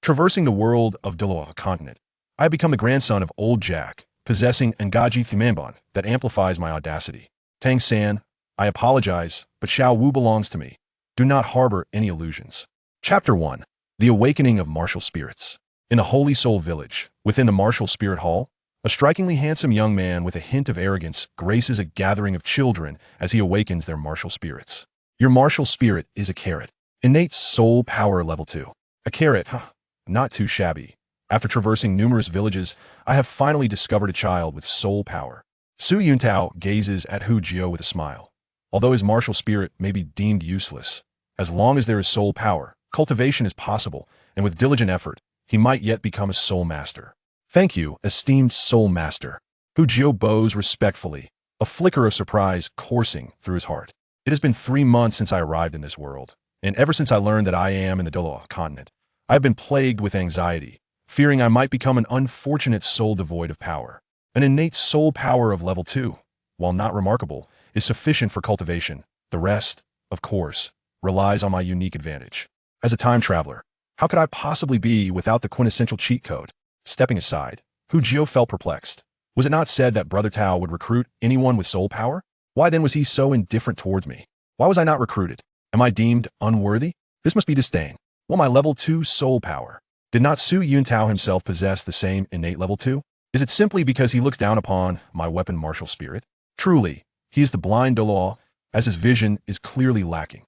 Traversing the world of Douluo Continent, I have become the grandson of Old Jack, possessing Ngaji Thimanbon that amplifies my audacity. Tang San, I apologize, but Xiao Wu belongs to me. Do not harbor any illusions. Chapter 1. The Awakening of Martial Spirits. In a Holy Soul village, within the Martial Spirit Hall, a strikingly handsome young man with a hint of arrogance graces a gathering of children as he awakens their martial spirits. Your martial spirit is a carrot. Innate soul power level 2. A carrot, not too shabby. After traversing numerous villages, I have finally discovered a child with soul power. Su Yuntao gazes at Hu Jiuhao with a smile. Although his martial spirit may be deemed useless, as long as there is soul power, cultivation is possible, and with diligent effort, he might yet become a soul master. Thank you, esteemed soul master. Hu Jiuhao bows respectfully, a flicker of surprise coursing through his heart. It has been 3 months since I arrived in this world, and ever since I learned that I am in the Douluo Continent, I have been plagued with anxiety, fearing I might become an unfortunate soul devoid of power. An innate soul power of level 2, while not remarkable, is sufficient for cultivation. The rest, of course, relies on my unique advantage. As a time traveler, how could I possibly be without the quintessential cheat code? Stepping aside, Hu Jiuhao felt perplexed. Was it not said that Brother Tao would recruit anyone with soul power? Why then was he so indifferent towards me? Why was I not recruited? Am I deemed unworthy? This must be disdain. Well, my level 2 soul power. Did not Su Yuntao himself possess the same innate level 2? Is it simply because he looks down upon my weapon martial spirit? Truly, he is the blind Douluo, as his vision is clearly lacking.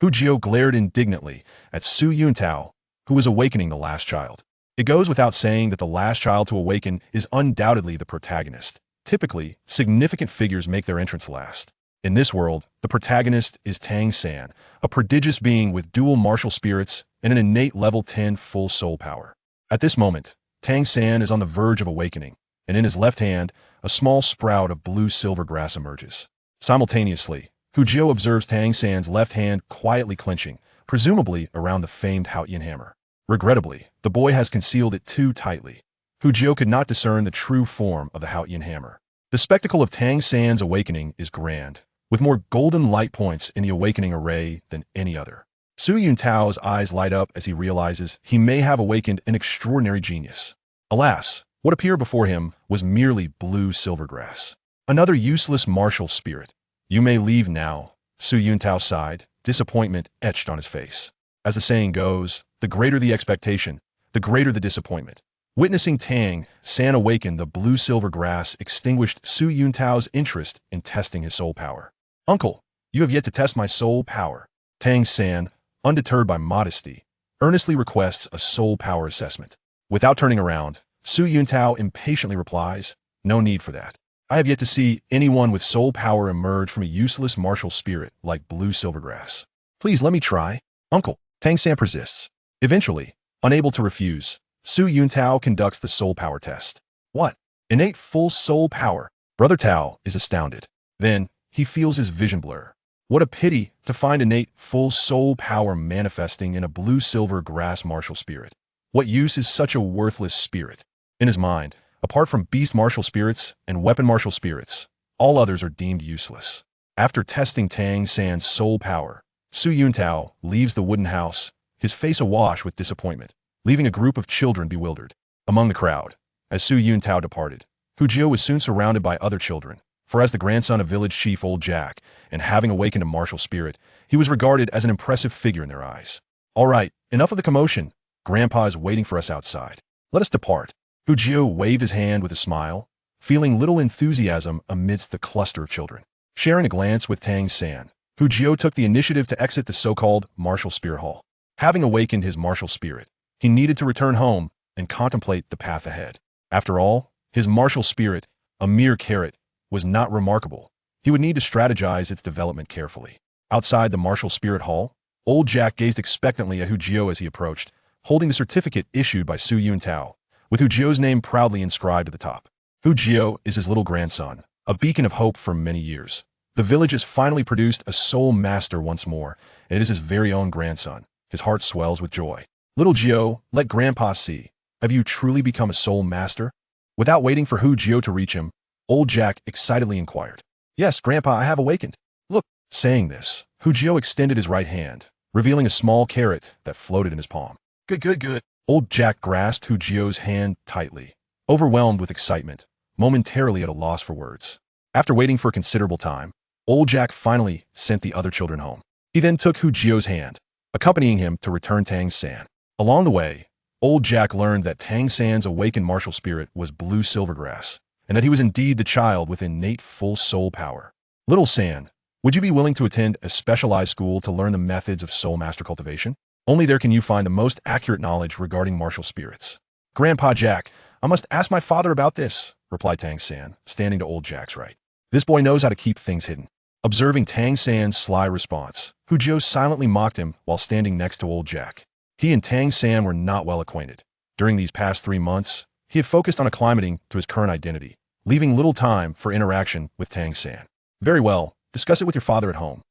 Hu Jiuhao glared indignantly at Su Yuntao, who was awakening the last child. It goes without saying that the last child to awaken is undoubtedly the protagonist. Typically, significant figures make their entrance last. In this world, the protagonist is Tang San, a prodigious being with dual martial spirits and an innate level 10 full soul power. At this moment, Tang San is on the verge of awakening, and in his left hand, a small sprout of blue-silver grass emerges. Simultaneously, Hu Jiuhao observes Tang San's left hand quietly clenching, presumably around the famed Haotian hammer. Regrettably, the boy has concealed it too tightly. Hu Jiuhao could not discern the true form of the Haotian hammer. The spectacle of Tang San's awakening is grand, with more golden light points in the awakening array than any other. Su Yuntao's eyes light up as he realizes he may have awakened an extraordinary genius. Alas, what appeared before him was merely blue silver grass. Another useless martial spirit. You may leave now, Su Yuntao sighed, disappointment etched on his face. As the saying goes, the greater the expectation, the greater the disappointment. Witnessing Tang San awaken the blue-silver grass extinguished Su Yuntao's interest in testing his soul power. Uncle, you have yet to test my soul power. Tang San, undeterred by modesty, earnestly requests a soul power assessment. Without turning around, Su Yuntao impatiently replies, no need for that. I have yet to see anyone with soul power emerge from a useless martial spirit like blue-silver grass. Please let me try. Uncle, Tang San persists. Eventually, unable to refuse, Su Yuntao conducts the soul power test. What? Innate full soul power. Brother Tao is astounded. Then, he feels his vision blur. What a pity to find innate full soul power manifesting in a blue-silver grass martial spirit. What use is such a worthless spirit? In his mind, apart from beast martial spirits and weapon martial spirits, all others are deemed useless. After testing Tang San's soul power, Su Yuntao leaves the wooden house, his face awash with disappointment, leaving a group of children bewildered. Among the crowd, as Su Yuntao departed, Hu Jiuhao was soon surrounded by other children, for as the grandson of village chief Old Jack, and having awakened a martial spirit, he was regarded as an impressive figure in their eyes. All right, enough of the commotion. Grandpa is waiting for us outside. Let us depart. Hu Jiuhao waved his hand with a smile, feeling little enthusiasm amidst the cluster of children. Sharing a glance with Tang San, Hu Jiuhao took the initiative to exit the so-called martial spirit hall. Having awakened his martial spirit, he needed to return home and contemplate the path ahead. After all, his martial spirit, a mere carrot, was not remarkable. He would need to strategize its development carefully. Outside the martial spirit hall, Old Jack gazed expectantly at Hu Jiuhao as he approached, holding the certificate issued by Su Yuntao, with Hu Jiuhao's name proudly inscribed at the top. Hu Jiuhao is his little grandson, a beacon of hope for many years. The village has finally produced a soul master once more, and it is his very own grandson. His heart swells with joy. Little Jiuhao, let Grandpa see. Have you truly become a soul master? Without waiting for Hu Jiuhao to reach him, Old Jack excitedly inquired. Yes, Grandpa, I have awakened. Look. Saying this, Hu Jiuhao extended his right hand, revealing a small carrot that floated in his palm. Good. Old Jack grasped Hu Jio's hand tightly, overwhelmed with excitement, momentarily at a loss for words. After waiting for a considerable time, Old Jack finally sent the other children home. He then took Hu Jio's hand, accompanying him to return Tang San. Along the way, Old Jack learned that Tang San's awakened martial spirit was blue silvergrass, and that he was indeed the child with innate full soul power. Little San, would you be willing to attend a specialized school to learn the methods of soul master cultivation? Only there can you find the most accurate knowledge regarding martial spirits. Grandpa Jack, I must ask my father about this, replied Tang San, standing to Old Jack's right. This boy knows how to keep things hidden. Observing Tang San's sly response, Hu Jio silently mocked him while standing next to Old Jack. He and Tang San were not well acquainted. During these past 3 months, he had focused on acclimating to his current identity, leaving little time for interaction with Tang San. Very well, discuss it with your father at home,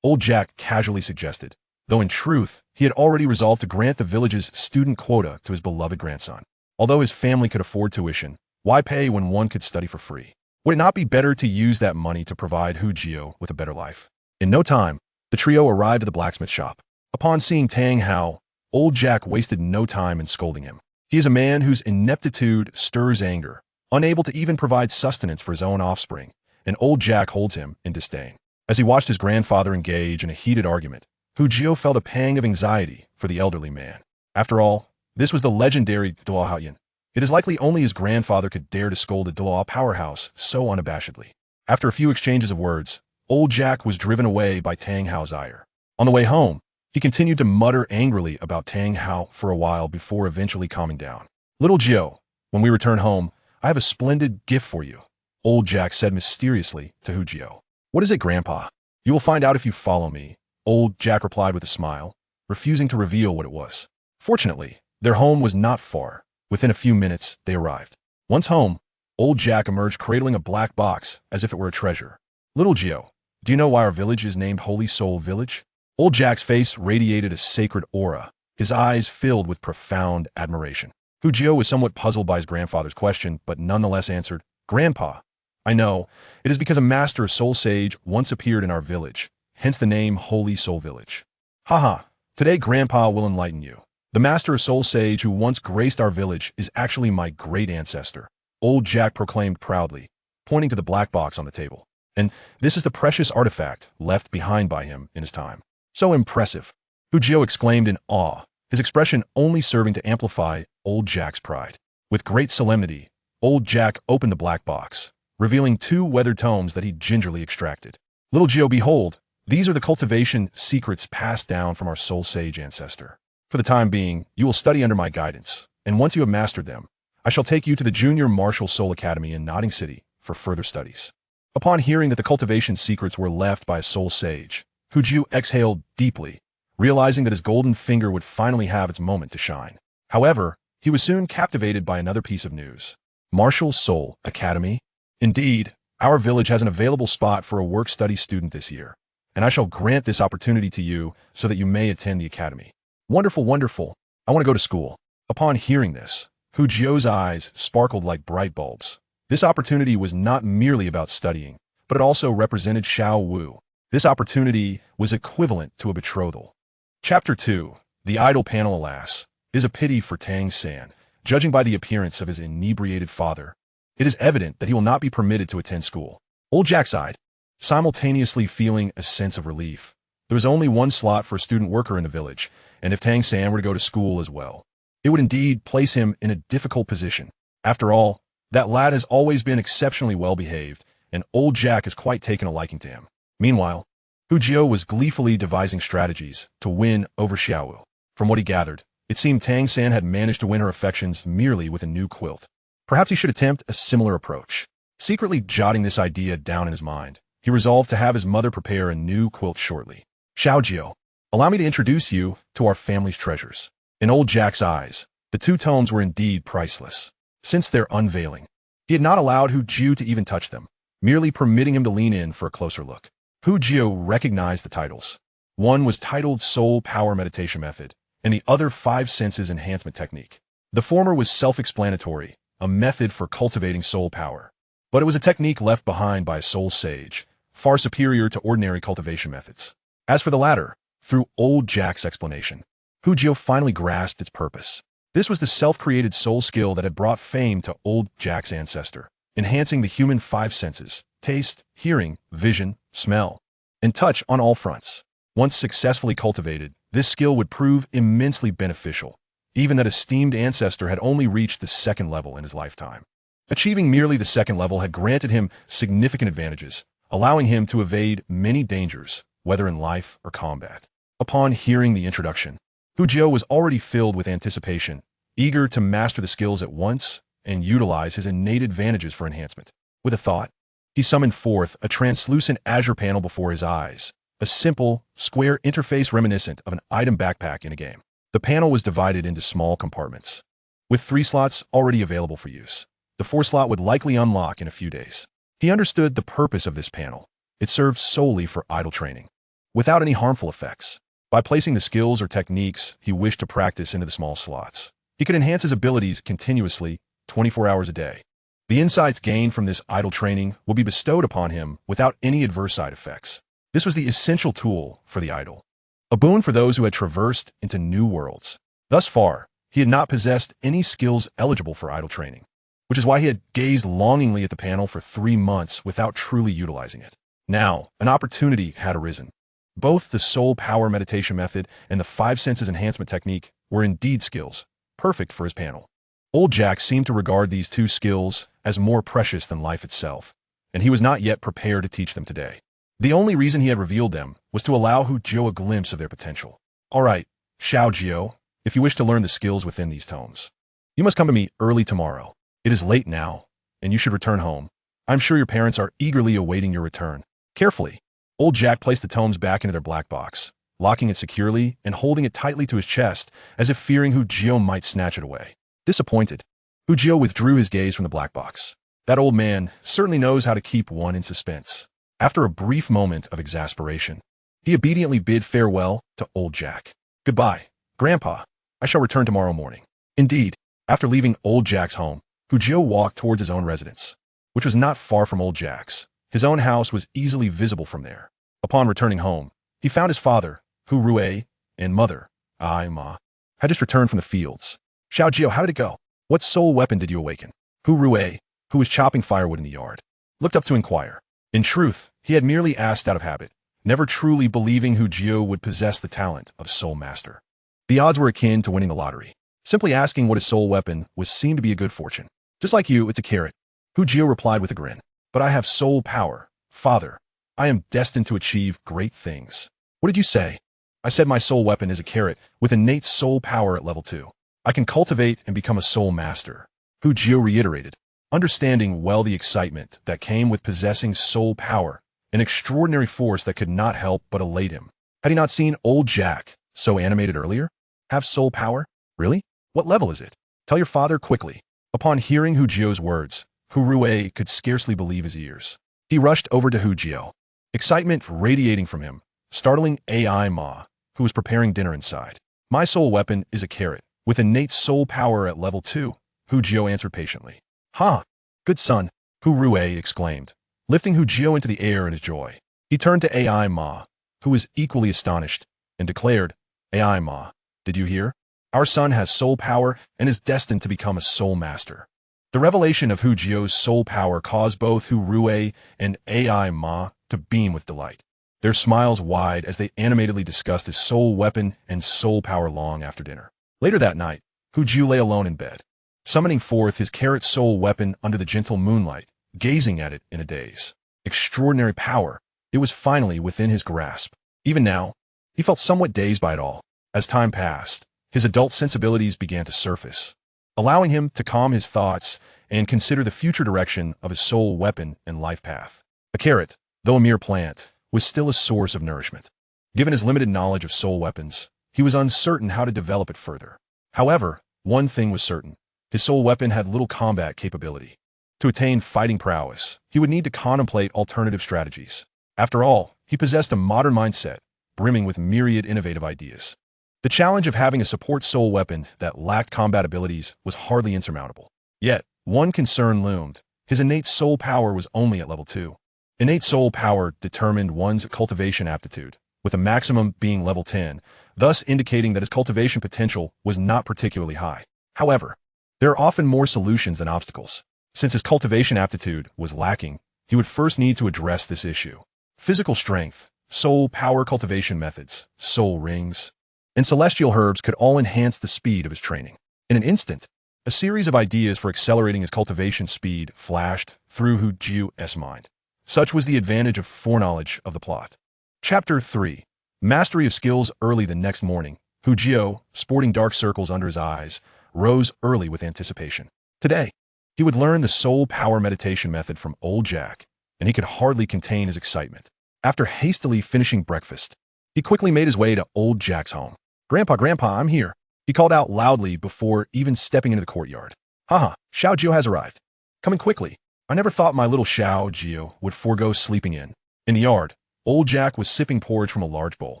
Old Jack casually suggested, though in truth, he had already resolved to grant the village's student quota to his beloved grandson. Although his family could afford tuition, why pay when one could study for free? Would it not be better to use that money to provide Hu Jio with a better life? In no time, the trio arrived at the blacksmith shop. Upon seeing Tang Hao, Old Jack wasted no time in scolding him. He is a man whose ineptitude stirs anger, unable to even provide sustenance for his own offspring, and Old Jack holds him in disdain. As he watched his grandfather engage in a heated argument, Hu Jio felt a pang of anxiety for the elderly man. After all, this was the legendary Douluo. It is likely only his grandfather could dare to scold a Douluo powerhouse so unabashedly. After a few exchanges of words, Old Jack was driven away by Tang Hao's ire. On the way home, he continued to mutter angrily about Tang Hao for a while before eventually calming down. Little Jio, when we return home, I have a splendid gift for you, Old Jack said mysteriously to Hu Jio. What is it, Grandpa? You will find out if you follow me, Old Jack replied with a smile, refusing to reveal what it was. Fortunately, their home was not far. Within a few minutes, they arrived. Once home, Old Jack emerged cradling a black box as if it were a treasure. Little Jio, do you know why our village is named Holy Soul Village? Old Jack's face radiated a sacred aura, his eyes filled with profound admiration. Hu Jio was somewhat puzzled by his grandfather's question, but nonetheless answered, Grandpa, I know, it is because a master of Soul Sage once appeared in our village, hence the name Holy Soul Village. Haha, today Grandpa will enlighten you. The master of Soul Sage who once graced our village is actually my great ancestor, Old Jack proclaimed proudly, pointing to the black box on the table. And this is the precious artifact left behind by him in his time. So impressive, Hu Jio exclaimed in awe, his expression only serving to amplify Old Jack's pride. With great solemnity, Old Jack opened the black box, revealing 2 weathered tomes that he gingerly extracted. Little Jio, behold, these are the cultivation secrets passed down from our Soul Sage ancestor. For the time being, you will study under my guidance, and once you have mastered them, I shall take you to the Junior Martial Soul Academy in Notting City for further studies. Upon hearing that the cultivation secrets were left by a Soul Sage, Hu Jio exhaled deeply, realizing that his golden finger would finally have its moment to shine. However, he was soon captivated by another piece of news. Martial Soul Academy? Indeed, our village has an available spot for a work-study student this year, and I shall grant this opportunity to you so that you may attend the academy. Wonderful, wonderful. I want to go to school. Upon hearing this, Hu Jio's eyes sparkled like bright bulbs. This opportunity was not merely about studying, but it also represented Xiao Wu. This opportunity was equivalent to a betrothal. Chapter 2, The Idle Panel. Alas, is a pity for Tang San. Judging by the appearance of his inebriated father, it is evident that he will not be permitted to attend school. Old Jack sighed, simultaneously feeling a sense of relief. There was only one slot for a student worker in the village, and if Tang San were to go to school as well, it would indeed place him in a difficult position. After all, that lad has always been exceptionally well behaved, and Old Jack has quite taken a liking to him. Meanwhile, Hu Jio was gleefully devising strategies to win over Xiao Wu. From what he gathered, it seemed Tang San had managed to win her affections merely with a new quilt. Perhaps he should attempt a similar approach. Secretly jotting this idea down in his mind, he resolved to have his mother prepare a new quilt shortly. Xiao Jio, allow me to introduce you to our family's treasures. In Old Jack's eyes, the 2 tomes were indeed priceless. Since their unveiling, he had not allowed Hu Jio to even touch them, merely permitting him to lean in for a closer look. Hu Jio recognized the titles. One was titled Soul Power Meditation Method, and the other 5 Senses Enhancement Technique. The former was self-explanatory, a method for cultivating soul power. But it was a technique left behind by a soul sage, far superior to ordinary cultivation methods. As for the latter, through Old Jack's explanation, Hu Jio finally grasped its purpose. This was the self-created soul skill that had brought fame to old Jack's ancestor, enhancing the human five senses: taste, hearing, vision, smell, and touch on all fronts. Once successfully cultivated, this skill would prove immensely beneficial, even that esteemed ancestor had only reached the second level in his lifetime. Achieving merely the second level had granted him significant advantages, allowing him to evade many dangers, whether in life or combat. Upon hearing the introduction, Jiuhao was already filled with anticipation, eager to master the skills at once and utilize his innate advantages for enhancement. With a thought, he summoned forth a translucent azure panel before his eyes, a simple, square interface reminiscent of an item backpack in a game. The panel was divided into small compartments, with 3 slots already available for use. The 4th slot would likely unlock in a few days. He understood the purpose of this panel. It served solely for idle training, without any harmful effects. By placing the skills or techniques he wished to practice into the small slots, he could enhance his abilities continuously, 24 hours a day. The insights gained from this idle training will be bestowed upon him without any adverse side effects. This was the essential tool for the idle, a boon for those who had traversed into new worlds. Thus far, he had not possessed any skills eligible for idle training, which is why he had gazed longingly at the panel for 3 months without truly utilizing it. Now, an opportunity had arisen. Both the soul power meditation method and the 5 senses enhancement technique were indeed skills, perfect for his panel. Old Jack seemed to regard these 2 skills as more precious than life itself, and he was not yet prepared to teach them today. The only reason he had revealed them was to allow Jiuhao a glimpse of their potential. All right, Jiuhao, if you wish to learn the skills within these tomes, you must come to me early tomorrow. It is late now, and you should return home. I'm sure your parents are eagerly awaiting your return. Carefully, Old Jack placed the tomes back into their black box, locking it securely and holding it tightly to his chest as if fearing Jiuhao might snatch it away. Disappointed, Jiuhao withdrew his gaze from the black box. That old man certainly knows how to keep one in suspense. After a brief moment of exasperation, he obediently bid farewell to Old Jack. Goodbye, Grandpa. I shall return tomorrow morning. Indeed, after leaving Old Jack's home, Jiuhao walked towards his own residence, which was not far from Old Jack's. His own house was easily visible from there. Upon returning home, he found his father, Rui, and mother, Ma, had just returned from the fields. Jiuhao, how did it go? What soul weapon did you awaken? Rui, who was chopping firewood in the yard, looked up to inquire. In truth, he had merely asked out of habit, never truly believing Jiuhao would possess the talent of Soul Master. The odds were akin to winning the lottery. Simply asking what his soul weapon was seemed to be a good fortune. Just like you, it's a carrot. Jiuhao replied with a grin. But I have soul power, father. I am destined to achieve great things. What did you say? I said my soul weapon is a carrot with innate soul power at level 2. I can cultivate and become a soul master. Jiuhao reiterated, understanding well the excitement that came with possessing soul power, an extraordinary force that could not help but elate him. Had he not seen Old Jack, so animated earlier, have soul power? Really? What level is it? Tell your father quickly. Upon hearing Jiuhao's words, Rui could scarcely believe his ears. He rushed over to Jiuhao, excitement radiating from him, startling Ma, who was preparing dinner inside. My soul weapon is a carrot, with innate soul power at level 2, Jiuhao answered patiently. Ha! Good son, Rui exclaimed, lifting Jiuhao into the air in his joy. He turned to Ma, who was equally astonished, and declared, Ma, did you hear? Our son has soul power and is destined to become a soul master. The revelation of Jiuhao's soul power caused both Rui and Ma to beam with delight, their smiles wide as they animatedly discussed his soul weapon and soul power long after dinner. Later that night, Jiuhao lay alone in bed, summoning forth his carrot soul weapon under the gentle moonlight, gazing at it in a daze. Extraordinary power. It was finally within his grasp. Even now, he felt somewhat dazed by it all. As time passed, his adult sensibilities began to surface, allowing him to calm his thoughts and consider the future direction of his soul weapon and life path. A carrot, though a mere plant, was still a source of nourishment. Given his limited knowledge of soul weapons, he was uncertain how to develop it further. However, one thing was certain. His soul weapon had little combat capability. To attain fighting prowess, he would need to contemplate alternative strategies. After all, he possessed a modern mindset, brimming with myriad innovative ideas. The challenge of having a support soul weapon that lacked combat abilities was hardly insurmountable. Yet, one concern loomed. His innate soul power was only at level 2. Innate soul power determined one's cultivation aptitude, with a maximum being level 10, thus indicating that his cultivation potential was not particularly high. However, there are often more solutions than obstacles. Since his cultivation aptitude was lacking, he would first need to address this issue. Physical strength, soul power cultivation methods, soul rings, and celestial herbs could all enhance the speed of his training. In an instant, a series of ideas for accelerating his cultivation speed flashed through Hu Jiu's mind. Such was the advantage of foreknowledge of the plot. Chapter 3. Mastery of skills. Early the next morning, Hu Jiu, sporting dark circles under his eyes, rose early with anticipation. Today, he would learn the soul power meditation method from old Jack, and he could hardly contain his excitement. After hastily finishing breakfast, he quickly made his way to old Jack's home. Grandpa, I'm here," he called out loudly before even stepping into the courtyard. "Haha, Xiao Jiu has arrived. Coming quickly. I never thought my little Xiao Jiu would forego sleeping in." In the yard, old Jack was sipping porridge from a large bowl.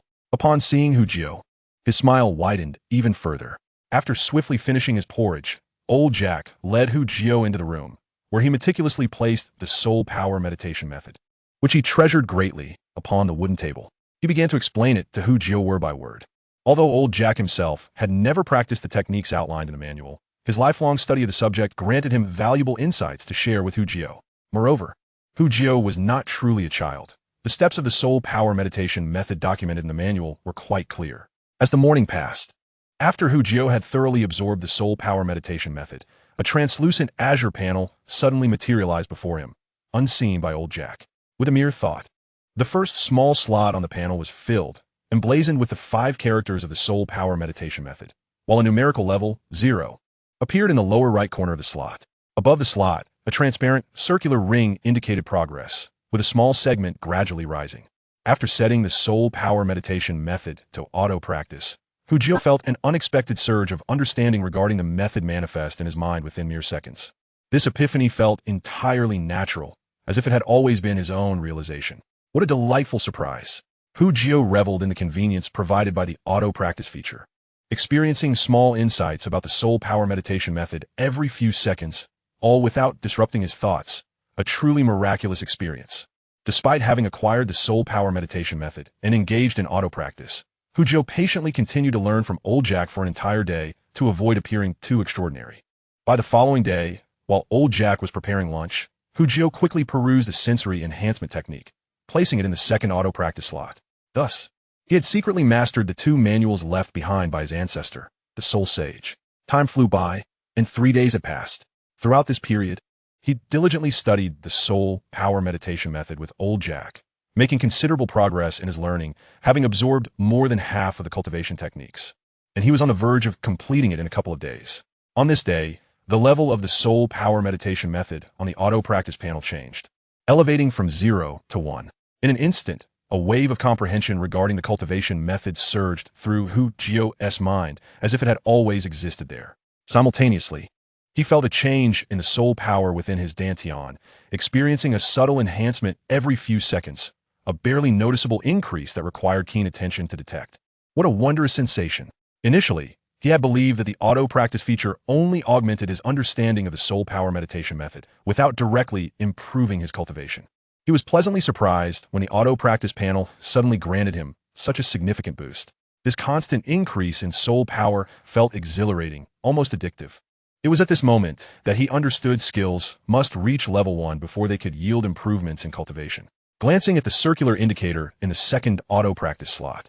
Upon seeing Hu Jiu, his smile widened even further. After swiftly finishing his porridge, old Jack led Hu Jiu into the room, where he meticulously placed the soul power meditation method, which he treasured greatly, upon the wooden table. He began to explain it to Hu Jiu word by word. Although old Jack himself had never practiced the techniques outlined in the manual, his lifelong study of the subject granted him valuable insights to share with Hu Jiu. Moreover, Hu Jiu was not truly a child. The steps of the soul power meditation method documented in the manual were quite clear. As the morning passed, after Hu Jiu had thoroughly absorbed the soul power meditation method, a translucent azure panel suddenly materialized before him, unseen by old Jack. With a mere thought, the first small slot on the panel was filled, emblazoned with the 5 characters of the soul power meditation method, while a numerical level, 0, appeared in the lower right corner of the slot. Above the slot, a transparent, circular ring indicated progress, with a small segment gradually rising. After setting the soul power meditation method to auto-practice, Hu Jiu felt an unexpected surge of understanding regarding the method manifest in his mind within mere seconds. This epiphany felt entirely natural, as if it had always been his own realization. What a delightful surprise! Hu Jiu reveled in the convenience provided by the auto-practice feature, experiencing small insights about the soul power meditation method every few seconds, all without disrupting his thoughts. A truly miraculous experience. Despite having acquired the soul power meditation method and engaged in auto-practice, Hu Jiu patiently continued to learn from old Jack for an entire day to avoid appearing too extraordinary. By the following day, while old Jack was preparing lunch, Hu Jiu quickly perused the sensory enhancement technique, placing it in the second auto-practice slot. Thus, he had secretly mastered the 2 manuals left behind by his ancestor, the Soul Sage. Time flew by, and 3 days had passed. Throughout this period, he diligently studied the soul power meditation method with old Jack, making considerable progress in his learning, having absorbed more than half of the cultivation techniques. And he was on the verge of completing it in a couple of days. On this day, the level of the soul power meditation method on the auto-practice panel changed, elevating from 0 to 1. In an instant, a wave of comprehension regarding the cultivation method surged through Hu Jiu's mind as if it had always existed there. Simultaneously, he felt a change in the soul power within his dantian, experiencing a subtle enhancement every few seconds, a barely noticeable increase that required keen attention to detect. What a wondrous sensation! Initially, he had believed that the auto-practice feature only augmented his understanding of the soul power meditation method without directly improving his cultivation. He was pleasantly surprised when the auto-practice panel suddenly granted him such a significant boost. This constant increase in soul power felt exhilarating, almost addictive. It was at this moment that he understood skills must reach level 1 before they could yield improvements in cultivation. Glancing at the circular indicator in the second auto-practice slot,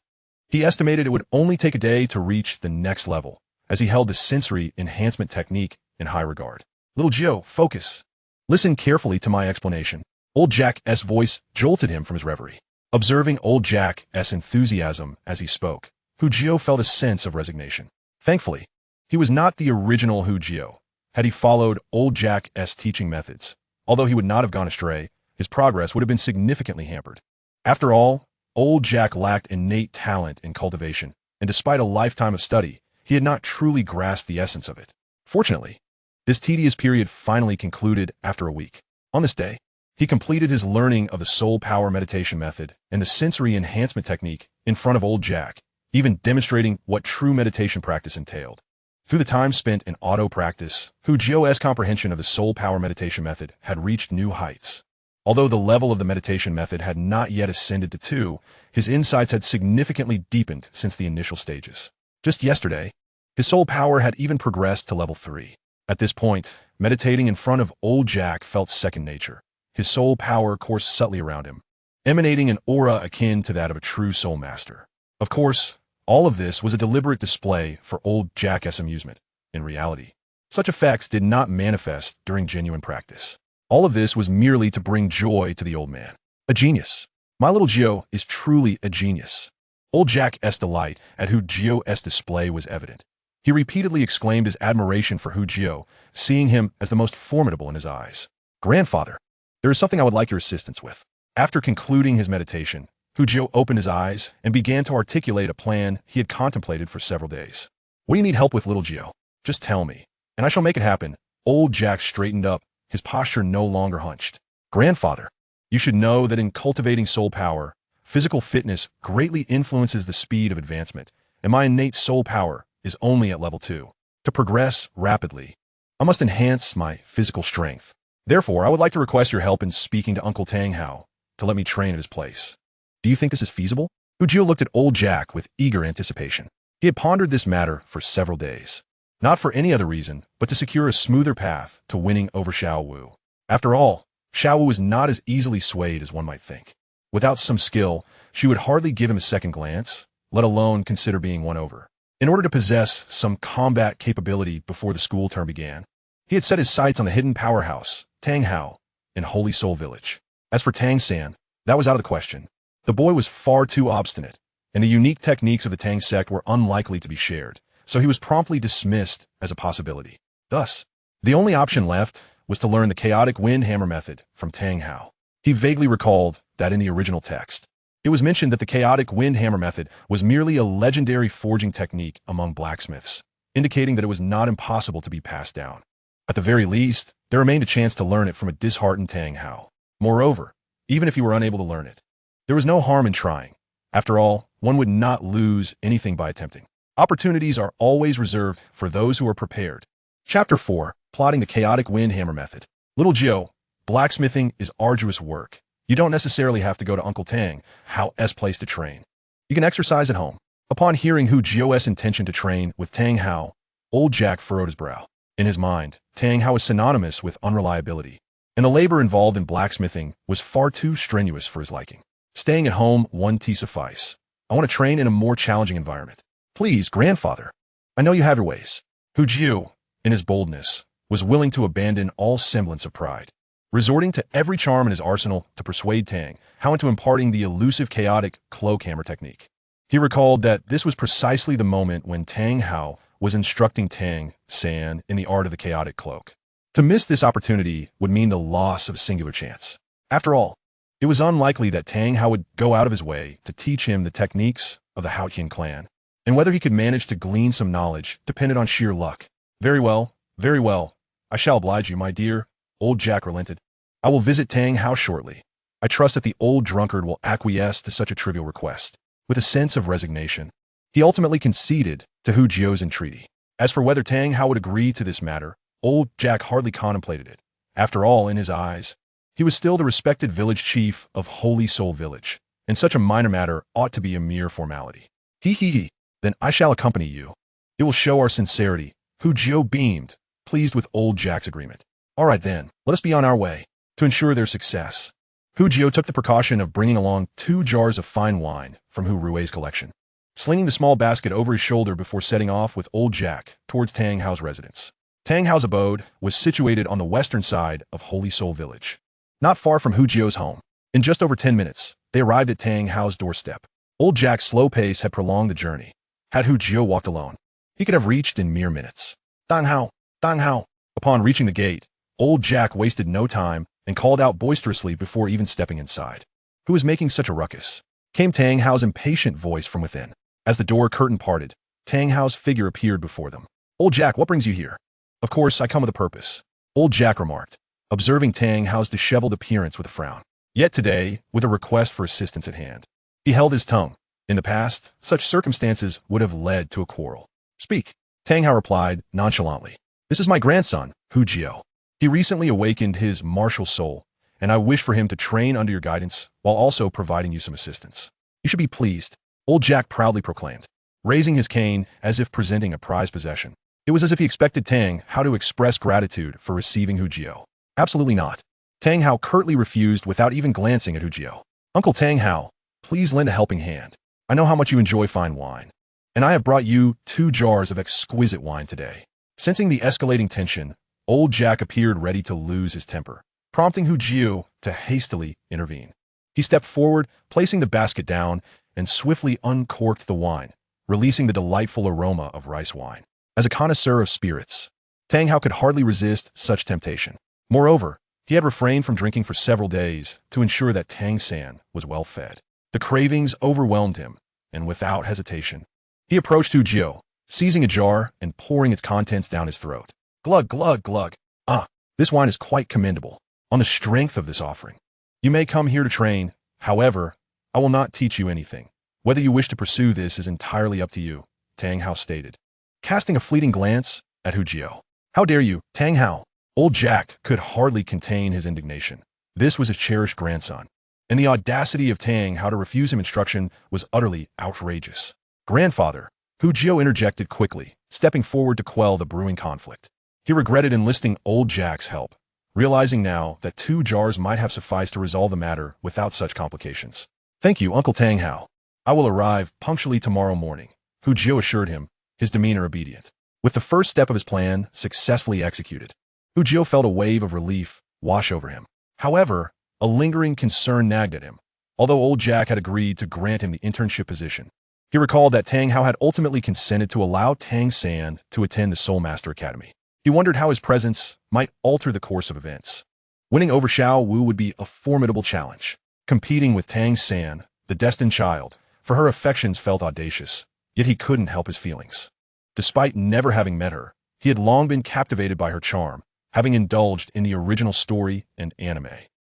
he estimated it would only take a day to reach the next level, as he held the sensory enhancement technique in high regard. "Little Jiu, focus. Listen carefully to my explanation." Old Jack's voice jolted him from his reverie. Observing old Jack's enthusiasm as he spoke, Hu Jiu felt a sense of resignation. Thankfully, he was not the original Hu Jiu. Had he followed old Jack's teaching methods, although he would not have gone astray, his progress would have been significantly hampered. After all, old Jack lacked innate talent in cultivation, and despite a lifetime of study, he had not truly grasped the essence of it. Fortunately, this tedious period finally concluded after a week. On this day, he completed his learning of the soul power meditation method and the sensory enhancement technique in front of old Jack, even demonstrating what true meditation practice entailed. Through the time spent in auto-practice, Hu Jiu's comprehension of the soul power meditation method had reached new heights. Although the level of the meditation method had not yet ascended to 2, his insights had significantly deepened since the initial stages. Just yesterday, His soul power had even progressed to level 3. At this point, meditating in front of old Jack felt second nature. His soul power coursed subtly around him, emanating an aura akin to that of a true soul master. Of course, all of this was a deliberate display for old Jack's amusement. In reality, such effects did not manifest during genuine practice. All of this was merely to bring joy to the old man. A genius. My little Jiuhao is truly a genius. Old Jack's delight at Hu Jiuhao's display was evident. He repeatedly exclaimed his admiration for Hu Jiuhao, seeing him as the most formidable in his eyes. Grandfather, there is something I would like your assistance with. After concluding his meditation, Hu Jiuhao opened his eyes and began to articulate a plan he had contemplated for several days. What do you need help with, little Jiuhao? Just tell me, and I shall make it happen. Old Jack straightened up, his posture no longer hunched. Grandfather, you should know that in cultivating soul power, physical fitness greatly influences the speed of advancement, and my innate soul power is only at level 2. To progress rapidly, I must enhance my physical strength. Therefore, I would like to request your help in speaking to Uncle Tang Hao to let me train at his place. Do you think this is feasible? Hu Jiuhao looked at old Jack with eager anticipation. He had pondered this matter for several days. Not for any other reason, but to secure a smoother path to winning over Xiao Wu. After all, Xiao Wu was not as easily swayed as one might think. Without some skill, she would hardly give him a second glance, let alone consider being won over. In order to possess some combat capability before the school term began, he had set his sights on the hidden powerhouse, Tang Hao, in Holy Soul Village. As for Tang San, that was out of the question. The boy was far too obstinate, and the unique techniques of the Tang sect were unlikely to be shared, so he was promptly dismissed as a possibility. Thus, the only option left was to learn the chaotic wind hammer method from Tang Hao. He vaguely recalled that in the original text, it was mentioned that the chaotic wind hammer method was merely a legendary forging technique among blacksmiths, indicating that it was not impossible to be passed down. At the very least, there remained a chance to learn it from a disheartened Tang Hao. Moreover, even if he were unable to learn it, there was no harm in trying. After all, one would not lose anything by attempting. Opportunities are always reserved for those who are prepared. Chapter 4. Plotting the Chaotic Wind Hammer Method. Little Jiuhao, blacksmithing is arduous work. You don't necessarily have to go to Uncle Tang Hao's place to train. You can exercise at home. Upon hearing Hu Jiuhao's intention to train with Tang Hao, old Jack furrowed his brow. In his mind, Tang Hao was synonymous with unreliability, and the labor involved in blacksmithing was far too strenuous for his liking. Staying at home won't suffice. I want to train in a more challenging environment. Please, grandfather. I know you have your ways. Hu Jiuhao, in his boldness, was willing to abandon all semblance of pride, resorting to every charm in his arsenal to persuade Tang Hao into imparting the elusive chaotic cloak hammer technique. He recalled that this was precisely the moment when Tang Hao was instructing Tang San in the art of the chaotic cloak. To miss this opportunity would mean the loss of a singular chance. After all, it was unlikely that Tang Hao would go out of his way to teach him the techniques of the Haotian clan, and whether he could manage to glean some knowledge depended on sheer luck. Very well, very well. I shall oblige you, my dear. Old Jack relented. I will visit Tang Hao shortly. I trust that the old drunkard will acquiesce to such a trivial request. With a sense of resignation, he ultimately conceded to Hu Jiuhao's entreaty. As for whether Tang Hao would agree to this matter, old Jack hardly contemplated it. After all, in his eyes, he was still the respected village chief of Holy Soul Village, and such a minor matter ought to be a mere formality. He. Then I shall accompany you. It will show our sincerity. Hu Jiuhao beamed, pleased with old Jack's agreement. All right then, let us be on our way. To ensure their success, Hu Jiuhao took the precaution of bringing along 2 jars of fine wine from Hu Rui's collection, slinging the small basket over his shoulder before setting off with old Jack towards Tang Hao's residence. Tang Hao's abode was situated on the western side of Holy Soul Village, not far from Hu Jiuhao's home. In just over 10 minutes, they arrived at Tang Hao's doorstep. Old Jack's slow pace had prolonged the journey. Had Hu Jiuhao walked alone, he could have reached in mere minutes. Tang Hao, Tang Hao. Upon reaching the gate, old Jack wasted no time and called out boisterously before even stepping inside. Who was making such a ruckus? Came Tang Hao's impatient voice from within. As the door curtain parted, Tang Hao's figure appeared before them. Old Jack, what brings you here? Of course, I come with a purpose, old Jack remarked, observing Tang Hao's disheveled appearance with a frown. Yet today, with a request for assistance at hand. He held his tongue. In the past, such circumstances would have led to a quarrel. Speak, Tang Hao replied nonchalantly. This is my grandson, Hu Jiuhao. He recently awakened his martial soul, and I wish for him to train under your guidance while also providing you some assistance. You should be pleased, old Jack proudly proclaimed. raising his cane as if presenting a prized possession. It was as if he expected Tang Hao to express gratitude for receiving Hu Jiao. Absolutely not. Tang Hao curtly refused without even glancing at Hu Jiao. Uncle Tang Hao, please lend a helping hand. I know how much you enjoy fine wine, and I have brought you 2 jars of exquisite wine today. Sensing the escalating tension, old Jack appeared ready to lose his temper, prompting Hu Jiao to hastily intervene. He stepped forward, placing the basket down, and swiftly uncorked the wine, releasing the delightful aroma of rice wine. As a connoisseur of spirits, Tang Hao could hardly resist such temptation. Moreover, he had refrained from drinking for several days to ensure that Tang San was well fed. The cravings overwhelmed him, and without hesitation, he approached Hu Jiao, seizing a jar and pouring its contents down his throat. Glug, glug, glug. Ah, this wine is quite commendable. On the strength of this offering, you may come here to train. However, I will not teach you anything. Whether you wish to pursue this is entirely up to you, Tang Hao stated, casting a fleeting glance at Hu Jiao. How dare you, Tang Hao? Old Jack could hardly contain his indignation. This was his cherished grandson, and the audacity of Tang Hao to refuse him instruction was utterly outrageous. Grandfather, Hu Jiao interjected quickly, stepping forward to quell the brewing conflict. He regretted enlisting old Jack's help, realizing now that 2 jars might have sufficed to resolve the matter without such complications. Thank you, Uncle Tang Hao. I will arrive punctually tomorrow morning, Hu Jiao assured him, his demeanor obedient. With the first step of his plan successfully executed, Hu Jiao felt a wave of relief wash over him. However, a lingering concern nagged at him. Although old Jack had agreed to grant him the internship position, he recalled that Tang Hao had ultimately consented to allow Tang San to attend the Soul Master Academy. He wondered how his presence might alter the course of events. Winning over Xiao Wu would be a formidable challenge. Competing with Tang San, the destined child, for her affections felt audacious, yet he couldn't help his feelings. Despite never having met her, he had long been captivated by her charm, having indulged in the original story and anime.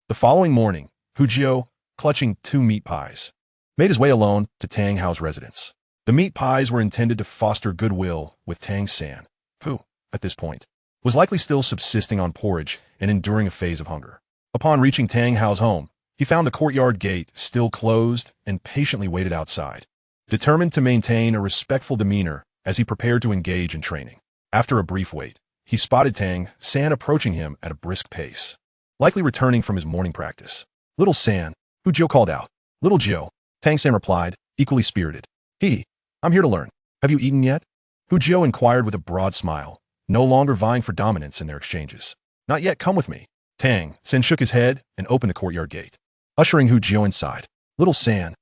The following morning, Hu Jiao, clutching 2 meat pies, made his way alone to Tang Hao's residence. The meat pies were intended to foster goodwill with Tang San, who, at this point, was likely still subsisting on porridge and enduring a phase of hunger. Upon reaching Tang Hao's home, he found the courtyard gate still closed and patiently waited outside, determined to maintain a respectful demeanor as he prepared to engage in training. After a brief wait, he spotted Tang San approaching him at a brisk pace, likely returning from his morning practice. Little San, Hu Jiao called out. Little Jiao, Tang San replied, equally spirited. I'm here to learn. Have you eaten yet? Hu Jiao inquired with a broad smile, no longer vying for dominance in their exchanges. Not yet, come with me. Tang San shook his head and opened the courtyard gate, ushering Hu Jiao inside. Little San,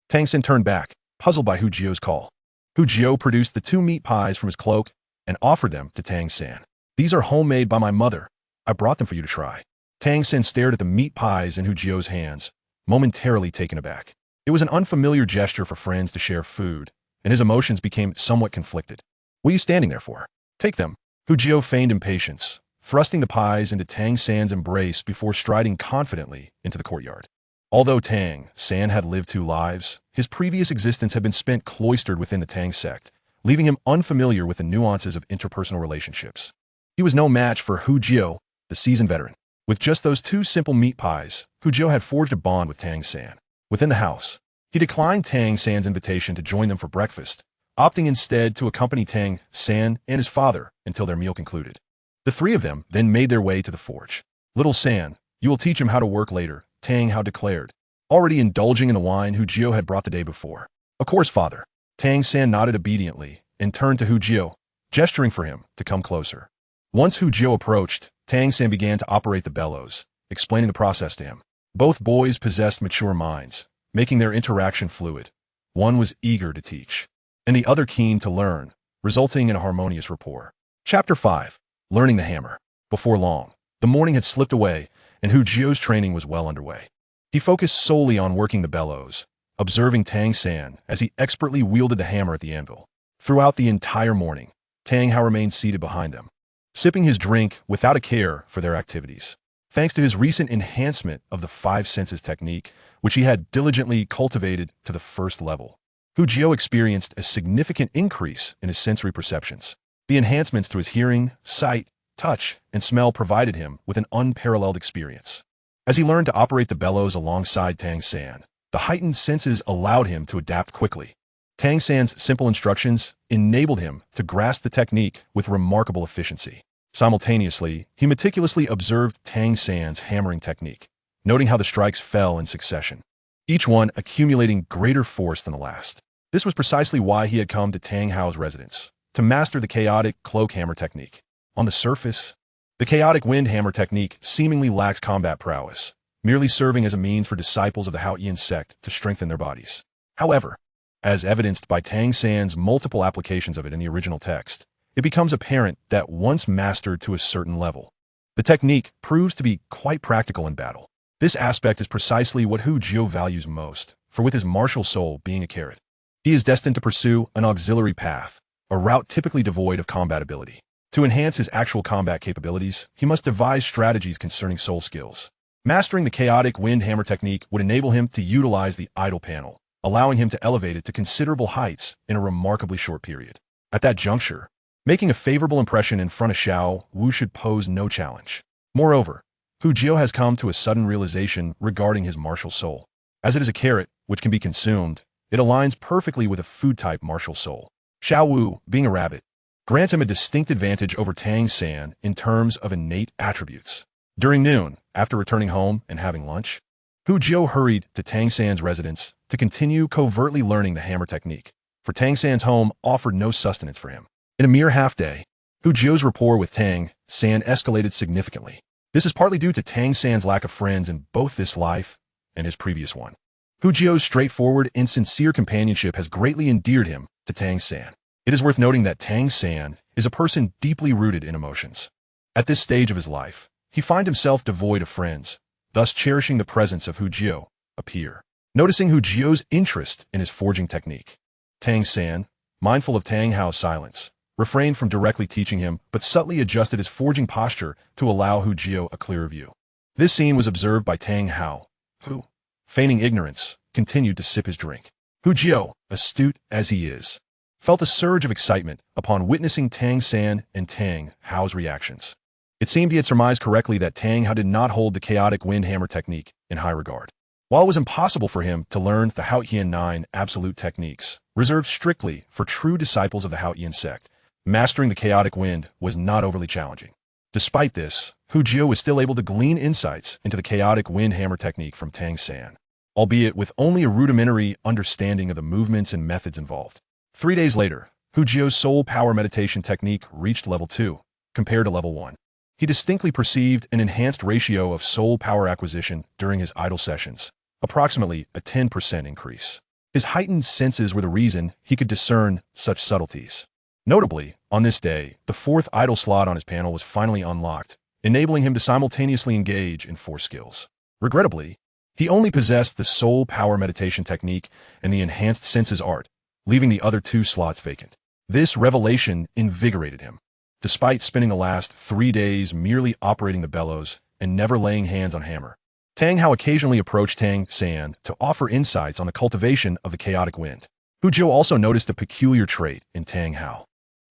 Tang San turned back, puzzled by Hu Jiao's call. Hu Jiao produced the 2 meat pies from his cloak and offered them to Tang San. These are homemade by my mother. I brought them for you to try. Tang San stared at the meat pies in Hu Jiao's hands, momentarily taken aback. It was an unfamiliar gesture for friends to share food, and his emotions became somewhat conflicted. What are you standing there for? Take them. Hu Jiao feigned impatience, thrusting the pies into Tang San's embrace before striding confidently into the courtyard. Although Tang San had lived 2 lives, his previous existence had been spent cloistered within the Tang sect, leaving him unfamiliar with the nuances of interpersonal relationships. He was no match for Hu Jiao, the seasoned veteran. With just those 2 simple meat pies, Hu Jiao had forged a bond with Tang San. Within the house, he declined Tang San's invitation to join them for breakfast, opting instead to accompany Tang San and his father until their meal concluded. The 3 of them then made their way to the forge. Little San, you will teach him how to work later, Tang Hao declared, already indulging in the wine Hu Jiao had brought the day before. Of course, father. Tang San nodded obediently and turned to Hu Jiao, gesturing for him to come closer. Once Hu Jiao approached, Tang San began to operate the bellows, explaining the process to him. Both boys possessed mature minds, making their interaction fluid. One was eager to teach, and the other keen to learn, resulting in a harmonious rapport. Chapter 5. Learning the Hammer. Before long, the morning had slipped away, and Hu Jiao's training was well underway. He focused solely on working the bellows, observing Tang San as he expertly wielded the hammer at the anvil. Throughout the entire morning, Tang Hao remained seated behind them, sipping his drink without a care for their activities. Thanks to his recent enhancement of the 5 senses technique, which he had diligently cultivated to the 1st level, Hu Jiao experienced a significant increase in his sensory perceptions. The enhancements to his hearing, sight, touch, and smell provided him with an unparalleled experience. As he learned to operate the bellows alongside Tang San, the heightened senses allowed him to adapt quickly. Tang San's simple instructions enabled him to grasp the technique with remarkable efficiency. Simultaneously, he meticulously observed Tang San's hammering technique, noting how the strikes fell in succession, each one accumulating greater force than the last. This was precisely why he had come to Tang Hao's residence, to master the chaotic cloak hammer technique. On the surface, the chaotic wind hammer technique seemingly lacks combat prowess, merely serving as a means for disciples of the Haotian sect to strengthen their bodies. However, as evidenced by Tang San's multiple applications of it in the original text, it becomes apparent that once mastered to a certain level, the technique proves to be quite practical in battle. This aspect is precisely what Hu Jiuhao values most, for with his martial soul being a carrot, he is destined to pursue an auxiliary path, a route typically devoid of combat ability. To enhance his actual combat capabilities, he must devise strategies concerning soul skills. Mastering the chaotic wind hammer technique would enable him to utilize the idle panel, allowing him to elevate it to considerable heights in a remarkably short period. At that juncture, making a favorable impression in front of Xiao Wu should pose no challenge. Moreover, Hu Jiuhao has come to a sudden realization regarding his martial soul. As it is a carrot which can be consumed, it aligns perfectly with a food-type martial soul. Xiao Wu, being a rabbit, grants him a distinct advantage over Tang San in terms of innate attributes. During noon, after returning home and having lunch, Hu Jiuhao hurried to Tang San's residence to continue covertly learning the hammer technique, for Tang San's home offered no sustenance for him. In a mere half-day, Hu Jiuhao's rapport with Tang San escalated significantly. This is partly due to Tang San's lack of friends in both this life and his previous one. Hu Jiuhao's straightforward and sincere companionship has greatly endeared him to Tang San. It is worth noting that Tang San is a person deeply rooted in emotions. At this stage of his life, he finds himself devoid of friends, thus cherishing the presence of Hu Jiuhao, a peer. Noticing Hu Jiuhao's interest in his forging technique, Tang San, mindful of Tang Hao's silence, refrained from directly teaching him but subtly adjusted his forging posture to allow Hu Jiuhao a clearer view. This scene was observed by Tang Hao, who, feigning ignorance, continued to sip his drink. Hu Jiuhao, astute as he is, felt a surge of excitement upon witnessing Tang San and Tang Hao's reactions. It seemed he had surmised correctly that Tang Hao did not hold the chaotic wind hammer technique in high regard. While it was impossible for him to learn the Haotian 9 absolute techniques, reserved strictly for true disciples of the Haotian sect, mastering the chaotic wind was not overly challenging. Despite this, Hu Jiuhao was still able to glean insights into the chaotic wind hammer technique from Tang San, albeit with only a rudimentary understanding of the movements and methods involved. 3 days later, Hu Jiuhao's soul power meditation technique reached level 2, compared to level 1. He distinctly perceived an enhanced ratio of soul power acquisition during his idle sessions, approximately a 10% increase. His heightened senses were the reason he could discern such subtleties. Notably, on this day, the 4th idle slot on his panel was finally unlocked, enabling him to simultaneously engage in 4 skills. Regrettably, he only possessed the soul power meditation technique and the enhanced senses art, leaving the other 2 slots vacant. This revelation invigorated him. Despite spending the last 3 days merely operating the bellows and never laying hands on hammer, Tang Hao occasionally approached Tang San to offer insights on the cultivation of the chaotic wind. Hu Jiuhao also noticed a peculiar trait in Tang Hao.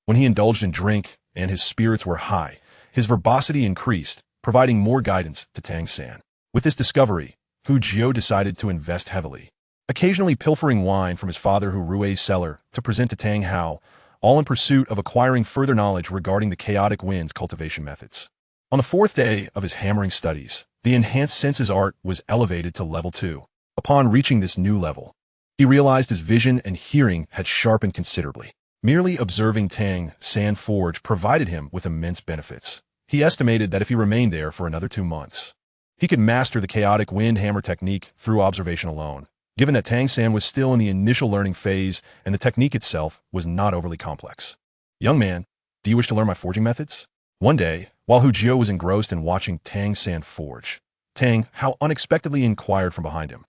When he indulged in drink and his spirits were high, his verbosity increased, providing more guidance to Tang San. With this discovery, Hu Jiuhao decided to invest heavily, occasionally pilfering wine from his father Hu Rui's cellar to present to Tang Hao, all in pursuit of acquiring further knowledge regarding the chaotic wind's cultivation methods. On the 4th day of his hammering studies, the enhanced senses art was elevated to level 2. Upon reaching this new level, he realized his vision and hearing had sharpened considerably. Merely observing Tang San forge provided him with immense benefits. He estimated that if he remained there for another 2 months, he could master the chaotic wind hammer technique through observation alone, given that Tang San was still in the initial learning phase and the technique itself was not overly complex. "Young man, do you wish to learn my forging methods?" One day, while Hu Jiuhao was engrossed in watching Tang San forge, Tang Hao unexpectedly inquired from behind him.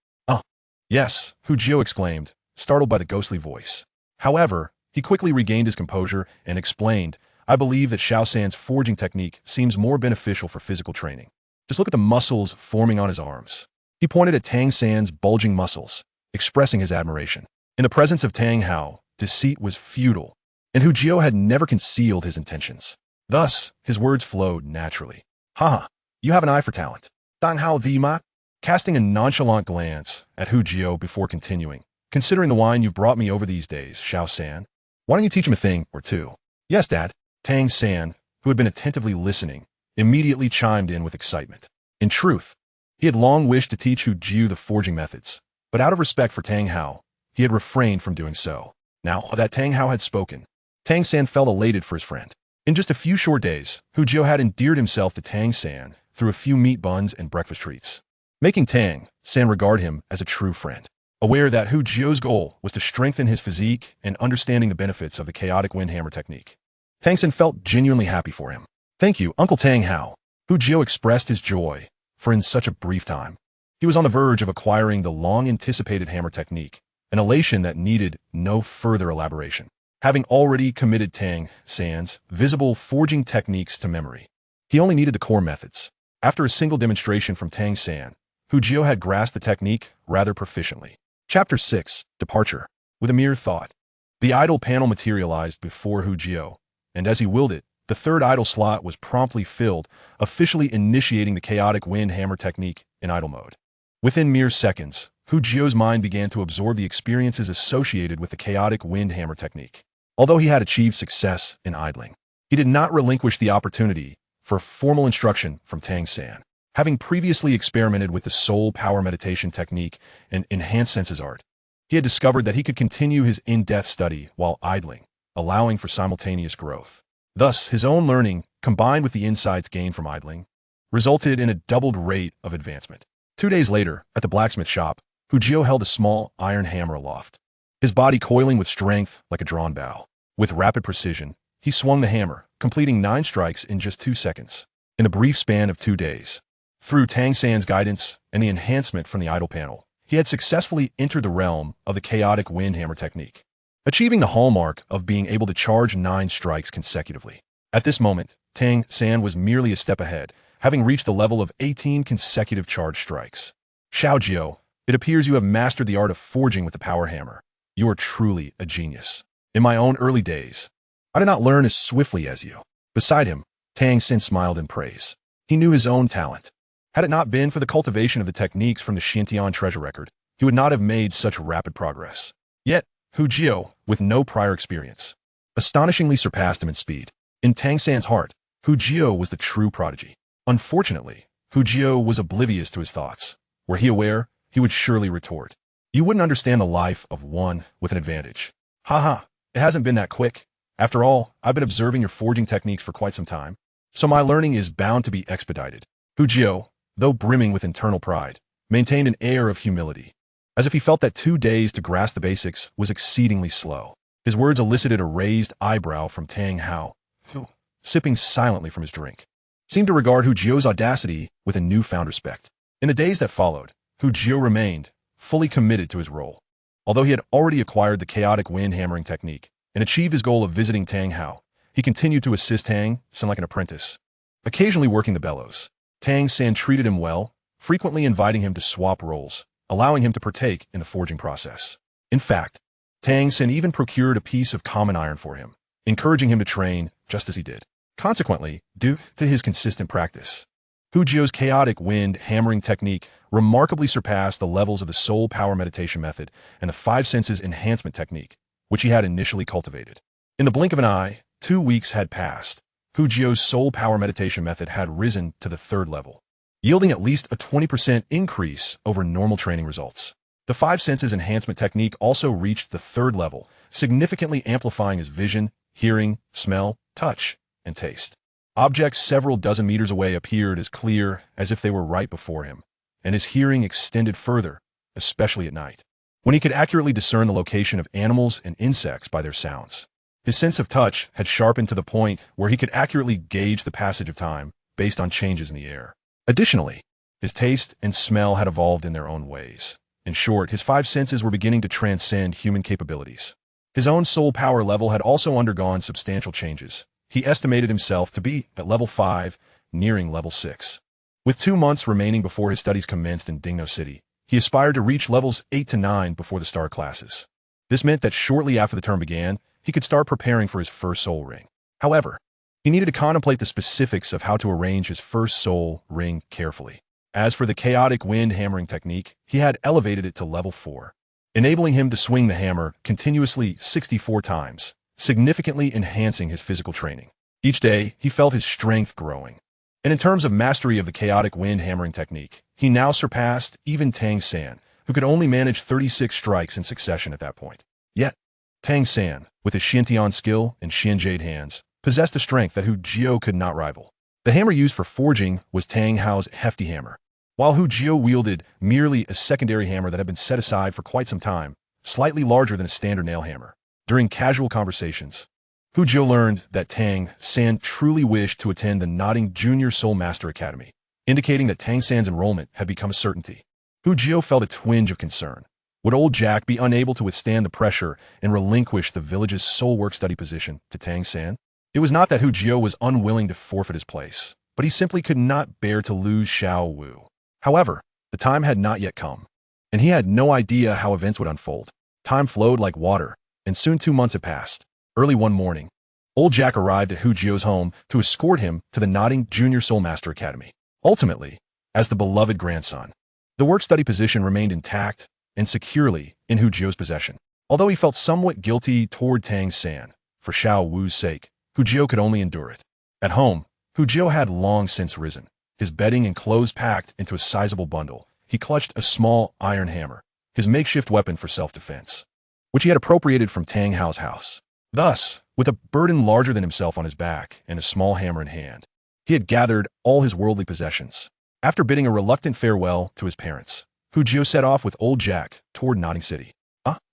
Yes," Hu Jiuhao exclaimed, startled by the ghostly voice. However, he quickly regained his composure and explained, "I believe that Xiao San's forging technique seems more beneficial for physical training. Just look at the muscles forming on his arms." He pointed at Tang San's bulging muscles, expressing his admiration. In the presence of Tang Hao, deceit was futile, and Hu Jiuhao had never concealed his intentions. Thus, his words flowed naturally. "Haha, you have an eye for talent. Tang Hao the ma?" Casting a nonchalant glance at Hu Jiuhao before continuing, Considering the wine you've brought me over these days, Xiao San, why don't you teach him a thing or two? Yes, Dad. Tang San, who had been attentively listening, immediately chimed in with excitement. In truth, he had long wished to teach Hu Jiu the forging methods, but out of respect for Tang Hao, he had refrained from doing so. Now that Tang Hao had spoken, Tang San felt elated for his friend. In just a few short days, Hu Jiu had endeared himself to Tang San through a few meat buns and breakfast treats, making Tang San regard him as a true friend. Aware that Hu Jiu's goal was to strengthen his physique and understanding the benefits of the chaotic wind hammer technique, Tang San felt genuinely happy for him. Thank you, Uncle Tang Hao. Hu Jiu expressed his joy, for in such a brief time, he was on the verge of acquiring the long-anticipated hammer technique, an elation that needed no further elaboration. Having already committed Tang San's visible forging techniques to memory, he only needed the core methods. After a single demonstration from Tang San, Hu Jiu had grasped the technique rather proficiently. Chapter 6, Departure. With a mere thought, the idle panel materialized before Hu Jiu, and as he willed it, the third idle slot was promptly filled, officially initiating the chaotic wind hammer technique in idle mode. Within mere seconds, Hu Jiu's mind began to absorb the experiences associated with the chaotic wind hammer technique. Although he had achieved success in idling, he did not relinquish the opportunity for formal instruction from Tang San. Having previously experimented with the soul power meditation technique and enhanced senses art, he had discovered that he could continue his in-depth study while idling, allowing for simultaneous growth. Thus, his own learning, combined with the insights gained from idling, resulted in a doubled rate of advancement. 2 days later, at the blacksmith shop, Hu Jiu held a small iron hammer aloft, his body coiling with strength like a drawn bow. With rapid precision, he swung the hammer, completing 9 strikes in just 2 seconds. In the brief span of 2 days, through Tang San's guidance and the enhancement from the idle panel, he had successfully entered the realm of the chaotic wind hammer technique, achieving the hallmark of being able to charge 9 strikes consecutively. At this moment, Tang San was merely a step ahead, having reached the level of 18 consecutive charge strikes. Xiao Jiu, it appears you have mastered the art of forging with the power hammer. You are truly a genius. In my own early days, I did not learn as swiftly as you. Beside him, Tang San smiled in praise. He knew his own talent. Had it not been for the cultivation of the techniques from the Xintian treasure record, he would not have made such rapid progress. Yet, Hu Jiu, with no prior experience, astonishingly surpassed him in speed. In Tang San's heart, Hu Jiu was the true prodigy. Unfortunately, Hu Jiu was oblivious to his thoughts. Were he aware, he would surely retort, "You wouldn't understand the life of one with an advantage. Haha, it hasn't been that quick. After all, I've been observing your forging techniques for quite some time, so my learning is bound to be expedited." Hu Jiu, though brimming with internal pride, maintained an air of humility, as if he felt that 2 days to grasp the basics was exceedingly slow. His words elicited a raised eyebrow from Tang Hao, who, sipping silently from his drink, seemed to regard Hu Jiu's audacity with a newfound respect. In the days that followed, Hu Jiu remained fully committed to his role. Although he had already acquired the chaotic wind hammering technique and achieved his goal of visiting Tang Hao, he continued to assist Tang San like an apprentice, occasionally working the bellows. Tang San treated him well, frequently inviting him to swap roles, allowing him to partake in the forging process. In fact, Tang San even procured a piece of common iron for him, encouraging him to train just as he did. Consequently, due to his consistent practice, Hu Jiu's chaotic wind hammering technique remarkably surpassed the levels of the soul power meditation method and the 5 senses enhancement technique, which he had initially cultivated. In the blink of an eye, 2 weeks had passed. Hu Jiu's soul power meditation method had risen to the 3rd level, yielding at least a 20% increase over normal training results. The 5 senses enhancement technique also reached the 3rd level, significantly amplifying his vision, hearing, smell, touch, and taste. Objects several dozen meters away appeared as clear as if they were right before him, and his hearing extended further, especially at night, when he could accurately discern the location of animals and insects by their sounds. His sense of touch had sharpened to the point where he could accurately gauge the passage of time based on changes in the air. Additionally, his taste and smell had evolved in their own ways. In short, his 5 senses were beginning to transcend human capabilities. His own soul power level had also undergone substantial changes. He estimated himself to be at level 5, nearing level 6. With 2 months remaining before his studies commenced in Dingno City, he aspired to reach levels 8 to 9 before the star classes. This meant that shortly after the term began, he could start preparing for his first soul ring. However, he needed to contemplate the specifics of how to arrange his first soul ring carefully. As for the chaotic wind hammering technique, he had elevated it to level 4. enabling him to swing the hammer continuously 64 times, significantly enhancing his physical training. Each day, he felt his strength growing. And in terms of mastery of the chaotic wind hammering technique, he now surpassed even Tang San, who could only manage 36 strikes in succession at that point. Yet, Tang San, with his Xiantian skill and Xianjade hands, possessed a strength that Hu Jiuhao could not rival. The hammer used for forging was Tang Hao's hefty hammer, while Hu Jiuhao wielded merely a secondary hammer that had been set aside for quite some time, slightly larger than a standard nail hammer. During casual conversations, Hu Jiuhao learned that Tang San truly wished to attend the Nodding Junior Soul Master Academy, indicating that Tang San's enrollment had become a certainty. Hu Jiuhao felt a twinge of concern. Would old Jack be unable to withstand the pressure and relinquish the village's sole work-study position to Tang San? It was not that Hu Jiuhao was unwilling to forfeit his place, but he simply could not bear to lose Xiao Wu. However, the time had not yet come, and he had no idea how events would unfold. Time flowed like water, and soon 2 months had passed. Early one morning, old Jack arrived at Hu Jiuhao's home to escort him to the Nodding Junior Soul Master Academy. Ultimately, as the beloved grandson, the work-study position remained intact and securely in Hu Jiuhao's possession. Although he felt somewhat guilty toward Tang San, for Xiao Wu's sake, Hu Jiuhao could only endure it. At home, Hu Jiuhao had long since risen. His bedding and clothes packed into a sizable bundle, he clutched a small iron hammer, his makeshift weapon for self-defense, which he had appropriated from Tang Hao's house. Thus, with a burden larger than himself on his back and a small hammer in hand, he had gathered all his worldly possessions. After bidding a reluctant farewell to his parents, Hu Jiuhao set off with old Jack toward Nodding City.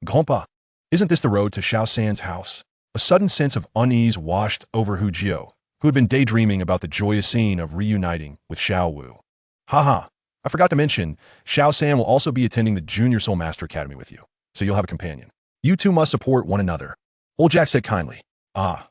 Grandpa, isn't this the road to Xiao San's house? A sudden sense of unease washed over Hu Jiuhao, who had been daydreaming about the joyous scene of reuniting with Xiao Wu. Haha, I forgot to mention, Xiao San will also be attending the Junior Soul Master Academy with you, so you'll have a companion. You two must support one another. Old Jack said kindly. Xiao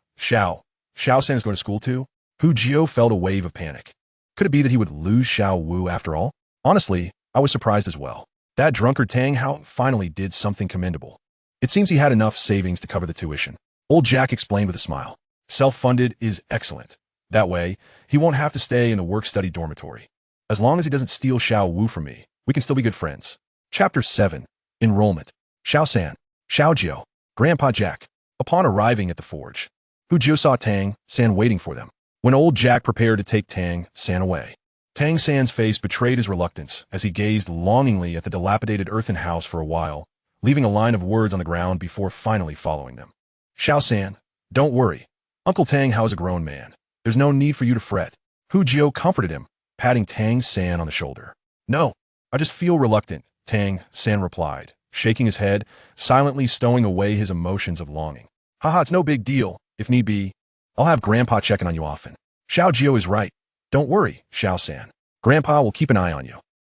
San is going to school too? Hu Jiuhao felt a wave of panic. Could it be that he would lose Xiao Wu after all? Honestly, I was surprised as well. That drunkard Tang Hao finally did something commendable. It seems he had enough savings to cover the tuition. Old Jack explained with a smile. Self-funded is excellent. That way, he won't have to stay in the work-study dormitory. As long as he doesn't steal Xiao Wu from me, we can still be good friends. Chapter 7. Enrollment. Xiao San, Xiao Jiuhao, Grandpa Jack. Upon arriving at the forge, Hu Jiuhao saw Tang San waiting for them. When old Jack prepared to take Tang San away, Tang San's face betrayed his reluctance as he gazed longingly at the dilapidated earthen house for a while, leaving a line of words on the ground before finally following them. Xiao San, don't worry. Uncle Tang Hao is a grown man. There's no need for you to fret. Hu Jiuhao comforted him, patting Tang San on the shoulder. No, I just feel reluctant, Tang San replied, shaking his head, silently stowing away his emotions of longing. Haha, it's no big deal. If need be, I'll have Grandpa checking on you often. Xiao Jiuhao is right. Don't worry, Xiao San. Grandpa will keep an eye on you.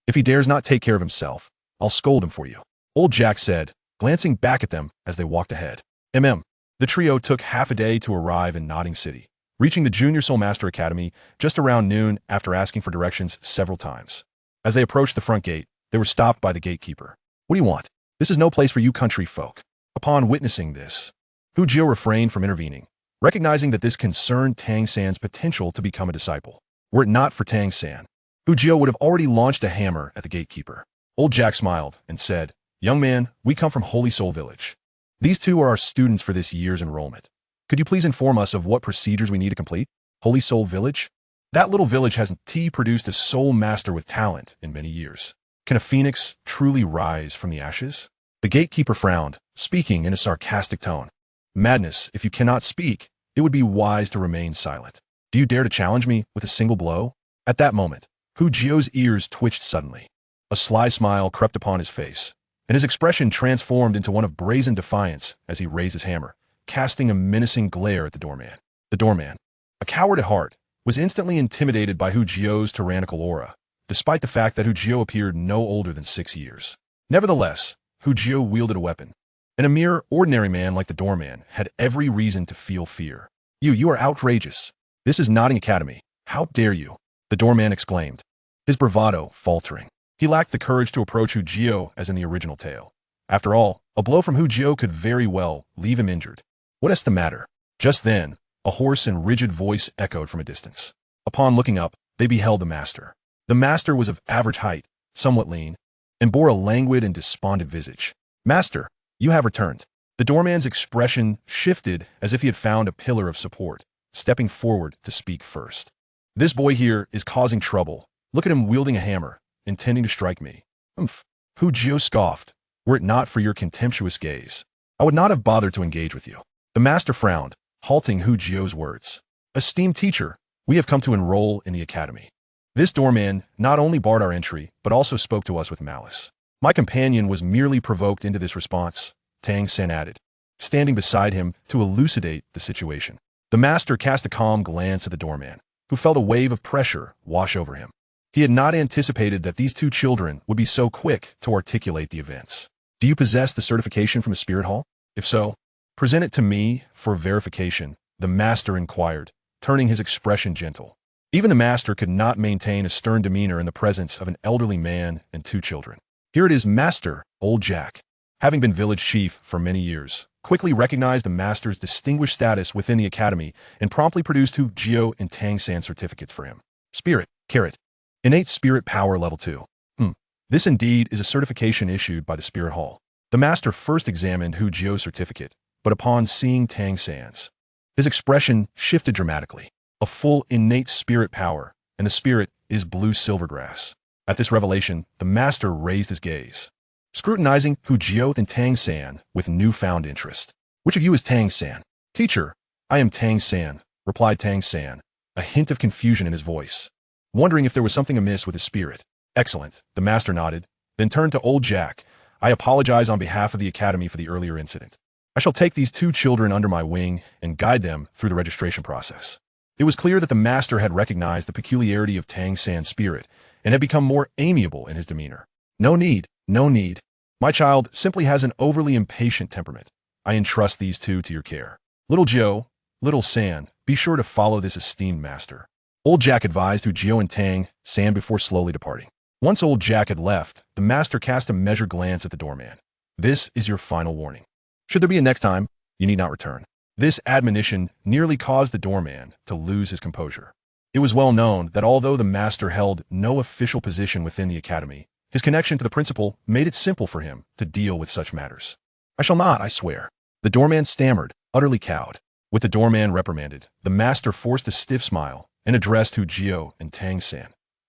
If he dares not take care of himself, I'll scold him for you. Old Jack said, glancing back at them as they walked ahead. The trio took half a day to arrive in Nodding City, reaching the Junior Soul Master Academy just around noon after asking for directions several times. As they approached the front gate, they were stopped by the gatekeeper. What do you want? This is no place for you country folk. Upon witnessing this, Hu Jiuhao refrained from intervening, recognizing that this concerned Tang San's potential to become a disciple. Were it not for Tang San, Hu Jiuhao would have already launched a hammer at the gatekeeper. Old Jack smiled and said, Young man, we come from Holy Soul Village. These two are our students for this year's enrollment. Could you please inform us of what procedures we need to complete? Holy Soul Village? That little village hasn't produced a soul master with talent in many years. Can a phoenix truly rise from the ashes? The gatekeeper frowned, speaking in a sarcastic tone. Madness, if you cannot speak, it would be wise to remain silent. Do you dare to challenge me with a single blow? At that moment, Hu Jiuhao's ears twitched suddenly. A sly smile crept upon his face, and his expression transformed into one of brazen defiance as he raised his hammer, casting a menacing glare at the doorman. The doorman, a coward at heart, was instantly intimidated by Hu Jiuhao's tyrannical aura, despite the fact that Hu Jiuhao appeared no older than 6 years. Nevertheless, Hu Jiuhao wielded a weapon, and a mere ordinary man like the doorman had every reason to feel fear. You are outrageous. This is Nodding Academy. How dare you? The doorman exclaimed, his bravado faltering. He lacked the courage to approach Hu Jiuhao as in the original tale. After all, a blow from Hu Jiuhao could very well leave him injured. What is the matter? Just then, a hoarse and rigid voice echoed from a distance. Upon looking up, they beheld the master. The master was of average height, somewhat lean, and bore a languid and despondent visage. Master, you have returned. The doorman's expression shifted as if he had found a pillar of support, stepping forward to speak first. This boy here is causing trouble. Look at him wielding a hammer, intending to strike me. Humph. Hu Jiu scoffed. Were it not for your contemptuous gaze, I would not have bothered to engage with you. The master frowned, halting Hu Jiu's words. Esteemed teacher, we have come to enroll in the academy. This doorman not only barred our entry, but also spoke to us with malice. My companion was merely provoked into this response, Tang San added, standing beside him to elucidate the situation. The master cast a calm glance at the doorman, who felt a wave of pressure wash over him. He had not anticipated that these two children would be so quick to articulate the events. Do you possess the certification from the Spirit Hall? If so, present it to me for verification, the master inquired, turning his expression gentle. Even the master could not maintain a stern demeanor in the presence of an elderly man and two children. Here it is, Master, old Jack, having been village chief for many years, quickly recognized the master's distinguished status within the academy and promptly produced Hu Jiu and Tang San certificates for him. Spirit, Carrot. Innate Spirit Power Level 2. This indeed is a certification issued by the Spirit Hall. The master first examined Hu Jiu's certificate, but upon seeing Tang San's, his expression shifted dramatically. A full innate spirit power, and the spirit is blue silvergrass. At this revelation, the master raised his gaze, scrutinizing Hu Jiu and Tang San with newfound interest. Which of you is Tang San? Teacher, I am Tang San, replied Tang San, a hint of confusion in his voice, wondering if there was something amiss with his spirit. Excellent, the master nodded, then turned to old Jack. I apologize on behalf of the academy for the earlier incident. I shall take these two children under my wing and guide them through the registration process. It was clear that the master had recognized the peculiarity of Tang San's spirit and had become more amiable in his demeanor. No need, no need. My child simply has an overly impatient temperament. I entrust these two to your care. Little Jiu, little San, be sure to follow this esteemed master. Old Jack advised Hu Jiu and Tang San before slowly departing. Once old Jack had left, the master cast a measured glance at the doorman. This is your final warning. Should there be a next time, you need not return. This admonition nearly caused the doorman to lose his composure. It was well known that although the master held no official position within the academy, his connection to the principal made it simple for him to deal with such matters. I shall not, I swear. The doorman stammered, utterly cowed. With the doorman reprimanded, the master forced a stiff smile and addressed Hu Jiu and Tang San.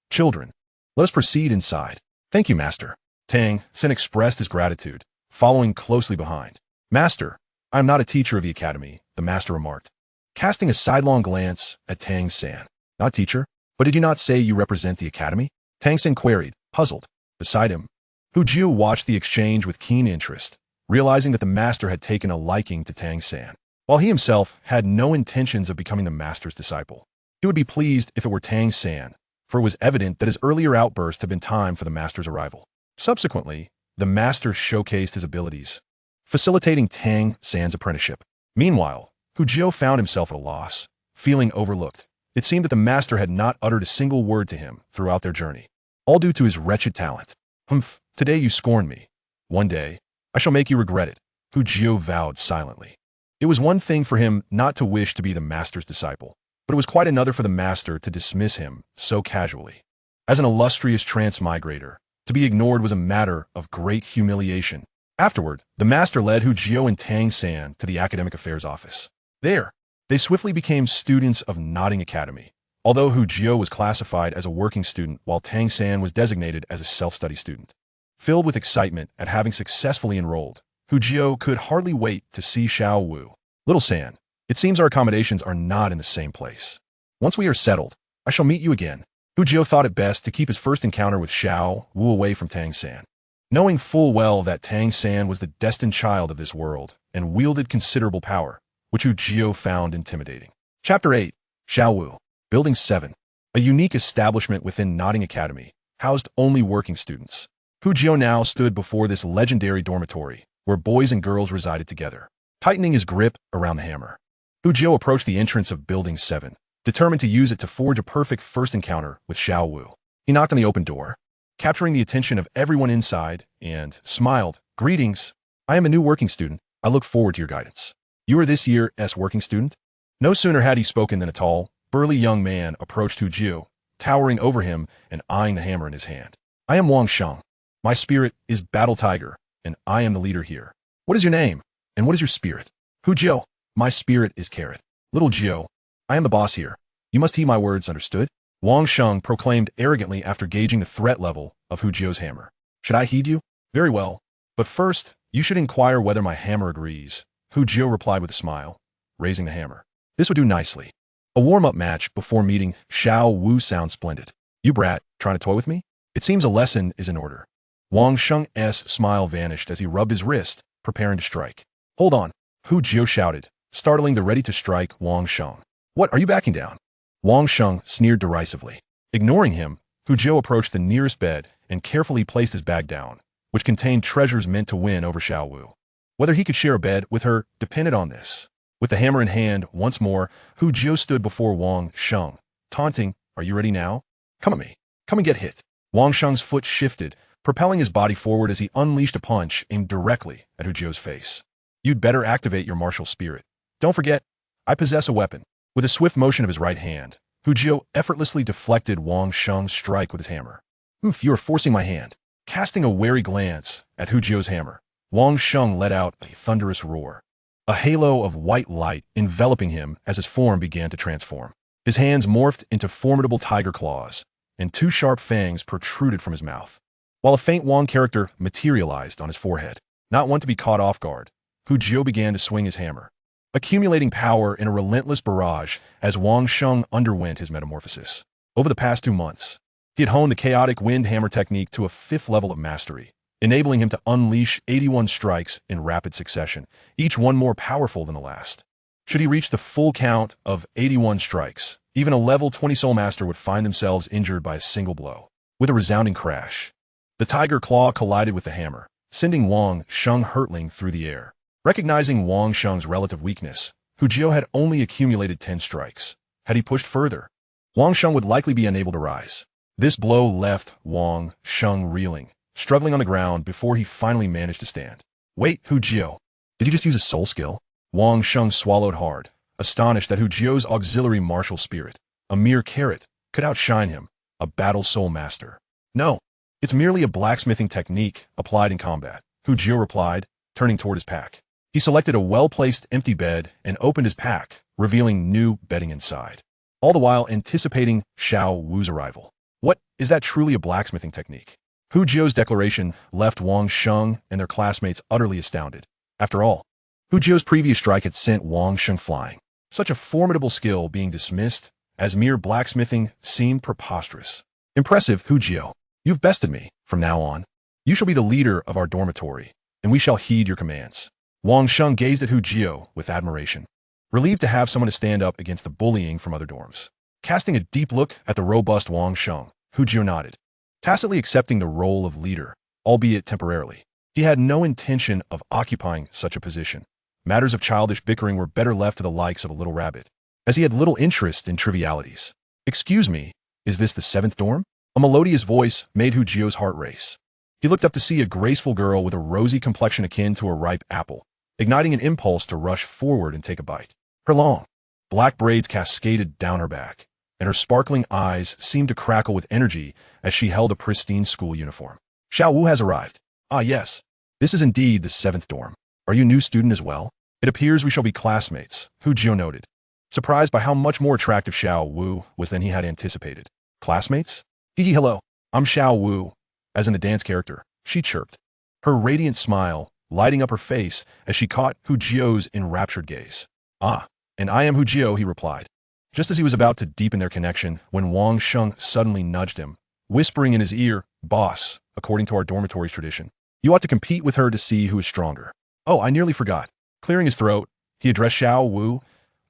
Children, let us proceed inside. Thank you, master. Tang San expressed his gratitude, following closely behind. Master, I am not a teacher of the academy, the master remarked, casting a sidelong glance at Tang San. Not teacher? But did you not say you represent the academy? Tang San queried, puzzled. Beside him, Hu Jiu watched the exchange with keen interest, realizing that the master had taken a liking to Tang San. While he himself had no intentions of becoming the master's disciple, he would be pleased if it were Tang San, for it was evident that his earlier outburst had been time for the master's arrival. Subsequently, the master showcased his abilities, facilitating Tang San's apprenticeship. Meanwhile, Hu Jiu found himself at a loss, feeling overlooked. It seemed that the master had not uttered a single word to him throughout their journey, all due to his wretched talent. Humph, today you scorn me. One day, I shall make you regret it, Hu Jiu vowed silently. It was one thing for him not to wish to be the master's disciple, but it was quite another for the master to dismiss him so casually. As an illustrious transmigrator, to be ignored was a matter of great humiliation. Afterward, the master led Hu Jiu and Tang San to the academic affairs office. There, they swiftly became students of Nodding Academy, although Hu Jiu was classified as a working student while Tang San was designated as a self-study student. Filled with excitement at having successfully enrolled, Hu Jiu could hardly wait to see Xiao Wu. Little San, it seems our accommodations are not in the same place. Once we are settled, I shall meet you again. Hu Jiu thought it best to keep his first encounter with Xiao Wu away from Tang San, knowing full well that Tang San was the destined child of this world and wielded considerable power, which Hu Jiu found intimidating. Chapter 8, Xiao Wu, Building 7, a unique establishment within Nodding Academy, housed only working students. Hu Jiu now stood before this legendary dormitory, where boys and girls resided together, tightening his grip around the hammer. Hu Jiu approached the entrance of Building 7, determined to use it to forge a perfect first encounter with Xiao Wu. He knocked on the open door, capturing the attention of everyone inside, and smiled. Greetings. I am a new working student. I look forward to your guidance. You are this year's working student? No sooner had he spoken than a tall, burly young man approached Hu Jiu, towering over him and eyeing the hammer in his hand. I am Wang Sheng. My spirit is Battle Tiger, and I am the leader here. What is your name? And what is your spirit? Hu Jiu. My spirit is Carrot. Little Jiu. I am the boss here. You must heed my words, understood? Wang Sheng proclaimed arrogantly after gauging the threat level of Hu Jiu's hammer. Should I heed you? Very well. But first, you should inquire whether my hammer agrees. Hu Jiu replied with a smile, raising the hammer. This would do nicely. A warm-up match before meeting Xiao Wu sounds splendid. You brat, trying to toy with me? It seems a lesson is in order. Wang Sheng's smile vanished as he rubbed his wrist, preparing to strike. Hold on, Hu Jiu shouted, startling the ready-to-strike Wang Sheng. What, are you backing down? Wang Sheng sneered derisively. Ignoring him, Hu Jiu approached the nearest bed and carefully placed his bag down, which contained treasures meant to win over Xiao Wu. Whether he could share a bed with her depended on this. With the hammer in hand, once more, Hu Jiu stood before Wang Sheng, taunting, Are you ready now? Come at me. Come and get hit. Wang Sheng's foot shifted, propelling his body forward as he unleashed a punch aimed directly at Hu Jiu's face. You'd better activate your martial spirit. Don't forget, I possess a weapon. With a swift motion of his right hand, Hu Jiu effortlessly deflected Wang Sheng's strike with his hammer. You are forcing my hand. Casting a wary glance at Hu Jiu's hammer, Wang Sheng let out a thunderous roar. A halo of white light enveloping him as his form began to transform. His hands morphed into formidable tiger claws, and two sharp fangs protruded from his mouth. While a faint Wang character materialized on his forehead, not one to be caught off guard, Hu Jiu began to swing his hammer, accumulating power in a relentless barrage as Wang Sheng underwent his metamorphosis. Over the past 2 months, he had honed the chaotic wind hammer technique to a 5th level of mastery, enabling him to unleash 81 strikes in rapid succession, each one more powerful than the last. Should he reach the full count of 81 strikes, even a level 20 Soul Master would find themselves injured by a single blow. With a resounding crash, the tiger claw collided with the hammer, sending Wang Sheng hurtling through the air. Recognizing Wang Sheng's relative weakness, Hu Jiu had only accumulated 10 strikes. Had he pushed further, Wang Sheng would likely be unable to rise. This blow left Wang Sheng reeling, struggling on the ground before he finally managed to stand. Wait, Hu Jiu, did you just use a soul skill? Wang Sheng swallowed hard, astonished that Hu Jiu's auxiliary martial spirit, a mere carrot, could outshine him, a battle soul master. No, it's merely a blacksmithing technique applied in combat, Hu Jiu replied, turning toward his pack. He selected a well-placed empty bed and opened his pack, revealing new bedding inside, all the while anticipating Xiao Wu's arrival. What, is that truly a blacksmithing technique? Hu Jiu's declaration left Wang Sheng and their classmates utterly astounded. After all, Hu Jiu's previous strike had sent Wang Sheng flying. Such a formidable skill being dismissed as mere blacksmithing seemed preposterous. Impressive, Hu Jiu. You've bested me. From now on, you shall be the leader of our dormitory, and we shall heed your commands. Wang Sheng gazed at Hu Jiu with admiration, relieved to have someone to stand up against the bullying from other dorms. Casting a deep look at the robust Wang Sheng, Hu Jiu nodded, tacitly accepting the role of leader, albeit temporarily. He had no intention of occupying such a position. Matters of childish bickering were better left to the likes of a little rabbit, as he had little interest in trivialities. Excuse me, is this the 7th dorm? A melodious voice made Hu Jiu's heart race. He looked up to see a graceful girl with a rosy complexion akin to a ripe apple, igniting an impulse to rush forward and take a bite. Her long, black braids cascaded down her back, and her sparkling eyes seemed to crackle with energy as she held a pristine school uniform. Xiao Wu has arrived. Ah yes, this is indeed the 7th dorm. Are you a new student as well? It appears we shall be classmates, Hu Jiu noted, surprised by how much more attractive Xiao Wu was than he had anticipated. Classmates? Hee hello, I'm Xiao Wu, as in the dance character, she chirped, her radiant smile lighting up her face as she caught Hu Jiu's enraptured gaze. Ah, and I am Hu Jiu, he replied, just as he was about to deepen their connection when Wang Sheng suddenly nudged him, whispering in his ear, Boss, according to our dormitory's tradition, you ought to compete with her to see who is stronger. Oh, I nearly forgot. Clearing his throat, he addressed Xiao Wu.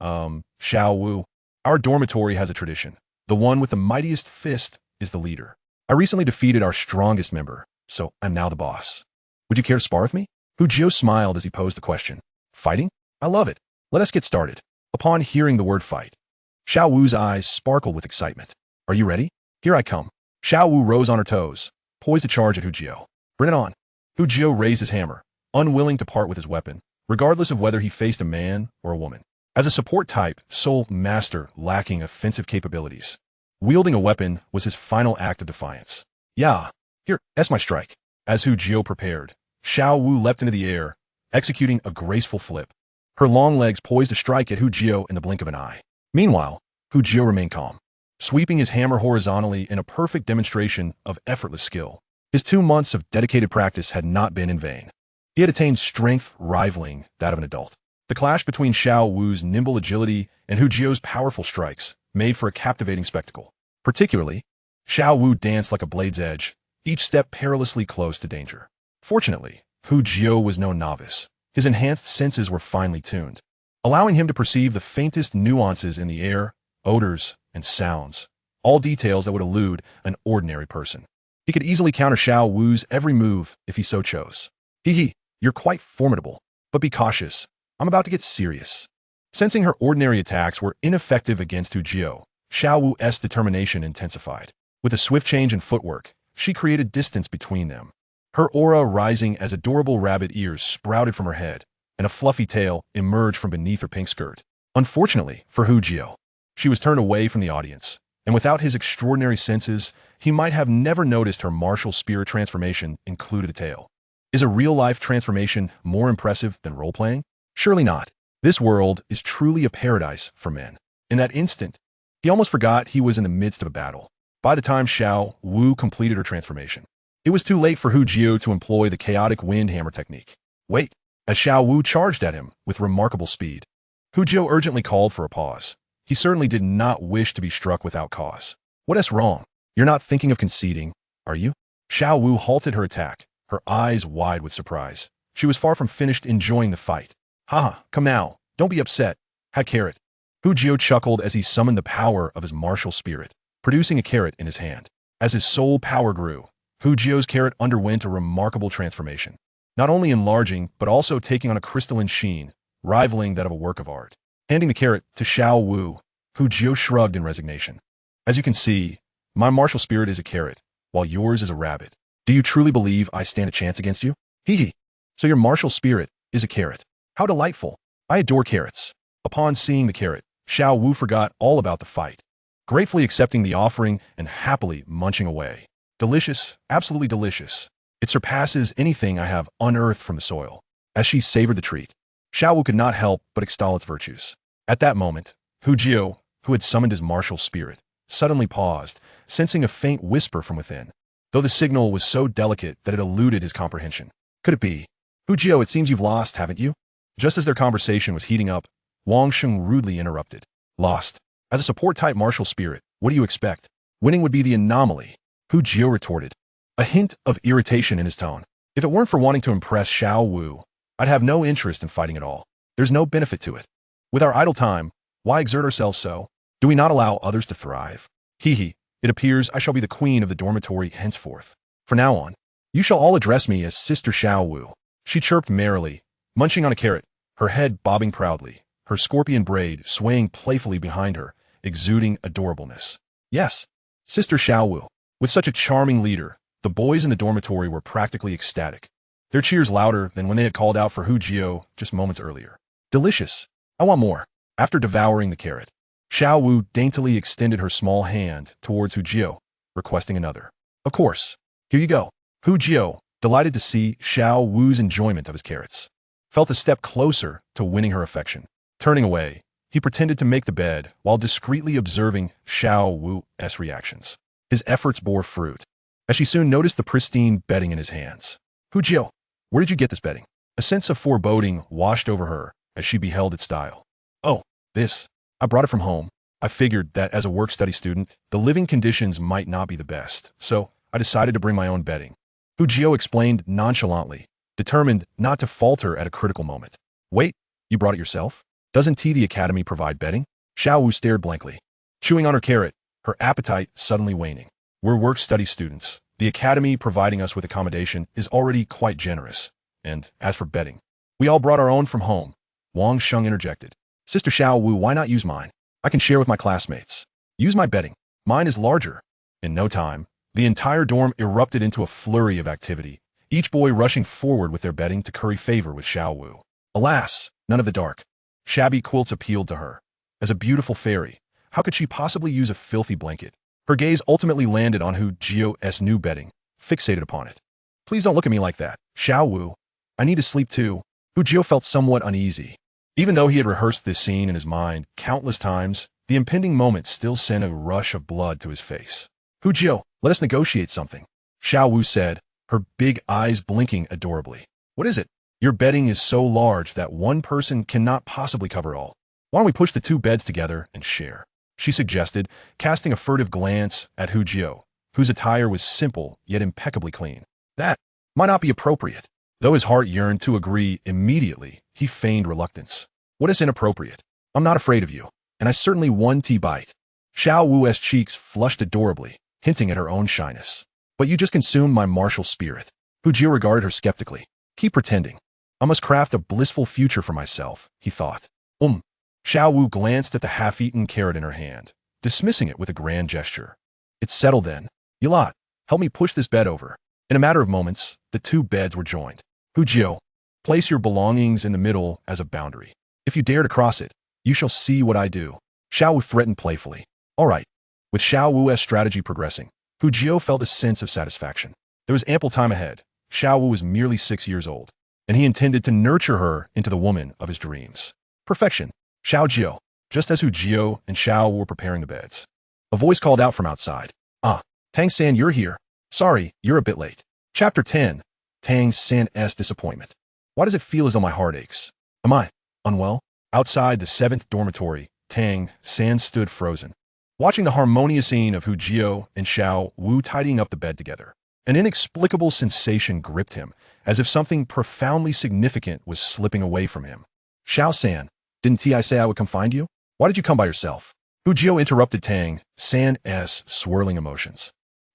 Xiao Wu, our dormitory has a tradition. The one with the mightiest fist is the leader. I recently defeated our strongest member, so I'm now the boss. Would you care to spar with me? Hu Jiu smiled as he posed the question. Fighting? I love it. Let us get started. Upon hearing the word fight, Xiao Wu's eyes sparkled with excitement. Are you ready? Here I come. Xiao Wu rose on her toes, poised to charge at Hu Jiu. Bring it on. Hu Jiu raised his hammer, unwilling to part with his weapon, regardless of whether he faced a man or a woman. As a support type, Soul Master lacking offensive capabilities, wielding a weapon was his final act of defiance. Yeah, here, that's my strike. As Hu Jiu prepared, Xiao Wu leapt into the air, executing a graceful flip. Her long legs poised to strike at Hu Jio in the blink of an eye. Meanwhile, Hu Jio remained calm, sweeping his hammer horizontally in a perfect demonstration of effortless skill. His 2 months of dedicated practice had not been in vain. He had attained strength rivaling that of an adult. The clash between Xiao Wu's nimble agility and Hu Jio's powerful strikes made for a captivating spectacle. Particularly, Xiao Wu danced like a blade's edge, each step perilously close to danger. Fortunately, Hu Jio was no novice. His enhanced senses were finely tuned, allowing him to perceive the faintest nuances in the air, odors, and sounds, all details that would elude an ordinary person. He could easily counter Xiao Wu's every move if he so chose. You're quite formidable, but be cautious. I'm about to get serious. Sensing her ordinary attacks were ineffective against Hu Jio, Xiao Wu's determination intensified. With a swift change in footwork, she created distance between them. Her aura rising as adorable rabbit ears sprouted from her head, and a fluffy tail emerged from beneath her pink skirt. Unfortunately for Hu Jio, she was turned away from the audience, and without his extraordinary senses, he might have never noticed her martial spirit transformation included a tail. Is a real-life transformation more impressive than role-playing? Surely not. This world is truly a paradise for men. In that instant, he almost forgot he was in the midst of a battle. By the time Xiao Wu completed her transformation, it was too late for Hu Jio to employ the chaotic wind hammer technique. Wait, as Xiao Wu charged at him with remarkable speed, Hu Jio urgently called for a pause. He certainly did not wish to be struck without cause. What's wrong? You're not thinking of conceding, are you? Xiao Wu halted her attack, her eyes wide with surprise. She was far from finished enjoying the fight. Haha, come now, don't be upset. Ha carrot. Hu Jio chuckled as he summoned the power of his martial spirit, producing a carrot in his hand. As his soul power grew, Hu Jio's carrot underwent a remarkable transformation, not only enlarging but also taking on a crystalline sheen, rivaling that of a work of art. Handing the carrot to Xiao Wu, Hu Jio shrugged in resignation. As you can see, my martial spirit is a carrot, while yours is a rabbit. Do you truly believe I stand a chance against you? So your martial spirit is a carrot. How delightful. I adore carrots. Upon seeing the carrot, Xiao Wu forgot all about the fight, gratefully accepting the offering and happily munching away. Delicious, absolutely delicious. It surpasses anything I have unearthed from the soil. As she savored the treat, Xiao Wu could not help but extol its virtues. At that moment, Hu Jio, who had summoned his martial spirit, suddenly paused, sensing a faint whisper from within, though the signal was so delicate that it eluded his comprehension. Could it be? Hu Jio, it seems you've lost, haven't you? Just as their conversation was heating up, Wang Sheng rudely interrupted. Lost? As a support-type martial spirit, what do you expect? Winning would be the anomaly, Hu Jio retorted, a hint of irritation in his tone. If it weren't for wanting to impress Xiao Wu, I'd have no interest in fighting at all. There's no benefit to it. With our idle time, why exert ourselves so? Do we not allow others to thrive? It appears I shall be the queen of the dormitory henceforth. From now on, you shall all address me as Sister Xiao Wu. She chirped merrily, munching on a carrot, her head bobbing proudly, her scorpion braid swaying playfully behind her, exuding adorableness. Yes, Sister Xiao Wu. With such a charming leader, the boys in the dormitory were practically ecstatic, their cheers louder than when they had called out for Hu Jio just moments earlier. Delicious. I want more. After devouring the carrot, Xiao Wu daintily extended her small hand towards Hu Jio, requesting another. Of course. Here you go. Hu Jio, delighted to see Xiao Wu's enjoyment of his carrots, felt a step closer to winning her affection. Turning away, he pretended to make the bed while discreetly observing Xiao Wu's reactions. His efforts bore fruit, as she soon noticed the pristine bedding in his hands. Hu Jio, where did you get this bedding? A sense of foreboding washed over her as she beheld its style. Oh, this. I brought it from home. I figured that as a work-study student, the living conditions might not be the best, so I decided to bring my own bedding. Hu Jio explained nonchalantly, determined not to falter at a critical moment. Wait, you brought it yourself? Doesn't the academy provide bedding? Xiao Wu stared blankly, chewing on her carrot, her appetite suddenly waning. We're work-study students. The academy providing us with accommodation is already quite generous. And as for bedding, we all brought our own from home. Wang Sheng interjected. Sister Xiao Wu, why not use mine? I can share with my classmates. Use my bedding. Mine is larger. In no time, the entire dorm erupted into a flurry of activity, each boy rushing forward with their bedding to curry favor with Xiao Wu. Alas, none of the dark, shabby quilts appealed to her. As a beautiful fairy, how could she possibly use a filthy blanket? Her gaze ultimately landed on Hu Jio's new bedding, fixated upon it. Please don't look at me like that. Xiao Wu. I need to sleep too. Hu Jio felt somewhat uneasy. Even though he had rehearsed this scene in his mind countless times, the impending moment still sent a rush of blood to his face. Hu Jio, let us negotiate something. Xiao Wu said, her big eyes blinking adorably. What is it? Your bedding is so large that one person cannot possibly cover all. Why don't we push the two beds together and share? She suggested, casting a furtive glance at Hu Jio, whose attire was simple yet impeccably clean. That might not be appropriate. Though his heart yearned to agree immediately, he feigned reluctance. What is inappropriate? I'm not afraid of you, and I certainly won't bite. Xiao Wu's cheeks flushed adorably, hinting at her own shyness. But you just consumed my martial spirit. Hu Jio regarded her skeptically. Keep pretending. I must craft a blissful future for myself, he thought. Xiao Wu glanced at the half-eaten carrot in her hand, dismissing it with a grand gesture. It's settled then. Yilot, help me push this bed over. In a matter of moments, the two beds were joined. Hu Jio, place your belongings in the middle as a boundary. If you dare to cross it, you shall see what I do. Xiao Wu threatened playfully. All right. With Xiao Wu's strategy progressing, Hu Jio felt a sense of satisfaction. There was ample time ahead. Xiao Wu was merely 6 years old, and he intended to nurture her into the woman of his dreams. Perfection. Xiao Jio, just as Hu Jio and Xiao were preparing the beds. A voice called out from outside. Tang San, you're here. Sorry, you're a bit late. Chapter 10. Tang San's disappointment. Why does it feel as though my heart aches? Am I unwell? Outside the 7th dormitory, Tang San stood frozen, watching the harmonious scene of Hu Jio and Xiao Wu tidying up the bed together. An inexplicable sensation gripped him, as if something profoundly significant was slipping away from him. Xiao San, didn't I say I would come find you? Why did you come by yourself? Hu Jio interrupted Tang San's swirling emotions.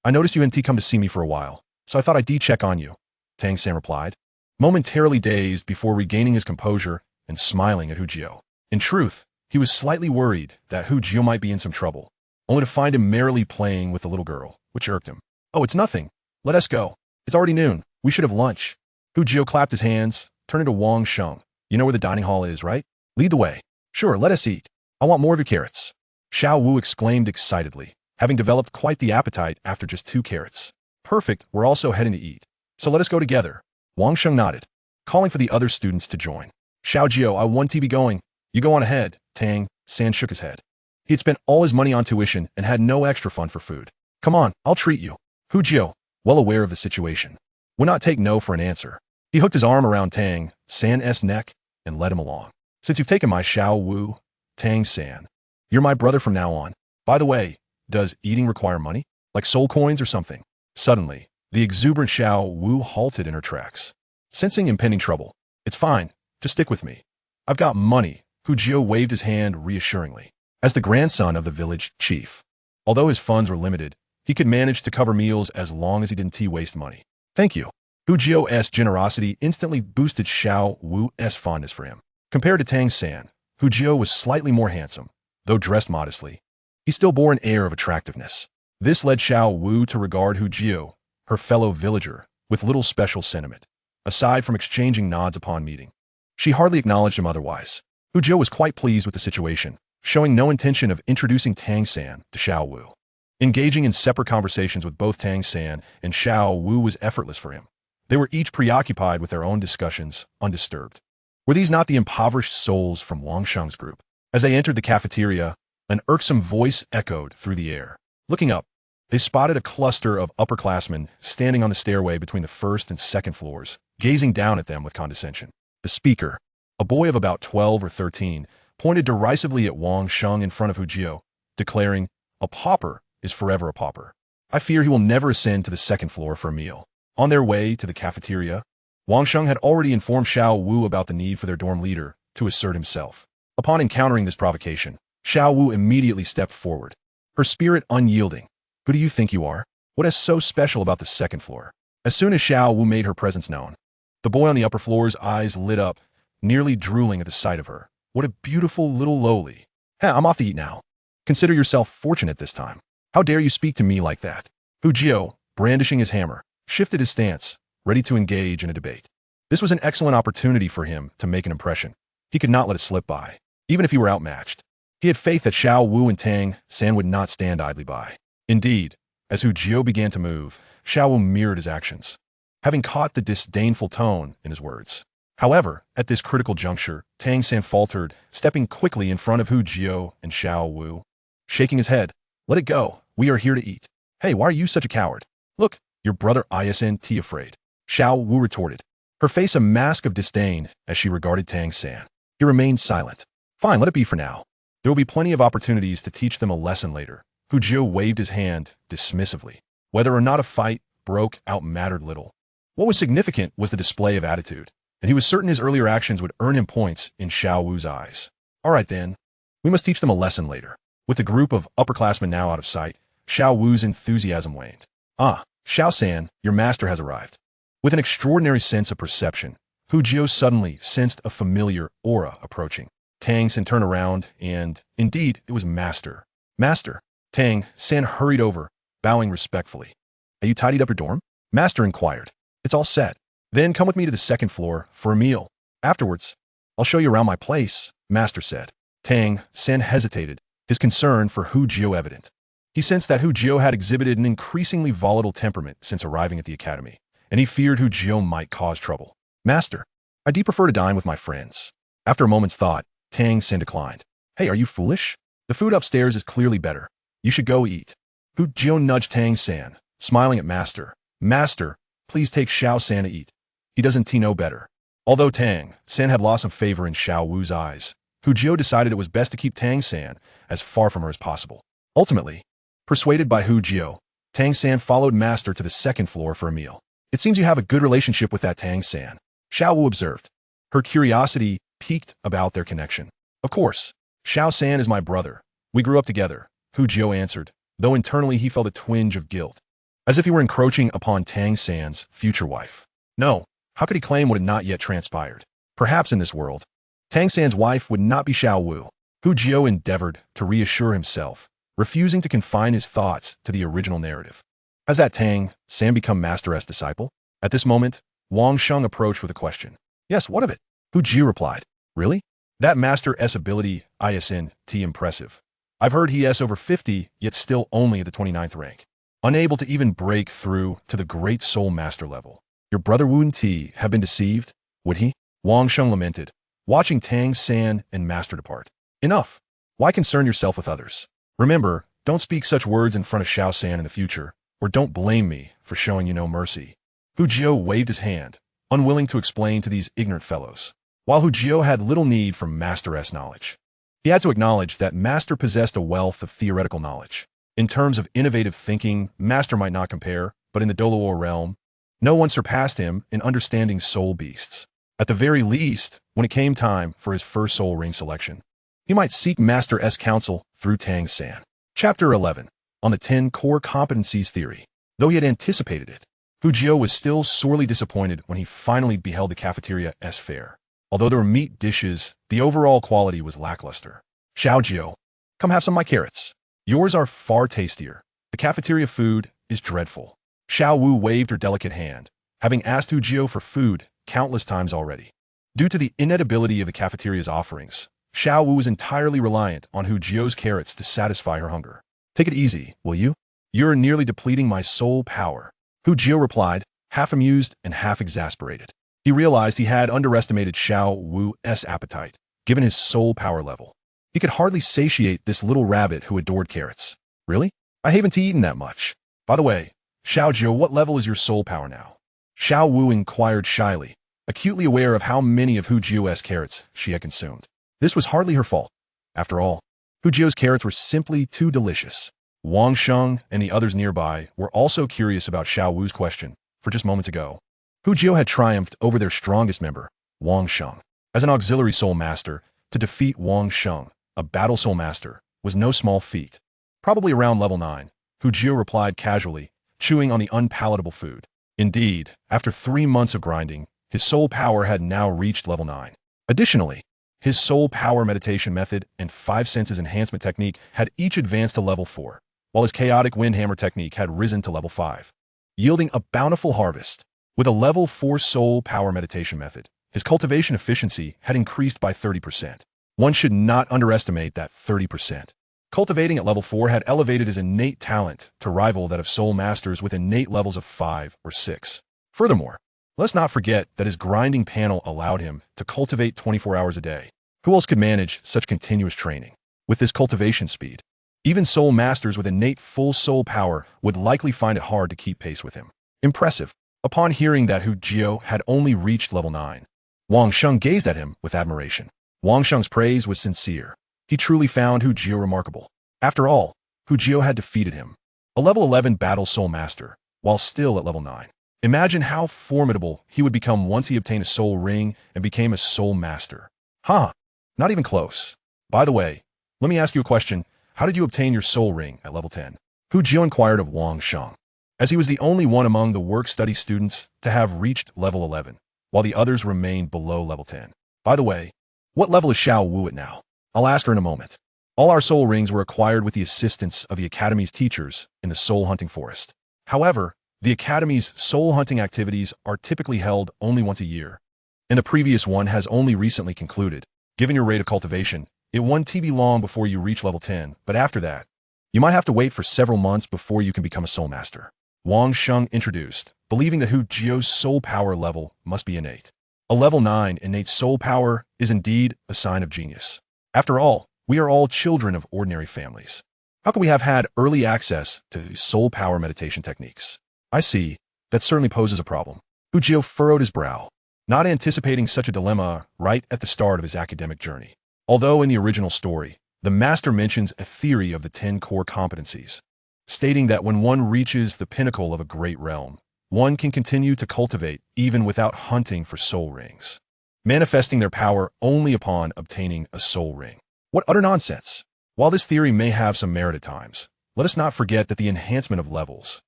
I noticed you hadn't come to see me for a while, so I thought I'd check on you, Tang San replied, momentarily dazed before regaining his composure and smiling at Hu Jio. In truth, he was slightly worried that Hu Jio might be in some trouble, only to find him merrily playing with the little girl, which irked him. Oh, it's nothing. Let us go. It's already noon. We should have lunch. Hu Jio clapped his hands, turning to Wang Sheng. You know where the dining hall is, right? Lead the way. Sure, let us eat. I want more of your carrots. Xiao Wu exclaimed excitedly, having developed quite the appetite after just 2 carrots. Perfect, we're also heading to eat. So let us go together. Wang Sheng nodded, calling for the other students to join. Xiao Jio, I want to be going. You go on ahead. Tang San shook his head. He had spent all his money on tuition and had no extra fund for food. Come on, I'll treat you. Hu Jio, well aware of the situation, would not take no for an answer. He hooked his arm around Tang San's neck and led him along. Since you've taken my Xiao Wu, Tang San, you're my brother from now on. By the way, does eating require money? Like soul coins or something? Suddenly, the exuberant Xiao Wu halted in her tracks, sensing impending trouble. It's fine. Just stick with me. I've got money. Hu Jio waved his hand reassuringly. As the grandson of the village chief, although his funds were limited, he could manage to cover meals as long as he didn't waste money. Thank you. Hu Jio's generosity instantly boosted Xiao Wu's fondness for him. Compared to Tang San, Hu Jio was slightly more handsome, though dressed modestly. He still bore an air of attractiveness. This led Xiao Wu to regard Hu Jio, her fellow villager, with little special sentiment, aside from exchanging nods upon meeting. She hardly acknowledged him otherwise. Hu Jio was quite pleased with the situation, showing no intention of introducing Tang San to Xiao Wu. Engaging in separate conversations with both Tang San and Xiao Wu was effortless for him. They were each preoccupied with their own discussions, undisturbed. Were these not the impoverished souls from Wang Sheng's group? As they entered the cafeteria, an irksome voice echoed through the air. Looking up, they spotted a cluster of upperclassmen standing on the stairway between the 1st and 2nd floors, gazing down at them with condescension. The speaker, a boy of about 12 or 13, pointed derisively at Wang Sheng in front of Hu Jio, declaring, "A pauper is forever a pauper. I fear he will never ascend to the 2nd floor for a meal." On their way to the cafeteria, Wang Sheng had already informed Xiao Wu about the need for their dorm leader to assert himself. Upon encountering this provocation, Xiao Wu immediately stepped forward, her spirit unyielding. Who do you think you are? What is so special about the 2nd floor? As soon as Xiao Wu made her presence known, the boy on the upper floor's eyes lit up, nearly drooling at the sight of her. What a beautiful little lowly. I'm off to eat now. Consider yourself fortunate this time. How dare you speak to me like that? Hu Jio, brandishing his hammer, shifted his stance, ready to engage in a debate. This was an excellent opportunity for him to make an impression. He could not let it slip by, even if he were outmatched. He had faith that Xiao Wu and Tang San would not stand idly by. Indeed, as Hu Jio began to move, Xiao Wu mirrored his actions. having caught the disdainful tone in his words. However, at this critical juncture, Tang San faltered, stepping quickly in front of Hu Jiuhao and Xiao Wu. Shaking his head, "Let it go. We are here to eat." "Hey, why are you such a coward? Look, your brother isn't afraid," Xiao Wu retorted, her face a mask of disdain as she regarded Tang San. He remained silent. "Fine, let it be for now. There will be plenty of opportunities to teach them a lesson later." Hu Jiuhao waved his hand dismissively. Whether or not a fight broke out mattered little. What was significant was the display of attitude, and he was certain his earlier actions would earn him points in Xiao Wu's eyes. "All right then, we must teach them a lesson later." With the group of upperclassmen now out of sight, Xiao Wu's enthusiasm waned. "Ah, Xiao San, your master has arrived." With an extraordinary sense of perception, Hu Jiuhao suddenly sensed a familiar aura approaching. Tang San turned around, and, indeed, it was Master. "Master." Tang San hurried over, bowing respectfully. "Have you tidied up your dorm?" Master inquired. "It's all set." "Then come with me to the second floor for a meal. Afterwards, I'll show you around my place," Master said. Tang San hesitated, his concern for Hu Jiuhao evident. He sensed that Hu Jiuhao had exhibited an increasingly volatile temperament since arriving at the academy, and he feared Hu Jiuhao might cause trouble. "Master, I do prefer to dine with my friends." After a moment's thought, Tang San declined. "Hey, are you foolish? The food upstairs is clearly better. You should go eat." Hu Jiuhao nudged Tang San, smiling at Master. "Master, please take Xiao San to eat. He doesn't know better." Although Tang San had lost some favor in Xiao Wu's eyes, Hu Jiuhao decided it was best to keep Tang San as far from her as possible. Ultimately, persuaded by Hu Jiuhao, Tang San followed Master to the second floor for a meal. "It seems you have a good relationship with that Tang San," Xiao Wu observed. Her curiosity piqued about their connection. "Of course, Xiao San is my brother. We grew up together," Hu Jiuhao answered, though internally he felt a twinge of guilt, as if he were encroaching upon Tang San's future wife. No, how could he claim what had not yet transpired? Perhaps in this world, Tang San's wife would not be Xiao Wu. Hu Jiuhao endeavored to reassure himself, refusing to confine his thoughts to the original narrative. Has that Tang San become Master S disciple? At this moment, Wang Sheng approached with a question. "Yes, what of it?" Hu Jiuhao replied. "Really? That Master S ability isn't impressive. I've heard he is over 50, yet still only at the 29th rank. Unable to even break through to the Great Soul Master level. Your brother Wu Ti have been deceived, would he?" Wang Sheng lamented, watching Tang San and Master depart. "Enough. Why concern yourself with others? Remember, don't speak such words in front of Xiao San in the future, or don't blame me for showing you no mercy." Hu Jiuhao waved his hand, unwilling to explain to these ignorant fellows. While Hu Jiuhao had little need for Master S knowledge, he had to acknowledge that Master possessed a wealth of theoretical knowledge. In terms of innovative thinking, Master might not compare, but in the Douluo realm, no one surpassed him in understanding soul beasts. At the very least, when it came time for his first soul ring selection, he might seek Master S counsel through Tang San. Chapter 11. On the 10 core competencies theory. Though he had anticipated it, Hu Jiuhao was still sorely disappointed when he finally beheld the cafeteria S fare. Although there were meat dishes, the overall quality was lackluster. "Xiao Jiuhao, come have some of my carrots. Yours are far tastier. The cafeteria food is dreadful." Xiao Wu waved her delicate hand, having asked Hu Jiuhao for food countless times already. Due to the inedibility of the cafeteria's offerings, Xiao Wu was entirely reliant on Hu Jiuhao's carrots to satisfy her hunger. "Take it easy, will you? You're nearly depleting my soul power," Hu Jiuhao replied, half amused and half exasperated. He realized he had underestimated Xiao Wu's appetite, given his soul power level. He could hardly satiate this little rabbit who adored carrots. "Really? I haven't eaten that much. By the way, Xiao Jiuhao, what level is your soul power now?" Xiao Wu inquired shyly, acutely aware of how many of Hu Jiuhao's carrots she had consumed. This was hardly her fault. After all, Hu Jiuhao's carrots were simply too delicious. Wang Sheng and the others nearby were also curious about Xiao Wu's question, for just moments ago, Hu Jiuhao had triumphed over their strongest member, Wang Sheng. As an auxiliary soul master, to defeat Wang Sheng, a battle soul master, was no small feat. Probably around level 9, Hu Jiuhao replied casually, chewing on the unpalatable food. Indeed, after 3 months of grinding, his soul power had now reached level 9. Additionally, his soul power meditation method and 5 senses enhancement technique had each advanced to level 4, while his chaotic windhammer technique had risen to level 5, yielding a bountiful harvest. With a level 4 soul power meditation method, his cultivation efficiency had increased by 30%. One should not underestimate that 30%. Cultivating at level 4 had elevated his innate talent to rival that of soul masters with innate levels of 5 or 6. Furthermore, let's not forget that his grinding panel allowed him to cultivate 24 hours a day. Who else could manage such continuous training? With this cultivation speed, even soul masters with innate full soul power would likely find it hard to keep pace with him. Impressive. Upon hearing that Hu Jiuhao had only reached level 9, Wang Sheng gazed at him with admiration. Wang Sheng's praise was sincere. He truly found Hu Jiuhao remarkable. After all, Hu Jiuhao had defeated him, a level 11 battle soul master, while still at level 9. Imagine how formidable he would become once he obtained a soul ring and became a soul master. Huh, not even close. By the way, let me ask you a question. How did you obtain your soul ring at level 10? Hu Jiuhao inquired of Wang Sheng, as he was the only one among the work-study students to have reached level 11, while the others remained below level 10. By the way, what level is Xiao Wu at now? I'll ask her in a moment. All our soul rings were acquired with the assistance of the Academy's teachers in the soul hunting forest. However, the Academy's soul hunting activities are typically held only once a year, and the previous one has only recently concluded. Given your rate of cultivation, it won't be long before you reach level 10, but after that, you might have to wait for several months before you can become a soul master. Wang Sheng introduced, believing that Hu Jiuhao's soul power level must be innate. A level 9 innate soul power is indeed a sign of genius. After all, we are all children of ordinary families. How can we have had early access to soul power meditation techniques? I see. That certainly poses a problem. Hu Jiuhao furrowed his brow, not anticipating such a dilemma right at the start of his academic journey. Although in the original story, the master mentions a theory of the 10 core competencies, stating that when one reaches the pinnacle of a great realm, one can continue to cultivate even without hunting for soul rings, manifesting their power only upon obtaining a soul ring. What utter nonsense! While this theory may have some merit at times, let us not forget that the enhancement of levels,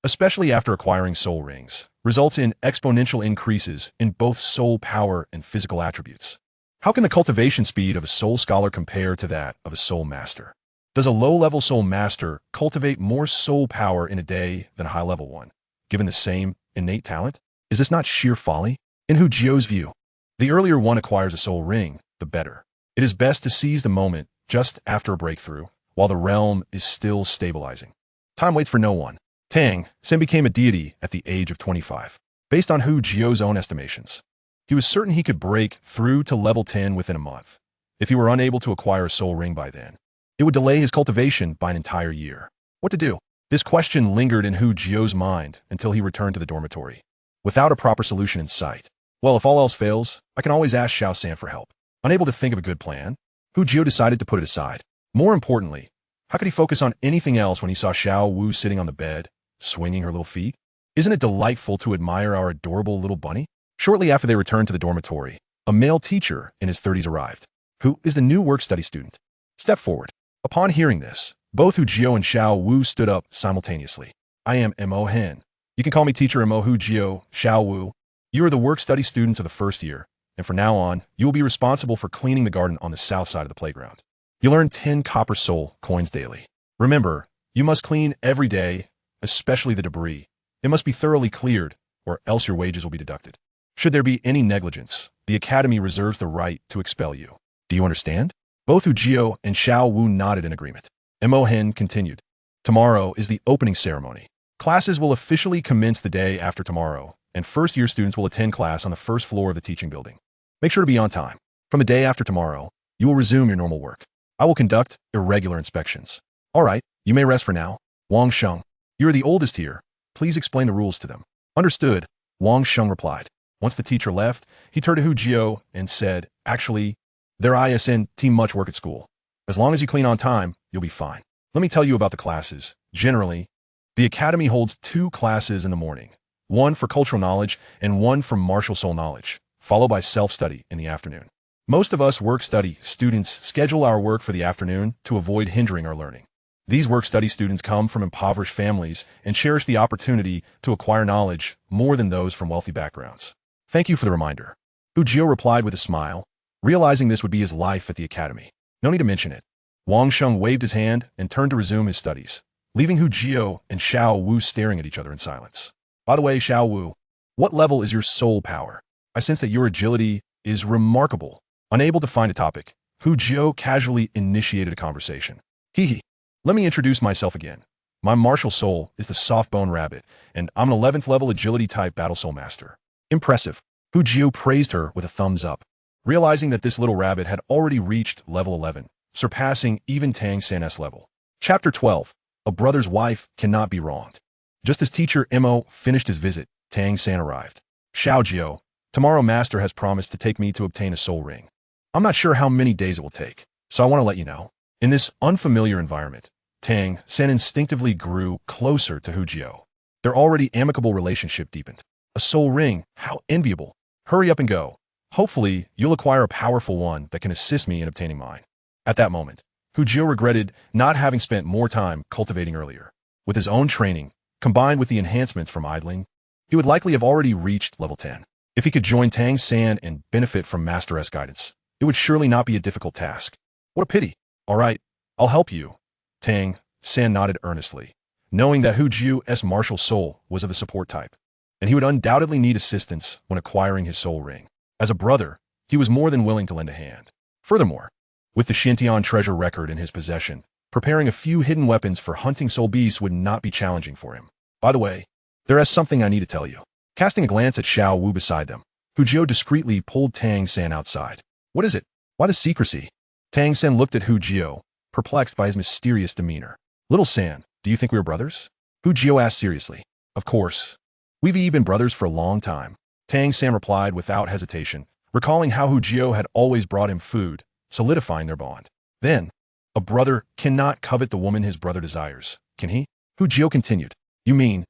especially after acquiring soul rings, results in exponential increases in both soul power and physical attributes. How can the cultivation speed of a soul scholar compare to that of a soul master? Does a low-level soul master cultivate more soul power in a day than a high-level one, given the same innate talent? Is this not sheer folly? In Hu Jiuhao's view, the earlier one acquires a soul ring, the better. It is best to seize the moment just after a breakthrough, while the realm is still stabilizing. Time waits for no one. Tang San became a deity at the age of 25. Based on Hu Jiuhao's own estimations, he was certain he could break through to level 10 within a month. If he were unable to acquire a soul ring by then, it would delay his cultivation by an entire year. What to do? This question lingered in Hu Jiuhao's mind until he returned to the dormitory, without a proper solution in sight. Well, if all else fails, I can always ask Xiao San for help. Unable to think of a good plan, Hu Jiuhao decided to put it aside. More importantly, how could he focus on anything else when he saw Xiao Wu sitting on the bed, swinging her little feet? Isn't it delightful to admire our adorable little bunny? Shortly after they returned to the dormitory, a male teacher in his 30s arrived, who is the new work-study student. Step forward. Upon hearing this, both Hu Jiuhao and Xiao Wu stood up simultaneously. I am Mo Hen. You can call me Teacher Mo Hu Jiuhao, Xiao Wu. You are the work-study students of the first year, and from now on, you will be responsible for cleaning the garden on the south side of the playground. You'll earn 10 copper soul coins daily. Remember, you must clean every day, especially the debris. It must be thoroughly cleared, or else your wages will be deducted. Should there be any negligence, the Academy reserves the right to expel you. Do you understand? Both Hu Jiuhao and Xiao Wu nodded in agreement. Mo Hen continued. Tomorrow is the opening ceremony. Classes will officially commence the day after tomorrow, and first-year students will attend class on the first floor of the teaching building. Make sure to be on time. From the day after tomorrow, you will resume your normal work. I will conduct irregular inspections. All right, you may rest for now. Wang Sheng, you are the oldest here. Please explain the rules to them. Understood, Wang Sheng replied. Once the teacher left, he turned to Hu Jiuhao and said, actually, there isn't much work at school. As long as you clean on time, you'll be fine. Let me tell you about the classes. Generally, the Academy holds 2 classes in the morning, one for cultural knowledge and one for martial soul knowledge, followed by self-study in the afternoon. Most of us work-study students schedule our work for the afternoon to avoid hindering our learning. These work-study students come from impoverished families and cherish the opportunity to acquire knowledge more than those from wealthy backgrounds. Thank you for the reminder. Hu Jiuhao replied with a smile, realizing this would be his life at the Academy. No need to mention it. Wang Sheng waved his hand and turned to resume his studies, leaving Hu Jiuhao and Xiao Wu staring at each other in silence. By the way, Xiao Wu, what level is your soul power? I sense that your agility is remarkable. Unable to find a topic, Hu Jiuhao casually initiated a conversation. Hee hee. Let me introduce myself again. My martial soul is the soft-bone rabbit, and I'm an 11th level agility type battle soul master. Impressive. Hu Jiu praised her with a thumbs up, realizing that this little rabbit had already reached level 11, surpassing even Tang San's level. Chapter 12. A brother's wife cannot be wronged. Just as teacher Mo finished his visit, Tang San arrived. Xiao Jiu, tomorrow master has promised to take me to obtain a soul ring. I'm not sure how many days it will take, so I want to let you know. In this unfamiliar environment, Tang San instinctively grew closer to Hu Jiu. Their already amicable relationship deepened. A soul ring, how enviable. Hurry up and go. Hopefully, you'll acquire a powerful one that can assist me in obtaining mine. At that moment, Hu Jiu regretted not having spent more time cultivating earlier. With his own training, combined with the enhancements from idling, he would likely have already reached level 10. If he could join Tang San and benefit from Master's guidance, it would surely not be a difficult task. What a pity. All right, I'll help you. Tang San nodded earnestly, knowing that Hu Jiu's martial soul was of the support type, and he would undoubtedly need assistance when acquiring his soul ring. As a brother, he was more than willing to lend a hand. Furthermore, with the Xintian treasure record in his possession, preparing a few hidden weapons for hunting soul beasts would not be challenging for him. By the way, there is something I need to tell you. Casting a glance at Xiao Wu beside them, Hu Jiu discreetly pulled Tang San outside. What is it? Why the secrecy? Tang San looked at Hu Jiu, perplexed by his mysterious demeanor. Little San, do you think we are brothers? Hu Jiu asked seriously. Of course. We've been brothers for a long time. Tang San replied without hesitation, recalling how Hu Jiu had always brought him food, solidifying their bond. Then, a brother cannot covet the woman his brother desires, can he? Hu Jiu continued. You mean?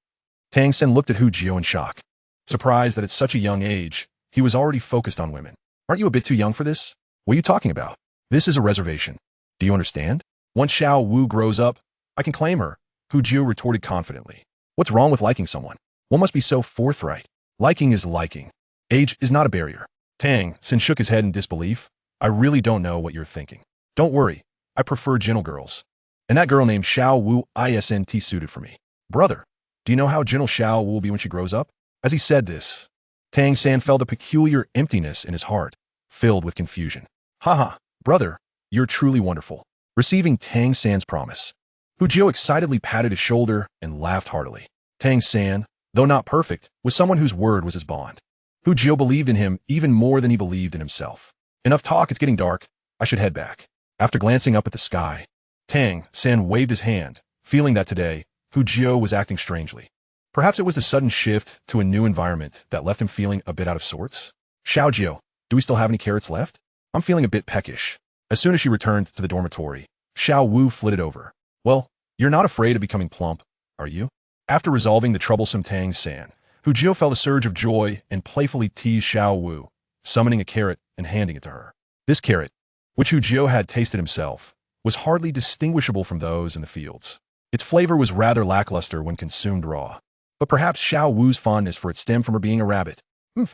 Tang San looked at Hu Jiu in shock. Surprised that at such a young age, he was already focused on women. Aren't you a bit too young for this? What are you talking about? This is a reservation. Do you understand? Once Xiao Wu grows up, I can claim her, Hu Jiu retorted confidently. What's wrong with liking someone? One must be so forthright. Liking is liking. Age is not a barrier. Tang San shook his head in disbelief. I really don't know what you're thinking. Don't worry. I prefer gentle girls. And that girl named Xiao Wu isn't suited for me. Brother, do you know how gentle Xiao Wu will be when she grows up? As he said this, Tang San felt a peculiar emptiness in his heart, filled with confusion. Haha, brother, you're truly wonderful. Receiving Tang San's promise, Hu Jiu excitedly patted his shoulder and laughed heartily. Tang San, though not perfect, was someone whose word was his bond. Hu Jiu believed in him even more than he believed in himself. Enough talk, it's getting dark. I should head back. After glancing up at the sky, Tang San waved his hand, feeling that today, Hu Jiu was acting strangely. Perhaps it was the sudden shift to a new environment that left him feeling a bit out of sorts. Xiao Jiu, do we still have any carrots left? I'm feeling a bit peckish. As soon as she returned to the dormitory, Xiao Wu flitted over. Well, you're not afraid of becoming plump, are you? After resolving the troublesome Tang San, Hu Jiu felt a surge of joy and playfully teased Xiao Wu, summoning a carrot and handing it to her. This carrot, which Hu Jiu had tasted himself, was hardly distinguishable from those in the fields. Its flavor was rather lackluster when consumed raw. But perhaps Xiao Wu's fondness for it stemmed from her being a rabbit.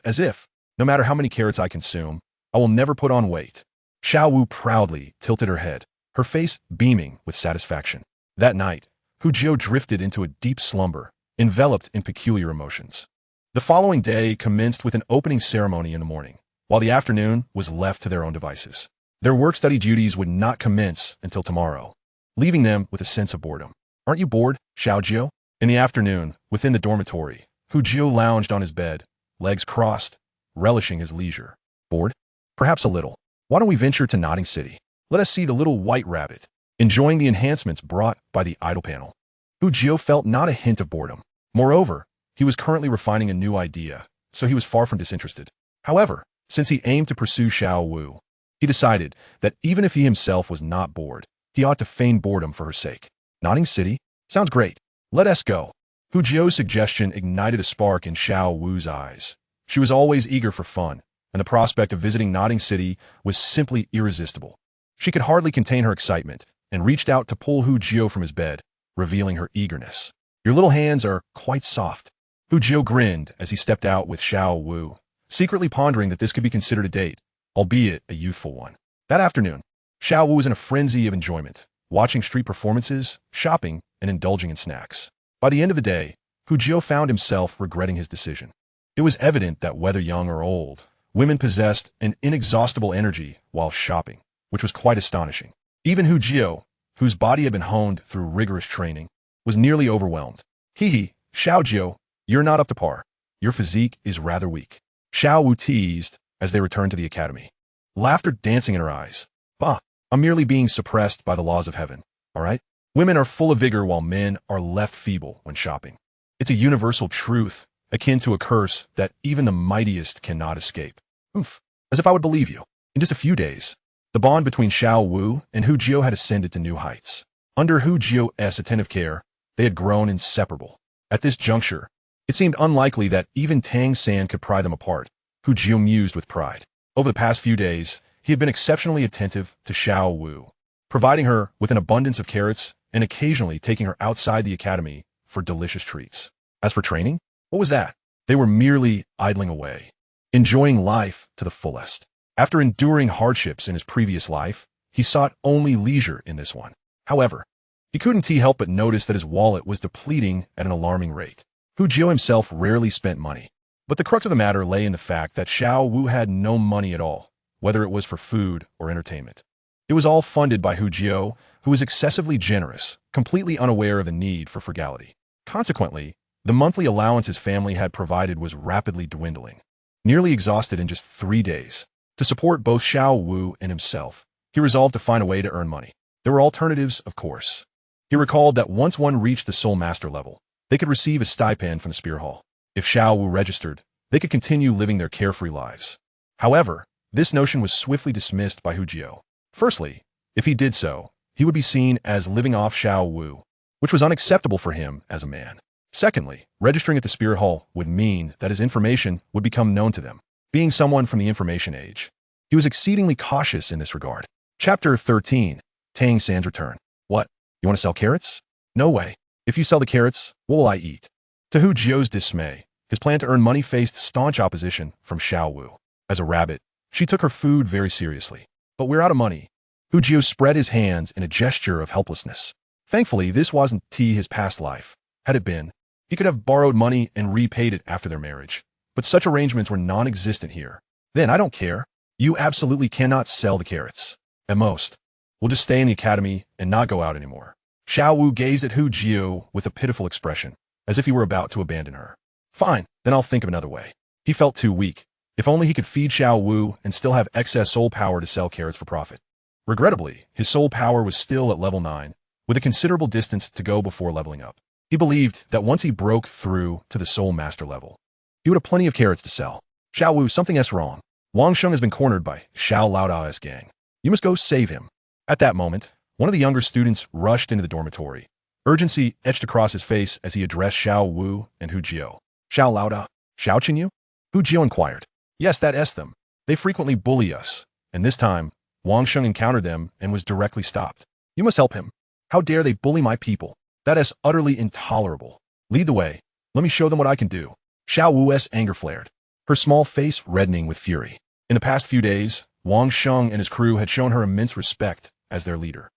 As if, no matter how many carrots I consume, I will never put on weight. Xiao Wu proudly tilted her head, her face beaming with satisfaction. That night, Hu Jiu drifted into a deep slumber, enveloped in peculiar emotions. The following day commenced with an opening ceremony in the morning, while the afternoon was left to their own devices. Their work-study duties would not commence until tomorrow, leaving them with a sense of boredom. Aren't you bored, Xiao Jiu? In the afternoon, within the dormitory, Hu Jiu lounged on his bed, legs crossed, relishing his leisure. Bored? Perhaps a little. Why don't we venture to Nodding City? Let us see the little white rabbit, enjoying the enhancements brought by the idle panel. Hu Jiu felt not a hint of boredom. Moreover, he was currently refining a new idea, so he was far from disinterested. However, since he aimed to pursue Xiao Wu, he decided that even if he himself was not bored, he ought to feign boredom for her sake. Nodding City? Sounds great. Let us go. Hu Jiu's suggestion ignited a spark in Xiao Wu's eyes. She was always eager for fun, and the prospect of visiting Nodding City was simply irresistible. She could hardly contain her excitement, and reached out to pull Hu Jiu from his bed, revealing her eagerness. Your little hands are quite soft. Hu Jiu grinned as he stepped out with Xiao Wu, secretly pondering that this could be considered a date, albeit a youthful one. That afternoon, Xiao Wu was in a frenzy of enjoyment, watching street performances, shopping, and indulging in snacks. By the end of the day, Hu Jiu found himself regretting his decision. It was evident that whether young or old, women possessed an inexhaustible energy while shopping, which was quite astonishing. Even Hu Jiu, whose body had been honed through rigorous training, was nearly overwhelmed. Hee, Xiao Jiu, you're not up to par. Your physique is rather weak. Xiao Wu teased as they returned to the academy, laughter dancing in her eyes. Bah, I'm merely being suppressed by the laws of heaven, all right? Women are full of vigor while men are left feeble when shopping. It's a universal truth, akin to a curse that even the mightiest cannot escape. Oof, as if I would believe you. In just a few days, the bond between Xiao Wu and Hu Jiu had ascended to new heights. Under Hu Jiu's attentive care, they had grown inseparable. At this juncture, it seemed unlikely that even Tang San could pry them apart. Hu Jiu mused with pride. Over the past few days, he had been exceptionally attentive to Xiao Wu, providing her with an abundance of carrots and occasionally taking her outside the academy for delicious treats. As for training, what was that? They were merely idling away, enjoying life to the fullest. After enduring hardships in his previous life, he sought only leisure in this one. However, he couldn't help but notice that his wallet was depleting at an alarming rate. Hu Jiu himself rarely spent money, but the crux of the matter lay in the fact that Xiao Wu had no money at all, whether it was for food or entertainment. It was all funded by Hu Jiu, who was excessively generous, completely unaware of the need for frugality. Consequently, the monthly allowance his family had provided was rapidly dwindling, nearly exhausted in just 3 days. To support both Xiao Wu and himself, he resolved to find a way to earn money. There were alternatives, of course. He recalled that once one reached the Soul Master level, they could receive a stipend from the Spear Hall. If Xiao Wu registered, they could continue living their carefree lives. However, this notion was swiftly dismissed by Hu Jiu. Firstly, if he did so, he would be seen as living off Xiao Wu, which was unacceptable for him as a man. Secondly, registering at the Spear Hall would mean that his information would become known to them. Being someone from the information age, he was exceedingly cautious in this regard. Chapter 13. Tang San's return. What? You want to sell carrots? No way. If you sell the carrots, what will I eat? To Hu Jiu's dismay, his plan to earn money faced staunch opposition from Xiao Wu. As a rabbit, she took her food very seriously. But we're out of money. Hu Jiu spread his hands in a gesture of helplessness. Thankfully, this wasn't his past life. Had it been, he could have borrowed money and repaid it after their marriage. But such arrangements were non-existent here. Then I don't care. You absolutely cannot sell the carrots. At most, we'll just stay in the academy and not go out anymore. Xiao Wu gazed at Hu Jiu with a pitiful expression, as if he were about to abandon her. Fine, then I'll think of another way. He felt too weak. If only he could feed Xiao Wu and still have excess soul power to sell carrots for profit. Regrettably, his soul power was still at level 9, with a considerable distance to go before leveling up. He believed that once he broke through to the Soul Master level, he would have plenty of carrots to sell. Xiao Wu, something's wrong. Wang Sheng has been cornered by Xiao Laodao's gang. You must go save him. At that moment, one of the younger students rushed into the dormitory. Urgency etched across his face as he addressed Xiao Wu and Hu Jiu. Xiao Laodao? Xiao Qinyu? Hu Jiu inquired. Yes, that's them. They frequently bully us, and this time, Wang Sheng encountered them and was directly stopped. You must help him. How dare they bully my people? That is utterly intolerable. Lead the way. Let me show them what I can do. Xiao Wu's anger flared, her small face reddening with fury. In the past few days, Wang Sheng and his crew had shown her immense respect as their leader.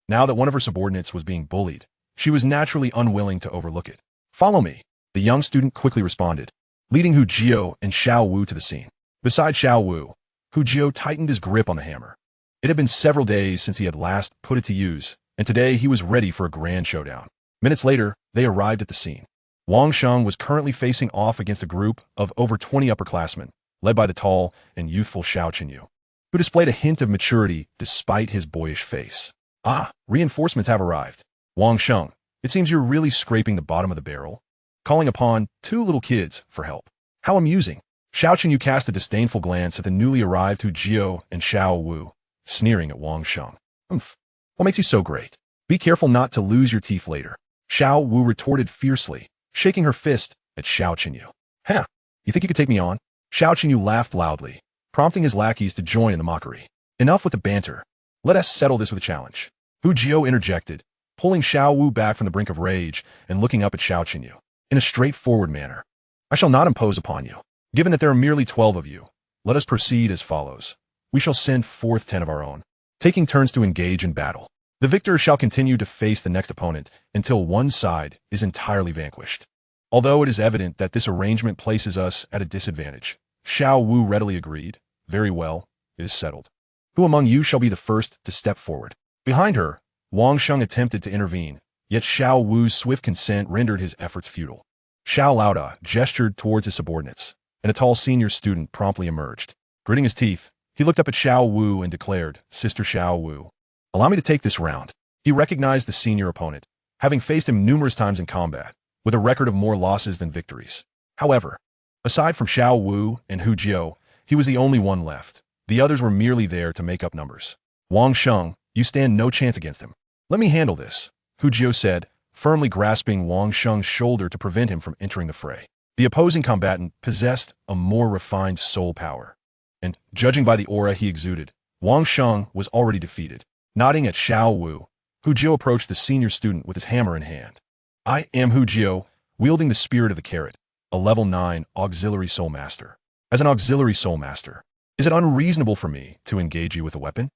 Now that one of her subordinates was being bullied, she was naturally unwilling to overlook it. Follow me, the young student quickly responded, leading Hu Jiu and Xiao Wu to the scene. Beside Xiao Wu, Hu Jiu tightened his grip on the hammer. It had been several days since he had last put it to use, and today he was ready for a grand showdown. Minutes later, they arrived at the scene. Wang Sheng was currently facing off against a group of over 20 upperclassmen, led by the tall and youthful Xiao Qinyu, who displayed a hint of maturity despite his boyish face. Ah, reinforcements have arrived. Wang Sheng, it seems you're really scraping the bottom of the barrel, calling upon 2 little kids for help. How amusing. Xiao Qinyu cast a disdainful glance at the newly arrived Hu Jiu and Xiao Wu, sneering at Wang Sheng. What makes you so great? Be careful not to lose your teeth later. Xiao Wu retorted fiercely, shaking her fist at Xiao Qinyu. Huh, you think you could take me on? Xiao Qinyu laughed loudly, prompting his lackeys to join in the mockery. Enough with the banter. Let us settle this with a challenge. Hu Jiu interjected, pulling Xiao Wu back from the brink of rage and looking up at Xiao Qinyu in a straightforward manner. I shall not impose upon you. Given that there are merely 12 of you, let us proceed as follows. We shall send forth 10 of our own, taking turns to engage in battle. The victor shall continue to face the next opponent until one side is entirely vanquished. Although it is evident that this arrangement places us at a disadvantage, Xiao Wu readily agreed. Very well, it is settled. Who among you shall be the first to step forward? Behind her, Wang Sheng attempted to intervene, yet Xiao Wu's swift consent rendered his efforts futile. Xiao Lauda gestured towards his subordinates, and a tall senior student promptly emerged. Gritting his teeth, he looked up at Xiao Wu and declared, "Sister Xiao Wu, allow me to take this round." He recognized the senior opponent, having faced him numerous times in combat, with a record of more losses than victories. However, aside from Xiao Wu and Hu Jiao, he was the only one left. The others were merely there to make up numbers. Wang Sheng, you stand no chance against him. Let me handle this, Hu Jiao said, firmly grasping Wang Sheng's shoulder to prevent him from entering the fray. The opposing combatant possessed a more refined soul power, and, judging by the aura he exuded, Wang Sheng was already defeated. Nodding at Xiao Wu, Hu Jiao approached the senior student with his hammer in hand. I am Hu Jiao, wielding the spirit of the carrot, a level 9 auxiliary soul master. As an auxiliary soul master, is it unreasonable for me to engage you with a weapon?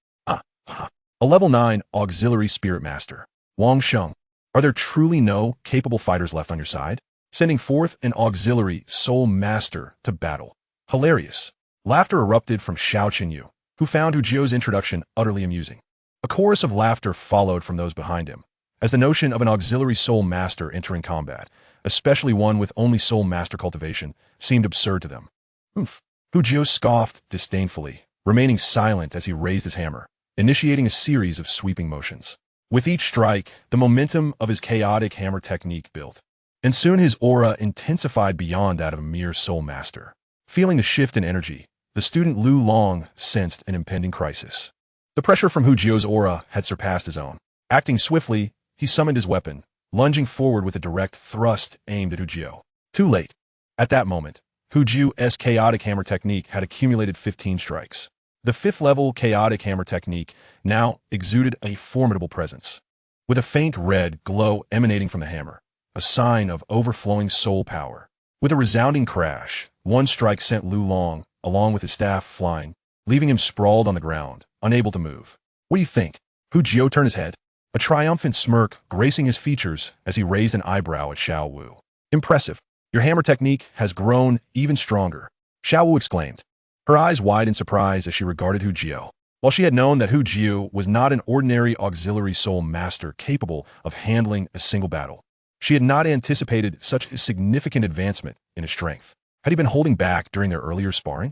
A level 9 auxiliary spirit master. Wang Sheng, are there truly no capable fighters left on your side? Sending forth an auxiliary soul master to battle. Hilarious. Laughter erupted from Xiao Qinyu, who found Hu Jiao's introduction utterly amusing. A chorus of laughter followed from those behind him, as the notion of an auxiliary soul master entering combat, especially one with only soul master cultivation, seemed absurd to them. Hu Jiao scoffed disdainfully, remaining silent as he raised his hammer, initiating a series of sweeping motions. With each strike, the momentum of his chaotic hammer technique built, and soon his aura intensified beyond that of a mere soul master. Feeling the shift in energy, the student Lu Long sensed an impending crisis. The pressure from Hu Jiao's aura had surpassed his own. Acting swiftly, he summoned his weapon, lunging forward with a direct thrust aimed at Hu Jiao. Too late. At that moment, Hu Jiao's chaotic hammer technique had accumulated 15 strikes. The 5th level chaotic hammer technique now exuded a formidable presence, with a faint red glow emanating from the hammer, a sign of overflowing soul power. With a resounding crash, one strike sent Lu Long, along with his staff, flying, leaving him sprawled on the ground, unable to move. What do you think? Hu Jiao turned his head, a triumphant smirk gracing his features as he raised an eyebrow at Xiao Wu. Impressive. Your hammer technique has grown even stronger, Xiao Wu exclaimed, her eyes wide in surprise as she regarded Hu Jiao. While she had known that Hu Jiao was not an ordinary auxiliary soul master capable of handling a single battle, she had not anticipated such a significant advancement in his strength. Had he been holding back during their earlier sparring?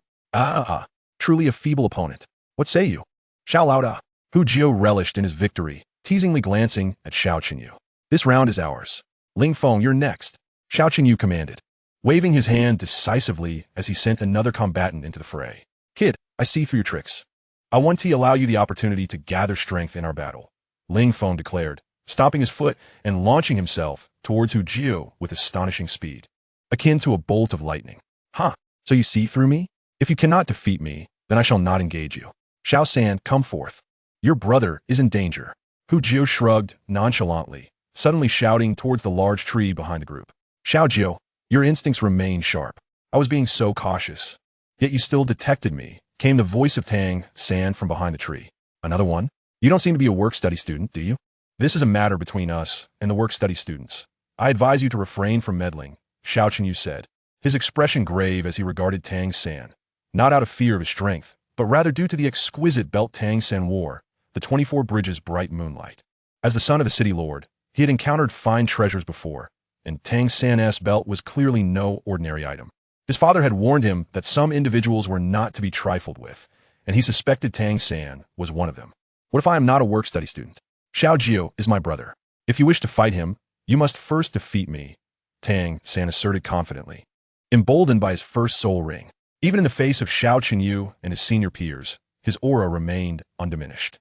Truly a feeble opponent. What say you? Xiao Lauda. Hu Jiao relished in his victory, teasingly glancing at Xiao Qinyu. This round is ours. Ling Feng, you're next, Xiao Qinyu commanded, waving his hand decisively as he sent another combatant into the fray. Kid, I see through your tricks. I want to allow you the opportunity to gather strength in our battle, Ling Feng declared, stomping his foot and launching himself towards Hu Jiao with astonishing speed, akin to a bolt of lightning. So you see through me? If you cannot defeat me, then I shall not engage you. Xiao San, come forth. Your brother is in danger. Hu Jiao shrugged nonchalantly, suddenly shouting towards the large tree behind the group. Xiao Jiao, your instincts remain sharp. I was being so cautious. Yet you still detected me, came the voice of Tang San from behind the tree. Another one? You don't seem to be a work-study student, do you? This is a matter between us and the work-study students. I advise you to refrain from meddling, Xiao Qinyu said, his expression grave as he regarded Tang San, not out of fear of his strength, but rather due to the exquisite belt Tang San wore, the 24 Bridges bright moonlight. As the son of a city lord, he had encountered fine treasures before, and Tang San's belt was clearly no ordinary item. His father had warned him that some individuals were not to be trifled with, and he suspected Tang San was one of them. What if I am not a work-study student? Xiao Jiao is my brother. If you wish to fight him, you must first defeat me, Tang San asserted confidently, emboldened by his first soul ring. Even in the face of Xiao Qinyu and his senior peers, his aura remained undiminished.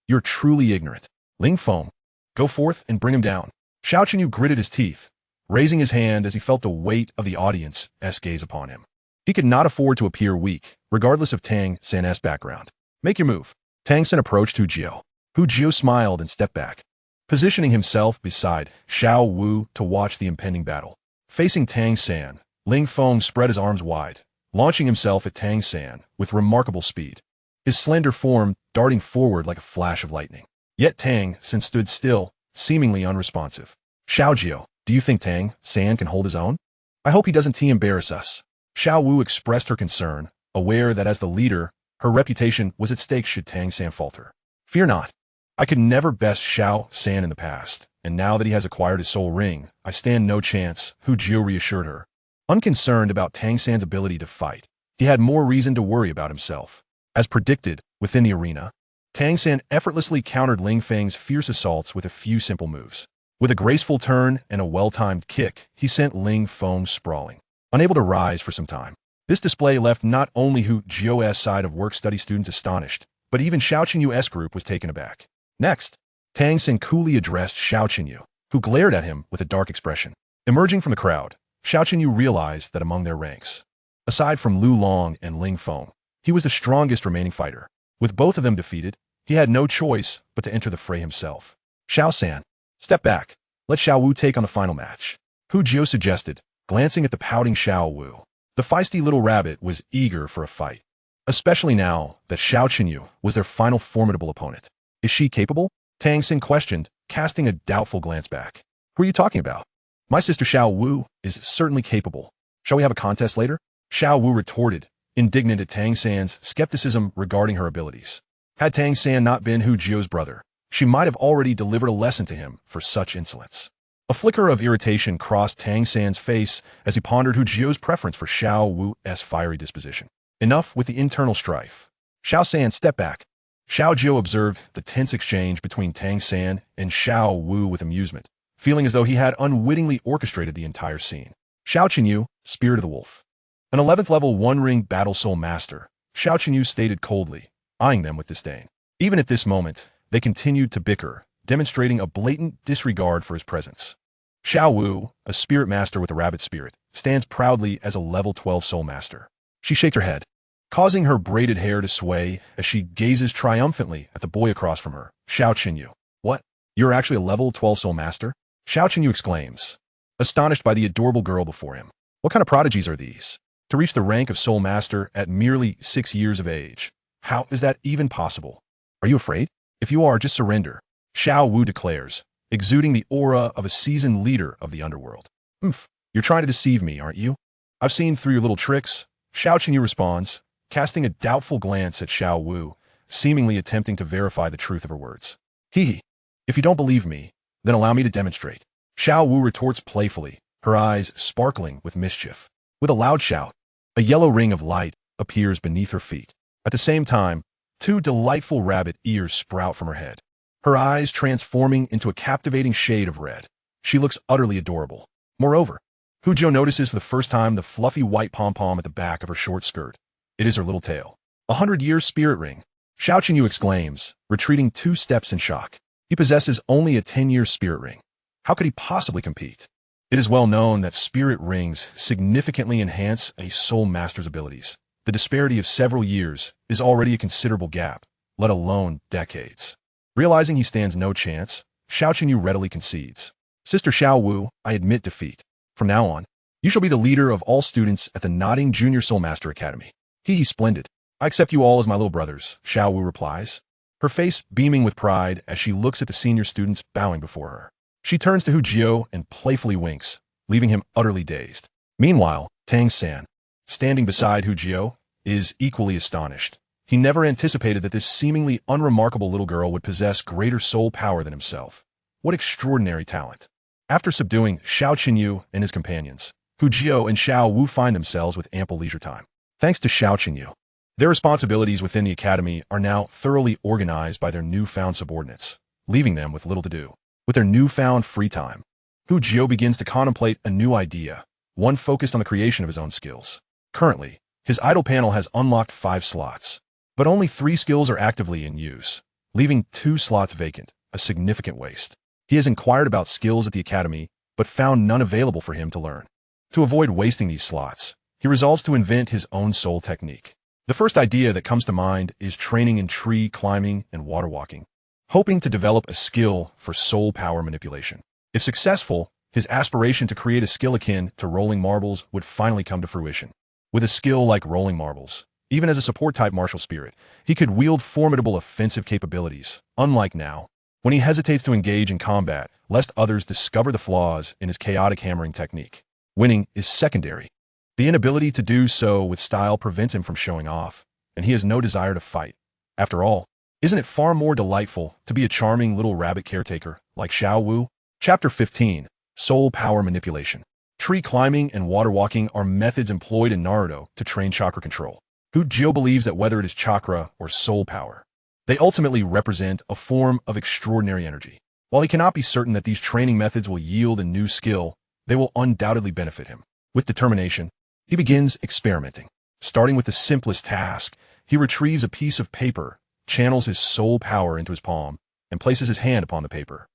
You're truly ignorant. Ling Feng, go forth and bring him down. Xiao Qinyu gritted his teeth, raising his hand as he felt the weight of the audience's gaze upon him. He could not afford to appear weak, regardless of Tang San's background. Make your move. Tang San approached Hu Jiao. Hu Jiao smiled and stepped back, positioning himself beside Xiao Wu to watch the impending battle. Facing Tang San, Ling Feng spread his arms wide, launching himself at Tang San with remarkable speed, his slender form darting forward like a flash of lightning. Yet Tang San stood still, seemingly unresponsive. Xiao Jiao, do you think Tang San can hold his own? I hope he doesn't embarrass us. Xiao Wu expressed her concern, aware that as the leader, her reputation was at stake should Tang San falter. Fear not. I could never best Xiao San in the past, and now that he has acquired his soul ring, I stand no chance, Hu Jiu reassured her. Unconcerned about Tang San's ability to fight, he had more reason to worry about himself. As predicted, within the arena, Tang San effortlessly countered Ling Feng's fierce assaults with a few simple moves. With a graceful turn and a well-timed kick, he sent Ling Feng sprawling, unable to rise for some time. This display left not only Hu Jiu's side of work-study students astonished, but even Xiao Qinyu's group was taken aback. Next, Tang San coolly addressed Xiao Qinyu, who glared at him with a dark expression. Emerging from the crowd, Xiao Qinyu realized that among their ranks, aside from Lu Long and Ling Feng, he was the strongest remaining fighter. With both of them defeated, he had no choice but to enter the fray himself. Xiao San, step back. Let Xiao Wu take on the final match, Hu Jiu suggested, glancing at the pouting Xiao Wu. The feisty little rabbit was eager for a fight, especially now that Xiao Qinyu was their final formidable opponent. Is she capable? Tang San questioned, casting a doubtful glance back. Who are you talking about? My sister Xiao Wu is certainly capable. Shall we have a contest later? Xiao Wu retorted, indignant at Tang San's skepticism regarding her abilities. Had Tang San not been Hu Jiu's brother, she might have already delivered a lesson to him for such insolence. A flicker of irritation crossed Tang San's face as he pondered Hu Jiu's preference for Xiao Wu's fiery disposition. Enough with the internal strife. Xiao San, step back. Xiao Jiu observed the tense exchange between Tang San and Xiao Wu with amusement, feeling as though he had unwittingly orchestrated the entire scene. Xiao Qinyu, Spirit of the Wolf. An 11th level one-ring battle soul master, Xiao Qinyu stated coldly, eyeing them with disdain. Even at this moment, they continued to bicker, demonstrating a blatant disregard for his presence. Xiao Wu, a spirit master with a rabbit spirit, stands proudly as a level 12 soul master. She shakes her head, causing her braided hair to sway as she gazes triumphantly at the boy across from her, Xiao Qinyu. What? You're actually a level 12 soul master? Xiao Qinyu exclaims, astonished by the adorable girl before him. What kind of prodigies are these? To reach the rank of soul master at merely 6 years of age. How is that even possible? Are you afraid? If you are, just surrender, Xiao Wu declares, exuding the aura of a seasoned leader of the underworld. You're trying to deceive me, aren't you? I've seen through your little tricks, Xiao Qinyu responds, casting a doubtful glance at Xiao Wu, seemingly attempting to verify the truth of her words. Hee. If you don't believe me, then allow me to demonstrate. Xiao Wu retorts playfully, her eyes sparkling with mischief. With a loud shout, a yellow ring of light appears beneath her feet. At the same time, 2 delightful rabbit ears sprout from her head, her eyes transforming into a captivating shade of red. She looks utterly adorable. Moreover, Hu Jiu notices for the first time the fluffy white pom-pom at the back of her short skirt. It is her little tail. 100-year spirit ring. Xiao Qinyu exclaims, retreating 2 steps in shock. He possesses only a 10-year spirit ring. How could he possibly compete? It is well known that spirit rings significantly enhance a soul master's abilities. The disparity of several years is already a considerable gap, let alone decades. Realizing he stands no chance, Xiao Qinyu readily concedes. Sister Xiao Wu, I admit defeat. From now on, you shall be the leader of all students at the Nodding Junior Soul Master Academy. Hee, splendid. I accept you all as my little brothers, Xiao Wu replies, her face beaming with pride as she looks at the senior students bowing before her. She turns to Hu Jiu and playfully winks, leaving him utterly dazed. Meanwhile, Tang San, standing beside Hu Jiu, is equally astonished. He never anticipated that this seemingly unremarkable little girl would possess greater soul power than himself. What extraordinary talent. After subduing Xiao Qinyu and his companions, Hu Jiu and Xiao Wu find themselves with ample leisure time. Thanks to Xiao Qinyu, their responsibilities within the academy are now thoroughly organized by their newfound subordinates, leaving them with little to do. With their newfound free time, Hu Jiu begins to contemplate a new idea, one focused on the creation of his own skills. Currently, his idle panel has unlocked 5 slots, but only 3 skills are actively in use, leaving 2 slots vacant, a significant waste. He has inquired about skills at the academy, but found none available for him to learn. To avoid wasting these slots, he resolves to invent his own soul technique. The first idea that comes to mind is training in tree climbing and water walking, hoping to develop a skill for soul power manipulation. If successful, his aspiration to create a skill akin to rolling marbles would finally come to fruition. With a skill like rolling marbles, even as a support-type martial spirit, he could wield formidable offensive capabilities, unlike now, when he hesitates to engage in combat, lest others discover the flaws in his chaotic hammering technique. Winning is secondary. The inability to do so with style prevents him from showing off, and he has no desire to fight. After all, isn't it far more delightful to be a charming little rabbit caretaker like Xiao Wu? Chapter 15. Soul Power Manipulation. Tree climbing and water walking are methods employed in Naruto to train chakra control. Jiuhao believes that whether it is chakra or soul power, they ultimately represent a form of extraordinary energy. While he cannot be certain that these training methods will yield a new skill, they will undoubtedly benefit him. With determination, he begins experimenting. Starting with the simplest task, he retrieves a piece of paper, channels his soul power into his palm, and places his hand upon the paper.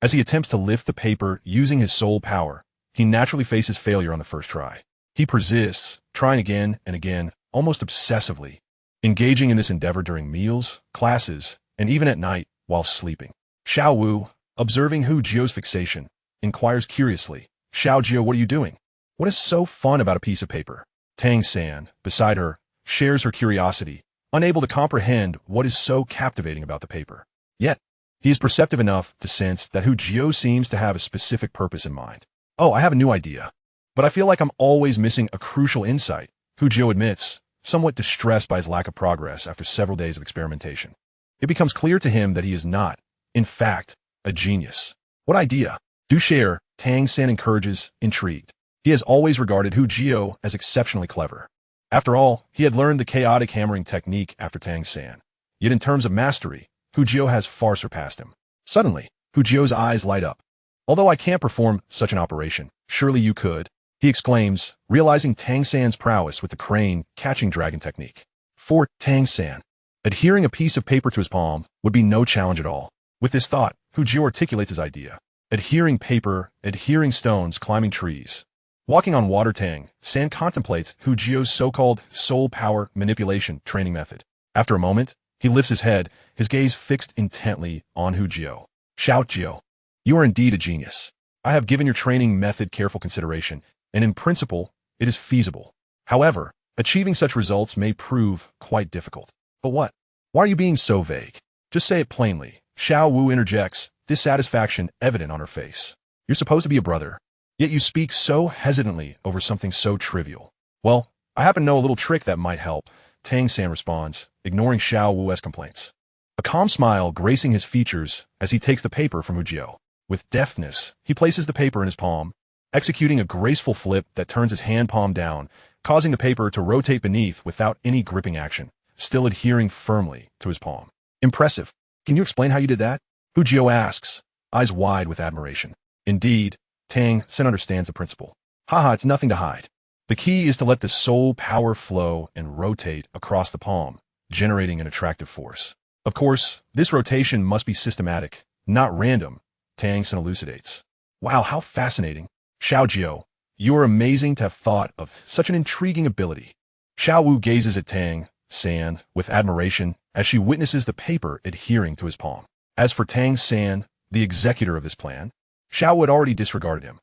As he attempts to lift the paper using his soul power, he naturally faces failure on the first try. He persists, trying again and again, almost obsessively, engaging in this endeavor during meals, classes, and even at night while sleeping. Xiao Wu, observing Jiuhao's fixation, inquires curiously, Jiuhao, what are you doing? What is so fun about a piece of paper? Tang San, beside her, shares her curiosity, unable to comprehend what is so captivating about the paper. Yet, he is perceptive enough to sense that Jiuhao seems to have a specific purpose in mind. Oh, I have a new idea. But I feel like I'm always missing a crucial insight, Jiuhao admits, somewhat distressed by his lack of progress after several days of experimentation. It becomes clear to him that he is not, in fact, a genius. What idea? Do share, Tang San encourages, intrigued. He has always regarded Jiuhao as exceptionally clever. After all, he had learned the chaotic hammering technique after Tang San. Yet in terms of mastery, Jiuhao has far surpassed him. Suddenly, Jiuhao's eyes light up. Although I can't perform such an operation, surely you could, he exclaims, realizing Tang San's prowess with the crane catching dragon technique. For Tang San, adhering a piece of paper to his palm would be no challenge at all. With this thought, Jiuhao articulates his idea. Adhering paper, adhering stones, climbing trees. Walking on water, Tang San contemplates Jiuhao's so-called soul power manipulation training method. After a moment, he lifts his head, his gaze fixed intently on Jiuhao. Shout, Jiuhao, you are indeed a genius. I have given your training method careful consideration, and in principle, it is feasible. However, achieving such results may prove quite difficult. But what? Why are you being so vague? Just say it plainly. Xiao Wu interjects, dissatisfaction evident on her face. You're supposed to be a brother, yet you speak so hesitantly over something so trivial. Well, I happen to know a little trick that might help, Tang San responds, ignoring Xiao Wu's complaints. A calm smile gracing his features as he takes the paper from Jiuhao. With deftness, he places the paper in his palm, executing a graceful flip that turns his hand palm down, causing the paper to rotate beneath without any gripping action, still adhering firmly to his palm. Impressive. Can you explain how you did that? Jiuhao asks, eyes wide with admiration. Indeed, Tang San understands the principle. Haha, it's nothing to hide. The key is to let the soul power flow and rotate across the palm, generating an attractive force. Of course, this rotation must be systematic, not random, Tang San elucidates. Wow, how fascinating. Jiuhao, you are amazing to have thought of such an intriguing ability. Xiao Wu gazes at Tang San with admiration as she witnesses the paper adhering to his palm. As for Tang San, the executor of this plan, Xiao Wu had already disregarded him.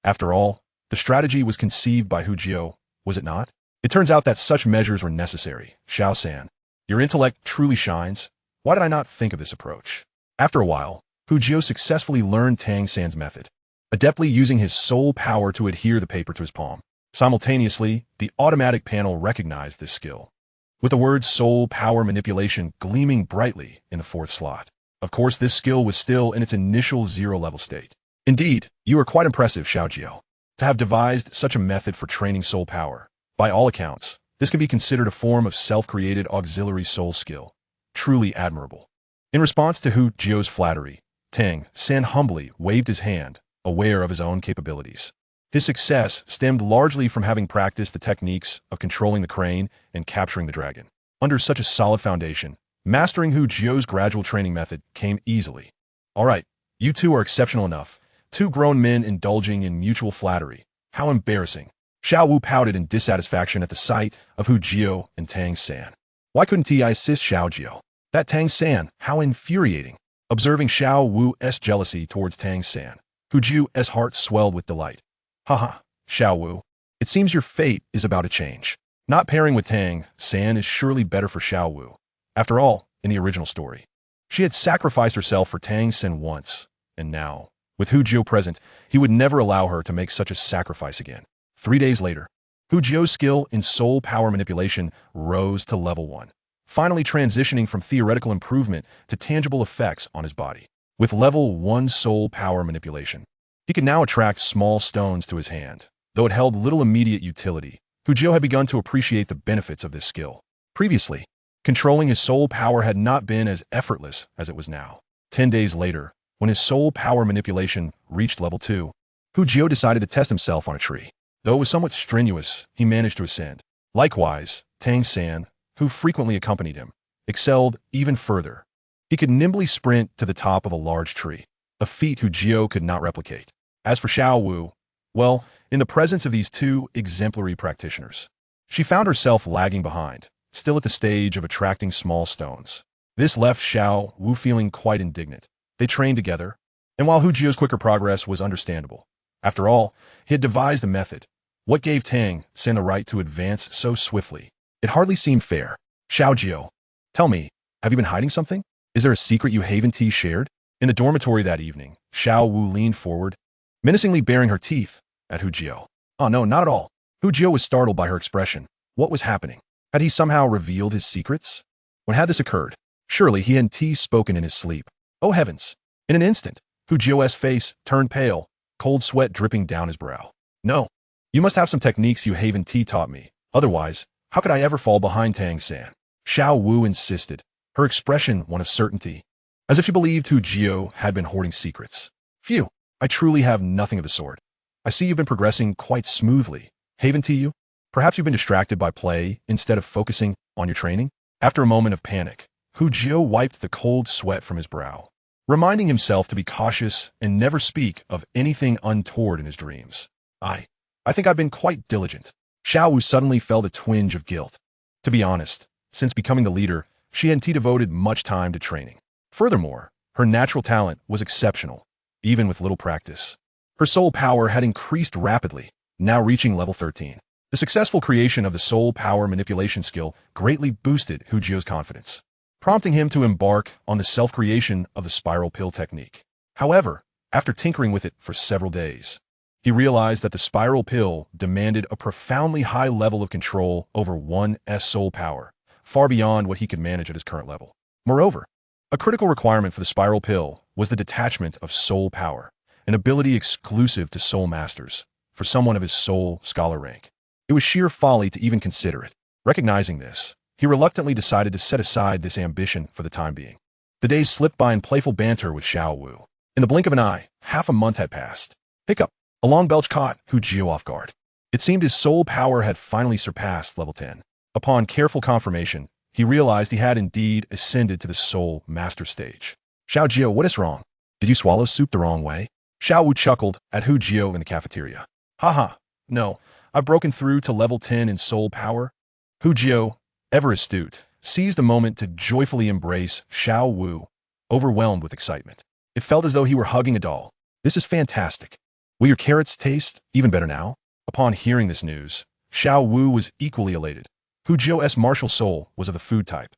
After all, the strategy was conceived by Jiuhao, was it not? It turns out that such measures were necessary. Xiao San, your intellect truly shines. Why did I not think of this approach? After a while, Jiuhao successfully learned Tang San's method, adeptly using his soul power to adhere the paper to his palm. Simultaneously, the automatic panel recognized this skill, with the word soul power manipulation gleaming brightly in the fourth slot. Of course, this skill was still in its initial zero-level state. Indeed, you are quite impressive, Jiuhao, to have devised such a method for training soul power. By all accounts, this can be considered a form of self-created auxiliary soul skill. Truly admirable. In response to Jiuhao's flattery, Tang San humbly waved his hand, aware of his own capabilities. His success stemmed largely from having practiced the techniques of controlling the crane and capturing the dragon. Under such a solid foundation, mastering Jiuhao's gradual training method came easily. All right, you two are exceptional enough. Two grown men indulging in mutual flattery. How embarrassing. Xiao Wu pouted in dissatisfaction at the sight of Jiuhao and Tang San. Why couldn't I assist Jiuhao? That Tang San, how infuriating. Observing Xiao Wu's jealousy towards Tang San, Jiuhao's heart swelled with delight. Haha, Xiao Wu, it seems your fate is about to change. Not pairing with Tang San is surely better for Xiao Wu. After all, in the original story, she had sacrificed herself for Tang San once, and now, with Jiuhao present, he would never allow her to make such a sacrifice again. 3 days later, Jiuhao's skill in soul power manipulation rose to level 1, finally transitioning from theoretical improvement to tangible effects on his body. With level 1 soul power manipulation, he could now attract small stones to his hand. Though it held little immediate utility, Jiuhao had begun to appreciate the benefits of this skill. Previously, controlling his soul power had not been as effortless as it was now. 10 days later, when his soul power manipulation reached level 2, Jiuhao decided to test himself on a tree. Though it was somewhat strenuous, he managed to ascend. Likewise, Tang San, who frequently accompanied him, excelled even further. He could nimbly sprint to the top of a large tree, a feat Jiuhao could not replicate. As for Xiao Wu, well, in the presence of these two exemplary practitioners, she found herself lagging behind, still at the stage of attracting small stones. This left Xiao Wu feeling quite indignant. They trained together, and while Jiuhao's quicker progress was understandable, after all, he had devised a method. What gave Tang San the right to advance so swiftly? It hardly seemed fair. Jiuhao, tell me, have you been hiding something? Is there a secret you haven't shared? In the dormitory that evening, Xiao Wu leaned forward, menacingly baring her teeth at Jiuhao. Oh no, not at all. Jiuhao was startled by her expression. What was happening? Had he somehow revealed his secrets? When had this occurred? Surely he hadn't spoken in his sleep. Oh heavens! In an instant, Jiuhao's face turned pale, cold sweat dripping down his brow. No. You must have some techniques you haven't taught me. Otherwise, how could I ever fall behind Tang San? Xiao Wu insisted, her expression one of certainty, as if she believed Jiuhao had been hoarding secrets. Phew, I truly have nothing of the sort. I see you've been progressing quite smoothly. Haven't you? Perhaps you've been distracted by play instead of focusing on your training? After a moment of panic, Jiuhao wiped the cold sweat from his brow, reminding himself to be cautious and never speak of anything untoward in his dreams. I think I've been quite diligent. Xiao Wu suddenly felt a twinge of guilt. To be honest, since becoming the leader, she hadn't devoted much time to training. Furthermore, her natural talent was exceptional, even with little practice. Her soul power had increased rapidly, now reaching level 13. The successful creation of the soul power manipulation skill greatly boosted Jiuhao's confidence, prompting him to embark on the self-creation of the spiral pill technique. However, after tinkering with it for several days, he realized that the spiral pill demanded a profoundly high level of control over one's soul power, far beyond what he could manage at his current level. Moreover, a critical requirement for the spiral pill was the detachment of soul power, an ability exclusive to soul masters, for someone of his soul scholar rank. It was sheer folly to even consider it. Recognizing this, he reluctantly decided to set aside this ambition for the time being. The days slipped by in playful banter with Xiao Wu. In the blink of an eye, half a month had passed. Hiccup. A long belch caught Jiuhao off guard. It seemed his soul power had finally surpassed level 10. Upon careful confirmation, he realized he had indeed ascended to the soul master stage. Jiuhao, what is wrong? Did you swallow soup the wrong way? Xiao Wu chuckled at Jiuhao in the cafeteria. Haha, no, I've broken through to level 10 in soul power. Jiuhao, ever astute, seized the moment to joyfully embrace Xiao Wu, overwhelmed with excitement. It felt as though he were hugging a doll. This is fantastic. Will your carrots taste even better now? Upon hearing this news, Xiao Wu was equally elated. Jiuhao's martial soul was of the food type,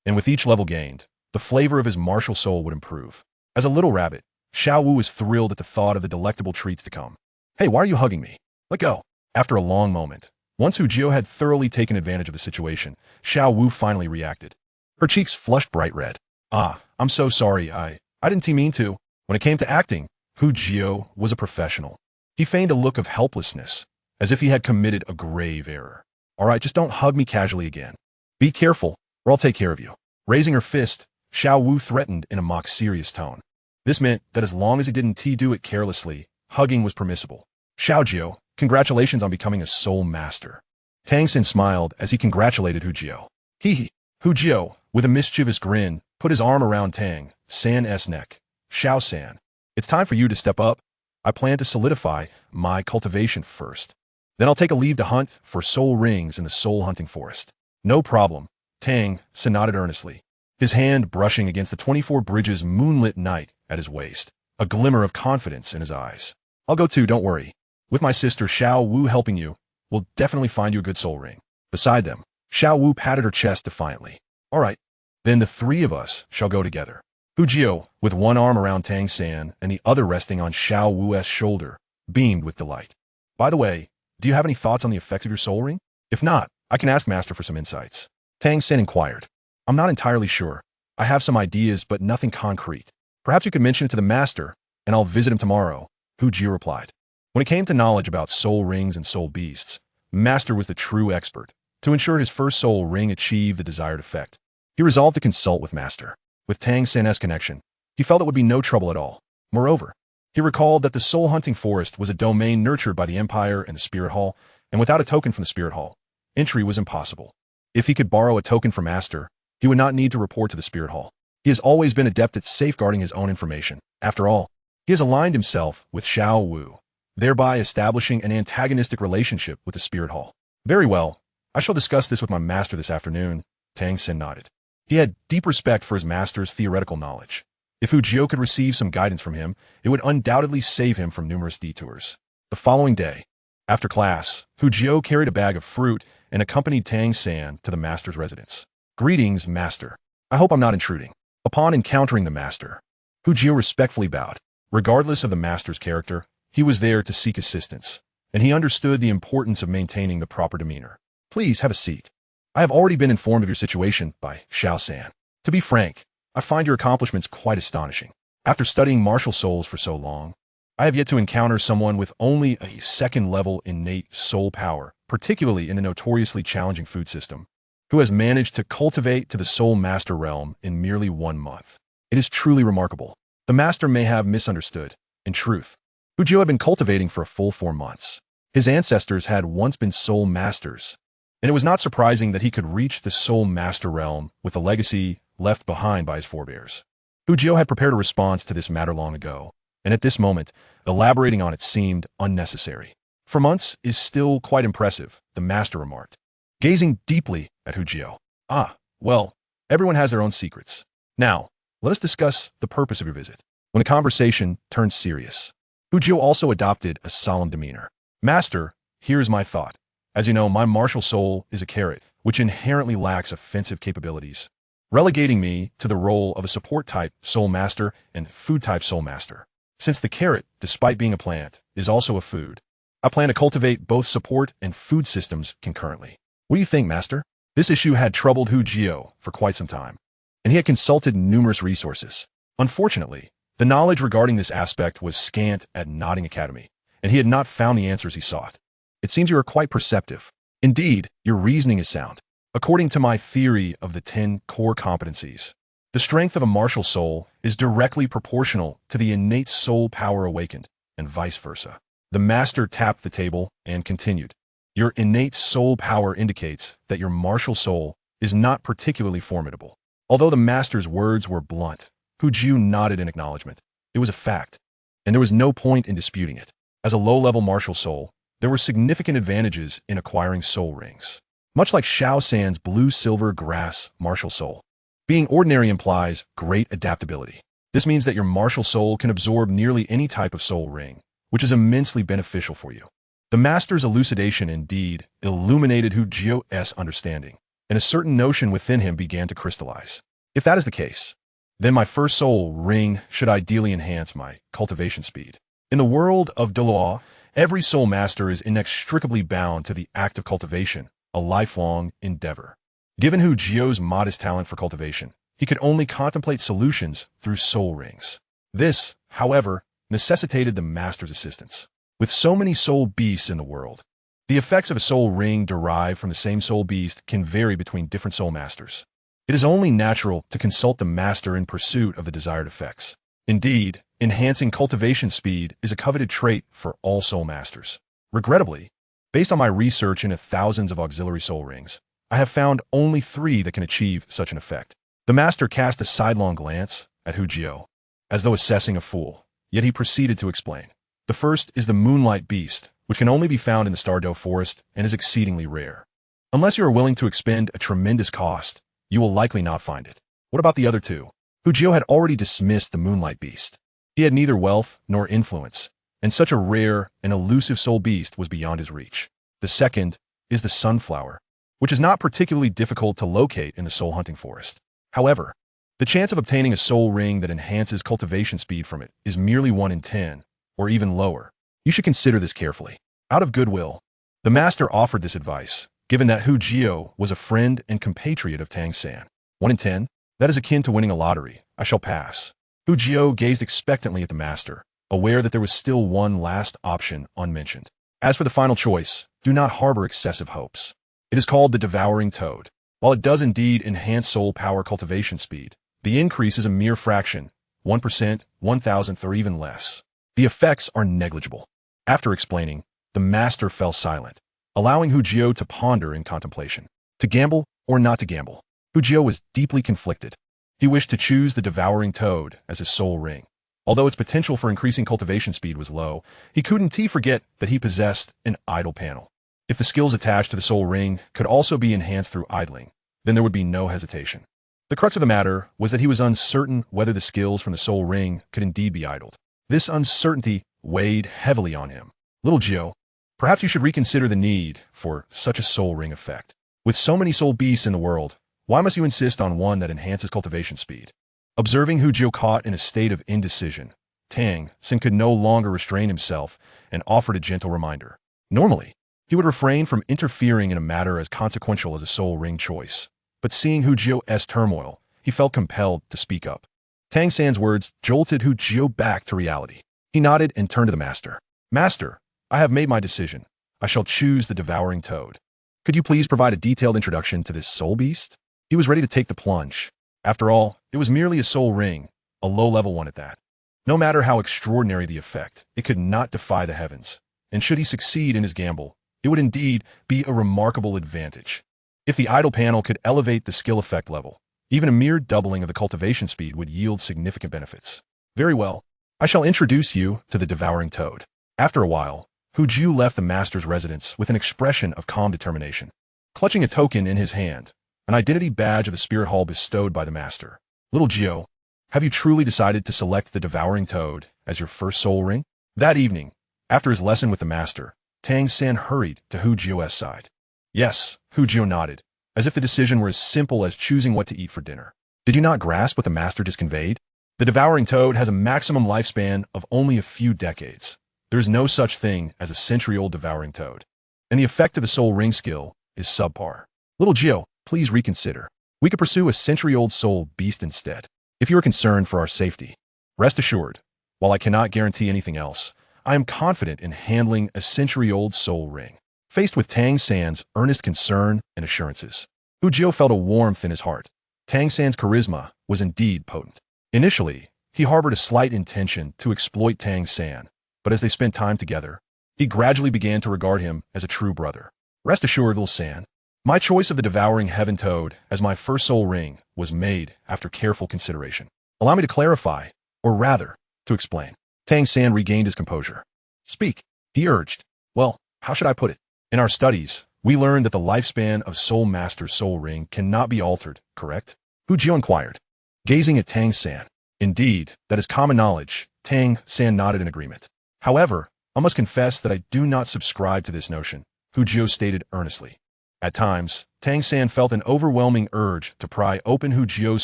and with each level gained, the flavor of his martial soul would improve. As a little rabbit, Xiao Wu was thrilled at the thought of the delectable treats to come. Hey, why are you hugging me? Let go. After a long moment, once Jiuhao had thoroughly taken advantage of the situation, Xiao Wu finally reacted. Her cheeks flushed bright red. I'm so sorry, I didn't mean to. When it came to acting, Jiuhao was a professional. He feigned a look of helplessness, as if he had committed a grave error. All right, just don't hug me casually again. Be careful, or I'll take care of you. Raising her fist, Xiao Wu threatened in a mock-serious tone. This meant that as long as he didn't do it carelessly, hugging was permissible. Jiuhao, congratulations on becoming a soul master. Tang San smiled as he congratulated Jiuhao. Hee. Jiuhao, with a mischievous grin, put his arm around Tang San's neck. Xiao San, it's time for you to step up. I plan to solidify my cultivation first. Then I'll take a leave to hunt for soul rings in the soul hunting forest. No problem, Tang San nodded earnestly, his hand brushing against the 24 Bridges moonlit night at his waist, a glimmer of confidence in his eyes. I'll go too, don't worry. With my sister Xiao Wu helping you, we'll definitely find you a good soul ring. Beside them, Xiao Wu patted her chest defiantly. All right, then the three of us shall go together. Jiuhao, with one arm around Tang San and the other resting on Xiao Wu's shoulder, beamed with delight. By the way, do you have any thoughts on the effects of your soul ring? If not, I can ask Master for some insights. Tang San inquired. I'm not entirely sure. I have some ideas, but nothing concrete. Perhaps you could mention it to the master, and I'll visit him tomorrow, Hu Jiu replied. When it came to knowledge about soul rings and soul beasts, Master was the true expert. To ensure his first soul ring achieved the desired effect, he resolved to consult with Master. With Tang San's connection, he felt it would be no trouble at all. Moreover, he recalled that the soul hunting forest was a domain nurtured by the Empire and the Spirit Hall, and without a token from the Spirit Hall, entry was impossible. If he could borrow a token from Master, he would not need to report to the Spirit Hall. He has always been adept at safeguarding his own information. After all, he has aligned himself with Xiao Wu, thereby establishing an antagonistic relationship with the Spirit Hall. Very well, I shall discuss this with my master this afternoon, Tang San nodded. He had deep respect for his master's theoretical knowledge. If Hu Jiu could receive some guidance from him, it would undoubtedly save him from numerous detours. The following day, after class, Hu Jiu carried a bag of fruit and accompanied Tang San to the master's residence. Greetings, master. I hope I'm not intruding. Upon encountering the master, Hu Jiu respectfully bowed. Regardless of the master's character, he was there to seek assistance, and he understood the importance of maintaining the proper demeanor. Please have a seat. I have already been informed of your situation by Xiao San. To be frank, I find your accomplishments quite astonishing. After studying martial souls for so long, I have yet to encounter someone with only a second-level innate soul power, particularly in the notoriously challenging food system, who has managed to cultivate to the soul master realm in merely 1 month. It is truly remarkable. The master may have misunderstood. In truth, Hu Jiu had been cultivating for a full 4 months. His ancestors had once been soul masters, and it was not surprising that he could reach the soul master realm with the legacy left behind by his forebears. Hu Jiu had prepared a response to this matter long ago, and at this moment, elaborating on it seemed unnecessary. 4 months is still quite impressive, the master remarked, gazing deeply at Hu Jiu. Ah, well, everyone has their own secrets. Now, let us discuss the purpose of your visit. When the conversation turned serious, Hu Jiu also adopted a solemn demeanor. Master, here is my thought. As you know, my martial soul is a carrot, which inherently lacks offensive capabilities, relegating me to the role of a support-type soul master and food-type soul master. Since the carrot, despite being a plant, is also a food, I plan to cultivate both support and food systems concurrently. What do you think, master? This issue had troubled Hu Jiu for quite some time, and he had consulted numerous resources. Unfortunately, the knowledge regarding this aspect was scant at Nodding Academy, and he had not found the answers he sought. It seems you are quite perceptive. Indeed, your reasoning is sound. According to my theory of the 10 core competencies, the strength of a martial soul is directly proportional to the innate soul power awakened, and vice versa. The master tapped the table and continued. Your innate soul power indicates that your martial soul is not particularly formidable. Although the master's words were blunt, Hu Jiu nodded in acknowledgement. It was a fact, and there was no point in disputing it. As a low-level martial soul, there were significant advantages in acquiring soul rings. Much like Xiao San's blue-silver grass martial soul, being ordinary implies great adaptability. This means that your martial soul can absorb nearly any type of soul ring, which is immensely beneficial for you. The master's elucidation indeed illuminated Hu Jiu's understanding, and a certain notion within him began to crystallize. If that is the case, then my first soul ring should ideally enhance my cultivation speed. In the world of Douluo, every soul master is inextricably bound to the act of cultivation, a lifelong endeavor. Given Hu Jiu's modest talent for cultivation, he could only contemplate solutions through soul rings. This, however, necessitated the master's assistance. With so many soul beasts in the world, the effects of a soul ring derived from the same soul beast can vary between different soul masters. It is only natural to consult the master in pursuit of the desired effects. Indeed, enhancing cultivation speed is a coveted trait for all soul masters. Regrettably, based on my research into thousands of auxiliary soul rings, I have found only 3 that can achieve such an effect. The master cast a sidelong glance at Hu Jiu, as though assessing a fool, yet he proceeded to explain. The first is the Moonlight Beast, which can only be found in the Stardow Forest and is exceedingly rare. Unless you are willing to expend a tremendous cost, you will likely not find it. What about the other 2? Hu Jiu had already dismissed the Moonlight Beast. He had neither wealth nor influence, and such a rare and elusive soul beast was beyond his reach. The second is the Sunflower, which is not particularly difficult to locate in the soul hunting forest. However, the chance of obtaining a soul ring that enhances cultivation speed from it is merely 1 in 10, or even lower. You should consider this carefully. Out of goodwill, the master offered this advice, given that Hu Jiu was a friend and compatriot of Tang San. 1 in 10? That is akin to winning a lottery. I shall pass. Hu Jiuhao gazed expectantly at the master, aware that there was still one last option unmentioned. As for the final choice, do not harbor excessive hopes. It is called the Devouring Toad. While it does indeed enhance soul power cultivation speed, the increase is a mere fraction, 1%, 1,000th, or even less. The effects are negligible. After explaining, the master fell silent, allowing Hu Jiuhao to ponder in contemplation. To gamble or not to gamble? Hu Jiuhao was deeply conflicted. He wished to choose the Devouring Toad as his soul ring. Although its potential for increasing cultivation speed was low, he couldn't forget that he possessed an idle panel. If the skills attached to the soul ring could also be enhanced through idling, then there would be no hesitation. The crux of the matter was that he was uncertain whether the skills from the soul ring could indeed be idled. This uncertainty weighed heavily on him. Little Jiuhao, perhaps you should reconsider the need for such a soul ring effect. With so many soul beasts in the world, why must you insist on one that enhances cultivation speed? Observing Hu Jiuhao caught in a state of indecision, Tang San could no longer restrain himself and offered a gentle reminder. Normally, he would refrain from interfering in a matter as consequential as a soul ring choice. But seeing Hu Jiuhao's turmoil, he felt compelled to speak up. Tang San's words jolted Hu Jiuhao back to reality. He nodded and turned to the master. Master, I have made my decision. I shall choose the Devouring Toad. Could you please provide a detailed introduction to this soul beast? He was ready to take the plunge. After all, it was merely a soul ring, a low-level one at that. No matter how extraordinary the effect, it could not defy the heavens. And should he succeed in his gamble, it would indeed be a remarkable advantage. If the idle panel could elevate the skill effect level, even a mere doubling of the cultivation speed would yield significant benefits. Very well, I shall introduce you to the Devouring Toad. After a while, Hu Jiuhao left the master's residence with an expression of calm determination. Clutching a token in his hand, an identity badge of the spirit hall bestowed by the master. Little Jiuhao, have you truly decided to select the Devouring Toad as your first soul ring? That evening, after his lesson with the master, Tang San hurried to Hu Jiuhao's side. Yes, Hu Jiuhao nodded, as if the decision were as simple as choosing what to eat for dinner. Did you not grasp what the master just conveyed? The Devouring Toad has a maximum lifespan of only a few decades. There is no such thing as a century-old Devouring Toad. And the effect of the soul ring skill is subpar. Little Jiuhao, please reconsider. We could pursue a century-old soul beast instead. If you are concerned for our safety, rest assured, while I cannot guarantee anything else, I am confident in handling a century-old soul ring. Faced with Tang San's earnest concern and assurances, Hu Jiuhao felt a warmth in his heart. Tang San's charisma was indeed potent. Initially, he harbored a slight intention to exploit Tang San, but as they spent time together, he gradually began to regard him as a true brother. Rest assured, little San, my choice of the Devouring Heaven Toad as my first soul ring was made after careful consideration. Allow me to clarify, or rather, to explain. Tang San regained his composure. Speak, he urged. Well, how should I put it? In our studies, we learned that the lifespan of Soul Master's soul ring cannot be altered, correct? Hu Jiuhao inquired, gazing at Tang San. Indeed, that is common knowledge. Tang San nodded in agreement. However, I must confess that I do not subscribe to this notion, Hu Jiuhao stated earnestly. At times, Tang San felt an overwhelming urge to pry open Hu Jiuhao's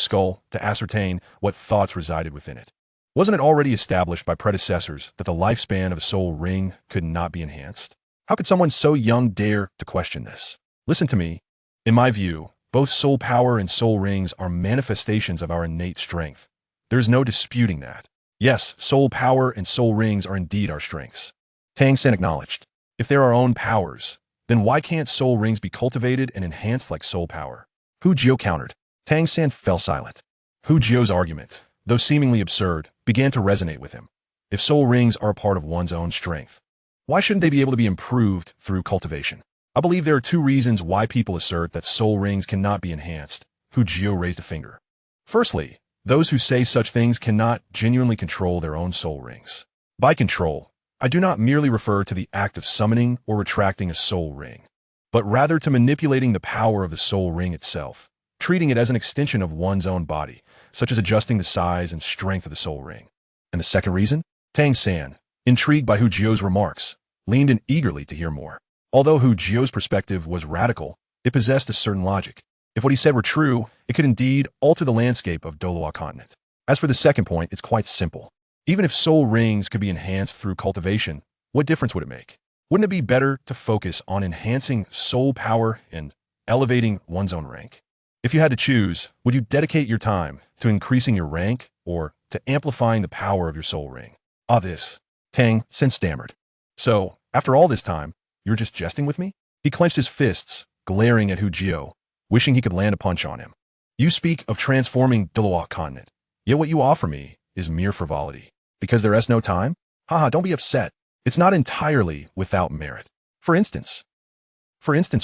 skull to ascertain what thoughts resided within it. Wasn't it already established by predecessors that the lifespan of a soul ring could not be enhanced? How could someone so young dare to question this? Listen to me. In my view, both soul power and soul rings are manifestations of our innate strength. There is no disputing that. Yes, soul power and soul rings are indeed our strengths. Tang San acknowledged. If they're our own powers, then why can't soul rings be cultivated and enhanced like soul power? Hu Jiuhao countered. Tang San fell silent. Hu Jiuhao's argument, though seemingly absurd, began to resonate with him. If soul rings are a part of one's own strength, why shouldn't they be able to be improved through cultivation? I believe there are two reasons why people assert that soul rings cannot be enhanced. Hu Jiuhao raised a finger. Firstly, those who say such things cannot genuinely control their own soul rings. By control, I do not merely refer to the act of summoning or retracting a soul ring, but rather to manipulating the power of the soul ring itself, treating it as an extension of one's own body, such as adjusting the size and strength of the soul ring. And the second reason? Tang San, intrigued by Hu Jiuhao's remarks, leaned in eagerly to hear more. Although Hu Jiuhao's perspective was radical, it possessed a certain logic. If what he said were true, it could indeed alter the landscape of Douluo Continent. As for the second point, it's quite simple. Even if soul rings could be enhanced through cultivation, what difference would it make? Wouldn't it be better to focus on enhancing soul power and elevating one's own rank? If you had to choose, would you dedicate your time to increasing your rank or to amplifying the power of your soul ring. Ah, this. Tang San stammered. So, after all this time, you're just jesting with me? He clenched his fists, glaring at Jiuhao, wishing he could land a punch on him. You speak of transforming Douluo Continent, yet what you offer me is mere frivolity. Because there is no time? Haha, don't be upset. It's not entirely without merit. For instance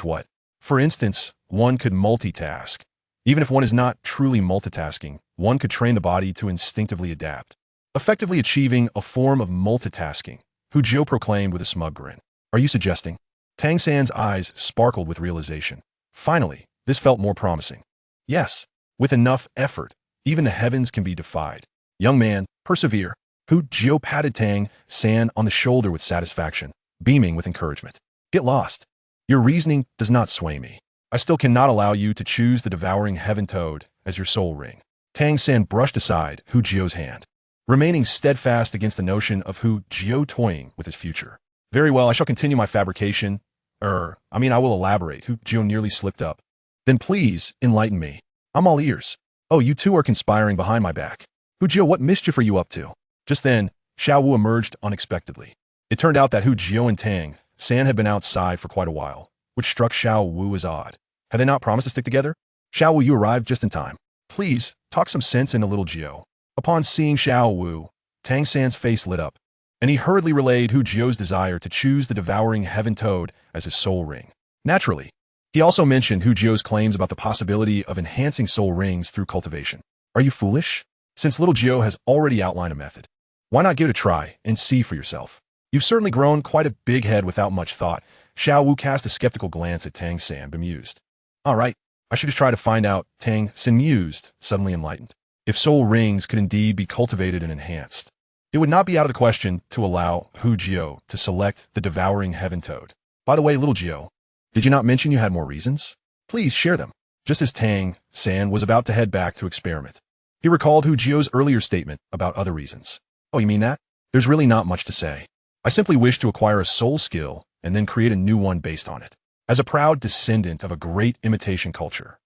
what? For instance, one could multitask. Even if one is not truly multitasking, one could train the body to instinctively adapt, effectively achieving a form of multitasking, Jiuhao proclaimed with a smug grin. Are you suggesting? Tang San's eyes sparkled with realization. Finally, this felt more promising. Yes, with enough effort, even the heavens can be defied. Young man, persevere. Jiuhao patted Tang San on the shoulder with satisfaction, beaming with encouragement. Get lost. Your reasoning does not sway me. I still cannot allow you to choose the devouring heaven toad as your soul ring. Tang San brushed aside Jiuhao's hand, remaining steadfast against the notion of Jiuhao toying with his future. Very well, I shall continue my fabrication. I will elaborate. Jiuhao nearly slipped up. Then please, enlighten me. I'm all ears. Oh, you two are conspiring behind my back. Jiuhao, what mischief are you up to? Just then, Xiao Wu emerged unexpectedly. It turned out that Jiuhao and Tang San had been outside for quite a while, which struck Xiao Wu as odd. Had they not promised to stick together? Xiao Wu, you arrived just in time. Please, talk some sense into little Jiuhao. Upon seeing Xiao Wu, Tang San's face lit up, and he hurriedly relayed Jiuhao's desire to choose the devouring heaven toad as his soul ring. Naturally, he also mentioned Jiuhao's claims about the possibility of enhancing soul rings through cultivation. Are you foolish? Since little Jiuhao has already outlined a method, why not give it a try and see for yourself? You've certainly grown quite a big head without much thought. Xiao Wu cast a skeptical glance at Tang San, bemused. All right, I should just try to find out. Tang San mused, suddenly enlightened. If soul rings could indeed be cultivated and enhanced, it would not be out of the question to allow Jiuhao to select the devouring heaven toad. By the way, little Jiuhao, did you not mention you had more reasons? Please share them. Just as Tang San was about to head back to experiment, he recalled Jiuhao's earlier statement about other reasons. Oh, you mean that? There's really not much to say. I simply wish to acquire a soul skill and then create a new one based on it. As a proud descendant of a great imitation culture,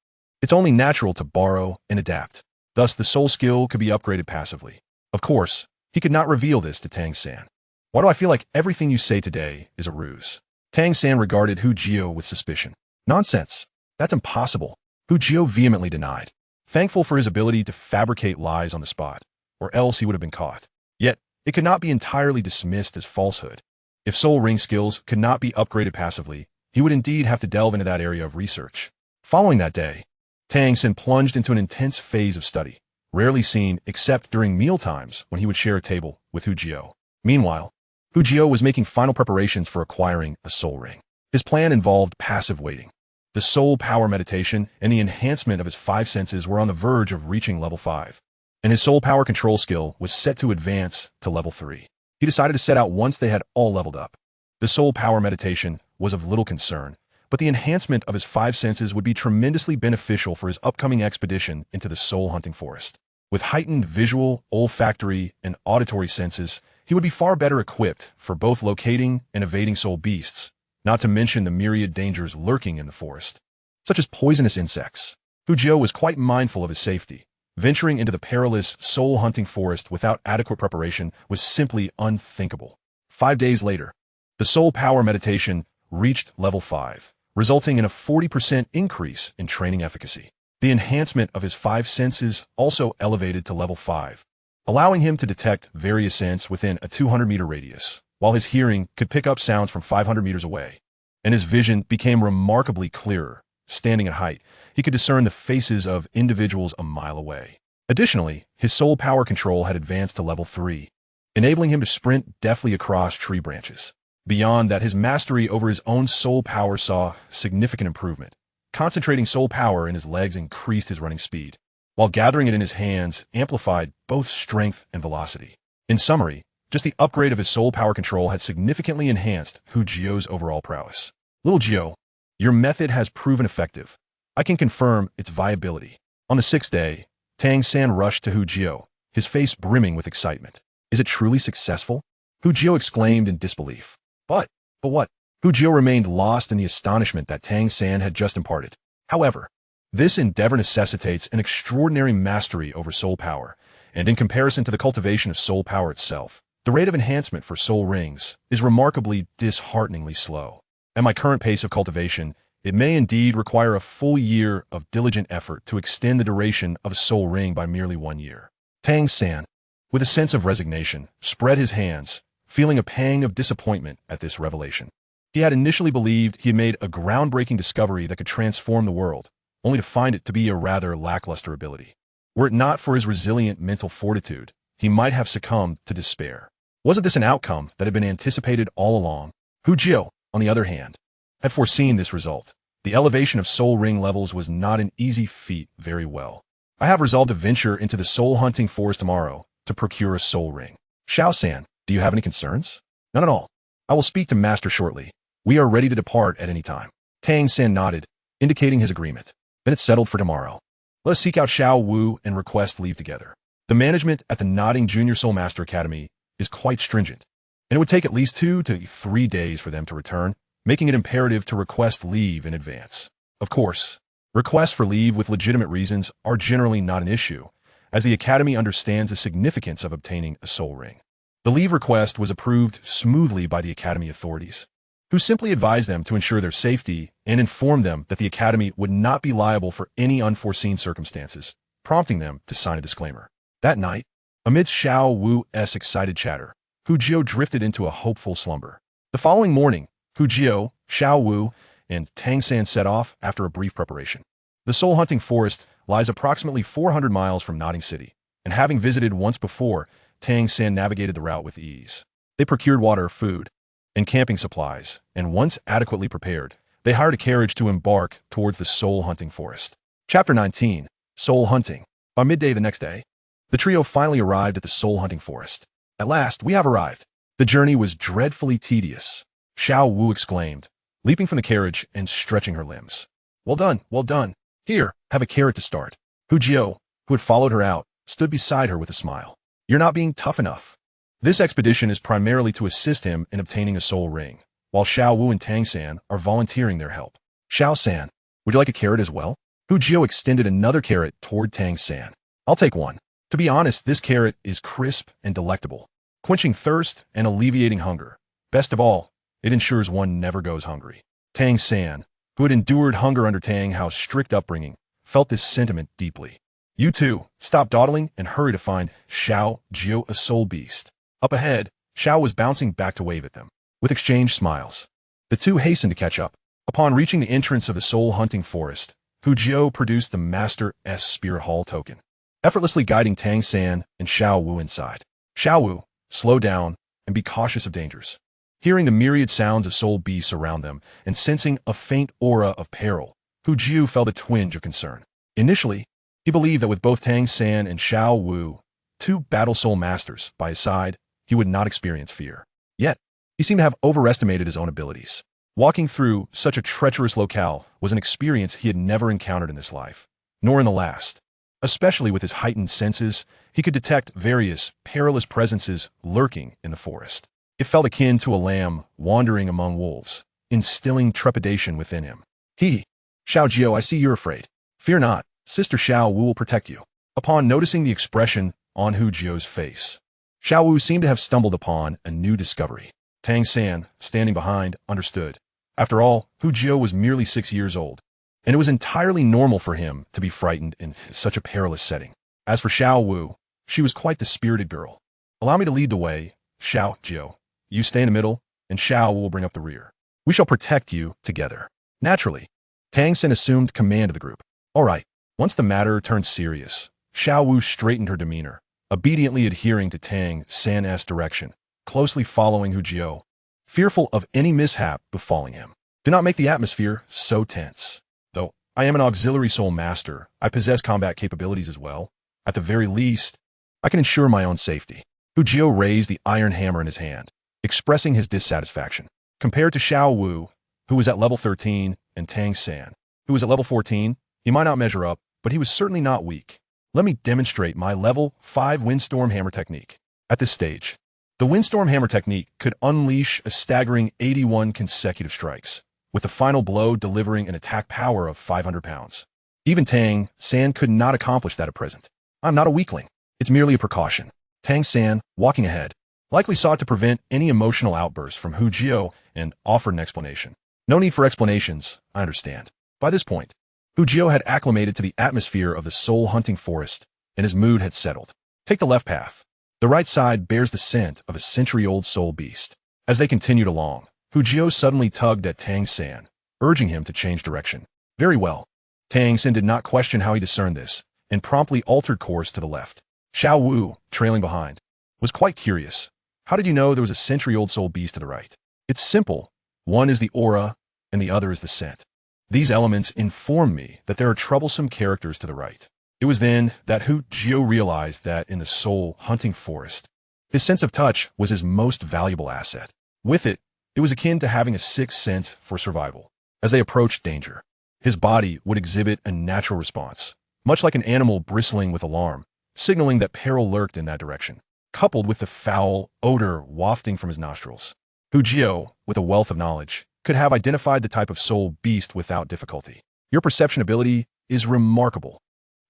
it's only natural to borrow and adapt. Thus, the soul skill could be upgraded passively. Of course, he could not reveal this to Tang San. Why do I feel like everything you say today is a ruse? Tang San regarded Jiuhao with suspicion. Nonsense. That's impossible. Jiuhao vehemently denied, thankful for his ability to fabricate lies on the spot, or else he would have been caught. Yet, it could not be entirely dismissed as falsehood. If soul ring skills could not be upgraded passively, he would indeed have to delve into that area of research. Following that day, Tang San plunged into an intense phase of study, rarely seen except during meal times when he would share a table with Jiuhao. Meanwhile, Jiuhao was making final preparations for acquiring a soul ring. His plan involved passive waiting. The soul power meditation and the enhancement of his 5 senses were on the verge of reaching level 5. And his soul power control skill was set to advance to level 3. He decided to set out once they had all leveled up. The soul power meditation was of little concern, but the enhancement of his 5 senses would be tremendously beneficial for his upcoming expedition into the soul hunting forest. With heightened visual, olfactory, and auditory senses, he would be far better equipped for both locating and evading soul beasts, not to mention the myriad dangers lurking in the forest, such as poisonous insects. Jiuhao was quite mindful of his safety. Venturing into the perilous soul-hunting forest without adequate preparation was simply unthinkable. 5 days later, the soul power meditation reached level 5, resulting in a 40% increase in training efficacy. The enhancement of his 5 senses also elevated to level 5, allowing him to detect various scents within a 200-meter radius, while his hearing could pick up sounds from 500 meters away, and his vision became remarkably clearer. Standing at height, he could discern the faces of individuals a mile away. Additionally, his soul power control had advanced to level 3, enabling him to sprint deftly across tree branches. Beyond that, his mastery over his own soul power saw significant improvement. Concentrating soul power in his legs increased his running speed, while gathering it in his hands amplified both strength and velocity. In summary, just the upgrade of his soul power control had significantly enhanced Jiuhao's overall prowess. Little Jiuhao, your method has proven effective. I can confirm its viability. On the 6th day, Tang San rushed to Jiuhao, his face brimming with excitement. Is it truly successful? Jiuhao exclaimed in disbelief. But what? Jiuhao remained lost in the astonishment that Tang San had just imparted. However, this endeavor necessitates an extraordinary mastery over soul power, And in comparison to the cultivation of soul power itself, the rate of enhancement for soul rings is remarkably dishearteningly slow. At my current pace of cultivation, it may indeed require a full year of diligent effort to extend the duration of a soul ring by merely 1 year. Tang San, with a sense of resignation, spread his hands, feeling a pang of disappointment at this revelation. He had initially believed he had made a groundbreaking discovery that could transform the world, only to find it to be a rather lackluster ability. Were it not for his resilient mental fortitude, he might have succumbed to despair. Wasn't this an outcome that had been anticipated all along? Jiuhao, on the other hand, had foreseen this result. The elevation of soul ring levels was not an easy feat very well. I have resolved to venture into the soul hunting forest tomorrow to procure a soul ring. Xiao San, do you have any concerns? None at all. I will speak to Master shortly. We are ready to depart at any time. Tang San nodded, indicating his agreement. Then it's settled for tomorrow. Let us seek out Xiao Wu and request leave together. The management at the Nodding Junior Soul Master Academy is quite stringent, and it would take at least 2 to 3 days for them to return, making it imperative to request leave in advance. Of course, requests for leave with legitimate reasons are generally not an issue, as the Academy understands the significance of obtaining a soul ring. The leave request was approved smoothly by the Academy authorities, who simply advised them to ensure their safety and informed them that the Academy would not be liable for any unforeseen circumstances, prompting them to sign a disclaimer. That night, amidst Xiao Wu's excited chatter, Jiuhao drifted into a hopeful slumber. The following morning, Jiuhao, Xiao Wu, and Tang San set off after a brief preparation. The soul hunting forest lies approximately 400 miles from Nodding City, and having visited once before, Tang San navigated the route with ease. They procured water, food, and camping supplies, and once adequately prepared, they hired a carriage to embark towards the soul hunting forest. Chapter 19, Soul Hunting. By midday the next day, the trio finally arrived at the soul hunting forest. At last, we have arrived. The journey was dreadfully tedious, Xiao Wu exclaimed, leaping from the carriage and stretching her limbs. Well done, well done. Here, have a carrot to start. Jiuhao, who had followed her out, stood beside her with a smile. You're not being tough enough. This expedition is primarily to assist him in obtaining a soul ring, while Xiao Wu and Tang San are volunteering their help. Xiao San, would you like a carrot as well? Jiuhao extended another carrot toward Tang San. I'll take one. To be honest, this carrot is crisp and delectable, quenching thirst and alleviating hunger. Best of all, it ensures one never goes hungry. Tang San, who had endured hunger under Tang Hao's strict upbringing, felt this sentiment deeply. You two, stop dawdling and hurry to find Jiuhao, a soul beast. Up ahead, Xiao was bouncing back to wave at them. With exchanged smiles, the two hastened to catch up. Upon reaching the entrance of the soul hunting forest, Jiuhao produced the Master's Spirit Hall token, effortlessly guiding Tang San and Xiao Wu inside. Xiao Wu, slow down and be cautious of dangers. Hearing the myriad sounds of soul beasts around them and sensing a faint aura of peril, Jiuhao felt a twinge of concern. Initially, he believed that with both Tang San and Xiao Wu, 2 battle soul masters, by his side, he would not experience fear. Yet, he seemed to have overestimated his own abilities. Walking through such a treacherous locale was an experience he had never encountered in this life, nor in the last. Especially with his heightened senses, he could detect various perilous presences lurking in the forest. It felt akin to a lamb wandering among wolves, instilling trepidation within him. Jiuhao, I see you're afraid. Fear not, Sister Xiao Wu will protect you. Upon noticing the expression on Jiuhao's face, Xiao Wu seemed to have stumbled upon a new discovery. Tang San, standing behind, understood. After all, Jiuhao was merely 6 years old, and it was entirely normal for him to be frightened in such a perilous setting. As for Xiao Wu, she was quite the spirited girl. Allow me to lead the way, Jiuhao. You stay in the middle, and Xiao Wu will bring up the rear. We shall protect you together. Naturally, Tang San assumed command of the group. All right. Once the matter turned serious, Xiao Wu straightened her demeanor, obediently adhering to Tang San's direction, closely following Jiuhao, fearful of any mishap befalling him. Do not make the atmosphere so tense. Though I am an auxiliary soul master, I possess combat capabilities as well. At the very least, I can ensure my own safety. Jiuhao raised the iron hammer in his hand, expressing his dissatisfaction. Compared to Xiao Wu, who was at level 13, and Tang San, who was at level 14, he might not measure up, but he was certainly not weak. Let me demonstrate my level 5 Windstorm Hammer technique. At this stage, the Windstorm Hammer technique could unleash a staggering 81 consecutive strikes, with the final blow delivering an attack power of 500 pounds. Even Tang San could not accomplish that at present. I'm not a weakling. It's merely a precaution. Tang San, walking ahead, likely sought to prevent any emotional outbursts from Hu Jio and offered an explanation. No need for explanations, I understand. By this point, Hu Jio had acclimated to the atmosphere of the soul-hunting forest, and his mood had settled. Take the left path. The right side bears the scent of a century-old soul beast. As they continued along, Hu Jio suddenly tugged at Tang San, urging him to change direction. Very well. Tang San did not question how he discerned this, and promptly altered course to the left. Xiao Wu, trailing behind, was quite curious. How did you know there was a century-old soul beast to the right? It's simple. One is the aura, and the other is the scent. These elements inform me that there are troublesome characters to the right. It was then that Hu Jio realized that in the soul-hunting forest, his sense of touch was his most valuable asset. With it, it was akin to having a sixth sense for survival. As they approached danger, his body would exhibit a natural response, much like an animal bristling with alarm, signaling that peril lurked in that direction, coupled with the foul odor wafting from his nostrils. Hu Jio, with a wealth of knowledge, could have identified the type of soul beast without difficulty. Your perception ability is remarkable.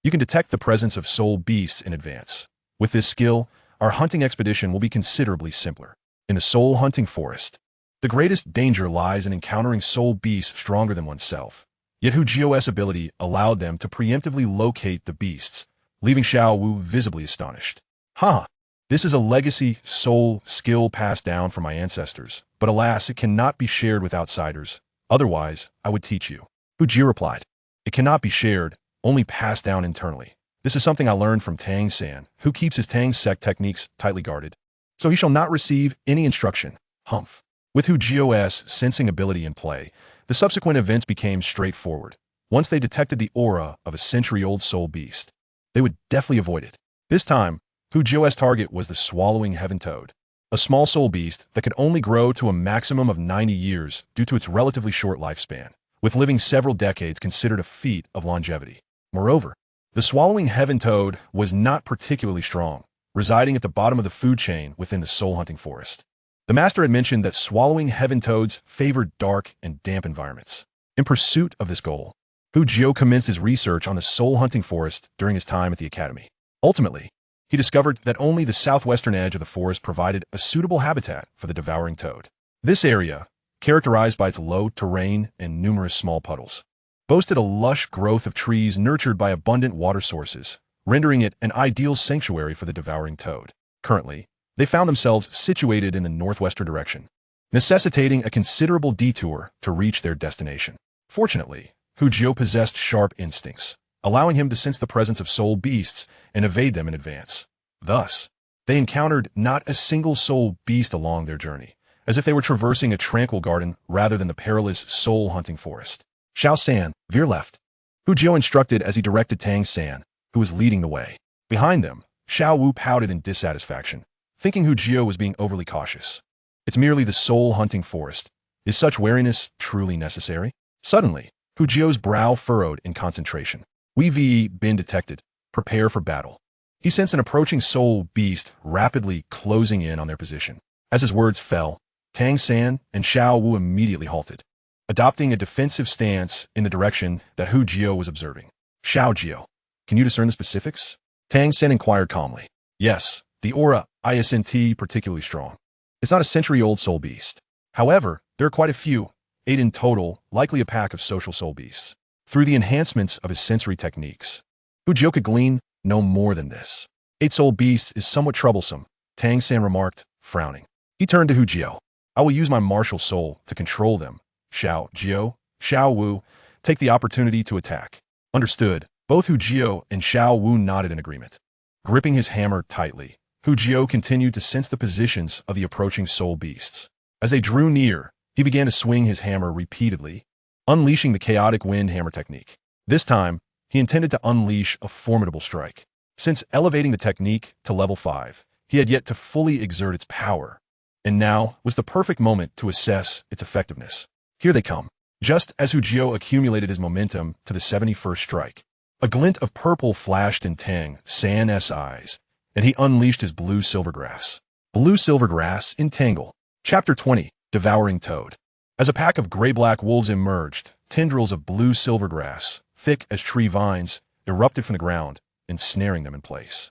You can detect the presence of soul beasts in advance. With this skill, our hunting expedition will be considerably simpler. In the soul-hunting forest, the greatest danger lies in encountering soul beasts stronger than oneself. Yet Hu Jio's ability allowed them to preemptively locate the beasts, leaving Xiao Wu visibly astonished. This is a legacy soul skill passed down from my ancestors, but alas, it cannot be shared with outsiders. Otherwise, I would teach you. Hu Jio replied. It cannot be shared, only passed down internally. This is something I learned from Tang San, who keeps his Tang sect techniques tightly guarded. So he shall not receive any instruction. Humph. With Hu Jio's sensing ability in play, the subsequent events became straightforward. Once they detected the aura of a century-old soul beast, they would definitely avoid it. This time, Hu Jio's target was the swallowing heaven toad, a small soul beast that could only grow to a maximum of 90 years due to its relatively short lifespan, with living several decades considered a feat of longevity. Moreover, the swallowing heaven toad was not particularly strong, residing at the bottom of the food chain within the soul-hunting forest. The master had mentioned that swallowing heaven toads favored dark and damp environments. In pursuit of this goal, Hu Jio commenced his research on the soul-hunting forest during his time at the academy. Ultimately, he discovered that only the southwestern edge of the forest provided a suitable habitat for the devouring toad. This area, characterized by its low terrain and numerous small puddles, boasted a lush growth of trees nurtured by abundant water sources, rendering it an ideal sanctuary for the devouring toad. Currently, they found themselves situated in the northwestern direction, necessitating a considerable detour to reach their destination. Fortunately, Hu Jio possessed sharp instincts, allowing him to sense the presence of soul beasts and evade them in advance. Thus, they encountered not a single soul beast along their journey, as if they were traversing a tranquil garden rather than the perilous soul-hunting forest. Xiao San, veer left. Hu Jio instructed as he directed Tang San, who was leading the way. Behind them, Xiao Wu pouted in dissatisfaction, thinking Hu Jio was being overly cautious. It's merely the soul-hunting forest. Is such wariness truly necessary? Suddenly, Hu Jio's brow furrowed in concentration. We've been detected. Prepare for battle. He sensed an approaching soul beast rapidly closing in on their position. As his words fell, Tang San and Xiao Wu immediately halted, adopting a defensive stance in the direction that Hu Jio was observing. Xiao Jio, can you discern the specifics? Tang San inquired calmly. Yes, the aura isn't particularly strong. It's not a century-old soul beast. However, there are quite a few, 8 in total, likely a pack of social soul beasts. Through the enhancements of his sensory techniques, Hu Jio could glean no more than this. 8 soul beasts is somewhat troublesome, Tang San remarked, frowning. He turned to Hu Jio. I will use my martial soul to control them. Xiao Jio, Xiao Wu, take the opportunity to attack. Understood. Both Hu Jio and Xiao Wu nodded in agreement. Gripping his hammer tightly, Hu Jio continued to sense the positions of the approaching soul beasts. As they drew near, he began to swing his hammer repeatedly, unleashing the chaotic wind hammer technique. This time, he intended to unleash a formidable strike. Since elevating the technique to level 5, he had yet to fully exert its power, and now was the perfect moment to assess its effectiveness. Here they come. Just as Hu Jio accumulated his momentum to the 71st strike, a glint of purple flashed in Tang San's eyes, and he unleashed his blue silvergrass. Blue silvergrass entangle. Chapter 20, Devouring Toad. As a pack of gray-black wolves emerged, tendrils of blue silvergrass, thick as tree vines, erupted from the ground, ensnaring them in place.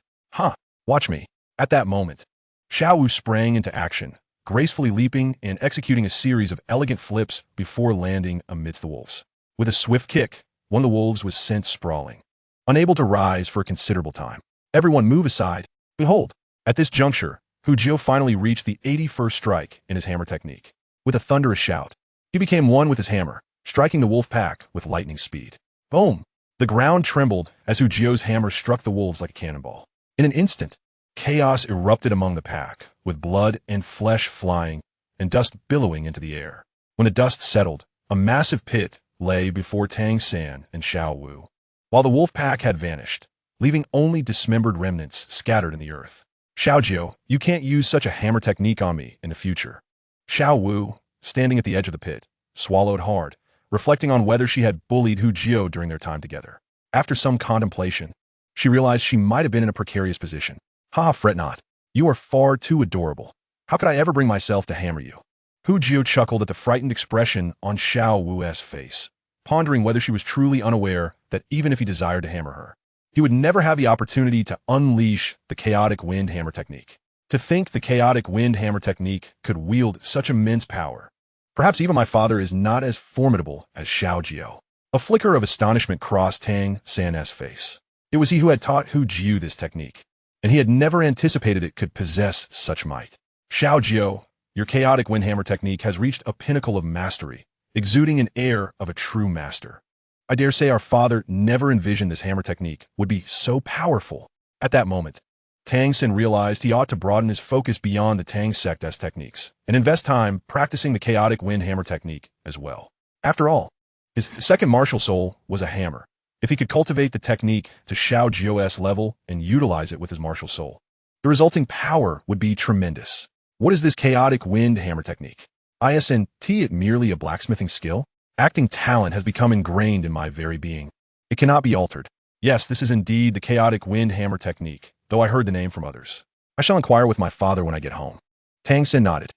Watch me. At that moment, Xiao Wu sprang into action, gracefully leaping and executing a series of elegant flips before landing amidst the wolves. With a swift kick, one of the wolves was sent sprawling, unable to rise for a considerable time. Everyone move aside. Behold, at this juncture, Jiuhao finally reached the 81st strike in his hammer technique. With a thunderous shout, he became one with his hammer, striking the wolf pack with lightning speed. Boom! The ground trembled as Jiuhao's hammer struck the wolves like a cannonball. In an instant, chaos erupted among the pack, with blood and flesh flying and dust billowing into the air. When the dust settled, a massive pit lay before Tang San and Xiao Wu, while the wolf pack had vanished, leaving only dismembered remnants scattered in the earth. Xiao, you can't use such a hammer technique on me in the future. Xiao Wu, standing at the edge of the pit, swallowed hard, reflecting on whether she had bullied Jiuhao during their time together. After some contemplation, she realized she might have been in a precarious position. Ha, fret not. You are far too adorable. How could I ever bring myself to hammer you? Jiuhao chuckled at the frightened expression on Xiao Wu's face, pondering whether she was truly unaware that even if he desired to hammer her, he would never have the opportunity to unleash the chaotic wind hammer technique. To think the chaotic wind hammer technique could wield such immense power. Perhaps even my father is not as formidable as Xiao. A flicker of astonishment crossed Tang San's face. It was he who had taught Jiuhao this technique, and he had never anticipated it could possess such might. Xiao, your chaotic wind hammer technique has reached a pinnacle of mastery, exuding an air of a true master. I dare say our father never envisioned this hammer technique would be so powerful. At that moment, Tang San realized he ought to broaden his focus beyond the Tang sect's techniques and invest time practicing the chaotic wind hammer technique as well. After all, his second martial soul was a hammer. If he could cultivate the technique to Xiao Jiu's level and utilize it with his martial soul, the resulting power would be tremendous. What is this chaotic wind hammer technique? Isn't it merely a blacksmithing skill? Acting talent has become ingrained in my very being. It cannot be altered. Yes, this is indeed the chaotic wind hammer technique, though I heard the name from others. I shall inquire with my father when I get home. Tang San nodded.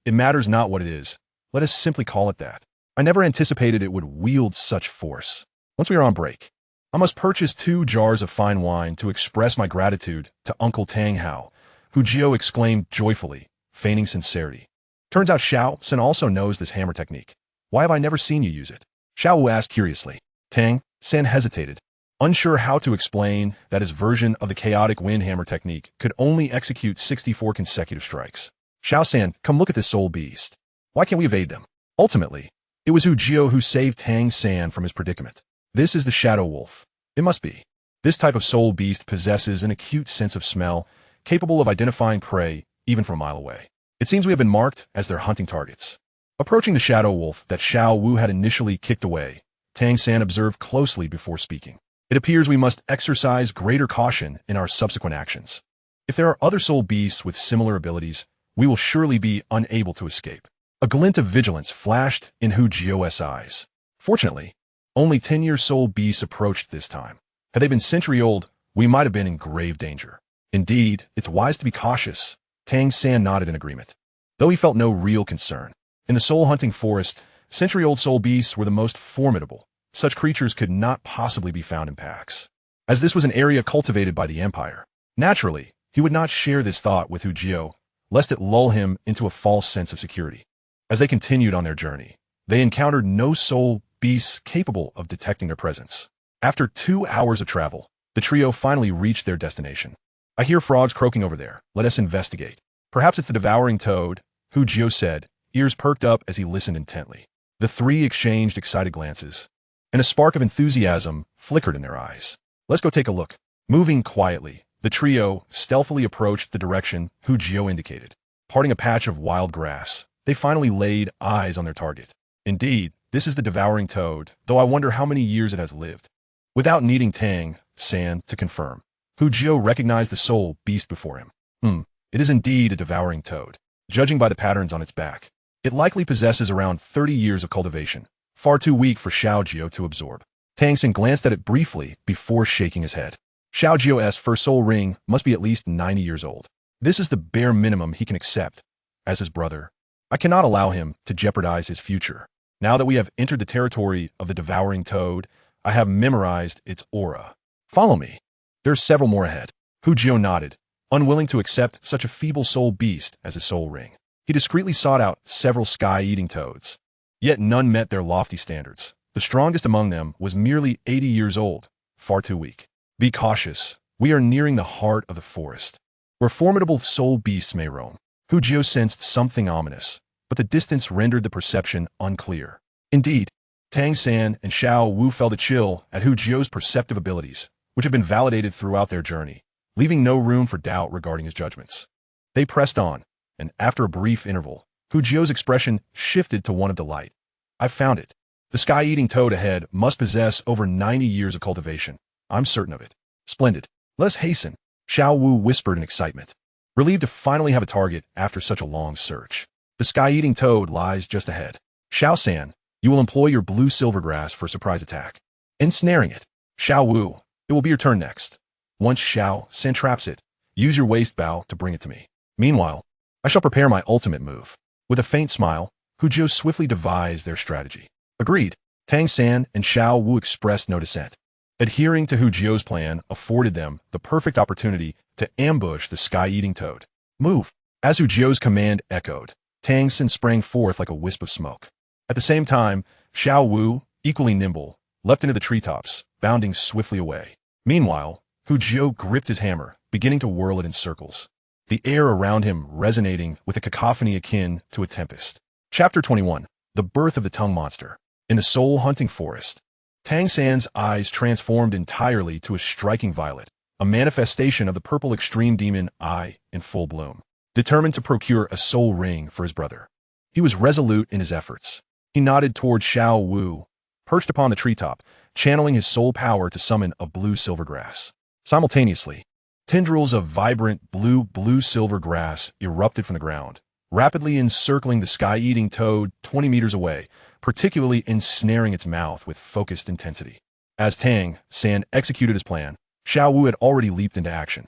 It matters not what it is. Let us simply call it that. I never anticipated it would wield such force. Once we are on break, I must purchase 2 jars of fine wine to express my gratitude to Uncle Tang Hao, Jiuhao exclaimed joyfully, feigning sincerity. Turns out Xiao San also knows this hammer technique. Why have I never seen you use it? Xiao Wu asked curiously. Tang San hesitated, unsure how to explain that his version of the chaotic wind hammer technique could only execute 64 consecutive strikes. Xiao San, come look at this soul beast. Why can't we evade them? Ultimately, it was Jiuhao who saved Tang San from his predicament. This is the shadow wolf. It must be. This type of soul beast possesses an acute sense of smell, capable of identifying prey even from a mile away. It seems we have been marked as their hunting targets. Approaching the shadow wolf that Xiao Wu had initially kicked away, Tang San observed closely before speaking. It appears we must exercise greater caution in our subsequent actions. If there are other soul beasts with similar abilities, we will surely be unable to escape. A glint of vigilance flashed in Jiuhao's eyes. Fortunately, only 10-year soul beasts approached this time. Had they been century-old, we might have been in grave danger. Indeed, it's wise to be cautious. Tang San nodded in agreement, though he felt no real concern. In the soul-hunting forest, century-old soul beasts were the most formidable. Such creatures could not possibly be found in packs, as this was an area cultivated by the Empire. Naturally, he would not share this thought with Jiuhao, lest it lull him into a false sense of security. As they continued on their journey, they encountered no soul beasts capable of detecting their presence. After 2 hours of travel, the trio finally reached their destination. I hear frogs croaking over there. Let us investigate. Perhaps it's the devouring toad, Jiuhao said, ears perked up as he listened intently. The 3 exchanged excited glances, and a spark of enthusiasm flickered in their eyes. Let's go take a look. Moving quietly, the trio stealthily approached the direction Jiuhao indicated. Parting a patch of wild grass, they finally laid eyes on their target. Indeed, this is the devouring toad, though I wonder how many years it has lived. Without needing Tang San to confirm, Jiuhao recognized the soul beast before him. It is indeed a devouring toad. Judging by the patterns on its back, it likely possesses around 30 years of cultivation, far too weak for Xiao to absorb. Tang San glanced at it briefly before shaking his head. Xiao's first soul ring must be at least 90 years old. This is the bare minimum he can accept. As his brother, I cannot allow him to jeopardize his future. Now that we have entered the territory of the devouring toad, I have memorized its aura. Follow me. There's several more ahead. Jiuhao nodded, Unwilling to accept such a feeble soul beast as his soul ring, he discreetly sought out several sky-eating toads. Yet none met their lofty standards. The strongest among them was merely 80 years old, far too weak. Be cautious. We are nearing the heart of the forest, where formidable soul beasts may roam. Hu Jiu sensed something ominous, but the distance rendered the perception unclear. Indeed, Tang San and Xiao Wu felt a chill at Hu Jiu's perceptive abilities, which had been validated throughout their journey, leaving no room for doubt regarding his judgments. They pressed on, and after a brief interval, Hu Jiu's expression shifted to one of delight. I've found it. The sky-eating toad ahead must possess over 90 years of cultivation. I'm certain of it. Splendid. Let us hasten, Xiao Wu whispered in excitement, relieved to finally have a target after such a long search. The sky-eating toad lies just ahead. Xiao San, you will employ your blue silvergrass for a surprise attack. Ensnaring it. Xiao Wu, it will be your turn next. Once Xiao San traps it, use your waist bow to bring it to me. Meanwhile, I shall prepare my ultimate move. With a faint smile, Hu Jiu swiftly devised their strategy. Agreed. Tang San and Xiao Wu expressed no dissent. Adhering to Hu Jiu's plan afforded them the perfect opportunity to ambush the sky-eating toad. Move. As Hu Jiu's command echoed, Tang San sprang forth like a wisp of smoke. At the same time, Xiao Wu, equally nimble, leapt into the treetops, bounding swiftly away. Meanwhile, Hu Jiu gripped his hammer, beginning to whirl it in circles, the air around him resonating with a cacophony akin to a tempest. Chapter 21. The Birth of the Tongue Monster. In the soul-hunting forest, Tang San's eyes transformed entirely to a striking violet, a manifestation of the purple extreme demon eye in full bloom. Determined to procure a soul ring for his brother, he was resolute in his efforts. He nodded toward Xiao Wu, perched upon the treetop, channeling his soul power to summon a blue silvergrass. Simultaneously, tendrils of vibrant blue silver grass erupted from the ground, rapidly encircling the sky-eating toad 20 meters away, particularly ensnaring its mouth with focused intensity. As Tang San executed his plan, Xiao Wu had already leaped into action.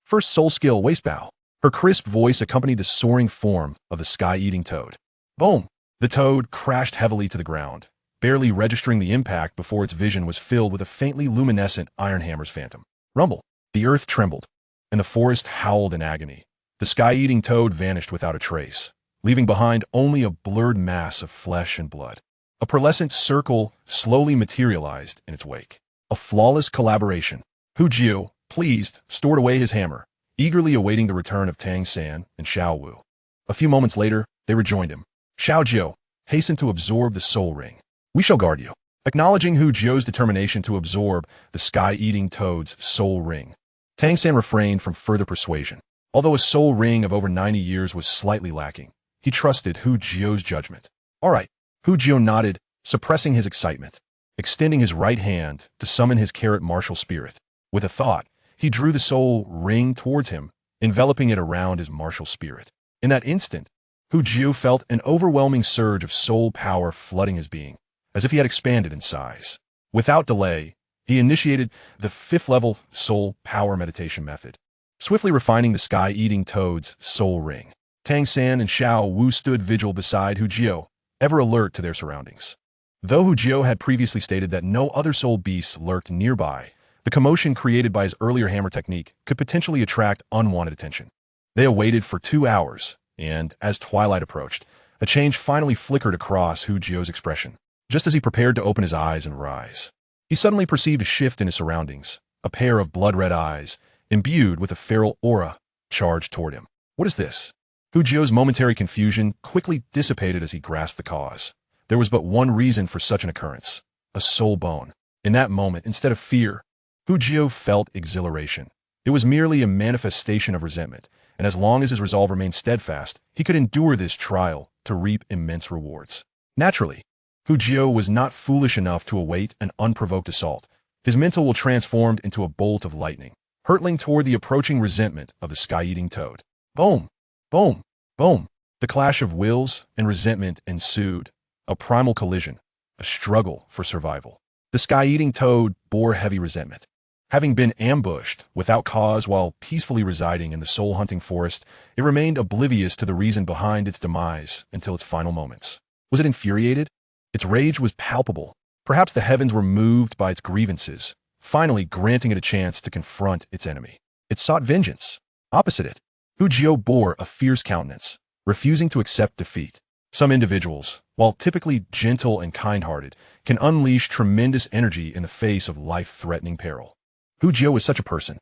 First soul skill waist bow. Her crisp voice accompanied the soaring form of the sky-eating toad. Boom! The toad crashed heavily to the ground, barely registering the impact before its vision was filled with a faintly luminescent iron hammer's phantom. Rumble! The earth trembled, and the forest howled in agony. The sky-eating toad vanished without a trace, leaving behind only a blurred mass of flesh and blood. A pearlescent circle slowly materialized in its wake. A flawless collaboration. Hu Jiu, pleased, stored away his hammer, eagerly awaiting the return of Tang San and Xiao Wu. A few moments later, they rejoined him. Xiao Jiu, hasten to absorb the soul ring. We shall guard you. Acknowledging Hu Jiu's determination to absorb the sky-eating toad's soul ring, Tang San refrained from further persuasion. Although a soul ring of over 90 years was slightly lacking, he trusted Hu Jiu's judgment. All right. Hu Jiu nodded, suppressing his excitement, extending his right hand to summon his carrot martial spirit. With a thought, he drew the soul ring towards him, enveloping it around his martial spirit. In that instant, Hu Jiu felt an overwhelming surge of soul power flooding his being, as if he had expanded in size. Without delay, he initiated the 5th-level soul power meditation method, swiftly refining the sky-eating toad's soul ring. Tang San and Xiao Wu stood vigil beside Hu Jiu, ever alert to their surroundings. Though Hu Jiu had previously stated that no other soul beasts lurked nearby, the commotion created by his earlier hammer technique could potentially attract unwanted attention. They awaited for 2 hours, and, as twilight approached, a change finally flickered across Hu Jiu's expression. Just as he prepared to open his eyes and rise, he suddenly perceived a shift in his surroundings. A pair of blood-red eyes, imbued with a feral aura, charged toward him. What is this? Hu Jiu's momentary confusion quickly dissipated as he grasped the cause. There was but one reason for such an occurrence: a soul bone. In that moment, instead of fear, Hu Jiu felt exhilaration. It was merely a manifestation of resentment, and as long as his resolve remained steadfast, he could endure this trial to reap immense rewards. Naturally, Hu Jiu was not foolish enough to await an unprovoked assault. His mental will transformed into a bolt of lightning, hurtling toward the approaching resentment of the sky-eating toad. Boom! Boom! Boom! The clash of wills and resentment ensued, a primal collision, a struggle for survival. The sky-eating toad bore heavy resentment. Having been ambushed without cause while peacefully residing in the soul-hunting forest, it remained oblivious to the reason behind its demise until its final moments. Was it infuriated? Its rage was palpable. Perhaps the heavens were moved by its grievances, finally granting it a chance to confront its enemy. It sought vengeance. Opposite it, Hu Jiao bore a fierce countenance, refusing to accept defeat. Some individuals, while typically gentle and kind-hearted, can unleash tremendous energy in the face of life-threatening peril. Hu Jiao was such a person.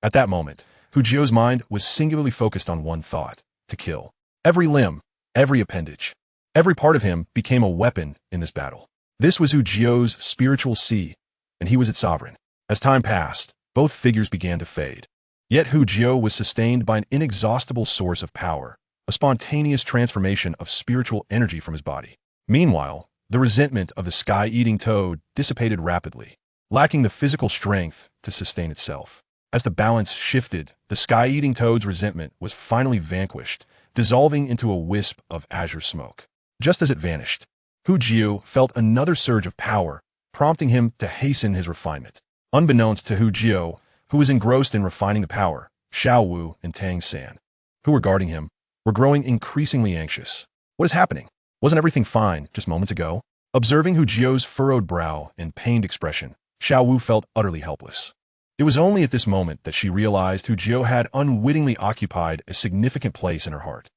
At that moment, Hu Jiao's mind was singularly focused on one thought: to kill. Every limb, every appendage, every part of him became a weapon in this battle. This was Hu Jiao's spiritual sea, and he was its sovereign. As time passed, both figures began to fade. Yet Hu Jiao was sustained by an inexhaustible source of power, a spontaneous transformation of spiritual energy from his body. Meanwhile, the resentment of the sky-eating toad dissipated rapidly, lacking the physical strength to sustain itself. As the balance shifted, the sky-eating toad's resentment was finally vanquished, dissolving into a wisp of azure smoke. Just as it vanished, Hu Jiao felt another surge of power, prompting him to hasten his refinement. Unbeknownst to Hu Jiao, who was engrossed in refining the power, Xiao Wu and Tang San, who were guarding him, were growing increasingly anxious. What is happening? Wasn't everything fine just moments ago? Observing Hu Jiao's furrowed brow and pained expression, Xiao Wu felt utterly helpless. It was only at this moment that she realized Hu Jiao had unwittingly occupied a significant place in her heart.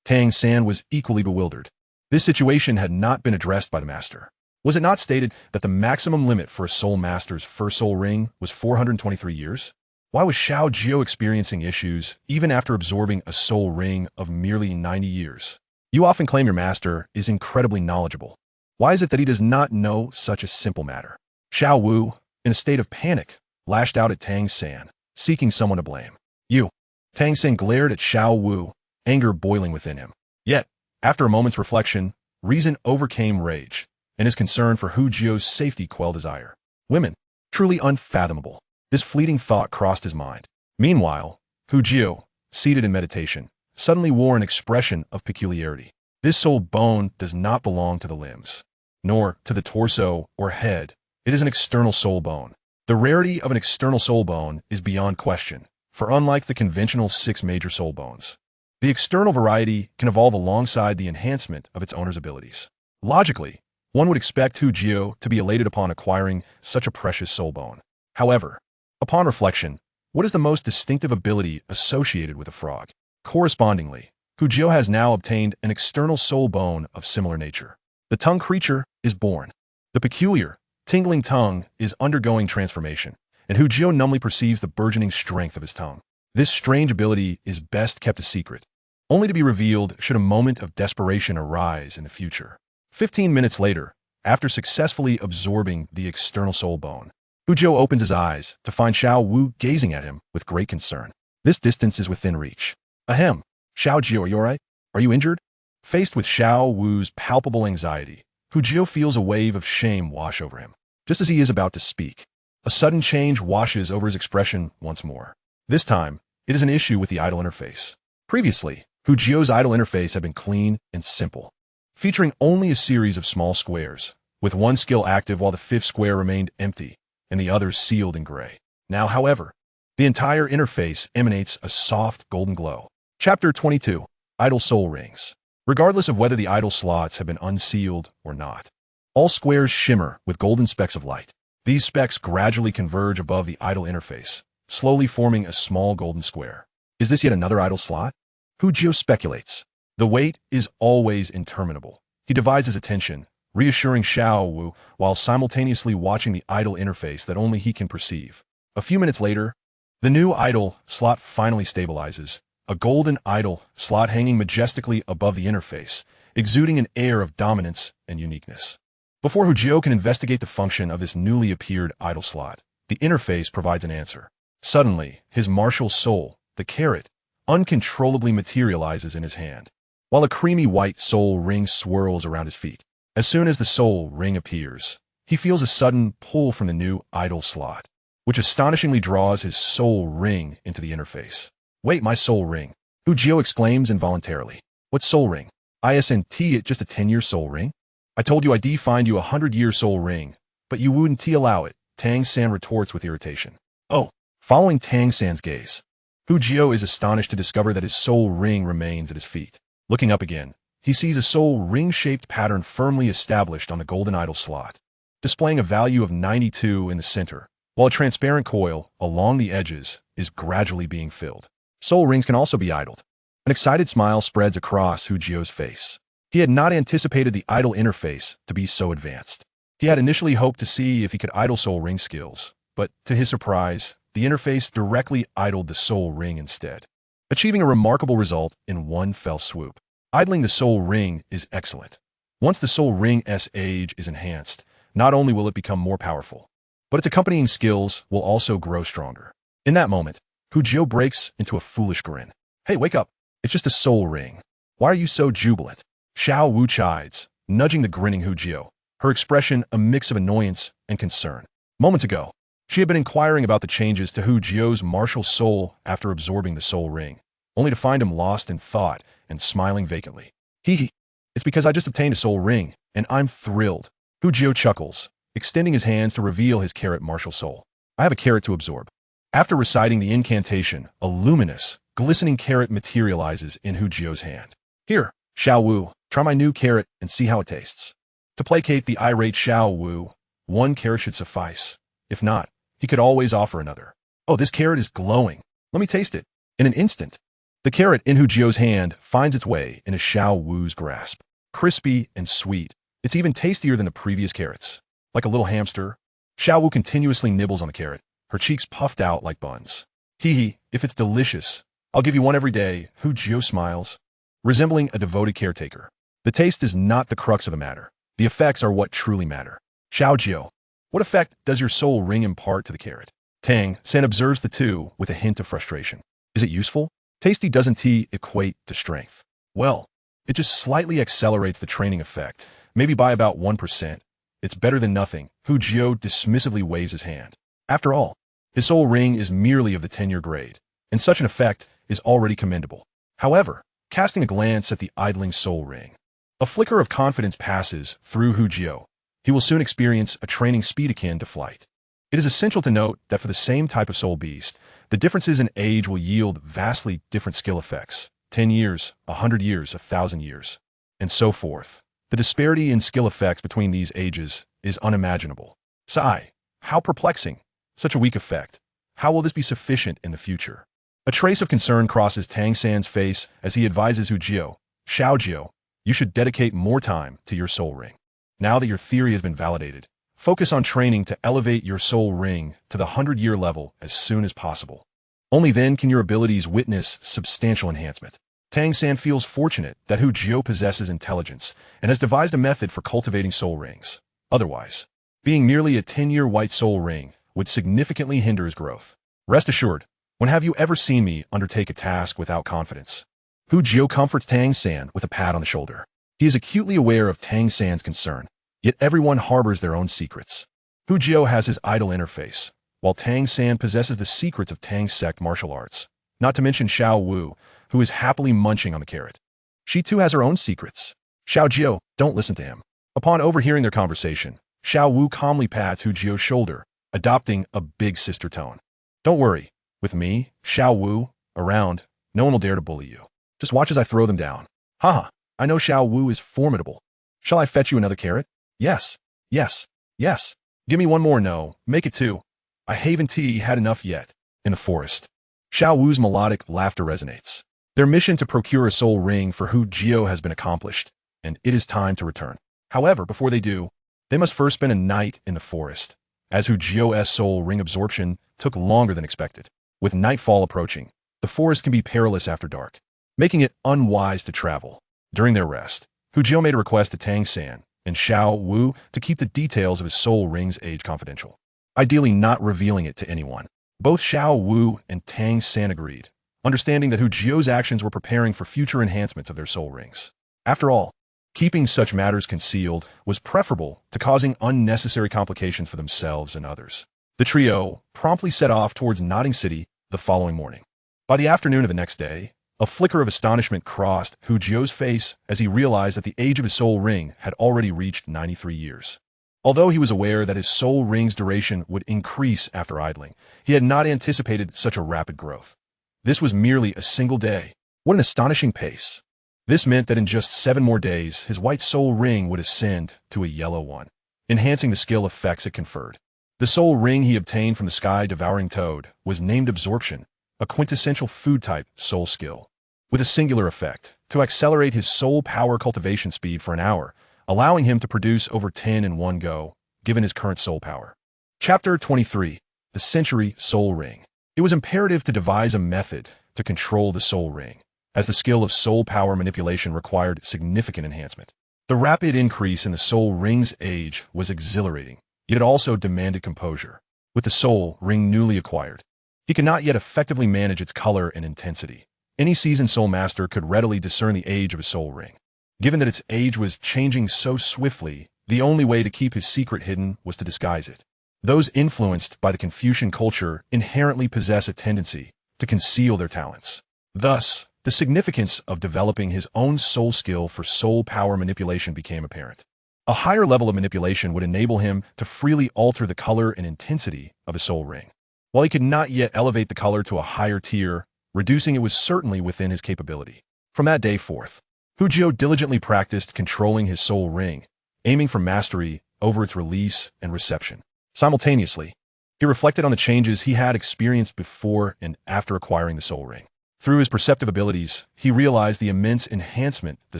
Tang San was equally bewildered. This situation had not been addressed by the master. Was it not stated that the maximum limit for a soul master's first soul ring was 423 years? Why was Xiao Jiao experiencing issues even after absorbing a soul ring of merely 90 years? You often claim your master is incredibly knowledgeable. Why is it that he does not know such a simple matter? Xiao Wu, in a state of panic, lashed out at Tang San, seeking someone to blame. You. Tang San glared at Xiao Wu, anger boiling within him. Yet, after a moment's reflection, reason overcame rage, and his concern for Hu Jiao's safety quelled his ire. Women. Truly unfathomable. This fleeting thought crossed his mind. Meanwhile, Hu Jiao, seated in meditation, suddenly wore an expression of peculiarity. This soul bone does not belong to the limbs, nor to the torso or head. It is an external soul bone. The rarity of an external soul bone is beyond question, for unlike the conventional 6 major soul bones, the external variety can evolve alongside the enhancement of its owner's abilities. Logically, one would expect Hu Jiao to be elated upon acquiring such a precious soul bone. However, upon reflection, what is the most distinctive ability associated with a frog? Correspondingly, Hu Jiao has now obtained an external soul bone of similar nature. The tongue creature is born. The peculiar, tingling tongue is undergoing transformation, and Hu Jiao numbly perceives the burgeoning strength of his tongue. This strange ability is best kept a secret, only to be revealed should a moment of desperation arise in the future. 15 minutes later, after successfully absorbing the external soul bone, Hu Jiao opens his eyes to find Xiao Wu gazing at him with great concern. This distance is within reach. Ahem. Xiao Jiao, are you alright? Are you injured? Faced with Xiao Wu's palpable anxiety, Hu Jiao feels a wave of shame wash over him. Just as he is about to speak, a sudden change washes over his expression once more. This time, it is an issue with the idle interface. Previously, Hu Jiao's idle interface had been clean and simple, featuring only a series of small squares, with one skill active while the 5th square remained empty, and the others sealed in gray. Now, however, the entire interface emanates a soft golden glow. Chapter 22. Idle Soul Rings. Regardless of whether the idle slots have been unsealed or not, all squares shimmer with golden specks of light. These specks gradually converge above the idle interface, slowly forming a small golden square. Is this yet another idle slot? Hu Jiao speculates. The wait is always interminable. He divides his attention, reassuring Xiao Wu while simultaneously watching the idle interface that only he can perceive. A few minutes later, the new idle slot finally stabilizes, a golden idle slot hanging majestically above the interface, exuding an air of dominance and uniqueness. Before Hu Jiao can investigate the function of this newly appeared idle slot, the interface provides an answer. Suddenly, his martial soul, the carrot, uncontrollably materializes in his hand, while a creamy white soul ring swirls around his feet. As soon as the soul ring appears, he feels a sudden pull from the new idle slot, which astonishingly draws his soul ring into the interface. Wait, my soul ring, Hu Jiao exclaims involuntarily. What soul ring? Isn't it just a 10-year soul ring? I told you I defined you a 100-year soul ring, but you wouldn't allow it, Tang San retorts with irritation. Oh, following Tang San's gaze, Hu Jiao is astonished to discover that his soul ring remains at his feet. Looking up again, he sees a soul ring-shaped pattern firmly established on the golden idol slot. Displaying a value of 92 in the center, while a transparent coil along the edges is gradually being filled. Soul rings can also be idled. An excited smile spreads across Hu Jiu's face. He had not anticipated the idle interface to be so advanced. He had initially hoped to see if he could idle soul ring skills, but to his surprise, the interface directly idled the soul ring instead, achieving a remarkable result in one fell swoop. Idling the soul ring is excellent. Once the soul ring's age is enhanced, not only will it become more powerful, but its accompanying skills will also grow stronger. In that moment, Hu Jiu breaks into a foolish grin. Hey, wake up. It's just a soul ring. Why are you so jubilant? Xiao Wu chides, nudging the grinning Hu Jiu, her expression a mix of annoyance and concern. Moments ago, she had been inquiring about the changes to Hu Jiu's martial soul after absorbing the soul ring, only to find him lost in thought and smiling vacantly. Hee. It's because I just obtained a soul ring, and I'm thrilled. Hu Jiu chuckles, extending his hands to reveal his carrot martial soul. I have a carrot to absorb. After reciting the incantation, a luminous, glistening carrot materializes in Hu Jiu's hand. Here, Xiao Wu, try my new carrot and see how it tastes. To placate the irate Xiao Wu, one carrot should suffice. If not, he could always offer another. Oh, this carrot is glowing. Let me taste it. In an instant, the carrot in Hu Jiu's hand finds its way into Xiao Wu's grasp. Crispy and sweet, it's even tastier than the previous carrots. Like a little hamster, Xiao Wu continuously nibbles on the carrot, her cheeks puffed out like buns. Hee, if it's delicious, I'll give you one every day. Hu Jiu smiles, resembling a devoted caretaker. The taste is not the crux of the matter. The effects are what truly matter. Xiao Jiu, what effect does your soul ring impart to the carrot? Tang San observes the two with a hint of frustration. Is it useful? Tasty doesn't tea equate to strength? Well, it just slightly accelerates the training effect, maybe by about 1%. It's better than nothing. Hu Jiu dismissively waves his hand. After all, his soul ring is merely of the tenure grade, and such an effect is already commendable. However, casting a glance at the idling soul ring, a flicker of confidence passes through Hu Jiu. He will soon experience a training speed akin to flight. It is essential to note that for the same type of soul beast, the differences in age will yield vastly different skill effects. 10 years, 100 years, 1,000 years, and so forth. The disparity in skill effects between these ages is unimaginable. Sigh, how perplexing. Such a weak effect. How will this be sufficient in the future? A trace of concern crosses Tang San's face as he advises Hu Jiu, Xiao Jiu, you should dedicate more time to your soul ring. Now that your theory has been validated, focus on training to elevate your soul ring to the 100-year level as soon as possible. Only then can your abilities witness substantial enhancement. Tang San feels fortunate that Hu Jiu possesses intelligence and has devised a method for cultivating soul rings. Otherwise, being merely a 10-year white soul ring would significantly hinder his growth. Rest assured, when have you ever seen me undertake a task without confidence? Hu Jiu comforts Tang San with a pat on the shoulder. He is acutely aware of Tang San's concern, yet everyone harbors their own secrets. Hu Jiu has his idle interface, while Tang San possesses the secrets of Tang sect martial arts, not to mention Xiao Wu, who is happily munching on the carrot. She too has her own secrets. Xiao Jiu, don't listen to him. Upon overhearing their conversation, Xiao Wu calmly pats Hu Jiu's shoulder, adopting a big sister tone. Don't worry, with me, Xiao Wu, around, no one will dare to bully you. Just watch as I throw them down. Haha, I know Xiao Wu is formidable. Shall I fetch you another carrot? Yes, yes, yes. Give me one more. No, make it two. I haven't had enough yet. In the forest, Xiao Wu's melodic laughter resonates. Their mission to procure a soul ring for Hu Jiu has been accomplished, and it is time to return. However, before they do, they must first spend a night in the forest, as Hu Jiu's soul ring absorption took longer than expected. With nightfall approaching, the forest can be perilous after dark, making it unwise to travel. During their rest, Hu Jiu made a request to Tang San and Xiao Wu to keep the details of his soul ring's age confidential, ideally not revealing it to anyone. Both Xiao Wu and Tang San agreed, understanding that Hu Jiu's actions were preparing for future enhancements of their soul rings. After all, keeping such matters concealed was preferable to causing unnecessary complications for themselves and others. The trio promptly set off towards Nodding City the following morning. By the afternoon of the next day, a flicker of astonishment crossed Hu Jiu's face as he realized that the age of his soul ring had already reached 93 years. Although he was aware that his soul ring's duration would increase after idling, he had not anticipated such a rapid growth. This was merely a single day. What an astonishing pace. This meant that in just 7 more days, his white soul ring would ascend to a yellow one, enhancing the skill effects it conferred. The soul ring he obtained from the sky-devouring toad was named Absorption, a quintessential food-type soul skill, with a singular effect to accelerate his soul power cultivation speed for an hour, allowing him to produce over 10 in one go, given his current soul power. Chapter 23. The Century Soul Ring. It was imperative to devise a method to control the soul ring, as the skill of soul power manipulation required significant enhancement. The rapid increase in the soul ring's age was exhilarating, yet it also demanded composure. With the soul ring newly acquired, he could not yet effectively manage its color and intensity. Any seasoned soul master could readily discern the age of a soul ring. Given that its age was changing so swiftly, the only way to keep his secret hidden was to disguise it. Those influenced by the Confucian culture inherently possess a tendency to conceal their talents. Thus, the significance of developing his own soul skill for soul power manipulation became apparent. A higher level of manipulation would enable him to freely alter the color and intensity of a soul ring. While he could not yet elevate the color to a higher tier, reducing it was certainly within his capability. From that day forth, Jiuhao diligently practiced controlling his soul ring, aiming for mastery over its release and reception. Simultaneously, he reflected on the changes he had experienced before and after acquiring the soul ring. Through his perceptive abilities, he realized the immense enhancement the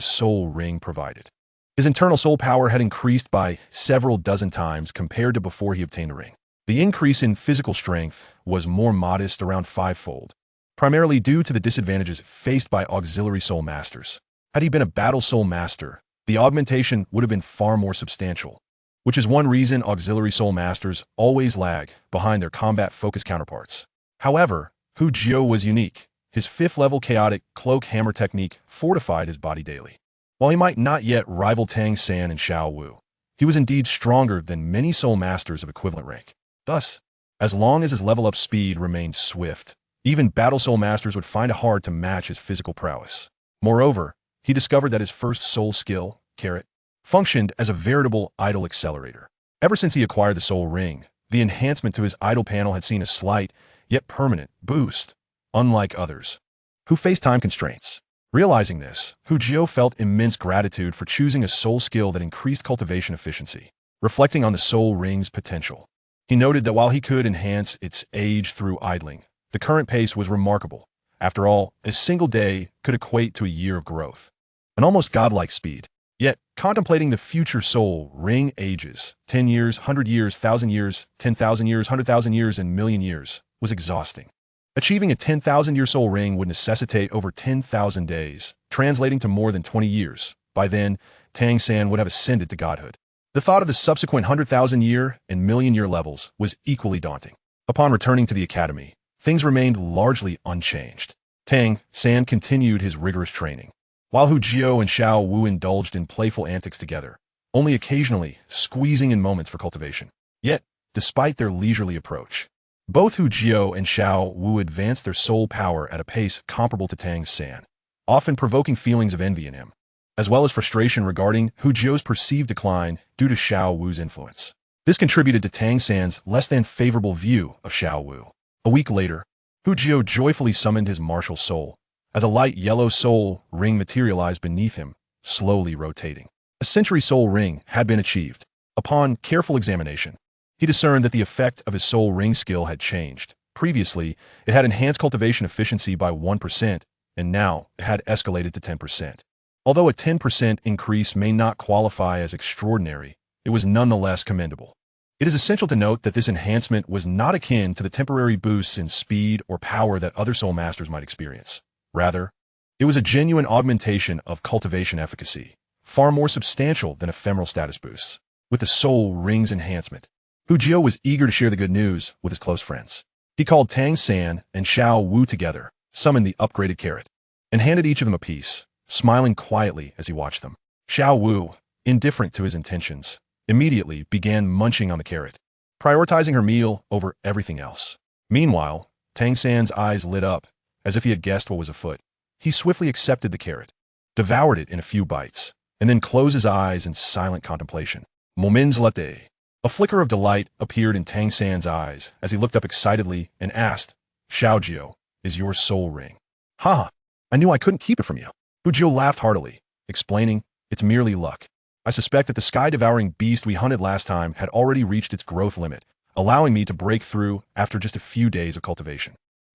soul ring provided. His internal soul power had increased by several dozen times compared to before he obtained the ring. The increase in physical strength was more modest, around fivefold, primarily due to the disadvantages faced by auxiliary soul masters. Had he been a battle soul master, the augmentation would have been far more substantial, which is one reason auxiliary soul masters always lag behind their combat-focused counterparts. However, Jiuhao was unique. His 5th-level chaotic cloak hammer technique fortified his body daily. While he might not yet rival Tang San and Xiao Wu, he was indeed stronger than many soul masters of equivalent rank. Thus, as long as his level-up speed remained swift, even battle soul masters would find it hard to match his physical prowess. Moreover, he discovered that his first soul skill, Carrot, functioned as a veritable idle accelerator. Ever since he acquired the soul ring, the enhancement to his idle panel had seen a slight, yet permanent, boost, unlike others who faced time constraints. Realizing this, Jiuhao felt immense gratitude for choosing a soul skill that increased cultivation efficiency. Reflecting on the soul ring's potential, he noted that while he could enhance its age through idling, the current pace was remarkable. After all, a single day could equate to a year of growth, an almost godlike speed. Yet, contemplating the future soul ring ages, 10 years, 100 years, 1,000 years, 10,000 years, 100,000 years, and million years, was exhausting. Achieving a 10,000-year soul ring would necessitate over 10,000 days, translating to more than 20 years. By then, Tang San would have ascended to godhood. The thought of the subsequent 100,000-year and million-year levels was equally daunting. Upon returning to the academy, things remained largely unchanged. Tang San continued his rigorous training, while Jiuhao and Xiao Wu indulged in playful antics together, only occasionally squeezing in moments for cultivation. Yet, despite their leisurely approach, both Jiuhao and Xiao Wu advanced their soul power at a pace comparable to Tang San, often provoking feelings of envy in him, as well as frustration regarding Jiuhao's perceived decline due to Xiao Wu's influence. This contributed to Tang San's less than favorable view of Xiao Wu. A week later, Jiuhao joyfully summoned his martial soul, as a light yellow soul ring materialized beneath him, slowly rotating. A century soul ring had been achieved. Upon careful examination, he discerned that the effect of his soul ring skill had changed. Previously, it had enhanced cultivation efficiency by 1%, and now it had escalated to 10%. Although a 10% increase may not qualify as extraordinary, it was nonetheless commendable. It is essential to note that this enhancement was not akin to the temporary boosts in speed or power that other soul masters might experience. Rather, it was a genuine augmentation of cultivation efficacy, far more substantial than ephemeral status boosts. With the soul ring's enhancement, Jiuhao was eager to share the good news with his close friends. He called Tang San and Xiao Wu together, summoned the upgraded carrot, and handed each of them a piece, smiling quietly as he watched them. Xiao Wu, indifferent to his intentions, immediately began munching on the carrot, prioritizing her meal over everything else. Meanwhile, Tang San's eyes lit up, as if he had guessed what was afoot. He swiftly accepted the carrot, devoured it in a few bites, and then closed his eyes in silent contemplation. Moments later, a flicker of delight appeared in Tang San's eyes as he looked up excitedly and asked, "Xiao Jiuhao, is your soul ring?" "Ha! I knew I couldn't keep it from you." Jiuhao laughed heartily, explaining, "It's merely luck. I suspect that the sky-devouring beast we hunted last time had already reached its growth limit, allowing me to break through after just a few days of cultivation.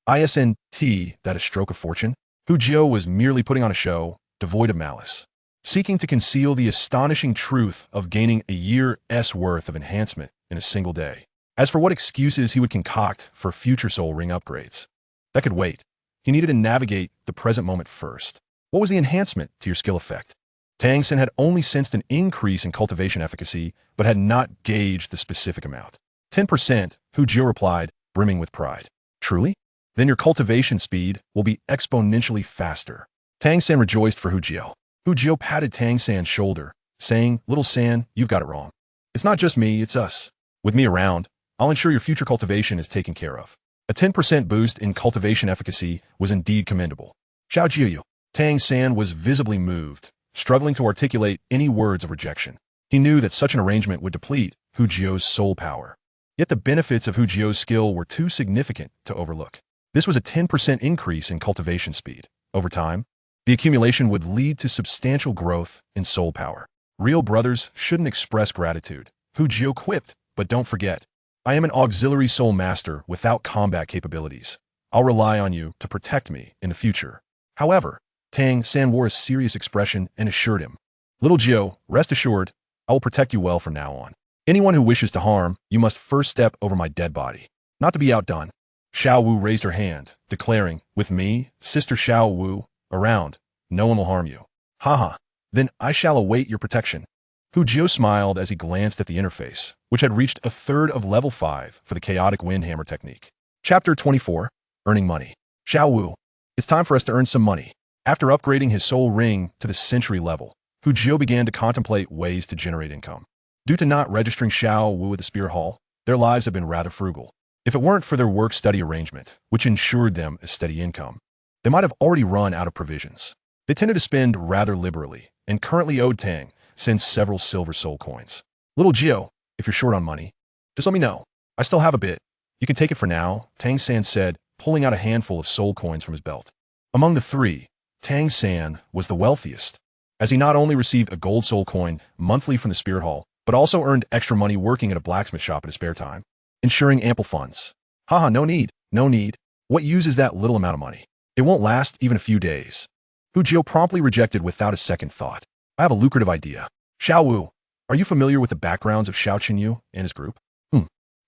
Isn't that a stroke of fortune? Hu Jiao was merely putting on a show, devoid of malice, seeking to conceal the astonishing truth of gaining a year's worth of enhancement in a single day. As for what excuses he would concoct for future soul ring upgrades, that could wait. He needed to navigate the present moment first. What was the enhancement to your skill effect? Tang San had only sensed an increase in cultivation efficacy, but had not gauged the specific amount. 10%, Hu Jiao replied, brimming with pride. Truly? Then your cultivation speed will be exponentially faster. Tang San rejoiced for Hu Jiao. Hu Jiao patted Tang San's shoulder, saying, Little San, you've got it wrong. It's not just me, it's us. With me around, I'll ensure your future cultivation is taken care of. A 10% boost in cultivation efficacy was indeed commendable. Xiao Jiuhao. Tang San was visibly moved, struggling to articulate any words of rejection. He knew that such an arrangement would deplete Hu Jiao's soul power. Yet the benefits of Hu Jiao's skill were too significant to overlook. This was a 10% increase in cultivation speed. Over time, the accumulation would lead to substantial growth in soul power. Real brothers shouldn't express gratitude. Hu Jiao quipped, but don't forget, I am an auxiliary soul master without combat capabilities. I'll rely on you to protect me in the future. However, Tang San wore a serious expression and assured him, Little Jiao, rest assured, I will protect you well from now on. Anyone who wishes to harm, you must first step over my dead body. Not to be outdone. Xiao Wu raised her hand, declaring, with me, Sister Xiao Wu, around, no one will harm you. Haha, then I shall await your protection. Hu Jiao smiled as he glanced at the interface, which had reached a third of level 5 for the chaotic wind hammer technique. Chapter 24, Earning Money. Xiao Wu, it's time for us to earn some money. After upgrading his soul ring to the century level, Hu Jiao began to contemplate ways to generate income. Due to not registering Xiao Wu at the Spear Hall, their lives have been rather frugal. If it weren't for their work-study arrangement, which ensured them a steady income, they might have already run out of provisions. They tended to spend rather liberally, and currently owed Tang San several silver soul coins. Little Jiao, if you're short on money, just let me know. I still have a bit. You can take it for now, Tang San said, pulling out a handful of soul coins from his belt. Among the three, Tang San was the wealthiest, as he not only received a gold soul coin monthly from the Spirit Hall, but also earned extra money working at a blacksmith shop in his spare time, ensuring ample funds. Haha, no need. What use is that little amount of money? It won't last even a few days. Hu Jiao promptly rejected without a second thought. I have a lucrative idea. Xiao Wu, are you familiar with the backgrounds of Xiao Qinyu and his group?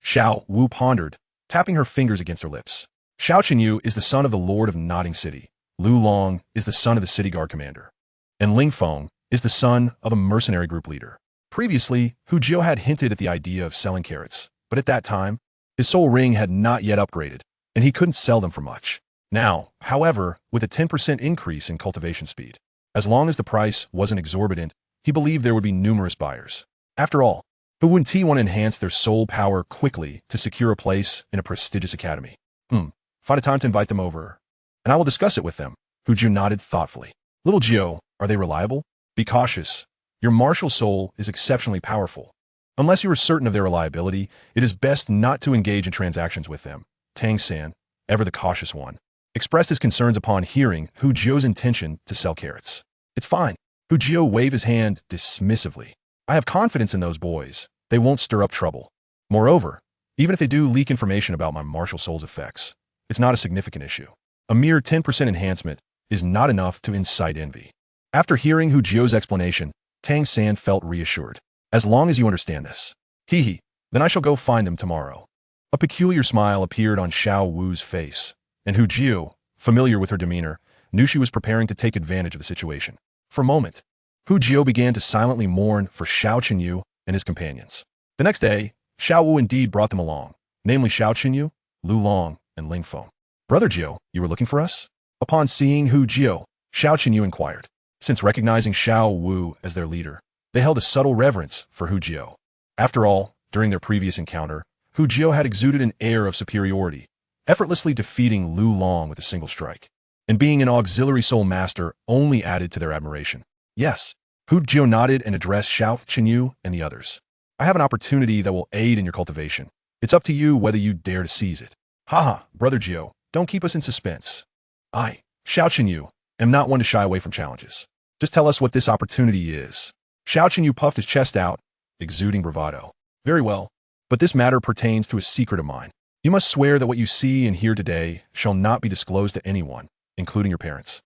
Xiao Wu pondered, tapping her fingers against her lips. Xiao Qinyu is the son of the Lord of Nodding City. Lu Long is the son of the city guard commander, and Ling Feng is the son of a mercenary group leader. Previously, Hu Jiao had hinted at the idea of selling carrots, but at that time, his soul ring had not yet upgraded, and he couldn't sell them for much. Now, however, with a 10% increase in cultivation speed, as long as the price wasn't exorbitant, he believed there would be numerous buyers. After all, who wouldn't want to enhance their soul power quickly to secure a place in a prestigious academy? Find a time to invite them over, and I will discuss it with them. Hu Jiao nodded thoughtfully. Little Jiao, are they reliable? Be cautious. Your martial soul is exceptionally powerful. Unless you are certain of their reliability, it is best not to engage in transactions with them. Tang San, ever the cautious one, expressed his concerns upon hearing Hu Jiao's intention to sell carrots. It's fine. Hu Jiao waved his hand dismissively. I have confidence in those boys. They won't stir up trouble. Moreover, even if they do leak information about my martial soul's effects, it's not a significant issue. A mere 10% enhancement is not enough to incite envy. After hearing Hu Jiao's explanation, Tang San felt reassured. As long as you understand this. Then I shall go find them tomorrow. A peculiar smile appeared on Xiao Wu's face, and Hu Jiao, familiar with her demeanor, knew she was preparing to take advantage of the situation. For a moment, Hu Jiao began to silently mourn for Xiao Qinyu and his companions. The next day, Xiao Wu indeed brought them along, namely Xiao Qinyu, Lu Long, and Ling Feng. Brother Jiao, you were looking for us? Upon seeing Hu Jiao, Xiao Qinyu inquired. Since recognizing Xiao Wu as their leader, they held a subtle reverence for Hu Jiao. After all, during their previous encounter, Hu Jiao had exuded an air of superiority, effortlessly defeating Lu Long with a single strike. And being an auxiliary soul master only added to their admiration. Yes, Hu Jiao nodded and addressed Xiao Qinyu and the others. I have an opportunity that will aid in your cultivation. It's up to you whether you dare to seize it. Haha, Brother Jiao, don't keep us in suspense. I, Xiao Qinyu, am not one to shy away from challenges. Just tell us what this opportunity is. Xiao Qinyu puffed his chest out, exuding bravado. Very well. But this matter pertains to a secret of mine. You must swear that what you see and hear today shall not be disclosed to anyone, including your parents.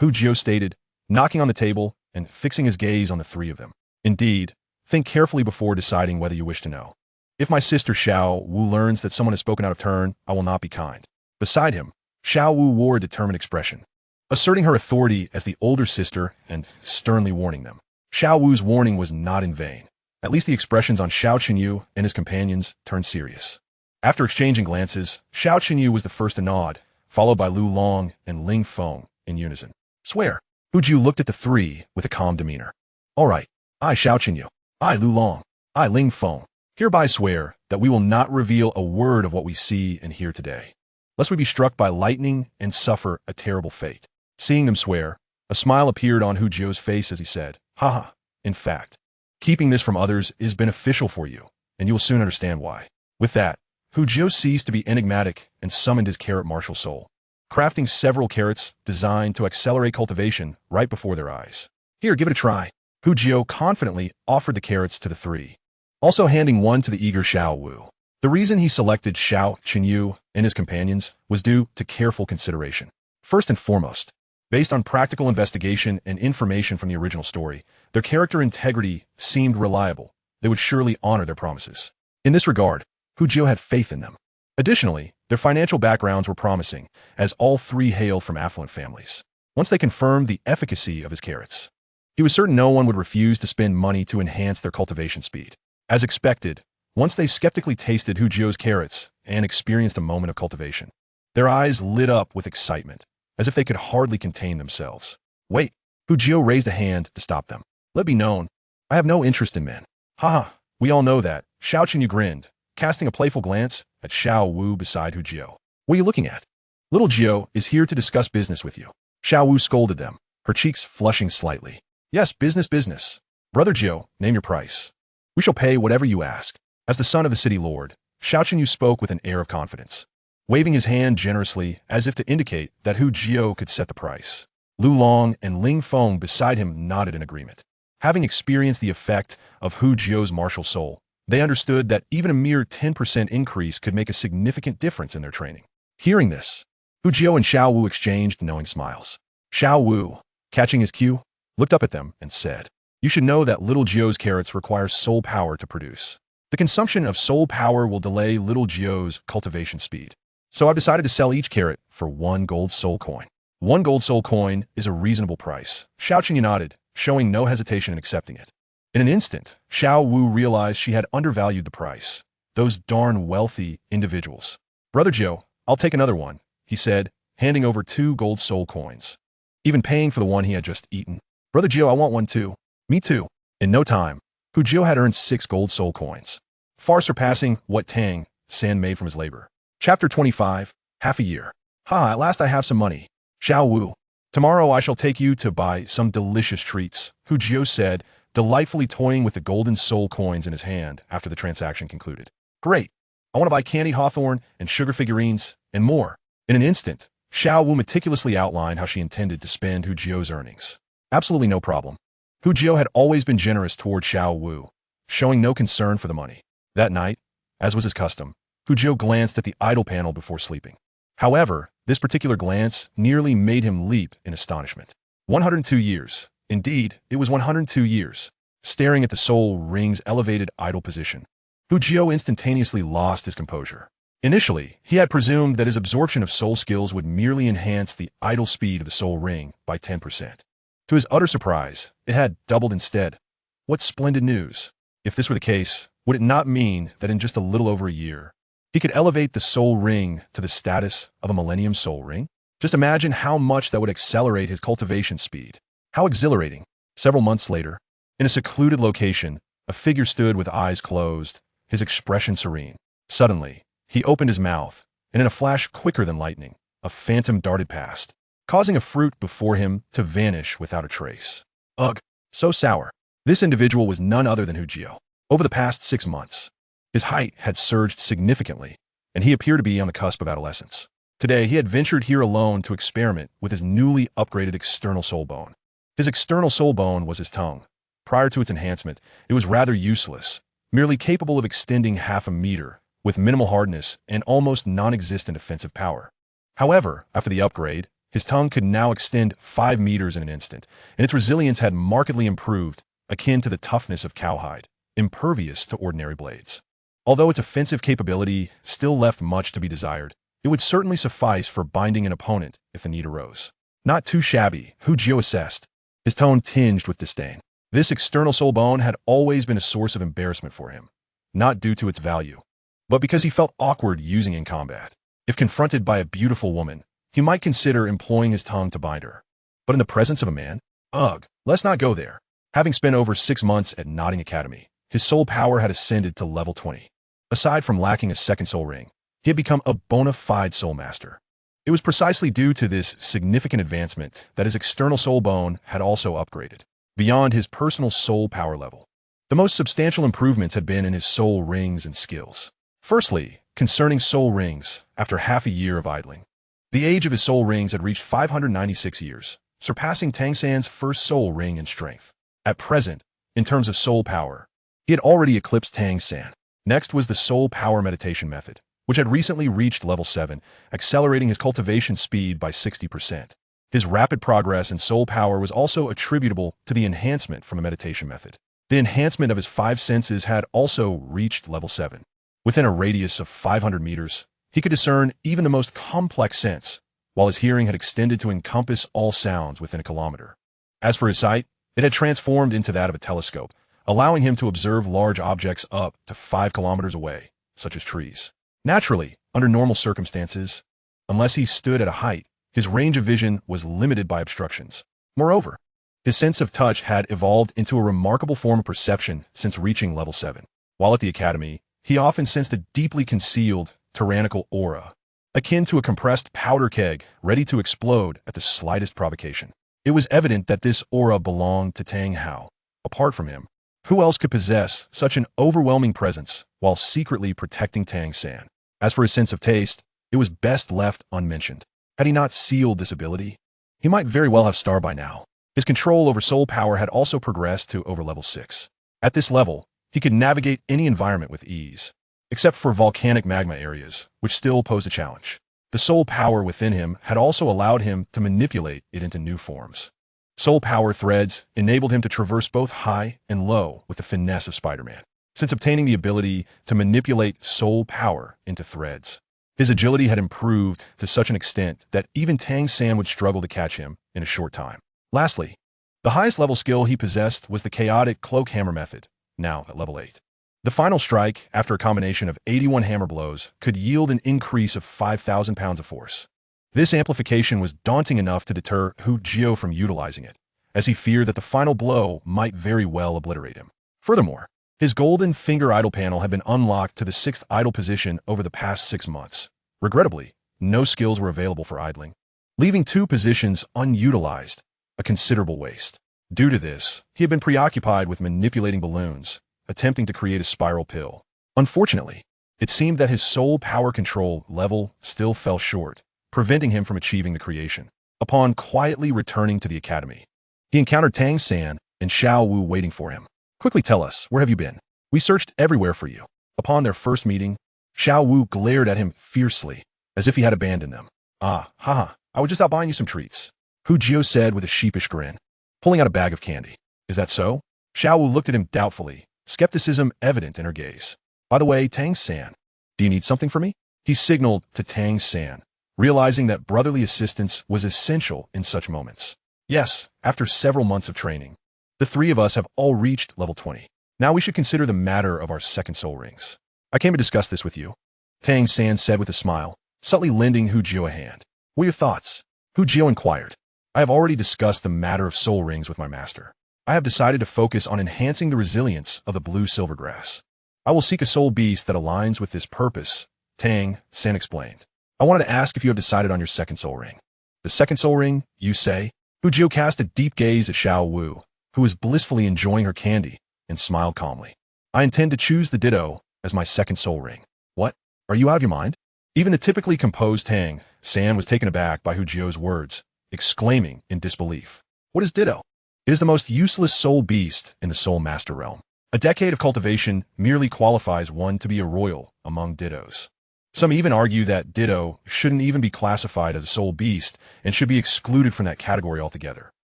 Hu Jiu stated, knocking on the table and fixing his gaze on the three of them. Indeed, think carefully before deciding whether you wish to know. If my sister Xiao Wu learns that someone has spoken out of turn, I will not be kind. Beside him, Xiao Wu wore a determined expression, asserting her authority as the older sister and sternly warning them. Xiao Wu's warning was not in vain. At least the expressions on Xiao Qinyu and his companions turned serious. After exchanging glances, Xiao Qinyu was the first to nod, followed by Lu Long and Ling Feng in unison. Swear. Hu Jiu looked at the three with a calm demeanor. All right, I Xiao Qinyu, I Lu Long, I Ling Feng, hereby swear that we will not reveal a word of what we see and hear today, lest we be struck by lightning and suffer a terrible fate. Seeing them swear, a smile appeared on Hu Jiu's face as he said, haha, in fact, keeping this from others is beneficial for you, and you will soon understand why. With that, Hu Jiu ceased to be enigmatic and summoned his carrot martial soul, crafting several carrots designed to accelerate cultivation right before their eyes. Here, give it a try. Hu Jiu confidently offered the carrots to the three, also handing one to the eager Xiao Wu. The reason he selected Xiao Qinyu and his companions was due to careful consideration. First and foremost, based on practical investigation and information from the original story, their character integrity seemed reliable. They would surely honor their promises. In this regard, Hu Jiu had faith in them. Additionally, their financial backgrounds were promising, as all three hailed from affluent families. Once they confirmed the efficacy of his carrots, he was certain no one would refuse to spend money to enhance their cultivation speed. As expected, once they skeptically tasted Hu Jiu's carrots and experienced a moment of cultivation, their eyes lit up with excitement, as if they could hardly contain themselves. Wait, Hu Jiu raised a hand to stop them. Let be known, I have no interest in men. Haha, we all know that. Xiao Qinyu grinned, casting a playful glance at Xiao Wu beside Hu Jiu. What are you looking at? Little Jiu is here to discuss business with you. Xiao Wu scolded them, her cheeks flushing slightly. Yes, business. Brother Jiu, name your price. We shall pay whatever you ask. As the son of the city lord, Xiao Qinyu spoke with an air of confidence, waving his hand generously as if to indicate that Hu Jiu could set the price. Lu Long and Ling Feng beside him nodded in agreement. Having experienced the effect of Hu Jiu's martial soul, they understood that even a mere 10% increase could make a significant difference in their training. Hearing this, Hu Jiu and Xiao Wu exchanged knowing smiles. Xiao Wu, catching his cue, looked up at them and said, you should know that little Jiu's carrots require soul power to produce. The consumption of soul power will delay little Jiu's cultivation speed. So I've decided to sell each carrot for 1 gold soul coin. 1 gold soul coin is a reasonable price. Xiao Qinyu nodded, showing no hesitation in accepting it. In an instant, Xiao Wu realized she had undervalued the price. Those darn wealthy individuals. Brother Jiu, I'll take another one, he said, handing over 2 gold soul coins, even paying for the one he had just eaten. Brother Jiu, I want one too. Me too. In no time, Hu Jiu had earned 6 gold soul coins, far surpassing what Tang San made from his labor. Chapter 25, half a year. At last I have some money. Xiao Wu, tomorrow I shall take you to buy some delicious treats, Hu Jiu said, delightfully toying with the golden soul coins in his hand after the transaction concluded. Great. I want to buy candy hawthorn and sugar figurines and more. In an instant, Xiao Wu meticulously outlined how she intended to spend Hu Jiu's earnings. Absolutely no problem. Hu Jiu had always been generous toward Xiao Wu, showing no concern for the money. That night, as was his custom, Hu Jiu glanced at the idol panel before sleeping. However, this particular glance nearly made him leap in astonishment. 102 years. Indeed, it was 102 years. Staring at the soul ring's elevated idle position, Hu Jiu instantaneously lost his composure. Initially, he had presumed that his absorption of soul skills would merely enhance the idle speed of the soul ring by 10%. To his utter surprise, it had doubled instead. What splendid news! If this were the case, would it not mean that in just a little over a year, he could elevate the soul ring to the status of a millennium soul ring? Just imagine how much that would accelerate his cultivation speed. How exhilarating. Several months later, in a secluded location, a figure stood with eyes closed, his expression serene. Suddenly, he opened his mouth, and in a flash quicker than lightning, a phantom darted past, causing a fruit before him to vanish without a trace. Ugh, so sour. This individual was none other than Hu Jiu. Over the past 6 months, his height had surged significantly, and he appeared to be on the cusp of adolescence. Today, he had ventured here alone to experiment with his newly upgraded external soul bone. His external soul bone was his tongue. Prior to its enhancement, it was rather useless, merely capable of extending half a meter, with minimal hardness and almost non-existent offensive power. However, after the upgrade, his tongue could now extend 5 meters in an instant, and its resilience had markedly improved, akin to the toughness of cowhide, impervious to ordinary blades. Although its offensive capability still left much to be desired, it would certainly suffice for binding an opponent if the need arose. Not too shabby, Jiuhao assessed, his tone tinged with disdain. This external soul bone had always been a source of embarrassment for him, not due to its value, but because he felt awkward using it in combat. If confronted by a beautiful woman, he might consider employing his tongue to bind her. But in the presence of a man? Ugh, let's not go there. Having spent over 6 months at Notting Academy, his soul power had ascended to level 20. Aside from lacking a second soul ring, he had become a bona fide soul master. It was precisely due to this significant advancement that his external soul bone had also upgraded, beyond his personal soul power level. The most substantial improvements had been in his soul rings and skills. Firstly, concerning soul rings, after half a year of idling, the age of his soul rings had reached 596 years, surpassing Tang San's first soul ring in strength. At present, in terms of soul power, he had already eclipsed Tang San. Next was the soul power meditation method, which had recently reached level 7, accelerating his cultivation speed by 60%. His rapid progress in soul power was also attributable to the enhancement from a meditation method. The enhancement of his 5 senses had also reached level 7. Within a radius of 500 meters, he could discern even the most complex sense, while his hearing had extended to encompass all sounds within a kilometer. As for his sight, it had transformed into that of a telescope, allowing him to observe large objects up to 5 kilometers away, such as trees. Naturally, under normal circumstances, unless he stood at a height, his range of vision was limited by obstructions. Moreover, his sense of touch had evolved into a remarkable form of perception since reaching level 7. While at the academy, he often sensed a deeply concealed, tyrannical aura, akin to a compressed powder keg ready to explode at the slightest provocation. It was evident that this aura belonged to Tang Hao. Apart from him, who else could possess such an overwhelming presence while secretly protecting Tang San? As for his sense of taste, it was best left unmentioned. Had he not sealed this ability, he might very well have starved by now. His control over soul power had also progressed to over level 6. At this level, he could navigate any environment with ease, except for volcanic magma areas, which still posed a challenge. The soul power within him had also allowed him to manipulate it into new forms. Soul power threads enabled him to traverse both high and low with the finesse of Spider-Man. Since obtaining the ability to manipulate soul power into threads, his agility had improved to such an extent that even Tang San would struggle to catch him in a short time. Lastly, the highest level skill he possessed was the chaotic cloak hammer method, now at level 8. The final strike, after a combination of 81 hammer blows, could yield an increase of 5,000 pounds of force. This amplification was daunting enough to deter Jiuhao from utilizing it, as he feared that the final blow might very well obliterate him. Furthermore, his golden finger idle panel had been unlocked to the 6th idle position over the past 6 months. Regrettably, no skills were available for idling, leaving 2 positions unutilized, a considerable waste. Due to this, he had been preoccupied with manipulating balloons, attempting to create a spiral pill. Unfortunately, it seemed that his soul power control level still fell short, preventing him from achieving the creation. Upon quietly returning to the academy, he encountered Tang San and Xiao Wu waiting for him. Quickly tell us, where have you been? We searched everywhere for you. Upon their first meeting, Xiao Wu glared at him fiercely, as if he had abandoned them. Ah, haha, I was just out buying you some treats, Jiuhao said with a sheepish grin, pulling out a bag of candy. Is that so? Xiao Wu looked at him doubtfully, skepticism evident in her gaze. By the way, Tang San, do you need something from me? He signaled to Tang San, realizing that brotherly assistance was essential in such moments. Yes, after several months of training, the 3 of us have all reached level 20. Now we should consider the matter of our second soul rings. I came to discuss this with you, Tang San said with a smile, subtly lending Jiuhao a hand. What are your thoughts? Jiuhao inquired. I have already discussed the matter of soul rings with my master. I have decided to focus on enhancing the resilience of the blue silvergrass. I will seek a soul beast that aligns with this purpose, Tang San explained. I wanted to ask if you have decided on your second soul ring. The second soul ring, you say? Jiuhao cast a deep gaze at Xiao Wu, who was blissfully enjoying her candy, and smiled calmly. I intend to choose the ditto as my second soul ring. What? Are you out of your mind? Even the typically composed Tang San was taken aback by Jiuhao's words, exclaiming in disbelief. What is ditto? It is the most useless soul beast in the soul master realm. A decade of cultivation merely qualifies one to be a royal among dittos. Some even argue that Ditto shouldn't even be classified as a soul beast and should be excluded from that category altogether.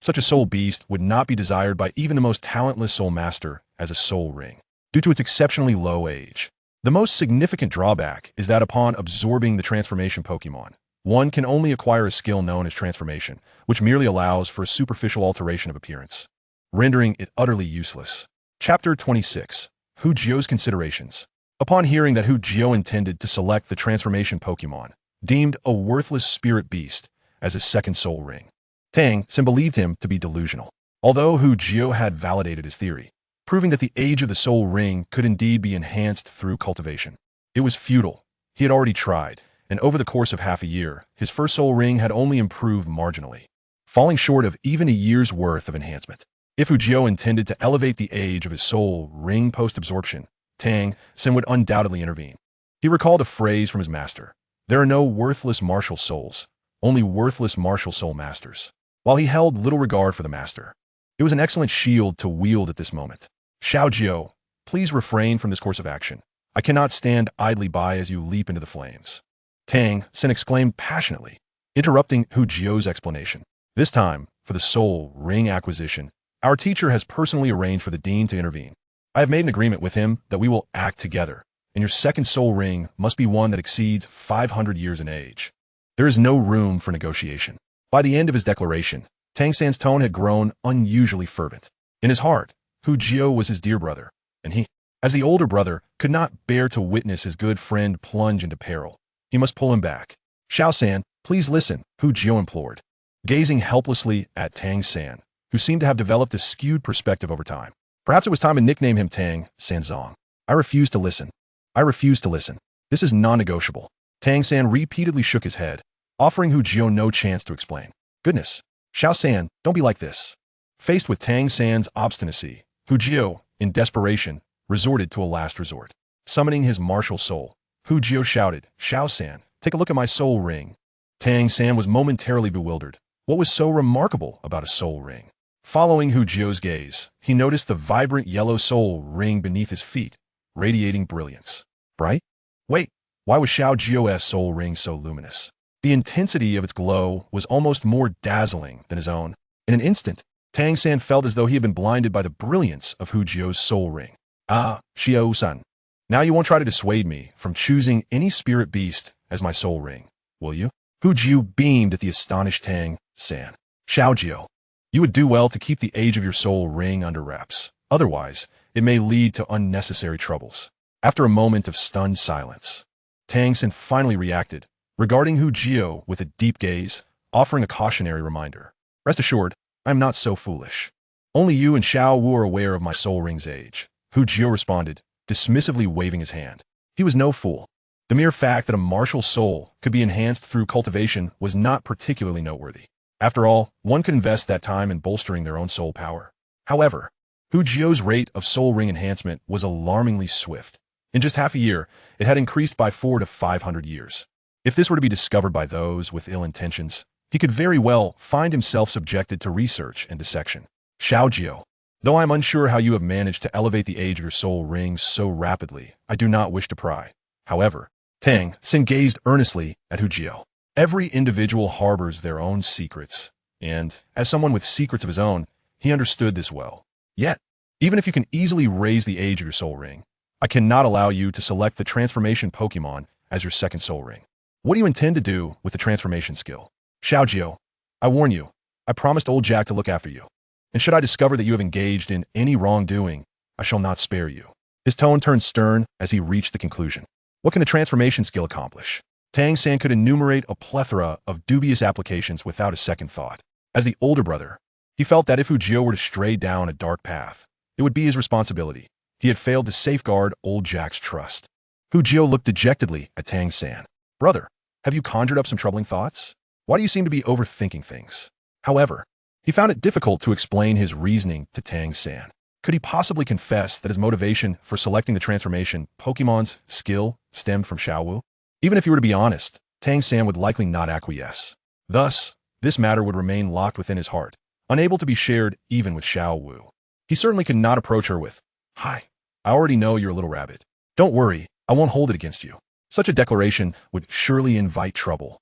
Such a soul beast would not be desired by even the most talentless soul master as a soul ring, due to its exceptionally low age. The most significant drawback is that upon absorbing the transformation Pokemon, one can only acquire a skill known as transformation, which merely allows for a superficial alteration of appearance, rendering it utterly useless. Chapter 26. Hu Jiu's Considerations. Upon hearing that Hu Jiu intended to select the transformation Pokemon, deemed a worthless spirit beast, as his second soul ring, Tang San believed him to be delusional. Although Hu Jiu had validated his theory, proving that the age of the soul ring could indeed be enhanced through cultivation, it was futile. He had already tried, and over the course of half a year, his first soul ring had only improved marginally, falling short of even a year's worth of enhancement. If Hu Jiu intended to elevate the age of his soul ring post-absorption, Tang San would undoubtedly intervene. He recalled a phrase from his master: "There are no worthless martial souls, only worthless martial soul masters." While he held little regard for the master, it was an excellent shield to wield at this moment. "Xiao Jiu, please refrain from this course of action. I cannot stand idly by as you leap into the flames," Tang San exclaimed passionately, interrupting Hu Jiu's explanation. "This time, for the soul ring acquisition, our teacher has personally arranged for the dean to intervene. I have made an agreement with him that we will act together, and your second soul ring must be one that exceeds 500 years in age. There is no room for negotiation." By the end of his declaration, Tang San's tone had grown unusually fervent. In his heart, Hu Jiu was his dear brother, and he, as the older brother, could not bear to witness his good friend plunge into peril. He must pull him back. "Xiao San, please listen," Hu Jiu implored, gazing helplessly at Tang San, who seemed to have developed a skewed perspective over time. Perhaps it was time to nickname him Tang Sanzong. "I refuse to listen. I refuse to listen. This is non-negotiable." Tang San repeatedly shook his head, offering Hu Jiu no chance to explain. "Goodness, Xiao San, don't be like this." Faced with Tang San's obstinacy, Hu Jiu, in desperation, resorted to a last resort. Summoning his martial soul, Hu Jiu shouted, "Xiao San, take a look at my soul ring." Tang San was momentarily bewildered. What was so remarkable about a soul ring? Following Hu Jiu's gaze, he noticed the vibrant yellow soul ring beneath his feet, radiating brilliance. Bright? Wait, why was Xiao Jiu's soul ring so luminous? The intensity of its glow was almost more dazzling than his own. In an instant, Tang San felt as though he had been blinded by the brilliance of Hu Jiu's soul ring. "Ah, Xiao-san, now you won't try to dissuade me from choosing any spirit beast as my soul ring, will you?" Hu Jiu beamed at the astonished Tang San. "Xiao Jiu, you would do well to keep the age of your soul ring under wraps. Otherwise, it may lead to unnecessary troubles." After a moment of stunned silence, Tang San finally reacted, regarding Hu Jiu with a deep gaze, offering a cautionary reminder. "Rest assured, I am not so foolish. Only you and Xiao Wu are aware of my soul ring's age," Hu Jiu responded, dismissively waving his hand. He was no fool. The mere fact that a martial soul could be enhanced through cultivation was not particularly noteworthy. After all, one could invest that time in bolstering their own soul power. However, Hu Jiu's rate of soul ring enhancement was alarmingly swift. In just half a year, it had increased by 400 to 500 years. If this were to be discovered by those with ill intentions, he could very well find himself subjected to research and dissection. "Xiao Jiu, though I am unsure how you have managed to elevate the age of your soul rings so rapidly, I do not wish to pry. However," Tang San gazed earnestly at Hu Jiu. "Every individual harbors their own secrets, and, as someone with secrets of his own, he understood this well. Yet, even if you can easily raise the age of your soul ring, I cannot allow you to select the transformation Pokemon as your second soul ring. What do you intend to do with the transformation skill? Xiao Jiu, I warn you, I promised old Jack to look after you, and should I discover that you have engaged in any wrongdoing, I shall not spare you." His tone turned stern as he reached the conclusion. What can the transformation skill accomplish? Tang San could enumerate a plethora of dubious applications without a second thought. As the older brother, he felt that if Hu Jiu were to stray down a dark path, it would be his responsibility. He had failed to safeguard old Jack's trust. Hu Jiu looked dejectedly at Tang San. "Brother, have you conjured up some troubling thoughts? Why do you seem to be overthinking things?" However, he found it difficult to explain his reasoning to Tang San. Could he possibly confess that his motivation for selecting the transformation Pokemon's skill stemmed from Xiao Wu? Even if he were to be honest, Tang San would likely not acquiesce. Thus, this matter would remain locked within his heart, unable to be shared even with Xiao Wu. He certainly could not approach her with, Hi, I already know you're a little rabbit. Don't worry, I won't hold it against you. Such a declaration would surely invite trouble.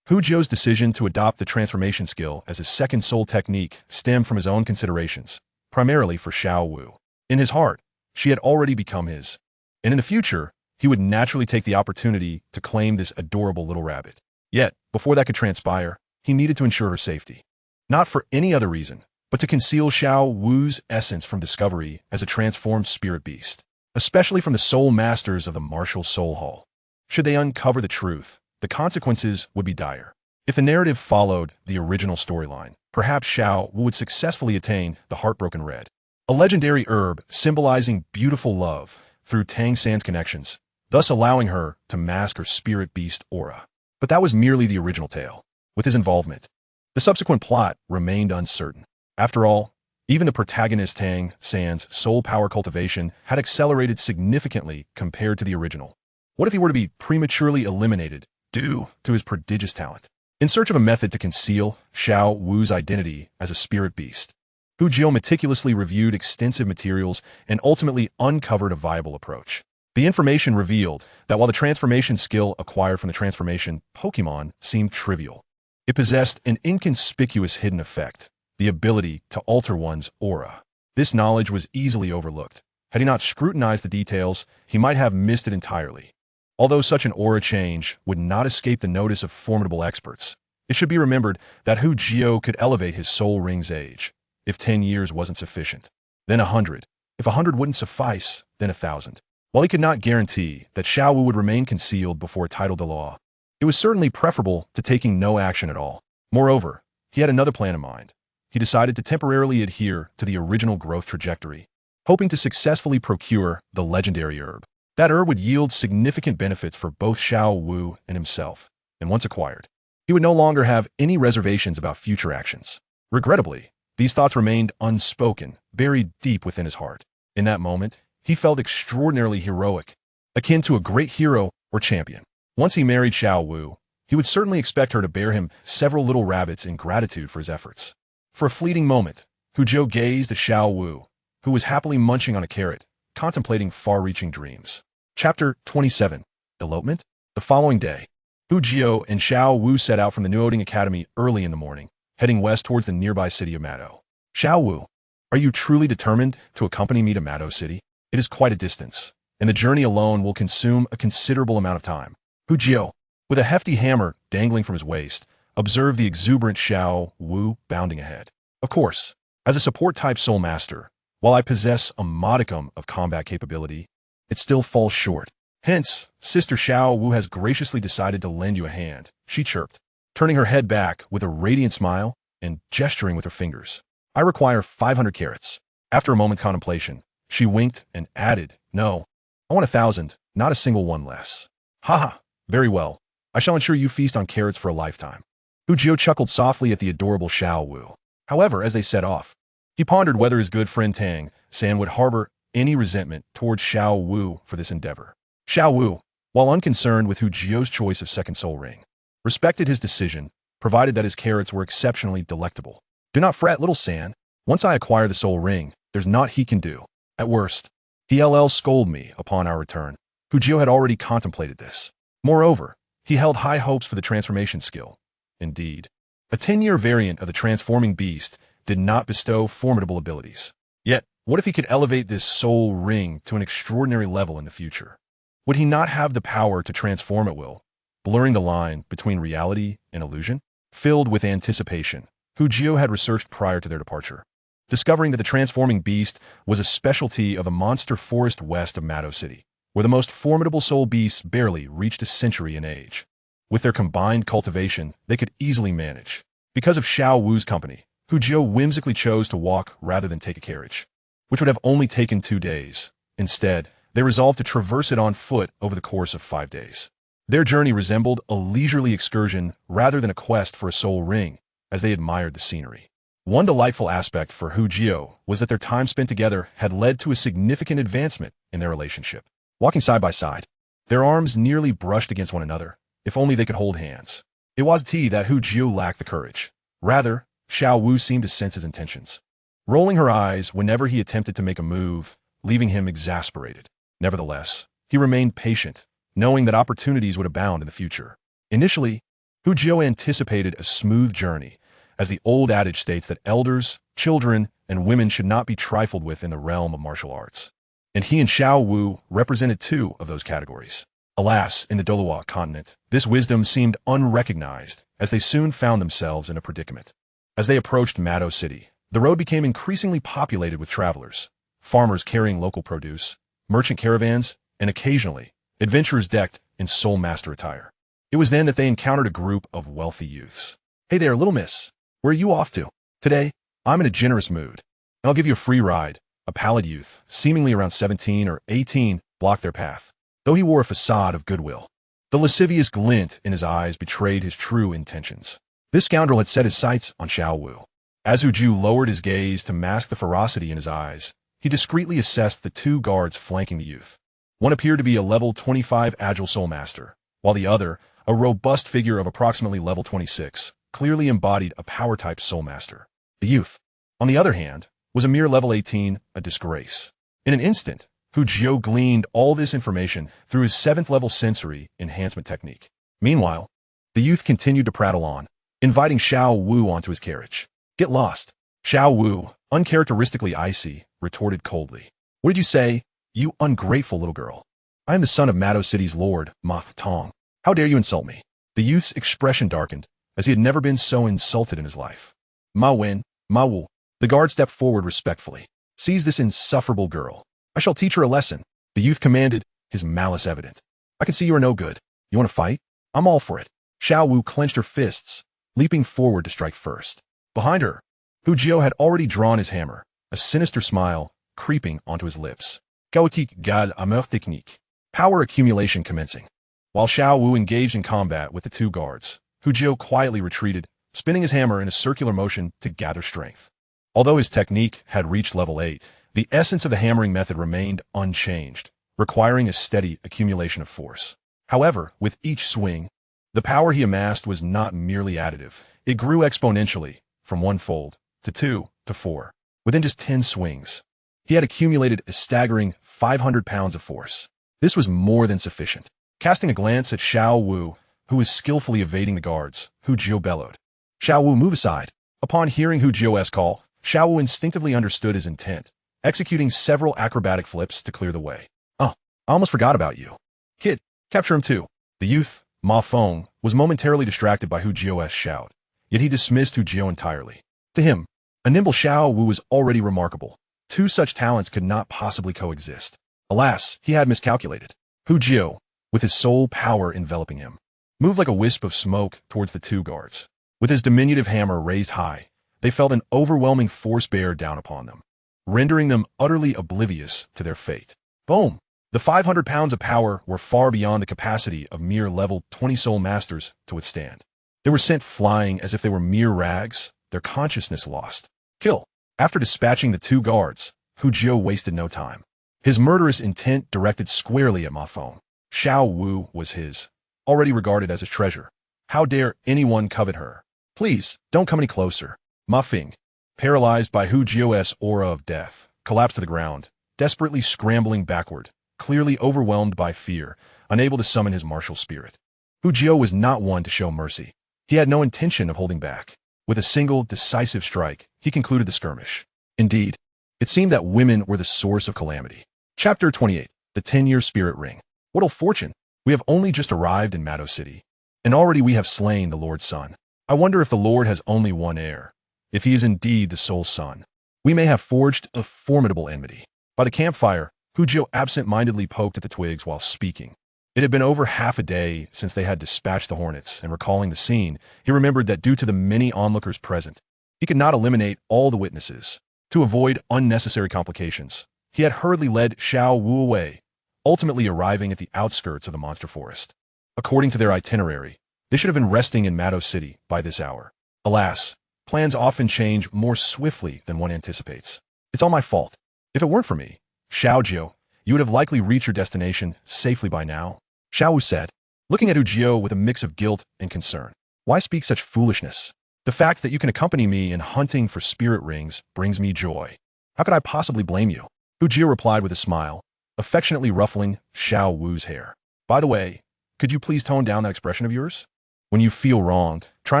Hu Jiu's decision to adopt the transformation skill as his second soul technique stemmed from his own considerations, primarily for Xiao Wu. In his heart, she had already become his. And in the future, he would naturally take the opportunity to claim this adorable little rabbit. Yet, before that could transpire, he needed to ensure her safety. Not for any other reason, but to conceal Xiao Wu's essence from discovery as a transformed spirit beast, especially from the soul masters of the martial soul hall. Should they uncover the truth, the consequences would be dire. If the narrative followed the original storyline, perhaps Xiao Wu would successfully attain the Heartbroken Red, a legendary herb symbolizing beautiful love through Tang San's connections, thus allowing her to mask her spirit beast aura. But that was merely the original tale. With his involvement, the subsequent plot remained uncertain. After all, even the protagonist Tang San's soul power cultivation had accelerated significantly compared to the original. What if he were to be prematurely eliminated due to his prodigious talent? In search of a method to conceal Xiao Wu's identity as a spirit beast, Hu Jiu meticulously reviewed extensive materials and ultimately uncovered a viable approach. The information revealed that while the transformation skill acquired from the transformation Pokemon seemed trivial, it possessed an inconspicuous hidden effect, the ability to alter one's aura. This knowledge was easily overlooked. Had he not scrutinized the details, he might have missed it entirely. Although such an aura change would not escape the notice of formidable experts, it should be remembered that Hu Jiu could elevate his soul ring's age. If 10 years wasn't sufficient, then 100. If 100 wouldn't suffice, then 1,000. While he could not guarantee that Xiao Wu would remain concealed before title de law, it was certainly preferable to taking no action at all. Moreover, he had another plan in mind. He decided to temporarily adhere to the original growth trajectory, hoping to successfully procure the legendary herb. That herb would yield significant benefits for both Xiao Wu and himself, and once acquired, he would no longer have any reservations about future actions. Regrettably, these thoughts remained unspoken, buried deep within his heart. In that moment, he felt extraordinarily heroic, akin to a great hero or champion. Once he married Xiao Wu, he would certainly expect her to bear him several little rabbits in gratitude for his efforts. For a fleeting moment, Hu Jiu gazed at Xiao Wu, who was happily munching on a carrot, contemplating far-reaching dreams. Chapter 27. Elopement? The following day, Hu Jiu and Xiao Wu set out from the Nuoding Academy early in the morning, heading west towards the nearby city of Mado. Xiao Wu, are you truly determined to accompany me to Mado City? It is quite a distance, and the journey alone will consume a considerable amount of time. Hu Jiu, with a hefty hammer dangling from his waist, observed the exuberant Xiao Wu bounding ahead. Of course, as a support-type soul master, while I possess a modicum of combat capability, it still falls short. Hence, Sister Xiao Wu has graciously decided to lend you a hand, she chirped, turning her head back with a radiant smile and gesturing with her fingers. I require 500 carats. After a moment's contemplation, she winked and added, no, I want 1,000, not a single one less. Haha, very well. I shall ensure you feast on carrots for a lifetime. Hu Jiu chuckled softly at the adorable Xiao Wu. However, as they set off, he pondered whether his good friend Tang San would harbor any resentment towards Xiao Wu for this endeavor. Xiao Wu, while unconcerned with Hu Jiu's choice of second soul ring, respected his decision, provided that his carrots were exceptionally delectable. Do not fret, little San. Once I acquire the soul ring, there's naught he can do. At worst, he'll scold me upon our return. Hu Jiu had already contemplated this. Moreover, he held high hopes for the transformation skill. Indeed, a 10-year variant of the transforming beast did not bestow formidable abilities. Yet, what if he could elevate this soul ring to an extraordinary level in the future? Would he not have the power to transform at will, blurring the line between reality and illusion? Filled with anticipation, Hu Jiu had researched prior to their departure, discovering that the transforming beast was a specialty of the monster forest west of Mado City, where the most formidable soul beasts barely reached a century in age. With their combined cultivation, they could easily manage. Because of Xiao Wu's company, Hu Jiu whimsically chose to walk rather than take a carriage, which would have only taken 2 days. Instead, they resolved to traverse it on foot over the course of 5 days. Their journey resembled a leisurely excursion rather than a quest for a soul ring, as they admired the scenery. One delightful aspect for Hu Jiu was that their time spent together had led to a significant advancement in their relationship. Walking side by side, their arms nearly brushed against one another. If only they could hold hands. It was that Hu Jiu lacked the courage. Rather, Xiao Wu seemed to sense his intentions, rolling her eyes whenever he attempted to make a move, leaving him exasperated. Nevertheless, he remained patient, knowing that opportunities would abound in the future. Initially, Hu Jiao anticipated a smooth journey, as the old adage states that elders, children, and women should not be trifled with in the realm of martial arts. And he and Xiao Wu represented two of those categories. Alas, in the Douluo Continent, this wisdom seemed unrecognized, as they soon found themselves in a predicament. As they approached Mado City, the road became increasingly populated with travelers, farmers carrying local produce, merchant caravans, and occasionally, adventurers decked in Soul Master attire. It was then that they encountered a group of wealthy youths. "Hey there, little miss. Where are you off to? Today, I'm in a generous mood, and I'll give you a free ride." A pallid youth, seemingly around 17 or 18, blocked their path, though he wore a facade of goodwill. The lascivious glint in his eyes betrayed his true intentions. This scoundrel had set his sights on Xiao Wu. As Hu Jiao lowered his gaze to mask the ferocity in his eyes, he discreetly assessed the two guards flanking the youth. One appeared to be a level 25 Agile Soul Master, while the other, a robust figure of approximately level 26, clearly embodied a power-type Soul Master. The youth, on the other hand, was a mere level 18, a disgrace. In an instant, Hu Jiao gleaned all this information through his 7th level sensory enhancement technique. Meanwhile, the youth continued to prattle on, inviting Xiao Wu onto his carriage. "Get lost." Xiao Wu, uncharacteristically icy, retorted coldly. "What did you say, you ungrateful little girl? I am the son of Mado City's lord, Ma Tong. How dare you insult me?" The youth's expression darkened, as he had never been so insulted in his life. "Ma Wen, Ma Wu." The guard stepped forward respectfully. "Seize this insufferable girl. I shall teach her a lesson," the youth commanded, his malice evident. "I can see you are no good. You want to fight? I'm all for it." Xiao Wu clenched her fists, leaping forward to strike first. Behind her, Hu Jiao had already drawn his hammer, a sinister smile creeping onto his lips. Chaotique Gad Amour Technique. Power accumulation commencing. While Xiao Wu engaged in combat with the two guards, Hu Jiao quietly retreated, spinning his hammer in a circular motion to gather strength. Although his technique had reached level 8, the essence of the hammering method remained unchanged, requiring a steady accumulation of force. However, with each swing, the power he amassed was not merely additive. It grew exponentially, from 1-fold, to 2, to 4. Within just 10 swings, he had accumulated a staggering 500 pounds of force. This was more than sufficient. Casting a glance at Xiao Wu, who was skillfully evading the guards, Hu Jiao bellowed, "Xiao Wu, move aside." Upon hearing Hu Jiao's call, Xiao Wu instinctively understood his intent, executing several acrobatic flips to clear the way. "Oh, I almost forgot about you. Kid, capture him too." The youth, Ma Feng, was momentarily distracted by Hu Jiao's shout, yet he dismissed Hu Jiao entirely. To him, a nimble Xiao Wu was already remarkable. Two such talents could not possibly coexist. Alas, he had miscalculated. Hu Jiao, with his soul power enveloping him, moved like a wisp of smoke towards the two guards. With his diminutive hammer raised high, they felt an overwhelming force bear down upon them, rendering them utterly oblivious to their fate. Boom! The 500 pounds of power were far beyond the capacity of mere level 20 soul masters to withstand. They were sent flying as if they were mere rags, their consciousness lost. Kill! After dispatching the two guards, Hu Jiao wasted no time. His murderous intent directed squarely at Ma Feng. Xiao Wu was his, already regarded as a treasure. How dare anyone covet her? "Please, don't come any closer." Ma Feng, paralyzed by Hu Jiao's aura of death, collapsed to the ground, desperately scrambling backward, clearly overwhelmed by fear, unable to summon his martial spirit. Hu Jiao was not one to show mercy. He had no intention of holding back. With a single, decisive strike, he concluded the skirmish. Indeed, it seemed that women were the source of calamity. Chapter 28. The 10-Year Spirit Ring. What ill fortune! We have only just arrived in Mado City, and already we have slain the Lord's son. I wonder if the Lord has only one heir. If he is indeed the Soul's son, we may have forged a formidable enmity. By the campfire, Hu Jiao absent-mindedly poked at the twigs while speaking. It had been over half a day since they had dispatched the hornets, and recalling the scene, he remembered that due to the many onlookers present, he could not eliminate all the witnesses. To avoid unnecessary complications, he had hurriedly led Xiao Wu away, ultimately arriving at the outskirts of the monster forest. According to their itinerary, they should have been resting in Mado City by this hour. Alas, plans often change more swiftly than one anticipates. It's all my fault. If it weren't for me, Xiao Jiao, you would have likely reached your destination safely by now, Xiao Wu said, looking at Hu Jiao with a mix of guilt and concern. Why speak such foolishness? The fact that you can accompany me in hunting for spirit rings brings me joy. How could I possibly blame you? Hu Jio replied with a smile, affectionately ruffling Xiao Wu's hair. By the way, could you please tone down that expression of yours? When you feel wronged, try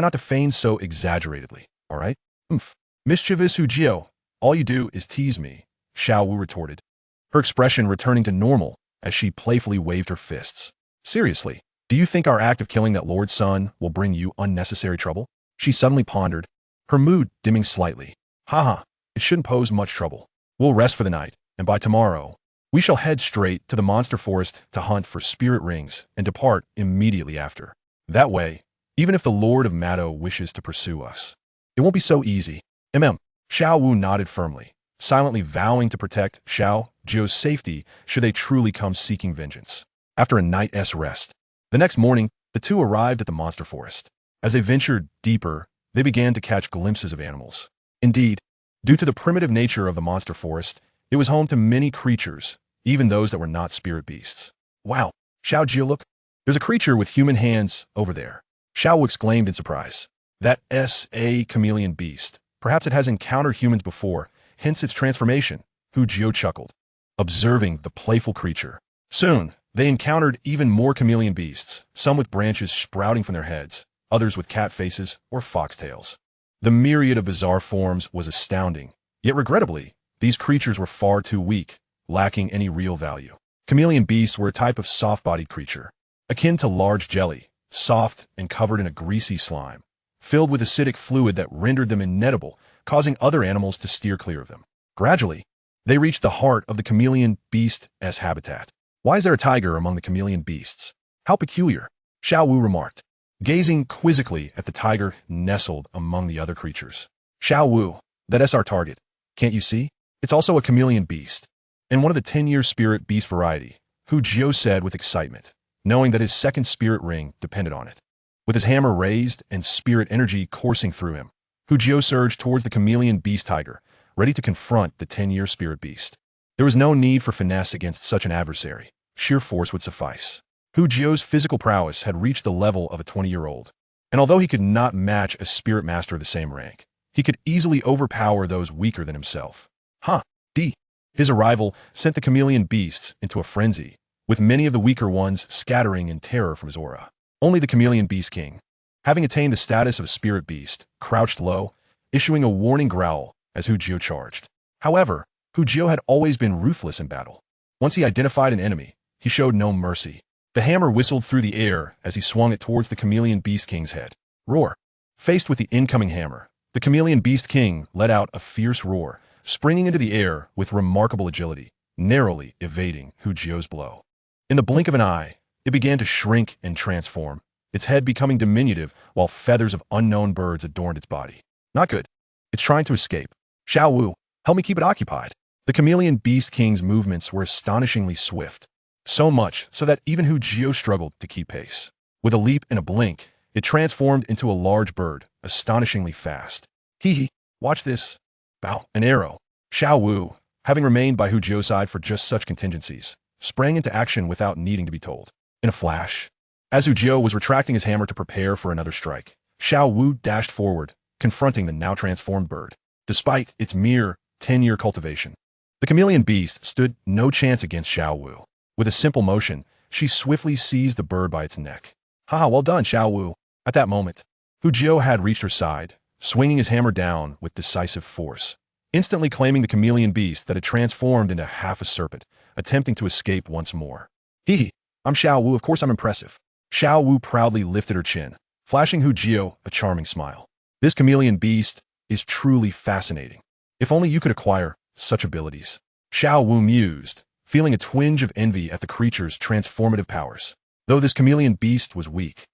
not to feign so exaggeratedly, all right? Oomph. Mischievous Hu Jio, all you do is tease me, Xiao Wu retorted, her expression returning to normal as she playfully waved her fists. Seriously, do you think our act of killing that Lord's son will bring you unnecessary trouble? She suddenly pondered, her mood dimming slightly. Haha, it shouldn't pose much trouble. We'll rest for the night, and by tomorrow, we shall head straight to the monster forest to hunt for spirit rings and depart immediately after. That way, even if the Lord of Mado wishes to pursue us, it won't be so easy. Xiao Wu nodded firmly, silently vowing to protect Xiao Jio's safety should they truly come seeking vengeance. After a night's rest, the next morning, the two arrived at the monster forest. As they ventured deeper, they began to catch glimpses of animals. Indeed, due to the primitive nature of the monster forest, it was home to many creatures, even those that were not spirit beasts. Wow, Xiao Jio, look, there's a creature with human hands over there. Xiao Wu exclaimed in surprise. That's a chameleon beast. Perhaps it has encountered humans before, hence its transformation, Hu Jio chuckled, observing the playful creature. Soon, they encountered even more chameleon beasts, some with branches sprouting from their heads, others with cat faces or fox tails. The myriad of bizarre forms was astounding, yet regrettably, these creatures were far too weak, lacking any real value. Chameleon beasts were a type of soft-bodied creature, akin to large jelly, soft and covered in a greasy slime, filled with acidic fluid that rendered them ineatable, causing other animals to steer clear of them. Gradually, they reached the heart of the chameleon beast's habitat. Why is there a tiger among the chameleon beasts? How peculiar, Xiao Wu remarked, gazing quizzically at the tiger nestled among the other creatures. Xiao Wu, that's our target. Can't you see? It's also a chameleon beast, and one of the 10-year spirit beast variety, Hu Jio said with excitement, knowing that his second spirit ring depended on it. With his hammer raised and spirit energy coursing through him, Hu Jio surged towards the chameleon beast tiger, ready to confront the 10-year spirit beast. There was no need for finesse against such an adversary. Sheer force would suffice. Hu Jio's physical prowess had reached the level of a 20-year-old, and although he could not match a spirit master of the same rank, he could easily overpower those weaker than himself. His arrival sent the chameleon beasts into a frenzy, with many of the weaker ones scattering in terror from his aura. Only the chameleon beast king, having attained the status of a spirit beast, crouched low, issuing a warning growl as Hu Jio charged. However, Hu Jio had always been ruthless in battle. Once he identified an enemy, he showed no mercy. The hammer whistled through the air as he swung it towards the chameleon beast king's head. Roar! Faced with the incoming hammer, the chameleon beast king let out a fierce roar, springing into the air with remarkable agility, narrowly evading Hu Jio's blow. In the blink of an eye, it began to shrink and transform, its head becoming diminutive while feathers of unknown birds adorned its body. Not good. It's trying to escape. Xiao Wu, help me keep it occupied. The chameleon beast king's movements were astonishingly swift, so much so that even Hu Jio struggled to keep pace. With a leap and a blink, it transformed into a large bird, astonishingly fast. Hee, watch this. Bow, an arrow. Xiao Wu, having remained by Hu Jio's side for just such contingencies, sprang into action without needing to be told. In a flash, as Hu Jio was retracting his hammer to prepare for another strike, Xiao Wu dashed forward, confronting the now transformed bird. Despite its mere 10-year cultivation, the chameleon beast stood no chance against Xiao Wu. With a simple motion, she swiftly seized the bird by its neck. Haha, well done, Xiao Wu. At that moment, Hu Jio had reached her side, swinging his hammer down with decisive force, instantly claiming the chameleon beast that had transformed into half a serpent, attempting to escape once more. I'm Xiao Wu, of course I'm impressive. Xiao Wu proudly lifted her chin, flashing Hu Jio a charming smile. This chameleon beast is truly fascinating. If only you could acquire such abilities. Xiao Wu mused, feeling a twinge of envy at the creature's transformative powers. Though this chameleon beast was weak,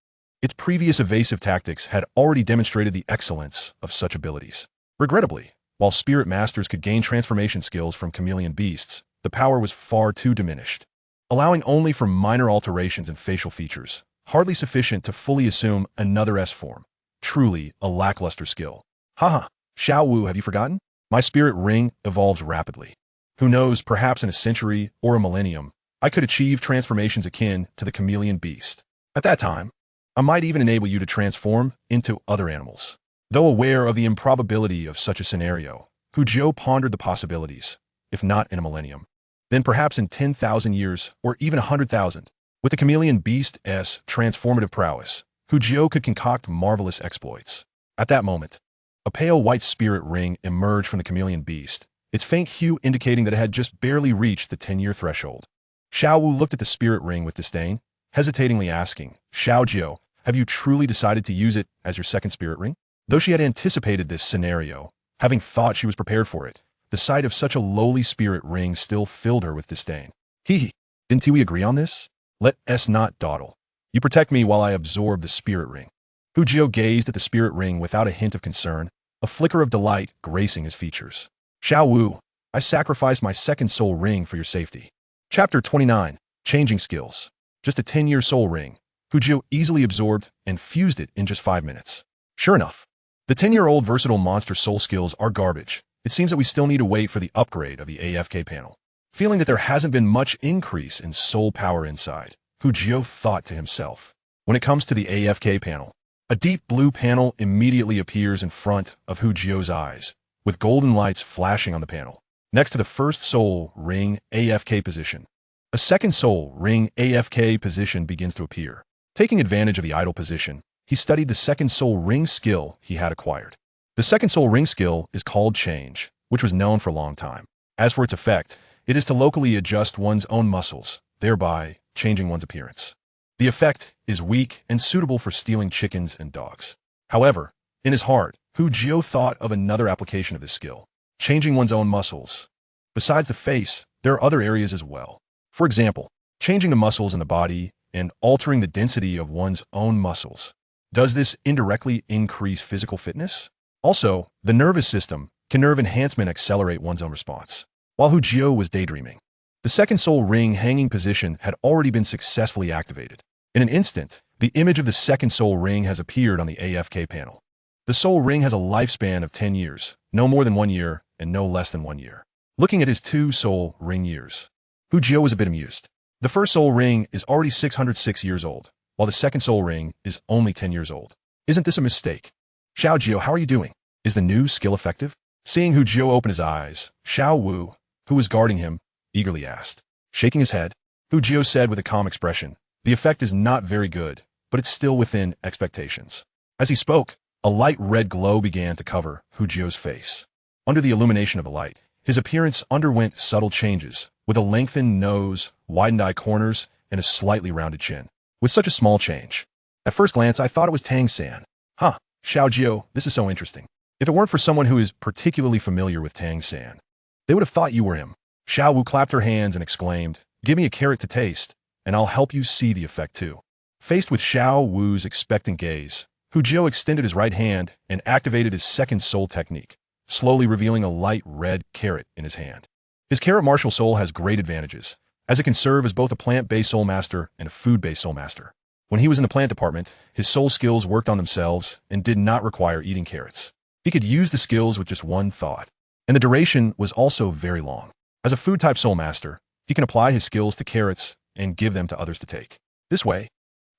its previous evasive tactics had already demonstrated the excellence of such abilities. Regrettably, while spirit masters could gain transformation skills from chameleon beasts, the power was far too diminished, allowing only for minor alterations in facial features, hardly sufficient to fully assume another S-form. Truly a lackluster skill. Haha, Xiao Wu, have you forgotten? My spirit ring evolves rapidly. Who knows, perhaps in a century or a millennium, I could achieve transformations akin to the chameleon beast. At that time, I might even enable you to transform into other animals. Though aware of the improbability of such a scenario, Hu Jio pondered the possibilities, if not in a millennium. Then perhaps in 10,000 years, or even 100,000. With the chameleon beast's transformative prowess, Jiuhao could concoct marvelous exploits. At that moment, a pale white spirit ring emerged from the chameleon beast, its faint hue indicating that it had just barely reached the 10-year threshold. Xiao Wu looked at the spirit ring with disdain, hesitatingly asking, Jiuhao, have you truly decided to use it as your second spirit ring? Though she had anticipated this scenario, having thought she was prepared for it, the sight of such a lowly spirit ring still filled her with disdain. Hee, didn't we agree on this? Let us not dawdle. You protect me while I absorb the spirit ring. Jiuhao gazed at the spirit ring without a hint of concern, a flicker of delight gracing his features. Xiao Wu, I sacrificed my second soul ring for your safety. Chapter 29, Changing Skills. Just a 10-year soul ring, Jiuhao easily absorbed and fused it in just 5 minutes. Sure enough, the 10-year-old versatile monster soul skills are garbage. It seems that we still need to wait for the upgrade of the AFK panel. Feeling that there hasn't been much increase in soul power inside, Jiuhao thought to himself. When it comes to the AFK panel, a deep blue panel immediately appears in front of Jiuhao's eyes, with golden lights flashing on the panel. Next to the first soul ring AFK position, a second soul ring AFK position begins to appear. Taking advantage of the idle position, he studied the second soul ring skill he had acquired. The second soul ring skill is called Change, which was known for a long time. As for its effect, it is to locally adjust one's own muscles, thereby changing one's appearance. The effect is weak and suitable for stealing chickens and dogs. However, in his heart, Jiuhao thought of another application of this skill, changing one's own muscles. Besides the face, there are other areas as well. For example, changing the muscles in the body and altering the density of one's own muscles. Does this indirectly increase physical fitness? Also, the nervous system can nerve enhancement accelerate one's own response. While Jiuhao was daydreaming, the second soul ring hanging position had already been successfully activated. In an instant, the image of the second soul ring has appeared on the AFK panel. The soul ring has a lifespan of 10 years, no more than 1 year and no less than 1 year. Looking at his 2 soul ring years, Jiuhao was a bit amused. The first soul ring is already 606 years old, while the second soul ring is only 10 years old. Isn't this a mistake? Jiuhao, how are you doing? Is the new skill effective? Seeing Jiuhao open his eyes, Xiao Wu, who was guarding him, eagerly asked. Shaking his head, Jiuhao said with a calm expression, the effect is not very good, but it's still within expectations. As he spoke, a light red glow began to cover Jiuhao's face. Under the illumination of the light, his appearance underwent subtle changes, with a lengthened nose, widened eye corners, and a slightly rounded chin. With such a small change, at first glance I thought it was Tang San. Huh, Jiuhao, this is so interesting. If it weren't for someone who is particularly familiar with Tang San, they would have thought you were him. Xiao Wu clapped her hands and exclaimed, give me a carrot to taste, and I'll help you see the effect too. Faced with Xiao Wu's expectant gaze, Jiuhao extended his right hand and activated his second soul technique, slowly revealing a light red carrot in his hand. His carrot martial soul has great advantages, as it can serve as both a plant-based soul master and a food-based soul master. When he was in the plant department, his soul skills worked on themselves and did not require eating carrots. He could use the skills with just one thought, and the duration was also very long. As a food-type soul master, he can apply his skills to carrots and give them to others to take. This way,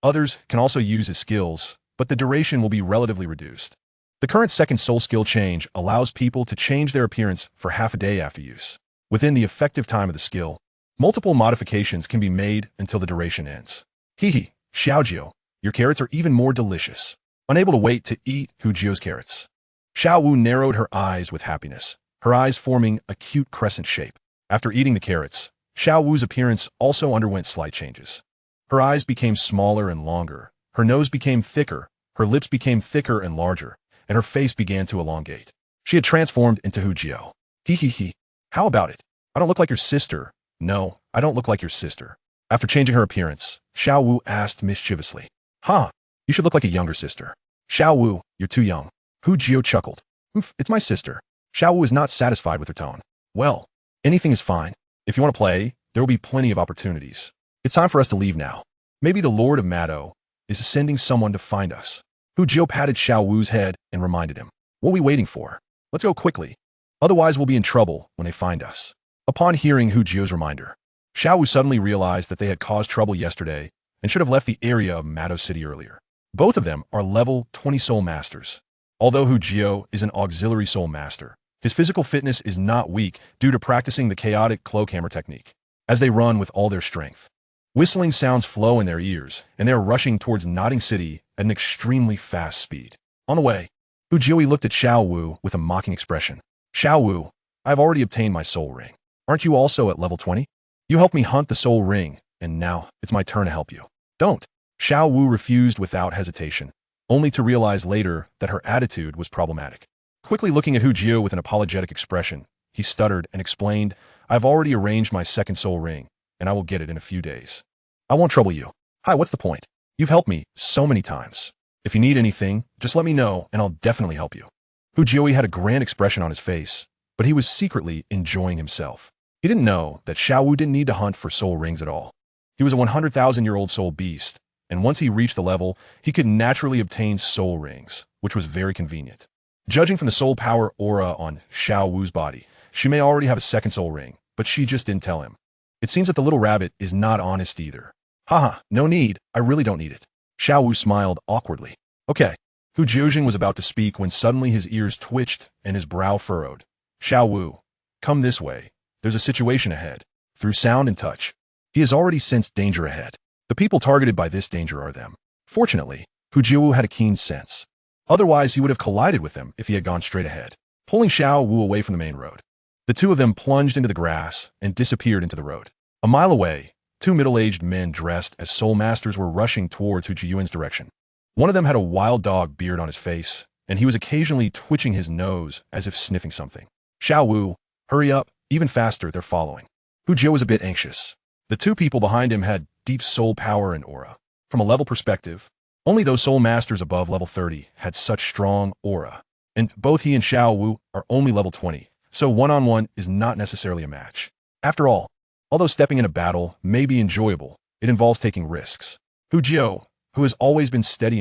others can also use his skills, but the duration will be relatively reduced. The current second soul skill change allows people to change their appearance for half a day after use. Within the effective time of the skill, multiple modifications can be made until the duration ends. Hee, Jiuhao, your carrots are even more delicious. Unable to wait to eat Jiuhao's carrots, Xiao Wu narrowed her eyes with happiness, her eyes forming a cute crescent shape. After eating the carrots, Xiao Wu's appearance also underwent slight changes. Her eyes became smaller and longer, her nose became thicker, her lips became thicker and larger, and her face began to elongate. She had transformed into Jiuhao. Hee. How about it? I don't look like your sister. No, I don't look like your sister. After changing her appearance, Xiao Wu asked mischievously. You should look like a younger sister. Xiao Wu, you're too young. Jiuhao chuckled. It's my sister. Xiao Wu was not satisfied with her tone. Well, anything is fine. If you want to play, there will be plenty of opportunities. It's time for us to leave now. Maybe the Lord of Mado is sending someone to find us. Jiuhao patted Xiao Wu's head and reminded him. What are we waiting for? Let's go quickly. Otherwise we'll be in trouble when they find us. Upon hearing Jiuhao's reminder, Xiao Wu suddenly realized that they had caused trouble yesterday and should have left the area of Mado City earlier. Both of them are level 20 soul masters. Although Jiuhao is an auxiliary soul master, His physical fitness is not weak due to practicing the chaotic cloak hammer technique, as they run with all their strength. Whistling sounds flow in their ears, and they are rushing towards Nodding City at an extremely fast speed. On the way, Jiuhao looked at Xiao Wu with a mocking expression. Xiao Wu, I've already obtained my soul ring. Aren't you also at level 20? You helped me hunt the soul ring, and now it's my turn to help you. Don't. Xiao Wu refused without hesitation, only to realize later that her attitude was problematic. Quickly looking at Jiuhao with an apologetic expression, he stuttered and explained, I've already arranged my second soul ring, and I will get it in a few days. I won't trouble you. Hi, what's the point? You've helped me so many times. If you need anything, just let me know, and I'll definitely help you. Jiuhao had a grand expression on his face, but he was secretly enjoying himself. He didn't know that Xiao Wu didn't need to hunt for soul rings at all. He was a 100,000-year-old soul beast, and once he reached the level, he could naturally obtain soul rings, which was very convenient. Judging from the soul power aura on Xiao Wu's body, she may already have a second soul ring, but she just didn't tell him. It seems that the little rabbit is not honest either. Haha, no need, I really don't need it. Xiao Wu smiled awkwardly. Okay. Jiuhao was about to speak when suddenly his ears twitched and his brow furrowed. Xiao Wu, come this way. There's a situation ahead. Through sound and touch, he has already sensed danger ahead. The people targeted by this danger are them. Fortunately, Jiuhao had a keen sense. Otherwise, he would have collided with them if he had gone straight ahead, pulling Xiao Wu away from the main road. The two of them plunged into the grass and disappeared into the road. A mile away, two middle-aged men dressed as soul masters were rushing towards Jiuhao's direction. One of them had a wild dog beard on his face, and he was occasionally twitching his nose as if sniffing something. Xiao Wu, hurry up, even faster, they're following. Jiuhao was a bit anxious. The two people behind him had deep soul power and aura. From a level perspective, only those soul masters above level 30 had such strong aura, and both he and Xiao Wu are only level 20, so one-on-one is not necessarily a match. After all, although stepping in a battle may be enjoyable, it involves taking risks. Jiuhao, who has always been steady,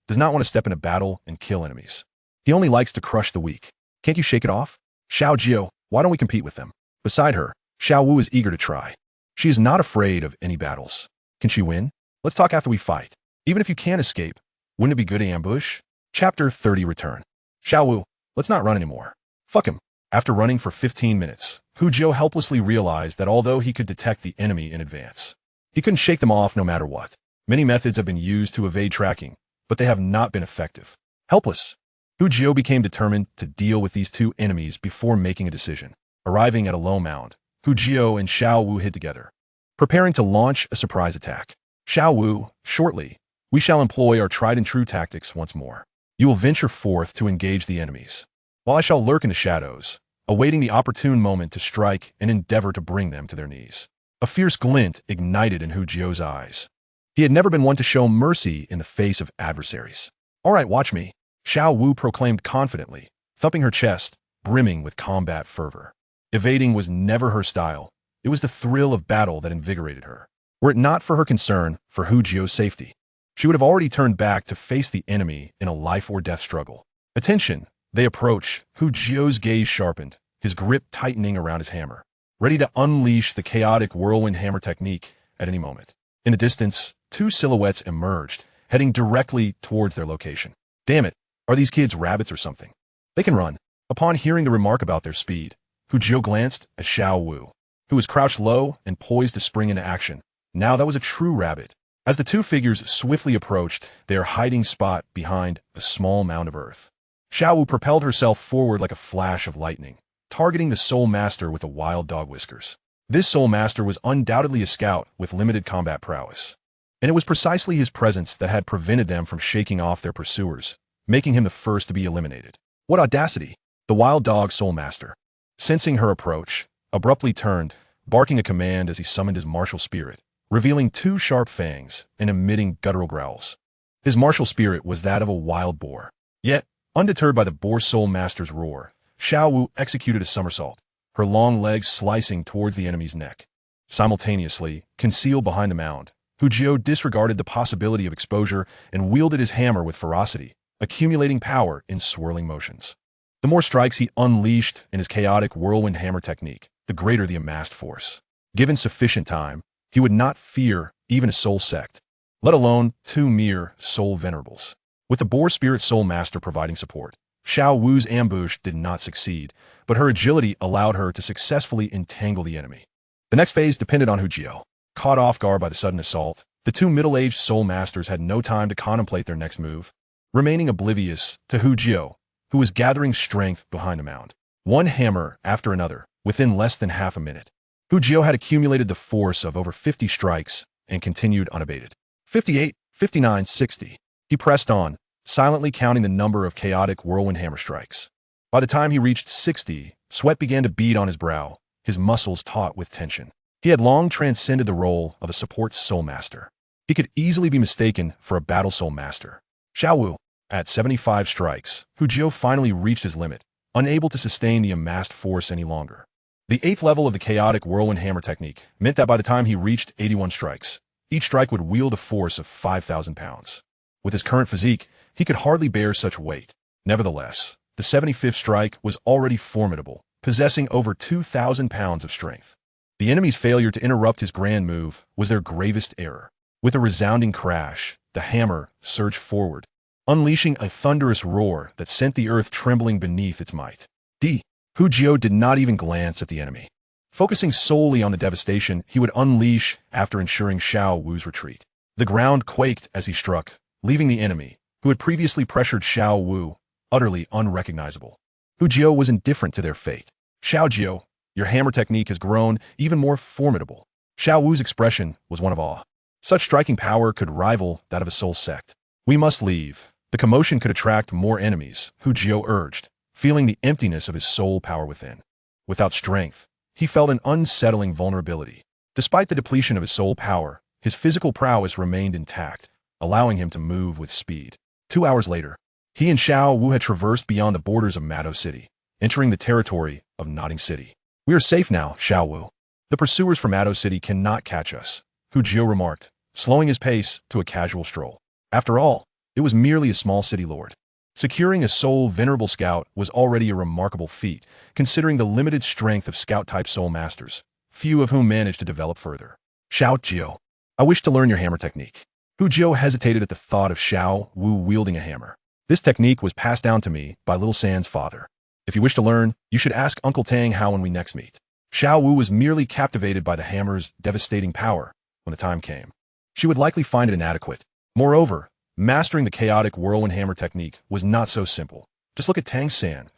does not want to step in a battle and kill enemies. He only likes to crush the weak. Can't you shake it off? Jiuhao, why don't we compete with them? Beside her, Xiao Wu is eager to try. She is not afraid of any battles. Can she win? Let's talk after we fight. Even if you can't escape, wouldn't it be good to ambush? Chapter 30 Return. Xiao Wu, let's not run anymore. Fuck him. After running for 15 minutes, Jiuhao helplessly realized that although he could detect the enemy in advance, he couldn't shake them off no matter what. Many methods have been used to evade tracking, but they have not been effective. Helpless, Jiuhao became determined to deal with these two enemies before making a decision. Arriving at a low mound, Jiuhao and Xiao Wu hid together, preparing to launch a surprise attack. Xiao Wu, shortly, we shall employ our tried-and-true tactics once more. You will venture forth to engage the enemies, while I shall lurk in the shadows, awaiting the opportune moment to strike and endeavor to bring them to their knees. A fierce glint ignited in Jiuhao's eyes. He had never been one to show mercy in the face of adversaries. All right, watch me, Xiao Wu proclaimed confidently, thumping her chest, brimming with combat fervor. Evading was never her style. It was the thrill of battle that invigorated her. Were it not for her concern for Jiuhao's safety, she would have already turned back to face the enemy in a life-or-death struggle. Attention! They approach. Jiuhao's gaze sharpened, his grip tightening around his hammer, ready to unleash the chaotic whirlwind hammer technique at any moment. In the distance, two silhouettes emerged, heading directly towards their location. Damn it, are these kids rabbits or something? They can run. Upon hearing the remark about their speed, Jiuhao glanced at Xiao Wu, who was crouched low and poised to spring into action. Now that was a true rabbit. As the two figures swiftly approached their hiding spot behind a small mound of earth, Xiao Wu propelled herself forward like a flash of lightning, targeting the soul master with the wild dog whiskers. This soul master was undoubtedly a scout with limited combat prowess, and it was precisely his presence that had prevented them from shaking off their pursuers, making him the first to be eliminated. What audacity! The wild dog soul master, sensing her approach, abruptly turned, barking a command as he summoned his martial spirit, revealing two sharp fangs and emitting guttural growls. His martial spirit was that of a wild boar. Yet, undeterred by the boar soul master's roar, Xiao Wu executed a somersault, her long legs slicing towards the enemy's neck. Simultaneously, concealed behind the mound, Jiuhao disregarded the possibility of exposure and wielded his hammer with ferocity, accumulating power in swirling motions. The more strikes he unleashed in his chaotic whirlwind hammer technique, the greater the amassed force. Given sufficient time, he would not fear even a soul sect, let alone two mere soul venerables. With the boar spirit soul master providing support, Xiao Wu's ambush did not succeed, but her agility allowed her to successfully entangle the enemy. The next phase depended on Hu Jiuhao. Caught off guard by the sudden assault, the two middle-aged soul masters had no time to contemplate their next move, remaining oblivious to Hu Jiuhao, who was gathering strength behind a mound. One hammer after another, within less than half a minute. Hu Jiuhao had accumulated the force of over 50 strikes and continued unabated. 58, 59, 60. He pressed on, silently counting the number of chaotic whirlwind hammer strikes. By the time he reached 60, sweat began to bead on his brow, his muscles taut with tension. He had long transcended the role of a support soul master. He could easily be mistaken for a battle soul master. Xiao Wu, at 75 strikes, Hu Jiuhao finally reached his limit, unable to sustain the amassed force any longer. The 8th level of the chaotic whirlwind hammer technique meant that by the time he reached 81 strikes, each strike would wield a force of 5,000 pounds. With his current physique, he could hardly bear such weight. Nevertheless, the 75th strike was already formidable, possessing over 2,000 pounds of strength. The enemy's failure to interrupt his grand move was their gravest error. With a resounding crash, the hammer surged forward, unleashing a thunderous roar that sent the earth trembling beneath its might. Hu Jiuhao did not even glance at the enemy. Focusing solely on the devastation he would unleash after ensuring Xiao Wu's retreat. The ground quaked as he struck, leaving the enemy, who had previously pressured Xiao Wu, utterly unrecognizable. Hu Jiuhao was indifferent to their fate. Xiao Jiuhao, your hammer technique has grown even more formidable. Xiao Wu's expression was one of awe. Such striking power could rival that of a soul sect. We must leave. The commotion could attract more enemies, Hu Jiuhao urged, feeling the emptiness of his soul power within. Without strength, he felt an unsettling vulnerability. Despite the depletion of his soul power, his physical prowess remained intact, allowing him to move with speed. 2 hours later, he and Xiao Wu had traversed beyond the borders of Mado City, entering the territory of Nodding City. We are safe now, Xiao Wu. The pursuers from Mado City cannot catch us, Hu Jiuhao remarked, slowing his pace to a casual stroll. After all, it was merely a small city lord. Securing a soul venerable scout was already a remarkable feat, considering the limited strength of scout-type soul masters, few of whom managed to develop further. Xiao Jiuhao, I wish to learn your hammer technique. Hu Jiuhao hesitated at the thought of Xiao Wu wielding a hammer. This technique was passed down to me by Little San's father. If you wish to learn, you should ask Uncle Tang how when we next meet. Xiao Wu was merely captivated by the hammer's devastating power when the time came. She would likely find it inadequate. Moreover, mastering the chaotic whirlwind hammer technique was not so simple. Just look at Tang San.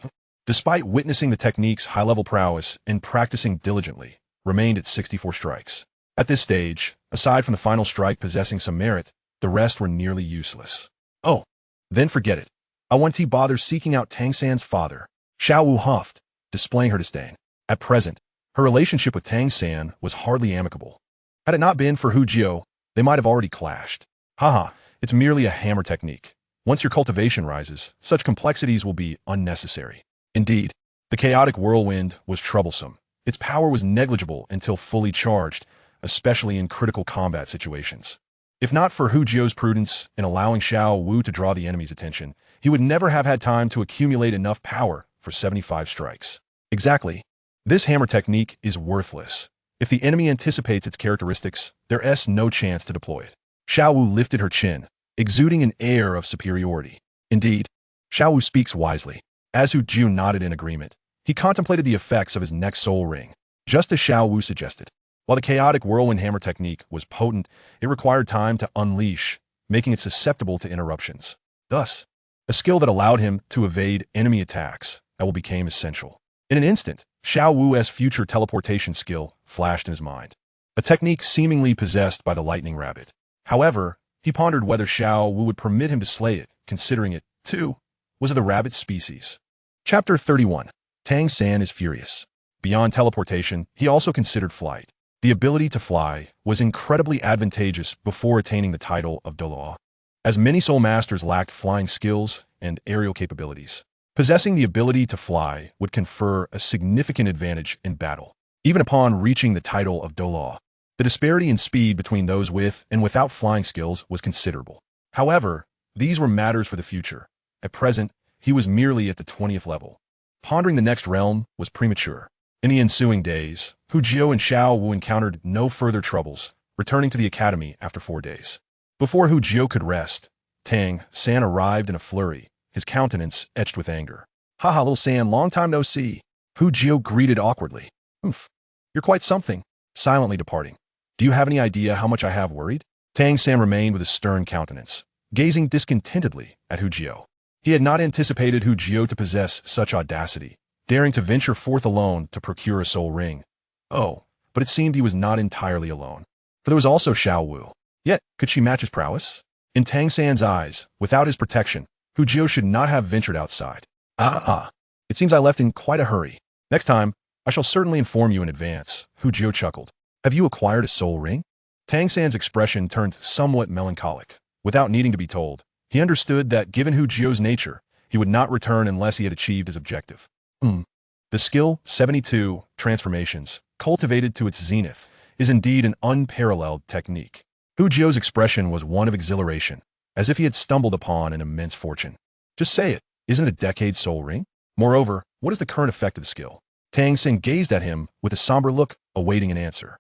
Despite witnessing the technique's high-level prowess and practicing diligently, remained at 64 strikes. At this stage, aside from the final strike possessing some merit, the rest were nearly useless. Oh, then forget it. I won't bother seeking out Tang San's father. Xiao Wu huffed, displaying her disdain. At present, her relationship with Tang San was hardly amicable. Had it not been for Hu Jiuhao, they might have already clashed. Haha, it's merely a hammer technique. Once your cultivation rises, such complexities will be unnecessary. Indeed, the chaotic whirlwind was troublesome. Its power was negligible until fully charged, especially in critical combat situations. If not for Hu Jiuhao's prudence in allowing Xiao Wu to draw the enemy's attention, he would never have had time to accumulate enough power for 75 strikes. Exactly. This hammer technique is worthless. If the enemy anticipates its characteristics, there's no chance to deploy it. Xiao Wu lifted her chin, exuding an air of superiority. Indeed, Xiao Wu speaks wisely. As Hu Jiuhao nodded in agreement, he contemplated the effects of his next soul ring, just as Xiao Wu suggested. While the chaotic whirlwind hammer technique was potent, it required time to unleash, making it susceptible to interruptions. Thus, a skill that allowed him to evade enemy attacks became essential. In an instant, Xiao Wu's future teleportation skill flashed in his mind, a technique seemingly possessed by the lightning rabbit. However, he pondered whether Xiao Wu would permit him to slay it, considering it, too, was of the rabbit species. Chapter 31. Tang San is furious. Beyond teleportation, he also considered flight. The ability to fly was incredibly advantageous before attaining the title of Douluo, as many soul masters lacked flying skills and aerial capabilities. Possessing the ability to fly would confer a significant advantage in battle. Even upon reaching the title of Douluo, the disparity in speed between those with and without flying skills was considerable. However, these were matters for the future. At present, he was merely at the 20th level. Pondering the next realm was premature. In the ensuing days, Hu Jiuhao and Xiao Wu encountered no further troubles, returning to the academy after 4 days. Before Hu Jiuhao could rest, Tang San arrived in a flurry, his countenance etched with anger. Haha, little San, long time no see. Hu Jiao greeted awkwardly. Oomph, you're quite something, silently departing. Do you have any idea how much I have worried? Tang San remained with a stern countenance, gazing discontentedly at Hu Jiao. He had not anticipated Hu Jiao to possess such audacity, daring to venture forth alone to procure a soul ring. Oh, but it seemed he was not entirely alone, for there was also Xiao Wu. Yet, could she match his prowess? In Tang San's eyes, without his protection, Hu Jiao should not have ventured outside. It seems I left in quite a hurry. Next time, I shall certainly inform you in advance. Hu Jiao chuckled. Have you acquired a soul ring? Tang San's expression turned somewhat melancholic. Without needing to be told, he understood that given Hu Jiao's nature, he would not return unless he had achieved his objective. The skill, 72, transformations, cultivated to its zenith, is indeed an unparalleled technique. Hu Jiao's expression was one of exhilaration, as if he had stumbled upon an immense fortune. Just say it, isn't it a decade soul ring? Moreover, what is the current effect of the skill? Tang San gazed at him with a somber look, awaiting an answer.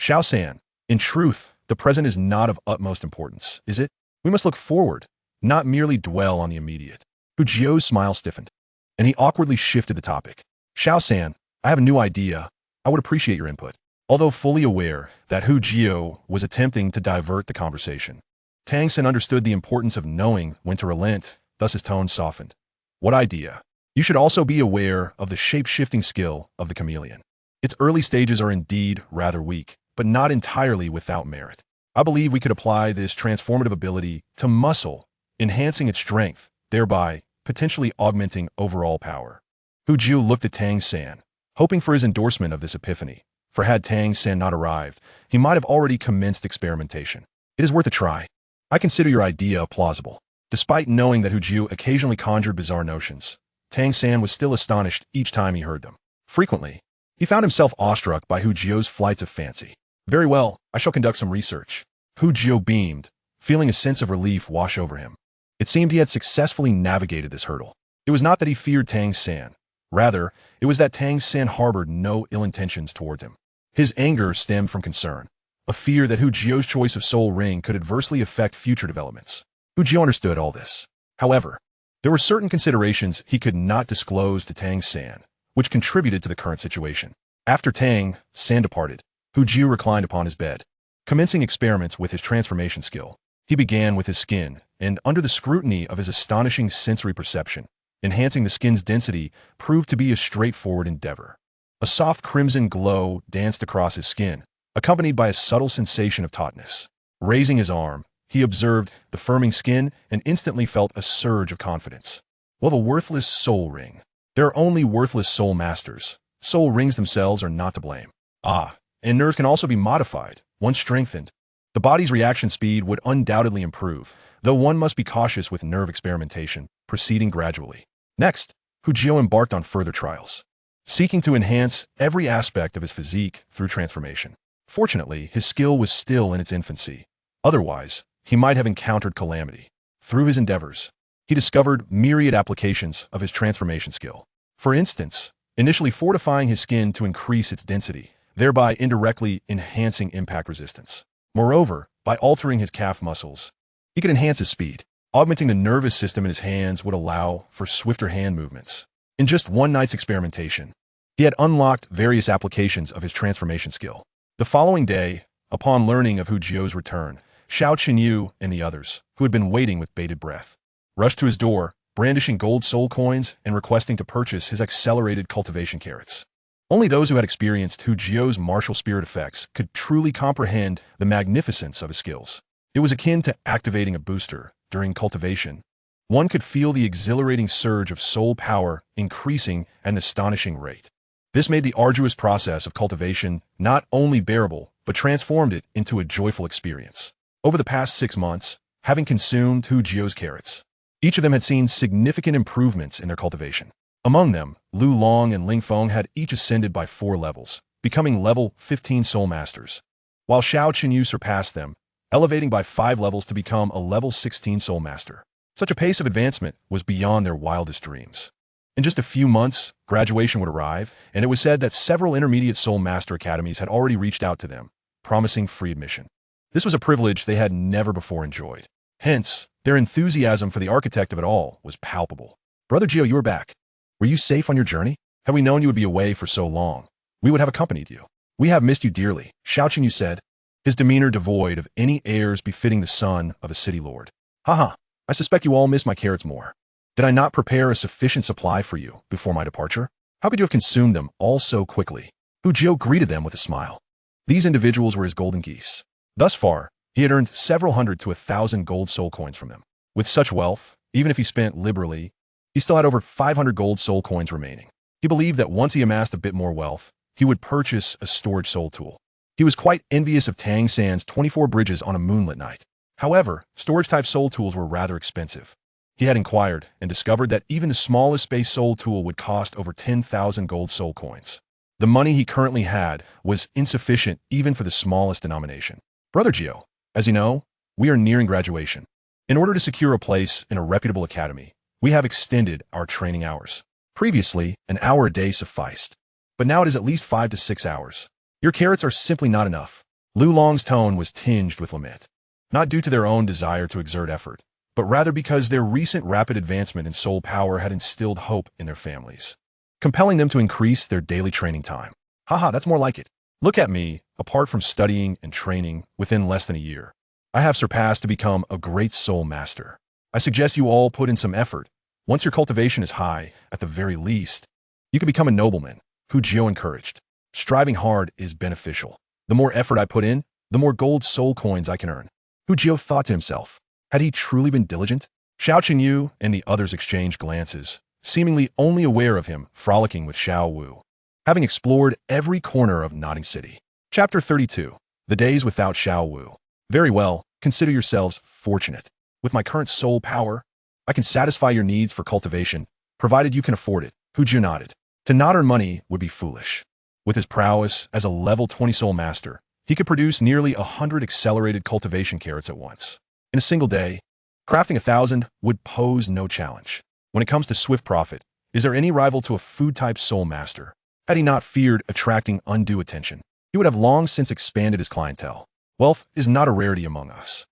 Xiao San, in truth, the present is not of utmost importance, is it? We must look forward, not merely dwell on the immediate. Hu Jiao's smile stiffened, and he awkwardly shifted the topic. Xiao San, I have a new idea. I would appreciate your input. Although fully aware that Hu Jiao was attempting to divert the conversation, Tang San understood the importance of knowing when to relent, thus his tone softened. What idea? You should also be aware of the shape-shifting skill of the chameleon. Its early stages are indeed rather weak, but not entirely without merit. I believe we could apply this transformative ability to muscle, enhancing its strength, thereby potentially augmenting overall power. Hu Jiao looked at Tang San, hoping for his endorsement of this epiphany, for had Tang San not arrived, he might have already commenced experimentation. It is worth a try. I consider your idea plausible. Despite knowing that Hu Jiao occasionally conjured bizarre notions, Tang San was still astonished each time he heard them. Frequently, he found himself awestruck by Hu Jiao's flights of fancy. Very well, I shall conduct some research. Hu Jiao beamed, feeling a sense of relief wash over him. It seemed he had successfully navigated this hurdle. It was not that he feared Tang San. Rather, it was that Tang San harbored no ill intentions towards him. His anger stemmed from concern, a fear that Hu Jiao's choice of soul ring could adversely affect future developments. Hu Jiao understood all this. However, there were certain considerations he could not disclose to Tang San, which contributed to the current situation. After Tang San departed, Hu Jiao reclined upon his bed. Commencing experiments with his transformation skill, he began with his skin, and under the scrutiny of his astonishing sensory perception, enhancing the skin's density proved to be a straightforward endeavor. A soft crimson glow danced across his skin, accompanied by a subtle sensation of tautness. Raising his arm, he observed the firming skin and instantly felt a surge of confidence. Well, a worthless soul ring. There are only worthless soul masters. Soul rings themselves are not to blame. And nerves can also be modified, once strengthened. The body's reaction speed would undoubtedly improve, though one must be cautious with nerve experimentation, proceeding gradually. Next, Hu Jiao embarked on further trials, seeking to enhance every aspect of his physique through transformation. Fortunately, his skill was still in its infancy. Otherwise, he might have encountered calamity. Through his endeavors, he discovered myriad applications of his transformation skill. For instance, initially fortifying his skin to increase its density, thereby indirectly enhancing impact resistance. Moreover, by altering his calf muscles, he could enhance his speed. Augmenting the nervous system in his hands would allow for swifter hand movements. In just one night's experimentation, he had unlocked various applications of his transformation skill. The following day, upon learning of Hu Jiao's return, Xiao Qinyu and the others, who had been waiting with bated breath, rushed to his door, brandishing gold soul coins and requesting to purchase his accelerated cultivation carrots. Only those who had experienced Hu Jiao's martial spirit effects could truly comprehend the magnificence of his skills. It was akin to activating a booster during cultivation. One could feel the exhilarating surge of soul power increasing at an astonishing rate. This made the arduous process of cultivation not only bearable, but transformed it into a joyful experience. Over the past 6 months, having consumed Hu Jiao's carrots, each of them had seen significant improvements in their cultivation. Among them, Lu Long and Ling Feng had each ascended by 4 levels, becoming level 15 soul masters, while Xiao Qinyu surpassed them, elevating by 5 levels to become a level 16 soul master. Such a pace of advancement was beyond their wildest dreams. In just a few months, graduation would arrive, and it was said that several intermediate soul master academies had already reached out to them, promising free admission. This was a privilege they had never before enjoyed. Hence, Their enthusiasm for the architect of it all was palpable. Brother Jiuhao, you are back. Were you safe on your journey? Had we known you would be away for so long, we would have accompanied you. We have missed you dearly, Xiao Wu said, his demeanor devoid of any airs befitting the son of a city lord. Haha, I suspect you all miss my carrots more. Did I not prepare a sufficient supply for you before my departure? How could you have consumed them all so quickly? Jiuhao greeted them with a smile. These individuals were his golden geese. Thus far, he had earned several hundred to 1,000 gold soul coins from them. With such wealth, even if he spent liberally, he still had over 500 gold soul coins remaining. He believed that once he amassed a bit more wealth, he would purchase a storage soul tool. He was quite envious of Tang San's 24 bridges on a moonlit night. However, storage-type soul tools were rather expensive. He had inquired and discovered that even the smallest space soul tool would cost over 10,000 gold soul coins. The money he currently had was insufficient even for the smallest denomination. Brother Jiuhao, as you know, we are nearing graduation. In order to secure a place in a reputable academy, we have extended our training hours. Previously, an hour a day sufficed, but now it is at least 5 to 6 hours. Your carrots are simply not enough. Lu Long's tone was tinged with lament, not due to their own desire to exert effort, but rather because their recent rapid advancement in soul power had instilled hope in their families, compelling them to increase their daily training time. Haha, that's more like it. Look at me, apart from studying and training within less than a year. I have surpassed to become a great soul master. I suggest you all put in some effort. Once your cultivation is high, at the very least, you can become a nobleman, Jiuhao encouraged. Striving hard is beneficial. The more effort I put in, the more gold soul coins I can earn. Jiuhao thought to himself. Had he truly been diligent? Xiao Wu and the others exchanged glances, seemingly only aware of him frolicking with Xiao Wu, having explored every corner of Nodding City. Chapter 32. The Days Without Xiao Wu. Very well, consider yourselves fortunate. With my current soul power, I can satisfy your needs for cultivation, provided you can afford it. Jiuhao nodded. To not earn money would be foolish. With his prowess as a level 20 soul master, he could produce nearly 100 accelerated cultivation carrots at once. In a single day, crafting 1,000 would pose no challenge. When it comes to swift profit, is there any rival to a food-type soul master? Had he not feared attracting undue attention, he would have long since expanded his clientele. Wealth is not a rarity among us.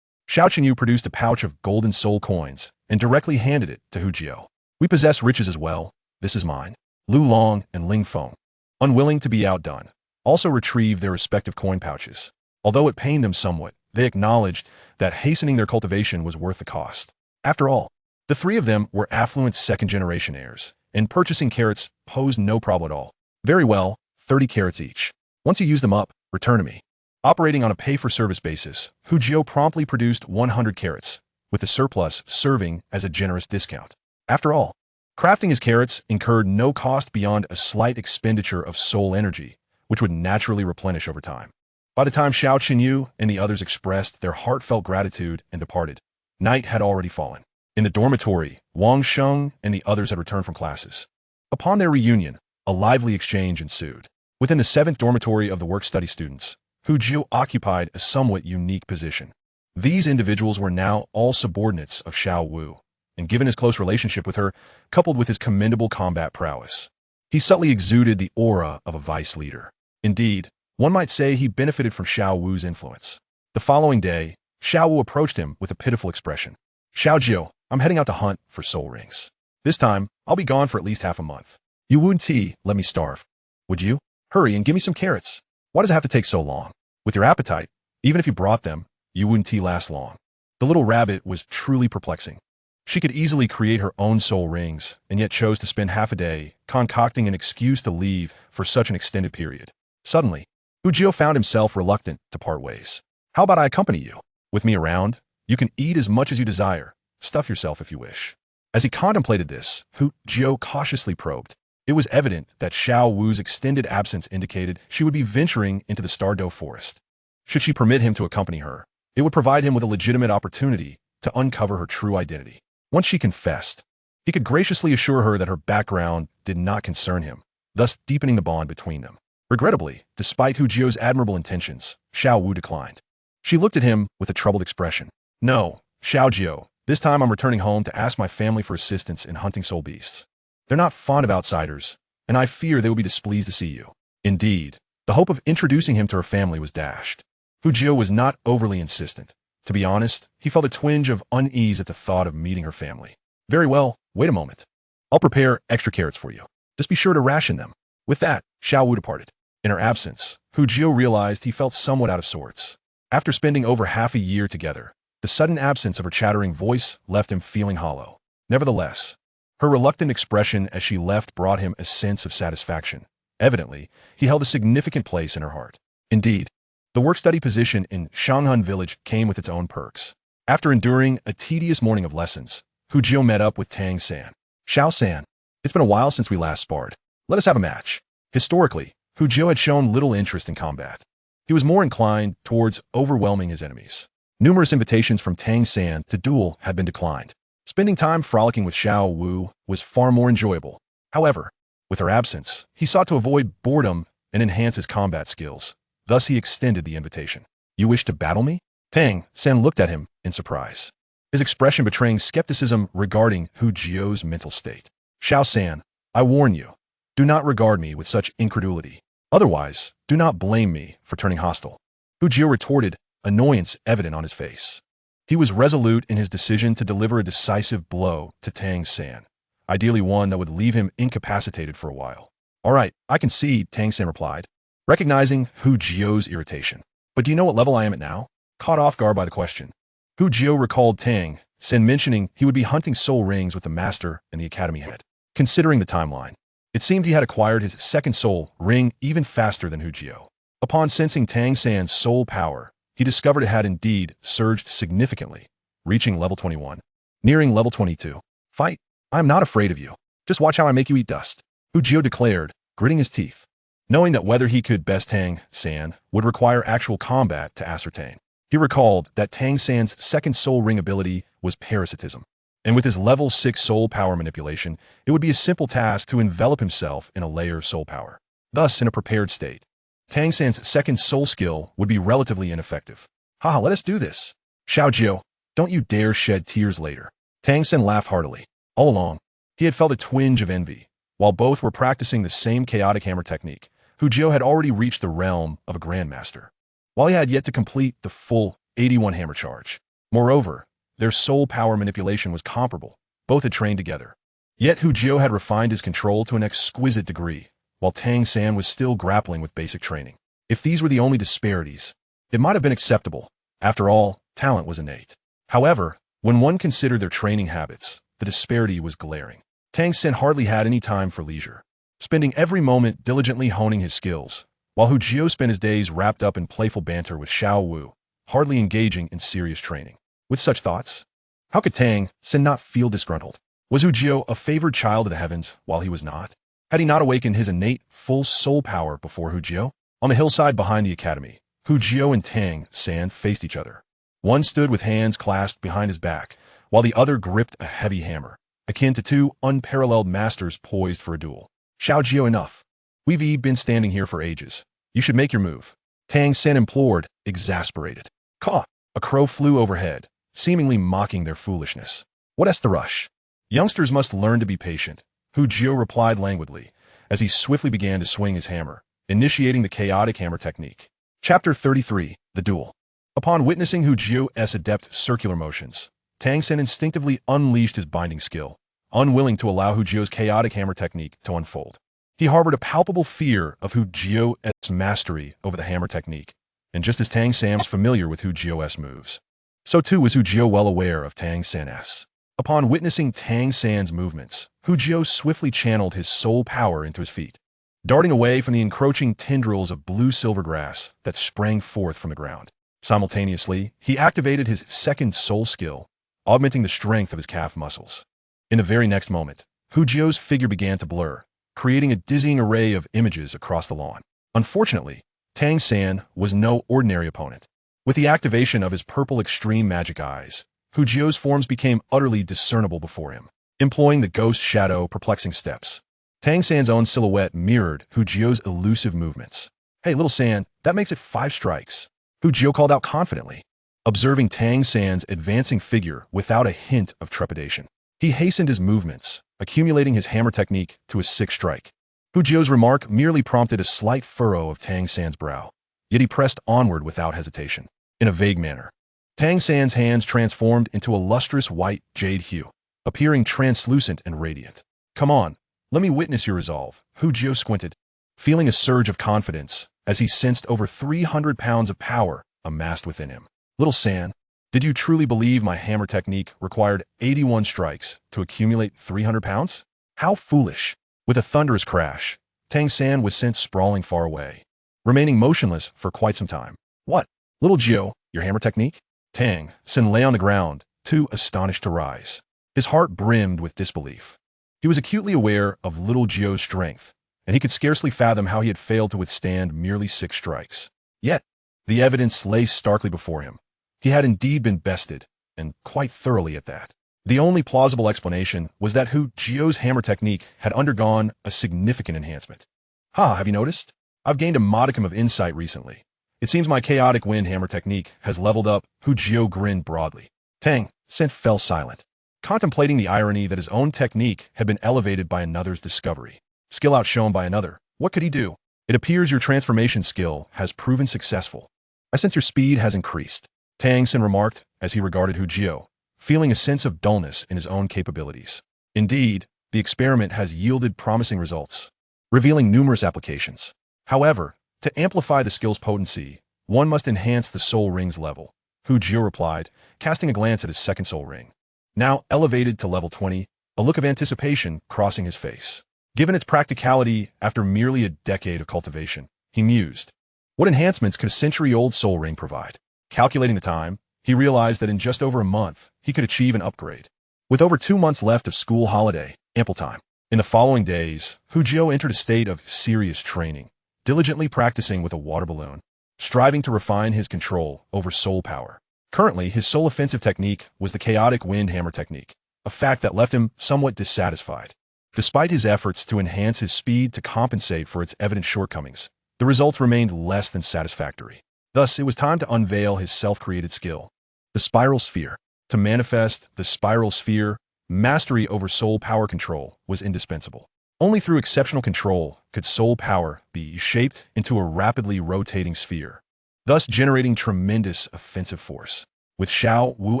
Xiao Wu produced a pouch of golden soul coins and directly handed it to Jiuhao. We possess riches as well. This is mine. Lu Long and Ling Feng, unwilling to be outdone, also retrieved their respective coin pouches. Although it pained them somewhat, they acknowledged that hastening their cultivation was worth the cost. After all, the three of them were affluent second-generation heirs, and purchasing carrots posed no problem at all. Very well, 30 carrots each. Once you use them up, return to me. Operating on a pay-for-service basis, Jiuhao promptly produced 100 carrots, with the surplus serving as a generous discount. After all, crafting his carrots incurred no cost beyond a slight expenditure of soul energy, which would naturally replenish over time. By the time Xiao Wu and the others expressed their heartfelt gratitude and departed, night had already fallen. In the dormitory, Wang Sheng and the others had returned from classes. Upon their reunion, a lively exchange ensued. Within the 7th dormitory of the work-study students, Jiuhao occupied a somewhat unique position. These individuals were now all subordinates of Xiao Wu, and given his close relationship with her, coupled with his commendable combat prowess, he subtly exuded the aura of a vice leader. Indeed, one might say he benefited from Xiao Wu's influence. The following day, Xiao Wu approached him with a pitiful expression. Xiao Jiuhao, I'm heading out to hunt for soul rings. This time, I'll be gone for at least half a month. You wouldn't let me starve. Would you? Hurry and give me some carrots. Why does it have to take so long? With your appetite, even if you brought them, you wouldn't last long. The little rabbit was truly perplexing. She could easily create her own soul rings, and yet chose to spend half a day concocting an excuse to leave for such an extended period. Suddenly, Jiuhao found himself reluctant to part ways. How about I accompany you? With me around, you can eat as much as you desire. Stuff yourself if you wish. As he contemplated this, Jiuhao cautiously probed. It was evident that Xiao Wu's extended absence indicated she would be venturing into the Stardow Forest. Should she permit him to accompany her, it would provide him with a legitimate opportunity to uncover her true identity. Once she confessed, he could graciously assure her that her background did not concern him, thus deepening the bond between them. Regrettably, despite Jiuhao's admirable intentions, Xiao Wu declined. She looked at him with a troubled expression. No, Xiao Jiuhao, this time I'm returning home to ask my family for assistance in hunting soul beasts. They're not fond of outsiders, and I fear they will be displeased to see you. Indeed, the hope of introducing him to her family was dashed. Jiuhao was not overly insistent, To be honest, he felt a twinge of unease at the thought of meeting her family. Very well, wait a moment. I'll prepare extra carrots for you. Just be sure to ration them. With that, Xiao Wu departed. In her absence, Jiuhao realized he felt somewhat out of sorts. After spending over half a year together, the sudden absence of her chattering voice left him feeling hollow. Nevertheless, her reluctant expression as she left brought him a sense of satisfaction. Evidently, he held a significant place in her heart. Indeed, the work-study position in Shanghun Village came with its own perks. After enduring a tedious morning of lessons, Jiuhao met up with Tang San. Xiao San, it's been a while since we last sparred. Let us have a match. Historically, Jiuhao had shown little interest in combat. He was more inclined towards overwhelming his enemies. Numerous invitations from Tang San to duel had been declined. Spending time frolicking with Xiao Wu was far more enjoyable. However, with her absence, he sought to avoid boredom and enhance his combat skills. Thus, he extended the invitation. You wish to battle me? Tang San looked at him in surprise, his expression betraying skepticism regarding Jiuhao's mental state. Xiao San, I warn you, do not regard me with such incredulity. Otherwise, do not blame me for turning hostile. Jiuhao retorted, annoyance evident on his face. He was resolute in his decision to deliver a decisive blow to Tang San, ideally one that would leave him incapacitated for a while. All right, I concede, Tang San replied, recognizing Jiuhao's irritation. But do you know what level I am at now? Caught off guard by the question, Jiuhao recalled Tang San mentioning he would be hunting soul rings with the master and the academy head. Considering the timeline, it seemed he had acquired his second soul ring even faster than Jiuhao. Upon sensing Tang San's soul power, he discovered it had indeed surged significantly, reaching level 21. Nearing level 22. Fight! I am not afraid of you. Just watch how I make you eat dust, Jiuhao declared, gritting his teeth, knowing that whether he could best Tang San would require actual combat to ascertain. He recalled that Tang San's second soul ring ability was parasitism, and with his level 6 soul power manipulation, it would be a simple task to envelop himself in a layer of soul power. Thus, in a prepared state, Tang San's second soul skill would be relatively ineffective. Haha, let us do this. Xiao Jiuhao, don't you dare shed tears later. Tang San laughed heartily. All along, he had felt a twinge of envy. While both were practicing the same chaotic hammer technique, Jiuhao had already reached the realm of a grandmaster, while he had yet to complete the full 81 hammer charge. Moreover, their soul power manipulation was comparable. Both had trained together. Yet Jiuhao had refined his control to an exquisite degree, while Tang San was still grappling with basic training. If these were the only disparities, it might have been acceptable. After all, talent was innate. However, when one considered their training habits, the disparity was glaring. Tang San hardly had any time for leisure, spending every moment diligently honing his skills, while Jiuhao spent his days wrapped up in playful banter with Xiao Wu, hardly engaging in serious training. With such thoughts, how could Tang San not feel disgruntled? Was Jiuhao a favored child of the heavens while he was not? Had he not awakened his innate full soul power before Jiuhao? On the hillside behind the academy, Jiuhao and Tang San faced each other. One stood with hands clasped behind his back, while the other gripped a heavy hammer, akin to two unparalleled masters poised for a duel. Xiao Jiuhao, enough. We've been standing here for ages. You should make your move. Tang San implored, exasperated. Caw! A crow flew overhead, seemingly mocking their foolishness. What's the rush? Youngsters must learn to be patient, Jiuhao replied languidly, as he swiftly began to swing his hammer, initiating the chaotic hammer technique. Chapter 33, The Duel. Upon witnessing Jiuhao's adept circular motions, Tang San instinctively unleashed his binding skill, unwilling to allow Jiuhao's chaotic hammer technique to unfold. He harbored a palpable fear of Jiuhao's mastery over the hammer technique, and just as Tang San was familiar with Jiuhao's moves, so too was Jiuhao well aware of Tang San's. Upon witnessing Tang San's movements, Jiuhao swiftly channeled his soul power into his feet, darting away from the encroaching tendrils of blue-silver grass that sprang forth from the ground. Simultaneously, he activated his second soul skill, augmenting the strength of his calf muscles. In the very next moment, Jiuhao's figure began to blur, creating a dizzying array of images across the lawn. Unfortunately, Tang San was no ordinary opponent. With the activation of his purple extreme magic eyes, Jiuhao's forms became utterly discernible before him. Employing the ghost shadow perplexing steps, Tang San's own silhouette mirrored Jiuhao's elusive movements. Hey, little San, that makes it 5 strikes, Jiuhao called out confidently, observing Tang San's advancing figure without a hint of trepidation. He hastened his movements, accumulating his hammer technique to a 6th strike. Jiuhao's remark merely prompted a slight furrow of Tang San's brow, yet he pressed onward without hesitation. In a vague manner, Tang San's hands transformed into a lustrous white jade hue, appearing translucent and radiant. Come on, let me witness your resolve. Hu Jiu squinted, feeling a surge of confidence as he sensed over 300 pounds of power amassed within him. Little San, did you truly believe my hammer technique required 81 strikes to accumulate 300 pounds? How foolish. With a thunderous crash, Tang San was sent sprawling far away, remaining motionless for quite some time. What? Little Jiu, your hammer technique? Tang San lay on the ground, too astonished to rise. His heart brimmed with disbelief. He was acutely aware of little Jiu's strength, and he could scarcely fathom how he had failed to withstand merely 6 strikes. Yet, the evidence lay starkly before him. He had indeed been bested, and quite thoroughly at that. The only plausible explanation was that Hu Jiu's hammer technique had undergone a significant enhancement. Have you noticed? I've gained a modicum of insight recently. It seems my chaotic wind hammer technique has leveled up. Hu Jiu grinned broadly. Tang San fell silent, contemplating the irony that his own technique had been elevated by another's discovery. Skill outshone by another. What could he do? It appears your transformation skill has proven successful. I sense your speed has increased, Tang San remarked as he regarded Hu Jiu, feeling a sense of dullness in his own capabilities. Indeed, the experiment has yielded promising results, revealing numerous applications. However, to amplify the skill's potency, one must enhance the soul ring's level, Hu Jiu replied, casting a glance at his second soul ring. Now elevated to level 20, a look of anticipation crossing his face. Given its practicality after merely a decade of cultivation, he mused. What enhancements could a century-old soul ring provide? Calculating the time, he realized that in just over a month, he could achieve an upgrade. With over 2 months left of school holiday, ample time. In the following days, Hu Jiu entered a state of serious training, diligently practicing with a water balloon, striving to refine his control over soul power. Currently, his sole offensive technique was the chaotic wind hammer technique, a fact that left him somewhat dissatisfied. Despite his efforts to enhance his speed to compensate for its evident shortcomings, the results remained less than satisfactory. Thus, it was time to unveil his self-created skill, the Spiral Sphere. To manifest the Spiral Sphere, mastery over soul power control was indispensable. Only through exceptional control could soul power be shaped into a rapidly rotating sphere, thus generating tremendous offensive force. With Xiao Wu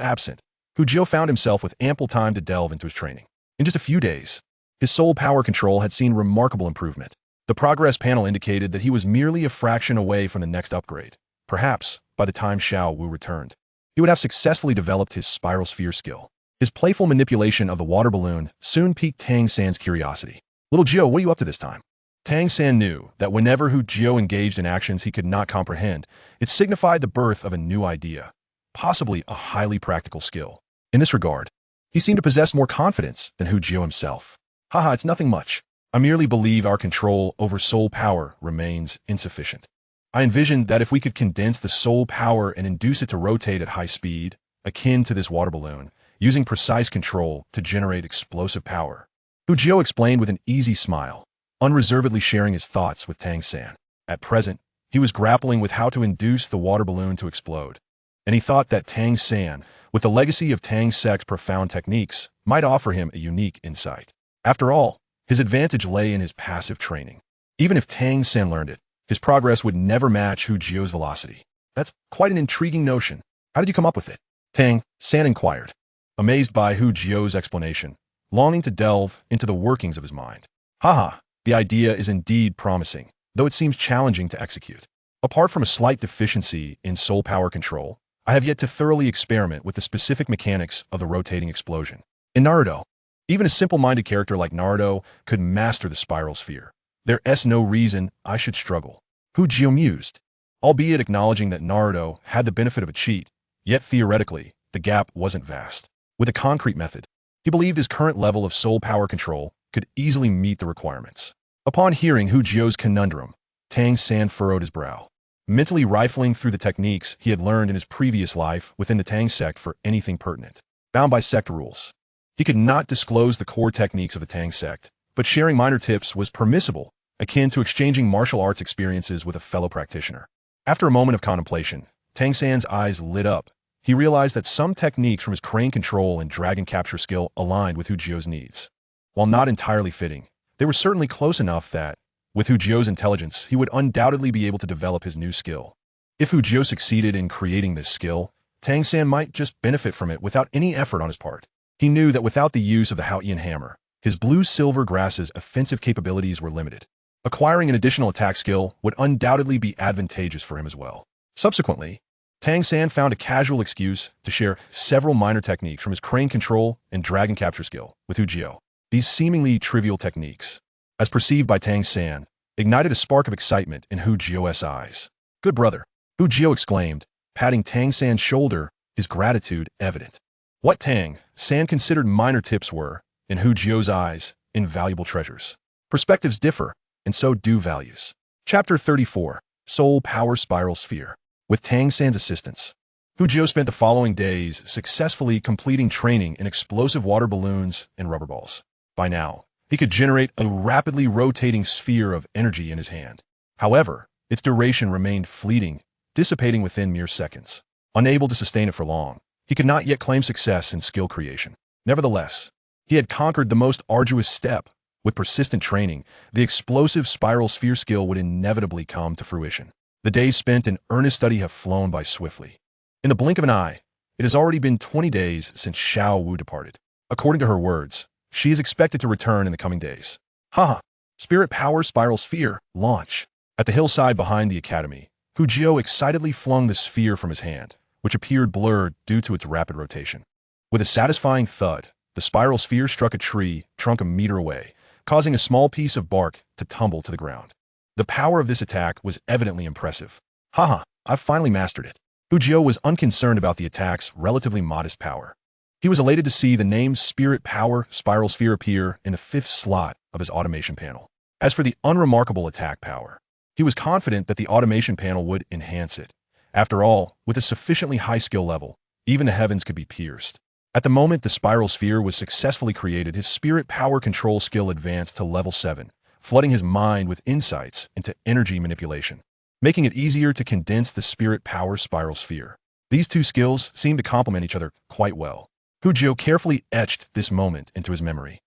absent, Hu Jiu found himself with ample time to delve into his training. In just a few days, his soul power control had seen remarkable improvement. The progress panel indicated that he was merely a fraction away from the next upgrade. Perhaps, by the time Xiao Wu returned, he would have successfully developed his Spiral Sphere skill. His playful manipulation of the water balloon soon piqued Tang San's curiosity. Little Jiu, what are you up to this time? Tang San knew that whenever Hu Jiu engaged in actions he could not comprehend, it signified the birth of a new idea, possibly a highly practical skill. In this regard, he seemed to possess more confidence than Hu Jiu himself. It's nothing much. I merely believe our control over soul power remains insufficient. I envisioned that if we could condense the soul power and induce it to rotate at high speed, akin to this water balloon, using precise control to generate explosive power. Hu Jiu explained with an easy smile, unreservedly sharing his thoughts with Tang San. At present, he was grappling with how to induce the water balloon to explode, and he thought that Tang San, with the legacy of Tang Sek's profound techniques, might offer him a unique insight. After all, his advantage lay in his passive training. Even if Tang San learned it, his progress would never match Hu Jiu's velocity. That's quite an intriguing notion. How did you come up with it? Tang San inquired, amazed by Hu Jiu's explanation, longing to delve into the workings of his mind. The idea is indeed promising, though it seems challenging to execute. Apart from a slight deficiency in soul power control, I have yet to thoroughly experiment with the specific mechanics of the rotating explosion. In Naruto, even a simple-minded character like Naruto could master the Spiral Sphere. There's no reason I should struggle. Hu Jiu mused, albeit acknowledging that Naruto had the benefit of a cheat, yet theoretically, the gap wasn't vast. With a concrete method, he believed his current level of soul power control could easily meet the requirements. Upon hearing Hu Jiu's conundrum, Tang San furrowed his brow, mentally rifling through the techniques he had learned in his previous life within the Tang sect for anything pertinent. Bound by sect rules, he could not disclose the core techniques of the Tang sect, but sharing minor tips was permissible, akin to exchanging martial arts experiences with a fellow practitioner. After a moment of contemplation, Tang San's eyes lit up. He realized that some techniques from his crane control and dragon capture skill aligned with Hu Jiu's needs. While not entirely fitting, they were certainly close enough that, with Hu Jiu's intelligence, he would undoubtedly be able to develop his new skill. If Hu Jiu succeeded in creating this skill, Tang San might just benefit from it without any effort on his part. He knew that without the use of the Haotian hammer, his blue-silver grass's offensive capabilities were limited. Acquiring an additional attack skill would undoubtedly be advantageous for him as well. Subsequently, Tang San found a casual excuse to share several minor techniques from his crane control and dragon capture skill with Hu Jiuhao. These seemingly trivial techniques, as perceived by Tang San, ignited a spark of excitement in Hu Jiuhao's eyes. "Good brother," Hu Jiuhao exclaimed, patting Tang San's shoulder, his gratitude evident. What Tang San considered minor tips were, in Hu Jiuhao's eyes, invaluable treasures. Perspectives differ, and so do values. Chapter 34, Soul Power Spiral Sphere. With Tang San's assistance, Hu Jiuhao spent the following days successfully completing training in explosive water balloons and rubber balls. By now, he could generate a rapidly rotating sphere of energy in his hand. However, its duration remained fleeting, dissipating within mere seconds. Unable to sustain it for long, he could not yet claim success in skill creation. Nevertheless, he had conquered the most arduous step. With persistent training, the explosive spiral sphere skill would inevitably come to fruition. The days spent in earnest study have flown by swiftly. In the blink of an eye, it has already been 20 days since Xiao Wu departed. According to her words, she is expected to return in the coming days. Haha! Spirit Power Spiral Sphere, launch! At the hillside behind the academy, Hu Jiuhao excitedly flung the sphere from his hand, which appeared blurred due to its rapid rotation. With a satisfying thud, the spiral sphere struck a tree trunk a meter away, causing a small piece of bark to tumble to the ground. The power of this attack was evidently impressive. Haha, I've finally mastered it. Hu Jiuhao was unconcerned about the attack's relatively modest power. He was elated to see the name Spirit Power Spiral Sphere appear in the 5th slot of his automation panel. As for the unremarkable attack power, he was confident that the automation panel would enhance it. After all, with a sufficiently high skill level, even the heavens could be pierced. At the moment the spiral sphere was successfully created, his spirit power control skill advanced to level 7, flooding his mind with insights into energy manipulation, making it easier to condense the spirit power spiral sphere. These two skills seemed to complement each other quite well. Hu Jiuhao carefully etched this moment into his memory,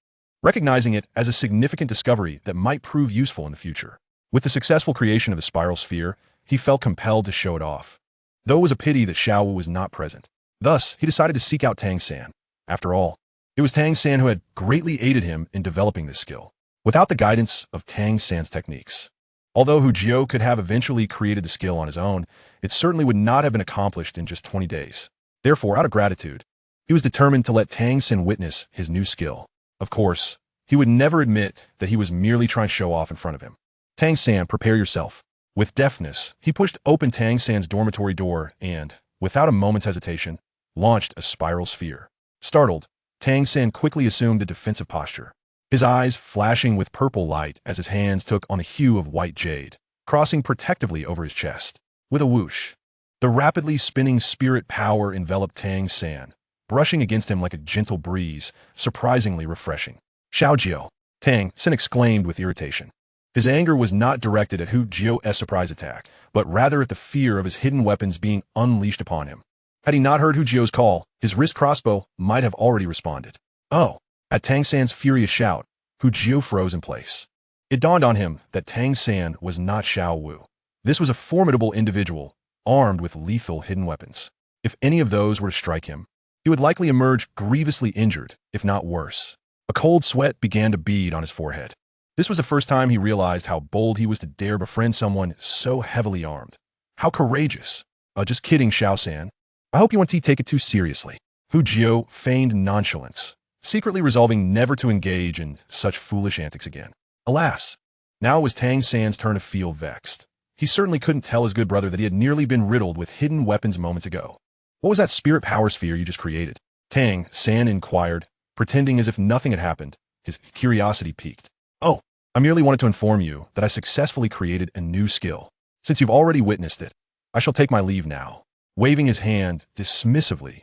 recognizing it as a significant discovery that might prove useful in the future. With the successful creation of the spiral sphere, he felt compelled to show it off. Though it was a pity that Xiao Wu was not present. Thus, he decided to seek out Tang San. After all, it was Tang San who had greatly aided him in developing this skill. Without the guidance of Tang San's techniques, although Hu Jiuhao could have eventually created the skill on his own, it certainly would not have been accomplished in just 20 days. Therefore, out of gratitude, he was determined to let Tang San witness his new skill. Of course, he would never admit that he was merely trying to show off in front of him. Tang San, prepare yourself. With deftness, he pushed open Tang San's dormitory door and, without a moment's hesitation, launched a spiral sphere. Startled, Tang San quickly assumed a defensive posture, his eyes flashing with purple light as his hands took on the hue of white jade, crossing protectively over his chest. With a whoosh, the rapidly spinning spirit power enveloped Tang San, brushing against him like a gentle breeze, surprisingly refreshing. Xiao Jiuhao, Tang San exclaimed with irritation. His anger was not directed at Hu Jiuhao's surprise attack, but rather at the fear of his hidden weapons being unleashed upon him. Had he not heard Hu Jiuhao's call, his wrist crossbow might have already responded. Oh! At Tang San's furious shout, Hu Jiuhao froze in place. It dawned on him that Tang San was not Xiao Wu. This was a formidable individual, armed with lethal hidden weapons. If any of those were to strike him, he would likely emerge grievously injured, if not worse. A cold sweat began to bead on his forehead. This was the first time he realized how bold he was to dare befriend someone so heavily armed. How courageous. Just kidding, Xiao San. I hope you won't take it too seriously. Hu Jiuhao feigned nonchalance, secretly resolving never to engage in such foolish antics again. Alas, now it was Tang San's turn to feel vexed. He certainly couldn't tell his good brother that he had nearly been riddled with hidden weapons moments ago. What was that spirit power sphere you just created? Tang San inquired, pretending as if nothing had happened. His curiosity piqued. Oh, I merely wanted to inform you that I successfully created a new skill. Since you've already witnessed it, I shall take my leave now. Waving his hand dismissively,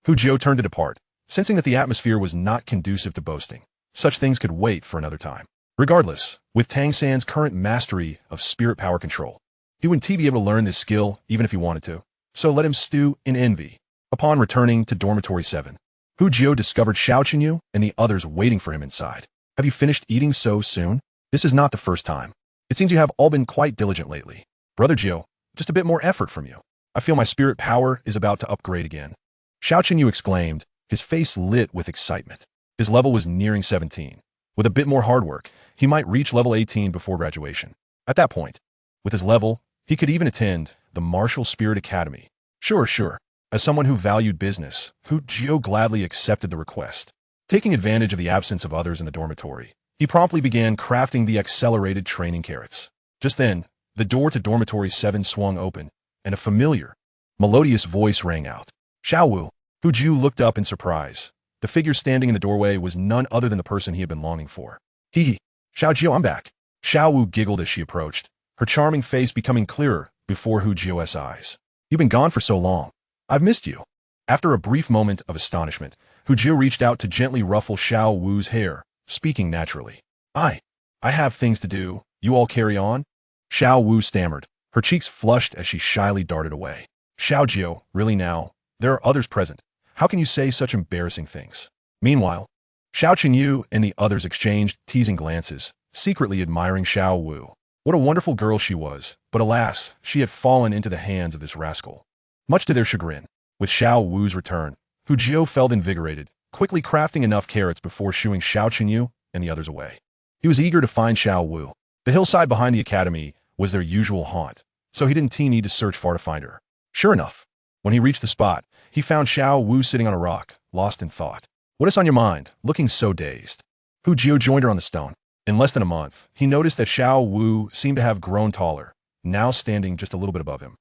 Hu Jiuhao turned to depart, sensing that the atmosphere was not conducive to boasting. Such things could wait for another time. Regardless, with Tang San's current mastery of spirit power control, he wouldn't be able to learn this skill even if he wanted to. So let him stew in envy. Upon returning to Dormitory 7, Hu Jiuhao discovered Xiao Qinyu and the others waiting for him inside. Have you finished eating so soon? This is not the first time. It seems you have all been quite diligent lately. Brother Jiuhao, just a bit more effort from you. I feel my spirit power is about to upgrade again. Xiao Qinyu exclaimed, his face lit with excitement. His level was nearing 17. With a bit more hard work, he might reach level 18 before graduation. At that point, with his level, he could even attend the Martial Spirit Academy. Sure. As someone who valued business, Jiuhao gladly accepted the request. Taking advantage of the absence of others in the dormitory, he promptly began crafting the accelerated training carrots. Just then, the door to dormitory 7 swung open, and a familiar, melodious voice rang out. Xiao Wu. Jiuhao looked up in surprise. The figure standing in the doorway was none other than the person he had been longing for. Hee. Xiao Jiuhao, I'm back. Xiao Wu giggled as she approached, her charming face becoming clearer before Jiuhao's eyes. You've been gone for so long. I've missed you. After a brief moment of astonishment, Jiuhao reached out to gently ruffle Xiao Wu's hair, speaking naturally. I have things to do. You all carry on? Xiao Wu stammered, her cheeks flushed as she shyly darted away. Xiao Jiuhao, really now? There are others present. How can you say such embarrassing things? Meanwhile, Xiao Qinyu and the others exchanged teasing glances, secretly admiring Xiao Wu. What a wonderful girl she was, but alas, she had fallen into the hands of this rascal. Much to their chagrin, with Xiao Wu's return, Jiuhao felt invigorated, quickly crafting enough carrots before shooing Xiao Qinyu and the others away. He was eager to find Xiao Wu. The hillside behind the academy was their usual haunt, so he didn't need to search far to find her. Sure enough, when he reached the spot, he found Xiao Wu sitting on a rock, lost in thought. What is on your mind, looking so dazed? Jiuhao joined her on the stone. In less than a month, he noticed that Xiao Wu seemed to have grown taller, now standing just a little bit above him.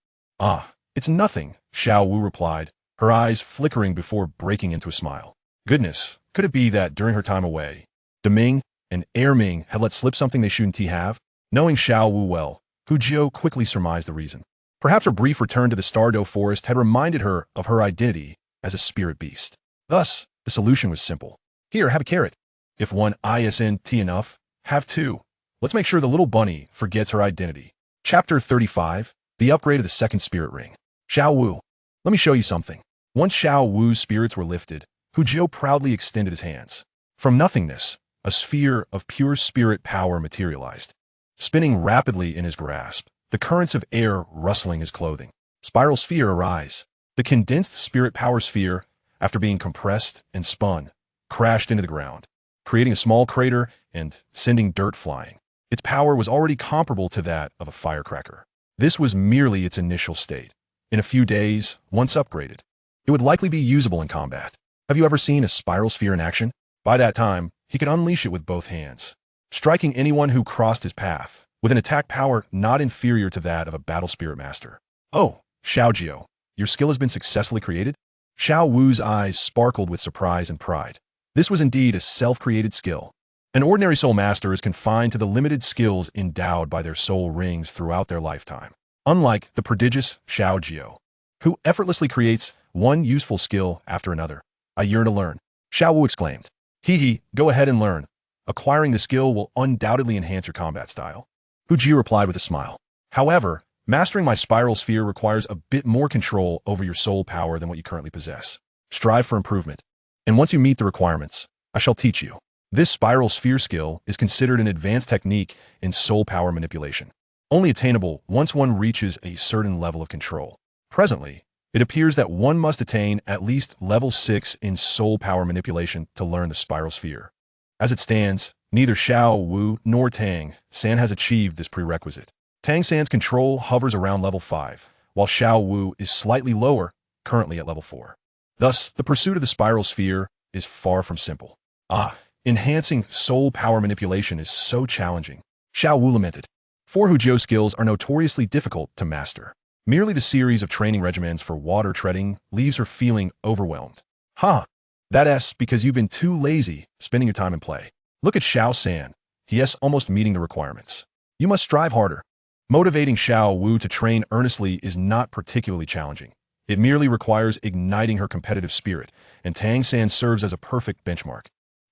It's nothing, Xiao Wu replied, her eyes flickering before breaking into a smile. Goodness, could it be that during her time away, Deming and Ming had let slip something they shouldn't have? Knowing Xiao Wu well, Jiuhao quickly surmised the reason. Perhaps her brief return to the Stardow Forest had reminded her of her identity as a spirit beast. Thus, the solution was simple. Here, have a carrot. If one isn't enough, have 2. Let's make sure the little bunny forgets her identity. Chapter 35, The Upgrade of the Second Spirit Ring. Xiao Wu. Let me show you something. Once Xiao Wu's spirits were lifted, Jiuhao proudly extended his hands. From nothingness, a sphere of pure spirit power materialized. Spinning rapidly in his grasp, the currents of air rustling his clothing. Spiral sphere arise. The condensed spirit power sphere, after being compressed and spun, crashed into the ground, creating a small crater and sending dirt flying. Its power was already comparable to that of a firecracker. This was merely its initial state. In a few days, once upgraded, it would likely be usable in combat. Have you ever seen a spiral sphere in action? By that time, he could unleash it with both hands, striking anyone who crossed his path, with an attack power not inferior to that of a battle spirit master. Oh, Xiao Jiuhao, your skill has been successfully created? Xiao Wu's eyes sparkled with surprise and pride. This was indeed a self-created skill. An ordinary soul master is confined to the limited skills endowed by their soul rings throughout their lifetime. Unlike the prodigious Xiao Jiuhao, who effortlessly creates one useful skill after another. I yearn to learn. Xiao Wu exclaimed. Go ahead and learn. Acquiring the skill will undoubtedly enhance your combat style. Jiuhao replied with a smile. However, mastering my spiral sphere requires a bit more control over your soul power than what you currently possess. Strive for improvement. And once you meet the requirements, I shall teach you. This spiral sphere skill is considered an advanced technique in soul power manipulation, only attainable once one reaches a certain level of control. Presently, it appears that one must attain at least level 6 in soul power manipulation to learn the spiral sphere. As it stands, neither Xiao Wu nor Tang San has achieved this prerequisite. Tang San's control hovers around level 5, while Xiao Wu is slightly lower, currently at level 4. Thus, the pursuit of the spiral sphere is far from simple. Enhancing soul power manipulation is so challenging, Xiao Wu lamented. 4 Jiuhao skills are notoriously difficult to master. Merely the series of training regimens for water treading leaves her feeling overwhelmed. That's because you've been too lazy spending your time in play. Look at Xiao San. He is almost meeting the requirements. You must strive harder. Motivating Xiao Wu to train earnestly is not particularly challenging. It merely requires igniting her competitive spirit, and Tang San serves as a perfect benchmark,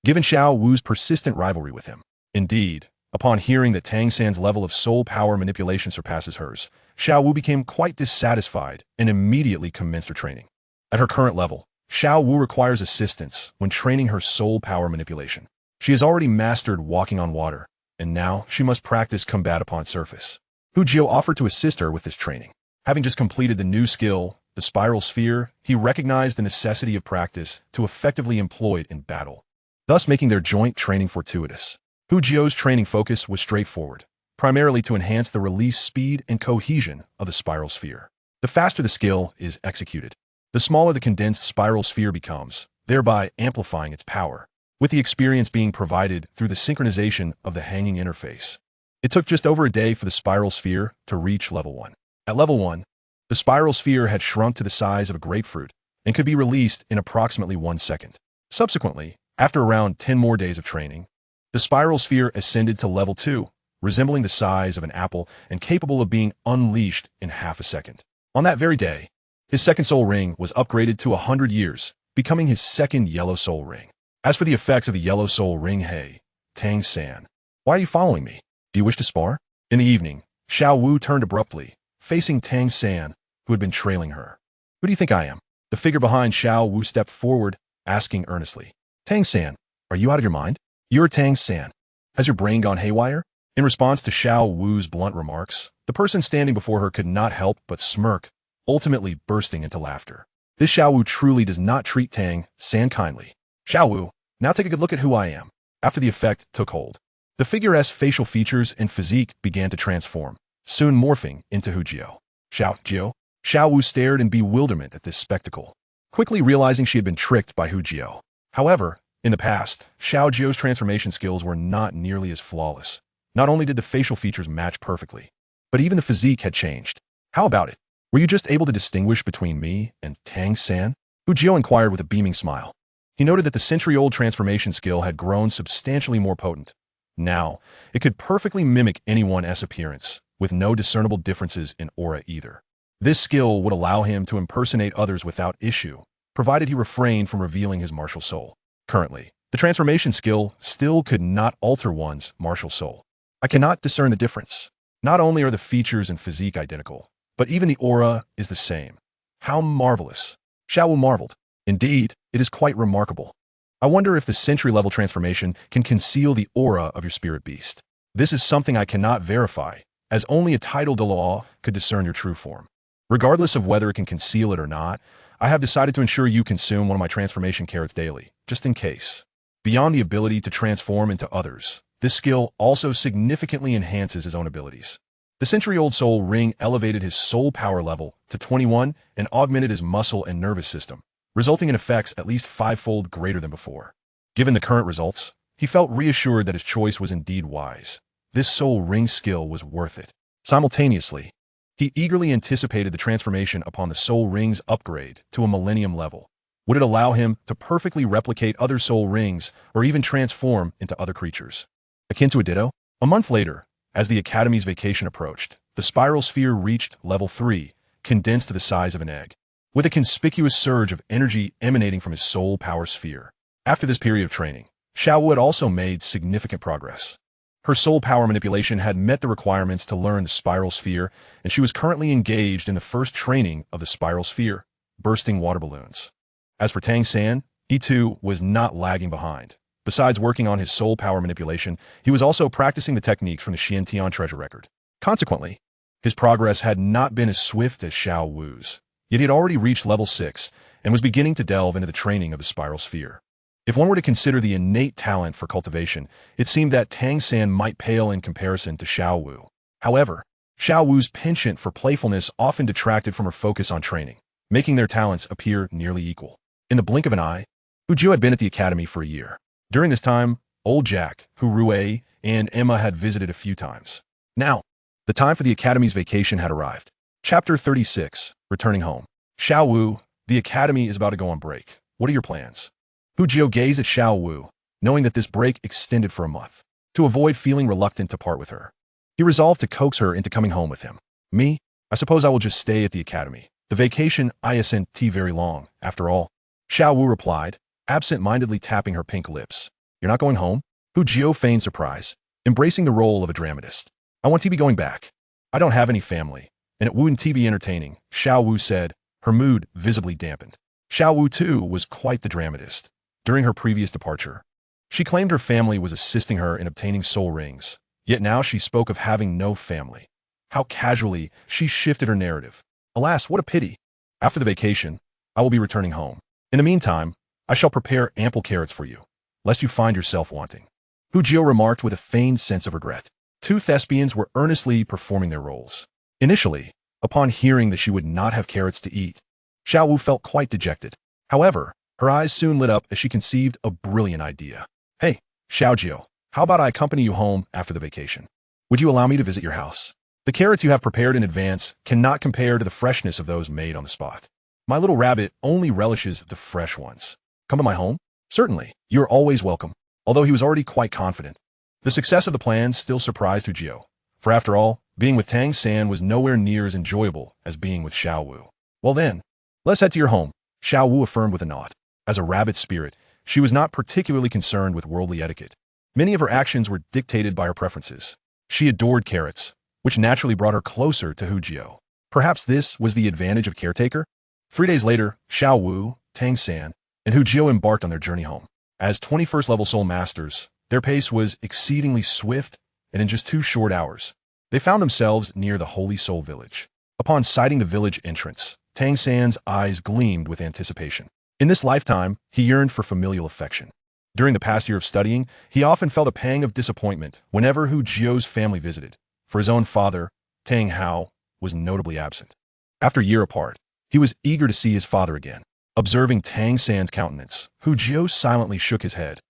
given Xiao Wu's persistent rivalry with him. Indeed, upon hearing that Tang San's level of soul power manipulation surpasses hers, Xiao Wu became quite dissatisfied and immediately commenced her training. At her current level, Xiao Wu requires assistance when training her soul power manipulation. She has already mastered walking on water, and now she must practice combat upon surface. Jiuhao offered to assist her with this training. Having just completed the new skill, the Spiral Sphere, he recognized the necessity of practice to effectively employ it in battle, thus making their joint training fortuitous. Hu Jiao's training focus was straightforward, primarily to enhance the release speed and cohesion of the Spiral Sphere. The faster the skill is executed, the smaller the condensed Spiral Sphere becomes, thereby amplifying its power, with the experience being provided through the synchronization of the hanging interface. It took just over a day for the Spiral Sphere to reach level 1. At level 1, the Spiral Sphere had shrunk to the size of a grapefruit and could be released in approximately 1 second. Subsequently, after around 10 more days of training, the Spiral Sphere ascended to level 2, resembling the size of an apple and capable of being unleashed in half a second. On that very day, his second soul ring was upgraded to 100 years, becoming his second yellow soul ring. As for the effects of the yellow soul ring, hey, Tang San, why are you following me? Do you wish to spar? In the evening, Xiao Wu turned abruptly, facing Tang San, who had been trailing her. Who do you think I am? The figure behind Xiao Wu stepped forward, asking earnestly. Tang San, are you out of your mind? You're Tang San. Has your brain gone haywire? In response to Xiao Wu's blunt remarks, the person standing before her could not help but smirk, ultimately bursting into laughter. This Xiao Wu truly does not treat Tang San kindly. Xiao Wu, now take a good look at who I am. After the effect took hold, the figure's facial features and physique began to transform, soon morphing into Hu Jiao. Xiao Wu stared in bewilderment at this spectacle, quickly realizing she had been tricked by Hu Jiao. However, in the past, Xiao Jiao's transformation skills were not nearly as flawless. Not only did the facial features match perfectly, but even the physique had changed. How about it? Were you just able to distinguish between me and Tang San? Hu Jiao inquired with a beaming smile. He noted that the century-old transformation skill had grown substantially more potent. Now, it could perfectly mimic anyone's appearance, with no discernible differences in aura either. This skill would allow him to impersonate others without issue, provided he refrained from revealing his martial soul. Currently, the transformation skill still could not alter one's martial soul. I cannot discern the difference. Not only are the features and physique identical, but even the aura is the same. How marvelous! Xiao Wu marveled. Indeed, it is quite remarkable. I wonder if the century-level transformation can conceal the aura of your spirit beast. This is something I cannot verify, as only a titled Douluo could discern your true form. Regardless of whether it can conceal it or not, I have decided to ensure you consume one of my transformation carrots daily, just in case. Beyond the ability to transform into others, this skill also significantly enhances his own abilities. The century-old soul ring elevated his soul power level to 21 and augmented his muscle and nervous system, resulting in effects at least 5-fold greater than before. Given the current results, he felt reassured that his choice was indeed wise. This soul ring skill was worth it. Simultaneously, he eagerly anticipated the transformation upon the soul ring's upgrade to a millennium level. Would it allow him to perfectly replicate other soul rings or even transform into other creatures? Akin to a ditto? A month later, as the Academy's vacation approached, the Spiral Sphere reached level 3, condensed to the size of an egg, with a conspicuous surge of energy emanating from his soul power sphere. After this period of training, Xiao Wu had also made significant progress. Her soul power manipulation had met the requirements to learn the Spiral Sphere, and she was currently engaged in the first training of the Spiral Sphere, bursting water balloons. As for Tang San, he too was not lagging behind. Besides working on his soul power manipulation, he was also practicing the techniques from the Xiantian treasure record. Consequently, his progress had not been as swift as Xiao Wu's, yet he had already reached level 6 and was beginning to delve into the training of the Spiral Sphere. If one were to consider the innate talent for cultivation, it seemed that Tang San might pale in comparison to Xiao Wu. However, Xiao Wu's penchant for playfulness often detracted from her focus on training, making their talents appear nearly equal. In the blink of an eye, Hu Jiao had been at the academy for a year. During this time, old Jack, Hu Rue, and Emma had visited a few times. Now, the time for the academy's vacation had arrived. Chapter 36, Returning Home. Xiao Wu, the academy is about to go on break. What are your plans? Hu Jiao gazed at Xiao Wu, knowing that this break extended for a month. To avoid feeling reluctant to part with her, he resolved to coax her into coming home with him. Me? I suppose I will just stay at the academy. The vacation isn't very long, after all. Xiao Wu replied, absent-mindedly tapping her pink lips. You're not going home? Hu Jiao feigned surprise, embracing the role of a dramatist. I want to be going back. I don't have any family, and it wouldn't be entertaining, Xiao Wu said, her mood visibly dampened. Xiao Wu, too, was quite the dramatist. During her previous departure, she claimed her family was assisting her in obtaining soul rings, yet now she spoke of having no family. How casually she shifted her narrative. Alas, what a pity. After the vacation, I will be returning home. In the meantime, I shall prepare ample carrots for you, lest you find yourself wanting. Hu Jiuhao remarked with a feigned sense of regret. Two thespians were earnestly performing their roles. Initially, upon hearing that she would not have carrots to eat, Xiao Wu felt quite dejected. However, her eyes soon lit up as she conceived a brilliant idea. Hey, Xiao Jiuhao, how about I accompany you home after the vacation? Would you allow me to visit your house? The carrots you have prepared in advance cannot compare to the freshness of those made on the spot. My little rabbit only relishes the fresh ones. Come to my home? Certainly, you are always welcome. Although he was already quite confident. The success of the plan still surprised Hu Jiuhao, for after all, being with Tang San was nowhere near as enjoyable as being with Xiao Wu. Well then, let's head to your home, Xiao Wu affirmed with a nod. As a rabbit spirit, she was not particularly concerned with worldly etiquette. Many of her actions were dictated by her preferences. She adored carrots, which naturally brought her closer to Hu Jiuhao. Perhaps this was the advantage of caretaker? 3 days later, Xiao Wu, Tang San, and Hu Jiuhao embarked on their journey home. As 21st level soul masters, their pace was exceedingly swift, and in just 2 short hours, they found themselves near the Holy Soul Village. Upon sighting the village entrance, Tang San's eyes gleamed with anticipation. In this lifetime, he yearned for familial affection. During the past year of studying, he often felt a pang of disappointment whenever Hu Jiuhao's family visited, for his own father, Tang Hao, was notably absent. After a year apart, he was eager to see his father again. Observing Tang San's countenance, Hu Jiuhao silently shook his head.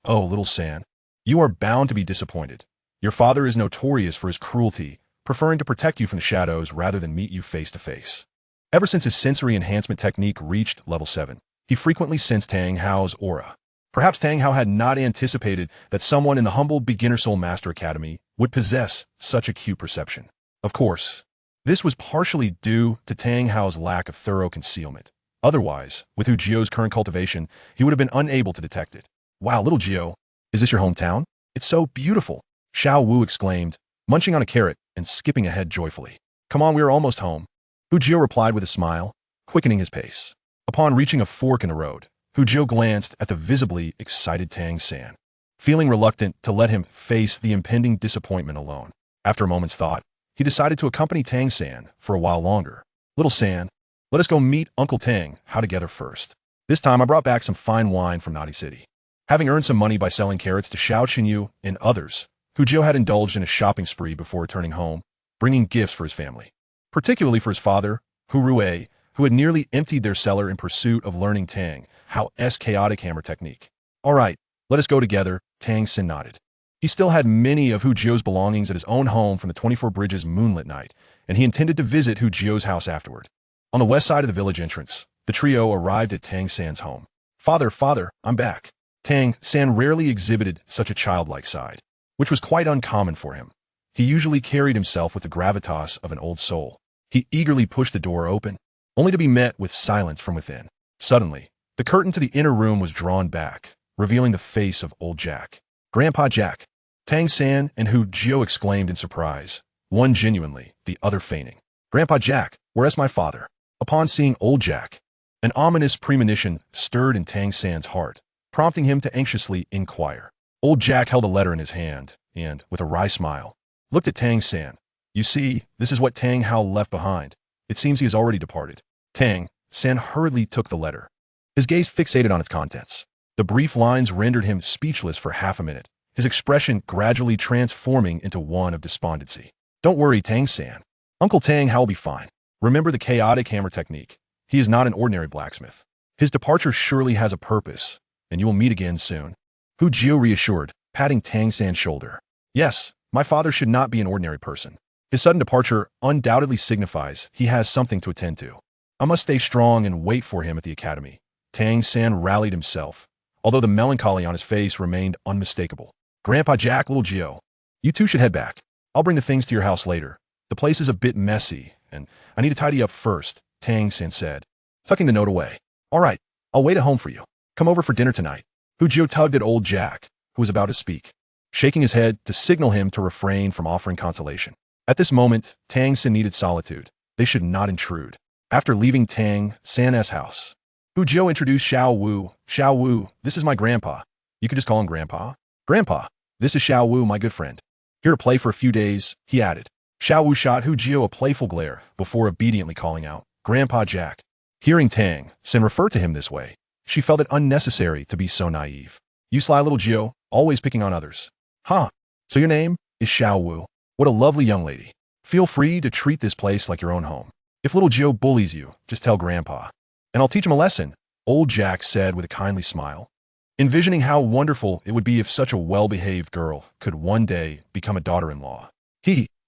Oh, little San, you are bound to be disappointed. Your father is notorious for his cruelty, preferring to protect you from the shadows rather than meet you face to face. Ever since his sensory enhancement technique reached level 7, he frequently sensed Tang Hao's aura. Perhaps Tang Hao had not anticipated that someone in the humble Beginner Soul Master Academy would possess such acute perception. Of course, this was partially due to Tang Hao's lack of thorough concealment. Otherwise, with Hu Jiuhao's current cultivation, he would have been unable to detect it. Wow, little Jiuhao, is this your hometown? It's so beautiful, Xiao Wu exclaimed, munching on a carrot and skipping ahead joyfully. Come on, we are almost home. Hu Jiuhao replied with a smile, quickening his pace. Upon reaching a fork in the road, Hu Jiuhao glanced at the visibly excited Tang San, feeling reluctant to let him face the impending disappointment alone. After a moment's thought, he decided to accompany Tang San for a while longer. Little San, let us go meet Uncle Tang Hao together first. This time I brought back some fine wine from Naughty City. Having earned some money by selling carrots to Xiao Qinyu and others, Hu Jiuhao had indulged in a shopping spree before returning home, bringing gifts for his family. Particularly for his father, Hu Rui, who had nearly emptied their cellar in pursuit of learning Tang Hao's chaotic hammer technique. All right, let us go together, Tang San nodded. He still had many of Hu Jiuhao's belongings at his own home from the 24 Bridges moonlit night, and he intended to visit Hu Jiuhao's house afterward. On the west side of the village entrance, the trio arrived at Tang San's home. Father, I'm back. Tang San rarely exhibited such a childlike side, which was quite uncommon for him. He usually carried himself with the gravitas of an old soul. He eagerly pushed the door open, only to be met with silence from within. Suddenly, the curtain to the inner room was drawn back, revealing the face of old Jack. Grandpa Jack, Tang San and Hu Jiuhao exclaimed in surprise, one genuinely, the other feigning. Grandpa Jack, where's my father? Upon seeing old Jack, an ominous premonition stirred in Tang San's heart, prompting him to anxiously inquire. Old Jack held a letter in his hand and, with a wry smile, looked at Tang San. You see, this is what Tang Hao left behind. It seems he has already departed. Tang San hurriedly took the letter, his gaze fixated on its contents. The brief lines rendered him speechless for half a minute, his expression gradually transforming into one of despondency. Don't worry, Tang San. Uncle Tang Hao will be fine. Remember the chaotic hammer technique. He is not an ordinary blacksmith. His departure surely has a purpose, and you will meet again soon. Hu Jiuhao reassured, patting Tang San's shoulder. Yes, my father should not be an ordinary person. His sudden departure undoubtedly signifies he has something to attend to. I must stay strong and wait for him at the academy. Tang San rallied himself, although the melancholy on his face remained unmistakable. Grandpa Jack, little Jiuhao, you two should head back. I'll bring the things to your house later. The place is a bit messy, and I need to tidy up first, Tang San said, tucking the note away. All right, I'll wait at home for you. Come over for dinner tonight. Hu Jiuhao tugged at old Jack, who was about to speak, shaking his head to signal him to refrain from offering consolation. At this moment, Tang San needed solitude. They should not intrude. After leaving Tang San's house, Hu Jiuhao introduced Xiao Wu. Xiao Wu, this is my grandpa. You could just call him Grandpa. Grandpa, this is Xiao Wu, my good friend. Here to play for a few days, he added. Xiao Wu shot Hu Jiu a playful glare before obediently calling out, "Grandpa Jack." Hearing Tang San refer to him this way, she felt it unnecessary to be so naive. "You sly little Jiu, always picking on others. Huh, so your name is Xiao Wu. What a lovely young lady. Feel free to treat this place like your own home. If little Jiu bullies you, just tell Grandpa, and I'll teach him a lesson," old Jack said with a kindly smile, envisioning how wonderful it would be if such a well-behaved girl could one day become a daughter-in-law.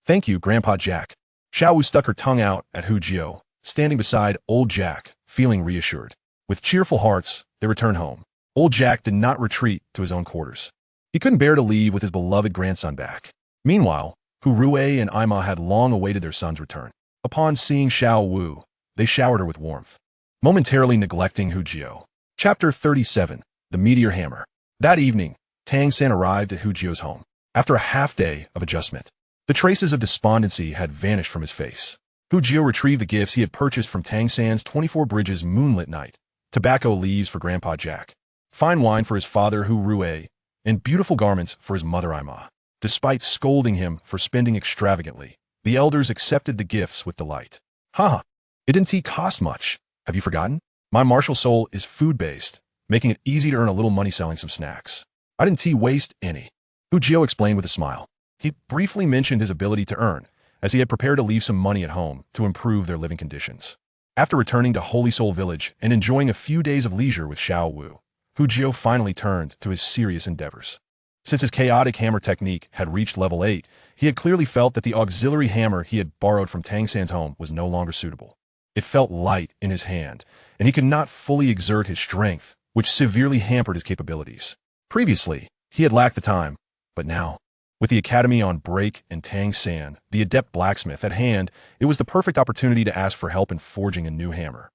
Thank you, Grandpa Jack." Xiao Wu stuck her tongue out at Hu Jiu, standing beside old Jack, feeling reassured. With cheerful hearts, they returned home. Old Jack did not retreat to his own quarters. He couldn't bear to leave with his beloved grandson back. Meanwhile, Hu Rui and Ima had long awaited their son's return. Upon seeing Xiao Wu, they showered her with warmth, momentarily neglecting Hu Jiu. Chapter 37. The Meteor Hammer. That evening, Tang San arrived at Hu Jiu's home. After a half-day of adjustment, the traces of despondency had vanished from his face. Hu Jiu retrieved the gifts he had purchased from Tang San's 24 Bridges moonlit night: tobacco leaves for Grandpa Jack, fine wine for his father Hu Rui, and beautiful garments for his mother Ima. Despite scolding him for spending extravagantly, the elders accepted the gifts with delight. "Haha, it didn't cost much. Have you forgotten? My martial soul is food-based, making it easy to earn a little money selling some snacks. I didn't waste any," Hu Jiu explained with a smile. He briefly mentioned his ability to earn, as he had prepared to leave some money at home to improve their living conditions. After returning to Holy Soul Village and enjoying a few days of leisure with Xiao Wu, Hu Jiu finally turned to his serious endeavors. Since his chaotic hammer technique had reached level 8, he had clearly felt that the auxiliary hammer he had borrowed from Tang San's home was no longer suitable. It felt light in his hand, and he could not fully exert his strength, which severely hampered his capabilities. Previously, he had lacked the time, but now, with the academy on break and Tang San, the adept blacksmith, at hand, it was the perfect opportunity to ask for help in forging a new hammer.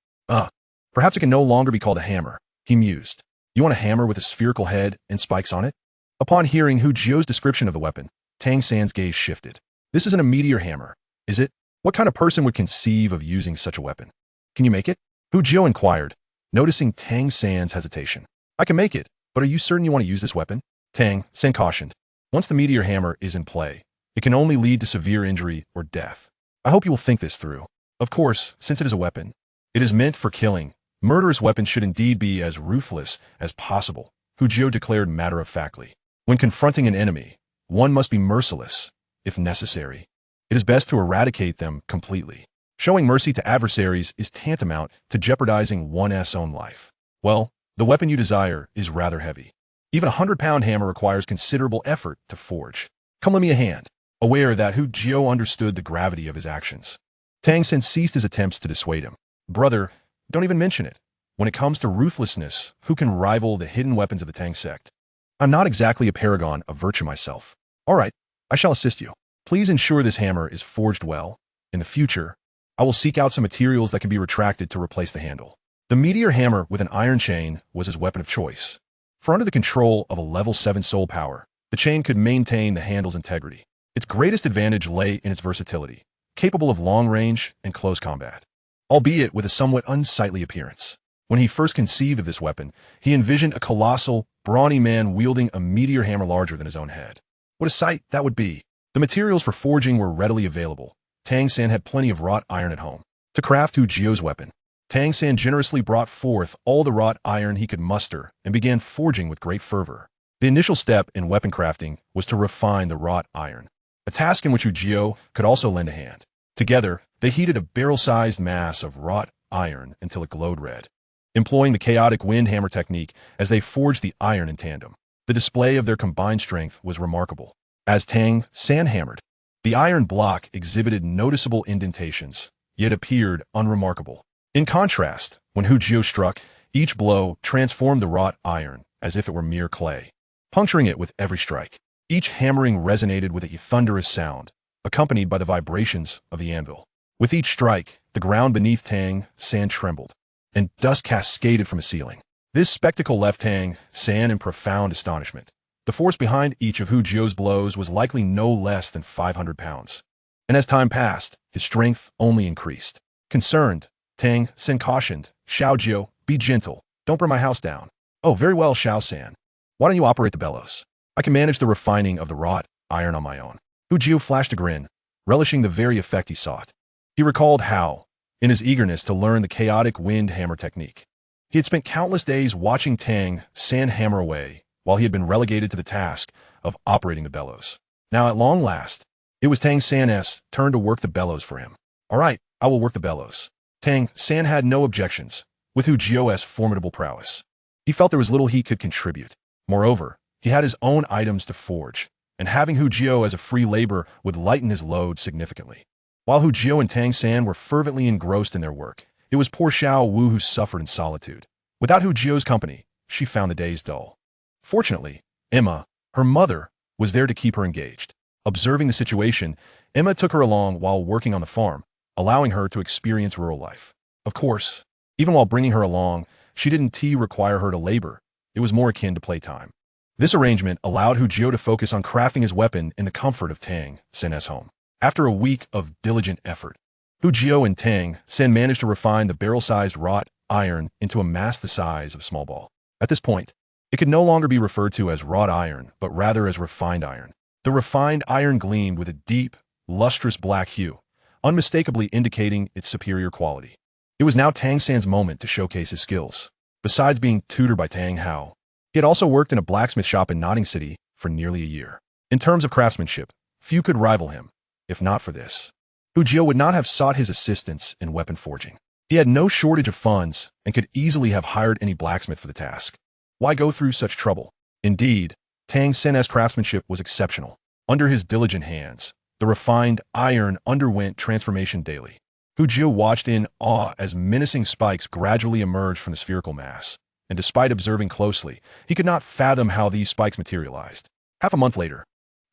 Perhaps it can no longer be called a hammer, he mused. "You want a hammer with a spherical head and spikes on it?" Upon hearing Hu Jiu's description of the weapon, Tang San's gaze shifted. "This isn't a meteor hammer, is it? What kind of person would conceive of using such a weapon? Can you make it?" Hu Jiu inquired, noticing Tang San's hesitation. "I can make it, but are you certain you want to use this weapon?" Tang San cautioned. "Once the meteor hammer is in play, it can only lead to severe injury or death. I hope you will think this through. Of course, since it is a weapon, it is meant for killing. Murderous weapons should indeed be as ruthless as possible," Hu Jiu declared matter-of-factly. "When confronting an enemy, one must be merciless, if necessary. It is best to eradicate them completely. Showing mercy to adversaries is tantamount to jeopardizing one's own life. Well, the weapon you desire is rather heavy. Even a 100-pound hammer requires considerable effort to forge. Come lend me a hand." Aware that Hu Jiu understood the gravity of his actions, Tang San ceased his attempts to dissuade him. "Brother, don't even mention it. When it comes to ruthlessness, who can rival the hidden weapons of the Tang sect? I'm not exactly a paragon of virtue myself. All right, I shall assist you. Please ensure this hammer is forged well. In the future, I will seek out some materials that can be retracted to replace the handle." The meteor hammer with an iron chain was his weapon of choice. For under the control of a level 7 soul power, the chain could maintain the handle's integrity. Its greatest advantage lay in its versatility, capable of long-range and close combat, albeit with a somewhat unsightly appearance. When he first conceived of this weapon, he envisioned a colossal, brawny man wielding a meteor hammer larger than his own head. What a sight that would be! The materials for forging were readily available. Tang San had plenty of wrought iron at home. To craft Hu Jiu's weapon, Tang San generously brought forth all the wrought iron he could muster and began forging with great fervor. The initial step in weapon crafting was to refine the wrought iron, a task in which Hu Jiu could also lend a hand. Together, they heated a barrel-sized mass of wrought iron until it glowed red, employing the chaotic wind hammer technique as they forged the iron in tandem. The display of their combined strength was remarkable. As Tang San hammered, the iron block exhibited noticeable indentations, yet appeared unremarkable. In contrast, when Hu Jiu struck, each blow transformed the wrought iron as if it were mere clay, puncturing it with every strike. Each hammering resonated with a thunderous sound, accompanied by the vibrations of the anvil. With each strike, the ground beneath Tang San trembled, and dust cascaded from the ceiling. This spectacle left Tang San in profound astonishment. The force behind each of Hu Jiu's blows was likely no less than 500 pounds. And as time passed, his strength only increased. Concerned, Tang San cautioned, "Xiao Jiu, be gentle. Don't burn my house down." "Oh, very well, Xiao San. Why don't you operate the bellows? I can manage the refining of the wrought iron on my own." Hu Jiu flashed a grin. relishing the very effect he sought. He recalled how, in his eagerness to learn the chaotic wind hammer technique, he had spent countless days watching Tang San hammer away while he had been relegated to the task of operating the bellows. Now, at long last, it was Tang San's turn to work the bellows for him. All right, I will work the bellows. Tang San had no objections with Jiuhao's formidable prowess. He felt there was little he could contribute. Moreover, he had his own items to forge, and having Jiuhao as a free labor would lighten his load significantly. While Jiuhao and Tang San were fervently engrossed in their work, it was poor Xiao Wu who suffered in solitude. Without Jiuhao's company, she found the days dull. Fortunately, Emma, her mother, was there to keep her engaged. Observing the situation, Emma took her along while working on the farm, allowing her to experience rural life. Of course, even while bringing her along, she didn't require her to labor. It was more akin to playtime. This arrangement allowed Jiuhao to focus on crafting his weapon in the comfort of Tang San's home. After a week of diligent effort, Jiuhao and Tang San managed to refine the barrel-sized wrought iron into a mass the size of a small ball. At this point, it could no longer be referred to as wrought iron, but rather as refined iron. The refined iron gleamed with a deep, lustrous black hue, unmistakably indicating its superior quality. It was now Tang San's moment to showcase his skills. Besides being tutored by Tang Hao, he had also worked in a blacksmith shop in Notting City for nearly a year. In terms of craftsmanship, few could rival him. If not for this, Jiuhao would not have sought his assistance in weapon forging. He had no shortage of funds and could easily have hired any blacksmith for the task. Why go through such trouble? Indeed, Tang San's craftsmanship was exceptional. Under his diligent hands, the refined iron underwent transformation daily. Jiuhao watched in awe as menacing spikes gradually emerged from the spherical mass, and despite observing closely, he could not fathom how these spikes materialized. Half a month later,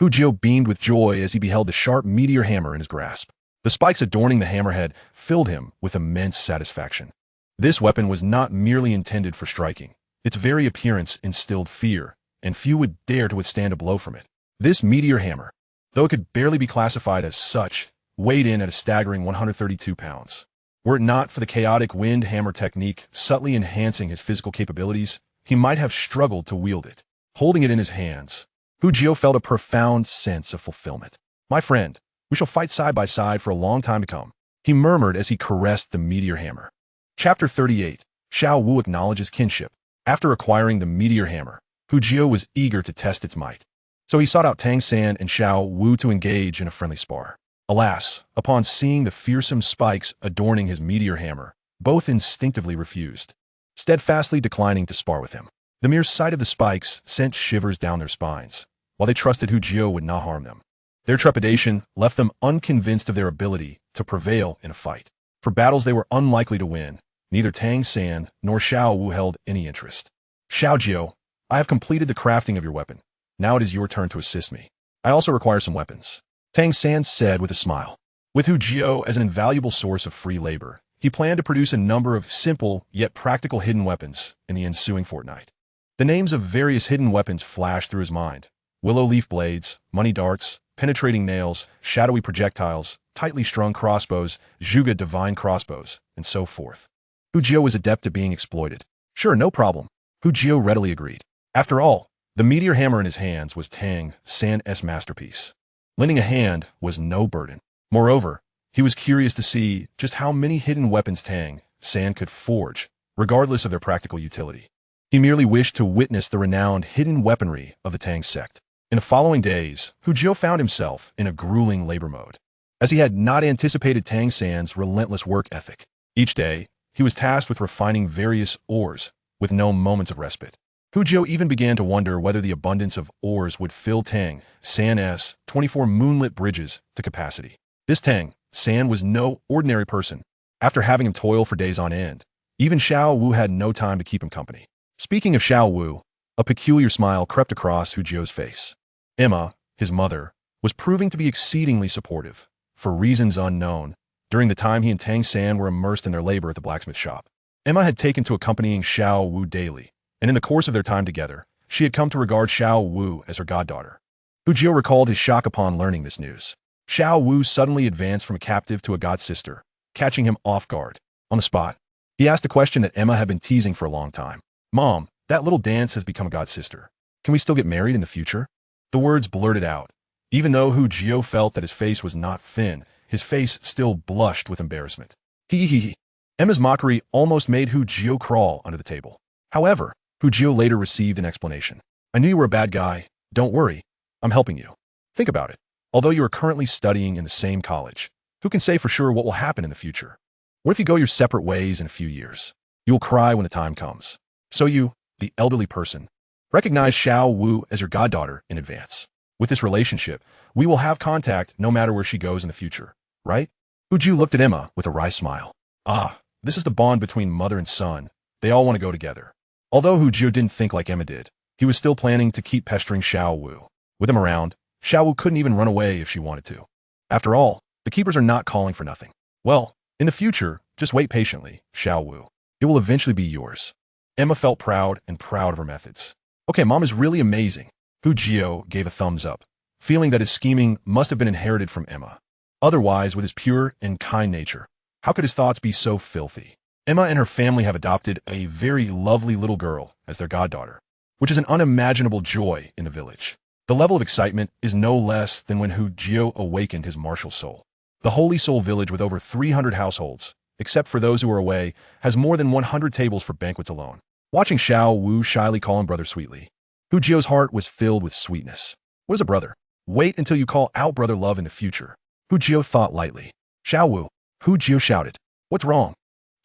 Jiuhao beamed with joy as he beheld the sharp meteor hammer in his grasp. The spikes adorning the hammerhead filled him with immense satisfaction. This weapon was not merely intended for striking. Its very appearance instilled fear, and few would dare to withstand a blow from it. This meteor hammer, though it could barely be classified as such, weighed in at a staggering 132 pounds. Were it not for the chaotic wind hammer technique subtly enhancing his physical capabilities, he might have struggled to wield it. Holding it in his hands, Jiuhao felt a profound sense of fulfillment. My friend, we shall fight side by side for a long time to come, he murmured as he caressed the meteor hammer. Chapter 38. Xiao Wu acknowledges kinship. After acquiring the meteor hammer, Jiuhao was eager to test its might. So he sought out Tang San and Xiao Wu to engage in a friendly spar. Alas, upon seeing the fearsome spikes adorning his meteor hammer, both instinctively refused, steadfastly declining to spar with him. The mere sight of the spikes sent shivers down their spines, while they trusted Jiuhao would not harm them. Their trepidation left them unconvinced of their ability to prevail in a fight. For battles they were unlikely to win, neither Tang San nor Xiao Wu held any interest. Jiuhao, I have completed the crafting of your weapon. Now it is your turn to assist me. I also require some weapons, Tang San said with a smile. With Jiuhao as an invaluable source of free labor, he planned to produce a number of simple yet practical hidden weapons in the ensuing fortnight. The names of various hidden weapons flashed through his mind: willow leaf blades, money darts, penetrating nails, shadowy projectiles, tightly strung crossbows, Zhuge divine crossbows, and so forth. Jiuhao was adept at being exploited. Sure, no problem, Jiuhao readily agreed. After all, the meteor hammer in his hands was Tang San's masterpiece. Lending a hand was no burden. Moreover, he was curious to see just how many hidden weapons Tang San could forge, regardless of their practical utility. He merely wished to witness the renowned hidden weaponry of the Tang sect. In the following days, Jiuhao found himself in a grueling labor mode, as he had not anticipated Tang San's relentless work ethic. Each day, he was tasked with refining various ores, with no moments of respite. Jiuhao even began to wonder whether the abundance of ores would fill Tang San's 24 moonlit bridges to capacity. This Tang San was no ordinary person. After having him toil for days on end, even Xiao Wu had no time to keep him company. Speaking of Xiao Wu, a peculiar smile crept across Jiuhao's face. Emma, his mother, was proving to be exceedingly supportive, for reasons unknown, during the time he and Tang San were immersed in their labor at the blacksmith shop. Emma had taken to accompanying Xiao Wu daily, and in the course of their time together, she had come to regard Xiao Wu as her goddaughter. Jiuhao recalled his shock upon learning this news. Xiao Wu suddenly advanced from a captive to a god-sister, catching him off guard. On the spot, he asked a question that Emma had been teasing for a long time. Mom, that little dance has become a god-sister. Can we still get married in the future? The words blurted out, Even though Hu Jio felt that his face was not thin, his face still blushed with embarrassment. Hee. Emma's mockery almost made Hu Jio crawl under the table. However, Hu Jio later received an explanation. I knew you were a bad guy. Don't worry. I'm helping you. Think about it. Although you are currently studying in the same college, who can say for sure what will happen in the future? What if you go your separate ways in a few years? You will cry when the time comes. So you, the elderly person, recognize Xiao Wu as your goddaughter in advance. With this relationship, we will have contact no matter where she goes in the future, right? Hu Jio looked at Emma with a wry smile. Ah, this is the bond between mother and son. They all want to go together. Although Hu Jio didn't think like Emma did, he was still planning to keep pestering Xiao Wu. With him around, Xiao Wu couldn't even run away if she wanted to. After all, the keepers are not calling for nothing. Well, in the future, just wait patiently, Xiao Wu. It will eventually be yours. Emma felt proud of her methods. Okay, mom is really amazing. Hu Jio gave a thumbs up, feeling that his scheming must have been inherited from Emma. Otherwise, with his pure and kind nature, how could his thoughts be so filthy? Emma and her family have adopted a very lovely little girl as their goddaughter, which is an unimaginable joy in the village. The level of excitement is no less than when Hu Jio awakened his martial soul. The Holy Soul village with over 300 households, except for those who are away, has more than 100 tables for banquets alone. Watching Xiao Wu shyly call him brother sweetly, Hu Jio's heart was filled with sweetness. What is a brother? Wait until you call out brother love in the future. Hu Jio thought lightly. Xiao Wu. Hu Jio shouted. What's wrong?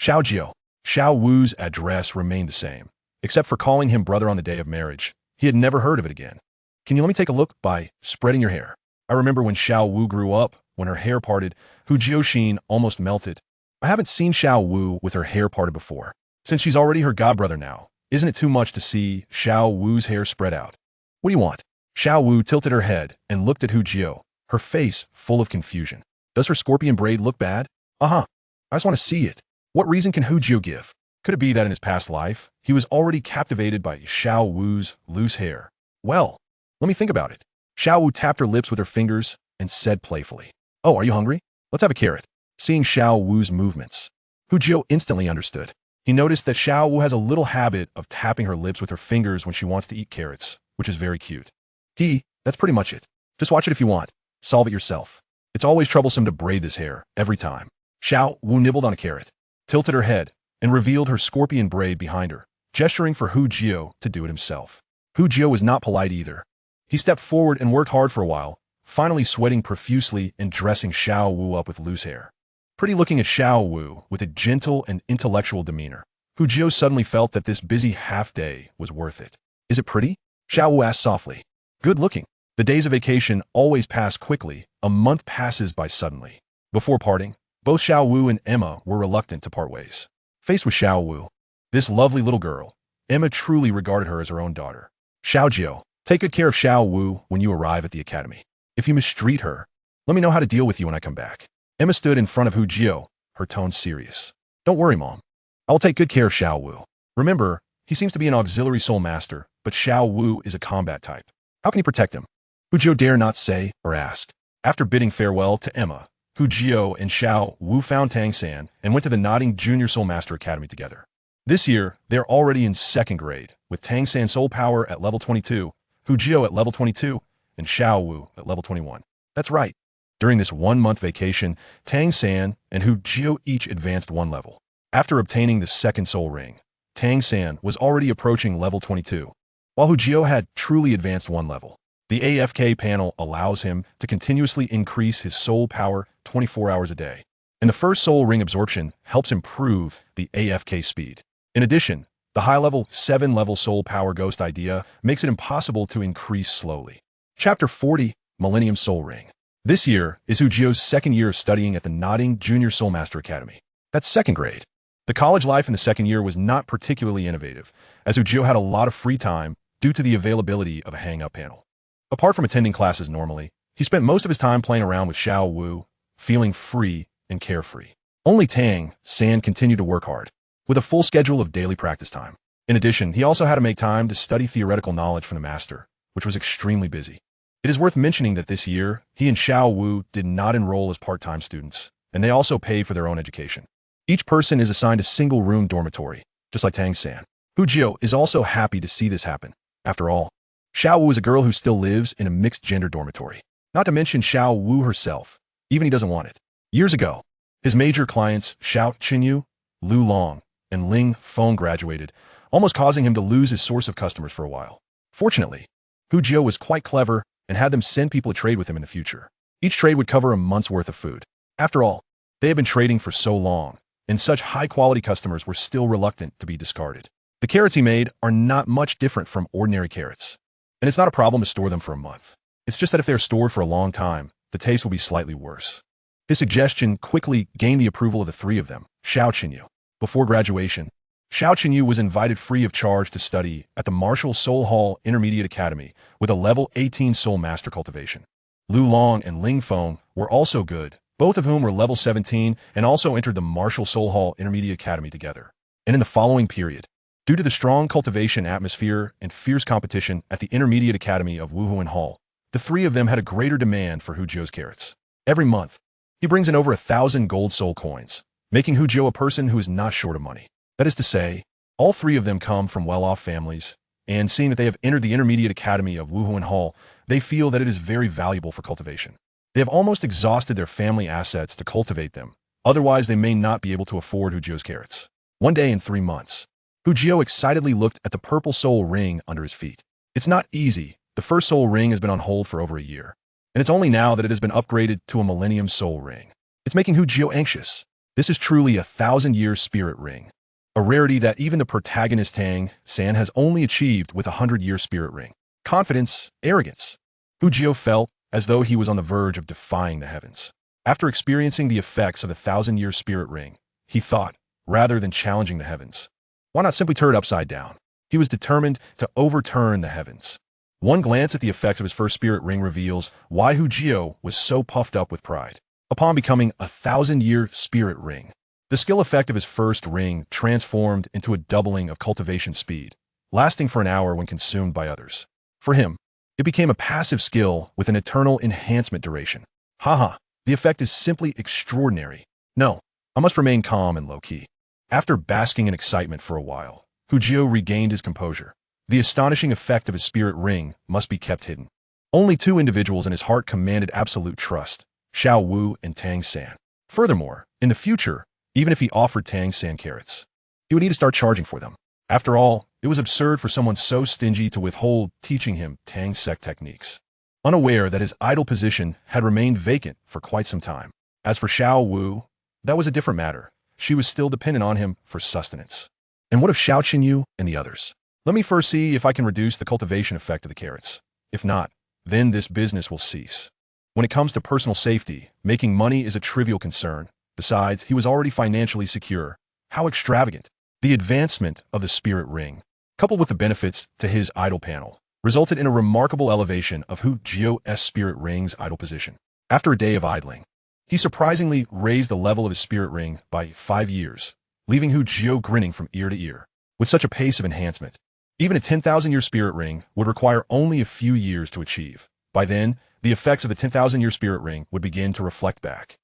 Xiao Jio. Xiao Wu's address remained the same, except for calling him brother on the day of marriage. He had never heard of it again. Can you let me take a look by spreading your hair? I remember when Xiao Wu grew up, when her hair parted, Hu Jio's sheen almost melted. I haven't seen Xiao Wu with her hair parted before. Since she's already her godbrother now, isn't it too much to see Xiao Wu's hair spread out? What do you want? Xiao Wu tilted her head and looked at Hu Jio, her face full of confusion. Does her scorpion braid look bad? I just want to see it. What reason can Hu Jio give? Could it be that in his past life, he was already captivated by Xiao Wu's loose hair? Well, let me think about it. Xiao Wu tapped her lips with her fingers and said playfully, Oh, are you hungry? Let's have a carrot. Seeing Xiao Wu's movements, Hu Jio instantly understood. He noticed that Xiao Wu has a little habit of tapping her lips with her fingers when she wants to eat carrots, which is very cute. That's pretty much it. Just watch it if you want. Solve it yourself. It's always troublesome to braid this hair, every time. Xiao Wu nibbled on a carrot, tilted her head, and revealed her scorpion braid behind her, gesturing for Hu Jio to do it himself. Hu Jio was not polite either. He stepped forward and worked hard for a while, finally sweating profusely and dressing Xiao Wu up with loose hair. Pretty looking at Xiao Wu with a gentle and intellectual demeanor, Hu Jio suddenly felt that this busy half-day was worth it. Is it pretty? Xiao Wu asked softly. Good looking. The days of vacation always pass quickly. A month passes by suddenly. Before parting, both Xiao Wu and Emma were reluctant to part ways. Faced with Xiao Wu, this lovely little girl, Emma truly regarded her as her own daughter. Xiao Jio, take good care of Xiao Wu when you arrive at the academy. If you mistreat her, let me know how to deal with you when I come back. Emma stood in front of Hu Jio, her tone serious. Don't worry, Mom. I will take good care of Xiao Wu. Remember, he seems to be an auxiliary soul master, but Xiao Wu is a combat type. How can you protect him? Hu Jio dare not say or ask. After bidding farewell to Emma, Hu Jio and Xiao Wu found Tang San and went to the Nodding Junior Soul Master Academy together. This year, they're already in 2nd grade, with Tang San soul power at level 22, Hu Jio at level 22, and Xiao Wu at level 21. That's right. During this 1-month vacation, Tang San and Hu Jio each advanced 1 level. After obtaining the 2nd soul ring, Tang San was already approaching level 22, while Hu Jio had truly advanced 1 level. The AFK panel allows him to continuously increase his soul power 24 hours a day, and the first soul ring absorption helps improve the AFK speed. In addition, the high-level 7-level soul power ghost idea makes it impossible to increase slowly. Chapter 40, Millennium Soul Ring. This year is Hu Jio's 2nd year of studying at the Nodding Junior Soul Master Academy. That's 2nd grade. The college life in the 2nd year was not particularly innovative, as Hu Jio had a lot of free time due to the availability of a hang-up panel. Apart from attending classes normally, he spent most of his time playing around with Xiao Wu, feeling free and carefree. Only Tang San continued to work hard, with a full schedule of daily practice time. In addition, he also had to make time to study theoretical knowledge from the master, which was extremely busy. It is worth mentioning that this year, he and Xiao Wu did not enroll as part-time students, and they also pay for their own education. Each person is assigned a single-room dormitory, just like Tang San. Hu Jio is also happy to see this happen. After all, Xiao Wu is a girl who still lives in a mixed-gender dormitory. Not to mention Xiao Wu herself, even he doesn't want it. Years ago, his major clients Xiao Qinyu, Lu Long, and Ling Feng graduated, almost causing him to lose his source of customers for a while. Fortunately, Hu Jiu was quite clever and had them send people to trade with him in the future. Each trade would cover a month's worth of food. After all, they had been trading for so long, and such high-quality customers were still reluctant to be discarded. The carrots he made are not much different from ordinary carrots, and it's not a problem to store them for a month. It's just that if they're stored for a long time, the taste will be slightly worse. His suggestion quickly gained the approval of the three of them, Xiao Qinyu. Before graduation, Xiao Qinyu was invited free of charge to study at the Martial Soul Hall Intermediate Academy with a level 18 Soul Master Cultivation. Lu Long and Ling Feng were also good, both of whom were level 17 and also entered the Martial Soul Hall Intermediate Academy together. And in the following period, due to the strong cultivation atmosphere and fierce competition at the Intermediate Academy of Wuhuan Hall, the three of them had a greater demand for Hu Jiu's carrots. Every month, he brings in over 1,000 gold soul coins, making Hu Jiu a person who is not short of money. That is to say, all three of them come from well-off families, and seeing that they have entered the Intermediate Academy of Wuhuan Hall, they feel that it is very valuable for cultivation. They have almost exhausted their family assets to cultivate them, otherwise they may not be able to afford Hu Jiu's carrots. One day in 3 months, Hu Jiu excitedly looked at the purple soul ring under his feet. It's not easy. The first soul ring has been on hold for over a year, and it's only now that it has been upgraded to a Millennium Soul Ring. It's making Hu Jiu anxious. This is truly a 1,000-year spirit ring, a rarity that even the protagonist Tang San has only achieved with a 100-year spirit ring. Confidence, arrogance. Hu Jiu felt as though he was on the verge of defying the heavens. After experiencing the effects of the 1,000-year spirit ring, he thought, rather than challenging the heavens, why not simply turn it upside down? He was determined to overturn the heavens. One glance at the effects of his first spirit ring reveals why Hu Jiu was so puffed up with pride. Upon becoming a 1,000-year spirit ring, the skill effect of his first ring transformed into a doubling of cultivation speed, lasting for an hour when consumed by others. For him, it became a passive skill with an eternal enhancement duration. Haha, the effect is simply extraordinary. No, I must remain calm and low-key. After basking in excitement for a while, Hu Jiu regained his composure. The astonishing effect of his spirit ring must be kept hidden. Only 2 individuals in his heart commanded absolute trust, Xiao Wu and Tang San. Furthermore, in the future, even if he offered Tang San carrots, he would need to start charging for them. After all, it was absurd for someone so stingy to withhold teaching him Tang Sec techniques, unaware that his idle position had remained vacant for quite some time. As for Xiao Wu, that was a different matter. She was still dependent on him for sustenance. And what of Xiao Qinyu and the others? Let me first see if I can reduce the cultivation effect of the carrots. If not, then this business will cease. When it comes to personal safety, making money is a trivial concern. Besides, he was already financially secure. How extravagant! The advancement of the spirit ring, coupled with the benefits to his idle panel, resulted in a remarkable elevation of Hu Jiu's spirit ring's idle position. After a day of idling, he surprisingly raised the level of his spirit ring by 5 years, leaving Hu Jiu grinning from ear to ear. With such a pace of enhancement, even a 10,000-year spirit ring would require only a few years to achieve. By then, the effects of the 10,000-year spirit ring would begin to reflect back,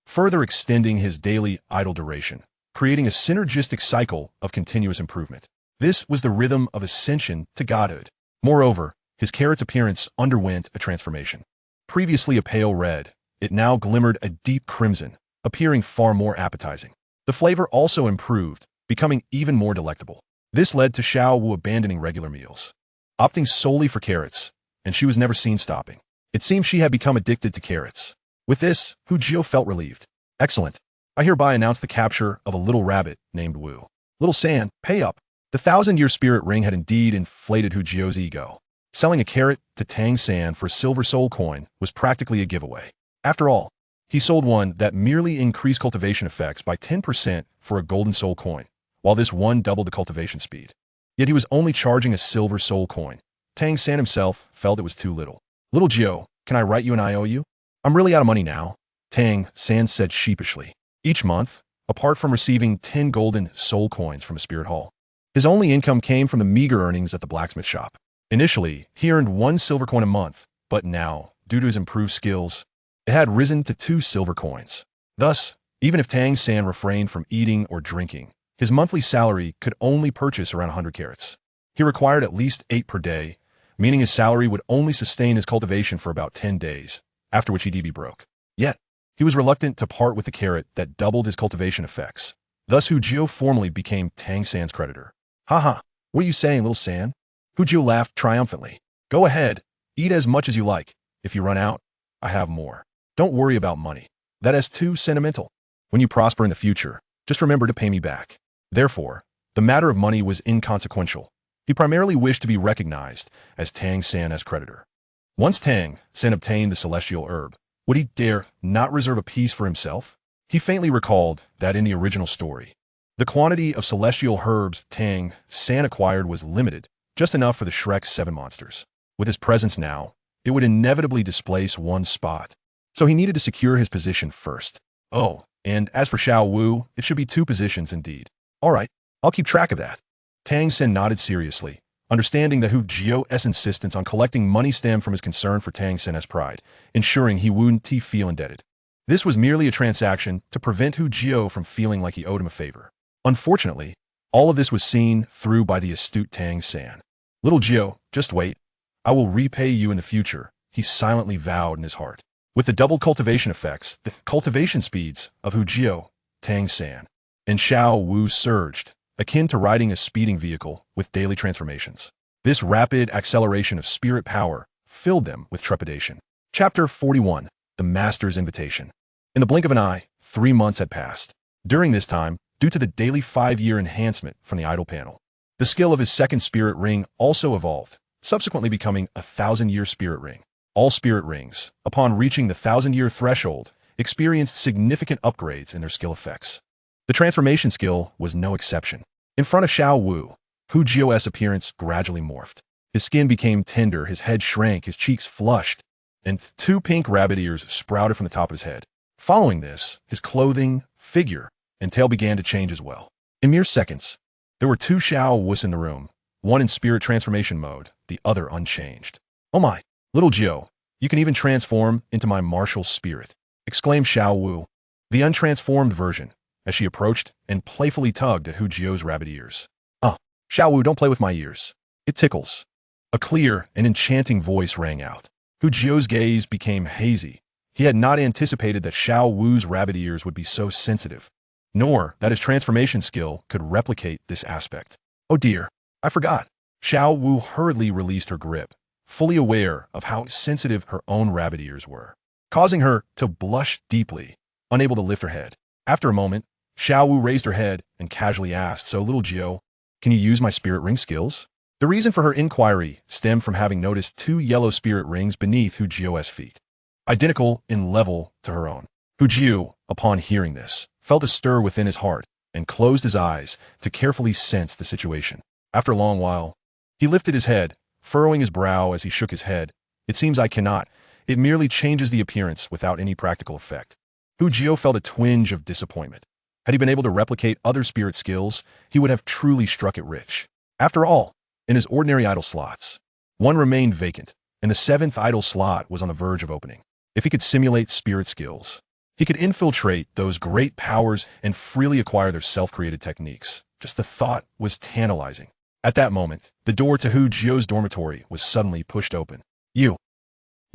further extending his daily idle duration, creating a synergistic cycle of continuous improvement. This was the rhythm of ascension to godhood. Moreover, his carrot's appearance underwent a transformation. Previously a pale red, it now glimmered a deep crimson, appearing far more appetizing. The flavor also improved, becoming even more delectable. This led to Xiao Wu abandoning regular meals, opting solely for carrots, and she was never seen stopping. It seemed she had become addicted to carrots. With this, Hu Jiu felt relieved. Excellent. I hereby announce the capture of a little rabbit named Wu. Little San, pay up. The 1,000-year spirit ring had indeed inflated Hu Jiu's ego. Selling a carrot to Tang San for a silver soul coin was practically a giveaway. After all, he sold one that merely increased cultivation effects by 10% for a golden soul coin, while this one doubled the cultivation speed. Yet he was only charging a silver soul coin. Tang San himself felt it was too little. Little Jiu, can I write you an IOU? I'm really out of money now, Tang San said sheepishly. Each month, apart from receiving 10 golden soul coins from a spirit hall, his only income came from the meager earnings at the blacksmith shop. Initially, he earned 1 silver coin a month, but now, due to his improved skills, it had risen to 2 silver coins. Thus, even if Tang San refrained from eating or drinking, his monthly salary could only purchase around 100 carrots. He required at least 8 per day, meaning his salary would only sustain his cultivation for about 10 days. after which he broke. Yet, he was reluctant to part with the carrot that doubled his cultivation effects. Thus Hu Jiuhao formally became Tang San's creditor. Haha, what are you saying, little San? Hu Jiuhao laughed triumphantly. Go ahead, eat as much as you like. If you run out, I have more. Don't worry about money. That is too sentimental. When you prosper in the future, just remember to pay me back. Therefore, the matter of money was inconsequential. He primarily wished to be recognized as Tang San as creditor. Once Tang San obtained the celestial herb, would he dare not reserve a piece for himself? He faintly recalled that in the original story, the quantity of celestial herbs Tang San acquired was limited, just enough for the Shrek's 7 monsters. With his presence now, it would inevitably displace one spot. So he needed to secure his position first. Oh, and as for Xiao Wu, it should be 2 positions indeed. All right, I'll keep track of that. Tang San nodded seriously, understanding that Hu Jiuhao's insistence on collecting money stemmed from his concern for Tang San's pride, ensuring he wouldn't feel indebted. This was merely a transaction to prevent Hu Jiuhao from feeling like he owed him a favor. Unfortunately, all of this was seen through by the astute Tang San. Little Jiuhao, just wait. I will repay you in the future, he silently vowed in his heart. With the double cultivation effects, the cultivation speeds of Hu Jiuhao, Tang San, and Xiao Wu surged, akin to riding a speeding vehicle with daily transformations. This rapid acceleration of spirit power filled them with trepidation. Chapter 41, The Master's Invitation. In the blink of an eye, 3 months had passed. During this time, due to the daily 5-year enhancement from the idol panel, the skill of his second spirit ring also evolved, subsequently becoming a 1,000-year spirit ring. All spirit rings, upon reaching the 1,000-year threshold, experienced significant upgrades in their skill effects. The transformation skill was no exception. In front of Xiao Wu, Hu Jiuhao's appearance gradually morphed. His skin became tender, his head shrank, his cheeks flushed, and 2 pink rabbit ears sprouted from the top of his head. Following this, his clothing, figure, and tail began to change as well. In mere seconds, there were 2 Xiao Wus in the room, one in spirit transformation mode, the other unchanged. Oh my, little Jiuhao, you can even transform into my martial spirit, exclaimed Xiao Wu, the untransformed version, as she approached and playfully tugged at Hu Jiuhao's rabbit ears. Xiao Wu, don't play with my ears. It tickles. A clear and enchanting voice rang out. Hu Jiuhao's gaze became hazy. He had not anticipated that Xiao Wu's rabbit ears would be so sensitive, nor that his transformation skill could replicate this aspect. Oh dear, I forgot. Xiao Wu hurriedly released her grip, fully aware of how sensitive her own rabbit ears were, causing her to blush deeply, unable to lift her head. After a moment, Xiao Wu raised her head and casually asked, so little Jiuhao, can you use my spirit ring skills? The reason for her inquiry stemmed from having noticed 2 yellow spirit rings beneath Hu Jiuhao's feet, identical in level to her own. Hu Jiuhao, upon hearing this, felt a stir within his heart and closed his eyes to carefully sense the situation. After a long while, he lifted his head, furrowing his brow as he shook his head. It seems I cannot. It merely changes the appearance without any practical effect. Hu Jiuhao felt a twinge of disappointment. Had he been able to replicate other spirit skills, he would have truly struck it rich. After all, in his ordinary idol slots, one remained vacant, and the 7th idol slot was on the verge of opening. If he could simulate spirit skills, he could infiltrate those great powers and freely acquire their self-created techniques. Just the thought was tantalizing. At that moment, the door to Hu Jiuhao's dormitory was suddenly pushed open. You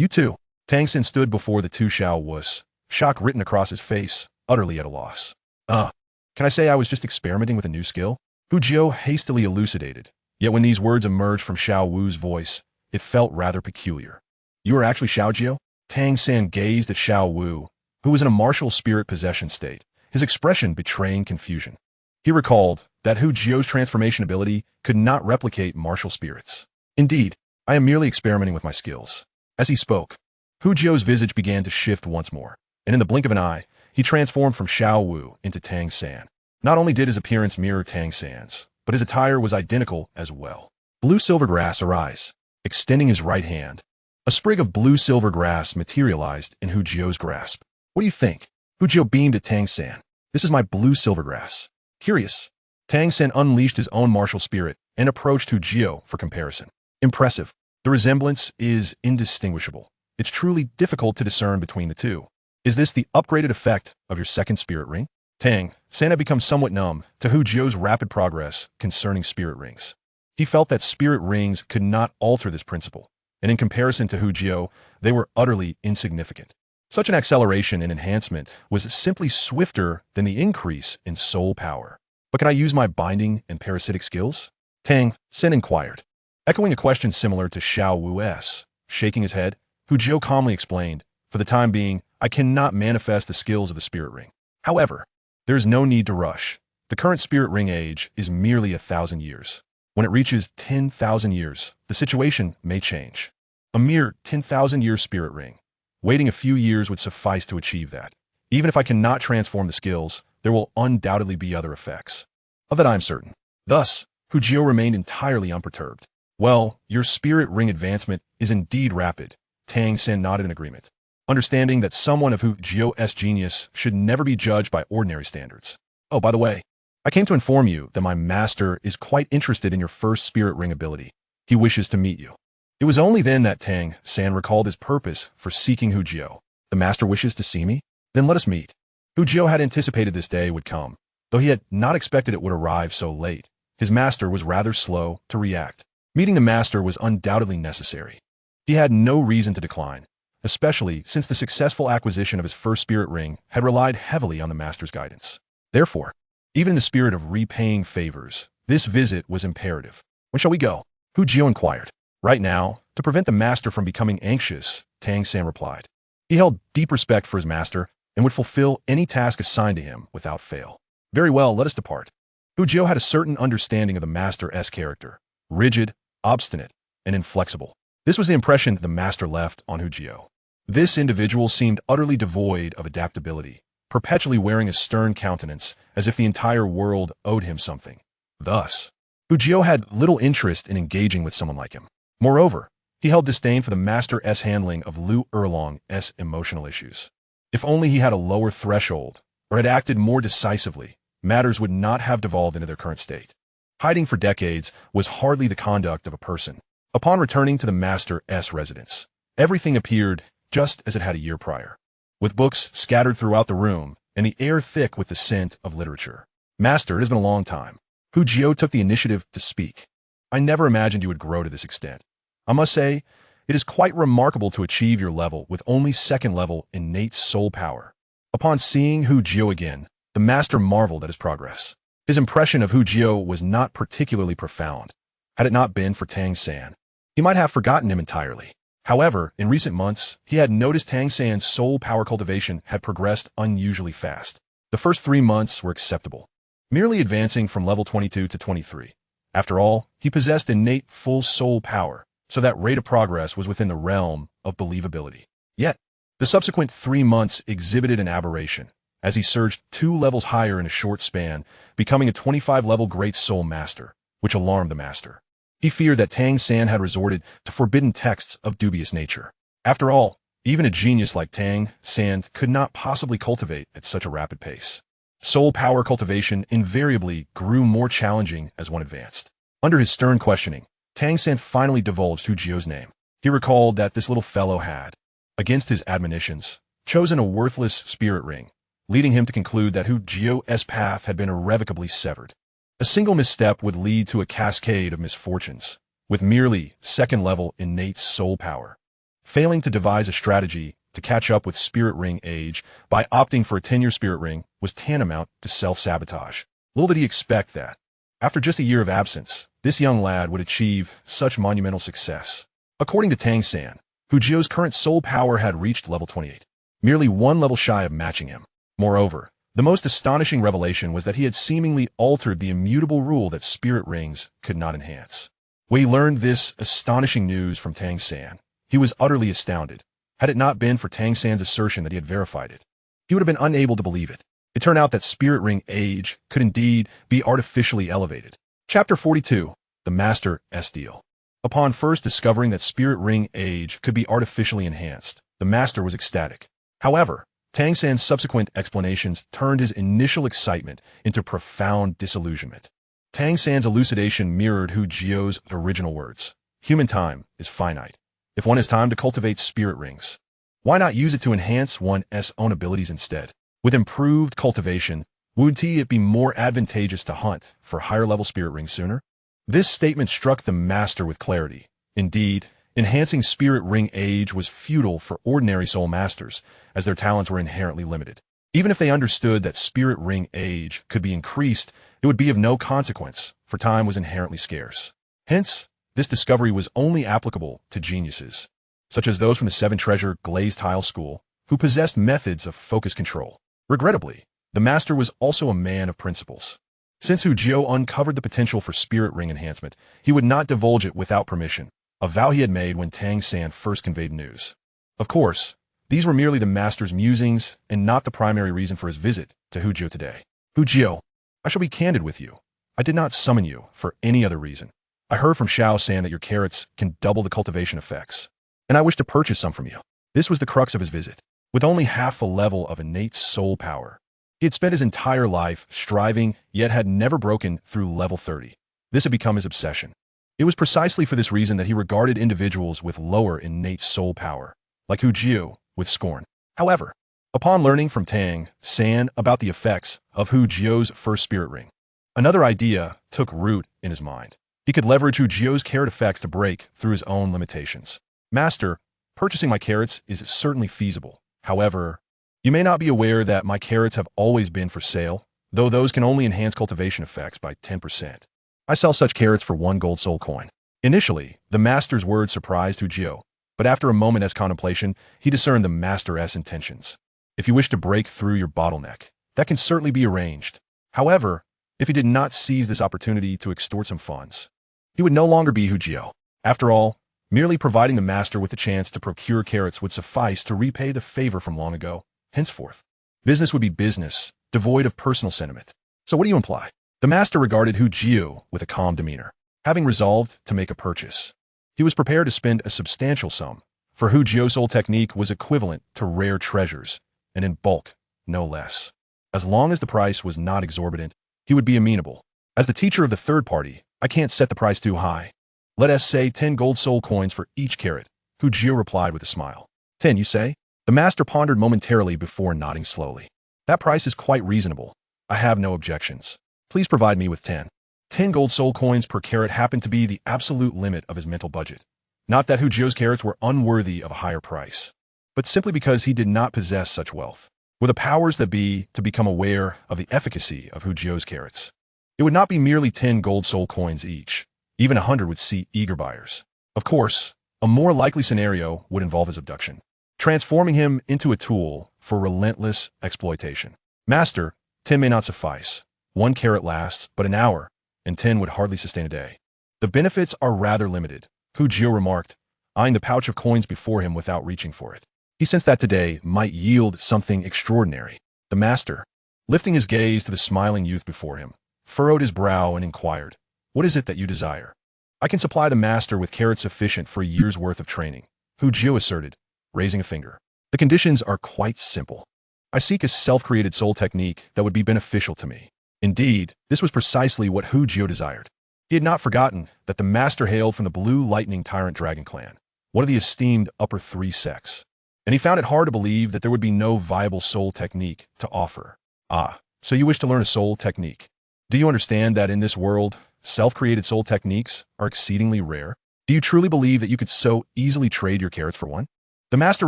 too. Tang San stood before the 2 Xiao Wus, shock written across his face, utterly at a loss. Can I say I was just experimenting with a new skill? Hu Jiuhao hastily elucidated, yet when these words emerged from Xiao Wu's voice, it felt rather peculiar. You are actually Xiao Jiuhao? Tang San gazed at Xiao Wu, who was in a martial spirit possession state, his expression betraying confusion. He recalled that Hu Jiuhao's transformation ability could not replicate martial spirits. Indeed, I am merely experimenting with my skills. As he spoke, Hu Jiuhao's visage began to shift once more, and in the blink of an eye, he transformed from Xiao Wu into Tang San. Not only did his appearance mirror Tang San's, but his attire was identical as well. Blue silver grass arise, extending his right hand. A sprig of blue silver grass materialized in Hu Jiuhao's grasp. What do you think? Hu Jiuhao beamed at Tang San. This is my blue silver grass. Curious. Tang San unleashed his own martial spirit and approached Hu Jiuhao for comparison. Impressive. The resemblance is indistinguishable. It's truly difficult to discern between the two. Is this the upgraded effect of your second spirit ring? Tang San had become somewhat numb to Hu Jiuhao's rapid progress concerning spirit rings. He felt that spirit rings could not alter this principle. and in comparison to Hu Jiao, they were utterly insignificant. Such an acceleration and enhancement was simply swifter than the increase in soul power. But can I use my binding and parasitic skills? Tang San inquired. Echoing a question similar to Xiao Wu's, shaking his head, Hu Jiao calmly explained, for the time being, I cannot manifest the skills of the spirit ring. However, there is no need to rush. The current spirit ring age is merely 1,000 years. When it reaches 10,000 years, the situation may change. A mere 10,000-year spirit ring. Waiting a few years would suffice to achieve that. Even if I cannot transform the skills, there will undoubtedly be other effects. Of that I am certain. Thus, Hu Jiao remained entirely unperturbed. Well, your spirit ring advancement is indeed rapid. Tang San nodded in agreement, understanding that someone of Hu Jiao's genius should never be judged by ordinary standards. Oh, by the way, I came to inform you that my master is quite interested in your first spirit ring ability. He wishes to meet you. It was only then that Tang San recalled his purpose for seeking Hu Jiao. The master wishes to see me? Then let us meet. Hu Jiao had anticipated this day would come, though he had not expected it would arrive so late. His master was rather slow to react. Meeting the master was undoubtedly necessary. He had no reason to decline, especially since the successful acquisition of his first spirit ring had relied heavily on the master's guidance. Therefore, even in the spirit of repaying favors, this visit was imperative. When shall we go? Hu Jiao inquired. Right now, to prevent the master from becoming anxious, Tang San replied. He held deep respect for his master and would fulfill any task assigned to him without fail. Very well, let us depart. Hu Jiao had a certain understanding of the master's character, rigid, obstinate, and inflexible. This was the impression the master left on Hu Jiao. This individual seemed utterly devoid of adaptability, perpetually wearing a stern countenance as if the entire world owed him something. Thus, Hu Jiao had little interest in engaging with someone like him. Moreover, he held disdain for the master's handling of Lu Erlong's emotional issues. If only he had a lower threshold, or had acted more decisively, matters would not have devolved into their current state. Hiding for decades was hardly the conduct of a person. Upon returning to the master's residence, everything appeared just as it had a year prior, with books scattered throughout the room and the air thick with the scent of literature. Master, it has been a long time. Hu Jiao took the initiative to speak. I never imagined you would grow to this extent. I must say, it is quite remarkable to achieve your level with only second-level innate soul power. Upon seeing Hu Jiao again, the master marveled at his progress. His impression of Hu Jiao was not particularly profound. Had it not been for Tang San, he might have forgotten him entirely. However, in recent months, he had noticed Tang San's soul power cultivation had progressed unusually fast. The first 3 months were acceptable, merely advancing from level 22 to 23. After all, he possessed innate full soul power, so that rate of progress was within the realm of believability. Yet, the subsequent 3 months exhibited an aberration, as he surged 2 levels higher in a short span, becoming a 25-level Great Soul Master, which alarmed the master. He feared that Tang San had resorted to forbidden texts of dubious nature. After all, even a genius like Tang San could not possibly cultivate at such a rapid pace. Soul power cultivation invariably grew more challenging as one advanced. Under his stern questioning, Tang San finally divulged Hu Jiao's name. He recalled that this little fellow had, against his admonitions, chosen a worthless spirit ring, leading him to conclude that Hu Jiao's path had been irrevocably severed. A single misstep would lead to a cascade of misfortunes, with merely second-level innate soul power. Failing to devise a strategy to catch up with spirit ring age by opting for a 10-year spirit ring was tantamount to self-sabotage. Little did he expect that, after just a year of absence, this young lad would achieve such monumental success. According to Tang San, Hu Jiao's current soul power had reached level 28, merely 1 level shy of matching him. Moreover, the most astonishing revelation was that he had seemingly altered the immutable rule that spirit rings could not enhance. When he learned this astonishing news from Tang San, he was utterly astounded. Had it not been for Tang San's assertion that he had verified it, he would have been unable to believe it. It turned out that spirit ring age could indeed be artificially elevated. Chapter 42, The Master's Deal. Upon first discovering that spirit ring age could be artificially enhanced, the master was ecstatic. However, Tang San's subsequent explanations turned his initial excitement into profound disillusionment. Tang San's elucidation mirrored Hu Jiao's original words. Human time is finite. If one has time to cultivate spirit rings, why not use it to enhance one's own abilities instead? With improved cultivation, would it be more advantageous to hunt for higher-level spirit rings sooner? This statement struck the master with clarity. Indeed, Enhancing spirit ring age was futile for ordinary soul masters, as their talents were inherently limited. Even if they understood that spirit ring age could be increased, it would be of no consequence, for time was inherently scarce. Hence, this discovery was only applicable to geniuses, such as those from the seven-treasure glazed tile school, who possessed methods of focus control. Regrettably, the master was also a man of principles. Since Jiuhao uncovered the potential for spirit ring enhancement, he would not divulge it without permission, a vow he had made when Tang San first conveyed news. Of course, these were merely the master's musings and not the primary reason for his visit to Jiuhao today. Jiuhao, I shall be candid with you. I did not summon you for any other reason. I heard from Xiao San that your carrots can double the cultivation effects, and I wish to purchase some from you. This was the crux of his visit. With only half a level of innate soul power, he had spent his entire life striving, yet had never broken through level 30. This had become his obsession. It was precisely for this reason that he regarded individuals with lower innate soul power, like Jiuhao, with scorn. However, upon learning from Tang San about the effects of Jiuhao's first spirit ring, another idea took root in his mind. He could leverage Jiuhao's carrot effects to break through his own limitations. Master, purchasing my carrots is certainly feasible. However, you may not be aware that my carrots have always been for sale, though those can only enhance cultivation effects by 10%. I sell such carrots for 1 gold soul coin. Initially, the master's words surprised Jiuhao, but after a moment's contemplation, he discerned the master's intentions. If you wish to break through your bottleneck, that can certainly be arranged. However, if he did not seize this opportunity to extort some funds, he would no longer be Jiuhao. After all, merely providing the master with the chance to procure carrots would suffice to repay the favor from long ago. Henceforth, business would be business, devoid of personal sentiment. So what do you imply? The master regarded Jiuhao with a calm demeanor. Having resolved to make a purchase, he was prepared to spend a substantial sum, for Jiuhao's soul technique was equivalent to rare treasures, and in bulk, no less. As long as the price was not exorbitant, he would be amenable. As the teacher of the third party, I can't set the price too high. Let us say 10 gold soul coins for each carrot, Jiuhao replied with a smile. 10, you say? The master pondered momentarily before nodding slowly. That price is quite reasonable. I have no objections. Please provide me with 10. 10 gold soul coins per carrot happened to be the absolute limit of his mental budget. Not that Jiuhao's carrots were unworthy of a higher price, but simply because he did not possess such wealth. Were the powers that be to become aware of the efficacy of Jiuhao's carrots, it would not be merely 10 gold soul coins each. Even 100 would see eager buyers. Of course, a more likely scenario would involve his abduction, transforming him into a tool for relentless exploitation. Master, 10 may not suffice. 1 carrot lasts but an hour, and 10 would hardly sustain a day. The benefits are rather limited, Jiuhao remarked, eyeing the pouch of coins before him without reaching for it. He sensed that today might yield something extraordinary. The master, lifting his gaze to the smiling youth before him, furrowed his brow and inquired, "What is it that you desire?" "I can supply the master with carrots sufficient for a year's worth of training," Jiuhao asserted, raising a finger. "The conditions are quite simple. I seek a self-created soul technique that would be beneficial to me." Indeed, this was precisely what Jiuhao desired. He had not forgotten that the master hailed from the Blue Lightning Tyrant Dragon clan, one of the esteemed upper 3 sects, and he found it hard to believe that there would be no viable soul technique to offer. "Ah, so you wish to learn a soul technique. Do you understand that in this world, self-created soul techniques are exceedingly rare? Do you truly believe that you could so easily trade your carrots for one?" The master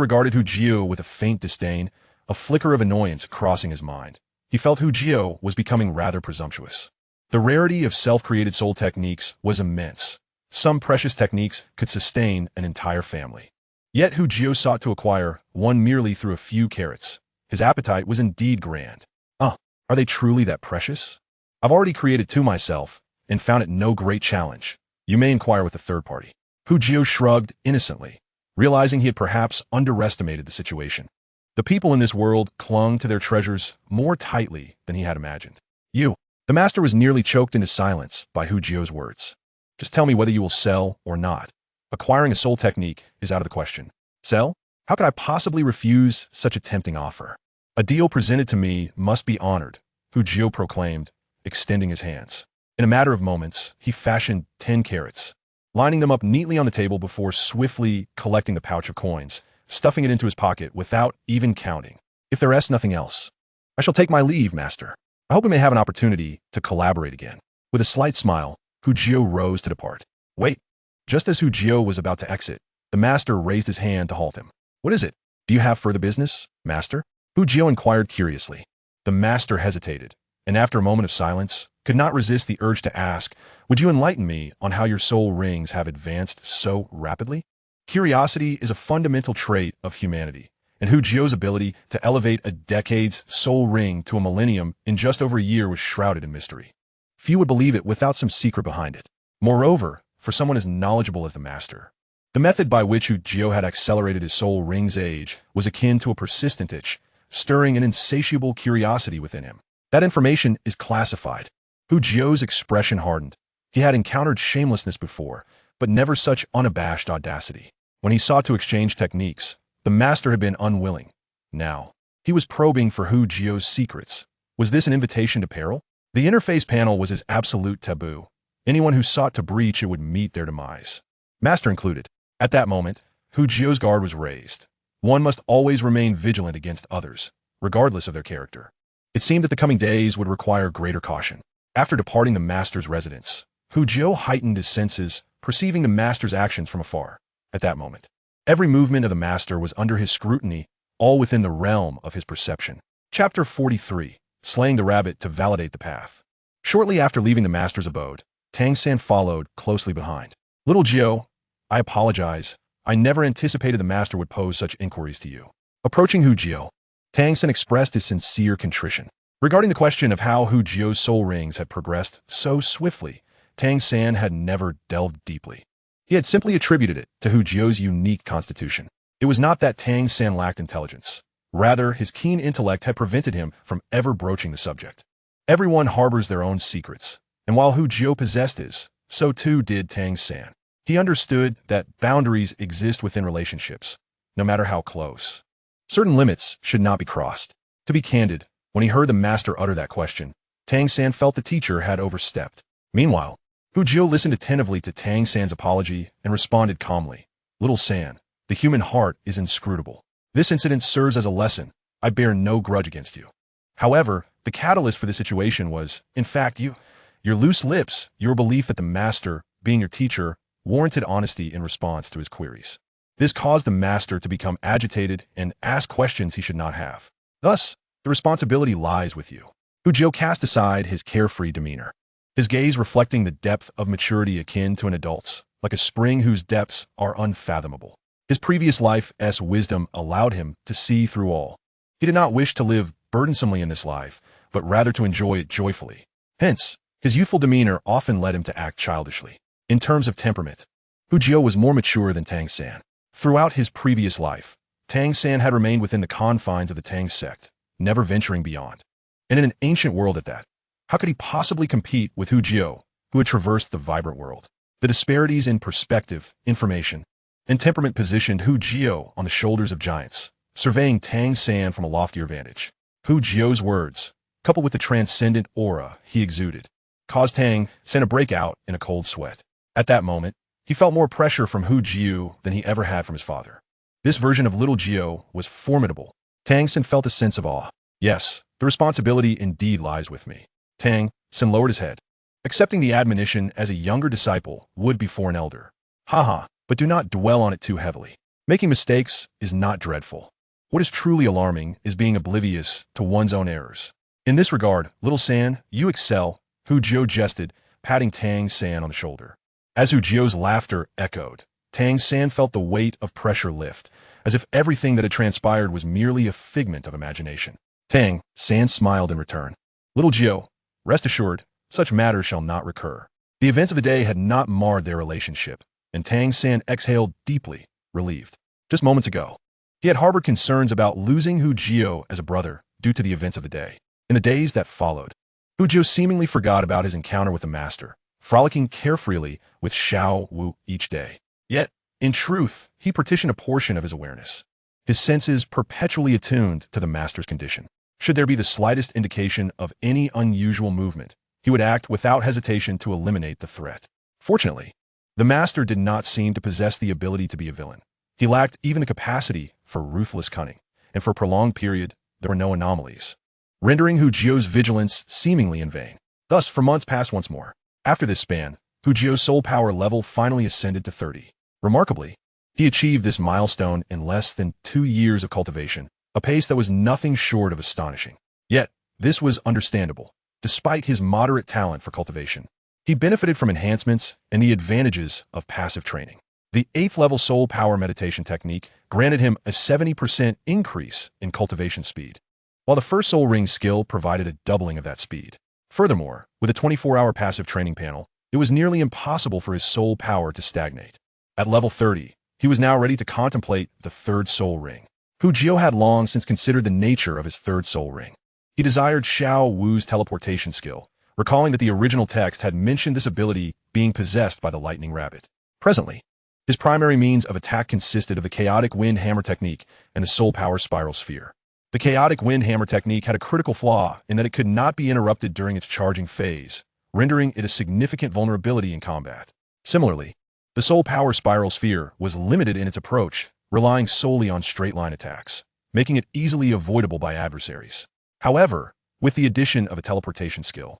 regarded Jiuhao with a faint disdain, a flicker of annoyance crossing his mind. He felt Jiuhao was becoming rather presumptuous. The rarity of self-created soul techniques was immense. Some precious techniques could sustain an entire family. Yet Jiuhao sought to acquire one merely through a few carrots. His appetite was indeed grand. Are they truly that precious? I've already created 2 myself, and found it no great challenge. You may inquire with a third party. Jiuhao shrugged innocently, realizing he had perhaps underestimated the situation. The people in this world clung to their treasures more tightly than he had imagined. The master was nearly choked into silence by Jiuhao's words. "Just tell me whether you will sell or not. Acquiring a soul technique is out of the question." "Sell? How could I possibly refuse such a tempting offer? A deal presented to me must be honored," Jiuhao proclaimed, extending his hands. In a matter of moments, he fashioned 10 carrots, lining them up neatly on the table before swiftly collecting the pouch of coins, stuffing it into his pocket without even counting. "If there is nothing else, I shall take my leave, master. I hope we may have an opportunity to collaborate again." With a slight smile, Jiuhao rose to depart. Wait. Just as Jiuhao was about to exit, The master raised his hand to halt him. What is it? Do you have further business, master? Hu Jiu inquired curiously. The master hesitated, and after a moment of silence, could not resist the urge to ask, would you enlighten me on how your soul rings have advanced so rapidly? Curiosity is a fundamental trait of humanity, and Hu Jiu's ability to elevate a decade's soul ring to a millennium in just over a year was shrouded in mystery. Few would believe it without some secret behind it. Moreover, for someone as knowledgeable as the master, the method by which Hu Jiu had accelerated his soul ring's age was akin to a persistent itch, stirring an insatiable curiosity within him. That information is classified. Hu Jiu's expression hardened. He had encountered shamelessness before, but never such unabashed audacity. When he sought to exchange techniques, the master had been unwilling. Now, he was probing for Hu Jiu's secrets. Was this an invitation to peril? The interface panel was his absolute taboo. Anyone who sought to breach it would meet their demise, master included. At that moment, Hu Jiu's guard was raised. One must always remain vigilant against others, regardless of their character. It seemed that the coming days would require greater caution. After departing the master's residence, Hu Jiu heightened his senses, perceiving the master's actions from afar. At that moment, every movement of the master was under his scrutiny, all within the realm of his perception. Chapter 43. Slaying the Rabbit to Validate the Path. Shortly after leaving the master's abode, Tang San followed closely behind. Little Jiu, I apologize. I never anticipated the master would pose such inquiries to you. Approaching Hu Jiu, Tang San expressed his sincere contrition. Regarding the question of how Hu Jiu's soul rings had progressed so swiftly, Tang San had never delved deeply. He had simply attributed it to Hu Jiu's unique constitution. It was not that Tang San lacked intelligence. Rather, his keen intellect had prevented him from ever broaching the subject. Everyone harbors their own secrets, and while Hu Jiu possessed his, so too did Tang San. He understood that boundaries exist within relationships, no matter how close. Certain limits should not be crossed. To be candid, when he heard the master utter that question, Tang San felt the teacher had overstepped. Meanwhile, Hu Jiu listened attentively to Tang San's apology and responded calmly. Little San, the human heart is inscrutable. This incident serves as a lesson. I bear no grudge against you. However, the catalyst for the situation was, in fact, your loose lips, your belief that the master, being your teacher, warranted honesty in response to his queries. This caused the master to become agitated and ask questions he should not have. Thus, the responsibility lies with you. Hu Jiu cast aside his carefree demeanor, his gaze reflecting the depth of maturity akin to an adult's, like a spring whose depths are unfathomable. His previous life's wisdom allowed him to see through all. He did not wish to live burdensomely in this life, but rather to enjoy it joyfully. Hence, his youthful demeanor often led him to act childishly. In terms of temperament, Hu Jiu was more mature than Tang San. Throughout his previous life, Tang San had remained within the confines of the Tang sect, never venturing beyond. And in an ancient world at that, how could he possibly compete with Hu Jiu, who had traversed the vibrant world? The disparities in perspective, information, and temperament positioned Hu Jiu on the shoulders of giants, surveying Tang San from a loftier vantage. Hu Jiu's words, coupled with the transcendent aura he exuded, caused Tang San to break out in a cold sweat. At that moment, he felt more pressure from Hu Jiu than he ever had from his father. This version of little Jiu was formidable. Tang San felt a sense of awe. Yes, the responsibility indeed lies with me. Tang San lowered his head, accepting the admonition as a younger disciple would before an elder. Haha, but do not dwell on it too heavily. Making mistakes is not dreadful. What is truly alarming is being oblivious to one's own errors. In this regard, little San, you excel, Hu Jiu jested, patting Tang San on the shoulder. As Hu Jiu's laughter echoed, Tang San felt the weight of pressure lift, as if everything that had transpired was merely a figment of imagination. Tang San smiled in return. Little Jiu, rest assured, such matters shall not recur. The events of the day had not marred their relationship, and Tang San exhaled deeply, relieved. Just moments ago, he had harbored concerns about losing Hu Jiu as a brother due to the events of the day. In the days that followed, Hu Jiu seemingly forgot about his encounter with the master, frolicking carefreely with Xiao Wu each day. Yet, in truth, he partitioned a portion of his awareness, his senses perpetually attuned to the master's condition. Should there be the slightest indication of any unusual movement, he would act without hesitation to eliminate the threat. Fortunately, the master did not seem to possess the ability to be a villain. He lacked even the capacity for ruthless cunning, and for a prolonged period, there were no anomalies, rendering Hu Jiu's vigilance seemingly in vain. Thus, for months passed once more. After this span, Hu Jiu's soul power level finally ascended to 30. Remarkably, He achieved this milestone in less than 2 years of cultivation, a pace that was nothing short of astonishing. Yet, this was understandable. Despite his moderate talent for cultivation, he benefited from enhancements and the advantages of passive training. The 8th level soul power meditation technique granted him a 70% increase in cultivation speed, while the first soul ring skill provided a doubling of that speed. Furthermore, with a 24-hour passive training panel, it was nearly impossible for his soul power to stagnate. At level 30, he was now ready to contemplate the 3rd soul ring. Jiuhao had long since considered the nature of his 3rd soul ring. He desired Xiao Wu's teleportation skill, recalling that the original text had mentioned this ability being possessed by the lightning rabbit. Presently, his primary means of attack consisted of the chaotic wind hammer technique and the soul power spiral sphere. The chaotic wind hammer technique had a critical flaw in that it could not be interrupted during its charging phase, rendering it a significant vulnerability in combat. Similarly, the soul power spiral sphere was limited in its approach, relying solely on straight-line attacks, making it easily avoidable by adversaries. However, with the addition of a teleportation skill,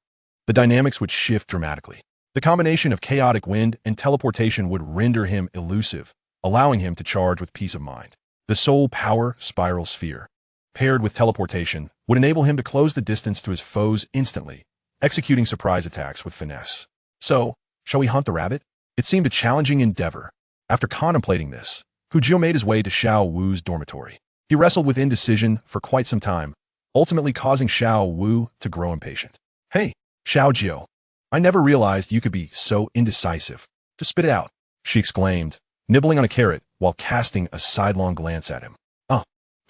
the dynamics would shift dramatically. The combination of chaotic wind and teleportation would render him elusive, allowing him to charge with peace of mind. The soul power spiral sphere, paired with teleportation, would enable him to close the distance to his foes instantly, executing surprise attacks with finesse. So, shall we hunt the rabbit? It seemed a challenging endeavor. After contemplating this, Jiuhao made his way to Xiao Wu's dormitory. He wrestled with indecision for quite some time, ultimately causing Xiao Wu to grow impatient. Hey, Xiao Jiuhao, I never realized you could be so indecisive. Just spit it out, she exclaimed, nibbling on a carrot while casting a sidelong glance at him.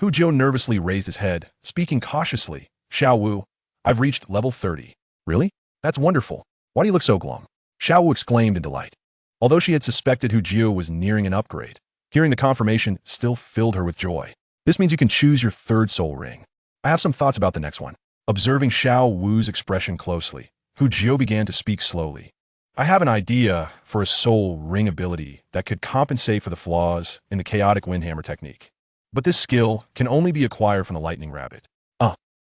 Jiuhao nervously raised his head, speaking cautiously. Xiao Wu, I've reached level 30. Really? That's wonderful. Why do you look so glum? Xiao Wu exclaimed in delight. Although she had suspected Jiuhao was nearing an upgrade, hearing the confirmation still filled her with joy. This means you can choose your 3rd soul ring. I have some thoughts about the next one. Observing Xiao Wu's expression closely, Jiuhao began to speak slowly. I have an idea for a soul ring ability that could compensate for the flaws in the chaotic windhammer technique. But this skill can only be acquired from the lightning rabbit.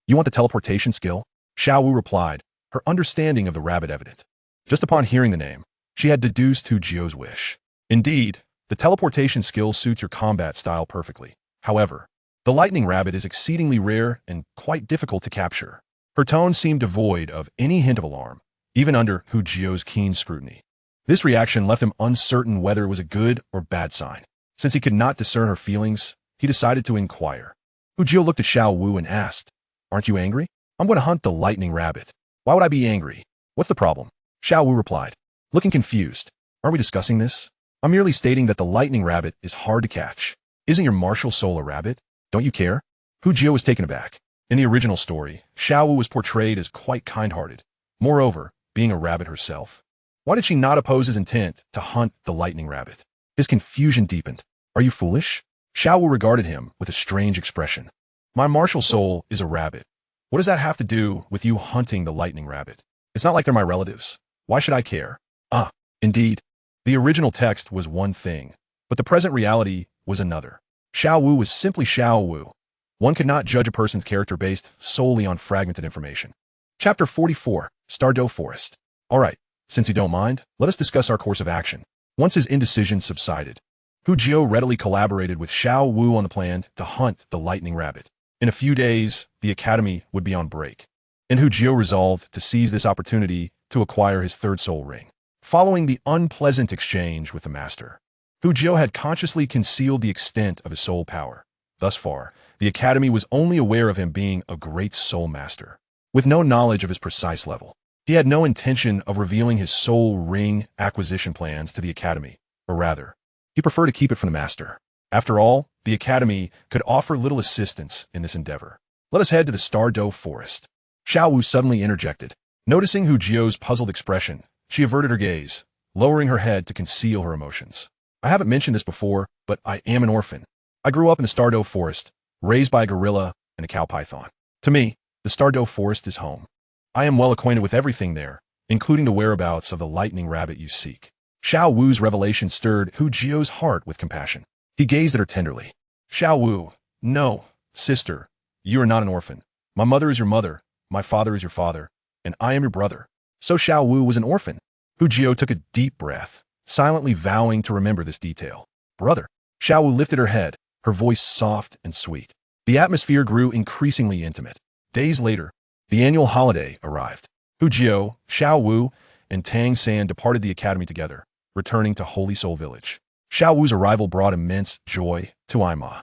You want the teleportation skill? Xiao Wu replied, her understanding of the rabbit evident. Just upon hearing the name, she had deduced Jiuhao's wish. Indeed, the teleportation skill suits your combat style perfectly. However, the lightning rabbit is exceedingly rare and quite difficult to capture. Her tone seemed devoid of any hint of alarm, even under Jiuhao's keen scrutiny. This reaction left him uncertain whether it was a good or bad sign. Since he could not discern her feelings, he decided to inquire. Jiuhao looked at Xiao Wu and asked, Aren't you angry? I'm going to hunt the lightning rabbit. Why would I be angry? What's the problem? Xiao Wu replied, looking confused. Aren't we discussing this? I'm merely stating that the lightning rabbit is hard to catch. Isn't your martial soul a rabbit? Don't you care? Jiuhao was taken aback. In the original story, Xiao Wu was portrayed as quite kind-hearted, moreover, being a rabbit herself. Why did she not oppose his intent to hunt the lightning rabbit? His confusion deepened. Are you foolish? Xiao Wu regarded him with a strange expression. My martial soul is a rabbit. What does that have to do with you hunting the lightning rabbit? It's not like they're my relatives. Why should I care? Indeed. The original text was one thing, but the present reality was another. Xiao Wu was simply Xiao Wu. One could not judge a person's character based solely on fragmented information. Chapter 44, Stardew Forest. Alright, since you don't mind, let us discuss our course of action. Once his indecision subsided, Jiuhao readily collaborated with Xiao Wu on the plan to hunt the lightning rabbit. In a few days, the academy would be on break, and Jiuhao resolved to seize this opportunity to acquire his 3rd soul ring. Following the unpleasant exchange with the master, Jiuhao had consciously concealed the extent of his soul power. Thus far, the academy was only aware of him being a great soul master, with no knowledge of his precise level. He had no intention of revealing his soul ring acquisition plans to the academy, or rather, he preferred to keep it from the master. After all, the academy could offer little assistance in this endeavor. Let us head to the Stardew Forest. Xiao Wu suddenly interjected. Noticing Jiuhao's puzzled expression, she averted her gaze, lowering her head to conceal her emotions. I haven't mentioned this before, but I am an orphan. I grew up in the Stardew Forest, raised by a gorilla and a cow python. To me, the Stardew Forest is home. I am well acquainted with everything there, including the whereabouts of the lightning rabbit you seek. Xiao Wu's revelation stirred Jiuhao's heart with compassion. He gazed at her tenderly. Xiao Wu, no, sister, you are not an orphan. My mother is your mother, my father is your father, and I am your brother. So Xiao Wu was an orphan. Jiuhao took a deep breath, silently vowing to remember this detail. Brother. Xiao Wu lifted her head, her voice soft and sweet. The atmosphere grew increasingly intimate. Days later, the annual holiday arrived. Hu Jiuhao, Xiao Wu, and Tang San departed the academy together, returning to Holy Soul Village. Xiao Wu's arrival brought immense joy to Ima,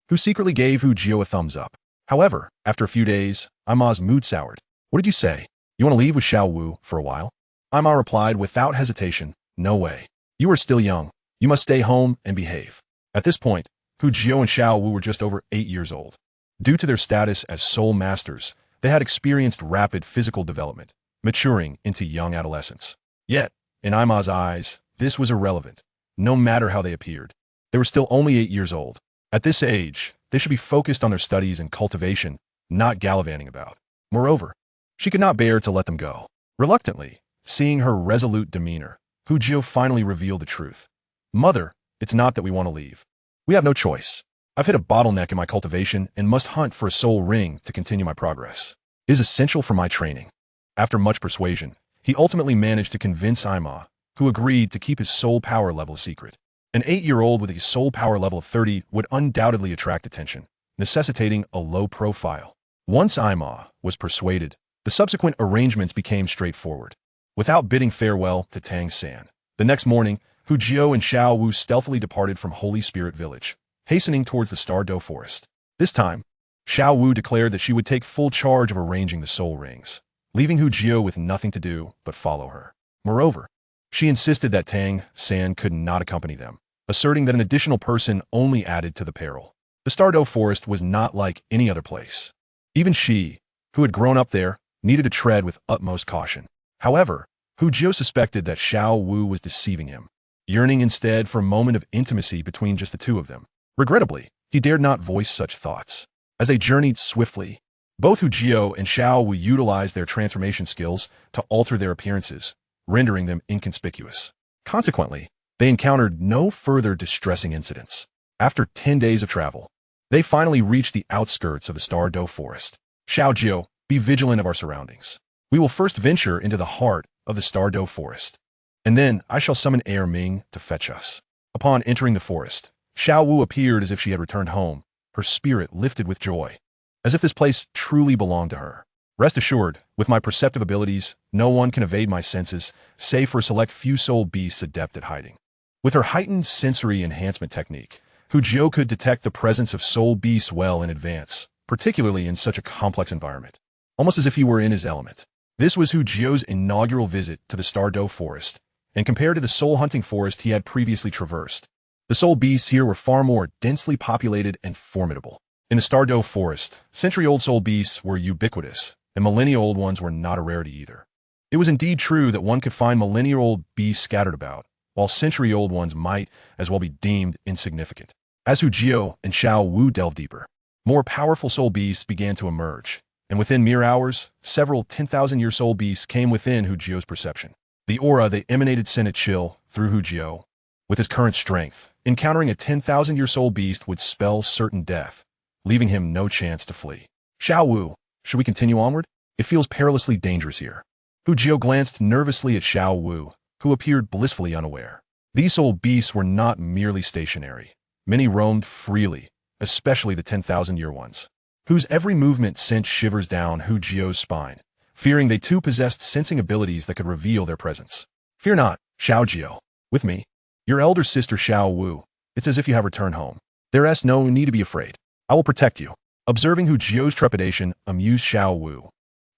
who secretly gave Hu Jiuhao a thumbs up. However, after a few days, Ima's mood soured. What did you say? You want to leave with Xiao Wu for a while? Ima replied without hesitation, no way. You are still young. You must stay home and behave. At this point, Hu Jiuhao and Xiao Wu were just over 8 years old. Due to their status as soul masters, they had experienced rapid physical development, maturing into young adolescents. Yet, in Ima's eyes, this was irrelevant. No matter how they appeared, they were still only 8 years old. At this age, they should be focused on their studies and cultivation, not gallivanting about. Moreover, she could not bear to let them go. Reluctantly, seeing her resolute demeanor, Hu Jiuhao finally revealed the truth. Mother, it's not that we want to leave. We have no choice. I've hit a bottleneck in my cultivation and must hunt for a soul ring to continue my progress. It is essential for my training. After much persuasion, he ultimately managed to convince Ima, who agreed to keep his soul power level a secret. An 8-year-old with a soul power level of 30 would undoubtedly attract attention, necessitating a low profile. Once Ima was persuaded, the subsequent arrangements became straightforward. Without bidding farewell to Tang San, the next morning, Hu Jiuhao and Xiao Wu stealthily departed from Holy Spirit Village, hastening towards the Stardow Forest. This time, Xiao Wu declared that she would take full charge of arranging the soul rings, leaving Hu Jiuhao with nothing to do but follow her. Moreover, she insisted that Tang San could not accompany them, asserting that an additional person only added to the peril. The Stardow Forest was not like any other place. Even she, who had grown up there, needed to tread with utmost caution. However, Hu Jiuhao suspected that Xiao Wu was deceiving him, yearning instead for a moment of intimacy between just the two of them. Regrettably, he dared not voice such thoughts. As they journeyed swiftly, both Hu Jiuhao and Xiao Wu utilized their transformation skills to alter their appearances, rendering them inconspicuous. Consequently, they encountered no further distressing incidents. After 10 days of travel, they finally reached the outskirts of the Stardow Forest. Xiao Jiuhao, be vigilant of our surroundings. We will first venture into the heart of the Stardow Forest, and then I shall summon Air Ming to fetch us. Upon entering the forest, Xiao Wu appeared as if she had returned home, her spirit lifted with joy, as if this place truly belonged to her. Rest assured, with my perceptive abilities, no one can evade my senses, save for a select few soul beasts adept at hiding. With her heightened sensory enhancement technique, Hu Jiuhao could detect the presence of soul beasts well in advance, particularly in such a complex environment, almost as if he were in his element. This was Hu Jiuhao's inaugural visit to the Stardow Forest, and compared to the soul hunting forest he had previously traversed, the soul beasts here were far more densely populated and formidable. In the Stardow Forest, century-old soul beasts were ubiquitous, and millennia-old ones were not a rarity either. It was indeed true that one could find millennia-old beasts scattered about, while century-old ones might as well be deemed insignificant. As Hu Jiuhao and Xiao Wu delved deeper, more powerful soul beasts began to emerge, and within mere hours, several 10,000-year soul beasts came within Hu Jiuhao's perception. The aura they emanated sent a chill through Hu Jiuhao. With his current strength, encountering a 10,000-year soul beast would spell certain death, leaving him no chance to flee. Xiao Wu, should we continue onward? It feels perilously dangerous here. Hu Jiuhao glanced nervously at Xiao Wu, who appeared blissfully unaware. These soul beasts were not merely stationary. Many roamed freely, especially the 10,000-year ones, whose every movement sent shivers down Hu Jiuhao's spine, fearing they too possessed sensing abilities that could reveal their presence. Fear not, Xiao Jiuhao. With me, your elder sister Xiao Wu, it's as if you have returned home. There is no need to be afraid. I will protect you. Observing Hu Jiuhao's trepidation amused Xiao Wu,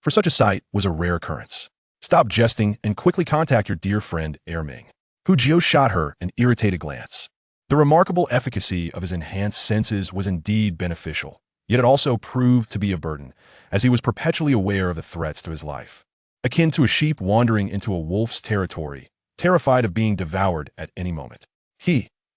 for such a sight was a rare occurrence. Stop jesting and quickly contact your dear friend Air Ming. Hu Jiuhao shot her an irritated glance. The remarkable efficacy of his enhanced senses was indeed beneficial, yet it also proved to be a burden, as he was perpetually aware of the threats to his life. Akin to a sheep wandering into a wolf's territory, terrified of being devoured at any moment.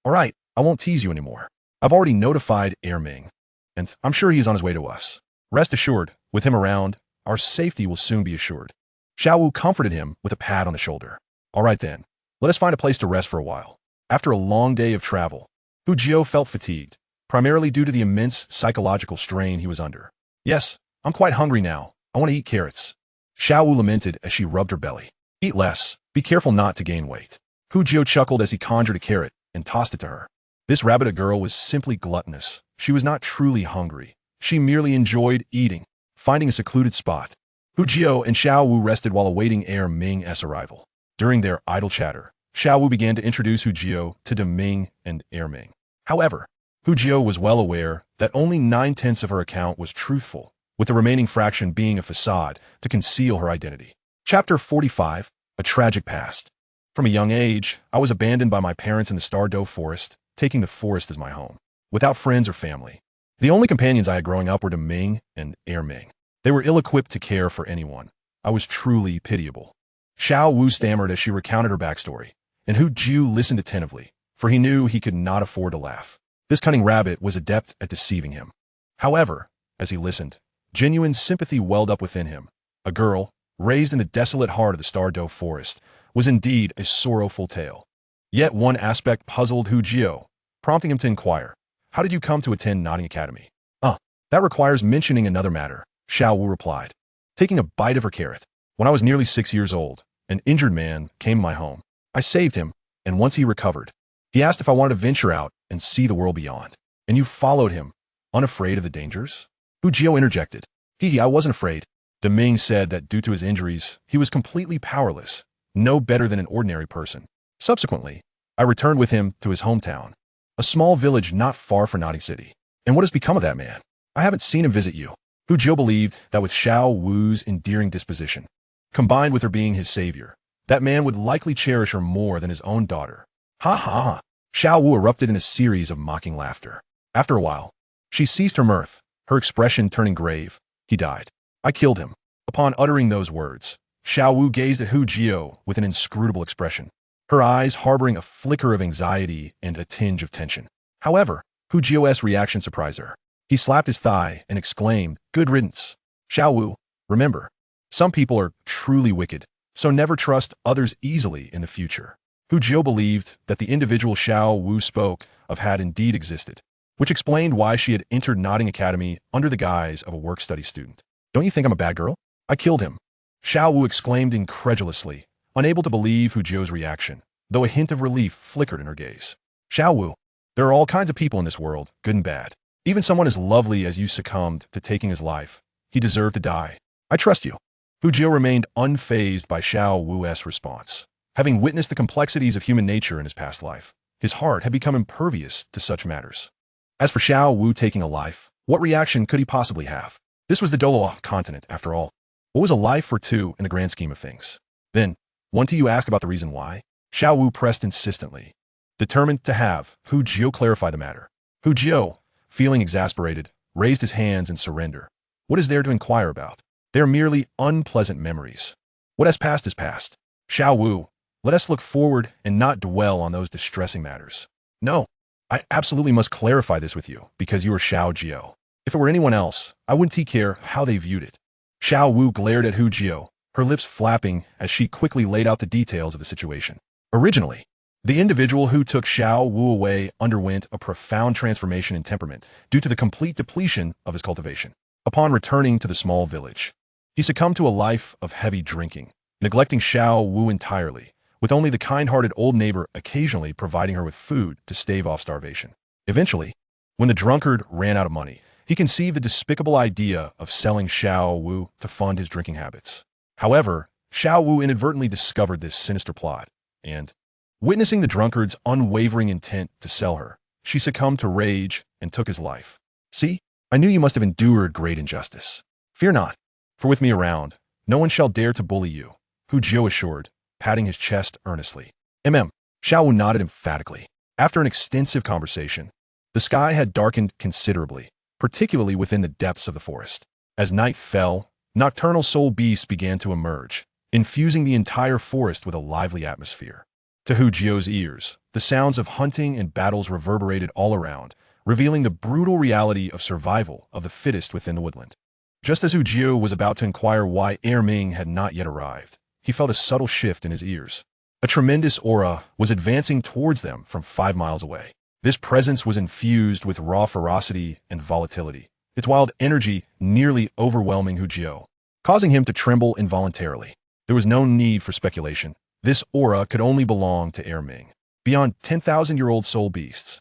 All right, I won't tease you anymore. I've already notified Air Ming, and I'm sure he is on his way to us. Rest assured, with him around, our safety will soon be assured. Xiao Wu comforted him with a pat on the shoulder. All right then, let us find a place to rest for a while. After a long day of travel, Hu Jiuhao felt fatigued, primarily due to the immense psychological strain he was under. Yes, I'm quite hungry now. I want to eat carrots. Xiao Wu lamented as she rubbed her belly. Eat less. Be careful not to gain weight. Hu Jiuhao chuckled as he conjured a carrot and tossed it to her. This rabbit girl was simply gluttonous. She was not truly hungry. She merely enjoyed eating. Finding a secluded spot, Hu Jiao and Xiao Wu rested while awaiting Air Ming's arrival. During their idle chatter, Xiao Wu began to introduce Hu Jiao to De Ming and Air Ming. However, Hu Jiao was well aware that only 9/10 of her account was truthful, with the remaining fraction being a facade to conceal her identity. Chapter 45, A Tragic Past. From a young age, I was abandoned by my parents in the Stardow Forest, taking the forest as my home. Without friends or family. The only companions I had growing up were De Ming and Air Ming. They were ill-equipped to care for anyone. I was truly pitiable. Xiao Wu stammered as she recounted her backstory, and Hu Jiao listened attentively, for he knew he could not afford to laugh. This cunning rabbit was adept at deceiving him. However, as he listened, genuine sympathy welled up within him. A girl, raised in the desolate heart of the Stardow Forest, was indeed a sorrowful tale. Yet one aspect puzzled Hu Jiao, prompting him to inquire, "How did you come to attend Notting Academy?" That requires mentioning another matter," Xiao Wu replied, taking a bite of her carrot. "When I was nearly 6 years old, an injured man came to my home. I saved him, and once he recovered, he asked if I wanted to venture out and see the world beyond. And you followed him, unafraid of the dangers?" Hu Jiao interjected. I wasn't afraid." De Ming said that due to his injuries, he was completely powerless, no better than an ordinary person. Subsequently, I returned with him to his hometown, a small village not far from Notting City. "And what has become of that man? I haven't seen him visit you." Hu Jiao believed that with Xiao Wu's endearing disposition, combined with her being his savior, that man would likely cherish her more than his own daughter. Ha ha ha! Xiao Wu erupted in a series of mocking laughter. After a while, she ceased her mirth, her expression turning grave. "He died. I killed him." Upon uttering those words, Xiao Wu gazed at Hu Jiao with an inscrutable expression, her eyes harboring a flicker of anxiety and a tinge of tension. However, Hu Jiao's reaction surprised her. He slapped his thigh and exclaimed, "Good riddance. Xiao Wu, remember, some people are truly wicked, so never trust others easily in the future." Hu Jiao believed that the individual Xiao Wu spoke of had indeed existed, which explained why she had entered Notting Academy under the guise of a work-study student. "Don't you think I'm a bad girl? I killed him," Xiao Wu exclaimed incredulously, unable to believe Hu Jiao's reaction, though a hint of relief flickered in her gaze. "Xiao Wu, there are all kinds of people in this world, good and bad. Even someone as lovely as you succumbed to taking his life. He deserved to die. I trust you." Hu Jiao remained unfazed by Xiao Wu's response. Having witnessed the complexities of human nature in his past life, his heart had become impervious to such matters. As for Xiao Wu taking a life, what reaction could he possibly have? This was the Douluo Continent, after all. What was a life for two in the grand scheme of things? Then, won't you ask about the reason why? Xiao Wu pressed insistently, determined to have Hu Jiao clarify the matter. Hu Jiao, feeling exasperated, raised his hands in surrender. "What is there to inquire about? They are merely unpleasant memories. What has passed is past. Xiao Wu, let us look forward and not dwell on those distressing matters." "No, I absolutely must clarify this with you, because you are Xiao Jiao. If it were anyone else, I wouldn't care how they viewed it." Xiao Wu glared at Hu Jiao, her lips flapping as she quickly laid out the details of the situation. Originally, the individual who took Xiao Wu away underwent a profound transformation in temperament due to the complete depletion of his cultivation. Upon returning to the small village, he succumbed to a life of heavy drinking, neglecting Xiao Wu entirely, with only the kind-hearted old neighbor occasionally providing her with food to stave off starvation. Eventually, when the drunkard ran out of money, he conceived the despicable idea of selling Xiao Wu to fund his drinking habits. However, Xiao Wu inadvertently discovered this sinister plot, and, witnessing the drunkard's unwavering intent to sell her, she succumbed to rage and took his life. "See, I knew you must have endured great injustice. Fear not, for with me around, no one shall dare to bully you," Hu Jiao assured, patting his chest earnestly. Xiao Wu nodded emphatically. After an extensive conversation, the sky had darkened considerably, particularly within the depths of the forest. As night fell, nocturnal soul beasts began to emerge, infusing the entire forest with a lively atmosphere. To Hu Jiao's ears, the sounds of hunting and battles reverberated all around, revealing the brutal reality of survival of the fittest within the woodland. Just as Hu Jiao was about to inquire why Air Ming had not yet arrived, he felt a subtle shift in his ears. A tremendous aura was advancing towards them from 5 miles away. This presence was infused with raw ferocity and volatility, its wild energy nearly overwhelming Hu Jiao, causing him to tremble involuntarily. There was no need for speculation. This aura could only belong to Air Ming. Beyond 10,000-year-old soul beasts,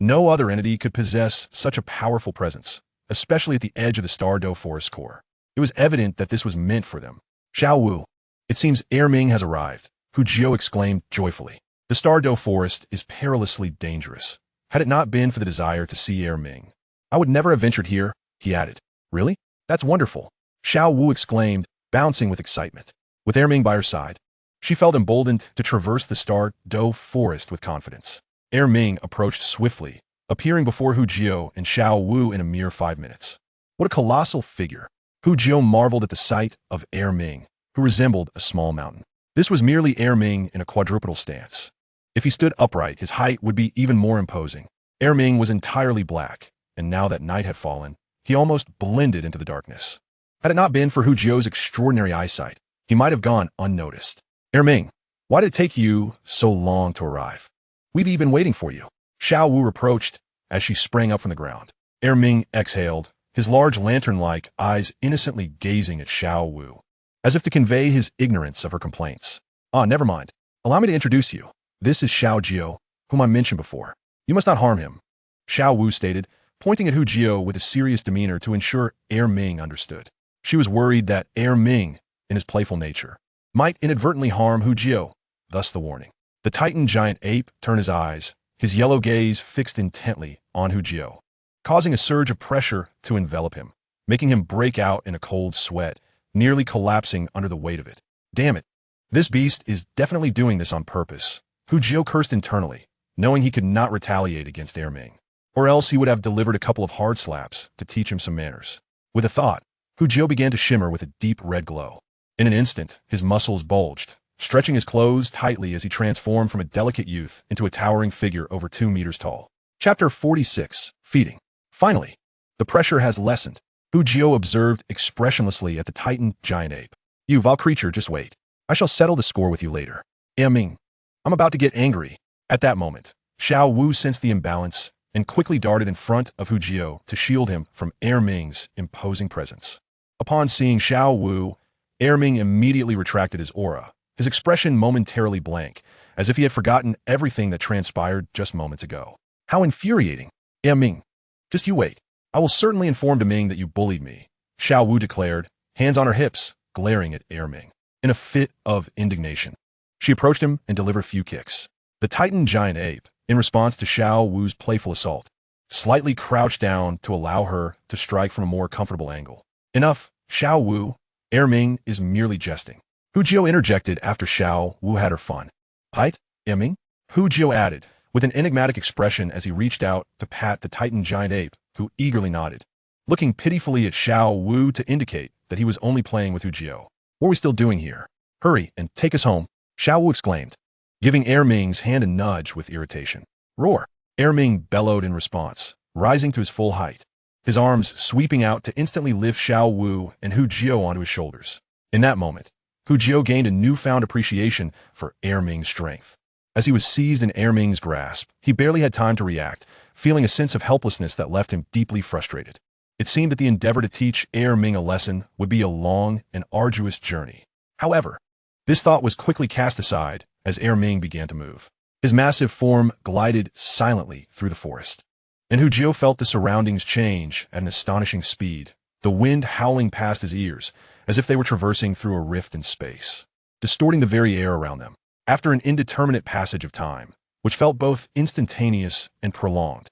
No other entity could possess such a powerful presence, especially at the edge of the Stardow Forest core. It was evident that this was meant for them. Xiao Wu. It seems Ming has arrived, Hu Jiu exclaimed joyfully. The Stardow Forest is perilously dangerous. Had it not been for the desire to see Ming, I would never have ventured here, he added. Really? That's wonderful. Xiao Wu exclaimed, bouncing with excitement. With Ming by her side, she felt emboldened to traverse the Stardow Forest with confidence. Ming approached swiftly, appearing before Hu Jiu and Xiao Wu in a mere 5 minutes. What a colossal figure! Hu Jiu marveled at the sight of Ming, who resembled a small mountain. This was merely Ming in a quadrupedal stance. If he stood upright, his height would be even more imposing. Ming was entirely black, and now that night had fallen, he almost blended into the darkness. Had it not been for Hu Jiu's extraordinary eyesight, he might have gone unnoticed. Ming, why did it take you so long to arrive? We've been waiting for you, Xiao Wu reproached as she sprang up from the ground. Ming exhaled, his large lantern-like eyes innocently gazing at Xiao Wu, as if to convey his ignorance of her complaints. Never mind. Allow me to introduce you. This is Xiao Jiu, whom I mentioned before. You must not harm him, Xiao Wu stated, pointing at Hu Jiu with a serious demeanor to ensure Ming understood. She was worried that Ming, in his playful nature, might inadvertently harm Hu Jiu, thus the warning. The Titan giant ape turned his eyes, his yellow gaze fixed intently on Hu Jiu, causing a surge of pressure to envelop him, making him break out in a cold sweat, nearly collapsing under the weight of it. Damn it. This beast is definitely doing this on purpose. Hu Jiu cursed internally, knowing he could not retaliate against Ming, or else he would have delivered a couple of hard slaps to teach him some manners. With a thought, Hu Jiu began to shimmer with a deep red glow. In an instant, his muscles bulged, stretching his clothes tightly as he transformed from a delicate youth into a towering figure over 2 meters tall. Chapter 46, Feeding. Finally, the pressure has lessened, Hu Jiu observed expressionlessly at the Titan giant ape. You vile creature, just wait. I shall settle the score with you later. Ming, I'm about to get angry. At that moment, Xiao Wu sensed the imbalance and quickly darted in front of Hu Jiu to shield him from Ming's imposing presence. Upon seeing Xiao Wu, Ming immediately retracted his aura, his expression momentarily blank, as if he had forgotten everything that transpired just moments ago. How infuriating. Ming, just you wait. I will certainly inform Ming that you bullied me, Xiao Wu declared, hands on her hips, glaring at Ming. In a fit of indignation, she approached him and delivered a few kicks. The Titan giant ape, in response to Xiao Wu's playful assault, slightly crouched down to allow her to strike from a more comfortable angle. Enough, Xiao Wu. Ming is merely jesting. Hu Jiu interjected after Xiao Wu had her fun. Height, Ming? Hu Jiu added, with an enigmatic expression as he reached out to pat the Titan giant ape, who eagerly nodded, looking pitifully at Xiao Wu to indicate that he was only playing with Hu Jiu. What are we still doing here? Hurry and take us home, Xiao Wu exclaimed, giving Ming's hand a nudge with irritation. Roar! Ming bellowed in response, rising to his full height, his arms sweeping out to instantly lift Xiao Wu and Hu Jiu onto his shoulders. In that moment, Hu Jiu gained a newfound appreciation for Ming's strength. As he was seized in Ming's grasp, he barely had time to react, feeling a sense of helplessness that left him deeply frustrated. It seemed that the endeavor to teach Ming a lesson would be a long and arduous journey. However, this thought was quickly cast aside as Ming began to move. His massive form glided silently through the forest, and Hu Jiu felt the surroundings change at an astonishing speed, the wind howling past his ears as if they were traversing through a rift in space, distorting the very air around them. After an indeterminate passage of time, which felt both instantaneous and prolonged,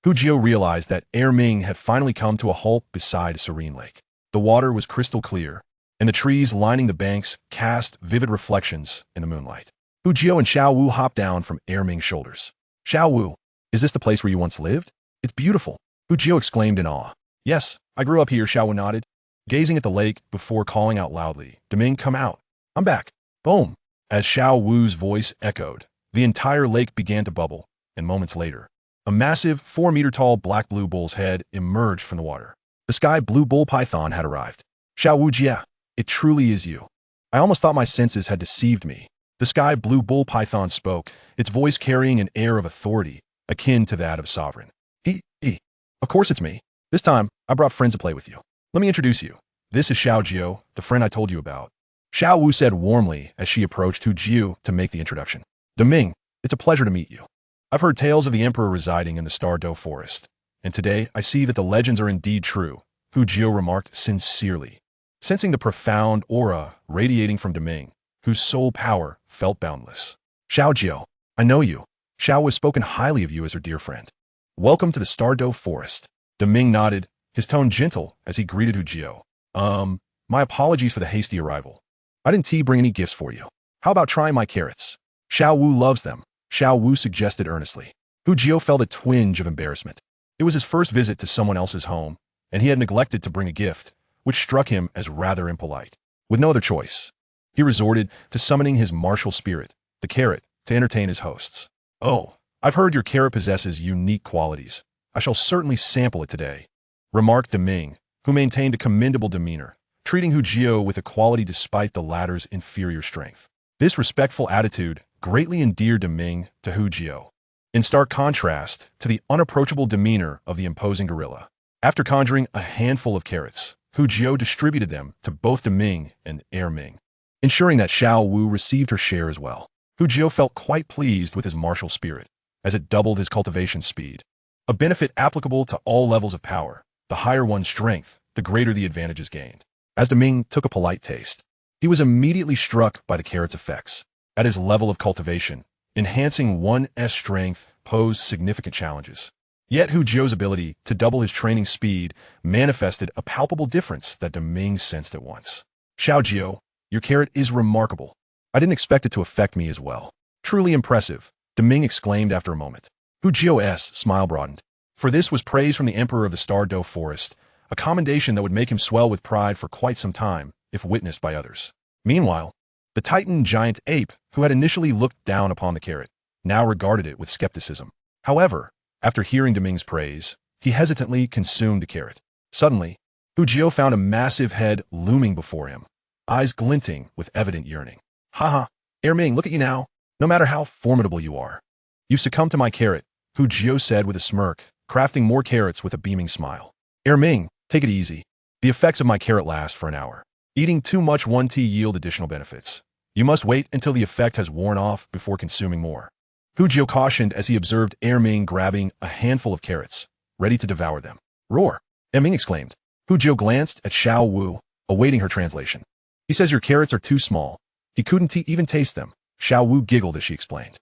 Hu Jiu realized that Ming had finally come to a halt beside a serene lake. The water was crystal clear, and the trees lining the banks cast vivid reflections in the moonlight. Hu Jiu and Xiao Wu hopped down from Ming's shoulders. Xiao Wu, is this the place where you once lived? It's beautiful, Hu Jiu exclaimed in awe. Yes, I grew up here, Xiao Wu nodded, gazing at the lake before calling out loudly, Ming, come out. I'm back. Boom. As Xiao Wu's voice echoed, the entire lake began to bubble, and moments later, a massive 4-meter-tall black-blue bull's head emerged from the water. The sky blue bull python had arrived. Xiao Wu Jia, it truly is you. I almost thought my senses had deceived me. The sky blue bull python spoke, its voice carrying an air of authority, akin to that of sovereign. Of course it's me. This time, I brought friends to play with you. Let me introduce you. This is Xiao Jiu, the friend I told you about. Xiao Wu said warmly as she approached Hu Jiu to make the introduction. Ming, it's a pleasure to meet you. I've heard tales of the Emperor residing in the Stardow Forest, and today I see that the legends are indeed true, Hu Jiu remarked sincerely, sensing the profound aura radiating from Deming, whose soul power felt boundless. Xiao Jiu, I know you. Xiao has spoken highly of you as her dear friend. Welcome to the Stardow Forest. Deming nodded, his tone gentle as he greeted Hu Jiu. My apologies for the hasty arrival. I didn't bring any gifts for you. How about trying my carrots? Xiao Wu loves them, Xiao Wu suggested earnestly. Hu Jiu felt a twinge of embarrassment. It was his first visit to someone else's home, and he had neglected to bring a gift, which struck him as rather impolite. With no other choice, he resorted to summoning his martial spirit, the carrot, to entertain his hosts. Oh, I've heard your carrot possesses unique qualities. I shall certainly sample it today, remarked Deming, who maintained a commendable demeanor, treating Hu Jiu with equality despite the latter's inferior strength. This respectful attitude greatly endeared Deming to Hu Jiu, in stark contrast to the unapproachable demeanor of the imposing gorilla. After conjuring a handful of carrots, Hu Jiu distributed them to both Deming and Ming, ensuring that Xiao Wu received her share as well. Hu Jiu felt quite pleased with his martial spirit, as it doubled his cultivation speed, a benefit applicable to all levels of power. The higher one's strength, the greater the advantages gained. As Deming took a polite taste, he was immediately struck by the carrot's effects. At his level of cultivation, enhancing one's strength posed significant challenges. Yet Hu Jiu's ability to double his training speed manifested a palpable difference that Deming sensed at once. Xiao Jiu, your carrot is remarkable. I didn't expect it to affect me as well. Truly impressive, Deming exclaimed after a moment. Hu Jiu's smile broadened. For this was praise from the Emperor of the Stardow Forest, a commendation that would make him swell with pride for quite some time, if witnessed by others. Meanwhile, the Titan giant ape, who had initially looked down upon the carrot, now regarded it with skepticism. However, after hearing Deming's praise, he hesitantly consumed the carrot. Suddenly, Hu Jiu found a massive head looming before him, eyes glinting with evident yearning. Haha, Ming, look at you now. No matter how formidable you are, you succumbed to my carrot, Hu Jiu said with a smirk, crafting more carrots with a beaming smile. Ming, take it easy. The effects of my carrot last for an hour. Eating too much one tea yield additional benefits. You must wait until the effect has worn off before consuming more. Hu Jiu cautioned as he observed Ming grabbing a handful of carrots, ready to devour them. Roar! Ming exclaimed. Hu Jiu glanced at Xiao Wu, awaiting her translation. He says your carrots are too small. He couldn't even taste them. Xiao Wu giggled as she explained.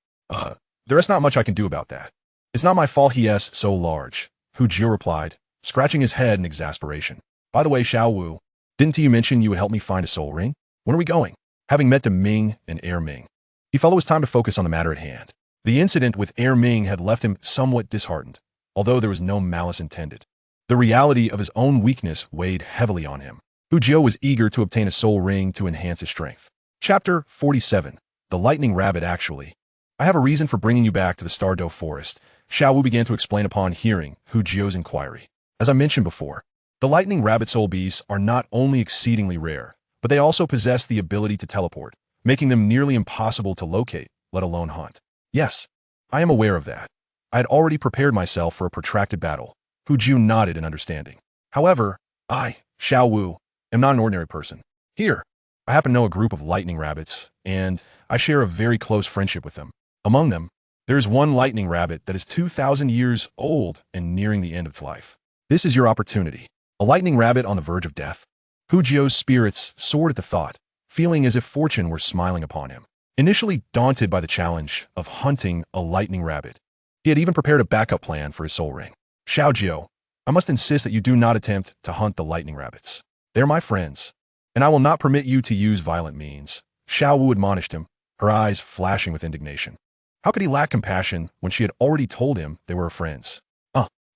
There's not much I can do about that. It's not my fault he's so large, Hu Jiu replied, scratching his head in exasperation. By the way, Xiao Wu, didn't you mention you would help me find a soul ring? When are we going? Having met Deming and Ming, he felt it was time to focus on the matter at hand. The incident with Ming had left him somewhat disheartened, although there was no malice intended. The reality of his own weakness weighed heavily on him. Hu Jiu was eager to obtain a soul ring to enhance his strength. Chapter 47. The Lightning Rabbit Actually. I have a reason for bringing you back to the Stardow Forest, Xiao Wu began to explain upon hearing Hu Jiu's inquiry. As I mentioned before, the lightning rabbit soul beasts are not only exceedingly rare, but they also possess the ability to teleport, making them nearly impossible to locate, let alone hunt. Yes, I am aware of that. I had already prepared myself for a protracted battle. Hu Jiu nodded in understanding. However, I, Xiao Wu, am not an ordinary person. Here, I happen to know a group of lightning rabbits, and I share a very close friendship with them. Among them, there is one lightning rabbit that is 2,000 years old and nearing the end of its life. This is your opportunity. A lightning rabbit on the verge of death? Hu Jiu's spirits soared at the thought, feeling as if fortune were smiling upon him. Initially daunted by the challenge of hunting a lightning rabbit, he had even prepared a backup plan for his soul ring. Xiao Jiu, I must insist that you do not attempt to hunt the lightning rabbits. They're my friends, and I will not permit you to use violent means. Xiao Wu admonished him, her eyes flashing with indignation. How could he lack compassion when she had already told him they were her friends?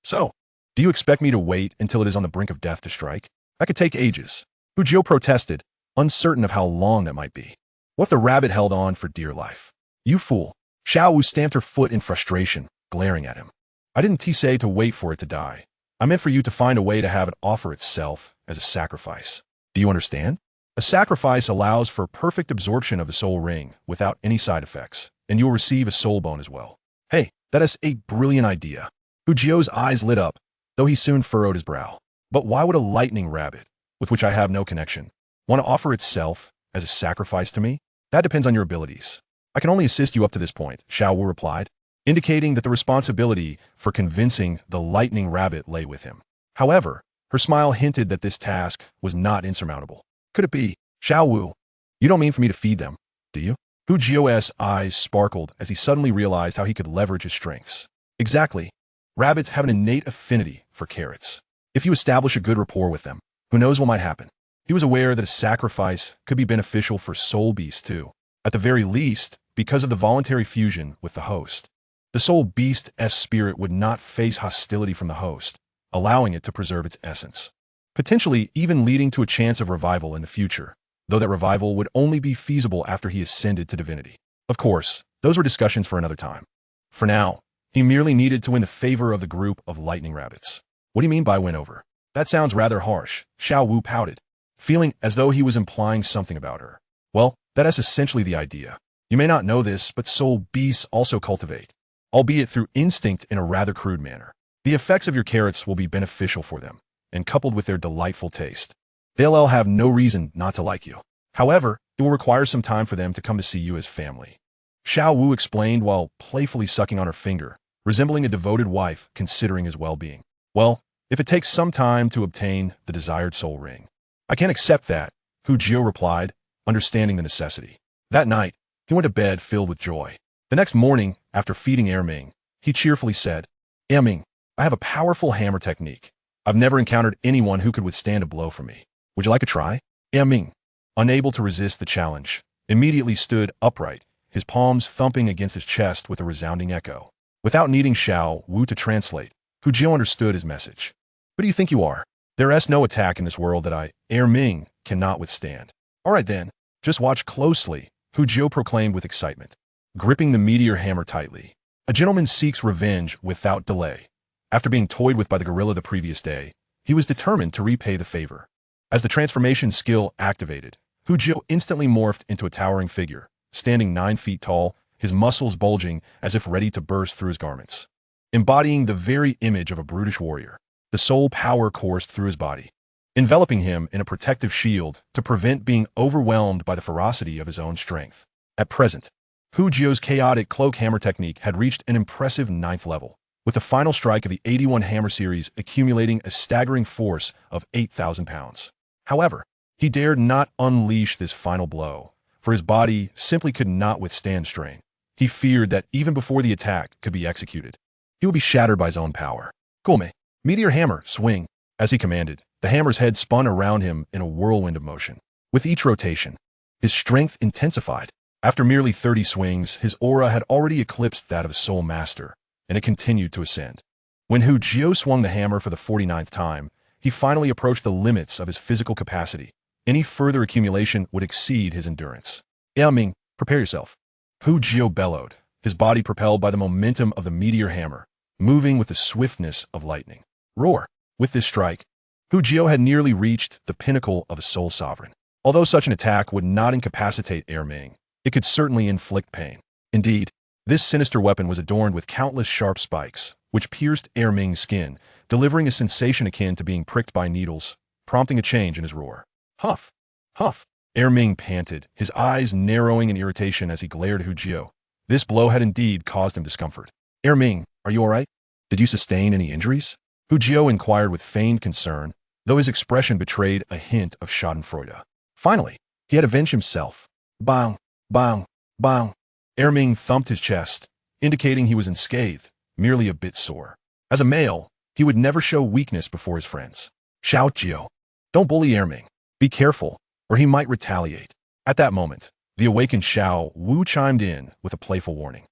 So, do you expect me to wait until it is on the brink of death to strike? That could take ages. Hu Jiu protested, uncertain of how long that might be. What if the rabbit held on for dear life? You fool. Xiao Wu stamped her foot in frustration, glaring at him. I didn't say to wait for it to die. I meant for you to find a way to have it offer itself as a sacrifice. Do you understand? A sacrifice allows for perfect absorption of the soul ring without any side effects, and you'll receive a soul bone as well. Hey, that is a brilliant idea. Hu Jiu's eyes lit up, though he soon furrowed his brow. But why would a lightning rabbit, with which I have no connection, want to offer itself as a sacrifice to me? That depends on your abilities. I can only assist you up to this point, Xiao Wu replied. indicating that the responsibility for convincing the lightning rabbit lay with him. However, her smile hinted that this task was not insurmountable. Could it be? Xiao Wu, you don't mean for me to feed them, do you? Hu Jiu's eyes sparkled as he suddenly realized how he could leverage his strengths. Exactly. Rabbits have an innate affinity for carrots. If you establish a good rapport with them, who knows what might happen? He was aware that a sacrifice could be beneficial for soul beasts too. At the very least, because of the voluntary fusion with the host. The soul beast's spirit would not face hostility from the host, allowing it to preserve its essence. Potentially even leading to a chance of revival in the future, though that revival would only be feasible after he ascended to divinity. Of course, those were discussions for another time. For now, he merely needed to win the favor of the group of lightning rabbits. What do you mean by win over? That sounds rather harsh, Xiao Wu pouted, feeling as though he was implying something about her. Well, that is essentially the idea. You may not know this, but soul beasts also cultivate, albeit through instinct in a rather crude manner. The effects of your carrots will be beneficial for them, and coupled with their delightful taste, they'll have no reason not to like you. However, it will require some time for them to come to see you as family. Xiao Wu explained while playfully sucking on her finger, resembling a devoted wife considering his well-being. Well, if it takes some time to obtain the desired soul ring, I can't accept that, Hu Jiu replied, understanding the necessity. That night, he went to bed filled with joy. The next morning, after feeding Erming, he cheerfully said, Erming, I have a powerful hammer technique. I've never encountered anyone who could withstand a blow from me. Would you like a try? Erming, unable to resist the challenge, immediately stood upright, his palms thumping against his chest with a resounding echo. Without needing Xiao Wu to translate, Hu Jiu understood his message. Who do you think you are? There is no attack in this world that I, Erming, cannot withstand. All right then, just watch closely, Hu Jiu proclaimed with excitement, gripping the meteor hammer tightly. A gentleman seeks revenge without delay. After being toyed with by the gorilla the previous day, he was determined to repay the favor. As the transformation skill activated, Hu Jiu instantly morphed into a towering figure, standing 9 feet tall, his muscles bulging as if ready to burst through his garments. Embodying the very image of a brutish warrior, the soul power coursed through his body, enveloping him in a protective shield to prevent being overwhelmed by the ferocity of his own strength. At present, Hu Jiu's chaotic cloak hammer technique had reached an impressive 9th level, with the final strike of the 81 hammer series accumulating a staggering force of 8,000 pounds. However, he dared not unleash this final blow, for his body simply could not withstand strain. He feared that even before the attack could be executed, he would be shattered by his own power. Gome, meteor hammer, swing. As he commanded, the hammer's head spun around him in a whirlwind of motion. With each rotation, his strength intensified. After merely 30 swings, his aura had already eclipsed that of a soul master, and it continued to ascend. When Hu Jiu swung the hammer for the 49th time, he finally approached the limits of his physical capacity. Any further accumulation would exceed his endurance. Ming, prepare yourself. Hu Jiu bellowed, his body propelled by the momentum of the meteor hammer, moving with the swiftness of lightning. Roar! With this strike, Hu Jiu had nearly reached the pinnacle of a soul sovereign. Although such an attack would not incapacitate Ming, it could certainly inflict pain. Indeed, this sinister weapon was adorned with countless sharp spikes, which pierced Ming's skin, delivering a sensation akin to being pricked by needles, prompting a change in his roar. Huff! Huff! Ming panted, his eyes narrowing in irritation as he glared at Hu Jiu. This blow had indeed caused him discomfort. Ming, are you all right? Did you sustain any injuries? Hu Jiu inquired with feigned concern, though his expression betrayed a hint of schadenfreude. Finally, he had avenged himself. Bang! Bang! Bang! Ming thumped his chest, indicating he was unscathed, merely a bit sore. As a male, he would never show weakness before his friends. Xiao Jiu, don't bully Ming. Be careful, or he might retaliate. At that moment, the awakened Xiao Wu chimed in with a playful warning.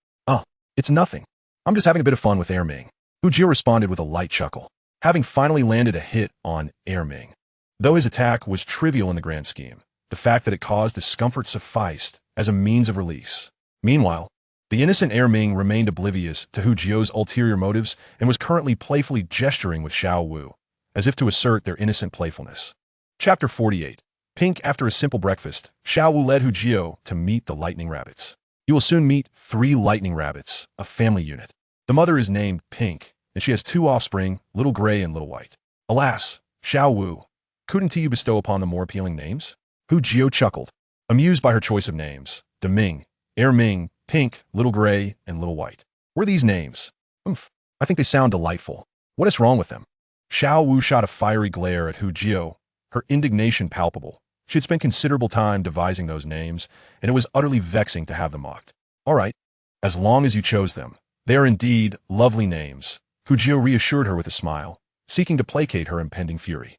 It's nothing. I'm just having a bit of fun with Ming. Hu Jiu responded with a light chuckle, having finally landed a hit on Ming. Though his attack was trivial in the grand scheme, the fact that it caused discomfort sufficed as a means of release. Meanwhile, the innocent Ming remained oblivious to Hu Jiu's ulterior motives and was currently playfully gesturing with Xiao Wu, as if to assert their innocent playfulness. Chapter 48. Pink. After a simple breakfast, Xiao Wu led Hu Jiu to meet the lightning rabbits. You will soon meet 3 lightning rabbits, a family unit. The mother is named Pink, and she has 2 offspring, Little Gray and Little White. Alas, Xiao Wu, couldn't you bestow upon them more appealing names? Hu Jiu chuckled, amused by her choice of names. Deming, Ming, Pink, Little Gray, and Little White. What are these names? Umph, I think they sound delightful. What is wrong with them? Xiao Wu shot a fiery glare at Hu Jio, her indignation palpable. She had spent considerable time devising those names, and it was utterly vexing to have them mocked. All right, as long as you chose them. They are indeed lovely names, Hu Jio reassured her with a smile, seeking to placate her impending fury.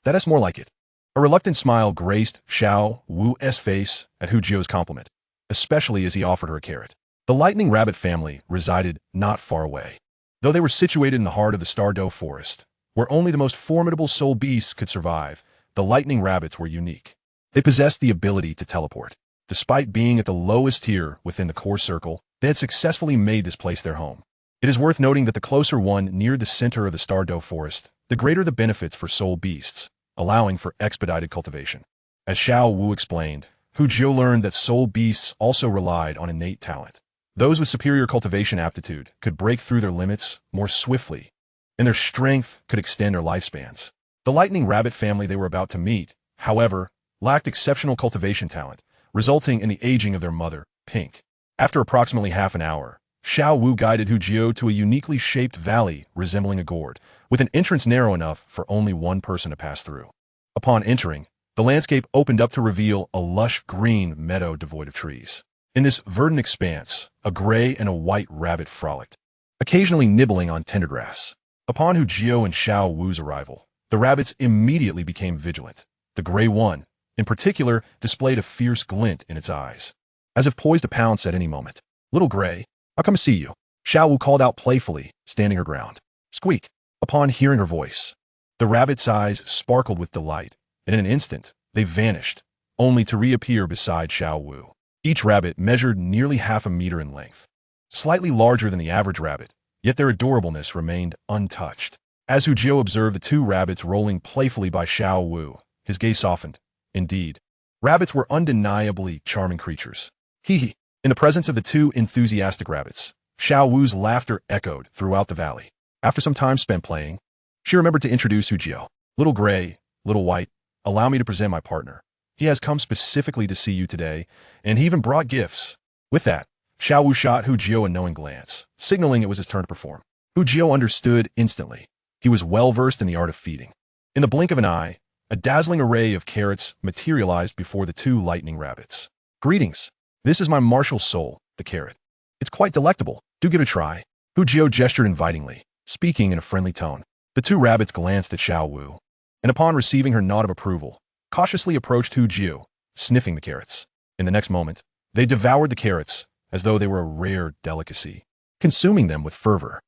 That is more like it. A reluctant smile graced Xiao Wu's face at Hu Jio's compliment, especially as he offered her a carrot. The lightning rabbit family resided not far away. Though they were situated in the heart of the Stardow Forest, where only the most formidable soul beasts could survive, the lightning rabbits were unique. They possessed the ability to teleport. Despite being at the lowest tier within the core circle, they had successfully made this place their home. It is worth noting that the closer one neared the center of the Stardow Forest, the greater the benefits for soul beasts, allowing for expedited cultivation. As Xiao Wu explained, Hu Jio learned that soul beasts also relied on innate talent. Those with superior cultivation aptitude could break through their limits more swiftly, and their strength could extend their lifespans. The lightning rabbit family they were about to meet, however, lacked exceptional cultivation talent, resulting in the aging of their mother, Pink. After approximately half an hour, Xiao Wu guided Hu Jio to a uniquely shaped valley resembling a gourd, with an entrance narrow enough for only one person to pass through. Upon entering, the landscape opened up to reveal a lush green meadow devoid of trees. In this verdant expanse, a gray and a white rabbit frolicked, occasionally nibbling on tender grass. Upon Hu Jio and Xiao Wu's arrival, the rabbits immediately became vigilant. The gray one, in particular, displayed a fierce glint in its eyes, as if poised to pounce at any moment. Little Gray, I'll come see you, Xiao Wu called out playfully, standing her ground. Squeak. Upon hearing her voice, the rabbit's eyes sparkled with delight, and in an instant, they vanished, only to reappear beside Xiao Wu. Each rabbit measured nearly half a meter in length, slightly larger than the average rabbit, yet their adorableness remained untouched. As Hu Jio observed the two rabbits rolling playfully by Xiao Wu, his gaze softened. Indeed, rabbits were undeniably charming creatures. Hee. In the presence of the two enthusiastic rabbits, Xiao Wu's laughter echoed throughout the valley. After some time spent playing, she remembered to introduce Hu Jio. Little Gray, Little White, allow me to present my partner. He has come specifically to see you today, and he even brought gifts. With that, Xiao Wu shot Hu Jio a knowing glance, signaling it was his turn to perform. Hu Jio understood instantly. He was well-versed in the art of feeding. In the blink of an eye, a dazzling array of carrots materialized before the two lightning rabbits. Greetings. This is my martial soul, the carrot. It's quite delectable. Do give it a try. Hu Jio gestured invitingly, speaking in a friendly tone. The two rabbits glanced at Xiao Wu, and upon receiving her nod of approval, cautiously approached Hu Jio, sniffing the carrots. In the next moment, they devoured the carrots as though they were a rare delicacy, consuming them with fervor.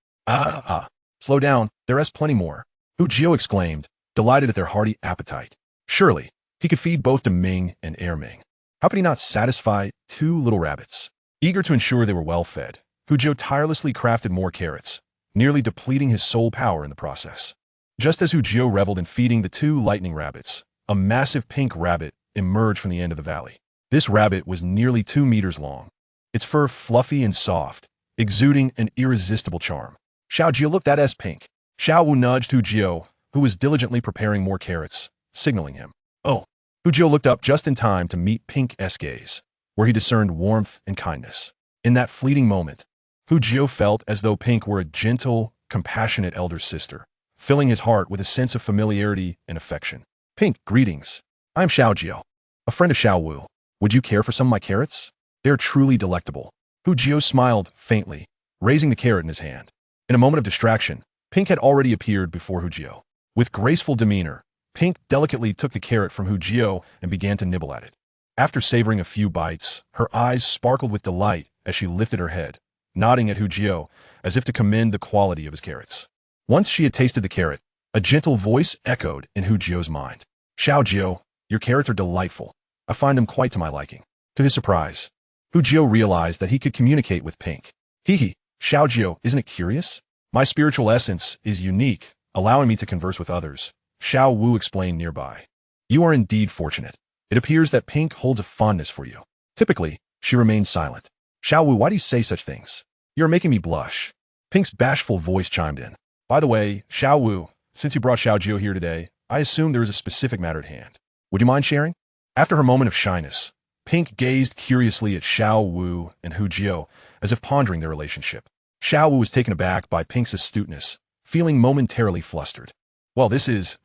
Slow down, there is plenty more, Hu Jio exclaimed, delighted at their hearty appetite. Surely, he could feed both to Ming and Air Ming. How could he not satisfy two little rabbits? Eager to ensure they were well fed, Hu Jio tirelessly crafted more carrots, nearly depleting his soul power in the process. Just as Hu Jio reveled in feeding the two lightning rabbits, a massive pink rabbit emerged from the end of the valley. This rabbit was nearly 2 meters long, its fur fluffy and soft, exuding an irresistible charm. Xiao Jio looked at as Pink. Xiao Wu nudged Hu Jio, who was diligently preparing more carrots, signaling him. Oh. Hu Jio looked up just in time to meet Pink's gaze, where he discerned warmth and kindness. In that fleeting moment, Hu Jio felt as though Pink were a gentle, compassionate elder sister, filling his heart with a sense of familiarity and affection. Pink, greetings. I'm Xiao Jio, a friend of Xiao Wu. Would you care for some of my carrots? They're truly delectable. Hu Jio smiled faintly, raising the carrot in his hand. In a moment of distraction, Pink had already appeared before Hu Jio. With graceful demeanor, Pink delicately took the carrot from Hu Jio and began to nibble at it. After savoring a few bites, her eyes sparkled with delight as she lifted her head, nodding at Hu Jio as if to commend the quality of his carrots. Once she had tasted the carrot, a gentle voice echoed in Hu Jio's mind. Xiao Jio, your carrots are delightful. I find them quite to my liking. To his surprise, Hu Jio realized that he could communicate with Pink. Xiao Jio, isn't it curious? My spiritual essence is unique, allowing me to converse with others, Xiao Wu explained nearby. You are indeed fortunate. It appears that Pink holds a fondness for you. Typically, she remains silent. Xiao Wu, why do you say such things? You're making me blush. Pink's bashful voice chimed in. By the way, Xiao Wu, since you brought Xiao Jio here today, I assume there is a specific matter at hand. Would you mind sharing? After her moment of shyness, Pink gazed curiously at Xiao Wu and Hu Jio as if pondering their relationship. Xiao Wu was taken aback by Pink's astuteness, feeling momentarily flustered. Well, this is,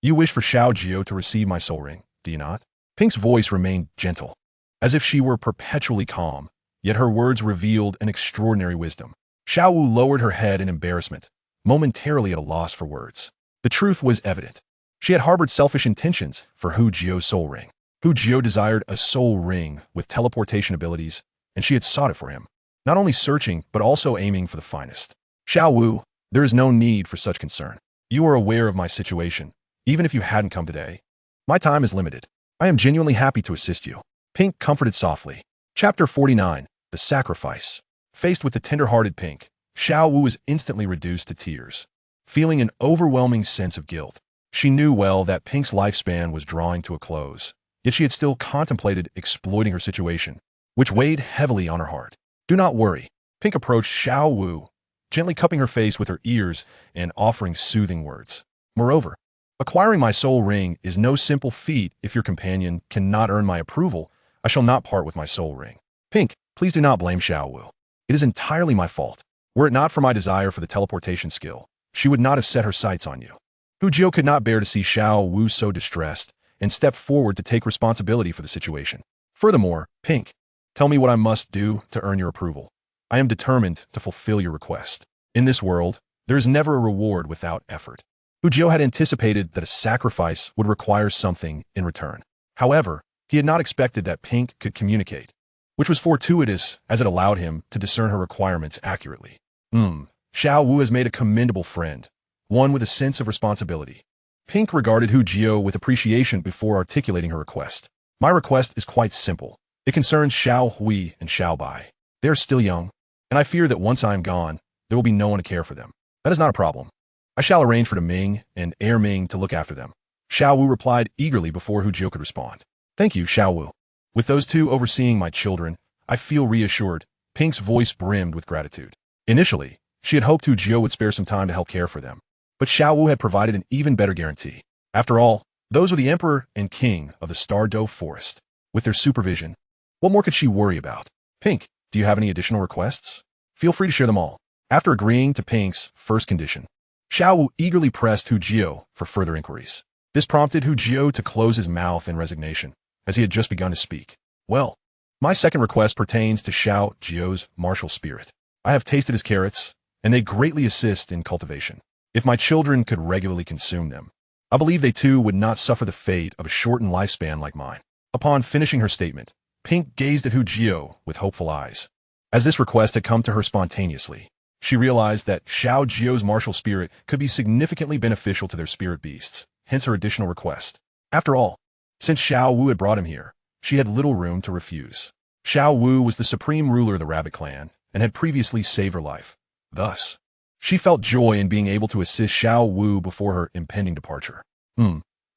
you wish for Xiao Jiao to receive my soul ring, do you not? Pink's voice remained gentle, as if she were perpetually calm, yet her words revealed an extraordinary wisdom. Xiao Wu lowered her head in embarrassment, momentarily at a loss for words. The truth was evident. She had harbored selfish intentions for Hu Jiao's soul ring. Hu Jiao desired a soul ring with teleportation abilities, and she had sought it for him, not only searching, but also aiming for the finest. Xiao Wu, there is no need for such concern. You are aware of my situation, even if you hadn't come today. My time is limited. I am genuinely happy to assist you. Pink comforted softly. Chapter 49, The Sacrifice. Faced with the tender-hearted Pink, Xiao Wu was instantly reduced to tears, feeling an overwhelming sense of guilt. She knew well that Pink's lifespan was drawing to a close, yet she had still contemplated exploiting her situation, which weighed heavily on her heart. Do not worry. Pink approached Xiao Wu, gently cupping her face with her ears and offering soothing words. Moreover, acquiring my soul ring is no simple feat. If your companion cannot earn my approval, I shall not part with my soul ring. Pink, please do not blame Xiao Wu. It is entirely my fault. Were it not for my desire for the teleportation skill, she would not have set her sights on you. Hu Jiao could not bear to see Xiao Wu so distressed and stepped forward to take responsibility for the situation. Furthermore, Pink, tell me what I must do to earn your approval. I am determined to fulfill your request. In this world, there is never a reward without effort. Hu Jiao had anticipated that a sacrifice would require something in return. However, he had not expected that Pink could communicate, which was fortuitous as it allowed him to discern her requirements accurately. Xiao Wu has made a commendable friend, one with a sense of responsibility. Pink regarded Hu Jiao with appreciation before articulating her request. My request is quite simple. It concerns Xiao Hui and Xiao Bai. They are still young, and I fear that once I am gone, there will be no one to care for them. That is not a problem. I shall arrange for the Ming and Heir Ming to look after them. Xiao Wu replied eagerly before Hu Jiao could respond. Thank you, Xiao Wu. With those two overseeing my children, I feel reassured. Pink's voice brimmed with gratitude. Initially, she had hoped Hu Jiao would spare some time to help care for them, but Xiao Wu had provided an even better guarantee. After all, those were the emperor and king of the Stardow Forest. With their supervision, what more could she worry about? Pink, do you have any additional requests? Feel free to share them all. After agreeing to Pink's first condition, Xiao Wu eagerly pressed Hu Jiao for further inquiries. This prompted Hu Jiao to close his mouth in resignation, as he had just begun to speak. Well, my second request pertains to Xiao Jiao's martial spirit. I have tasted his carrots, and they greatly assist in cultivation. If my children could regularly consume them, I believe they too would not suffer the fate of a shortened lifespan like mine. Upon finishing her statement, Pink gazed at Hu Jiao with hopeful eyes. As this request had come to her spontaneously, she realized that Xiao Jiao's martial spirit could be significantly beneficial to their spirit beasts, hence her additional request. After all, since Xiao Wu had brought him here, she had little room to refuse. Xiao Wu was the supreme ruler of the Rabbit clan and had previously saved her life. Thus, she felt joy in being able to assist Xiao Wu before her impending departure.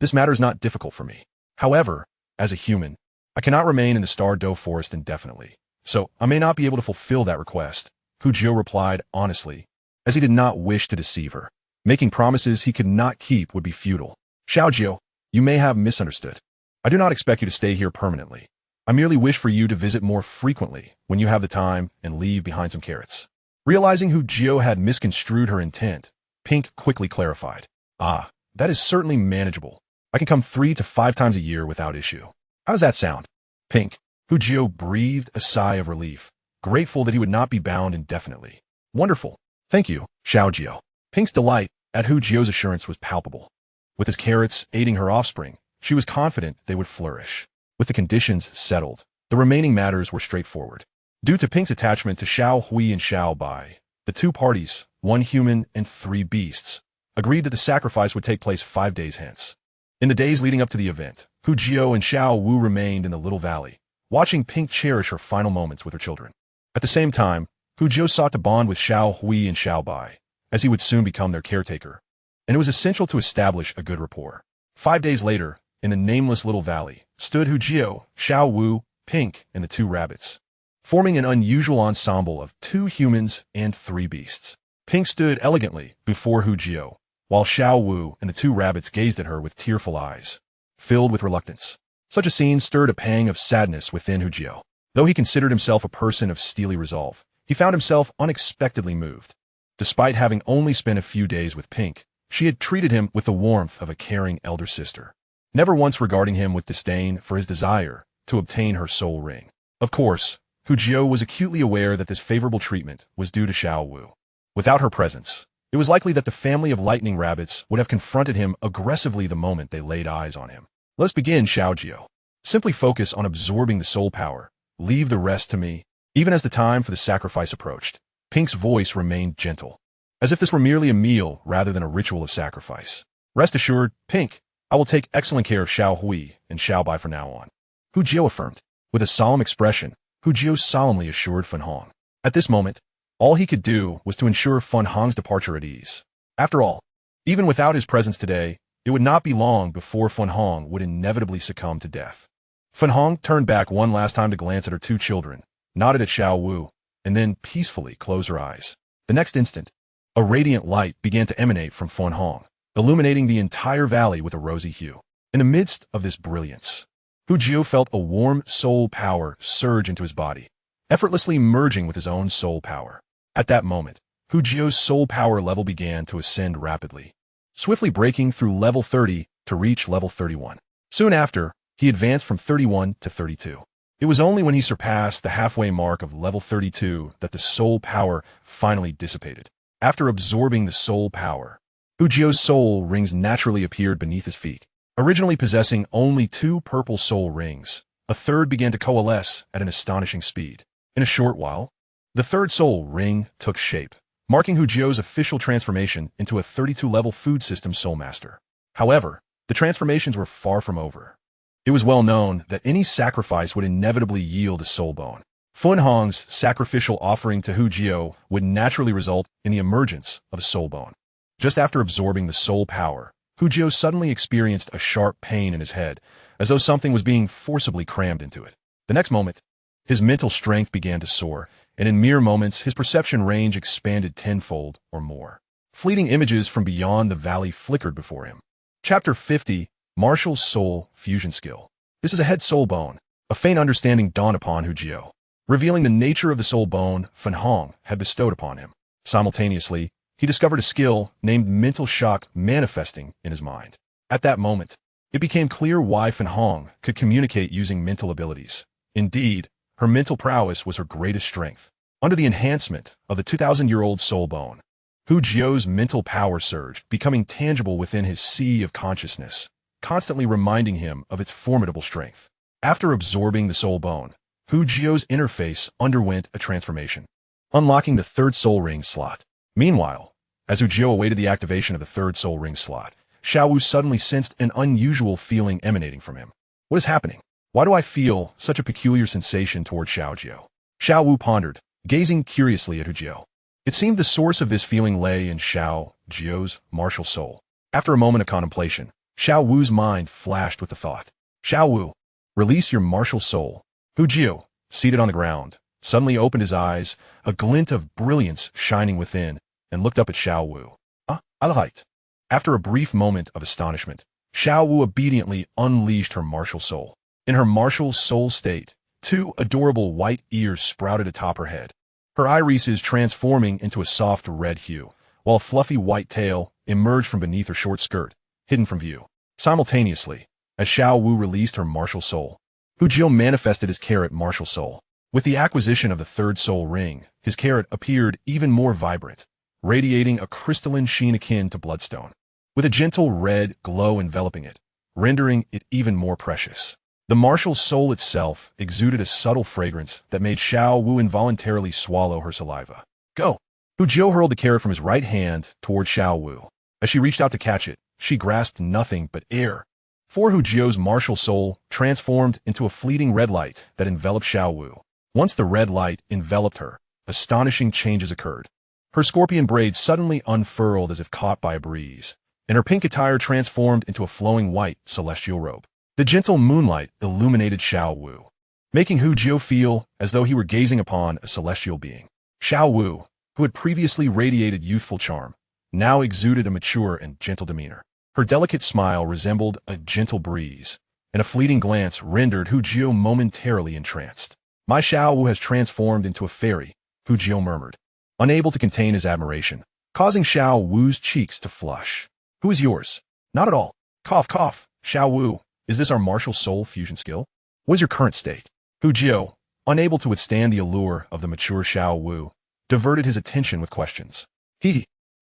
This matter is not difficult for me. However, as a human, I cannot remain in the Stardow Forest indefinitely, so I may not be able to fulfill that request, Hu Jiao replied honestly, as he did not wish to deceive her. Making promises he could not keep would be futile. Xiao Jiao, you may have misunderstood. I do not expect you to stay here permanently. I merely wish for you to visit more frequently when you have the time and leave behind some carrots. Realizing Hu Jiao had misconstrued her intent, Pink quickly clarified. That is certainly manageable. I can come 3 to 5 times a year without issue. How does that sound? Pink. Hu Jiao breathed a sigh of relief, grateful that he would not be bound indefinitely. Wonderful. Thank you, Xiao Jiao. Pink's delight at Hu Jiao's assurance was palpable. With his carrots aiding her offspring, she was confident they would flourish. With the conditions settled, the remaining matters were straightforward. Due to Pink's attachment to Xiao Hui and Xiao Bai, the two parties, 1 human and 3 beasts, agreed that the sacrifice would take place 5 days hence. In the days leading up to the event, Hu Jiao and Xiao Wu remained in the little valley, watching Pink cherish her final moments with her children. At the same time, Hu Jiao sought to bond with Xiao Hui and Xiao Bai, as he would soon become their caretaker, and it was essential to establish a good rapport. 5 days later, in the nameless little valley, stood Hu Jiao, Xiao Wu, Pink, and the 2 rabbits, forming an unusual ensemble of 2 humans and 3 beasts. Pink stood elegantly before Hu Jiao, while Xiao Wu and the 2 rabbits gazed at her with tearful eyes, filled with reluctance. Such a scene stirred a pang of sadness within Hu Jiao. Though he considered himself a person of steely resolve, he found himself unexpectedly moved. Despite having only spent a few days with Pink, she had treated him with the warmth of a caring elder sister, never once regarding him with disdain for his desire to obtain her soul ring. Of course, Jiuhao was acutely aware that this favorable treatment was due to Xiao Wu. Without her presence, it was likely that the family of lightning rabbits would have confronted him aggressively the moment they laid eyes on him. Let's begin, Xiao Jiuhao. Simply focus on absorbing the soul power. Leave the rest to me. Even as the time for the sacrifice approached, Pink's voice remained gentle, as if this were merely a meal rather than a ritual of sacrifice. Rest assured, Pink, I will take excellent care of Xiao Hui and Xiao Bai from now on. Jiuhao affirmed. With a solemn expression, Jiuhao solemnly assured Fan Hong. At this moment, all he could do was to ensure Fan Hong's departure at ease. After all, even without his presence today, it would not be long before Fan Hong would inevitably succumb to death. Fan Hong turned back one last time to glance at her two children, nodded at Xiao Wu, and then peacefully closed her eyes. The next instant, a radiant light began to emanate from Fan Hong, illuminating the entire valley with a rosy hue. In the midst of this brilliance, Jiuhao felt a warm soul power surge into his body, effortlessly merging with his own soul power. At that moment, Jiuhao's soul power level began to ascend rapidly, swiftly breaking through level 30 to reach level 31. Soon after, he advanced from 31 to 32. It was only when he surpassed the halfway mark of level 32 that the soul power finally dissipated. After absorbing the soul power, Jiuhao's soul rings naturally appeared beneath his feet. Originally possessing only 2 purple soul rings, a third began to coalesce at an astonishing speed. In a short while, the third soul ring took shape, marking Jiuhao's official transformation into a 32-level food system soul master. However, the transformations were far from over. It was well known that any sacrifice would inevitably yield a soul bone. Fan Hong's sacrificial offering to Jiuhao would naturally result in the emergence of a soul bone. Just after absorbing the soul power, Jiuhao suddenly experienced a sharp pain in his head, as though something was being forcibly crammed into it. The next moment, his mental strength began to soar, and in mere moments his perception range expanded tenfold or more. Fleeting images from beyond the valley flickered before him. Chapter 50, Martial Soul Fusion Skill. This is a head soul bone. A faint understanding dawned upon Jiuhao, revealing the nature of the soul bone Fan Hong had bestowed upon him. Simultaneously, he discovered a skill named Mental Shock manifesting in his mind. At that moment, it became clear why Fan Hong could communicate using mental abilities. Indeed, her mental prowess was her greatest strength. Under the enhancement of the 2,000-year-old soul bone, Jiuhao's mental power surged, becoming tangible within his sea of consciousness, constantly reminding him of its formidable strength. After absorbing the soul bone, Jiuhao's interface underwent a transformation, unlocking the third soul ring slot. Meanwhile, as Jiuhao awaited the activation of the third soul ring slot, Xiao Wu suddenly sensed an unusual feeling emanating from him. What is happening? Why do I feel such a peculiar sensation toward Xiao Jiuhao? Xiao Wu pondered, gazing curiously at Jiuhao. It seemed the source of this feeling lay in Xiao Jiuhao's martial soul. After a moment of contemplation, Xiao Wu's mind flashed with the thought. Xiao Wu, release your martial soul. Jiuhao, seated on the ground, suddenly opened his eyes, a glint of brilliance shining within, and looked up at Xiao Wu. I liked. After a brief moment of astonishment, Xiao Wu obediently unleashed her martial soul. In her martial soul state, 2 adorable white ears sprouted atop her head, her irises transforming into a soft red hue, while a fluffy white tail emerged from beneath her short skirt, hidden from view. Simultaneously, as Xiao Wu released her martial soul, Jiuhao manifested his carrot martial soul. With the acquisition of the third soul ring, his carrot appeared even more vibrant, radiating a crystalline sheen akin to bloodstone, with a gentle red glow enveloping it, rendering it even more precious. The martial soul itself exuded a subtle fragrance that made Xiao Wu involuntarily swallow her saliva. Go! Jiuhao hurled the carrot from his right hand toward Xiao Wu. As she reached out to catch it, she grasped nothing but air. For Jiuhao's martial soul transformed into a fleeting red light that enveloped Xiao Wu. Once the red light enveloped her, astonishing changes occurred. Her scorpion braids suddenly unfurled as if caught by a breeze, and her pink attire transformed into a flowing white celestial robe. The gentle moonlight illuminated Xiao Wu, making Jiuhao feel as though he were gazing upon a celestial being. Xiao Wu, who had previously radiated youthful charm, now exuded a mature and gentle demeanor. Her delicate smile resembled a gentle breeze, and a fleeting glance rendered Jiuhao momentarily entranced. My Xiao Wu has transformed into a fairy, Hu Jiu murmured, unable to contain his admiration, causing Xiao Wu's cheeks to flush. Who is yours? Not at all. Cough, cough. Xiao Wu, is this our martial soul fusion skill? What is your current state? Hu Jiu, unable to withstand the allure of the mature Xiao Wu, diverted his attention with questions.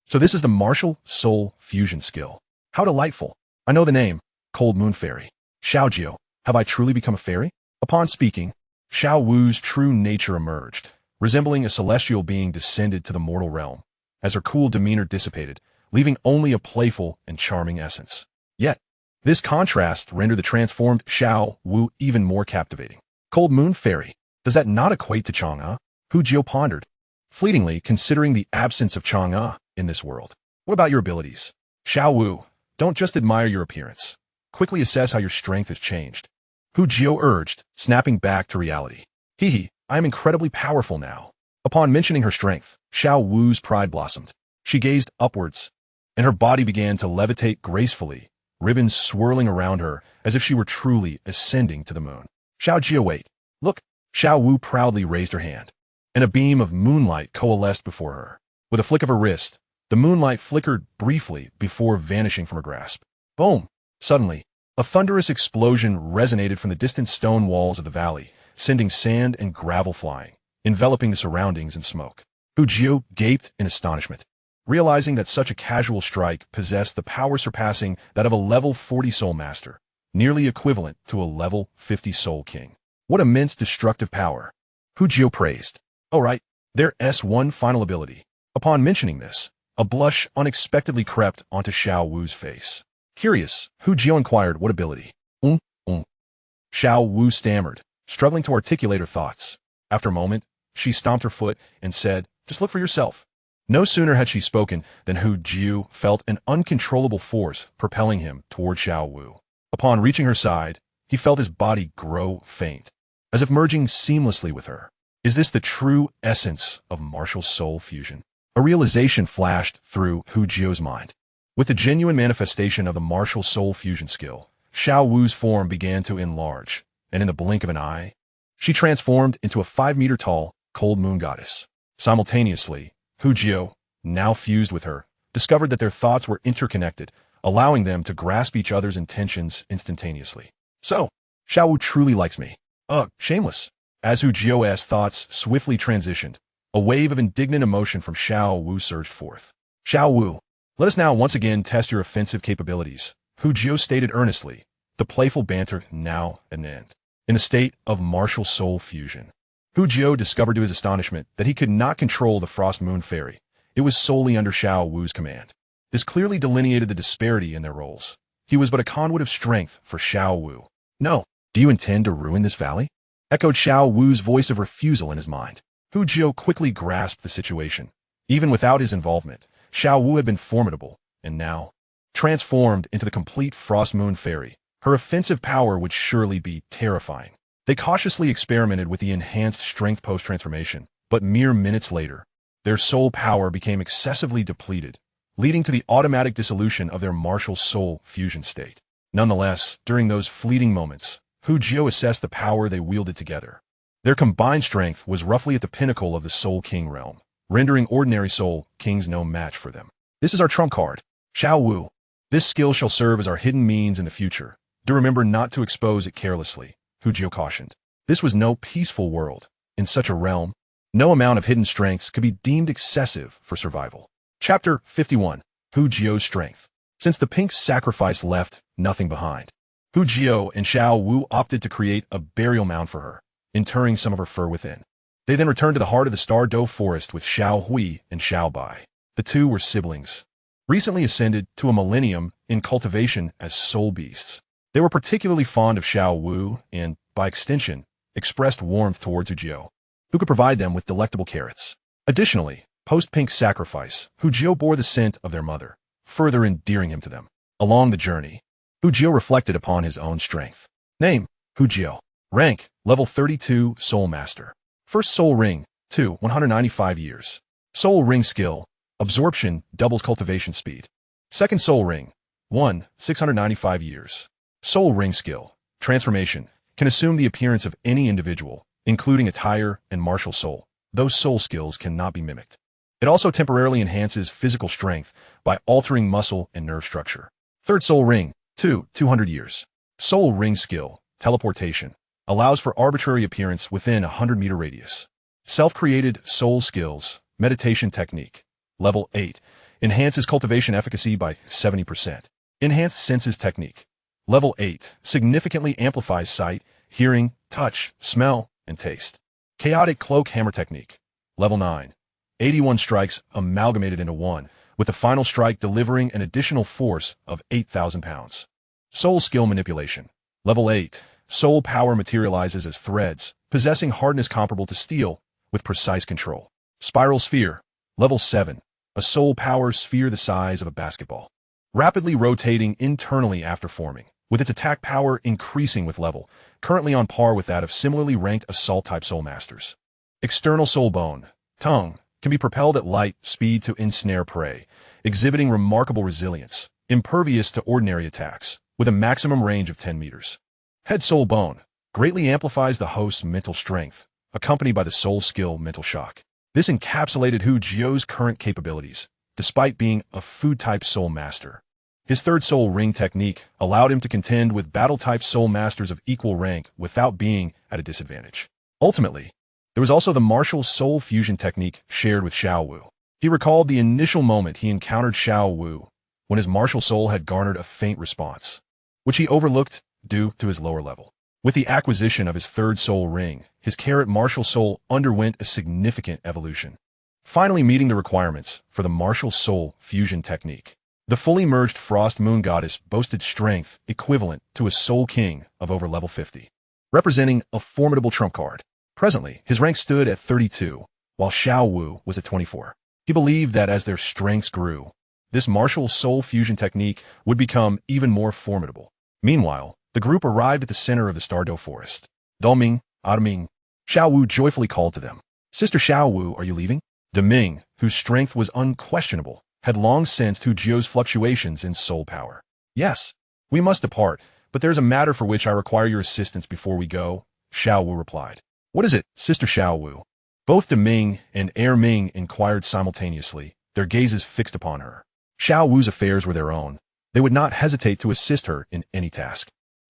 So this is the martial soul fusion skill. How delightful. I know the name, Cold Moon Fairy. Xiao Jiu, have I truly become a fairy? Upon speaking, Xiao Wu's true nature emerged, resembling a celestial being descended to the mortal realm, as her cool demeanor dissipated, leaving only a playful and charming essence. Yet, this contrast rendered the transformed Xiao Wu even more captivating. Cold Moon Fairy, does that not equate to Chang'e? Hu Jiu pondered, fleetingly considering the absence of Chang'e in this world. What about your abilities? Xiao Wu, don't just admire your appearance. Quickly assess how your strength has changed. Hu Jiu urged, snapping back to reality. I am incredibly powerful now. Upon mentioning her strength, Xiao Wu's pride blossomed. She gazed upwards, and her body began to levitate gracefully, ribbons swirling around her as if she were truly ascending to the moon. Xiao Jiu, wait. Look. Xiao Wu proudly raised her hand, and a beam of moonlight coalesced before her. With a flick of her wrist, the moonlight flickered briefly before vanishing from her grasp. Boom! Suddenly, a thunderous explosion resonated from the distant stone walls of the valley, sending sand and gravel flying, enveloping the surroundings in smoke. Hu Jiu gaped in astonishment, realizing that such a casual strike possessed the power surpassing that of a level 40 soul master, nearly equivalent to a level 50 soul king. What immense destructive power! Hu Jiu praised. Oh right, their S1 final ability. Upon mentioning this, a blush unexpectedly crept onto Xiao Wu's face. Curious, Hu Jiu inquired what ability. Xiao Wu stammered, struggling to articulate her thoughts. After a moment, she stomped her foot and said, just look for yourself. No sooner had she spoken than Hu Jiu felt an uncontrollable force propelling him toward Xiao Wu. Upon reaching her side, he felt his body grow faint, as if merging seamlessly with her. Is this the true essence of martial soul fusion? A realization flashed through Hu Jiu's mind. With the genuine manifestation of the martial soul fusion skill, Xiao Wu's form began to enlarge, and in the blink of an eye, she transformed into a 5-meter-tall, cold moon goddess. Simultaneously, Hu Jiu, now fused with her, discovered that their thoughts were interconnected, allowing them to grasp each other's intentions instantaneously. So, Xiao Wu truly likes me. Ugh, shameless. As Hu Jiu's thoughts swiftly transitioned, a wave of indignant emotion from Xiao Wu surged forth. Xiao Wu, let us now once again test your offensive capabilities, Hu Jiu stated earnestly, the playful banter now at an end. In a state of martial soul fusion, Hu Jiu discovered to his astonishment that he could not control the Frost Moon Fairy. It was solely under Xiao Wu's command. This clearly delineated the disparity in their roles. He was but a conduit of strength for Xiao Wu. No, do you intend to ruin this valley? Echoed Xiao Wu's voice of refusal in his mind. Hu Jiu quickly grasped the situation. Even without his involvement, Xiao Wu had been formidable, and now, transformed into the complete Frost Moon Fairy, her offensive power would surely be terrifying. They cautiously experimented with the enhanced strength post-transformation, but mere minutes later, their soul power became excessively depleted, leading to the automatic dissolution of their martial soul fusion state. Nonetheless, during those fleeting moments, Hu Jiu assessed the power they wielded together. Their combined strength was roughly at the pinnacle of the Soul King realm, rendering ordinary Soul Kings no match for them. This is our trump card. Xiao Wu. This skill shall serve as our hidden means in the future. Do remember not to expose it carelessly, Hu Jiu cautioned. This was no peaceful world. In such a realm, no amount of hidden strengths could be deemed excessive for survival. Chapter 51. Hu Jiu's Strength. Since the pink sacrifice left nothing behind, Hu Jiu and Xiao Wu opted to create a burial mound for her, interring some of her fur within. They then returned to the heart of the Star Doe Forest with Xiao Hui and Xiao Bai. The two were siblings, recently ascended to a millennium in cultivation as soul beasts. They were particularly fond of Xiao Wu and, by extension, expressed warmth towards Hu Jiu, who could provide them with delectable carrots. Additionally, post-pink sacrifice, Hu Jiu bore the scent of their mother, further endearing him to them. Along the journey, Hu Jiu reflected upon his own strength. Name, Hu Jiu. Rank, level 32 Soul Master. First Soul Ring, 2, 195 years. Soul Ring Skill, Absorption doubles cultivation speed. Second Soul Ring, 1, 695 years. Soul Ring Skill, Transformation, can assume the appearance of any individual, including attire and martial soul, those soul skills cannot be mimicked. It also temporarily enhances physical strength by altering muscle and nerve structure. Third soul ring, 200 years. Soul ring skill, teleportation, allows for arbitrary appearance within a 100-meter radius. Self-created soul skills, meditation technique, level 8, enhances cultivation efficacy by 70%. Enhanced senses technique, level 8, significantly amplifies sight, hearing, touch, smell, and taste. Chaotic cloak hammer technique, level 9, 81 strikes amalgamated into one, with the final strike delivering an additional force of 8,000 pounds. Soul skill manipulation, level 8, soul power materializes as threads, possessing hardness comparable to steel, with precise control. Spiral sphere, level 7, a soul power sphere the size of a basketball, rapidly rotating internally after forming, with its attack power increasing with level, currently on par with that of similarly ranked assault-type soul masters. External soul bone, tongue, can be propelled at light speed to ensnare prey, exhibiting remarkable resilience, impervious to ordinary attacks, with a maximum range of 10 meters. Head soul bone, greatly amplifies the host's mental strength, accompanied by the soul skill mental shock. This encapsulated Hu Jiao's current capabilities, despite being a food-type soul master. His third soul ring technique allowed him to contend with battle-type soul masters of equal rank without being at a disadvantage. Ultimately, there was also the martial soul fusion technique shared with Xiao Wu. He recalled the initial moment he encountered Xiao Wu, when his martial soul had garnered a faint response, which he overlooked due to his lower level. With the acquisition of his third soul ring, his carrot martial soul underwent a significant evolution, finally meeting the requirements for the martial soul fusion technique. The fully merged Frost Moon Goddess boasted strength equivalent to a Soul King of over level 50, representing a formidable trump card. Presently, his rank stood at 32, while Xiao Wu was at 24. He believed that as their strengths grew, this martial soul fusion technique would become even more formidable. Meanwhile, the group arrived at the center of the Stardow Forest. Doming, Adaming, Xiao Wu joyfully called to them. Sister Xiao Wu, are you leaving? Deming, whose strength was unquestionable, had long sensed Hu Jiao's fluctuations in soul power. Yes, we must depart, but there's a matter for which I require your assistance before we go, Xiao Wu replied. What is it, Sister Xiao Wu? Both Deming and Ming inquired simultaneously, their gazes fixed upon her. Xiao Wu's affairs were their own. They would not hesitate to assist her in any task.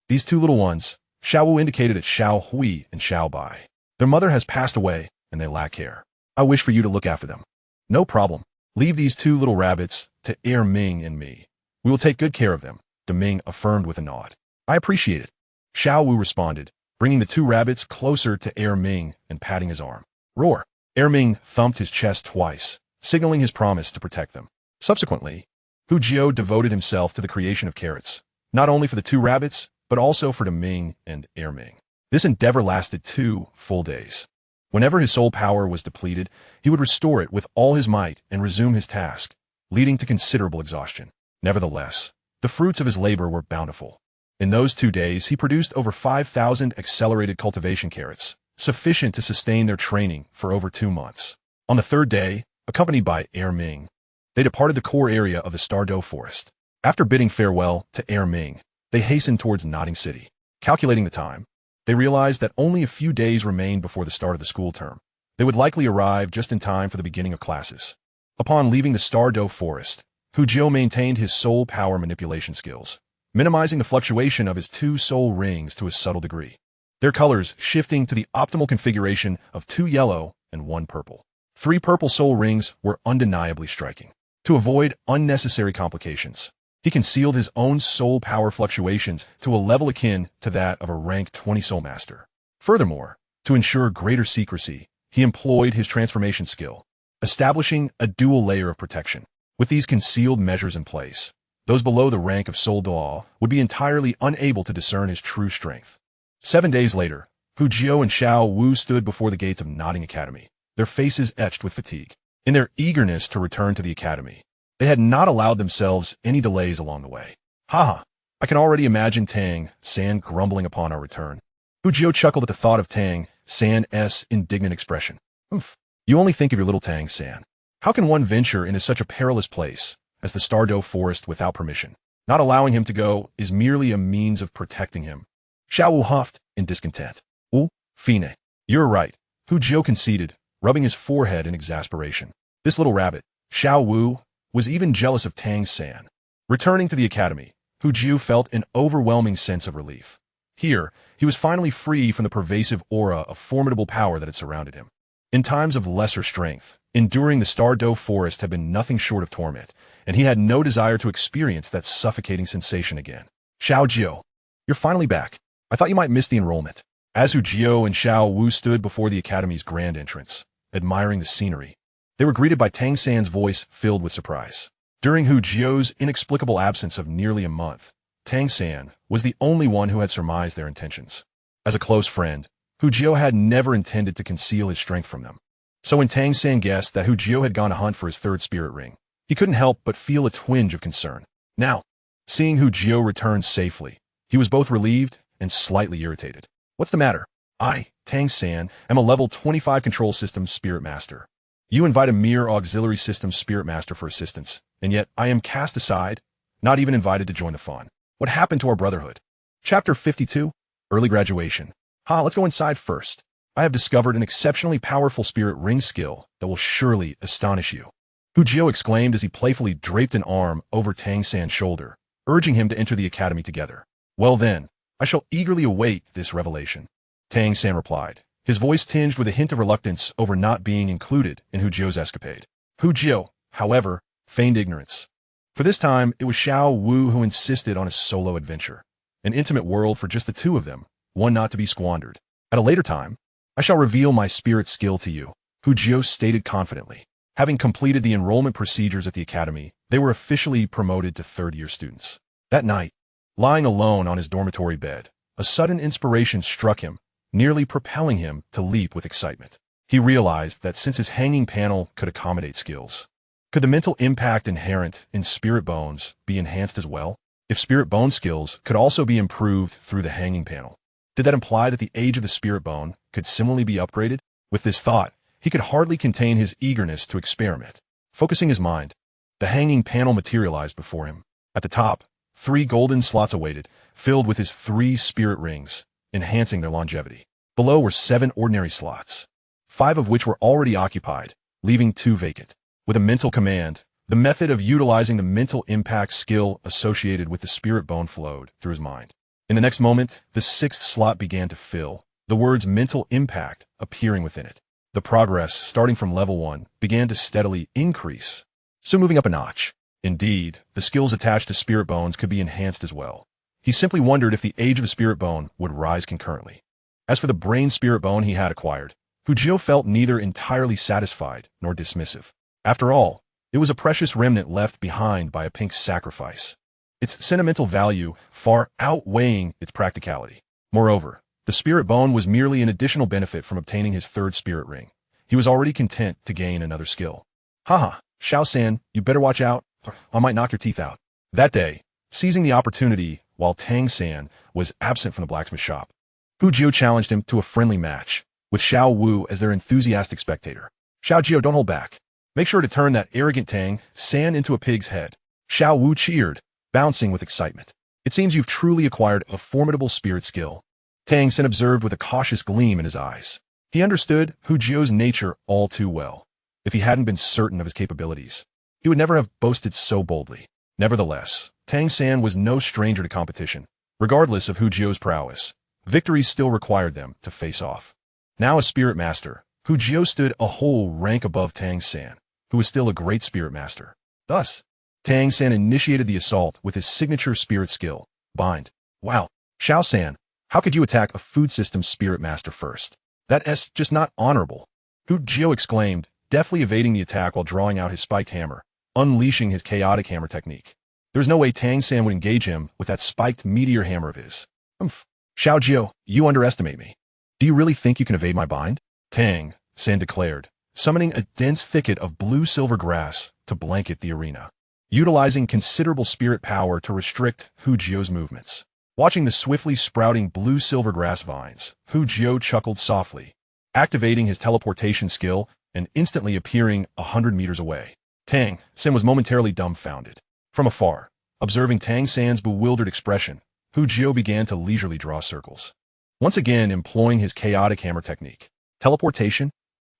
These two little ones, Xiao Wu indicated at Xiao Hui and Xiao Bai. Their mother has passed away, and they lack care. I wish for you to look after them. No problem. Leave these two little rabbits to Ming and me. We will take good care of them, Deming affirmed with a nod. I appreciate it. Xiao Wu responded, bringing the two rabbits closer to Ming and patting his arm. Roar! Ming thumped his chest twice, signaling his promise to protect them. Subsequently, Hu Jiao devoted himself to the creation of carrots, not only for the two rabbits, but also for Deming and Ming. This endeavor lasted 2 full days. Whenever his soul power was depleted, he would restore it with all his might and resume his task, leading to considerable exhaustion. Nevertheless, the fruits of his labor were bountiful. In those 2 days, he produced over 5,000 accelerated cultivation carrots, sufficient to sustain their training for over 2 months. On the 3rd day, accompanied by Ming, they departed the core area of the Stardow Forest. After bidding farewell to Ming, they hastened towards Nodding City. Calculating the time, they realized that only a few days remained before the start of the school term. They would likely arrive just in time for the beginning of classes. Upon leaving the Stardow Forest, Hu Jiao maintained his soul power manipulation skills, minimizing the fluctuation of his 2 soul rings to a subtle degree, their colors shifting to the optimal configuration of 2 yellow and 1 purple. 3 purple soul rings were undeniably striking. To avoid unnecessary complications, he concealed his own soul power fluctuations to a level akin to that of a rank 20 soul master. Furthermore, to ensure greater secrecy, he employed his transformation skill, establishing a dual layer of protection. With these concealed measures in place, those below the rank of Soul Duo would be entirely unable to discern his true strength. 7 days later, Hu Jiao and Xiao Wu stood before the gates of Nodding Academy, their faces etched with fatigue. In their eagerness to return to the academy, they had not allowed themselves any delays along the way. Haha, I can already imagine Tang San grumbling upon our return. Hu Jiao chuckled at the thought of Tang San's indignant expression. Oof, you only think of your little Tang San. How can one venture into such a perilous place as the Stardow Forest without permission? Not allowing him to go is merely a means of protecting him. Xiao Wu huffed in discontent. Fine. You're right, Hu Jiao conceded, rubbing his forehead in exasperation. This little rabbit, Xiao Wu, was even jealous of Tang San. Returning to the academy, Hu Jiu felt an overwhelming sense of relief. Here, he was finally free from the pervasive aura of formidable power that had surrounded him. In times of lesser strength, enduring the Stardow Forest had been nothing short of torment, and he had no desire to experience that suffocating sensation again. Xiao Jiu, you're finally back. I thought you might miss the enrollment. As Hu Jiu and Xiao Wu stood before the academy's grand entrance, admiring the scenery, they were greeted by Tang San's voice filled with surprise. During Hu Jiu's inexplicable absence of nearly a month, Tang San was the only one who had surmised their intentions. As a close friend, Hu Jiu had never intended to conceal his strength from them. So when Tang San guessed that Hu Jiu had gone to hunt for his third spirit ring, he couldn't help but feel a twinge of concern. Now, seeing Hu Jiu return safely, he was both relieved and slightly irritated. What's the matter? I, Tang San, am a level 25 control system spirit master. You invite a mere auxiliary system spirit master for assistance, and yet I am cast aside, not even invited to join the fun. What happened to our brotherhood? Chapter 52, Early Graduation. Let's go inside first. I have discovered an exceptionally powerful spirit ring skill that will surely astonish you. Hu Jiu exclaimed as he playfully draped an arm over Tang San's shoulder, urging him to enter the academy together. Well then, I shall eagerly await this revelation. Tang San replied, his voice tinged with a hint of reluctance over not being included in Hu Jiu's escapade. Hu Jiu, however, feigned ignorance. For this time, it was Xiao Wu who insisted on a solo adventure. An intimate world for just the two of them, one not to be squandered. At a later time, I shall reveal my spirit skill to you, Hu Jiu stated confidently. Having completed the enrollment procedures at the academy, they were officially promoted to third-year students. That night, lying alone on his dormitory bed, a sudden inspiration struck him, nearly propelling him to leap with excitement. He realized that since his hanging panel could accommodate skills, could the mental impact inherent in spirit bones be enhanced as well? If spirit bone skills could also be improved through the hanging panel, did that imply that the age of the spirit bone could similarly be upgraded? With this thought, he could hardly contain his eagerness to experiment. Focusing his mind, the hanging panel materialized before him. At the top, 3 golden slots awaited, filled with his 3 spirit rings, enhancing their longevity. Below were 7 ordinary slots, 5 of which were already occupied, leaving 2 vacant. With a mental command, the method of utilizing the mental impact skill associated with the spirit bone flowed through his mind. In the next moment, the 6th slot began to fill, the words mental impact appearing within it. The progress, starting from level 1, began to steadily increase, so moving up a notch. Indeed, the skills attached to spirit bones could be enhanced as well. He simply wondered if the age of the spirit bone would rise concurrently. As for the brain spirit bone he had acquired, Hu Jiu felt neither entirely satisfied nor dismissive. After all, it was a precious remnant left behind by a pink sacrifice, its sentimental value far outweighing its practicality. Moreover, the spirit bone was merely an additional benefit from obtaining his 3rd spirit ring. He was already content to gain another skill. Xiao San, you better watch out, or I might knock your teeth out. That day, seizing the opportunity while Tang San was absent from the blacksmith shop, Hu Jiu challenged him to a friendly match, with Xiao Wu as their enthusiastic spectator. Xiao Jiu, don't hold back. Make sure to turn that arrogant Tang San into a pig's head. Xiao Wu cheered, bouncing with excitement. It seems you've truly acquired a formidable spirit skill. Tang San observed with a cautious gleam in his eyes. He understood Hu Jiu's nature all too well. If he hadn't been certain of his capabilities, he would never have boasted so boldly. Nevertheless, Tang San was no stranger to competition. Regardless of Hu Jiu's prowess, victories still required them to face off. Now a spirit master, Hu Jiu stood a whole rank above Tang San, who was still a great spirit master. Thus, Tang San initiated the assault with his signature spirit skill, Bind. Wow, Xiao San, how could you attack a food system spirit master first? That's just not honorable. Hu Jiu exclaimed, deftly evading the attack while drawing out his spiked hammer, unleashing his chaotic hammer technique. There was no way Tang San would engage him with that spiked meteor hammer of his. Xiao Jiu, you underestimate me. Do you really think you can evade my bind? Tang San declared, summoning a dense thicket of blue-silver grass to blanket the arena, utilizing considerable spirit power to restrict Hu Jiu's movements. Watching the swiftly sprouting blue-silver grass vines, Hu Jiu chuckled softly, activating his teleportation skill and instantly appearing 100 meters away. Tang San was momentarily dumbfounded. From afar, observing Tang San's bewildered expression, Hu Jiu began to leisurely draw circles, once again employing his chaotic hammer technique. Teleportation?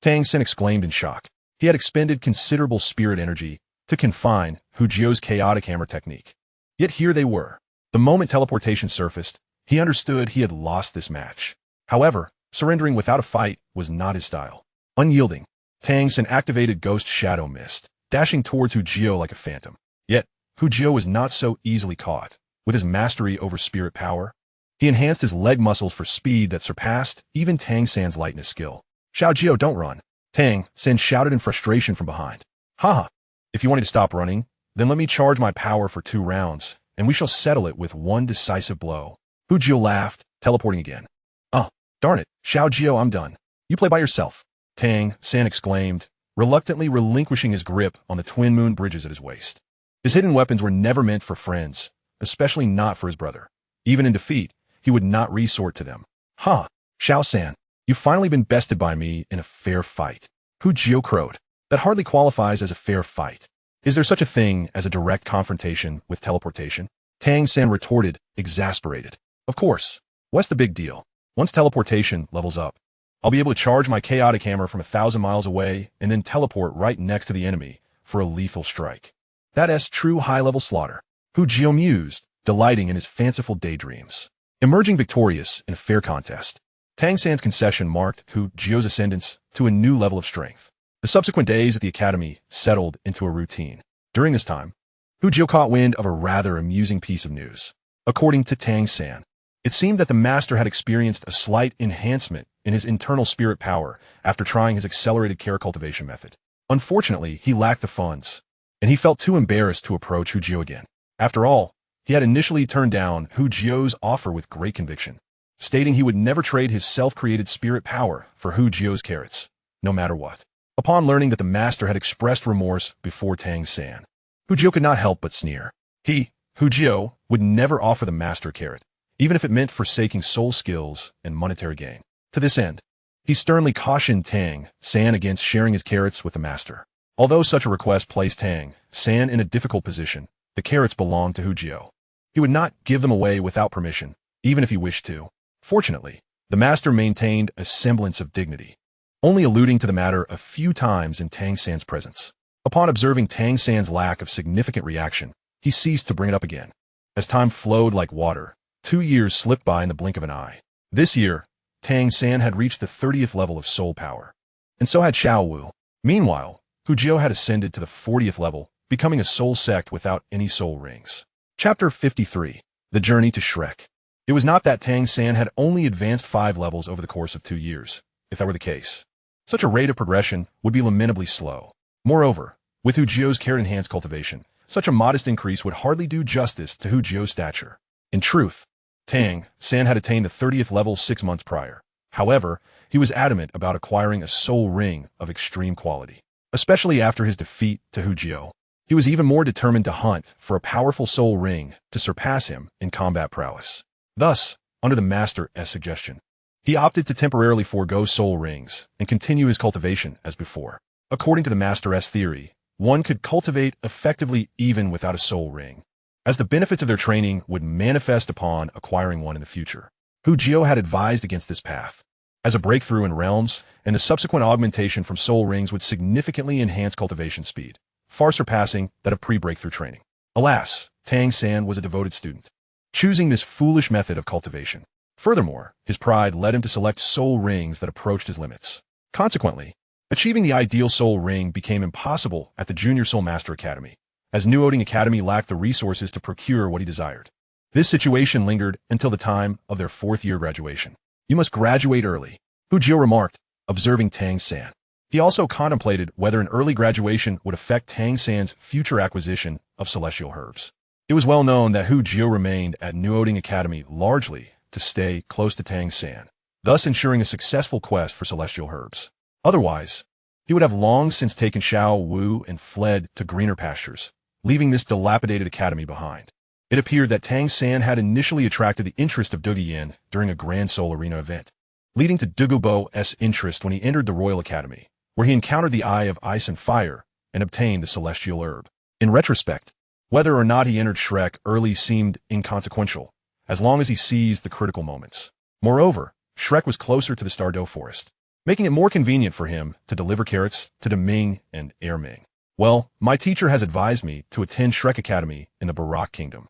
Tang San exclaimed in shock. He had expended considerable spirit energy to confine Jiuhao's chaotic hammer technique. Yet here they were. The moment teleportation surfaced, he understood he had lost this match. However, surrendering without a fight was not his style. Unyielding, Tang San activated Ghost Shadow Mist, dashing towards Jiuhao like a phantom. Yet, Jiuhao was not so easily caught. With his mastery over spirit power, he enhanced his leg muscles for speed that surpassed even Tang San's lightness skill. Jiuhao, don't run. Tang San shouted in frustration from behind. Haha, if you want me to stop running, then let me charge my power for 2 rounds, and we shall settle it with one decisive blow. Jiuhao laughed, teleporting again. Oh, darn it, Jiuhao, I'm done. You play by yourself. Tang San exclaimed, reluctantly relinquishing his grip on the twin moon bridges at his waist. His hidden weapons were never meant for friends, especially not for his brother. Even in defeat, he would not resort to them. Ha, Xiao San, you've finally been bested by me in a fair fight. Jiuhao crowed. That hardly qualifies as a fair fight. Is there such a thing as a direct confrontation with teleportation? Tang San retorted, exasperated. Of course. What's the big deal? Once teleportation levels up, I'll be able to charge my chaotic hammer from 1,000 miles away and then teleport right next to the enemy for a lethal strike. That's true high-level slaughter. Jiuhao mused, delighting in his fanciful daydreams. Emerging victorious in a fair contest, Tang San's concession marked Jiuhao's ascendance to a new level of strength. The subsequent days at the academy settled into a routine. During this time, Jiuhao caught wind of a rather amusing piece of news. According to Tang San, it seemed that the master had experienced a slight enhancement in his internal spirit power after trying his accelerated care cultivation method. Unfortunately, he lacked the funds, and he felt too embarrassed to approach Jiuhao again. After all, he had initially turned down Jiuhao's offer with great conviction, stating he would never trade his self-created spirit power for Jiuhao's carrots, no matter what. Upon learning that the master had expressed remorse before Tang San, Jiuhao could not help but sneer. Jiuhao, would never offer the master a carrot, even if it meant forsaking soul skills and monetary gain. To this end, he sternly cautioned Tang San against sharing his carrots with the master. Although such a request placed Tang San in a difficult position, the carrots belonged to Jiuhao. He would not give them away without permission, even if he wished to. Fortunately, the master maintained a semblance of dignity, only alluding to the matter a few times in Tang San's presence. Upon observing Tang San's lack of significant reaction, he ceased to bring it up again. As time flowed like water, 2 years slipped by in the blink of an eye. This year, Tang San had reached the 30th level of soul power, and so had Xiao Wu. Meanwhile, Jiuhao had ascended to the 40th level, becoming a soul sect without any soul rings. Chapter 53. The Journey to Shrek. It was not that Tang San had only advanced 5 levels over the course of 2 years. If that were the case, such a rate of progression would be lamentably slow. Moreover, with Jiuhao's carrot-enhanced cultivation, such a modest increase would hardly do justice to Jiuhao's stature. In truth, Tang San had attained the 30th level 6 months prior. However, he was adamant about acquiring a soul ring of extreme quality. Especially after his defeat to Jiuhao, he was even more determined to hunt for a powerful soul ring to surpass him in combat prowess. Thus, under the Master's suggestion, he opted to temporarily forego soul rings and continue his cultivation as before. According to the Master's theory, one could cultivate effectively even without a soul ring, as the benefits of their training would manifest upon acquiring one in the future. Jiuhao had advised against this path, as a breakthrough in realms and the subsequent augmentation from soul rings would significantly enhance cultivation speed, far surpassing that of pre-breakthrough training. Alas, Tang San was a devoted student, choosing this foolish method of cultivation. Furthermore, his pride led him to select soul rings that approached his limits. Consequently, achieving the ideal soul ring became impossible at the Junior Soul Master Academy, as New Oding Academy lacked the resources to procure what he desired. This situation lingered until the time of their 4th year graduation. You must graduate early, Jiuhao remarked, observing Tang San. He also contemplated whether an early graduation would affect Tang San's future acquisition of celestial herbs. It was well known that Jiuhao remained at New Oding Academy largely to stay close to Tang San, thus ensuring a successful quest for celestial herbs. Otherwise, he would have long since taken Xiao Wu and fled to greener pastures, leaving this dilapidated academy behind. It appeared that Tang San had initially attracted the interest of Dugu Yin during a Grand Soul Arena event, leading to Dugu Bo's interest when he entered the Royal Academy, where he encountered the Eye of Ice and Fire and obtained the celestial herb. In retrospect, whether or not he entered Shrek early seemed inconsequential, as long as he seized the critical moments. Moreover, Shrek was closer to the Stardew Forest, making it more convenient for him to deliver carrots to Deming and Erming. Well, my teacher has advised me to attend Shrek Academy in the Barak Kingdom.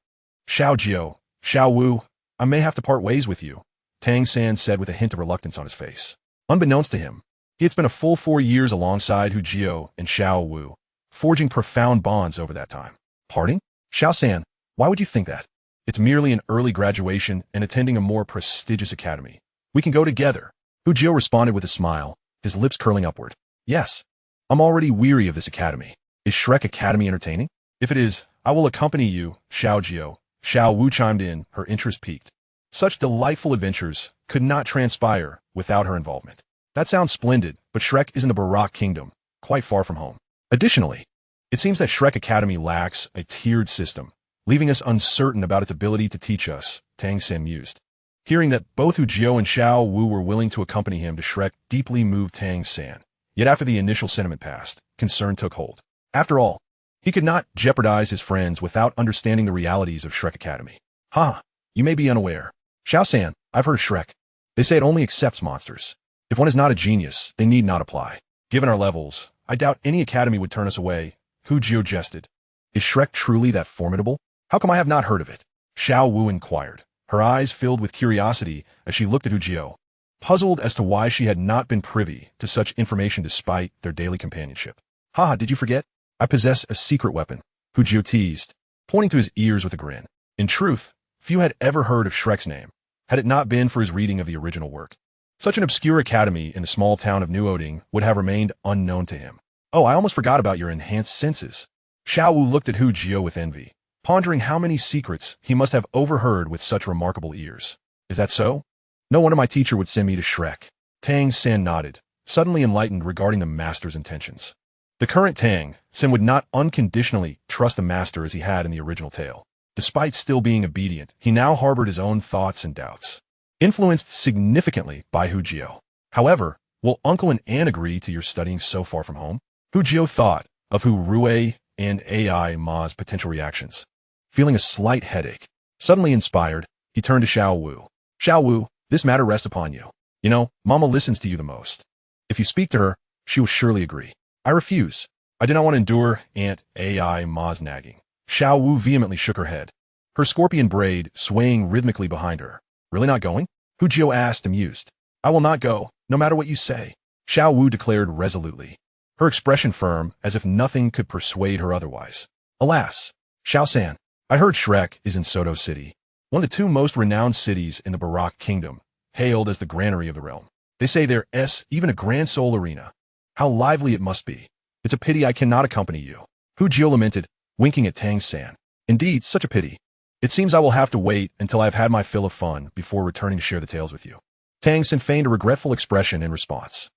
Xiao Wu, I may have to part ways with you, Tang San said with a hint of reluctance on his face. Unbeknownst to him, he had spent a full 4 years alongside Hu Jiuhao and Xiao Wu, forging profound bonds over that time. Parting? Xiao San, why would you think that? It's merely an early graduation and attending a more prestigious academy. We can go together. Hu Jiuhao responded with a smile, his lips curling upward. Yes. I'm already weary of this academy. Is Shrek Academy entertaining? If it is, I will accompany you, Xiao Jiuhao. Xiao Wu chimed in, her interest piqued. Such delightful adventures could not transpire without her involvement. That sounds splendid, but Shrek is in the Barak Kingdom, quite far from home. Additionally, it seems that Shrek Academy lacks a tiered system, leaving us uncertain about its ability to teach us, Tang San mused. Hearing that both Hu Jiuhao and Xiao Wu were willing to accompany him to Shrek deeply moved Tang San. Yet after the initial sentiment passed, concern took hold. After all, he could not jeopardize his friends without understanding the realities of Shrek Academy. You may be unaware. Xiao San, I've heard of Shrek. They say it only accepts monsters. If one is not a genius, they need not apply. Given our levels, I doubt any academy would turn us away. Hu Jiuhao jested. Is Shrek truly that formidable? How come I have not heard of it? Xiao Wu inquired, her eyes filled with curiosity as she looked at Hu Jiuhao, puzzled as to why she had not been privy to such information despite their daily companionship. Did you forget? I possess a secret weapon, Hu Jiuhao teased, pointing to his ears with a grin. In truth, few had ever heard of Shrek's name, had it not been for his reading of the original work. Such an obscure academy in the small town of New Oding would have remained unknown to him. Oh, I almost forgot about your enhanced senses. Xiao Wu looked at Hu Jiuhao with envy, pondering how many secrets he must have overheard with such remarkable ears. Is that so? No wonder my teacher would send me to Shrek. Tang San nodded, suddenly enlightened regarding the master's intentions. The current Tang San would not unconditionally trust the master as he had in the original tale. Despite still being obedient, he now harbored his own thoughts and doubts, influenced significantly by Hu Jiuhao. However, will Uncle and Aunt agree to your studying so far from home? Hu Jiuhao thought of Hu Rui and AI Ma's potential reactions. Feeling a slight headache, suddenly inspired, he turned to Xiao Wu. Xiao Wu, this matter rests upon you. You know, Mama listens to you the most. If you speak to her, she will surely agree. I refuse. I do not want to endure Aunt AI Ma's nagging. Xiao Wu vehemently shook her head, her scorpion braid swaying rhythmically behind her. Really not going? Hu Jiuhao asked, amused. I will not go, no matter what you say, Xiao Wu declared resolutely, her expression firm as if nothing could persuade her otherwise. Alas, Xiao San, I heard Shrek is in Soto City, one of the 2 most renowned cities in the Barak Kingdom, hailed as the granary of the realm. They say there's even a Grand Soul Arena. How lively it must be. It's a pity I cannot accompany you. Hu Jiuhao lamented, winking at Tang San. Indeed, such a pity. It seems I will have to wait until I have had my fill of fun before returning to share the tales with you. Tang San feigned a regretful expression in response.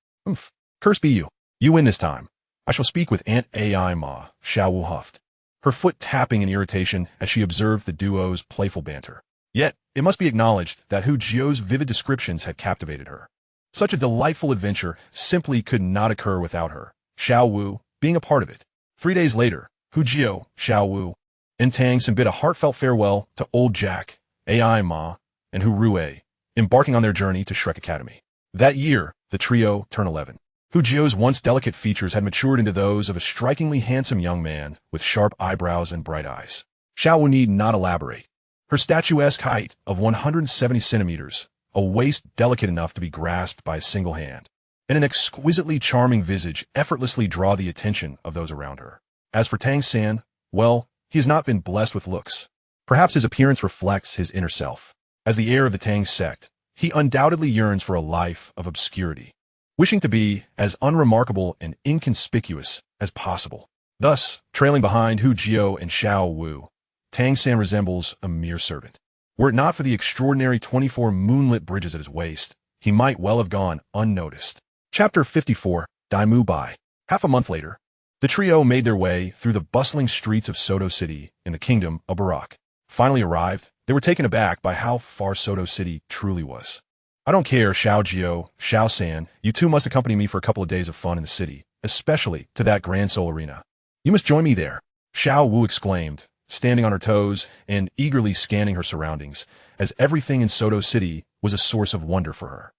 Curse be you. You win this time. I shall speak with Aunt AI Ma, Xiao Wu huffed, her foot tapping in irritation as she observed the duo's playful banter. Yet, it must be acknowledged that Hu Jiuhao's vivid descriptions had captivated her. Such a delightful adventure simply could not occur without her, Xiao Wu, being a part of it. 3 days later, Hu Jiuhao, Xiao Wu, and Tang San bid a heartfelt farewell to Old Jack, AI Ma, and Hu Rui, embarking on their journey to Shrek Academy. That year, the trio turned 11. Hu Jiuhao's once delicate features had matured into those of a strikingly handsome young man with sharp eyebrows and bright eyes. Xiao Wu need not elaborate. Her statuesque height of 170 centimeters, a waist delicate enough to be grasped by a single hand, and an exquisitely charming visage effortlessly draw the attention of those around her. As for Tang San, well, he has not been blessed with looks. Perhaps his appearance reflects his inner self. As the heir of the Tang sect, he undoubtedly yearns for a life of obscurity, wishing to be as unremarkable and inconspicuous as possible. Thus, trailing behind Hu Jiuhao and Xiao Wu, Tang San resembles a mere servant. Were it not for the extraordinary 24 moonlit bridges at his waist, he might well have gone unnoticed. Chapter 54, Daimu Bai. Half a month later, the trio made their way through the bustling streets of Soto City in the kingdom of Barak. Finally arrived, they were taken aback by how far Soto City truly was. I don't care, Xiao Jiuhao, Xiao San, you two must accompany me for a couple of days of fun in the city, especially to that Grand Soul Arena. You must join me there, Xiao Wu exclaimed, standing on her toes and eagerly scanning her surroundings, as everything in Soto City was a source of wonder for her.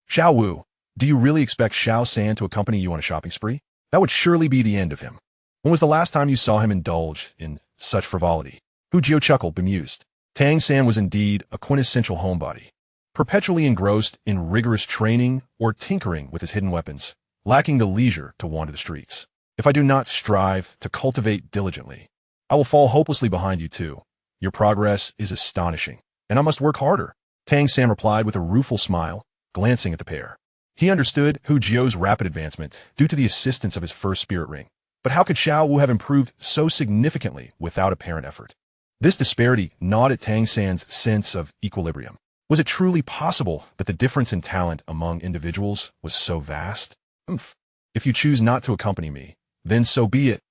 Xiao Wu, Do you really expect Xiao San to accompany you on a shopping spree? That would surely be the end of him. When was the last time you saw him indulge in such frivolity? Hu Jio chuckled, bemused. Tang San was indeed a quintessential homebody, perpetually engrossed in rigorous training or tinkering with his hidden weapons, lacking the leisure to wander the streets. If I do not strive to cultivate diligently, I will fall hopelessly behind you too. Your progress is astonishing, and I must work harder. Tang San replied with a rueful smile, glancing at the pair. He understood Hu Jio's rapid advancement due to the assistance of his first spirit ring, but how could Xiao Wu have improved so significantly without apparent effort? This disparity gnawed at Tang San's sense of equilibrium. Was it truly possible that the difference in talent among individuals was so vast? If you choose not to accompany me, then so be it.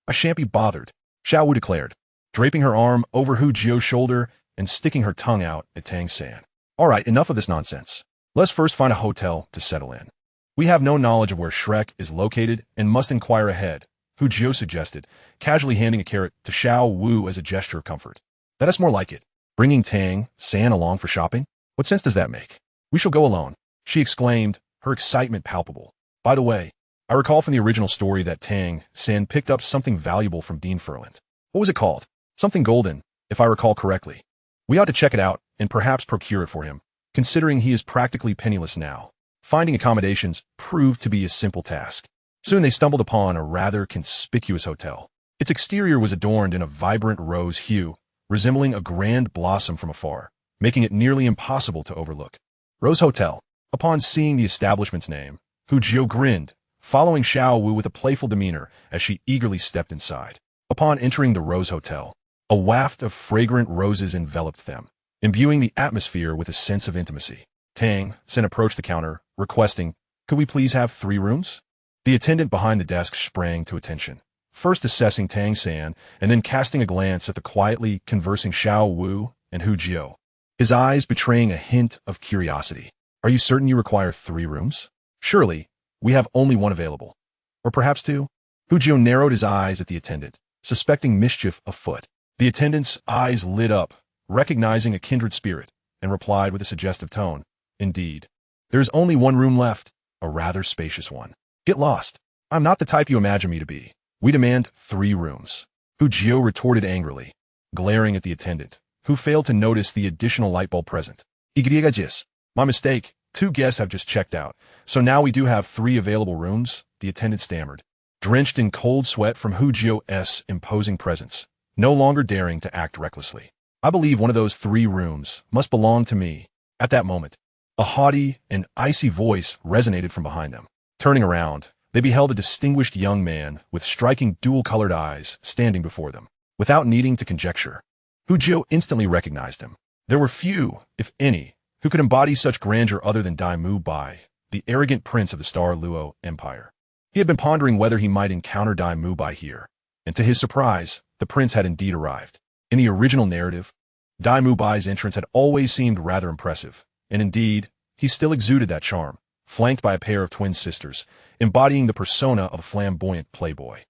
I shan't be bothered, Xiao Wu declared, draping her arm over Hu Jio's shoulder and sticking her tongue out at Tang San. All right, enough of this nonsense. Let's first find a hotel to settle in. We have no knowledge of where Shrek is located and must inquire ahead, Hu Jio suggested, casually handing a carrot to Xiao Wu as a gesture of comfort. That is more like it. Bringing Tang San along for shopping? What sense does that make? We shall go alone, she exclaimed, her excitement palpable. By the way, I recall from the original story that Tang San picked up something valuable from Dean Furland. What was it called? Something golden, if I recall correctly. We ought to check it out and perhaps procure it for him, considering he is practically penniless now. Finding accommodations proved to be a simple task. Soon they stumbled upon a rather conspicuous hotel. Its exterior was adorned in a vibrant rose hue, resembling a grand blossom from afar, making it nearly impossible to overlook. Rose Hotel. Upon seeing the establishment's name, Hu Jio grinned, following Xiao Wu with a playful demeanor as she eagerly stepped inside. Upon entering the Rose Hotel, a waft of fragrant roses enveloped them, imbuing the atmosphere with a sense of intimacy. Tang San approached the counter, requesting, "Could we please have 3 rooms?" The attendant behind the desk sprang to attention, first assessing Tang San and then casting a glance at the quietly conversing Xiao Wu and Hu Jio, his eyes betraying a hint of curiosity. "Are you certain you require 3 rooms? Surely, we have only one available. Or perhaps 2? Hu Jio narrowed his eyes at the attendant, suspecting mischief afoot. The attendant's eyes lit up, recognizing a kindred spirit, and replied with a suggestive tone, "Indeed. There is only 1 room left, a rather spacious one. Get lost. I'm not the type you imagine me to be. We demand 3 rooms." Hu Jio retorted angrily, glaring at the attendant, who failed to notice the additional light bulb present. "Igriagajis. My mistake. 2 guests have just checked out, so now we do have 3 available rooms," the attendant stammered, drenched in cold sweat from Hu Jio's imposing presence, no longer daring to act recklessly. "I believe one of those 3 rooms must belong to me." At that moment, a haughty and icy voice resonated from behind them. Turning around, they beheld a distinguished young man with striking dual-colored eyes standing before them. Without needing to conjecture, Hu Jio instantly recognized him. There were few, if any, who could embody such grandeur other than Dai Mu Bai, the arrogant prince of the Star Luo Empire. He had been pondering whether he might encounter Dai Mu Bai here, and to his surprise, the prince had indeed arrived. In the original narrative, Dai Mu Bai's entrance had always seemed rather impressive, and indeed, he still exuded that charm, flanked by a pair of twin sisters, embodying the persona of a flamboyant playboy.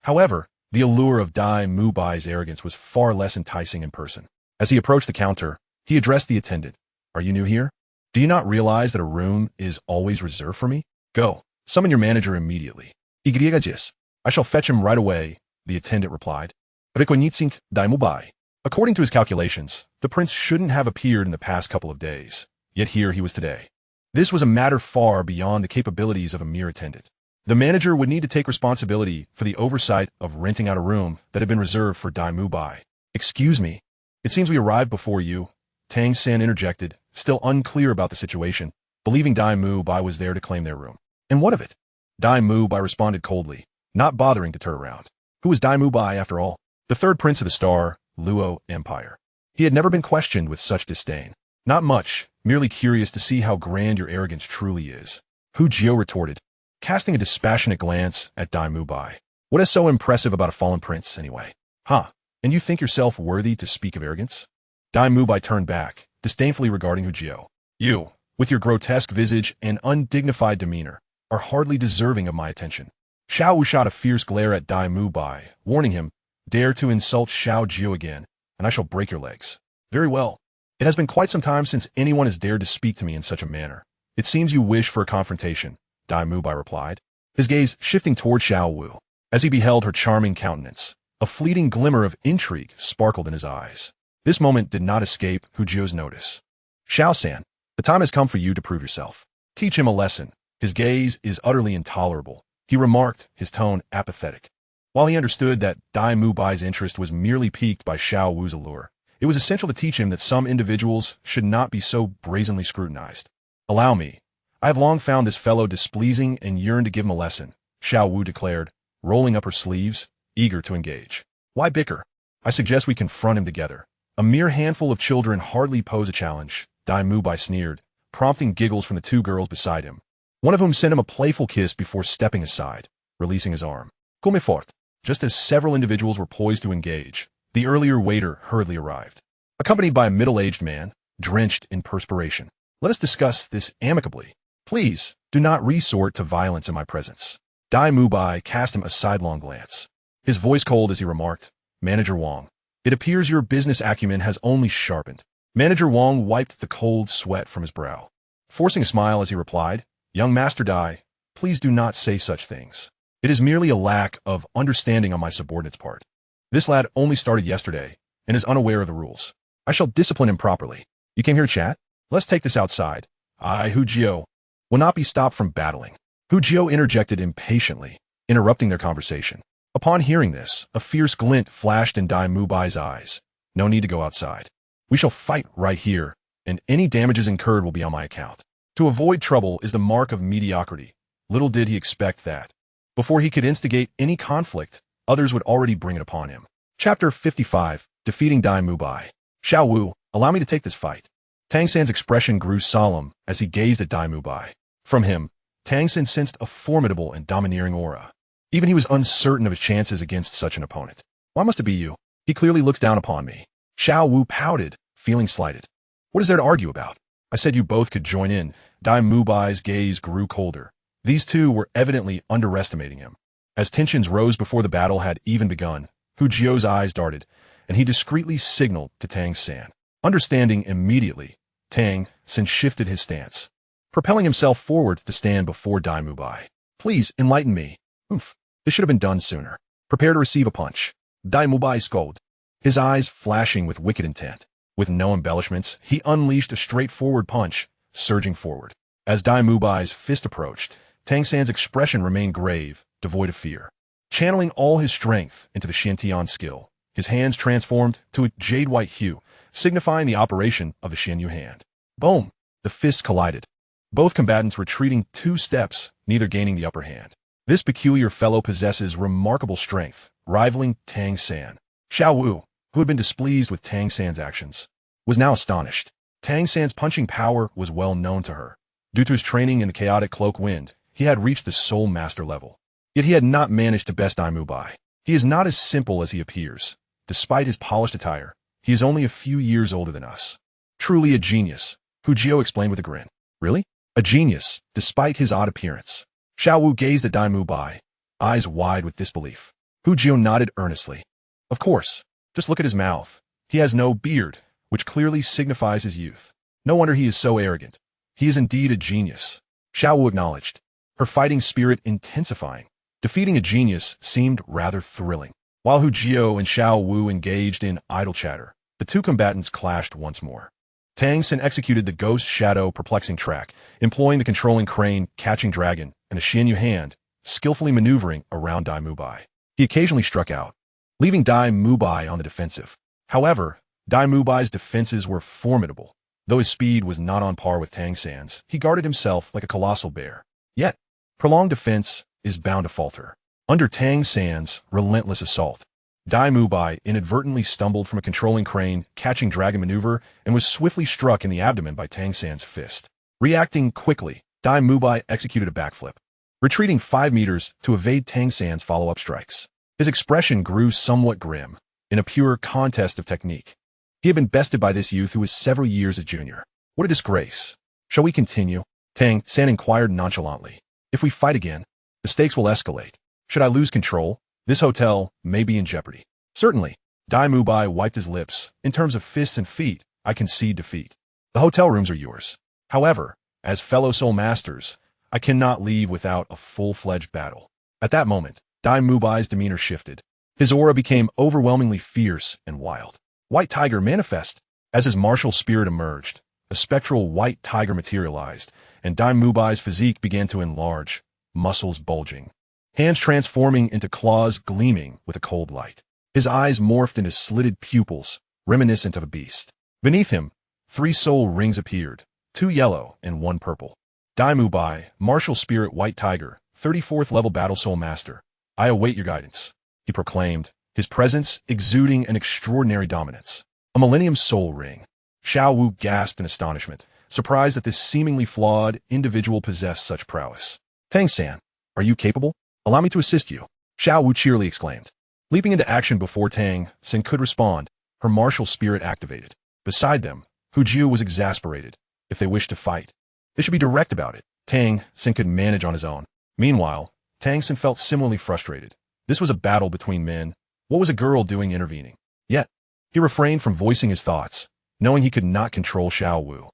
However, the allure of Dai Mu Bai's arrogance was far less enticing in person. As he approached the counter, he addressed the attendant. "Are you new here? Do you not realize that a room is always reserved for me? Go, summon your manager immediately." "Igriagajis. I shall fetch him right away," the attendant replied. "Rekonitsink Dai Mu Bai." According to his calculations, the prince shouldn't have appeared in the past couple of days, yet here he was today. This was a matter far beyond the capabilities of a mere attendant. The manager would need to take responsibility for the oversight of renting out a room that had been reserved for Dai Mu Bai. "Excuse me. It seems we arrived before you," Tang San interjected, still unclear about the situation, believing Dai Mu Bai was there to claim their room. "And what of it?" Dai Mu Bai responded coldly, not bothering to turn around. Who was Dai Mu Bai, after all? The 3rd prince of the Star Luo Empire. He had never been questioned with such disdain. "Not much, merely curious to see how grand your arrogance truly is," Hu Jio retorted, casting a dispassionate glance at Dai Mu Bai. "What is so impressive about a fallen prince, anyway? Huh, and you think yourself worthy to speak of arrogance?" Dai Mu Bai turned back, disdainfully regarding Hu Jio. "You, with your grotesque visage and undignified demeanor, are hardly deserving of my attention." Xiao Wu shot a fierce glare at Dai Mu Bai, warning him, "Dare to insult Xiao Jio again, and I shall break your legs." "Very well. It has been quite some time since anyone has dared to speak to me in such a manner," It seems you wish for a confrontation, Dai Mubai replied, his gaze shifting toward Xiao Wu. As he beheld her charming countenance, a fleeting glimmer of intrigue sparkled in his eyes. This moment did not escape Hu Jio's notice. Xiao San, the time has come for you to prove yourself. Teach him a lesson. His gaze is utterly intolerable, he remarked, his tone apathetic. While he understood that Dai Mubai's interest was merely piqued by Xiao Wu's allure, it was essential to teach him that some individuals should not be so brazenly scrutinized. Allow me. I have long found this fellow displeasing and yearn to give him a lesson, Xiao Wu declared, rolling up her sleeves, eager to engage. Why bicker? I suggest we confront him together. A mere handful of children hardly pose a challenge, Dai Mubai sneered, prompting giggles from the two girls beside him, one of whom sent him a playful kiss before stepping aside, releasing his arm. Come fort. Just as several individuals were poised to engage, the earlier waiter hurriedly arrived, accompanied by a middle-aged man, drenched in perspiration. Let us discuss this amicably. Please, do not resort to violence in my presence. Dai Mubai cast him a sidelong glance, his voice cold as he remarked, Manager Wang, it appears your business acumen has only sharpened. Manager Wang wiped the cold sweat from his brow, forcing a smile as he replied, Young Master Dai, please do not say such things. It is merely a lack of understanding on my subordinate's part. This lad only started yesterday and is unaware of the rules. I shall discipline him properly. You came here to chat? Let's take this outside. I, Hu Jio, will not be stopped from battling. Hu Jio interjected impatiently, interrupting their conversation. Upon hearing this, a fierce glint flashed in Dai Mubai's eyes. No need to go outside. We shall fight right here, and any damages incurred will be on my account. To avoid trouble is the mark of mediocrity. Little did he expect that. Before he could instigate any conflict, others would already bring it upon him. Chapter 55, Defeating Dai Mubai. Xiao Wu, allow me to take this fight. Tang San's expression grew solemn as he gazed at Dai Mubai. From him, Tang San sensed a formidable and domineering aura. Even he was uncertain of his chances against such an opponent. Why must it be you? He clearly looks down upon me. Xiao Wu pouted, feeling slighted. What is there to argue about? I said you both could join in. Dai Mubai's gaze grew colder. These two were evidently underestimating him. As tensions rose before the battle had even begun, Hu Jio's eyes darted, and he discreetly signaled to Tang San. Understanding immediately, Tang San shifted his stance, propelling himself forward to stand before Dai Mubai. Please enlighten me. This should have been done sooner. Prepare to receive a punch. Dai Mubai scolded, his eyes flashing with wicked intent. With no embellishments, he unleashed a straightforward punch, surging forward. As Dai Mubai's fist approached, Tang San's expression remained grave, devoid of fear. Channeling all his strength into the Xiantian skill, his hands transformed to a jade-white hue, signifying the operation of the Xianyu hand. Boom! The fists collided, both combatants retreating 2 steps, neither gaining the upper hand. This peculiar fellow possesses remarkable strength, rivaling Tang San. Xiao Wu, who had been displeased with Tang San's actions, was now astonished. Tang San's punching power was well known to her. Due to his training in the chaotic cloak wind, he had reached the soul master level. Yet he had not managed to best Dai Mubai. He is not as simple as he appears. Despite his polished attire, he is only a few years older than us. Truly a genius, Hu Jio explained with a grin. Really? A genius, despite his odd appearance. Xiao Wu gazed at Dai Mubai, eyes wide with disbelief. Hu Jio nodded earnestly. Of course. Just look at his mouth. He has no beard, which clearly signifies his youth. No wonder he is so arrogant. He is indeed a genius. Xiao Wu acknowledged, her fighting spirit intensifying. Defeating a genius seemed rather thrilling. While Hu Jio and Xiao Wu engaged in idle chatter, the two combatants clashed once more. Tang San executed the Ghost Shadow Perplexing Track, employing the controlling crane Catching Dragon and the Xianyu hand, skillfully maneuvering around Dai Mubai. He occasionally struck out, leaving Dai Mubai on the defensive. However, Dai Mubai's defenses were formidable. Though his speed was not on par with Tang San's, he guarded himself like a colossal bear. Yet, prolonged defense is bound to falter. Under Tang San's relentless assault, Dai Mubai inadvertently stumbled from a controlling crane, catching dragon maneuver, and was swiftly struck in the abdomen by Tang San's fist. Reacting quickly, Dai Mubai executed a backflip, retreating 5 meters to evade Tang San's follow-up strikes. His expression grew somewhat grim, in a pure contest of technique. He had been bested by this youth who was several years his junior. What a disgrace. Shall we continue? Tang San inquired nonchalantly. If we fight again, the stakes will escalate. Should I lose control, this hotel may be in jeopardy. Certainly. Dai Mubai wiped his lips. In terms of fists and feet, I concede defeat. The hotel rooms are yours. However, As fellow soul masters, I cannot leave without a full-fledged battle. At that moment, Dai Mubai's demeanor shifted. His aura became overwhelmingly fierce and wild. White Tiger manifest. As his martial spirit emerged, a spectral white tiger materialized, and Dai Mubai's physique began to enlarge, muscles bulging, hands transforming into claws gleaming with a cold light. His eyes morphed into slitted pupils, reminiscent of a beast. Beneath him, 3 soul rings appeared, 2 yellow and 1 purple. Dai Mubai, martial spirit white tiger, 34th level battle soul master. I await your guidance, he proclaimed, his presence exuding an extraordinary dominance. A millennium soul ring. Xiao Wu gasped in astonishment, surprised that this seemingly flawed individual possessed such prowess. Tang San, are you capable? Allow me to assist you, Xiao Wu cheerily exclaimed. Leaping into action before Tang San could respond, her martial spirit activated. Beside them, Hu Jiu was exasperated. If they wished to fight, they should be direct about it. Tang San could manage on his own. Meanwhile, Tang San felt similarly frustrated. This was a battle between men. What was a girl doing intervening? Yet, he refrained from voicing his thoughts, knowing he could not control Xiao Wu.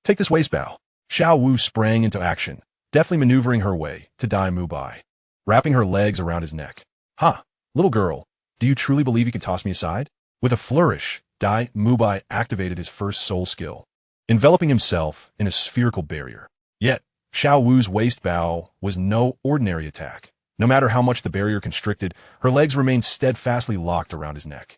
Take this waist bow. Xiao Wu sprang into action, deftly maneuvering her way to Dai Mubai, wrapping her legs around his neck. Little girl, do you truly believe you can toss me aside? With a flourish, Dai Mubai activated his first soul skill, enveloping himself in a spherical barrier. Yet, Xiao Wu's waist bow was no ordinary attack. No matter how much the barrier constricted, her legs remained steadfastly locked around his neck.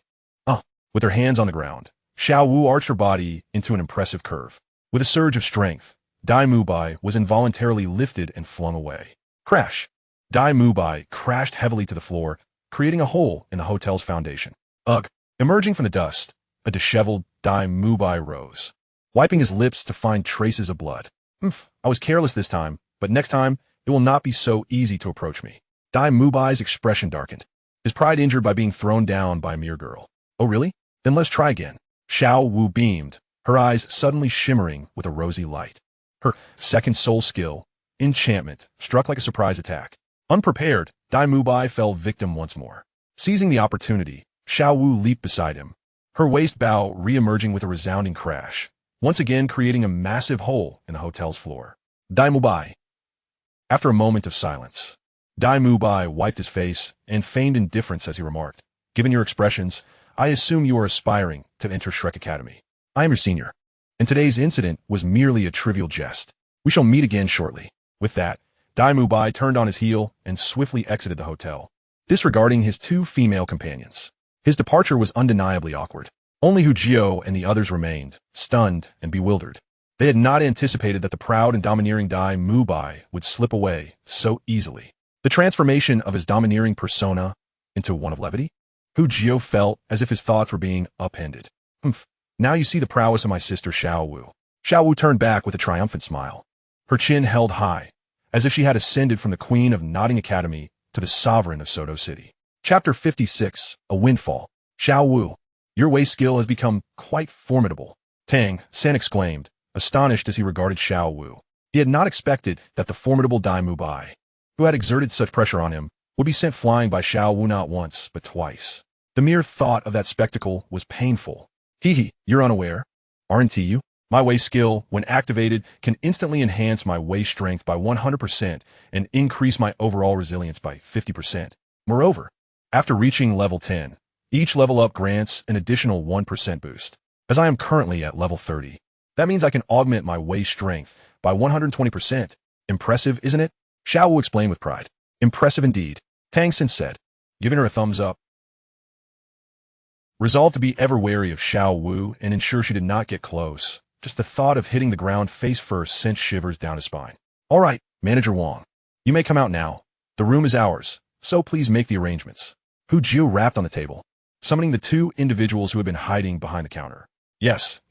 With her hands on the ground, Xiao Wu arched her body into an impressive curve. With a surge of strength, Dai Mubai was involuntarily lifted and flung away. Crash! Dai Mubai crashed heavily to the floor, creating a hole in the hotel's foundation. Ugh! Emerging from the dust, a disheveled Dai Mubai rose, wiping his lips to find traces of blood. I was careless this time, but next time, it will not be so easy to approach me. Dai Mubai's expression darkened, his pride injured by being thrown down by a mere girl. Oh really? Then let's try again. Xiao Wu beamed, her eyes suddenly shimmering with a rosy light. Her second soul skill, enchantment, struck like a surprise attack. Unprepared, Dai Mubai fell victim once more. Seizing the opportunity, Xiao Wu leaped beside him, her waist bow re-emerging with a resounding crash, once again creating a massive hole in the hotel's floor. Dai Mubai. After a moment of silence, Dai Mubai wiped his face and feigned indifference as he remarked, "Given your expressions, I assume you are aspiring to enter Shrek Academy. I am your senior, and today's incident was merely a trivial jest. We shall meet again shortly." With that, Dai Mubai turned on his heel and swiftly exited the hotel, disregarding his 2 female companions. His departure was undeniably awkward. Only Hu Jiu and the others remained, stunned and bewildered. They had not anticipated that the proud and domineering Dai Mubai would slip away so easily. The transformation of his domineering persona into one of levity? Hu Jiu felt as if his thoughts were being upended. Now you see the prowess of my sister Xiao Wu. Xiao Wu turned back with a triumphant smile, her chin held high, as if she had ascended from the queen of Nodding Academy to the sovereign of Soto City. Chapter 56, A Windfall. Xiao Wu, your waist skill has become quite formidable, Tang San exclaimed, astonished as he regarded Xiao Wu. He had not expected that the formidable Dai Mubai, who had exerted such pressure on him, would be sent flying by Xiao Wu not once, but twice. The mere thought of that spectacle was painful. You're unaware, aren't you? My waist skill, when activated, can instantly enhance my waist strength by 100% and increase my overall resilience by 50%. Moreover, after reaching level 10, each level up grants an additional 1% boost. As I am currently at level 30, that means I can augment my waist strength by 120%. Impressive, isn't it? Xiao Wu explained with pride. Impressive indeed, Tang San said, giving her a thumbs up. Resolved to be ever wary of Xiao Wu and ensure she did not get close, just the thought of hitting the ground face first sent shivers down his spine. All right, Manager Wong, you may come out now. The room is ours, so please make the arrangements. Hu Jiu rapped on the table, summoning the 2 individuals who had been hiding behind the counter. Yes,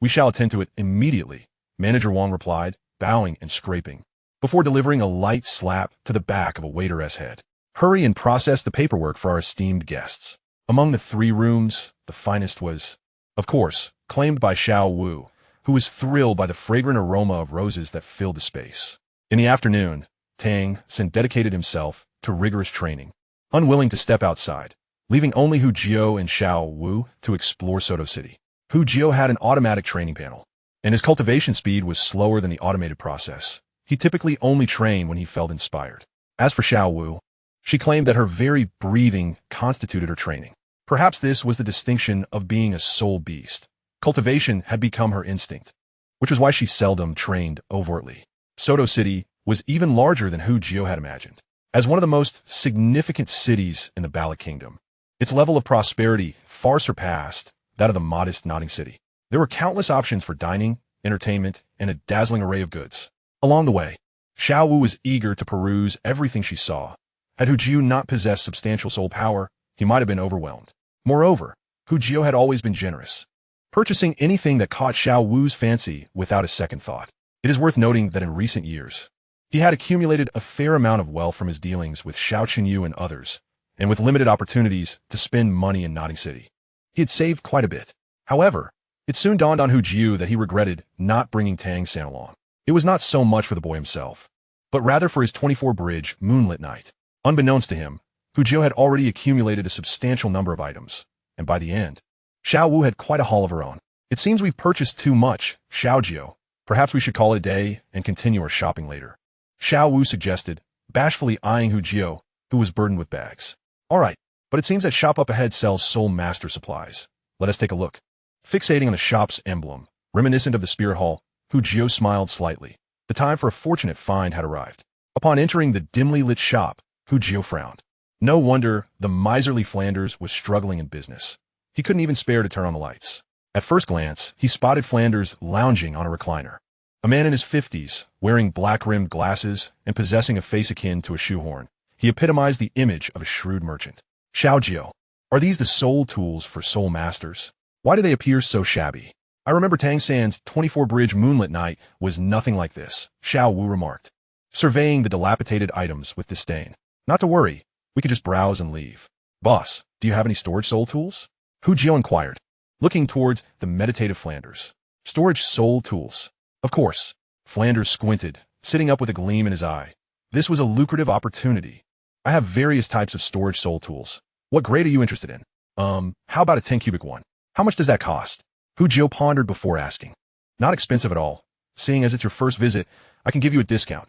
we shall attend to it immediately, Manager Wong replied, bowing and scraping, before delivering a light slap to the back of a waiteress head. Hurry and process the paperwork for our esteemed guests. Among the 3 rooms, the finest was, of course, claimed by Xiao Wu, who was thrilled by the fragrant aroma of roses that filled the space. In the afternoon, Tang San dedicated himself to rigorous training, unwilling to step outside, leaving only Hu Jiu and Xiao Wu to explore Soto City. Hu Jiu had an automatic training panel, and his cultivation speed was slower than the automated process. He typically only trained when he felt inspired. As for Xiao Wu, she claimed that her very breathing constituted her training. Perhaps this was the distinction of being a soul beast. Cultivation had become her instinct, which was why she seldom trained overtly. Soto City was even larger than Hu Jiuhao had imagined. As one of the most significant cities in the Bala Kingdom, its level of prosperity far surpassed that of the modest Nodding City. There were countless options for dining, entertainment, and a dazzling array of goods. Along the way, Xiao Wu was eager to peruse everything she saw. Had Hu Jiu not possessed substantial soul power, he might have been overwhelmed. Moreover, Hu Jiu had always been generous, purchasing anything that caught Xiao Wu's fancy without a second thought. It is worth noting that in recent years, he had accumulated a fair amount of wealth from his dealings with Xiao Qinyu and others, and with limited opportunities to spend money in Nodding City. He had saved quite a bit. However, it soon dawned on Hu Jiu that he regretted not bringing Tang San along. It was not so much for the boy himself, but rather for his 24-bridge moonlit night. Unbeknownst to him, Hu Jiu had already accumulated a substantial number of items, and by the end, Xiao Wu had quite a haul of her own. It seems we've purchased too much, Xiao Jiu. Perhaps we should call it a day and continue our shopping later. Xiao Wu suggested, bashfully eyeing Hu Jiu, who was burdened with bags. All right, but it seems that shop up ahead sells Soul Master supplies. Let us take a look. Fixating on the shop's emblem, reminiscent of the Spirit Hall, Hu Jiu smiled slightly. The time for a fortunate find had arrived. Upon entering the dimly lit shop, Hu Jiu frowned. No wonder the miserly Flanders was struggling in business. He couldn't even spare to turn on the lights. At first glance, he spotted Flanders lounging on a recliner. A man in his 50s, wearing black-rimmed glasses and possessing a face akin to a shoehorn. He epitomized the image of a shrewd merchant. Xiao Jiu, are these the soul tools for soul masters? Why do they appear so shabby? I remember Tang San's 24-bridge moonlit night was nothing like this, Xiao Wu remarked, surveying the dilapidated items with disdain. Not to worry, we could just browse and leave. Boss, do you have any storage soul tools? Hu Jiu inquired, looking towards the meditative Flanders. Storage soul tools. Of course. Flanders squinted, sitting up with a gleam in his eye. This was a lucrative opportunity. I have various types of storage soul tools. What grade are you interested in? How about a 10-cubic one? How much does that cost? Hu Jiu pondered before asking. Not expensive at all. Seeing as it's your first visit, I can give you a discount.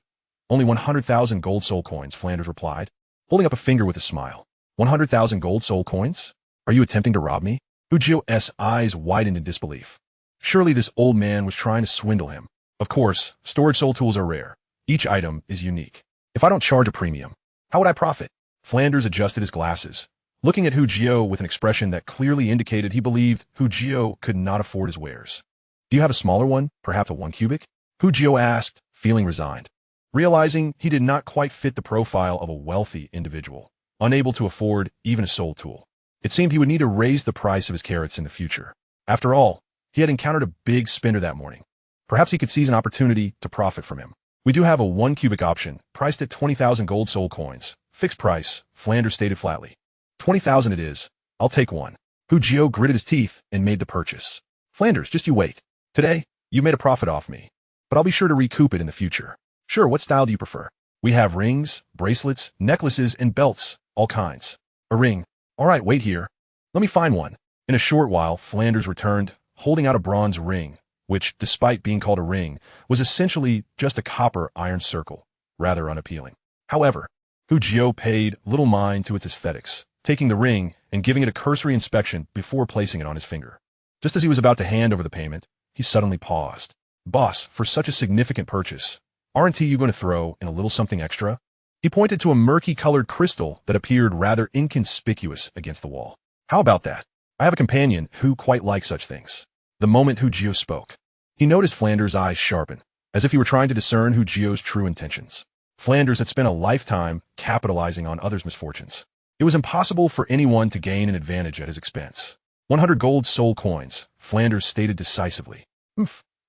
Only 100,000 gold soul coins, Flanders replied, holding up a finger with a smile. 100,000 gold soul coins? Are you attempting to rob me? Hu Jiu's eyes widened in disbelief. Surely this old man was trying to swindle him. Of course, storage soul tools are rare. Each item is unique. If I don't charge a premium, how would I profit? Flanders adjusted his glasses, looking at Hu Jiu with an expression that clearly indicated he believed Hu Jiu could not afford his wares. Do you have a smaller one, perhaps a 1-cubic? Hu Jiu asked, feeling resigned, realizing he did not quite fit the profile of a wealthy individual, unable to afford even a soul tool. It seemed he would need to raise the price of his carrots in the future. After all, he had encountered a big spender that morning. Perhaps he could seize an opportunity to profit from him. We do have a 1-cubic option, priced at 20,000 gold soul coins. Fixed price, Flanders stated flatly. 20,000 it is. I'll take one. Hu Jiu gritted his teeth and made the purchase. Flanders, just you wait. Today, you made a profit off me, but I'll be sure to recoup it in the future. Sure, what style do you prefer? We have rings, bracelets, necklaces, and belts, all kinds. A ring. All right, wait here. Let me find one. In a short while, Flanders returned, holding out a bronze ring, which, despite being called a ring, was essentially just a copper iron circle, rather unappealing. However, Hu Jiu paid little mind to its aesthetics, taking the ring and giving it a cursory inspection before placing it on his finger. Just as he was about to hand over the payment, he suddenly paused. Boss, for such a significant purchase, aren't you going to throw in a little something extra? He pointed to a murky-colored crystal that appeared rather inconspicuous against the wall. How about that? I have a companion who quite likes such things. The moment Hu Jiu spoke, he noticed Flanders' eyes sharpen, as if he were trying to discern Hu Jiu's true intentions. Flanders had spent a lifetime capitalizing on others' misfortunes. It was impossible for anyone to gain an advantage at his expense. 100 gold soul coins, Flanders stated decisively.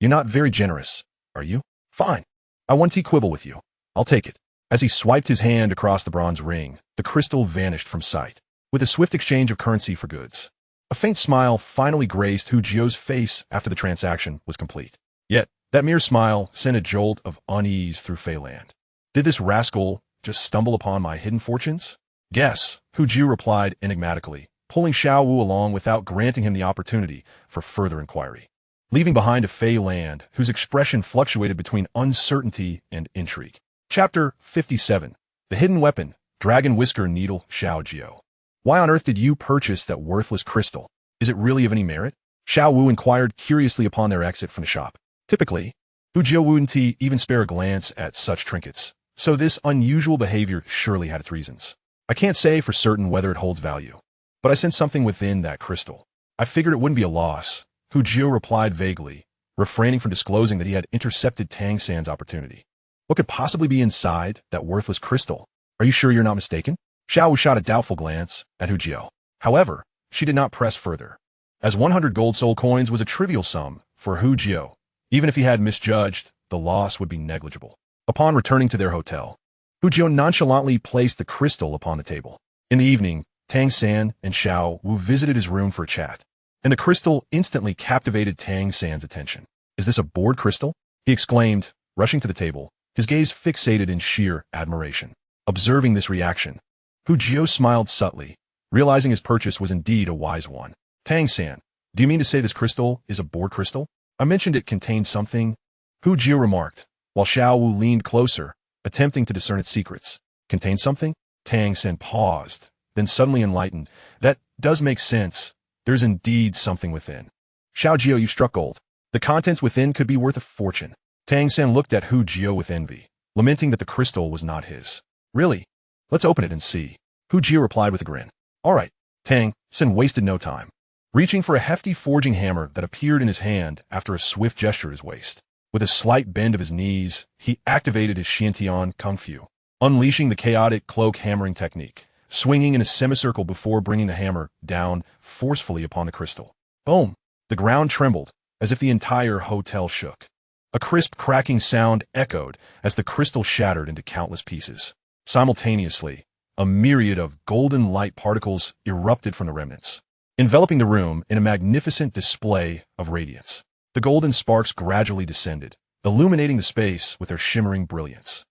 You're not very generous, are you? Fine. I want to quibble with you. I'll take it. As he swiped his hand across the bronze ring, the crystal vanished from sight, with a swift exchange of currency for goods. A faint smile finally graced Hu Jiu's face after the transaction was complete. Yet, that mere smile sent a jolt of unease through SoulLand. Did this rascal just stumble upon my hidden fortunes? Guess, Hu Jiu replied enigmatically, pulling Xiao Wu along without granting him the opportunity for further inquiry. leaving behind a fey land whose expression fluctuated between uncertainty and intrigue. Chapter 57. The Hidden Weapon, Dragon Whisker Needle Xiao Jiuhao. Why on earth did you purchase that worthless crystal? Is it really of any merit? Xiao Wu inquired curiously upon their exit from the shop. Typically, Hu Jiuhao wouldn't even spare a glance at such trinkets, so this unusual behavior surely had its reasons. I can't say for certain whether it holds value, but I sense something within that crystal. I figured it wouldn't be a loss, Hu Jiuhao replied vaguely, refraining from disclosing that he had intercepted Tang San's opportunity. What could possibly be inside that worthless crystal? Are you sure you're not mistaken? Xiao Wu shot a doubtful glance at Hu Jiuhao. However, she did not press further, as 100 gold soul coins was a trivial sum for Hu Jiuhao. Even if he had misjudged, the loss would be negligible. Upon returning to their hotel, Hu Jiuhao nonchalantly placed the crystal upon the table. In the evening, Tang San and Xiao Wu visited his room for a chat, and the crystal instantly captivated Tang San's attention. Is this a bored crystal? He exclaimed, rushing to the table, his gaze fixated in sheer admiration. Observing this reaction, Hu Jiuhao smiled subtly, realizing his purchase was indeed a wise one. Tang San, do you mean to say this crystal is a bored crystal? I mentioned it contained something, Hu Jiuhao remarked, while Xiao Wu leaned closer, attempting to discern its secrets. Contained something? Tang San paused, then suddenly enlightened. That does make sense. There's indeed something within. Xiao Jiuhao, you struck gold. The contents within could be worth a fortune. Tang San looked at Hu Jiuhao with envy, lamenting that the crystal was not his. Really? Let's open it and see. Hu Jiuhao replied with a grin. All right. Tang San wasted no time, reaching for a hefty forging hammer that appeared in his hand after a swift gesture at his waist. With a slight bend of his knees, he activated his Xiantian Kung Fu, unleashing the chaotic cloak hammering technique, swinging in a semicircle before bringing the hammer down forcefully upon the crystal. Boom! The ground trembled, as if the entire hotel shook. A crisp cracking sound echoed as the crystal shattered into countless pieces. Simultaneously, a myriad of golden light particles erupted from the remnants, enveloping the room in a magnificent display of radiance. The golden sparks gradually descended, illuminating the space with their shimmering brilliance.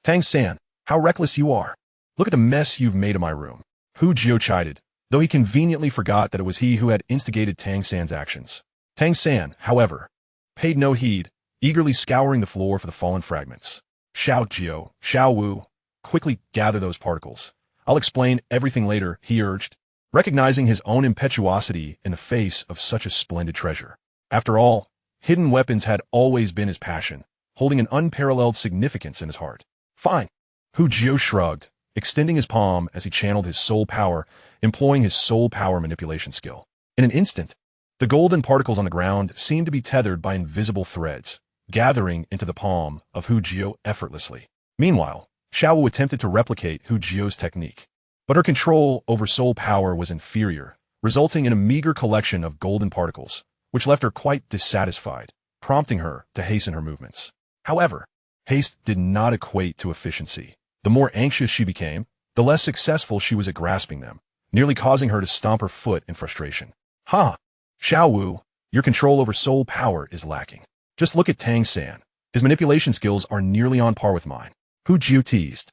Tang San, how reckless you are. Look at the mess you've made of my room. Hu Jiuhao chided, though he conveniently forgot that it was he who had instigated Tang San's actions. Tang San, however, paid no heed, eagerly scouring the floor for the fallen fragments. Xiao Wu, quickly gather those particles. I'll explain everything later, he urged, recognizing his own impetuosity in the face of such a splendid treasure. After all, hidden weapons had always been his passion, holding an unparalleled significance in his heart. Fine. Hu Jiuhao shrugged, extending his palm as he channeled his soul power, employing his soul power manipulation skill. In an instant, the golden particles on the ground seemed to be tethered by invisible threads, gathering into the palm of Hu Jiuhao effortlessly. Meanwhile, Xiao Wu attempted to replicate Hu Jiuhao's technique, but her control over soul power was inferior, resulting in a meager collection of golden particles, which left her quite dissatisfied, prompting her to hasten her movements. However, haste did not equate to efficiency. The more anxious she became, the less successful she was at grasping them, nearly causing her to stomp her foot in frustration. Xiao Wu, your control over soul power is lacking. Just look at Tang San. His manipulation skills are nearly on par with mine. Hu Jiuhao teased.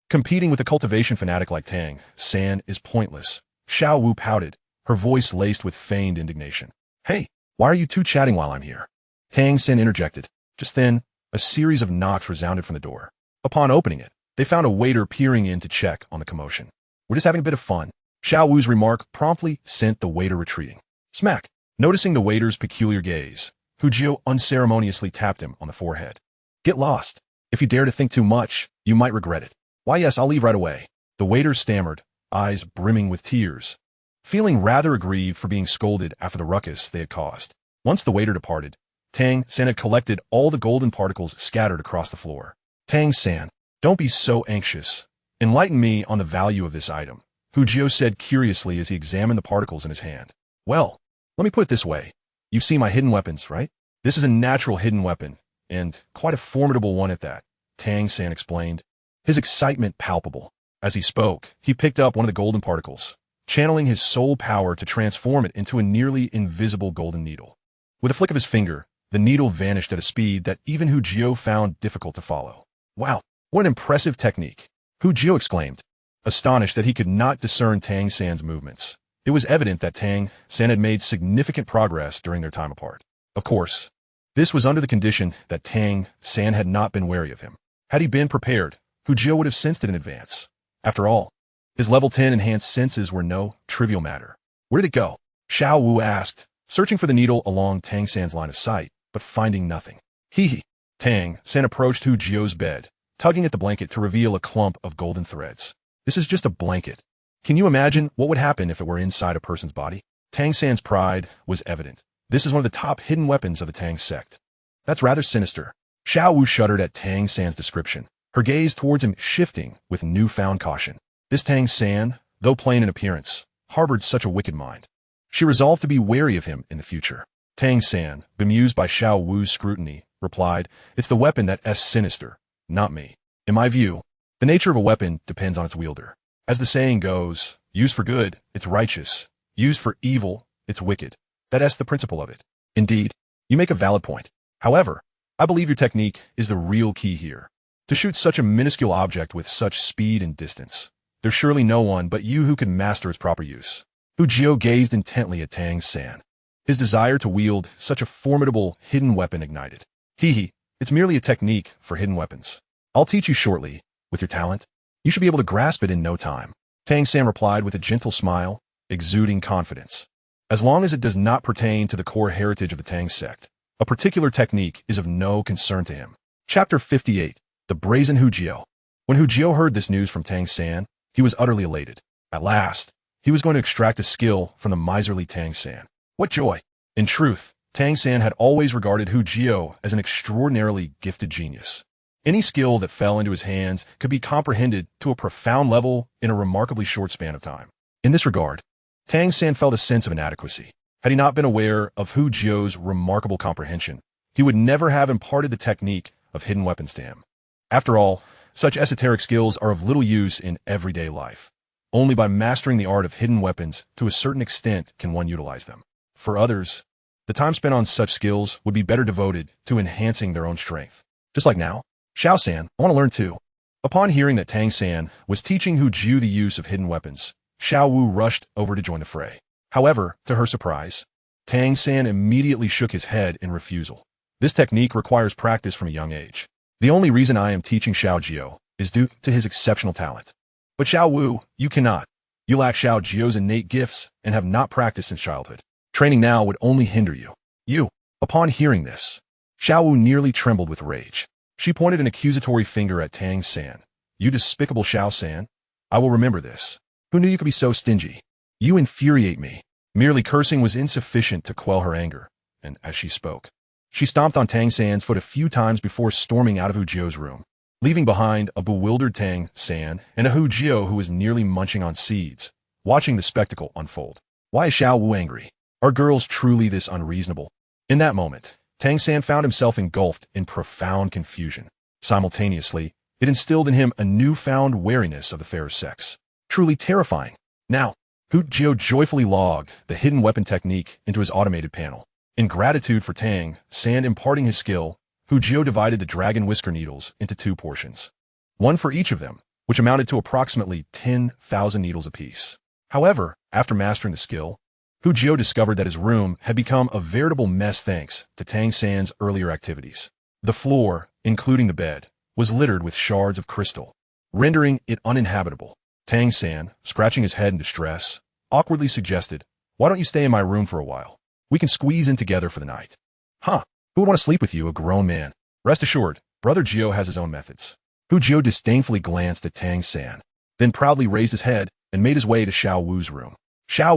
Competing with a cultivation fanatic like Tang San is pointless. Xiao Wu pouted, her voice laced with feigned indignation. Hey, why are you two chatting while I'm here? Tang San interjected. Just then, a series of knocks resounded from the door. Upon opening it, they found a waiter peering in to check on the commotion. We're just having a bit of fun. Xiao Wu's remark promptly sent the waiter retreating. Smack! Noticing the waiter's peculiar gaze, Hu Jiuhao unceremoniously tapped him on the forehead. Get lost. If you dare to think too much, you might regret it. Why yes, I'll leave right away. The waiter stammered, eyes brimming with tears, feeling rather aggrieved for being scolded after the ruckus they had caused. Once the waiter departed, Tang San had collected all the golden particles scattered across the floor. Tang San, don't be so anxious. Enlighten me on the value of this item, Hu Jiuhao said curiously as he examined the particles in his hand. Well, let me put it this way. You've seen my hidden weapons, right? This is a natural hidden weapon, and quite a formidable one at that, Tang San explained, his excitement palpable. As he spoke, he picked up one of the golden particles, channeling his soul power to transform it into a nearly invisible golden needle. With a flick of his finger, the needle vanished at a speed that even Hu Jiuhao found difficult to follow. Wow, what an impressive technique, Hu Jiuhao exclaimed, astonished that he could not discern Tang San's movements. It was evident that Tang San had made significant progress during their time apart. Of course, this was under the condition that Tang San had not been wary of him. Had he been prepared, Hu Jiao would have sensed it in advance. After all, his level 10 enhanced senses were no trivial matter. Where did it go? Xiao Wu asked, searching for the needle along Tang San's line of sight, but finding nothing. Hee. Tang San approached Hu Jiao's bed, tugging at the blanket to reveal a clump of golden threads. This is just a blanket. Can you imagine what would happen if it were inside a person's body? Tang San's pride was evident. This is one of the top hidden weapons of the Tang sect. That's rather sinister. Xiao Wu shuddered at Tang San's description, her gaze towards him shifting with newfound caution. This Tang San, though plain in appearance, harbored such a wicked mind. She resolved to be wary of him in the future. Tang San, bemused by Xiao Wu's scrutiny, replied, "It's the weapon that's sinister, not me. In my view, the nature of a weapon depends on its wielder. As the saying goes, used for good, it's righteous. Used for evil, it's wicked. That's the principle of it. Indeed, you make a valid point. However, I believe your technique is the real key here. To shoot such a minuscule object with such speed and distance, there's surely no one but you who can master its proper use." Hu Jiao gazed intently at Tang San. His desire to wield such a formidable hidden weapon ignited. It's merely a technique for hidden weapons. I'll teach you shortly. With your talent, you should be able to grasp it in no time. Tang San replied with a gentle smile, exuding confidence. As long as it does not pertain to the core heritage of the Tang sect, a particular technique is of no concern to him. Chapter 58. The Brazen Hu Jiao. When Hu Jiao heard this news from Tang San, he was utterly elated. At last, he was going to extract a skill from the miserly Tang San. What joy! In truth, Tang San had always regarded Hu Jiao as an extraordinarily gifted genius. Any skill that fell into his hands could be comprehended to a profound level in a remarkably short span of time. In this regard, Tang San felt a sense of inadequacy. Had he not been aware of Hu Jiao's remarkable comprehension, he would never have imparted the technique of hidden weapons to him. After all, such esoteric skills are of little use in everyday life. Only by mastering the art of hidden weapons to a certain extent can one utilize them. For others, the time spent on such skills would be better devoted to enhancing their own strength. Just like now, Xiao San, I want to learn too. Upon hearing that Tang San was teaching Hu Jiao the use of hidden weapons, Xiao Wu rushed over to join the fray. However, to her surprise, Tang San immediately shook his head in refusal. This technique requires practice from a young age. The only reason I am teaching Xiao Jiao is due to his exceptional talent. But Xiao Wu, you cannot. You lack Xiao Jiao's innate gifts and have not practiced since childhood. Training now would only hinder you. Upon hearing this, Xiao Wu nearly trembled with rage. She pointed an accusatory finger at Tang San. You despicable Xiao San. I will remember this. Who knew you could be so stingy? You infuriate me. Merely cursing was insufficient to quell her anger, and as she spoke, she stomped on Tang San's foot a few times before storming out of Hu Jiao's room, leaving behind a bewildered Tang San and a Hu Jiao who was nearly munching on seeds, watching the spectacle unfold. Why is Xiao Wu angry? Are girls truly this unreasonable? In that moment, Tang San found himself engulfed in profound confusion. Simultaneously, it instilled in him a newfound wariness of the fairer sex. Truly terrifying. Now, Hu Jiao joyfully logged the hidden weapon technique into his automated panel. In gratitude for Tang San imparting his skill, Hu Jiao divided the dragon whisker needles into 2 portions, one for each of them, which amounted to approximately 10,000 needles apiece. However, after mastering the skill, Hu Jiao discovered that his room had become a veritable mess thanks to Tang San's earlier activities. The floor, including the bed, was littered with shards of crystal, rendering it uninhabitable. Tang San, scratching his head in distress, awkwardly suggested, "Why don't you stay in my room for a while? We can squeeze in together for the night." "Huh, who would want to sleep with you, a grown man?" "Rest assured, Brother Jiao has his own methods." Hu Jiao disdainfully glanced at Tang San, then proudly raised his head and made his way to Xiao Wu's room. Xiao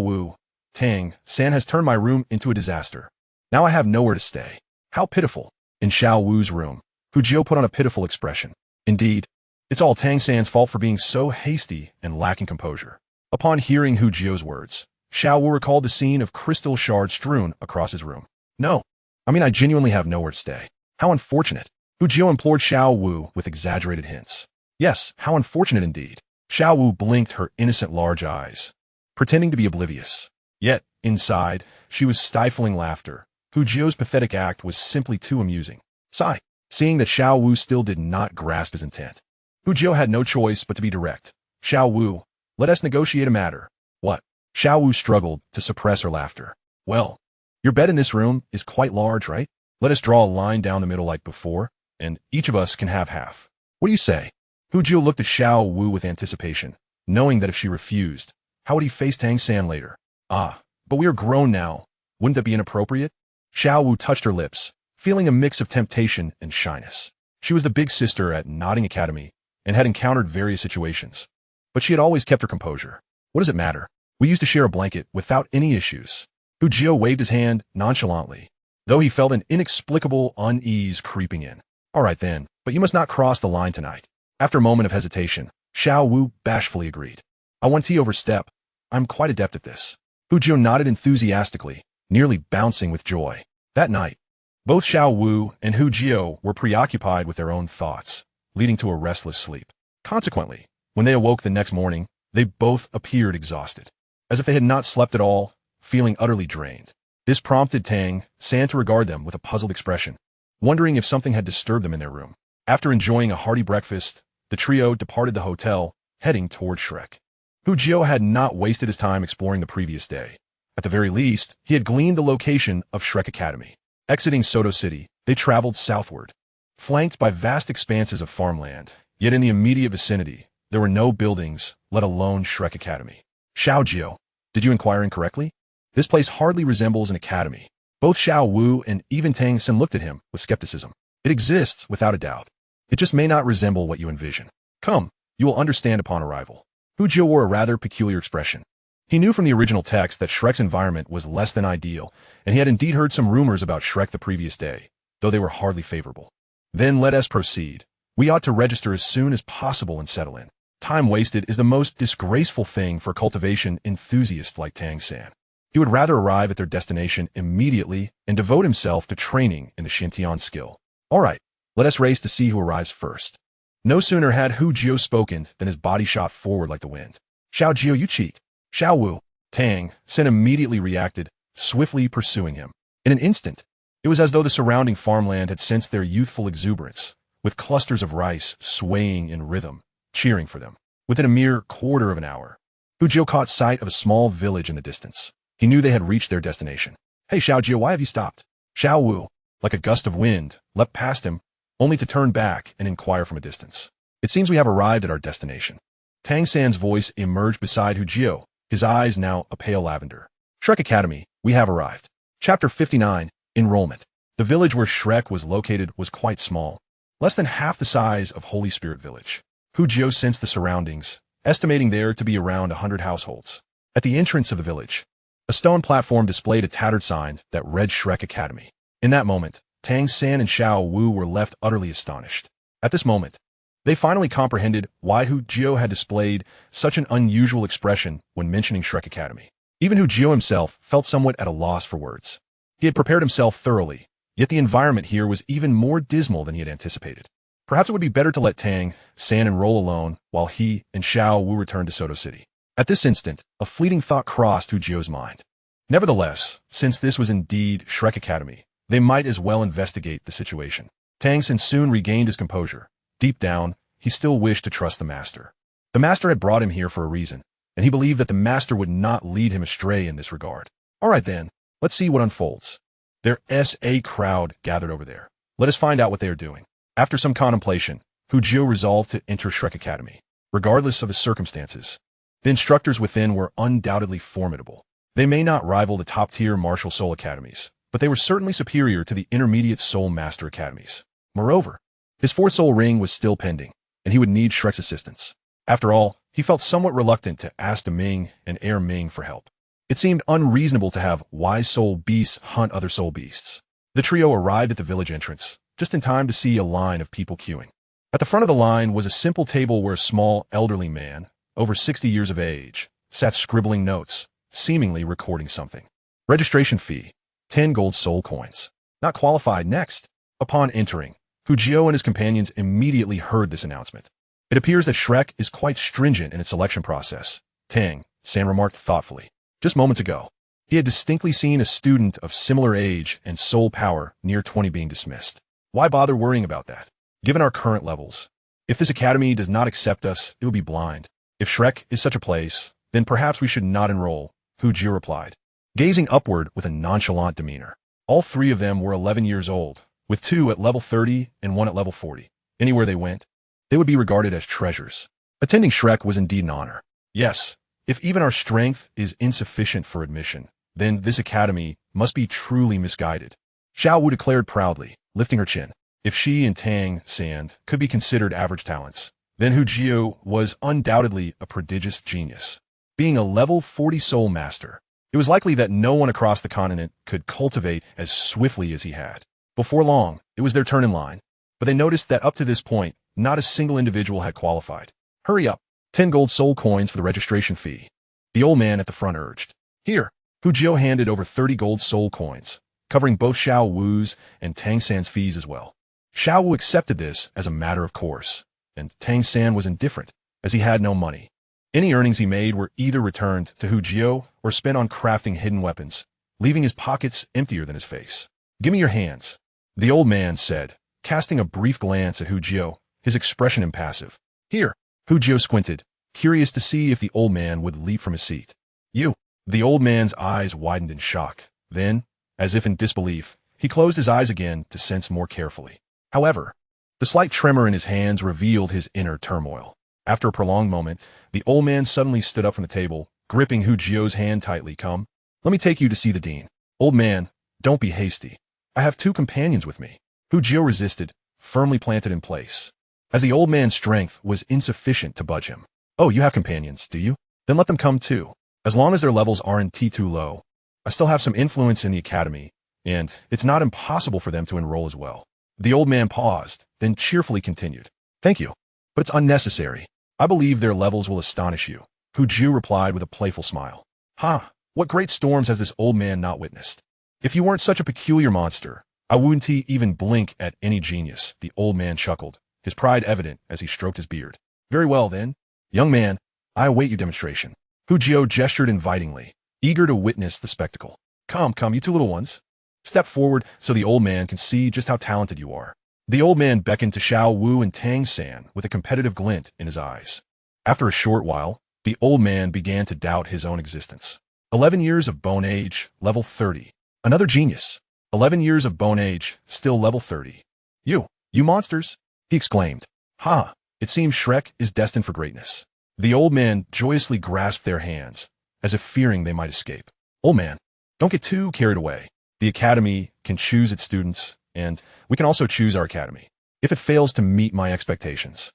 Wu, Tang San has turned my room into a disaster. Now I have nowhere to stay. How pitiful." In Xiao Wu's room, Hu Jiao put on a pitiful expression. Indeed, it's all Tang San's fault for being so hasty and lacking composure. Upon hearing Hu Jiao's words, Xiao Wu recalled the scene of crystal shards strewn across his room. "No, I genuinely have nowhere to stay. How unfortunate." Hu Jiao implored Xiao Wu with exaggerated hints. "Yes, how unfortunate indeed." Xiao Wu blinked her innocent large eyes, pretending to be oblivious. Yet, inside, she was stifling laughter. Hu Jiao's pathetic act was simply too amusing. Sigh. Seeing that Xiao Wu still did not grasp his intent, Hu Jiao had no choice but to be direct. "Xiao Wu, let us negotiate a matter." "What?" Xiao Wu struggled to suppress her laughter. Well, your bed in this room is quite large, right? Let us draw a line down the middle like before, and each of us can have half. What do you say? Hu Jiu looked at Xiao Wu with anticipation, knowing that if she refused, how would he face Tang San later? Ah, but we are grown now. Wouldn't that be inappropriate? Xiao Wu touched her lips, feeling a mix of temptation and shyness. She was the big sister at Nodding Academy and had encountered various situations, but she had always kept her composure. What does it matter? We used to share a blanket without any issues. Hu Jiu waved his hand nonchalantly, though he felt an inexplicable unease creeping in. All right then, but you must not cross the line tonight. After a moment of hesitation, Xiao Wu bashfully agreed. I want tea over step. I'm quite adept at this. Hu Jiu nodded enthusiastically, nearly bouncing with joy. That night, both Xiao Wu and Hu Jiu were preoccupied with their own thoughts, leading to a restless sleep. Consequently, when they awoke the next morning, they both appeared exhausted, as if they had not slept at all, feeling utterly drained. This prompted Tang San to regard them with a puzzled expression, wondering if something had disturbed them in their room. After enjoying a hearty breakfast, the trio departed the hotel, heading toward Shrek. Hu Jiu had not wasted his time exploring the previous day. At the very least, he had gleaned the location of Shrek Academy. Exiting Soto City, they traveled southward, flanked by vast expanses of farmland, yet in the immediate vicinity, there were no buildings, let alone Shrek Academy. Xiao Jiu, did you inquire incorrectly? This place hardly resembles an academy. Both Xiao Wu and even Tang San looked at him with skepticism. It exists, without a doubt. It just may not resemble what you envision. Come, you will understand upon arrival. Hu Jiu wore a rather peculiar expression. He knew from the original text that Shrek's environment was less than ideal, and he had indeed heard some rumors about Shrek the previous day, though they were hardly favorable. Then let us proceed. We ought to register as soon as possible and settle in. Time wasted is the most disgraceful thing for a cultivation enthusiast like Tang San. He would rather arrive at their destination immediately and devote himself to training in the Shintian skill. All right, let us race to see who arrives first. No sooner had Hu Jiu spoken than his body shot forward like the wind. Xiao Jiu, you cheat. Xiao Wu, Tang San immediately reacted, swiftly pursuing him. In an instant, it was as though the surrounding farmland had sensed their youthful exuberance, with clusters of rice swaying in rhythm, cheering for them. Within a mere quarter of an hour, Hu Jiu caught sight of a small village in the distance. He knew they had reached their destination. Hey Xiao Jiu, why have you stopped? Xiao Wu, like a gust of wind, leapt past him, only to turn back and inquire from a distance. It seems we have arrived at our destination. Tang San's voice emerged beside Hu Jiu, his eyes now a pale lavender. Shrek Academy, we have arrived. Chapter 59, Enrollment. The village where Shrek was located was quite small, less than half the size of Holy Spirit Village. Hu Jiu sensed the surroundings, estimating there to be around 100 households. At the entrance of the village, a stone platform displayed a tattered sign that read Shrek Academy. In that moment, Tang San and Xiao Wu were left utterly astonished. At this moment, they finally comprehended why Hu Jiu had displayed such an unusual expression when mentioning Shrek Academy. Even Hu Jiu himself felt somewhat at a loss for words. He had prepared himself thoroughly, yet the environment here was even more dismal than he had anticipated. Perhaps it would be better to let Tang San enroll alone while he and Xiao Wu returned to Soto City. At this instant, a fleeting thought crossed Hu Jiu's mind. Nevertheless, since this was indeed Shrek Academy, they might as well investigate the situation. Tang San soon regained his composure. Deep down, he still wished to trust the master. The master had brought him here for a reason, and he believed that the master would not lead him astray in this regard. All right then, let's see what unfolds. Their SA crowd gathered over there. Let us find out what they are doing. After some contemplation, Hu Jiu resolved to enter Shrek Academy. Regardless of the circumstances, the instructors within were undoubtedly formidable. They may not rival the top-tier martial soul academies, but they were certainly superior to the intermediate soul master academies. Moreover, his fourth soul ring was still pending, and he would need Shrek's assistance. After all, he felt somewhat reluctant to ask the Ming and Air Ming for help. It seemed unreasonable to have wise soul beasts hunt other soul beasts. The trio arrived at the village entrance, just in time to see a line of people queuing. At the front of the line was a simple table where a small, elderly man, over 60 years of age, sat scribbling notes, seemingly recording something. Registration fee, 10 gold soul coins. Not qualified. Next. Upon entering, Hu Jiu and his companions immediately heard this announcement. It appears that Shrek is quite stringent in its selection process, Tang San remarked thoughtfully. Just moments ago, he had distinctly seen a student of similar age and soul power near 20 being dismissed. Why bother worrying about that? Given our current levels, if this academy does not accept us, it will be blind. If Shrek is such a place, then perhaps we should not enroll, Hu Jiu replied, gazing upward with a nonchalant demeanor. All three of them were 11 years old, with 2 at level 30 and 1 at level 40. Anywhere they went, they would be regarded as treasures. Attending Shrek was indeed an honor. Yes, if even our strength is insufficient for admission, then this academy must be truly misguided. Xiao Wu declared proudly, lifting her chin. If she and Tang San could be considered average talents, then Hu Jiu was undoubtedly a prodigious genius. Being a level 40 soul master, it was likely that no one across the continent could cultivate as swiftly as he had. Before long, it was their turn in line, but they noticed that up to this point, not a single individual had qualified. Hurry up, 10 gold soul coins for the registration fee. The old man at the front urged. Here, Hu Jiu handed over 30 gold soul coins, covering both Xiao Wu's and Tang San's fees as well. Xiao Wu accepted this as a matter of course, and Tang San was indifferent, as he had no money. Any earnings he made were either returned to Hu Jiu or spent on crafting hidden weapons, leaving his pockets emptier than his face. Give me your hands, the old man said, casting a brief glance at Hu Jiu, his expression impassive. Here, Hu Jiu squinted, curious to see if the old man would leap from his seat. You. The old man's eyes widened in shock. Then, as if in disbelief, he closed his eyes again to sense more carefully. However, the slight tremor in his hands revealed his inner turmoil. After a prolonged moment, the old man suddenly stood up from the table, gripping Hu Jiu's hand tightly. Come, let me take you to see the dean. Old man, don't be hasty. I have 2 companions with me. Hu Jiu resisted, firmly planted in place, as the old man's strength was insufficient to budge him. Oh, you have companions, do you? Then let them come too. As long as their levels aren't too low, I still have some influence in the academy, and it's not impossible for them to enroll as well. The old man paused, then cheerfully continued. Thank you, but it's unnecessary. I believe their levels will astonish you. Hu Jiu replied with a playful smile. Ha! What great storms has this old man not witnessed? If you weren't such a peculiar monster, I wouldn't even blink at any genius, the old man chuckled, his pride evident as he stroked his beard. Very well then, young man, I await your demonstration. Hu Jiu gestured invitingly, eager to witness the spectacle. Come, you 2 little ones. Step forward so the old man can see just how talented you are. The old man beckoned to Xiao Wu and Tang San with a competitive glint in his eyes. After a short while, the old man began to doubt his own existence. 11 years of bone age, level 30. Another genius. 11 years of bone age, still level 30. You monsters, he exclaimed. Ha, it seems Shrek is destined for greatness. The old man joyously grasped their hands, as if fearing they might escape. Old man, don't get too carried away. The academy can choose its students, and we can also choose our academy. If it fails to meet my expectations,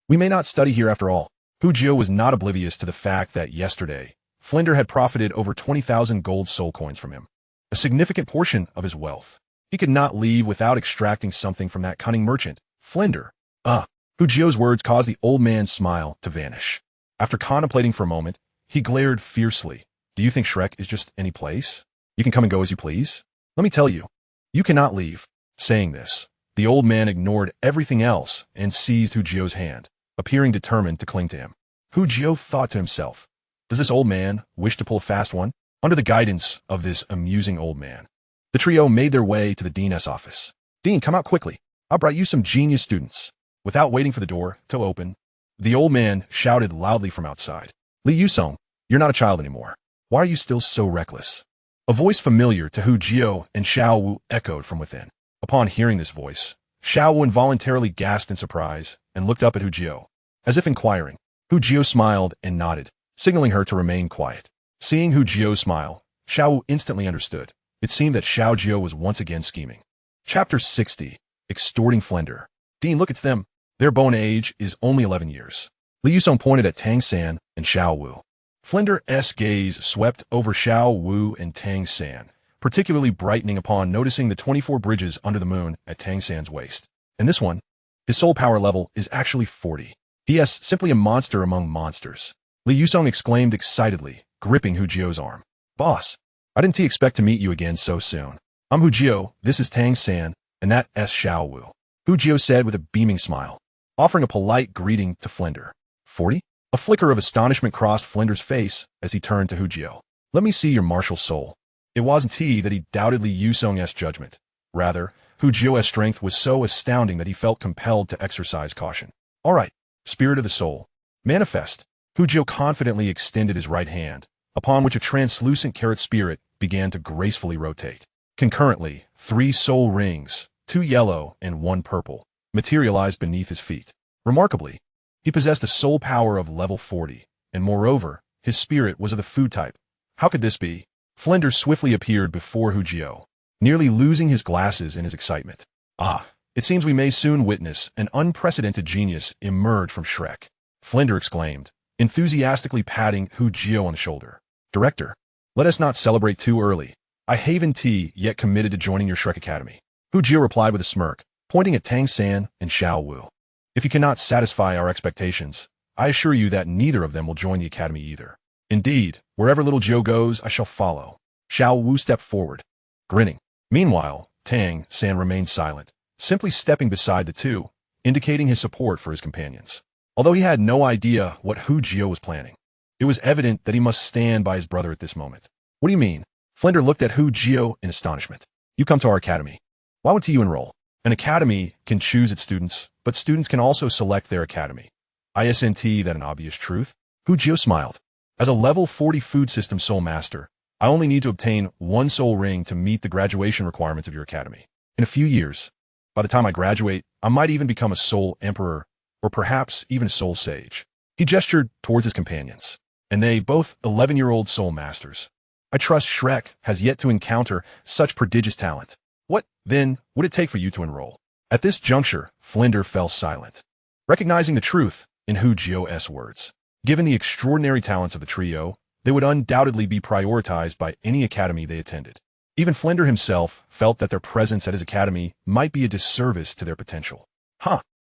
we may not study here after all. Hu Jiu was not oblivious to the fact that yesterday, Flinder had profited over 20,000 gold soul coins from him, a significant portion of his wealth. He could not leave without extracting something from that cunning merchant, Flinder. Hu Jiu's words caused the old man's smile to vanish. After contemplating for a moment, he glared fiercely. Do you think Shrek is just any place? You can come and go as you please? Let me tell you, you cannot leave. Saying this, the old man ignored everything else and seized Hu Jiu's hand, appearing determined to cling to him. Hu Jiu thought to himself, does this old man wish to pull a fast one? Under the guidance of this amusing old man, the trio made their way to the dean's office. Dean, come out quickly. I'll bring you some genius students. Without waiting for the door to open, the old man shouted loudly from outside. Li Yusong, you're not a child anymore. Why are you still so reckless? A voice familiar to Hu Jiu and Xiao Wu echoed from within. Upon hearing this voice, Xiao Wu involuntarily gasped in surprise and looked up at Hu Jiu, as if inquiring. Hu Jiu smiled and nodded, signaling her to remain quiet. Seeing Hu Jiu smile, Xiao Wu instantly understood. It seemed that Xiao Jiu was once again scheming. Chapter 60. Extorting Flinder. Dean, look at them. Their bone age is only 11 years. Li Yusong pointed at Tang San and Xiao Wu. Flinder's gaze swept over Xiao Wu and Tang San, particularly brightening upon noticing the 24 bridges under the moon at Tang San's waist. And this one, his soul power level is actually 40. P.S. Simply a monster among monsters. Li Yusong exclaimed excitedly, gripping Hu Jiu's arm. Boss, I didn't expect to meet you again so soon. I'm Hu Jiu, this is Tang San, and that is Xiao Wu. Hu Jiu said with a beaming smile, offering a polite greeting to Flinder. 40? A flicker of astonishment crossed Flinder's face as he turned to Hu Jiu. Let me see your martial soul. It wasn't he that he doubted Li Yusong's judgment. Rather, Hu Jiu's strength was so astounding that he felt compelled to exercise caution. All right, spirit of the soul. Manifest. Hu Jiu confidently extended his right hand, upon which a translucent carrot spirit began to gracefully rotate. Concurrently, 3 soul rings, 2 yellow and 1 purple, materialized beneath his feet. Remarkably, he possessed a soul power of level 40, and moreover, his spirit was of the food type. How could this be? Flender swiftly appeared before Jiuhao, nearly losing his glasses in his excitement. Ah, it seems we may soon witness an unprecedented genius emerge from Shrek, Flender exclaimed, enthusiastically patting Jiuhao on the shoulder. Director, let us not celebrate too early. I haven't yet committed to joining your Shrek Academy. Jiuhao replied with a smirk, pointing at Tang San and Xiao Wu. If you cannot satisfy our expectations, I assure you that neither of them will join the academy either. Indeed, wherever little Jiuhao goes, I shall follow. Xiao Wu stepped forward, grinning. Meanwhile, Tang San remained silent, simply stepping beside the two, indicating his support for his companions. Although he had no idea what Jiuhao was planning, it was evident that he must stand by his brother at this moment. What do you mean? Flender looked at Jiuhao in astonishment. You come to our academy. Why would you enroll? An academy can choose its students, but students can also select their academy. Isn't that an obvious truth? Jiuhao smiled. As a level 40 food system soul master, I only need to obtain 1 soul ring to meet the graduation requirements of your academy. In a few years, by the time I graduate, I might even become a soul emperor, or perhaps even a soul sage. He gestured towards his companions, and they, both 11-year-old soul masters. I trust Shrek has yet to encounter such prodigious talent. What, then, would it take for you to enroll? At this juncture, Flender fell silent, recognizing the truth in Jiuhao's words. Given the extraordinary talents of the trio, they would undoubtedly be prioritized by any academy they attended. Even Flender himself felt that their presence at his academy might be a disservice to their potential.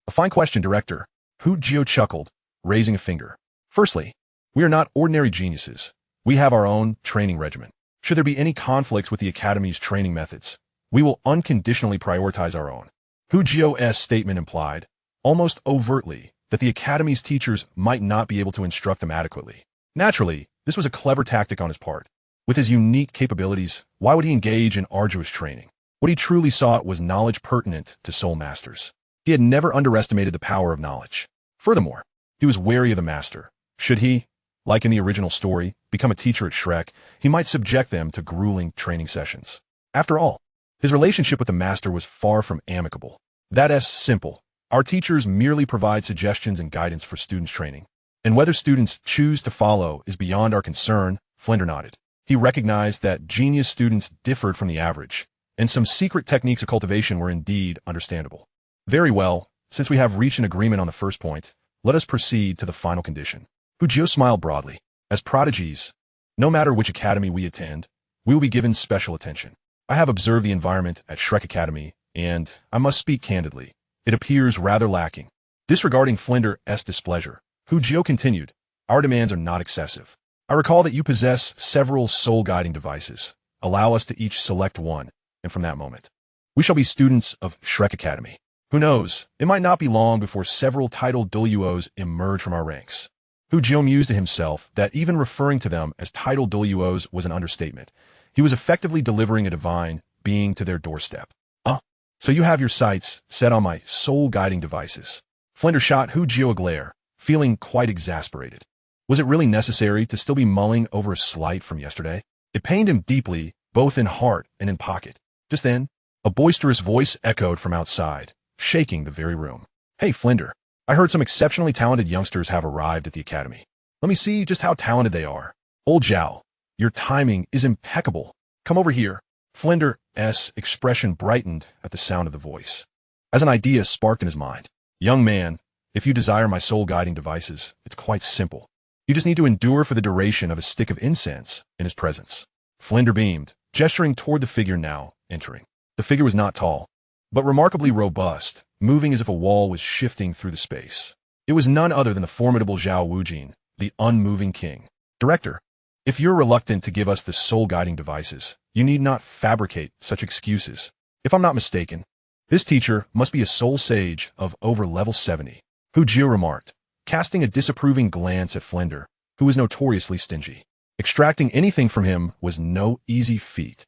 A fine question, Director. Jiuhao chuckled, raising a finger. Firstly, we are not ordinary geniuses. We have our own training regimen. Should there be any conflicts with the academy's training methods, we will unconditionally prioritize our own. Jiuhao's statement implied, almost overtly, that the academy's teachers might not be able to instruct them adequately. Naturally, this was a clever tactic on his part. With his unique capabilities, why would he engage in arduous training? What he truly sought was knowledge pertinent to soul masters. He had never underestimated the power of knowledge. Furthermore, he was wary of the master. Should he, like in the original story, become a teacher at Shrek, he might subject them to grueling training sessions. After all, his relationship with the master was far from amicable. That's simple. Our teachers merely provide suggestions and guidance for students' training. And whether students choose to follow is beyond our concern, Flender nodded. He recognized that genius students differed from the average, and some secret techniques of cultivation were indeed understandable. Very well, since we have reached an agreement on the first point, let us proceed to the final condition. Jiuhao smiled broadly. As prodigies, no matter which academy we attend, we will be given special attention. I have observed the environment at Shrek Academy, and, I must speak candidly, it appears rather lacking. Disregarding Flender's displeasure, Jiuhao continued, our demands are not excessive. I recall that you possess several soul-guiding devices. Allow us to each select one, and from that moment, we shall be students of Shrek Academy. Who knows, it might not be long before several titled Douluos emerge from our ranks. Jiuhao mused to himself that even referring to them as titled Douluos was an understatement. He was effectively delivering a divine being to their doorstep. So you have your sights set on my soul-guiding devices. Flender shot Jiuhao a glare, feeling quite exasperated. Was it really necessary to still be mulling over a slight from yesterday? It pained him deeply, both in heart and in pocket. Just then, a boisterous voice echoed from outside, shaking the very room. Hey, Flender, I heard some exceptionally talented youngsters have arrived at the academy. Let me see just how talented they are. Old Jiao, your timing is impeccable. Come over here. Flender's expression brightened at the sound of the voice. As an idea sparked in his mind. Young man, if you desire my soul-guiding devices, it's quite simple. You just need to endure for the duration of a stick of incense in his presence. Flender beamed, gesturing toward the figure now entering. The figure was not tall, but remarkably robust, moving as if a wall was shifting through the space. It was none other than the formidable Xiao Wu, the unmoving king. Director, if you're reluctant to give us the soul-guiding devices, you need not fabricate such excuses. If I'm not mistaken, this teacher must be a soul sage of over level 70. Jiuhao remarked, casting a disapproving glance at Flender, who was notoriously stingy. Extracting anything from him was no easy feat.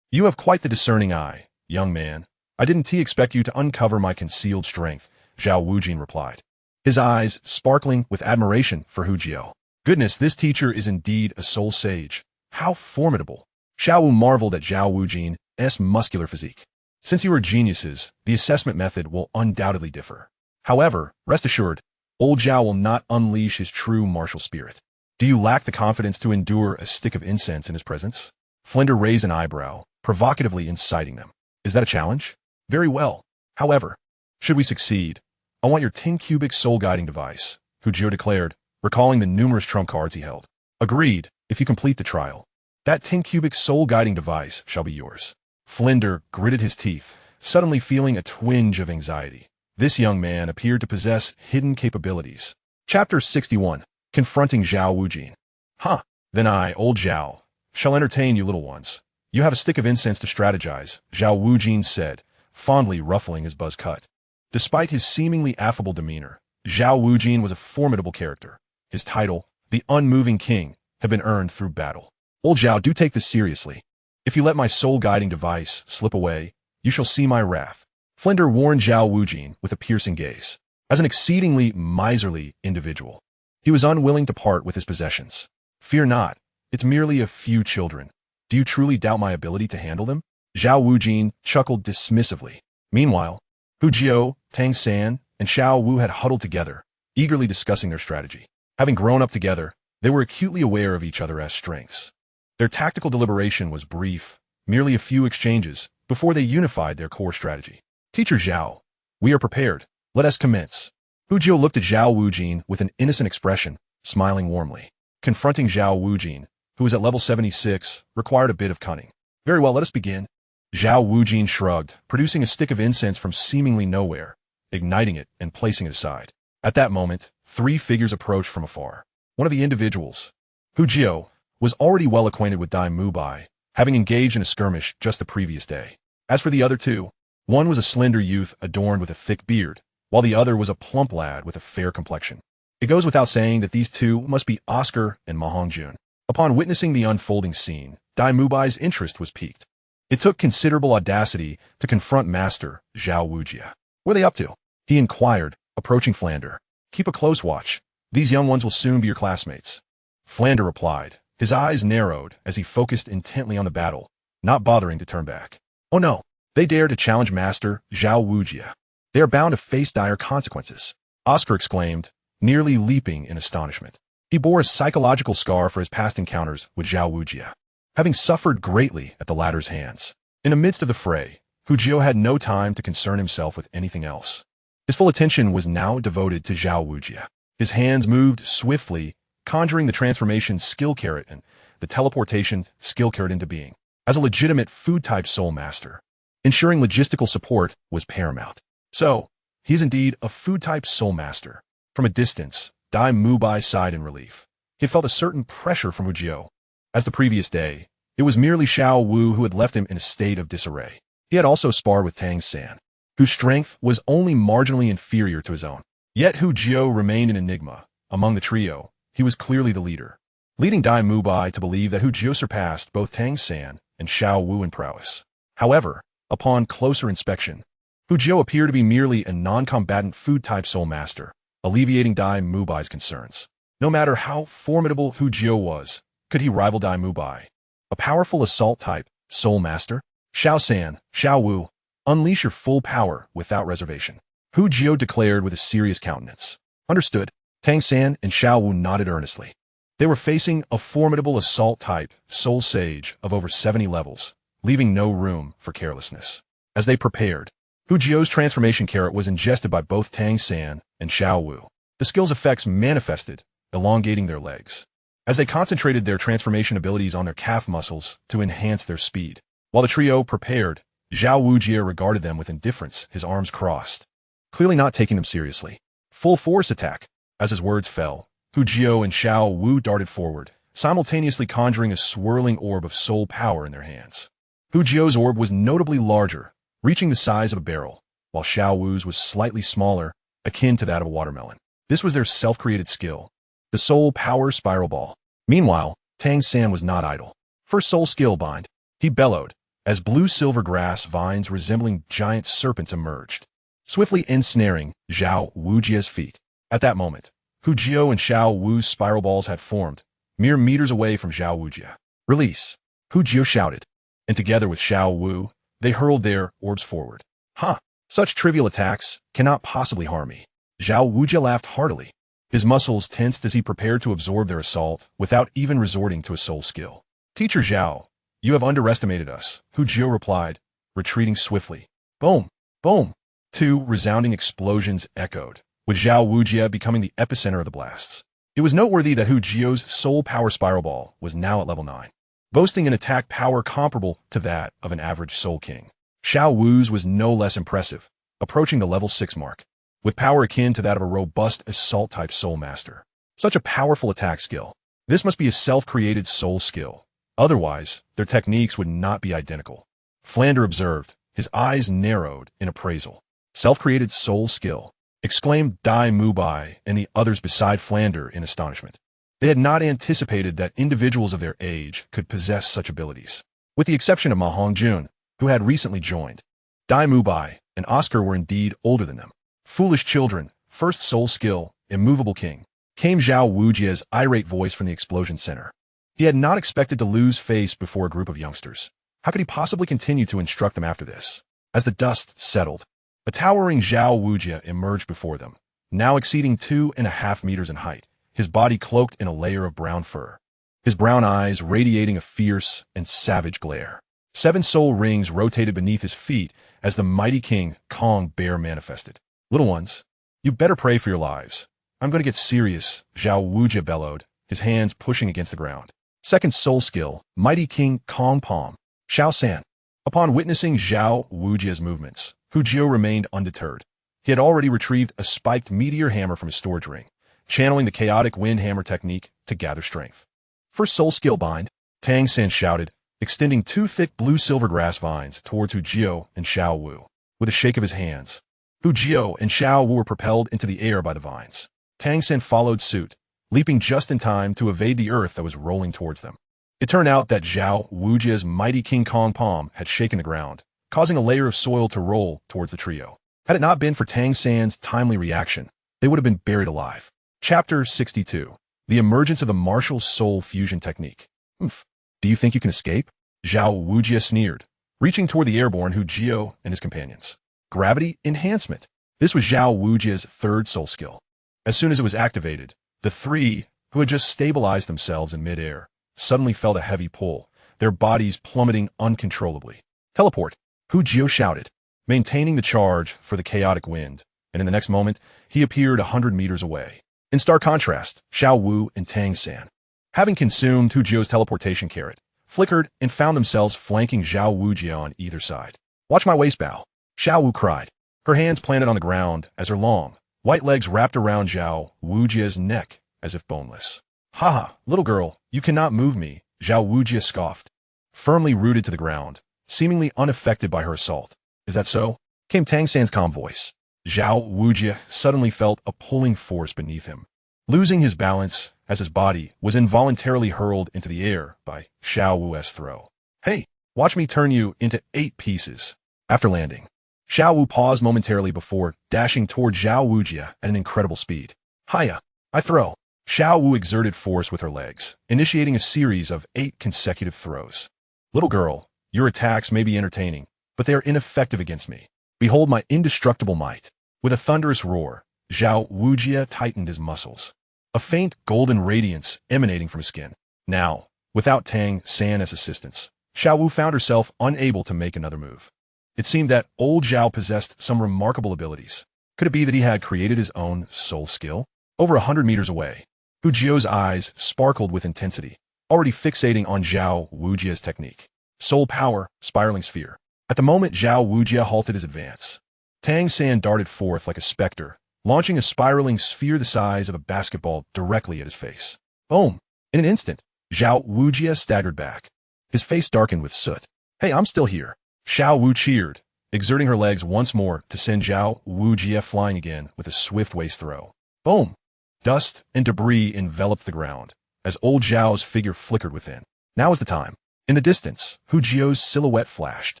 You have quite the discerning eye, young man. I didn't expect you to uncover my concealed strength, Xiao Wu replied, his eyes sparkling with admiration for Jiuhao. Goodness, this teacher is indeed a soul sage. How formidable. Xiao Wu marveled at Zhao Wujin's muscular physique. Since you are geniuses, the assessment method will undoubtedly differ. However, rest assured, old Zhao will not unleash his true martial spirit. Do you lack the confidence to endure a stick of incense in his presence? Flinder raised an eyebrow, provocatively inciting them. Is that a challenge? Very well. However, should we succeed, I want your 10-cubic soul-guiding device, Jiuhao declared, recalling the numerous trump cards he held. Agreed, if you complete the trial. That 10-cubic soul-guiding device shall be yours. Flinder gritted his teeth, suddenly feeling a twinge of anxiety. This young man appeared to possess hidden capabilities. Chapter 61. Confronting Zhao Wujin. Huh, then I, old Zhao, shall entertain you little ones. You have a stick of incense to strategize, Zhao Wujin said, fondly ruffling his buzz cut. Despite his seemingly affable demeanor, Zhao Wujin was a formidable character. His title, the Unmoving King, had been earned through battle. Old Zhao, do take this seriously. If you let my soul-guiding device slip away, you shall see my wrath. Flinder warned Zhao Wujin with a piercing gaze. As an exceedingly miserly individual, he was unwilling to part with his possessions. Fear not, it's merely a few children. Do you truly doubt my ability to handle them? Zhao Wujin chuckled dismissively. Meanwhile, Jiuhao, Tang San, and Xiao Wu had huddled together, eagerly discussing their strategy. Having grown up together, they were acutely aware of each other's strengths. Their tactical deliberation was brief, merely a few exchanges, before they unified their core strategy. Teacher Zhao, we are prepared. Let us commence. Jiuhao looked at Zhao Wujin with an innocent expression, smiling warmly. Confronting Zhao Wujin, who was at level 76, required a bit of cunning. Very well, let us begin. Zhao Wujin shrugged, producing a stick of incense from seemingly nowhere, igniting it and placing it aside. At that moment, three figures approached from afar. One of the individuals, Jiuhao, was already well acquainted with Dai Mubai, having engaged in a skirmish just the previous day. As for the other two, one was a slender youth adorned with a thick beard, while the other was a plump lad with a fair complexion. It goes without saying that these two must be Oscar and Ma Hongjun. Upon witnessing the unfolding scene, Dai Mubai's interest was piqued. It took considerable audacity to confront Master Zhao Wujia. What are they up to? He inquired, approaching Flander. Keep a close watch. These young ones will soon be your classmates. Flander replied. His eyes narrowed as he focused intently on the battle, not bothering to turn back. Oh no, they dare to challenge Master Zhao Wujia. They are bound to face dire consequences, Oscar exclaimed, nearly leaping in astonishment. He bore a psychological scar for his past encounters with Zhao Wujia, having suffered greatly at the latter's hands. In the midst of the fray, Jiuhao had no time to concern himself with anything else. His full attention was now devoted to Zhao Wujia. His hands moved swiftly, conjuring the transformation skill carrot and the teleportation skill carrot into being. As a legitimate food-type soul master, ensuring logistical support was paramount. So, he is indeed a food-type soul master. From a distance, Dai Mubai sighed in relief. He had felt a certain pressure from Jiuhao. As the previous day, it was merely Xiao Wu who had left him in a state of disarray. He had also sparred with Tang San, whose strength was only marginally inferior to his own. Yet Jiuhao remained an enigma. Among the trio, he was clearly the leader, leading Dai Mubai to believe that Jiuhao surpassed both Tang San and Xiao Wu in prowess. However, upon closer inspection, Jiuhao appeared to be merely a non-combatant food-type soul master, alleviating Dai Mubai's concerns. No matter how formidable Jiuhao was, could he rival Dai Mubai? A powerful assault-type soul master? Xiao San, Xiao Wu, unleash your full power without reservation, Jiuhao declared with a serious countenance. Understood. Tang San and Xiao Wu nodded earnestly. They were facing a formidable assault-type soul sage of over 70 levels, leaving no room for carelessness. As they prepared, Jiuhao's transformation carrot was ingested by both Tang San and Xiao Wu. The skill's effects manifested, elongating their legs, as they concentrated their transformation abilities on their calf muscles to enhance their speed. While the trio prepared, Zhao Wujia regarded them with indifference, his arms crossed, clearly not taking them seriously. Full force attack. As his words fell, Jiuhao and Xiao Wu darted forward, simultaneously conjuring a swirling orb of soul power in their hands. Jiuhao's orb was notably larger, reaching the size of a barrel, while Xiao Wu's was slightly smaller, akin to that of a watermelon. This was their self-created skill, the soul power spiral ball. Meanwhile, Tang San was not idle. First soul skill bind, he bellowed, as blue-silver grass vines resembling giant serpents emerged, swiftly ensnaring Zhao Wujia's feet. At that moment, Hu Jiao and Xiao Wu's spiral balls had formed, mere meters away from Xiao Wujia. Release! Hu Jiao shouted, and together with Xiao Wu, they hurled their orbs forward. Huh! Such trivial attacks cannot possibly harm me. Xiao Wujia laughed heartily. His muscles tensed as he prepared to absorb their assault without even resorting to a soul skill. Teacher Xiao, you have underestimated us, Hu Jiao replied, retreating swiftly. Boom! Boom! Two resounding explosions echoed, with Xiao Wujia becoming the epicenter of the blasts. It was noteworthy that Hu Jiao's soul power spiral ball was now at level 9, boasting an attack power comparable to that of an average Soul King. Xiao Wu's was no less impressive, approaching the level 6 mark, with power akin to that of a robust assault-type Soul Master. Such a powerful attack skill. This must be a self-created soul skill. Otherwise, their techniques would not be identical. Flander observed, his eyes narrowed in appraisal. Self-created soul skill, exclaimed Dai Mubai and the others beside Flander in astonishment. They had not anticipated that individuals of their age could possess such abilities. With the exception of Ma Hongjun, who had recently joined. Dai Mubai and Oscar were indeed older than them. Foolish children, first soul skill, immovable king, came Xiao Wujia's irate voice from the explosion center. He had not expected to lose face before a group of youngsters. How could he possibly continue to instruct them after this? As the dust settled, a towering Xiao Wujia emerged before them, now exceeding 2.5 meters in height, his body cloaked in a layer of brown fur, his brown eyes radiating a fierce and savage glare. 7 soul rings rotated beneath his feet as the mighty king Kong Bear manifested. Little ones, you better pray for your lives. I'm going to get serious, Xiao Wujia bellowed, his hands pushing against the ground. Second soul skill, Mighty King Kong Palm, Xiao San. Upon witnessing Xiao Wujia's movements, Hu Jiao remained undeterred. He had already retrieved a spiked meteor hammer from his storage ring, channeling the chaotic wind hammer technique to gather strength. First soul skill bind, Tang San shouted, extending 2 thick blue-silver grass vines towards Hu Jiao and Xiao Wu. With a shake of his hands, Hu Jiao and Xiao Wu were propelled into the air by the vines. Tang San followed suit, leaping just in time to evade the earth that was rolling towards them. It turned out that Xiao Wujia's mighty King Kong palm had shaken the ground, causing a layer of soil to roll towards the trio. Had it not been for Tang San's timely reaction, they would have been buried alive. Chapter 62. The Emergence of the Martial Soul Fusion Technique. Do you think you can escape? Xiao Wujia sneered, reaching toward the airborne Hu Jiao and his companions. Gravity Enhancement. This was Xiao Wujia's third soul skill. As soon as it was activated, the 3, who had just stabilized themselves in midair, suddenly felt a heavy pull, their bodies plummeting uncontrollably. Teleport, Hu Jiao shouted, maintaining the charge for the chaotic wind, and in the next moment, he appeared 100 meters away. In stark contrast, Xiao Wu and Tang San, having consumed Hu Jiao's teleportation carrot, flickered and found themselves flanking Xiao Wujia on either side. Watch my waist bow, Xiao Wu cried, her hands planted on the ground as her long, white legs wrapped around Xiao Wujia's neck as if boneless. Haha, little girl, you cannot move me, Xiao Wujia scoffed, firmly rooted to the ground, seemingly unaffected by her assault. Is that so? Came Tang San's calm voice. Xiao Wujia suddenly felt a pulling force beneath him, losing his balance as his body was involuntarily hurled into the air by Xiao Wu's throw. Hey, watch me turn you into 8 pieces. After landing, Xiao Wu paused momentarily before dashing toward Xiao Wujia at an incredible speed. Hiya, I throw. Xiao Wu exerted force with her legs, initiating a series of 8 consecutive throws. Little girl, your attacks may be entertaining, but they are ineffective against me. Behold my indestructible might. With a thunderous roar, Xiao Wujia tightened his muscles, a faint golden radiance emanating from his skin. Now, without Tang San as assistance, Xiao Wu found herself unable to make another move. It seemed that old Xiao possessed some remarkable abilities. Could it be that he had created his own soul skill? Over 100 meters away, Hu Jiao's eyes sparkled with intensity, already fixating on Xiao Wujia's technique. Soul power, spiraling sphere. At the moment Xiao Wujia halted his advance, Tang San darted forth like a specter, launching a spiraling sphere the size of a basketball directly at his face. Boom! In an instant, Xiao Wujia staggered back. His face darkened with soot. Hey, I'm still here. Xiao Wu cheered, exerting her legs once more to send Xiao Wujia flying again with a swift waist throw. Boom! Dust and debris enveloped the ground, as old Xiao's figure flickered within. Now is the time. In the distance, Hu Jiao's silhouette flashed,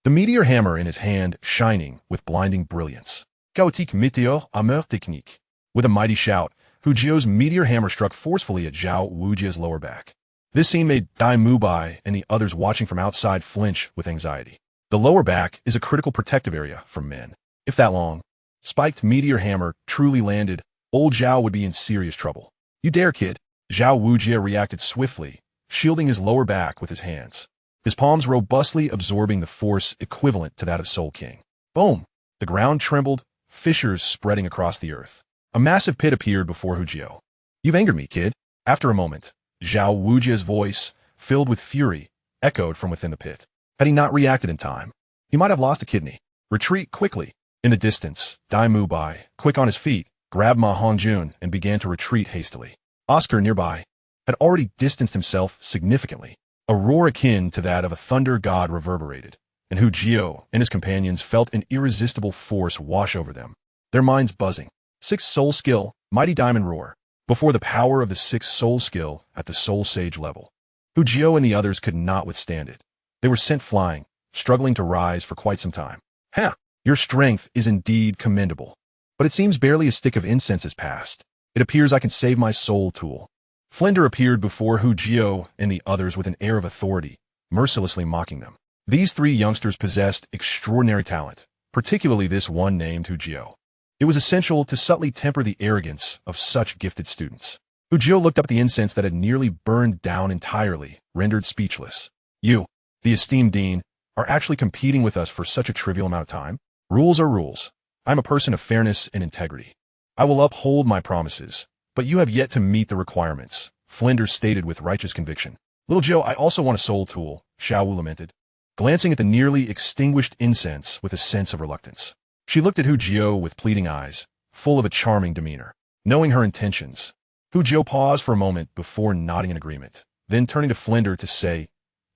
the meteor hammer in his hand shining with blinding brilliance. Chaotique Meteor Hammer Technique. With a mighty shout, Hu Jiao's meteor hammer struck forcefully at Xiao Wujia's lower back. This scene made Dai Mubai and the others watching from outside flinch with anxiety. The lower back is a critical protective area for men. If that long, spiked meteor hammer truly landed, old Zhao would be in serious trouble. You dare, kid. Xiao Wujia reacted swiftly, shielding his lower back with his hands. His palms robustly absorbing the force equivalent to that of Soul King. Boom! The ground trembled, fissures spreading across the earth. A massive pit appeared before Hu Jiao. You've angered me, kid. After a moment, Xiao Wujia's voice, filled with fury, echoed from within the pit. Had he not reacted in time, he might have lost a kidney. Retreat quickly. In the distance, Dai Mubai, quick on his feet, grabbed Ma Hongjun and began to retreat hastily. Oscar, nearby, had already distanced himself significantly. A roar akin to that of a thunder god reverberated, and Hu Jiao and his companions felt an irresistible force wash over them, their minds buzzing. Sixth soul skill, mighty diamond roar. Before the power of the sixth soul skill at the soul sage level, Hu Jiao and the others could not withstand it. They were sent flying, struggling to rise for quite some time. Ha! Your strength is indeed commendable. But it seems barely a stick of incense has passed. It appears I can save my soul tool. Flender appeared before Hu Jiao and the others with an air of authority, mercilessly mocking them. These three youngsters possessed extraordinary talent, particularly this one named Hu Jiao. It was essential to subtly temper the arrogance of such gifted students. Hu Jiao looked up at the incense that had nearly burned down entirely, rendered speechless. You, the esteemed dean, are actually competing with us for such a trivial amount of time? Rules are rules. I'm a person of fairness and integrity. I will uphold my promises, but you have yet to meet the requirements, Flinders stated with righteous conviction. Little Joe, I also want a soul tool, Xiao Wu lamented, glancing at the nearly extinguished incense with a sense of reluctance. She looked at Hu Jiao with pleading eyes, full of a charming demeanor. Knowing her intentions, Hu Jiao paused for a moment before nodding in agreement, then turning to Flinder to say,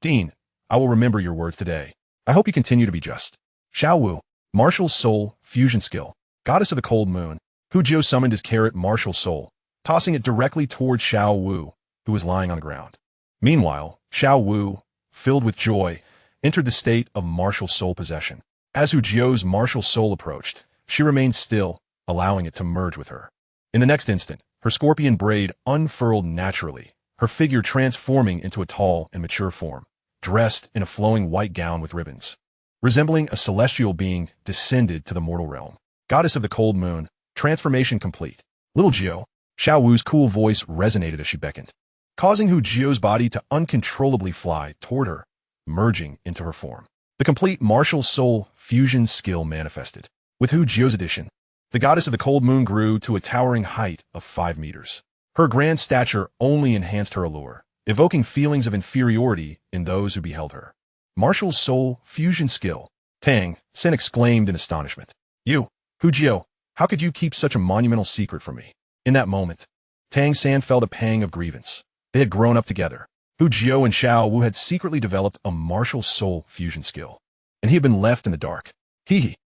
Dean, I will remember your words today. I hope you continue to be just. Xiao Wu, martial soul, fusion skill, goddess of the cold moon. Hu Jiao summoned his carrot martial soul, tossing it directly toward Xiao Wu, who was lying on the ground. Meanwhile, Xiao Wu, filled with joy, entered the state of martial soul possession. As Hu Jiao's martial soul approached, she remained still, allowing it to merge with her. In the next instant, her scorpion braid unfurled naturally, her figure transforming into a tall and mature form, dressed in a flowing white gown with ribbons. Resembling a celestial being descended to the mortal realm. Goddess of the cold moon, transformation complete. Little Jiao, Xiao Wu's cool voice resonated as she beckoned, causing Hu Jiao's body to uncontrollably fly toward her, merging into her form. The complete martial soul fusion skill manifested. With Hu Jiao's addition, the goddess of the cold moon grew to a towering height of 5 meters. Her grand stature only enhanced her allure, evoking feelings of inferiority in those who beheld her. Martial soul fusion skill, Tang San exclaimed in astonishment. You, Hu Jiao, how could you keep such a monumental secret from me? In that moment, Tang San felt a pang of grievance. They had grown up together. Hu Jiao and Xiao Wu had secretly developed a martial soul fusion skill, and he had been left in the dark.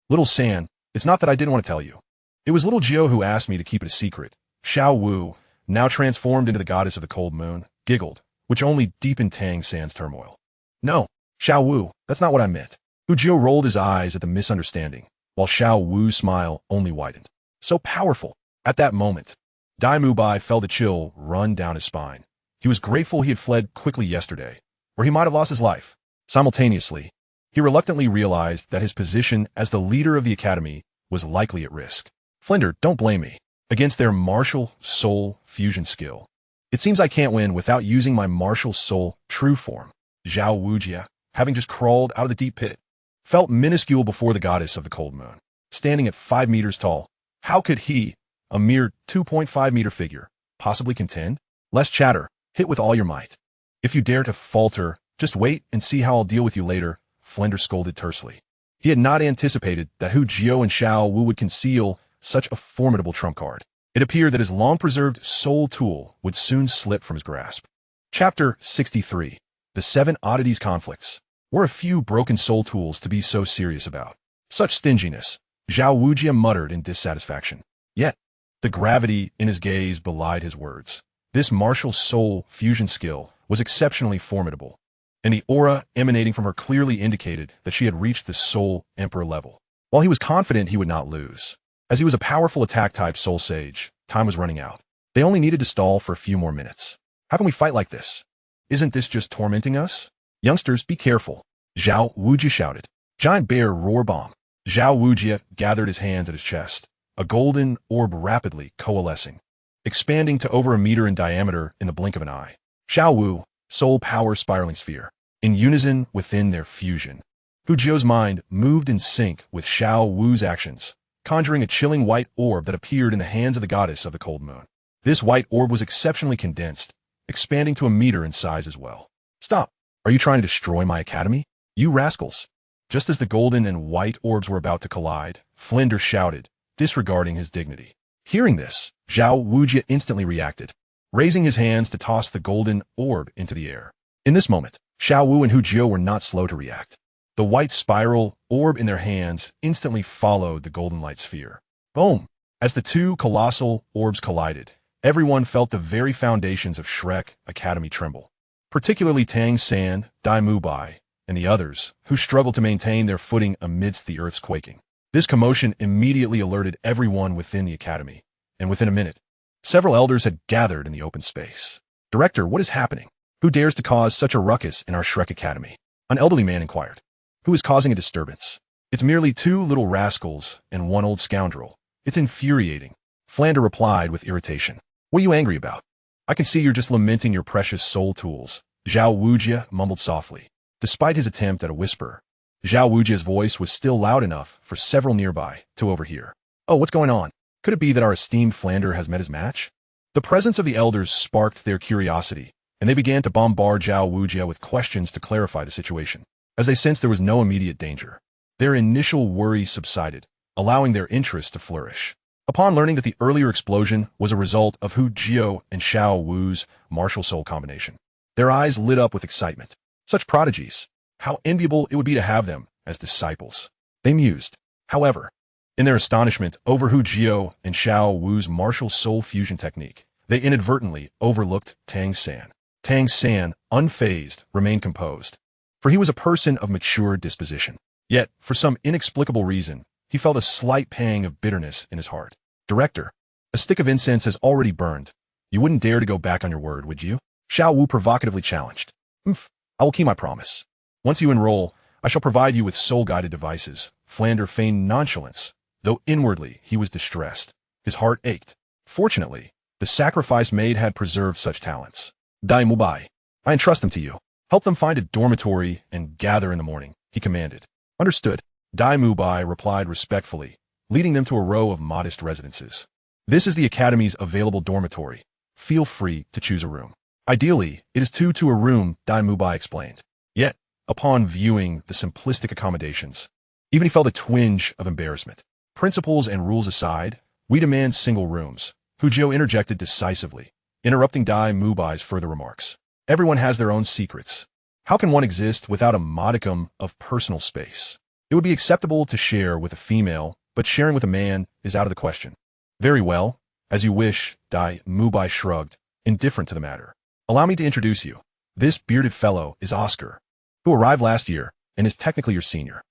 Little San, it's not that I didn't want to tell you. It was little Jiao who asked me to keep it a secret. Xiao Wu, now transformed into the goddess of the cold moon, giggled, which only deepened Tang San's turmoil. No, Xiao Wu, that's not what I meant. Hu Jiao rolled his eyes at the misunderstanding, while Xiao Wu's smile only widened. So powerful. At that moment, Dai Mubai felt a chill run down his spine. He was grateful he had fled quickly yesterday, or he might have lost his life. Simultaneously, he reluctantly realized that his position as the leader of the academy was likely at risk. Flinder, don't blame me. Against their martial soul fusion skill, it seems I can't win without using my martial soul true form. Xiao Wujia, having just crawled out of the deep pit, felt minuscule before the goddess of the cold moon. Standing at 5 meters tall, how could he, a mere 2.5-meter figure, possibly contend? Less chatter, hit with all your might. If you dare to falter, just wait and see how I'll deal with you later, Flender scolded tersely. He had not anticipated that Hu Jiao and Xiao Wu would conceal such a formidable trump card. It appeared that his long-preserved soul tool would soon slip from his grasp. Chapter 63. The 7 Oddities Conflicts. Were a few broken soul tools to be so serious about? Such stinginess, Xiao Wujia muttered in dissatisfaction. Yet, the gravity in his gaze belied his words. This martial soul fusion skill was exceptionally formidable, and the aura emanating from her clearly indicated that she had reached the Soul Emperor level. While he was confident he would not lose, as he was a powerful attack-type soul sage, time was running out. They only needed to stall for a few more minutes. How can we fight like this? Isn't this just tormenting us? Youngsters, be careful. Xiao Wu shouted. Giant bear roar bomb. Xiao Wu gathered his hands at his chest, a golden orb rapidly coalescing, expanding to over a meter in diameter in the blink of an eye. Xiao Wu, soul power spiraling sphere, in unison within their fusion. Hu Jiu's mind moved in sync with Xiao Wu's actions, conjuring a chilling white orb that appeared in the hands of the goddess of the cold moon. This white orb was exceptionally condensed, expanding to a meter in size as well. Stop! Are you trying to destroy my academy? You rascals! Just as the golden and white orbs were about to collide, Flinder shouted, disregarding his dignity. Hearing this, Xiao Wu instantly reacted, raising his hands to toss the golden orb into the air. In this moment, Xiao Wu and Hu Jiu were not slow to react. The white spiral orb in their hands instantly followed the golden light sphere. Boom! As the two colossal orbs collided, everyone felt the very foundations of Shrek Academy tremble. Particularly Tang San, Dai Mubai, and the others, who struggled to maintain their footing amidst the earth's quaking. This commotion immediately alerted everyone within the academy, and within a minute, several elders had gathered in the open space. Director, what is happening? Who dares to cause such a ruckus in our Shrek Academy? An elderly man inquired. Who is causing a disturbance? It's merely two little rascals and one old scoundrel. It's infuriating. Flander replied with irritation. What are you angry about? I can see you're just lamenting your precious soul tools. Xiao Wujia mumbled softly. Despite his attempt at a whisper, Xiao Wujia's voice was still loud enough for several nearby to overhear. Oh, what's going on? Could it be that our esteemed Flander has met his match? The presence of the elders sparked their curiosity, and they began to bombard Xiao Wujia with questions to clarify the situation. As they sensed there was no immediate danger, their initial worry subsided, allowing their interest to flourish. Upon learning that the earlier explosion was a result of Hu Jiu and Xiao Wu's martial soul combination, their eyes lit up with excitement. Such prodigies! How enviable it would be to have them as disciples. They mused. However, in their astonishment over Hu Jiu and Xiao Wu's martial soul fusion technique, they inadvertently overlooked Tang San. Tang San, unfazed, remained composed, for he was a person of mature disposition. Yet, for some inexplicable reason, he felt a slight pang of bitterness in his heart. Director, a stick of incense has already burned. You wouldn't dare to go back on your word, would you? Xiao Wu provocatively challenged. I will keep my promise. Once you enroll, I shall provide you with soul-guided devices. Flander feigned nonchalance, though inwardly he was distressed. His heart ached. Fortunately, the sacrifice made had preserved such talents. Dai Mubai, I entrust them to you. Help them find a dormitory and gather in the morning, he commanded. Understood. Dai Mubai replied respectfully, leading them to a row of modest residences. This is the Academy's available dormitory. Feel free to choose a room. Ideally, it is two to a room, Dai Mubai explained. Yet, upon viewing the simplistic accommodations, even he felt a twinge of embarrassment. Principles and rules aside, we demand single rooms. Hu Jiu interjected decisively, interrupting Dai Mubai's further remarks. Everyone has their own secrets. How can one exist without a modicum of personal space? It would be acceptable to share with a female, but sharing with a man is out of the question. Very well, as you wish, Dai Mubai shrugged, indifferent to the matter. Allow me to introduce you. This bearded fellow is Oscar, who arrived last year and is technically your senior.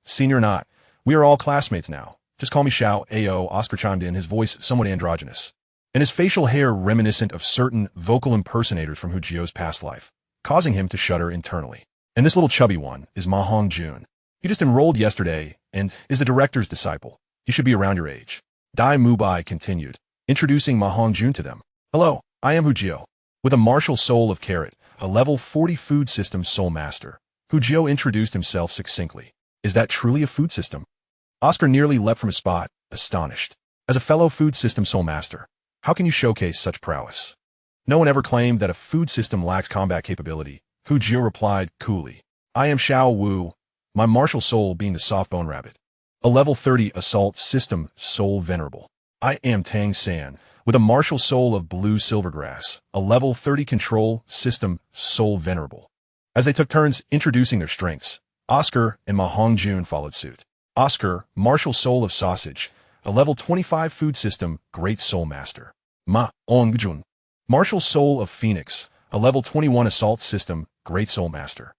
Senior or not, we are all classmates now. Just call me Xiao Ao, Oscar chimed in, his voice somewhat androgynous, and his facial hair reminiscent of certain vocal impersonators from Hu Jiu's past life, causing him to shudder internally. And this little chubby one is Ma Hongjun. He just enrolled yesterday and is the director's disciple. He should be around your age. Dai Mubai continued, introducing Ma Hongjun to them. Hello, I am Hu Jiu. With a martial soul of carrot, a level 40 food system soul master, Hu Jiu introduced himself succinctly. Is that truly a food system? Oscar nearly leapt from his spot, astonished. As a fellow food system soul master, how can you showcase such prowess? No one ever claimed that a food system lacks combat capability, Hu Jiu replied coolly. I am Xiao Wu, my martial soul being the soft-bone rabbit. A level 30 assault system soul venerable. I am Tang San, with a martial soul of blue silvergrass, a level 30 control system soul venerable. As they took turns introducing their strengths, Oscar and Ma Hongjun followed suit. Oscar, martial soul of sausage, a level 25 food system great soul master. Ma Hongjun, martial soul of phoenix, a level 21 assault system great soul master.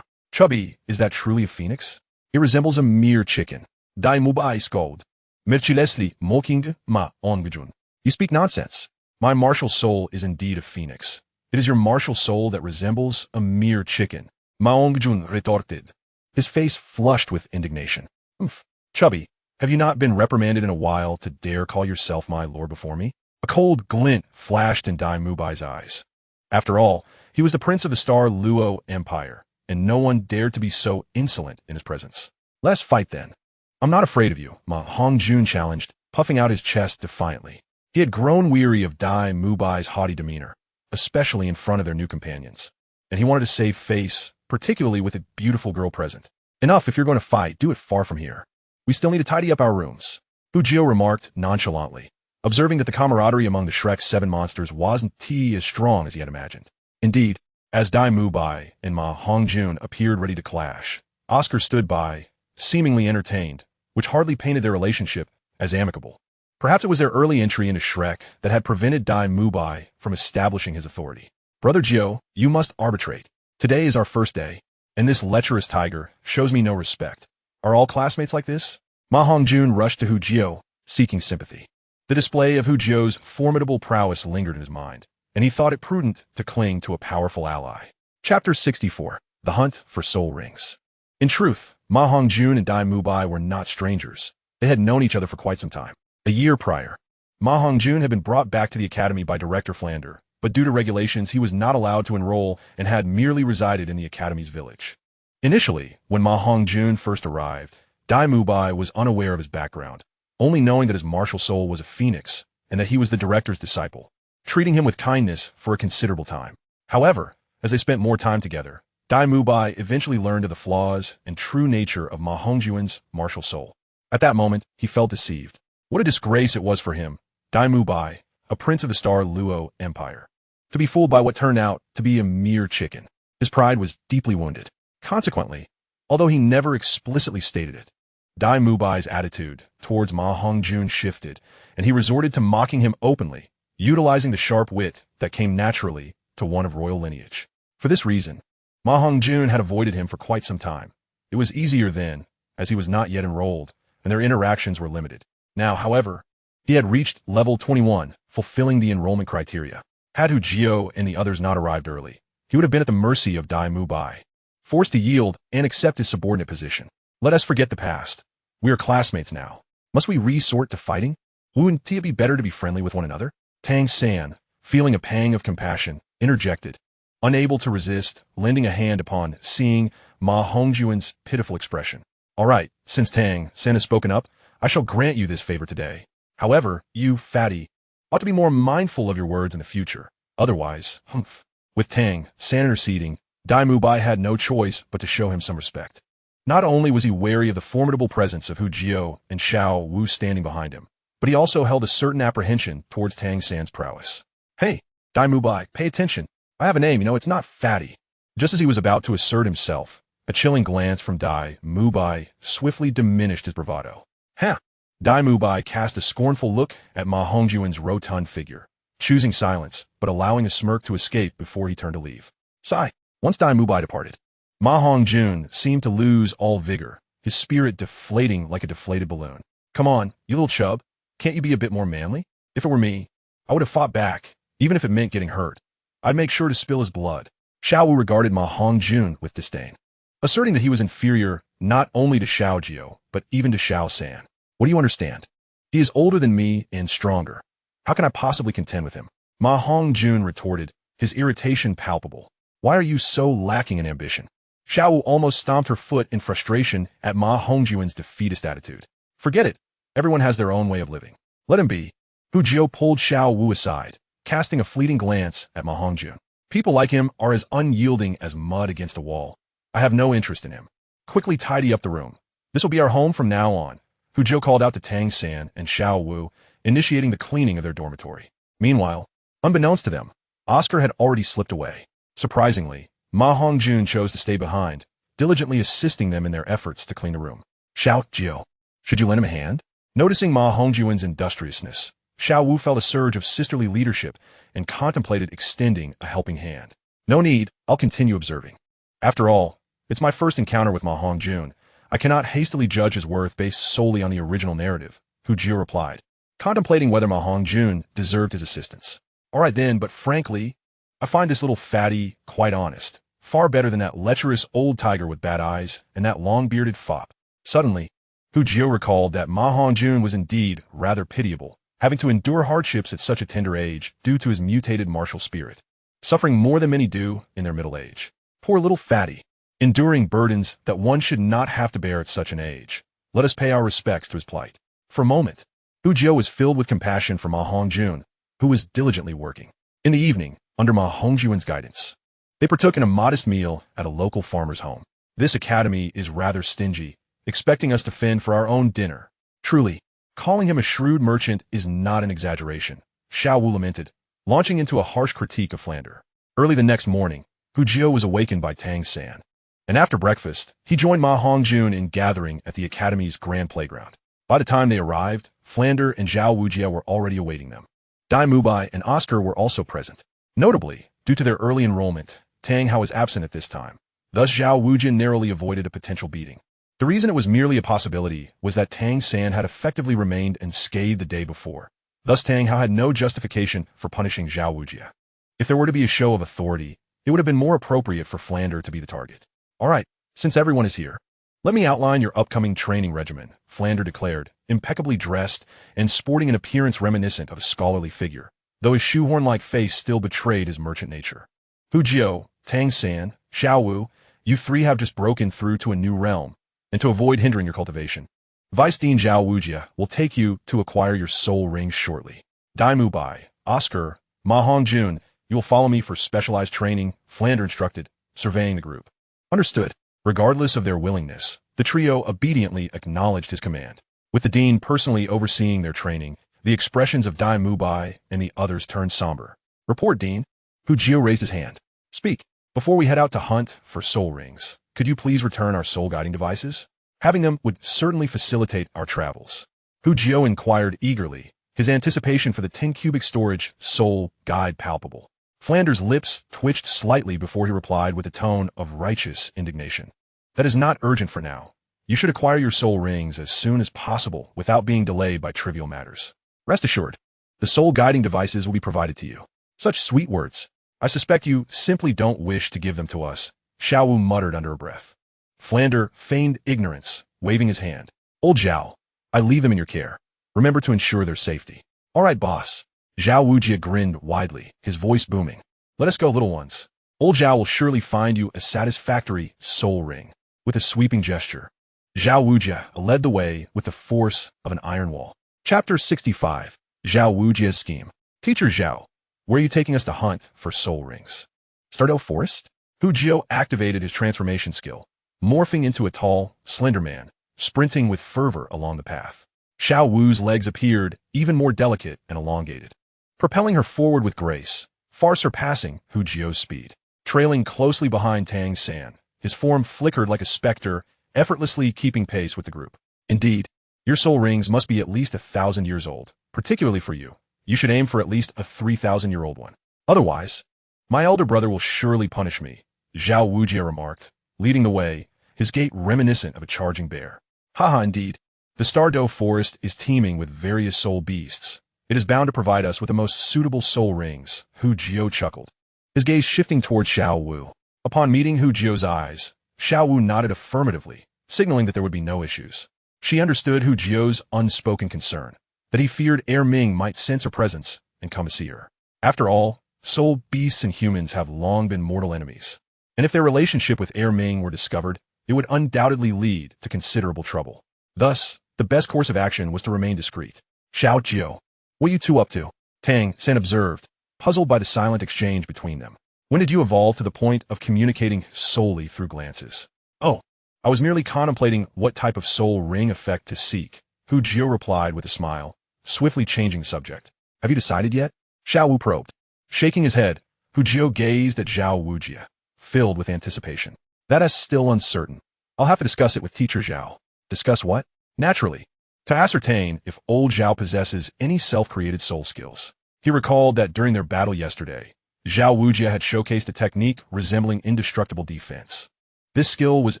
Chubby, is that truly a phoenix? It resembles a mere chicken. Dai Mubai scolded. Mirchilesli mocking Ma Hongjun. You speak nonsense. My martial soul is indeed a phoenix. It is your martial soul that resembles a mere chicken. Ma Hongjun retorted, his face flushed with indignation. Humph, chubby, have you not been reprimanded in a while to dare call yourself my lord before me? A cold glint flashed in Dai Mubai's eyes. After all, he was the prince of the Star Luo Empire, and no one dared to be so insolent in his presence. Let's fight then. I'm not afraid of you, Ma Hongjun challenged, puffing out his chest defiantly. He had grown weary of Dai Mubai's haughty demeanor, especially in front of their new companions, and he wanted to save face, particularly with a beautiful girl present. Enough, if you're going to fight, do it far from here. We still need to tidy up our rooms, Hu Jiuhao remarked nonchalantly, observing that the camaraderie among the Shrek's 7 monsters wasn't as strong as he had imagined. Indeed, as Dai Mubai and Ma Hongjun appeared ready to clash, Oscar stood by, seemingly entertained, which hardly painted their relationship as amicable. Perhaps it was their early entry into Shrek that had prevented Dai Mubai from establishing his authority. Brother Jiuhao, you must arbitrate. Today is our first day, and this lecherous tiger shows me no respect. Are all classmates like this? Ma Hongjun rushed to Hu Jiuhao, seeking sympathy. The display of Hu Jiuhao's formidable prowess lingered in his mind, and he thought it prudent to cling to a powerful ally. Chapter 64. The Hunt for Soul Rings. In truth, Ma Hongjun and Dai Mubai were not strangers. They had known each other for quite some time. A year prior, Ma Hongjun had been brought back to the academy by Director Flander, but due to regulations he was not allowed to enroll and had merely resided in the academy's village. Initially, when Ma Hongjun first arrived, Dai Mubai was unaware of his background, only knowing that his martial soul was a phoenix and that he was the director's disciple, treating him with kindness for a considerable time. However, as they spent more time together, Dai Mubai eventually learned of the flaws and true nature of Ma Hongjun's martial soul. At that moment, he felt deceived. What a disgrace it was for him, Dai Mubai, a prince of the Star Luo Empire, to be fooled by what turned out to be a mere chicken. His pride was deeply wounded. Consequently, although he never explicitly stated it, Dai Mubai's attitude towards Ma Hongjun shifted, and he resorted to mocking him openly, utilizing the sharp wit that came naturally to one of royal lineage. For this reason, Ma Hongjun had avoided him for quite some time. It was easier then, as he was not yet enrolled, and their interactions were limited. Now, however, he had reached level 21, fulfilling the enrollment criteria. Had Hu Jiuhao and the others not arrived early, he would have been at the mercy of Dai Mubai, forced to yield and accept his subordinate position. Let us forget the past. We are classmates now. Must we resort to fighting? Wouldn't it be better to be friendly with one another? Tang San, feeling a pang of compassion, interjected, unable to resist, lending a hand upon seeing Ma Hongjun's pitiful expression. All right, since Tang San has spoken up, I shall grant you this favor today. However, you, fatty, ought to be more mindful of your words in the future. Otherwise, humph. With Tang San interceding, Dai Mubai had no choice but to show him some respect. Not only was he wary of the formidable presence of Hu Jiuhao and Xiao Wu standing behind him, but he also held a certain apprehension towards Tang San's prowess. Hey, Dai Mubai, pay attention. I have a name, it's not Fatty. Just as he was about to assert himself, a chilling glance from Dai Mubai swiftly diminished his bravado. Ha! Dai Mubai cast a scornful look at Ma Hongjun's rotund figure, choosing silence, but allowing a smirk to escape before he turned to leave. Sigh. Once Dai Mubai departed, Ma Hongjun seemed to lose all vigor, his spirit deflating like a deflated balloon. Come on, you little chub. Can't you be a bit more manly? If it were me, I would have fought back, even if it meant getting hurt. I'd make sure to spill his blood. Xiao Wu regarded Ma Hongjun with disdain, asserting that he was inferior not only to Xiao Jiuhao, but even to Xiao San. What do you understand? He is older than me and stronger. How can I possibly contend with him? Ma Hongjun retorted, his irritation palpable. Why are you so lacking in ambition? Xiao Wu almost stomped her foot in frustration at Ma Hongjun's defeatist attitude. Forget it. Everyone has their own way of living. Let him be. Hu Jiuhao pulled Xiao Wu aside, casting a fleeting glance at Ma Hongjun. People like him are as unyielding as mud against a wall. I have no interest in him. Quickly tidy up the room. This will be our home from now on. Hu Jiuhao called out to Tang San and Xiao Wu, initiating the cleaning of their dormitory. Meanwhile, unbeknownst to them, Oscar had already slipped away. Surprisingly, Ma Hongjun chose to stay behind, diligently assisting them in their efforts to clean the room. Xiao Jiuhao, should you lend him a hand? Noticing Ma Hongjun's industriousness, Xiao Wu felt a surge of sisterly leadership and contemplated extending a helping hand. No need, I'll continue observing. After all, it's my first encounter with Ma Hongjun. I cannot hastily judge his worth based solely on the original narrative, Hu Jiuhao replied, contemplating whether Ma Hongjun deserved his assistance. Alright then, but frankly, I find this little fatty, quite honest, far better than that lecherous old tiger with bad eyes and that long-bearded fop. Suddenly, Hu Jiu recalled that Ma Hongjun was indeed rather pitiable, having to endure hardships at such a tender age due to his mutated martial spirit, suffering more than many do in their middle age. Poor little fatty, enduring burdens that one should not have to bear at such an age. Let us pay our respects to his plight. For a moment, Hu Jiu was filled with compassion for Ma Hongjun, who was diligently working. In the evening, under Ma Hongjun's guidance, they partook in a modest meal at a local farmer's home. This academy is rather stingy, expecting us to fend for our own dinner. Truly, calling him a shrewd merchant is not an exaggeration, Xiao Wu lamented, launching into a harsh critique of Flander. Early the next morning, Hu Jiu was awakened by Tang San, and after breakfast, he joined Ma Hongjun in gathering at the academy's grand playground. By the time they arrived, Flander and Xiao Wujia were already awaiting them. Dai Mubai and Oscar were also present. Notably, due to their early enrollment, Tang Hao was absent at this time. Thus Xiao Wujia narrowly avoided a potential beating. The reason it was merely a possibility was that Tang San had effectively remained unscathed the day before. Thus Tang Hao had no justification for punishing Xiao Wujia. If there were to be a show of authority, it would have been more appropriate for Flander to be the target. Alright, since everyone is here, let me outline your upcoming training regimen, Flander declared, impeccably dressed and sporting an appearance reminiscent of a scholarly figure, though his shoehorn-like face still betrayed his merchant nature. Hu Jiu, Tang San, Xiao Wu, you three have just broken through to a new realm, and to avoid hindering your cultivation, Vice Dean Xiao Wujia will take you to acquire your soul rings shortly. Dai Mubai, Oscar, Ma Hongjun, you will follow me for specialized training, Flander instructed, surveying the group. Understood. Regardless of their willingness, the trio obediently acknowledged his command. With the dean personally overseeing their training, the expressions of Dai Mubai and the others turned somber. Report, Dean. Hu Jiu raised his hand. Speak. Before we head out to hunt for soul rings, could you please return our soul guiding devices? Having them would certainly facilitate our travels. Hu Jiu inquired eagerly, his anticipation for the 10-cubic storage soul guide palpable. Flander's lips twitched slightly before he replied with a tone of righteous indignation. That is not urgent for now. You should acquire your soul rings as soon as possible without being delayed by trivial matters. Rest assured, the soul guiding devices will be provided to you. Such sweet words. I suspect you simply don't wish to give them to us, Xiao Wu muttered under a breath. Flander feigned ignorance, waving his hand. Old Zhao, I leave them in your care. Remember to ensure their safety. All right, boss. Xiao Wujia grinned widely, his voice booming. Let us go, little ones. Old Zhao will surely find you a satisfactory soul ring. With a sweeping gesture, Xiao Wujia led the way with the force of an iron wall. Chapter 65. Xiao Wujia's Scheme. Teacher Zhao, where are you taking us to hunt for soul rings? Stardew Forest? Hu Jiu activated his transformation skill, morphing into a tall, slender man, sprinting with fervor along the path. Xiao Wu's legs appeared even more delicate and elongated, propelling her forward with grace, far surpassing Hu Jiu's speed. Trailing closely behind Tang San, his form flickered like a specter, effortlessly keeping pace with the group. Indeed, your soul rings must be at least 1,000 years old, particularly for you. You should aim for at least a 3,000-year-old one. Otherwise, my elder brother will surely punish me, Xiao Wujia remarked, leading the way, his gait reminiscent of a charging bear. Haha, indeed. The Stardew Forest is teeming with various soul beasts. It is bound to provide us with the most suitable soul rings, Hu Jiu chuckled, his gaze shifting toward Xiao Wu. Upon meeting Hu Jiu's eyes, Xiao Wu nodded affirmatively, signaling that there would be no issues. She understood Hu Jiu's unspoken concern, that he feared Ming might sense her presence and come to see her. After all, soul beasts and humans have long been mortal enemies, and if their relationship with Ming were discovered, it would undoubtedly lead to considerable trouble. Thus, the best course of action was to remain discreet. Xiao Jiu, what are you two up to? Tang San observed, puzzled by the silent exchange between them. When did you evolve to the point of communicating solely through glances? Oh, I was merely contemplating what type of soul ring effect to seek, Hu Jiu replied with a smile, swiftly changing the subject. Have you decided yet? Xiao Wu probed. Shaking his head, Hu Jiu gazed at Xiao Wujia, filled with anticipation. That is still uncertain. I'll have to discuss it with Teacher Zhao. Discuss what? Naturally, to ascertain if old Zhao possesses any self-created soul skills. He recalled that during their battle yesterday, Xiao Wujia had showcased a technique resembling indestructible defense. This skill was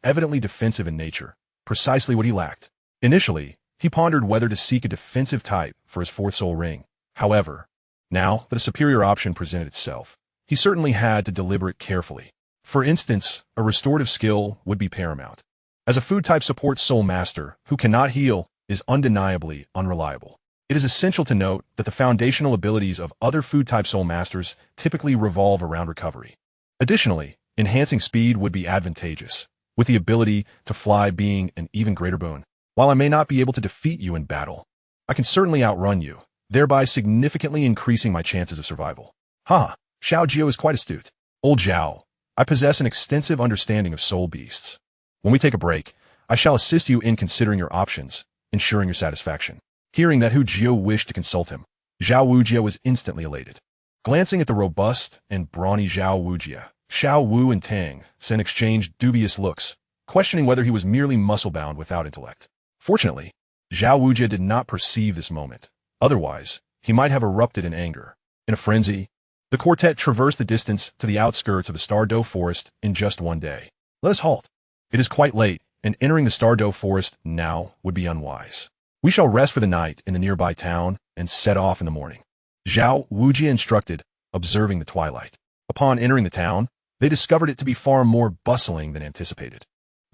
evidently defensive in nature, precisely what he lacked. Initially, he pondered whether to seek a defensive type for his fourth soul ring. However, Now that a superior option presented itself, he certainly had to deliberate carefully. For instance, a restorative skill would be paramount. As a food-type support soul master who cannot heal is undeniably unreliable. It is essential to note that the foundational abilities of other food-type soul masters typically revolve around recovery. Additionally, enhancing speed would be advantageous, with the ability to fly being an even greater boon. While I may not be able to defeat you in battle, I can certainly outrun you, thereby significantly increasing my chances of survival. Xiao Jiao is quite astute. Old Jiao, I possess an extensive understanding of soul beasts. When we take a break, I shall assist you in considering your options, ensuring your satisfaction. Hearing that Hu Jiao wished to consult him, Xiao Wu was instantly elated. Glancing at the robust and brawny Xiao Wu, Xiao Wu and Tang San exchanged dubious looks, questioning whether he was merely muscle-bound without intellect. Fortunately, Xiao Wu did not perceive this moment. Otherwise, he might have erupted in anger. In a frenzy, the quartet traversed the distance to the outskirts of the Stardow Forest in just one day. Let us halt. It is quite late, and entering the Stardow Forest now would be unwise. We shall rest for the night in the nearby town and set off in the morning. Xiao Wu instructed, observing the twilight. Upon entering the town, they discovered it to be far more bustling than anticipated.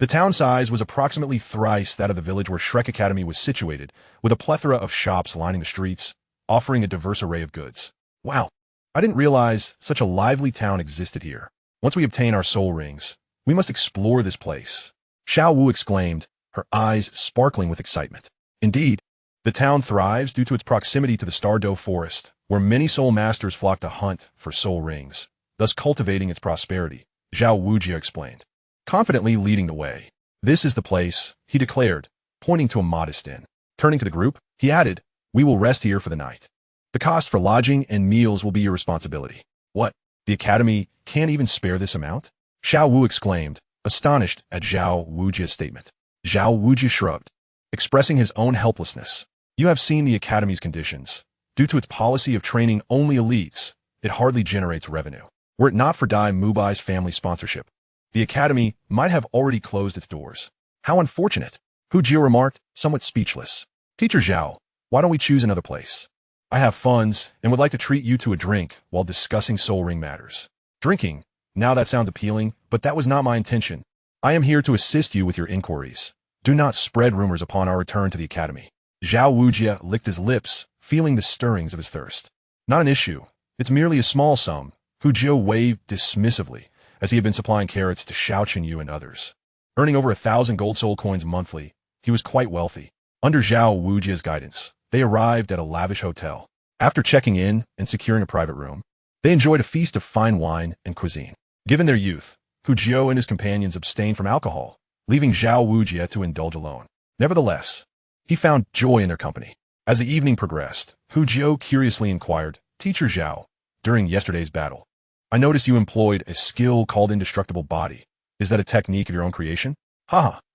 The town size was approximately thrice that of the village where Shrek Academy was situated, with a plethora of shops lining the streets, offering a diverse array of goods. Wow, I didn't realize such a lively town existed here. Once we obtain our soul rings, we must explore this place. Xiao Wu exclaimed, her eyes sparkling with excitement. Indeed, the town thrives due to its proximity to the Stardow Forest, where many soul masters flock to hunt for soul rings, thus cultivating its prosperity, Xiao Wu explained, confidently leading the way. This is the place, he declared, pointing to a modest inn. Turning to the group, he added, we will rest here for the night. The cost for lodging and meals will be your responsibility. What? The Academy can't even spare this amount? Xiao Wu exclaimed, astonished at Xiao Wu's statement. Xiao Wu shrugged, expressing his own helplessness. You have seen the Academy's conditions. Due to its policy of training only elites, it hardly generates revenue. Were it not for Dai Mubai's family sponsorship, the Academy might have already closed its doors. How unfortunate, Hu Jia remarked, somewhat speechless. Teacher Zhao, why don't we choose another place? I have funds and would like to treat you to a drink while discussing soul ring matters. Drinking? Now that sounds appealing, but that was not my intention. I am here to assist you with your inquiries. Do not spread rumors upon our return to the Academy. Xiao Wujia licked his lips, feeling the stirrings of his thirst. Not an issue. It's merely a small sum. Hu Jiao waved dismissively, as he had been supplying carrots to Xiao Chenyu and others. Earning over 1,000 gold soul coins monthly, he was quite wealthy. Under Xiao Wujia's guidance, they arrived at a lavish hotel. After checking in and securing a private room, they enjoyed a feast of fine wine and cuisine. Given their youth, Hu Jiao and his companions abstained from alcohol, leaving Xiao Wujia to indulge alone. Nevertheless, he found joy in their company. As the evening progressed, Hu Jiao curiously inquired, Teacher Zhao, during yesterday's battle, I noticed you employed a skill called Indestructible Body. Is that a technique of your own creation?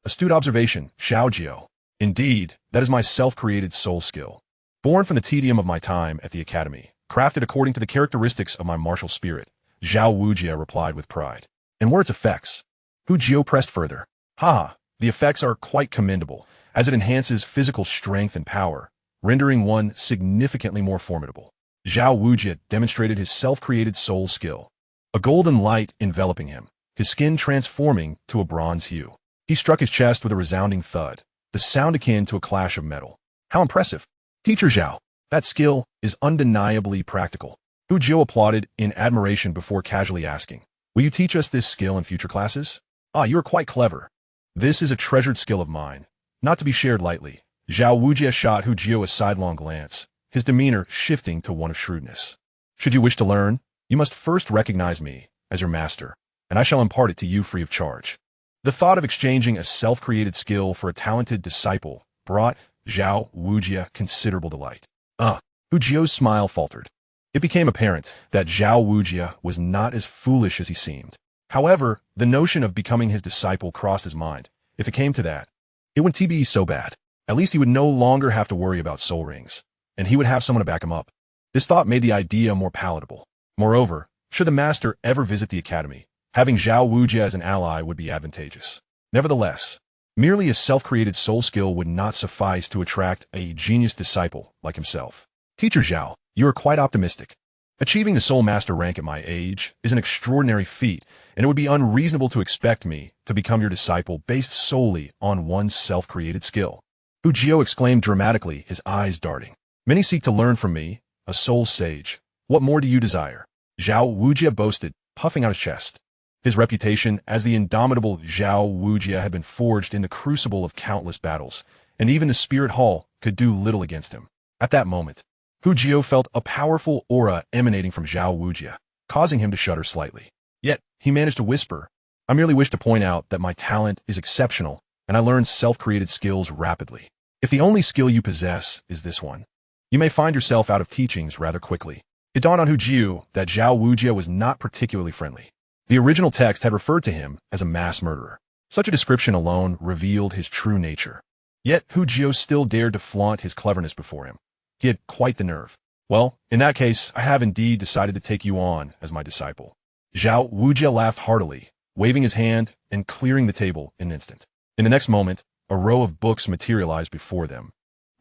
Astute observation, Xiao Jiao. Indeed, that is my self-created soul skill. Born from the tedium of my time at the Academy, crafted according to the characteristics of my martial spirit, Xiao Wujia replied with pride. And were its effects? Hu Jiao pressed further. The effects are quite commendable, as it enhances physical strength and power, rendering one significantly more formidable. Xiao Wujia demonstrated his self-created soul skill, a golden light enveloping him, his skin transforming to a bronze hue. He struck his chest with a resounding thud, the sound akin to a clash of metal. How impressive! Teacher Zhao, that skill is undeniably practical. Hu Jiao applauded in admiration before casually asking, will you teach us this skill in future classes? You are quite clever. This is a treasured skill of mine, not to be shared lightly. Xiao Wujia shot Hu Jiao a sidelong glance, his demeanor shifting to one of shrewdness. Should you wish to learn, you must first recognize me as your master, and I shall impart it to you free of charge. The thought of exchanging a self-created skill for a talented disciple brought Xiao Wujia considerable delight. Hu Jiao's smile faltered. It became apparent that Xiao Wujia was not as foolish as he seemed. However, the notion of becoming his disciple crossed his mind. If it came to that, it wouldn't be so bad. At least he would no longer have to worry about soul rings, and he would have someone to back him up. This thought made the idea more palatable. Moreover, should the master ever visit the Academy, having Xiao Wujia as an ally would be advantageous. Nevertheless, merely a self-created soul skill would not suffice to attract a genius disciple like himself. Teacher Xiao, you are quite optimistic. Achieving the Soul Master rank at my age is an extraordinary feat, and it would be unreasonable to expect me to become your disciple based solely on one self-created skill. Hu Jiuhao exclaimed dramatically, his eyes darting. Many seek to learn from me, a soul sage. What more do you desire? Xiao Wujia boasted, puffing out his chest. His reputation as the indomitable Xiao Wujia had been forged in the crucible of countless battles, and even the Spirit Hall could do little against him. At that moment, Hu Jiuhao felt a powerful aura emanating from Xiao Wujia, causing him to shudder slightly. Yet, he managed to whisper, I merely wish to point out that my talent is exceptional, and I learn self-created skills rapidly. If the only skill you possess is this one, you may find yourself out of teachings rather quickly. It dawned on Hu Jiuhao that Xiao Wujia was not particularly friendly. The original text had referred to him as a mass murderer. Such a description alone revealed his true nature. Yet Hu Jiuhao still dared to flaunt his cleverness before him. He had quite the nerve. Well, in that case, I have indeed decided to take you on as my disciple. Xiao Wujia laughed heartily, waving his hand and clearing the table in an instant. In the next moment, a row of books materialized before them,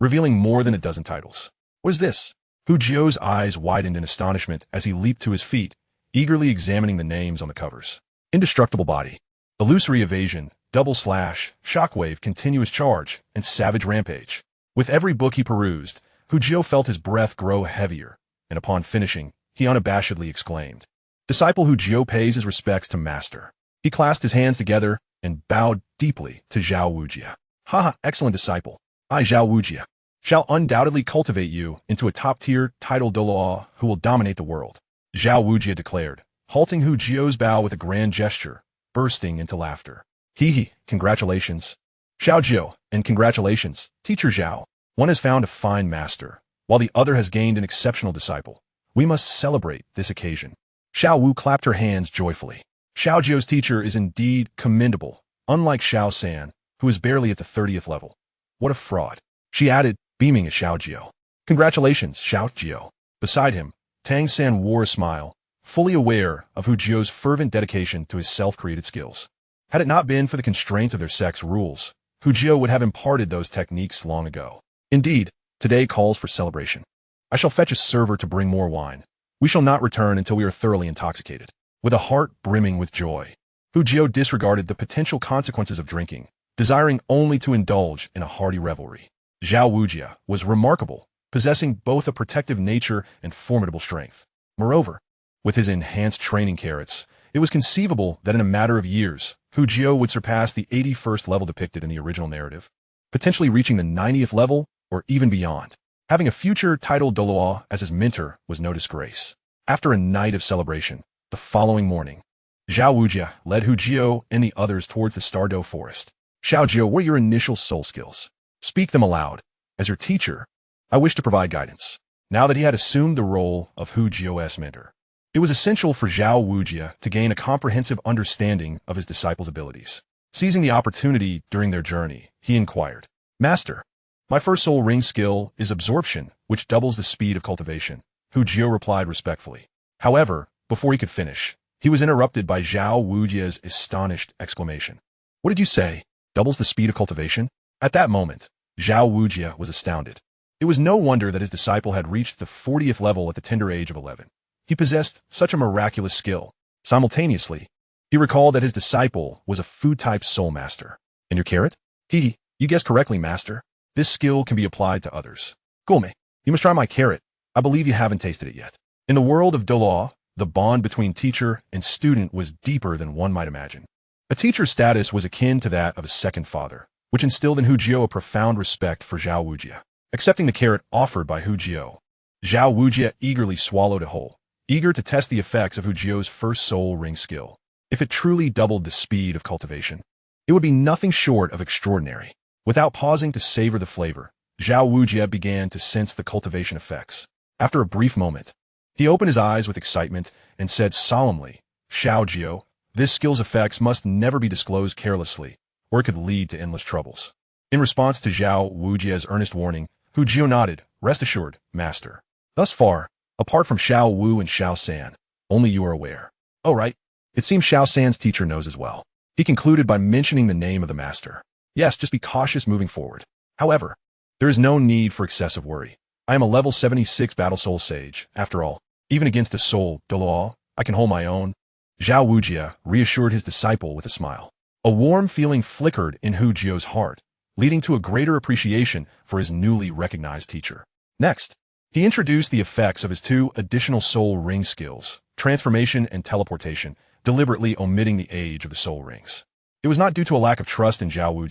revealing more than a dozen titles. What is this? Hu Jiuhao's eyes widened in astonishment as he leaped to his feet, eagerly examining the names on the covers. Indestructible Body, Illusory Evasion, Double Slash, Shockwave, Continuous Charge, and Savage Rampage. With every book he perused, Hu Jiuhao felt his breath grow heavier, and upon finishing, he unabashedly exclaimed, Disciple Hu Jiuhao pays his respects to Master. He clasped his hands together and bowed deeply to Xiao Wujia. Haha, excellent disciple. I, Xiao Wujia, shall undoubtedly cultivate you into a top-tier title Douluo who will dominate the world. Xiao Wujia declared, halting Hu Jiuhao's bow with a grand gesture, bursting into laughter. Hee, congratulations. Xiao Jiuhao, and congratulations, Teacher Xiao. One has found a fine master, while the other has gained an exceptional disciple. We must celebrate this occasion. Xiao Wu clapped her hands joyfully. Xiao Jiuhao's teacher is indeed commendable, unlike Xiao San, who is barely at the 30th level. What a fraud. She added, beaming at Xiao Jiuhao. Congratulations, Xiao Jiuhao. Beside him, Tang San wore a smile, fully aware of Hu Jiuhao's fervent dedication to his self-created skills. Had it not been for the constraints of their sex rules, Hu Jiuhao would have imparted those techniques long ago. Indeed, today calls for celebration. I shall fetch a server to bring more wine. We shall not return until we are thoroughly intoxicated. With a heart brimming with joy, Hu Jiuhao disregarded the potential consequences of drinking, desiring only to indulge in a hearty revelry. Xiao Wujia was remarkable, possessing both a protective nature and formidable strength. Moreover, with his enhanced training carrots, it was conceivable that in a matter of years, Hu Jiuhao would surpass the 81st level depicted in the original narrative, potentially reaching the 90th level or even beyond. Having a future title Douluo as his mentor was no disgrace. After a night of celebration, the following morning, Xiao Wujia led Hu Jiuhao and the others towards the Stardow Forest. Xiao Jiuhao, what are your initial soul skills? Speak them aloud. As your teacher, I wish to provide guidance. Now that he had assumed the role of Hu Jiuhao's mentor, it was essential for Xiao Wujia to gain a comprehensive understanding of his disciple's abilities. Seizing the opportunity during their journey, he inquired, Master, my first soul ring skill is Absorption, which doubles the speed of cultivation. Hu Jiuhao replied respectfully. However, before he could finish, he was interrupted by Xiao Wujia's astonished exclamation. What did you say? Doubles the speed of cultivation? At that moment, Xiao Wujia was astounded. It was no wonder that his disciple had reached the 40th level at the tender age of 11. He possessed such a miraculous skill. Simultaneously, he recalled that his disciple was a food-type soul master. And your carrot? You guessed correctly, Master. This skill can be applied to others. Gome, you must try my carrot. I believe you haven't tasted it yet. In the world of Douluo, the bond between teacher and student was deeper than one might imagine. A teacher's status was akin to that of a second father, which instilled in Hu Jiuhao a profound respect for Xiao Wujia. Accepting the carrot offered by Hu Jiuhao, Xiao Wujia eagerly swallowed it whole, eager to test the effects of Hu Jiuhao's first soul ring skill. If it truly doubled the speed of cultivation, it would be nothing short of extraordinary. Without pausing to savor the flavor, Xiao Wujia began to sense the cultivation effects. After a brief moment, he opened his eyes with excitement and said solemnly, Xiao Jiuhao, this skill's effects must never be disclosed carelessly, or it could lead to endless troubles. In response to Xiao Wujia's earnest warning, Hu Jiuhao nodded, rest assured, Master. Thus far, apart from Xiao Wu and Xiao San, only you are aware. Oh right, it seems Xiao San's teacher knows as well. He concluded by mentioning the name of the master. Yes, just be cautious moving forward. However, there is no need for excessive worry. I am a level 76 Battle Soul Sage, after all. Even against a soul, Douluo, I can hold my own. Xiao Wu reassured his disciple with a smile. A warm feeling flickered in Hu Jio's heart, leading to a greater appreciation for his newly recognized teacher. Next, he introduced the effects of his two additional soul ring skills, transformation and teleportation, deliberately omitting the age of the soul rings. It was not due to a lack of trust in Xiao Wu,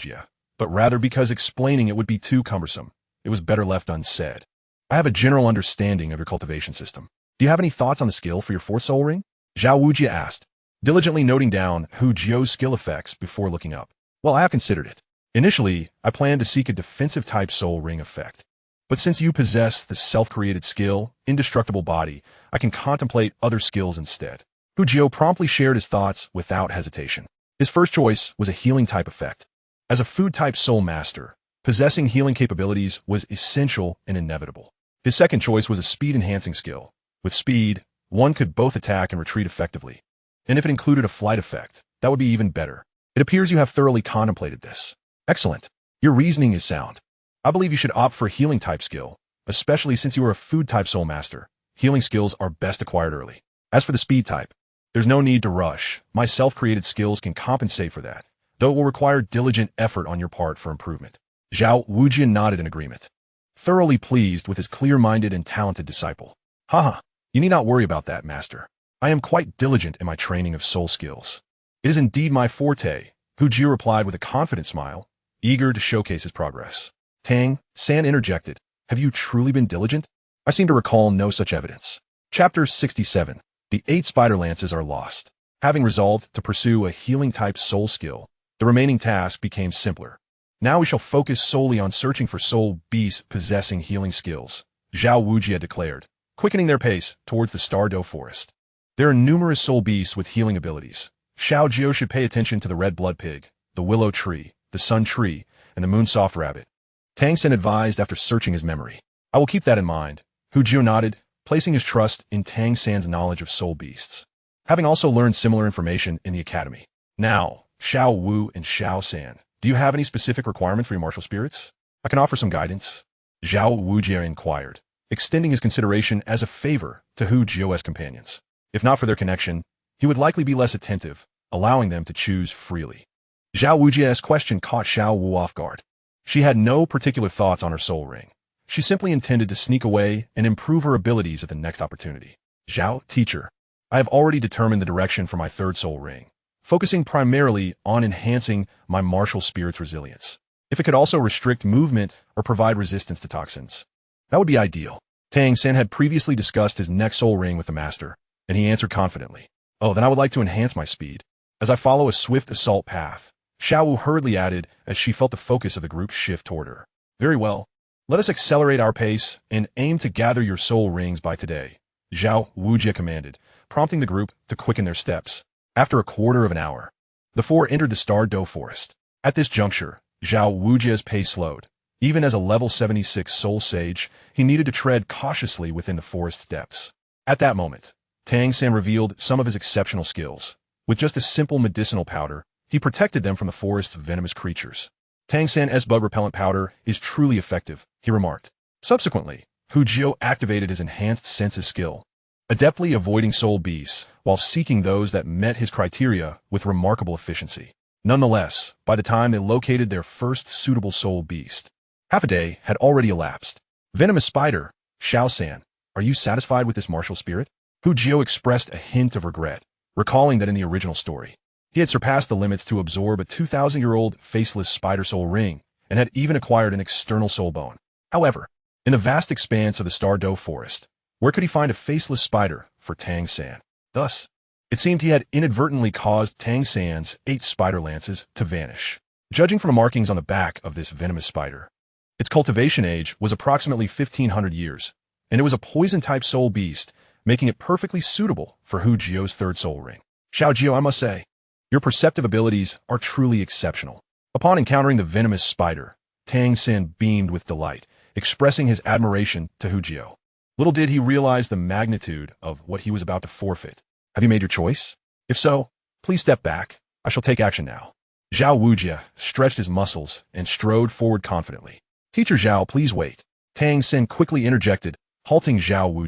but rather because explaining it would be too cumbersome. It was better left unsaid. I have a general understanding of your cultivation system. Do you have any thoughts on the skill for your fourth soul ring? Xiao Wu asked, diligently noting down Hu Jio's skill effects before looking up. Well, I have considered it. Initially, I planned to seek a defensive type soul ring effect. But since you possess the self-created skill, Indestructible Body, I can contemplate other skills instead. Hu Jio promptly shared his thoughts without hesitation. His first choice was a healing type effect. As a food type soul master, possessing healing capabilities was essential and inevitable. His second choice was a speed-enhancing skill. With speed, one could both attack and retreat effectively. And if it included a flight effect, that would be even better. It appears you have thoroughly contemplated this. Excellent. Your reasoning is sound. I believe you should opt for a healing type skill, especially since you are a food type soul master. Healing skills are best acquired early. As for the speed type, there's no need to rush. My self-created skills can compensate for that, though it will require diligent effort on your part for improvement. Xiao Wu nodded in agreement, thoroughly pleased with his clear-minded and talented disciple. Haha, you need not worry about that, master. I am quite diligent in my training of soul skills. It is indeed my forte, Hu Jio replied with a confident smile, eager to showcase his progress. Tang San interjected, have you truly been diligent? I seem to recall no such evidence. Chapter 67. The 8 spider lances are lost. Having resolved to pursue a healing-type soul skill, the remaining task became simpler. Now we shall focus solely on searching for soul beasts possessing healing skills, Xiao Wu declared, quickening their pace towards the Stardow Forest. There are numerous soul beasts with healing abilities. Xiao Jio should pay attention to the red blood pig, the willow tree, the sun tree, and the moonsoft rabbit. Tang San advised after searching his memory. I will keep that in mind. Hu Jio nodded, placing his trust in Tang San's knowledge of soul beasts, having also learned similar information in the academy. Now, Xiao Wu and Xiao San, do you have any specific requirements for your martial spirits? I can offer some guidance. Xiao Wu inquired, extending his consideration as a favor to Hu Jio's companions. If not for their connection, he would likely be less attentive, allowing them to choose freely. Xiao Wu's question caught Xiao Wu off guard. She had no particular thoughts on her soul ring. She simply intended to sneak away and improve her abilities at the next opportunity. Xiao, teacher, I have already determined the direction for my third soul ring, focusing primarily on enhancing my martial spirit's resilience. If it could also restrict movement or provide resistance to toxins, that would be ideal. Tang San had previously discussed his next soul ring with the master, and he answered confidently. Oh, then I would like to enhance my speed. As I follow a swift assault path, Xiao Wu hurriedly added as she felt the focus of the group shift toward her. Very well. Let us accelerate our pace and aim to gather your soul rings by today, Xiao Wu commanded, prompting the group to quicken their steps. After a quarter of an hour, the four entered the Stardow Forest. At this juncture, Xiao Wu's pace slowed. Even as a level 76 soul sage, he needed to tread cautiously within the forest's depths. At that moment, Tang San revealed some of his exceptional skills. With just a simple medicinal powder, he protected them from the forest's venomous creatures. Tang San's bug repellent powder is truly effective, he remarked. Subsequently, Hu Jio activated his enhanced senses skill, adeptly avoiding soul beasts while seeking those that met his criteria with remarkable efficiency. Nonetheless, by the time they located their first suitable soul beast, half a day had already elapsed. Venomous spider, Xiao San, are you satisfied with this martial spirit? Hu Jio expressed a hint of regret, recalling that in the original story, he had surpassed the limits to absorb a 2,000-year-old faceless spider soul ring and had even acquired an external soul bone. However, in the vast expanse of the Stardow Forest, where could he find a faceless spider for Tang San? Thus, it seemed he had inadvertently caused Tang San's 8 spider lances to vanish. Judging from the markings on the back of this venomous spider, its cultivation age was approximately 1,500 years, and it was a poison-type soul beast, making it perfectly suitable for Hu Jio's third soul ring. Xiao Jio, I must say, your perceptive abilities are truly exceptional. Upon encountering the venomous spider, Tang San beamed with delight, expressing his admiration to Hu Jio. Little did he realize the magnitude of what he was about to forfeit. Have you made your choice? If so, please step back. I shall take action now. Xiao Wu stretched his muscles and strode forward confidently. Teacher Xiao, please wait. Tang San quickly interjected, halting Xiao Wu.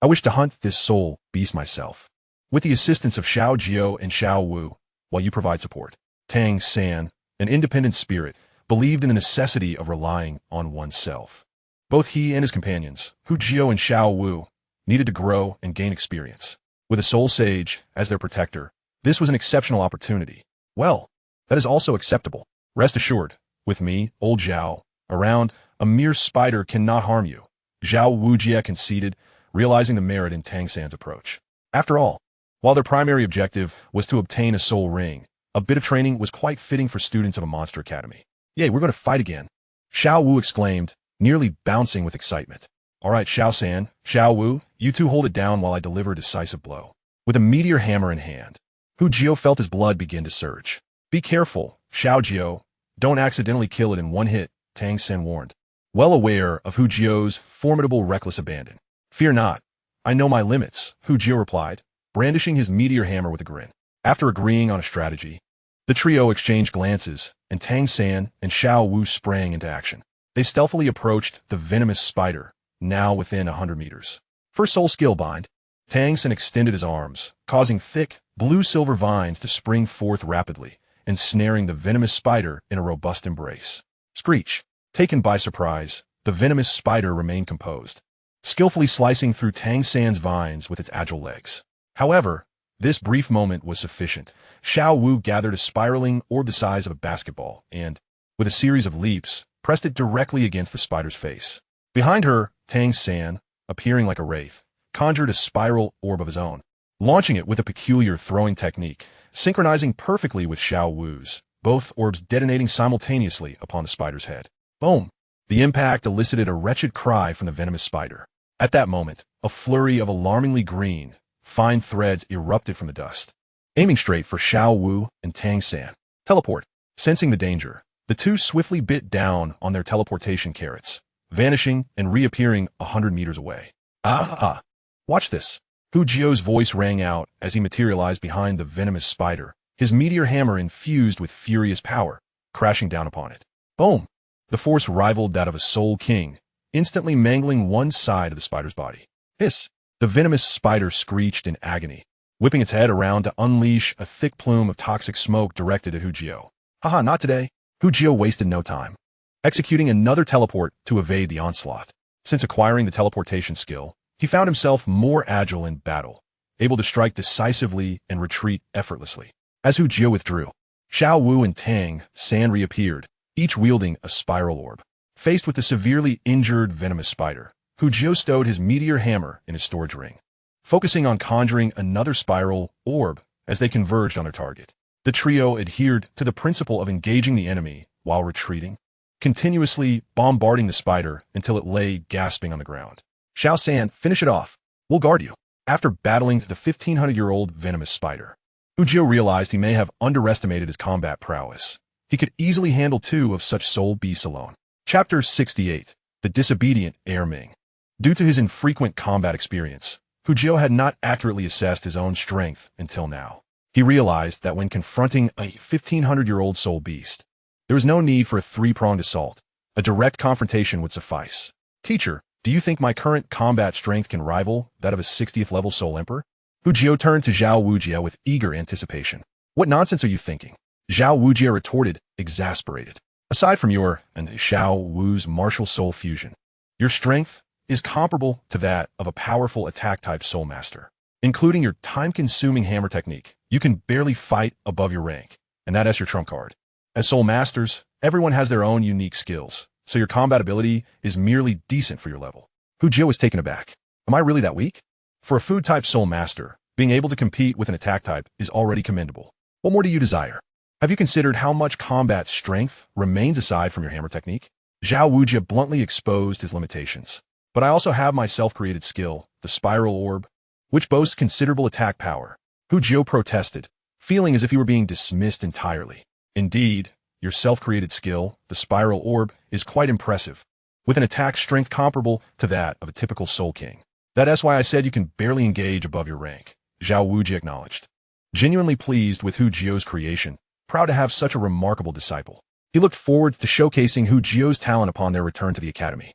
I wish to hunt this soul beast myself, with the assistance of Xiao Jiao and Xiao Wu, while you provide support. Tang San, an independent spirit, believed in the necessity of relying on oneself. Both he and his companions, Hu Jiao and Xiao Wu, needed to grow and gain experience. With a soul sage as their protector, this was an exceptional opportunity. Well, that is also acceptable. Rest assured, with me, old Zhao, around, a mere spider cannot harm you. Xiao Wu conceded, realizing the merit in Tang San's approach. After all, while their primary objective was to obtain a soul ring, a bit of training was quite fitting for students of a monster academy. Yay, we're going to fight again. Xiao Wu exclaimed, nearly bouncing with excitement. All right, Xiao San, Xiao Wu, you two hold it down while I deliver a decisive blow. With a meteor hammer in hand, Hu Jiao felt his blood begin to surge. Be careful, Xiao Jiao. Don't accidentally kill it in one hit, Tang San warned. Well aware of Hu Jiao's formidable reckless abandon. Fear not. I know my limits, Hu Jiao replied, brandishing his meteor hammer with a grin. After agreeing on a strategy, the trio exchanged glances, and Tang San and Xiao Wu sprang into action. They stealthily approached the venomous spider, now within 100 meters. For soul skill bind, Tang San extended his arms, causing thick, blue-silver vines to spring forth rapidly, ensnaring the venomous spider in a robust embrace. Screech. Taken by surprise, the venomous spider remained composed, skillfully slicing through Tang San's vines with its agile legs. However, this brief moment was sufficient. Xiao Wu gathered a spiraling orb the size of a basketball and, with a series of leaps, pressed it directly against the spider's face. Behind her, Tang San, appearing like a wraith, conjured a spiral orb of his own, launching it with a peculiar throwing technique, synchronizing perfectly with Xiao Wu's, both orbs detonating simultaneously upon the spider's head. Boom! The impact elicited a wretched cry from the venomous spider. At that moment, a flurry of alarmingly green, fine threads erupted from the dust, aiming straight for Xiao Wu and Tang San. Teleport. Sensing the danger, the two swiftly bit down on their teleportation carrots, vanishing and reappearing 100 meters away. Ah! Watch this. Hu Jiao's voice rang out as he materialized behind the venomous spider, his meteor hammer infused with furious power, crashing down upon it. Boom! The force rivaled that of a soul king, instantly mangling one side of the spider's body. Hiss! The venomous spider screeched in agony, whipping its head around to unleash a thick plume of toxic smoke directed at Hu Jiao. Haha, not today. Hu Jiao wasted no time, executing another teleport to evade the onslaught. Since acquiring the teleportation skill, he found himself more agile in battle, able to strike decisively and retreat effortlessly. As Hu Jiao withdrew, Xiao Wu and Tang San reappeared, each wielding a spiral orb. Faced with the severely injured venomous spider, Hu Jiao stowed his meteor hammer in his storage ring, focusing on conjuring another spiral orb as they converged on their target. The trio adhered to the principle of engaging the enemy while retreating, continuously bombarding the spider until it lay gasping on the ground. Xiao San, finish it off. We'll guard you. After battling the 1,500-year-old venomous spider, Hu Jiao realized he may have underestimated his combat prowess. He could easily handle two of such soul beasts alone. Chapter 68. The Disobedient Heir Ming. Due to his infrequent combat experience, Hu Jiao had not accurately assessed his own strength until now. He realized that when confronting a 1,500-year-old soul beast, there was no need for a three-pronged assault. A direct confrontation would suffice. Teacher, do you think my current combat strength can rival that of a 60th level soul emperor? Hu Jiao turned to Xiao Wu with eager anticipation. What nonsense are you thinking? Xiao Wu retorted, exasperated. Aside from your and Xiao Wu's martial soul fusion, your strength is comparable to that of a powerful attack-type soul master. Including your time-consuming hammer technique, you can barely fight above your rank, and that is your trump card. As soul masters, everyone has their own unique skills, so your combat ability is merely decent for your level. Hu Jiao was taken aback. Am I really that weak? For a food-type soul master, being able to compete with an attack type is already commendable. What more do you desire? Have you considered how much combat strength remains aside from your hammer technique? Xiao Wu bluntly exposed his limitations. But I also have my self-created skill, the Spiral Orb, which boasts considerable attack power. Hu Jiao protested, feeling as if he were being dismissed entirely. Indeed, your self-created skill, the Spiral Orb, is quite impressive, with an attack strength comparable to that of a typical Soul King. That's why I said you can barely engage above your rank, Xiao Wu acknowledged. Genuinely pleased with Hu Jiao's creation, proud to have such a remarkable disciple. He looked forward to showcasing Hu Jiao's talent upon their return to the academy.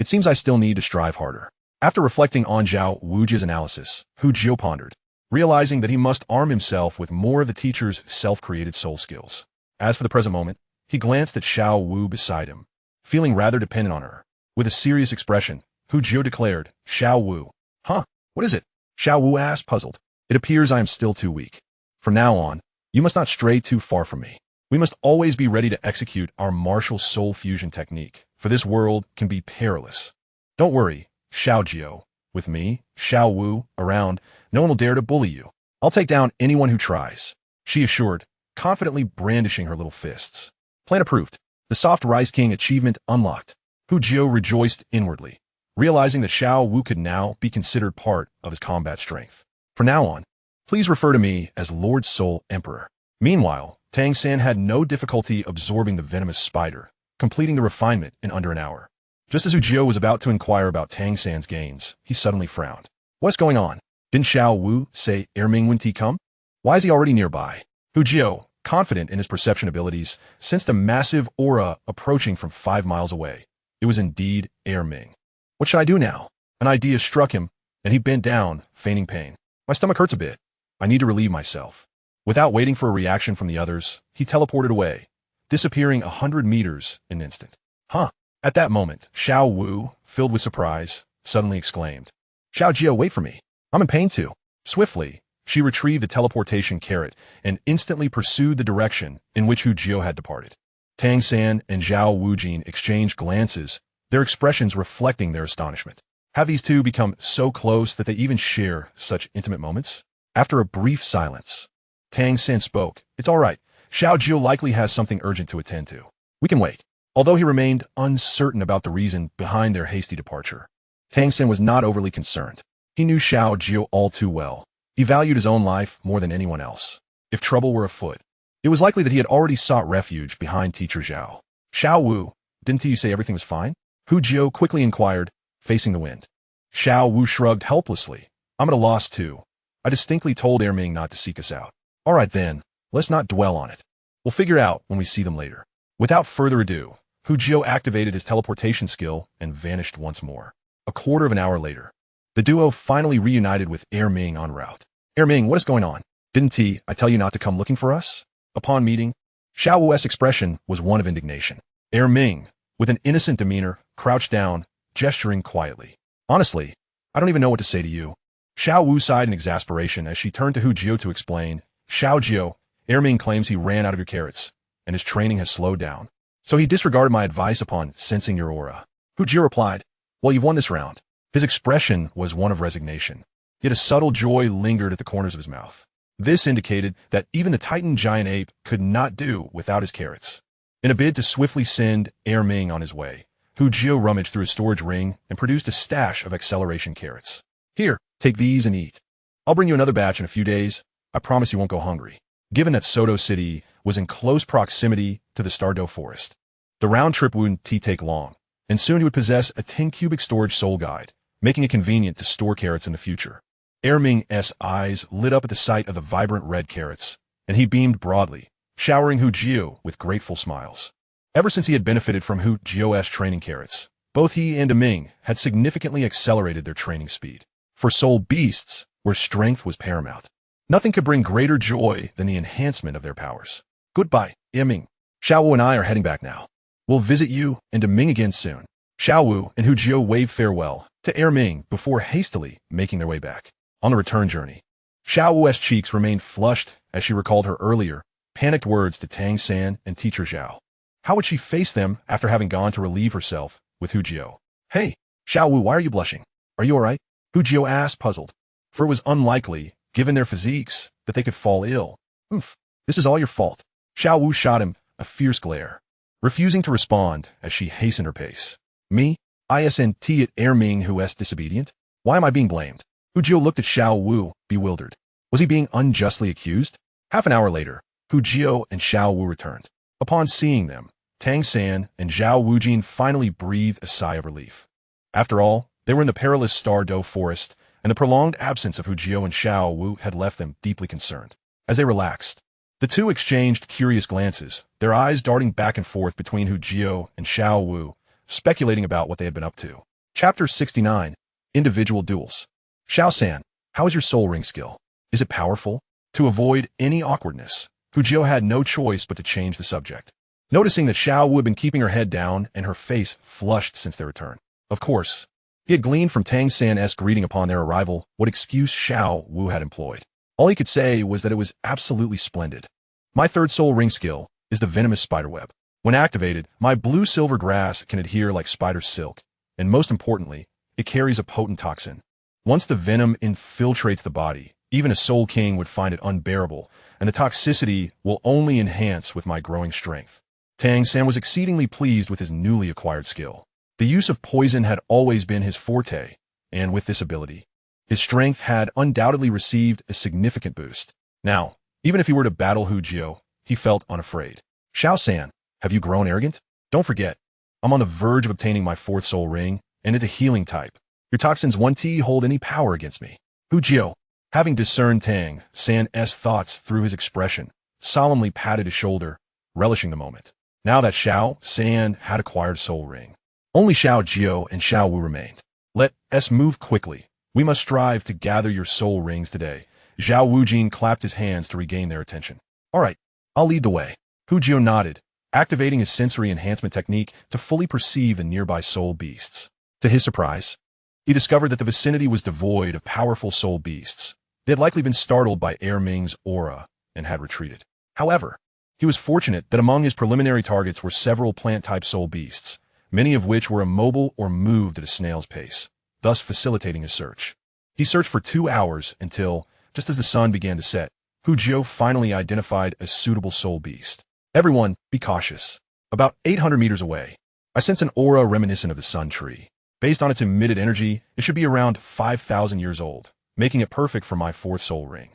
It seems I still need to strive harder. After reflecting on Xiao Wu's analysis, Hu Jiu pondered, realizing that he must arm himself with more of the teacher's self-created soul skills. As for the present moment, he glanced at Xiao Wu beside him, feeling rather dependent on her. With a serious expression, Hu Jiu declared, Xiao Wu. Huh? What is it? Xiao Wu asked, puzzled. It appears I am still too weak. From now on, you must not stray too far from me. We must always be ready to execute our martial soul fusion technique, for this world can be perilous. Don't worry, Xiao Jiu. With me, Xiao Wu, around, no one will dare to bully you. I'll take down anyone who tries, she assured, confidently brandishing her little fists. Plan approved. The Soft Rice King achievement unlocked. Hu Jiu rejoiced inwardly, realizing that Xiao Wu could now be considered part of his combat strength. From now on, please refer to me as Lord Soul Emperor. Meanwhile, Tang San had no difficulty absorbing the venomous spider, completing the refinement in under an hour. Just as Hu Jiu was about to inquire about Tang San's gains, he suddenly frowned. What's going on? Didn't Xiao Wu say Erming wouldn't he come? Why is he already nearby? Hu Jiu, confident in his perception abilities, sensed a massive aura approaching from 5 miles away. It was indeed Erming. What should I do now? An idea struck him, and he bent down, feigning pain. My stomach hurts a bit. I need to relieve myself. Without waiting for a reaction from the others, he teleported away, disappearing 100 meters in an instant. Huh. At that moment, Xiao Wu, filled with surprise, suddenly exclaimed, Xiao Jiu, wait for me. I'm in pain too. Swiftly, she retrieved the teleportation carrot and instantly pursued the direction in which Hu Jiu had departed. Tang San and Xiao Wujin exchanged glances, their expressions reflecting their astonishment. Have these two become so close that they even share such intimate moments? After a brief silence, Tang San spoke. It's all right. Xiao Jiu likely has something urgent to attend to. We can wait. Although he remained uncertain about the reason behind their hasty departure, Tang San was not overly concerned. He knew Xiao Jiu all too well. He valued his own life more than anyone else. If trouble were afoot, it was likely that he had already sought refuge behind Teacher Xiao. Xiao Wu, didn't you say everything was fine? Hu Jiu quickly inquired, facing the wind. Xiao Wu shrugged helplessly. I'm at a loss too. I distinctly told Erming not to seek us out. All right then, let's not dwell on it. We'll figure out when we see them later. Without further ado, Hu Jiu activated his teleportation skill and vanished once more. A quarter of an hour later, the duo finally reunited with Erming en route. Erming, what is going on? Didn't I tell you not to come looking for us? Upon meeting, Xiao Wu's expression was one of indignation. Erming, with an innocent demeanor, crouched down, gesturing quietly. Honestly, I don't even know what to say to you. Xiao Wu sighed in exasperation as she turned to Hu Jiu to explain. Xiao Jiu, Erming claims he ran out of your carrots, and his training has slowed down. So he disregarded my advice upon sensing your aura. Hu Jiu replied, well, you've won this round. His expression was one of resignation, yet a subtle joy lingered at the corners of his mouth. This indicated that even the Titan giant ape could not do without his carrots. In a bid to swiftly send Erming on his way, Hu Jiu rummaged through his storage ring and produced a stash of acceleration carrots. Here, take these and eat. I'll bring you another batch in a few days. I promise you won't go hungry. Given that Soto City was in close proximity to the Stardow Forest, the round trip wouldn't take long, and soon he would possess a 10-cubic storage soul guide, making it convenient to store carrots in the future. Erming's eyes lit up at the sight of the vibrant red carrots, and he beamed broadly, showering Hu Jiu with grateful smiles. Ever since he had benefited from Hu Jiu's training carrots, both he and Ming had significantly accelerated their training speed. For soul beasts, where strength was paramount, nothing could bring greater joy than the enhancement of their powers. Goodbye, Ming. Xiao Wu and I are heading back now. We'll visit you and Ming again soon. Xiao Wu and Hu Jiu waved farewell to Erming before hastily making their way back. On the return journey, Xiao Wu's cheeks remained flushed as she recalled her earlier, panicked words to Tang San and Teacher Xiao. How would she face them after having gone to relieve herself with Hu Jiu? Hey, Xiao Wu, why are you blushing? Are you all right? Hu Jiu asked, puzzled. For it was unlikely, given their physiques, that they could fall ill. This is all your fault. Xiao Wu shot him a fierce glare, refusing to respond as she hastened her pace. Me? Isn't it Erming who is disobedient? Why am I being blamed? Hu Jiu looked at Xiao Wu, bewildered. Was he being unjustly accused? Half an hour later, Hu Jiu and Xiao Wu returned. Upon seeing them, Tang San and Xiao Wujin finally breathed a sigh of relief. After all, they were in the perilous Stardow Forest, and the prolonged absence of Hu Jiu and Xiao Wu had left them deeply concerned. As they relaxed, the two exchanged curious glances, their eyes darting back and forth between Hu Jiu and Xiao Wu, speculating about what they had been up to. Chapter 69. Individual Duels. Xiao San, how is your soul ring skill? Is it powerful? To avoid any awkwardness, Jiuhao had no choice but to change the subject. Noticing that Xiao Wu had been keeping her head down and her face flushed since their return. Of course, he had gleaned from Tang San's greeting upon their arrival what excuse Xiao Wu had employed. All he could say was that it was absolutely splendid. My third soul ring skill is the venomous spiderweb. When activated, my blue-silver grass can adhere like spider silk, and most importantly, it carries a potent toxin. Once the venom infiltrates the body, even a soul king would find it unbearable, and the toxicity will only enhance with my growing strength. Tang San was exceedingly pleased with his newly acquired skill. The use of poison had always been his forte, and with this ability, his strength had undoubtedly received a significant boost. Now, even if he were to battle Jiuhao, he felt unafraid. Xiao San, have you grown arrogant? Don't forget, I'm on the verge of obtaining my fourth soul ring, and it's a healing type. Your toxins 1T hold any power against me. Jiuhao, having discerned Tang San's thoughts through his expression, solemnly patted his shoulder, relishing the moment. Now that Xiao San had acquired soul ring, only Jiuhao and Xiao Wu remained. Let us move quickly. We must strive to gather your soul rings today. Xiao Wujin clapped his hands to regain their attention. All right, I'll lead the way. Jiuhao nodded, activating his sensory enhancement technique to fully perceive the nearby soul beasts. To his surprise, he discovered that the vicinity was devoid of powerful soul beasts. They had likely been startled by Ming's aura and had retreated. However, he was fortunate that among his preliminary targets were several plant-type soul beasts, many of which were immobile or moved at a snail's pace, thus facilitating his search. He searched for 2 hours until, just as the sun began to set, Jiuhao finally identified a suitable soul beast. Everyone, be cautious. About 800 meters away, I sense an aura reminiscent of the sun tree. Based on its emitted energy, it should be around 5,000 years old, making it perfect for my fourth soul ring.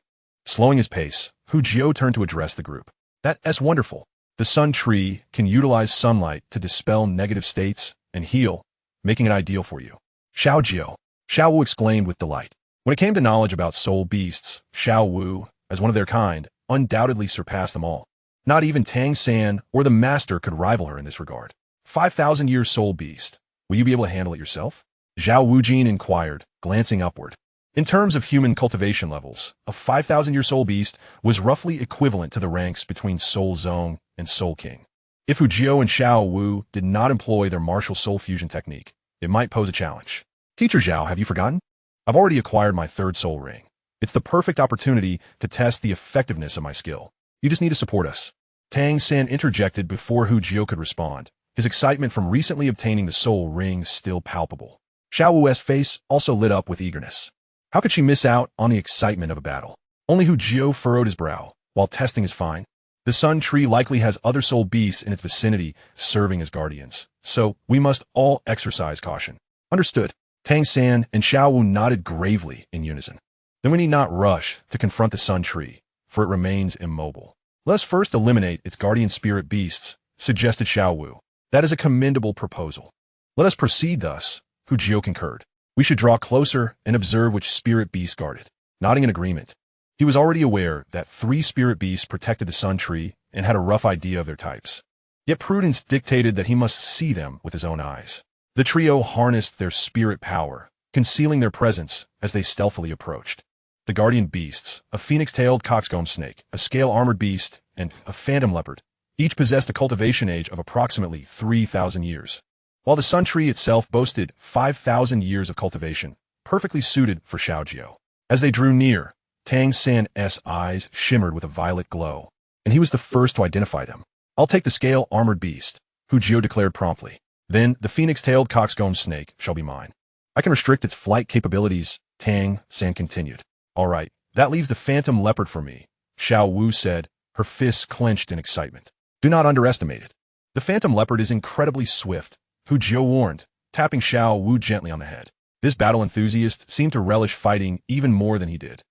Slowing his pace, Jiuhao turned to address the group. That's wonderful. The sun tree can utilize sunlight to dispel negative states and heal, making it ideal for you. Xiao Wu exclaimed with delight. When it came to knowledge about soul beasts, Xiao Wu, as one of their kind, undoubtedly surpassed them all. Not even Tang San or the master could rival her in this regard. 5,000-year soul beast. Will you be able to handle it yourself? Zhao Wujin inquired, glancing upward. In terms of human cultivation levels, a 5,000-year soul beast was roughly equivalent to the ranks between Soul Zone and Soul King. If Jiuhao and Xiao Wu did not employ their martial soul fusion technique, it might pose a challenge. Teacher Zhao, have you forgotten? I've already acquired my third soul ring. It's the perfect opportunity to test the effectiveness of my skill. You just need to support us. Tang San interjected before Jiuhao could respond, his excitement from recently obtaining the soul ring still palpable. Xiao Wu's face also lit up with eagerness. How could she miss out on the excitement of a battle? Only Jiuhao furrowed his brow, while testing his fine. The sun tree likely has other soul beasts in its vicinity serving as guardians, so we must all exercise caution. Understood. Tang San and Xiao Wu nodded gravely in unison. Then we need not rush to confront the sun tree, for it remains immobile. Let us first eliminate its guardian spirit beasts, suggested Xiao Wu. That is a commendable proposal. Let us proceed thus, Jiuhao concurred. We should draw closer and observe which spirit beast guarded. Nodding in agreement. He was already aware that 3 spirit beasts protected the sun tree and had a rough idea of their types. Yet prudence dictated that he must see them with his own eyes. The trio harnessed their spirit power, concealing their presence as they stealthily approached. The guardian beasts, a phoenix-tailed coxcomb snake, a scale-armored beast, and a phantom leopard, each possessed a cultivation age of approximately 3,000 years. While the sun tree itself boasted 5,000 years of cultivation, perfectly suited for Jiuhao. As they drew near, Tang San's eyes shimmered with a violet glow, and he was the first to identify them. I'll take the scale-armored beast, Jiuhao declared promptly. Then the phoenix-tailed coxcomb snake shall be mine. I can restrict its flight capabilities, Tang San continued. All right, that leaves the phantom leopard for me, Xiao Wu said, her fists clenched in excitement. Do not underestimate it. The phantom leopard is incredibly swift, Jiuhao warned, tapping Xiao Wu gently on the head. This battle enthusiast seemed to relish fighting even more than he did.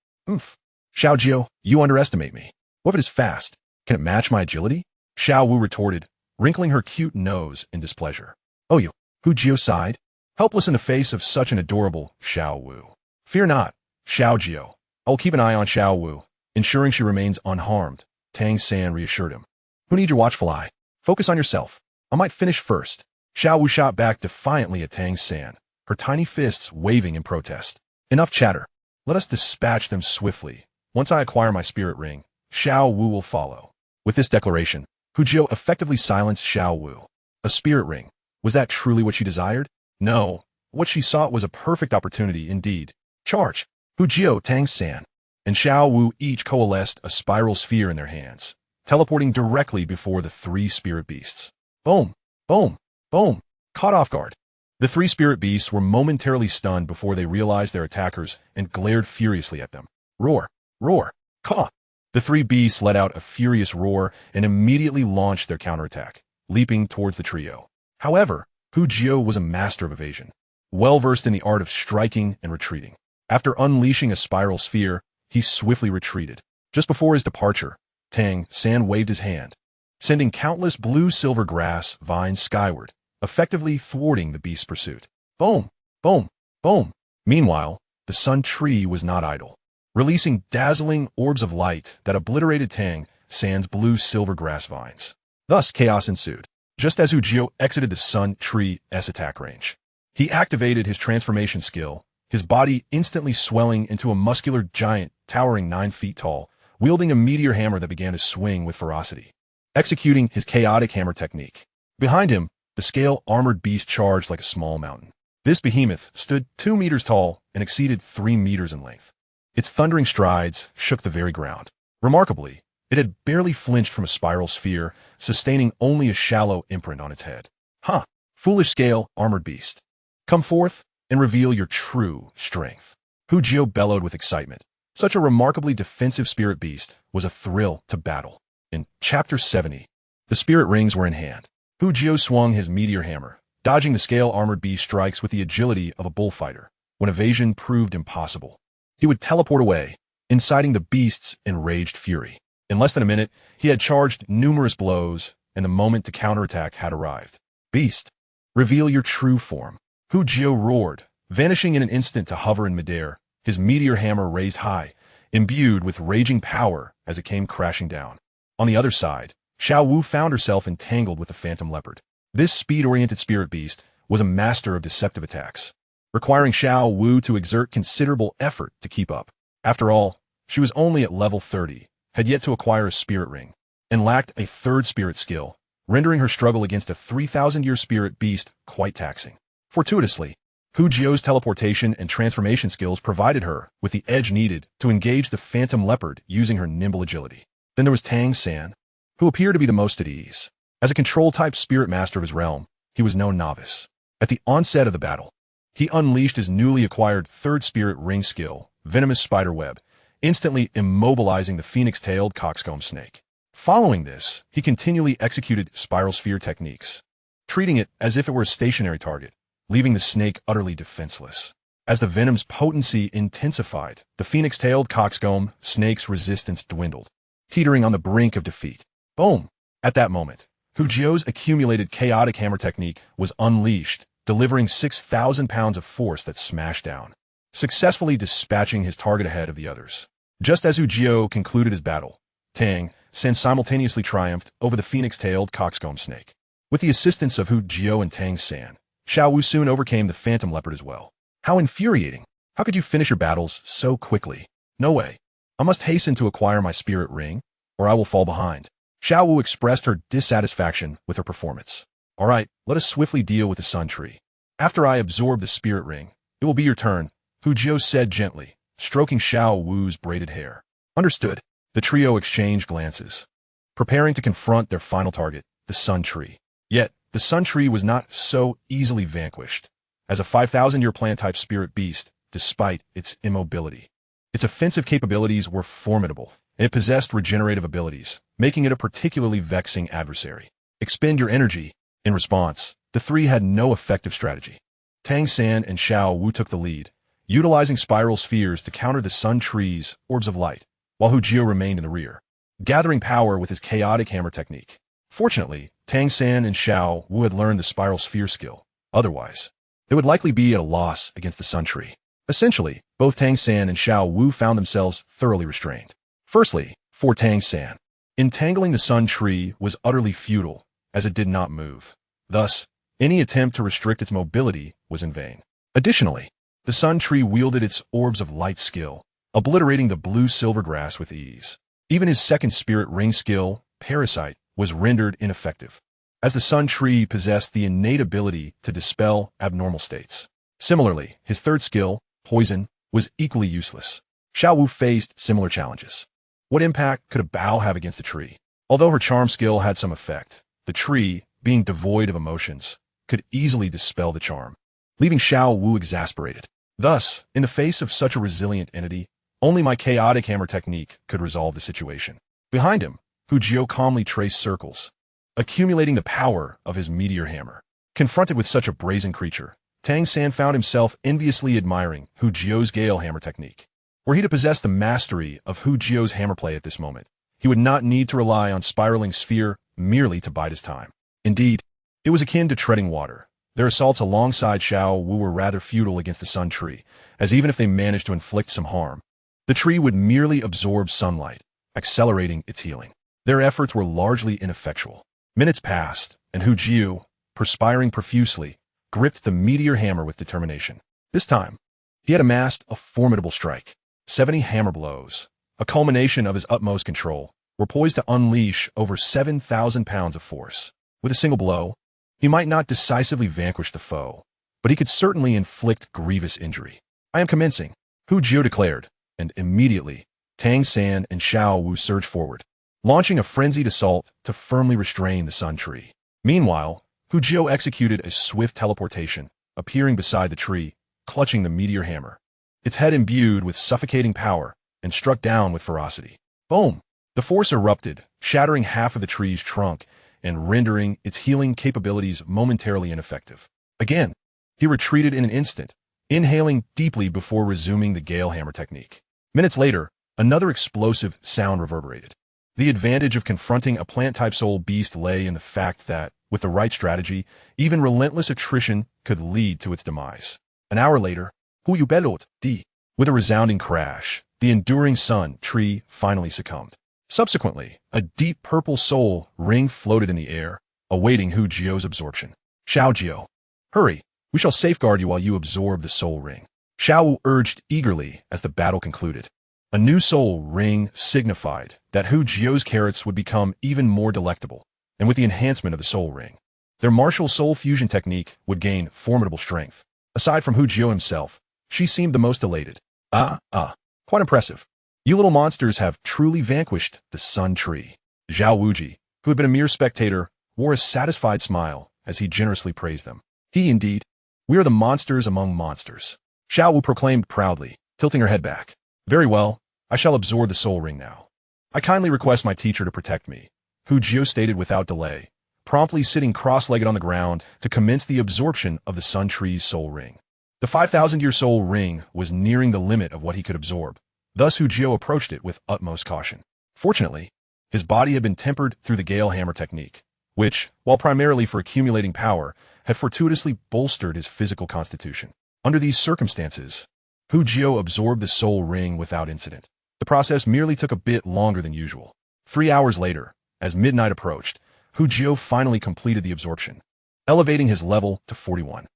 Xiao, you underestimate me. What if it is fast? Can it match my agility? Xiao Wu retorted, wrinkling her cute nose in displeasure. Oh, you, Jiuhao sighed, helpless in the face of such an adorable Xiao Wu. Fear not, Xiao. I will keep an eye on Xiao Wu, ensuring she remains unharmed, Tang San reassured him. Who needs your watchful eye? Focus on yourself. I might finish first. Xiao Wu shot back defiantly at Tang San, her tiny fists waving in protest. Enough chatter. Let us dispatch them swiftly. Once I acquire my spirit ring, Xiao Wu will follow. With this declaration, Hu Jiu effectively silenced Xiao Wu. A spirit ring. Was that truly what she desired? No. What she sought was a perfect opportunity indeed. Charge! Hu Jiu, Tang San, and Xiao Wu each coalesced a spiral sphere in their hands, teleporting directly before the three spirit beasts. Boom! Boom! Boom! Caught off guard. The three spirit beasts were momentarily stunned before they realized their attackers and glared furiously at them. Roar! Roar! Caw! The three beasts let out a furious roar and immediately launched their counterattack, leaping towards the trio. However, Hu Jiu was a master of evasion, well-versed in the art of striking and retreating. After unleashing a spiral sphere, he swiftly retreated. Just before his departure, Tang San waved his hand, sending countless blue-silver grass vines skyward, effectively thwarting the beast's pursuit. Boom! Boom! Boom! Meanwhile, the sun tree was not idle, releasing dazzling orbs of light that obliterated Tang San's blue-silver grass vines. Thus, chaos ensued. Just as Hu Jiu exited the sun tree's attack range, he activated his transformation skill, his body instantly swelling into a muscular giant towering 9 feet tall, wielding a meteor hammer that began to swing with ferocity. Executing his chaotic hammer technique. Behind him, the scale-armored beast charged like a small mountain. This behemoth stood 2 meters tall and exceeded 3 meters in length. Its thundering strides shook the very ground. Remarkably, it had barely flinched from a spiral sphere, sustaining only a shallow imprint on its head. Huh! Foolish scale-armored beast. Come forth and reveal your true strength. Hu Jiu bellowed with excitement. Such a remarkably defensive spirit beast was a thrill to battle. In Chapter 70, the spirit rings were in hand. Hu Jiu swung his meteor hammer, dodging the scale-armored beast strikes with the agility of a bullfighter. When evasion proved impossible, he would teleport away, inciting the beast's enraged fury. In less than a minute, he had charged numerous blows, and the moment to counterattack had arrived. Beast, reveal your true form. Hu Jiu roared, vanishing in an instant to hover in midair, his meteor hammer raised high, imbued with raging power as it came crashing down. On the other side, Xiao Wu found herself entangled with the phantom leopard. This speed-oriented spirit beast was a master of deceptive attacks, requiring Xiao Wu to exert considerable effort to keep up. After all, she was only at level 30, had yet to acquire a spirit ring, and lacked a third spirit skill, rendering her struggle against a 3,000-year spirit beast quite taxing. Fortuitously, Hu Jiu's teleportation and transformation skills provided her with the edge needed to engage the phantom leopard using her nimble agility. Then there was Tang San, who appeared to be the most at ease. As a control-type spirit master of his realm, he was no novice. At the onset of the battle, he unleashed his newly acquired third spirit ring skill, Venomous Spider Web, instantly immobilizing the phoenix-tailed coxcomb snake. Following this, he continually executed spiral sphere techniques, treating it as if it were a stationary target, leaving the snake utterly defenseless. As the venom's potency intensified, the phoenix-tailed coxcomb snake's resistance dwindled, teetering on the brink of defeat. Boom! At that moment, Hu Jiu's accumulated chaotic hammer technique was unleashed, delivering 6,000 pounds of force that smashed down, successfully dispatching his target ahead of the others. Just as Hu Jiu concluded his battle, Tang San simultaneously triumphed over the phoenix-tailed coxcomb snake. With the assistance of Hu Jiu and Tang San, Xiao Wu soon overcame the phantom leopard as well. How infuriating! How could you finish your battles so quickly? No way. I must hasten to acquire my spirit ring, or I will fall behind. Xiao Wu expressed her dissatisfaction with her performance. All right, let us swiftly deal with the sun tree. After I absorb the spirit ring, it will be your turn, Hu Jiu said gently, stroking Xiao Wu's braided hair. Understood. The trio exchanged glances, preparing to confront their final target, the sun tree. Yet, the sun tree was not so easily vanquished. As a 5,000-year plant-type spirit beast, despite its immobility, its offensive capabilities were formidable, and it possessed regenerative abilities, making it a particularly vexing adversary. Expend your energy. In response, the three had no effective strategy. Tang San and Xiao Wu took the lead, utilizing spiral spheres to counter the sun tree's orbs of light, while Hu Jiu remained in the rear, gathering power with his chaotic hammer technique. Fortunately, Tang San and Xiao Wu had learned the spiral sphere skill. Otherwise, they would likely be at a loss against the sun tree. Essentially, both Tang San and Xiao Wu found themselves thoroughly restrained. Firstly, for Tang San, entangling the sun tree was utterly futile, as it did not move. Thus, any attempt to restrict its mobility was in vain. Additionally, the Sun Tree wielded its orbs of light skill, obliterating the blue-silver grass with ease. Even his second spirit ring skill, Parasite, was rendered ineffective, as the Sun Tree possessed the innate ability to dispel abnormal states. Similarly, his third skill, Poison, was equally useless. Xiao Wu faced similar challenges. What impact could a bow have against a tree? Although her charm skill had some effect, the tree, being devoid of emotions, could easily dispel the charm, leaving Xiao Wu exasperated. Thus, in the face of such a resilient entity, only my chaotic hammer technique could resolve the situation. Behind him, Jiuhao calmly traced circles, accumulating the power of his meteor hammer. Confronted with such a brazen creature, Tang San found himself enviously admiring Jiuhao's gale hammer technique. Were he to possess the mastery of Jiuhao's hammerplay at this moment, he would not need to rely on spiraling sphere merely to bide his time. Indeed, it was akin to treading water. Their assaults alongside Xiao Wu were rather futile against the Sun Tree, as even if they managed to inflict some harm, the tree would merely absorb sunlight, accelerating its healing. Their efforts were largely ineffectual. Minutes passed, and Jiuhao, perspiring profusely, gripped the meteor hammer with determination. This time, he had amassed a formidable strike. 70 hammer blows, a culmination of his utmost control, were poised to unleash over 7,000 pounds of force. With a single blow, he might not decisively vanquish the foe, but he could certainly inflict grievous injury. I am commencing, Jiuhao declared, and immediately, Tang San and Xiao Wu surged forward, launching a frenzied assault to firmly restrain the Sun Tree. Meanwhile, Jiuhao executed a swift teleportation, appearing beside the tree, clutching the meteor hammer, its head imbued with suffocating power, and struck down with ferocity. Boom! The force erupted, shattering half of the tree's trunk and rendering its healing capabilities momentarily ineffective. Again, he retreated in an instant, inhaling deeply before resuming the gale hammer technique. Minutes later, another explosive sound reverberated. The advantage of confronting a plant-type soul beast lay in the fact that, with the right strategy, even relentless attrition could lead to its demise. An hour later, with a resounding crash, the enduring Sun Tree finally succumbed. Subsequently, a deep purple soul ring floated in the air, awaiting Jiuhao's absorption. Jiuhao, hurry, we shall safeguard you while you absorb the soul ring. Xiao Wu urged eagerly as the battle concluded. A new soul ring signified that Jiuhao's carrots would become even more delectable, and with the enhancement of the soul ring, their martial soul fusion technique would gain formidable strength. Aside from Jiuhao himself, she seemed the most elated. Quite impressive. You little monsters have truly vanquished the Sun Tree. Xiao Wuji, who had been a mere spectator, wore a satisfied smile as he generously praised them. Indeed, we are the monsters among monsters. Xiao Wu proclaimed proudly, tilting her head back. Very well, I shall absorb the soul ring now. I kindly request my teacher to protect me, Jiuhao stated without delay, promptly sitting cross-legged on the ground to commence the absorption of the Sun Tree's soul ring. The 5,000-year soul ring was nearing the limit of what he could absorb. Thus Jiuhao approached it with utmost caution. Fortunately, his body had been tempered through the gale hammer technique, which, while primarily for accumulating power, had fortuitously bolstered his physical constitution. Under these circumstances, Jiuhao absorbed the soul ring without incident. The process merely took a bit longer than usual. 3 hours later, as midnight approached, Jiuhao finally completed the absorption, elevating his level to 41.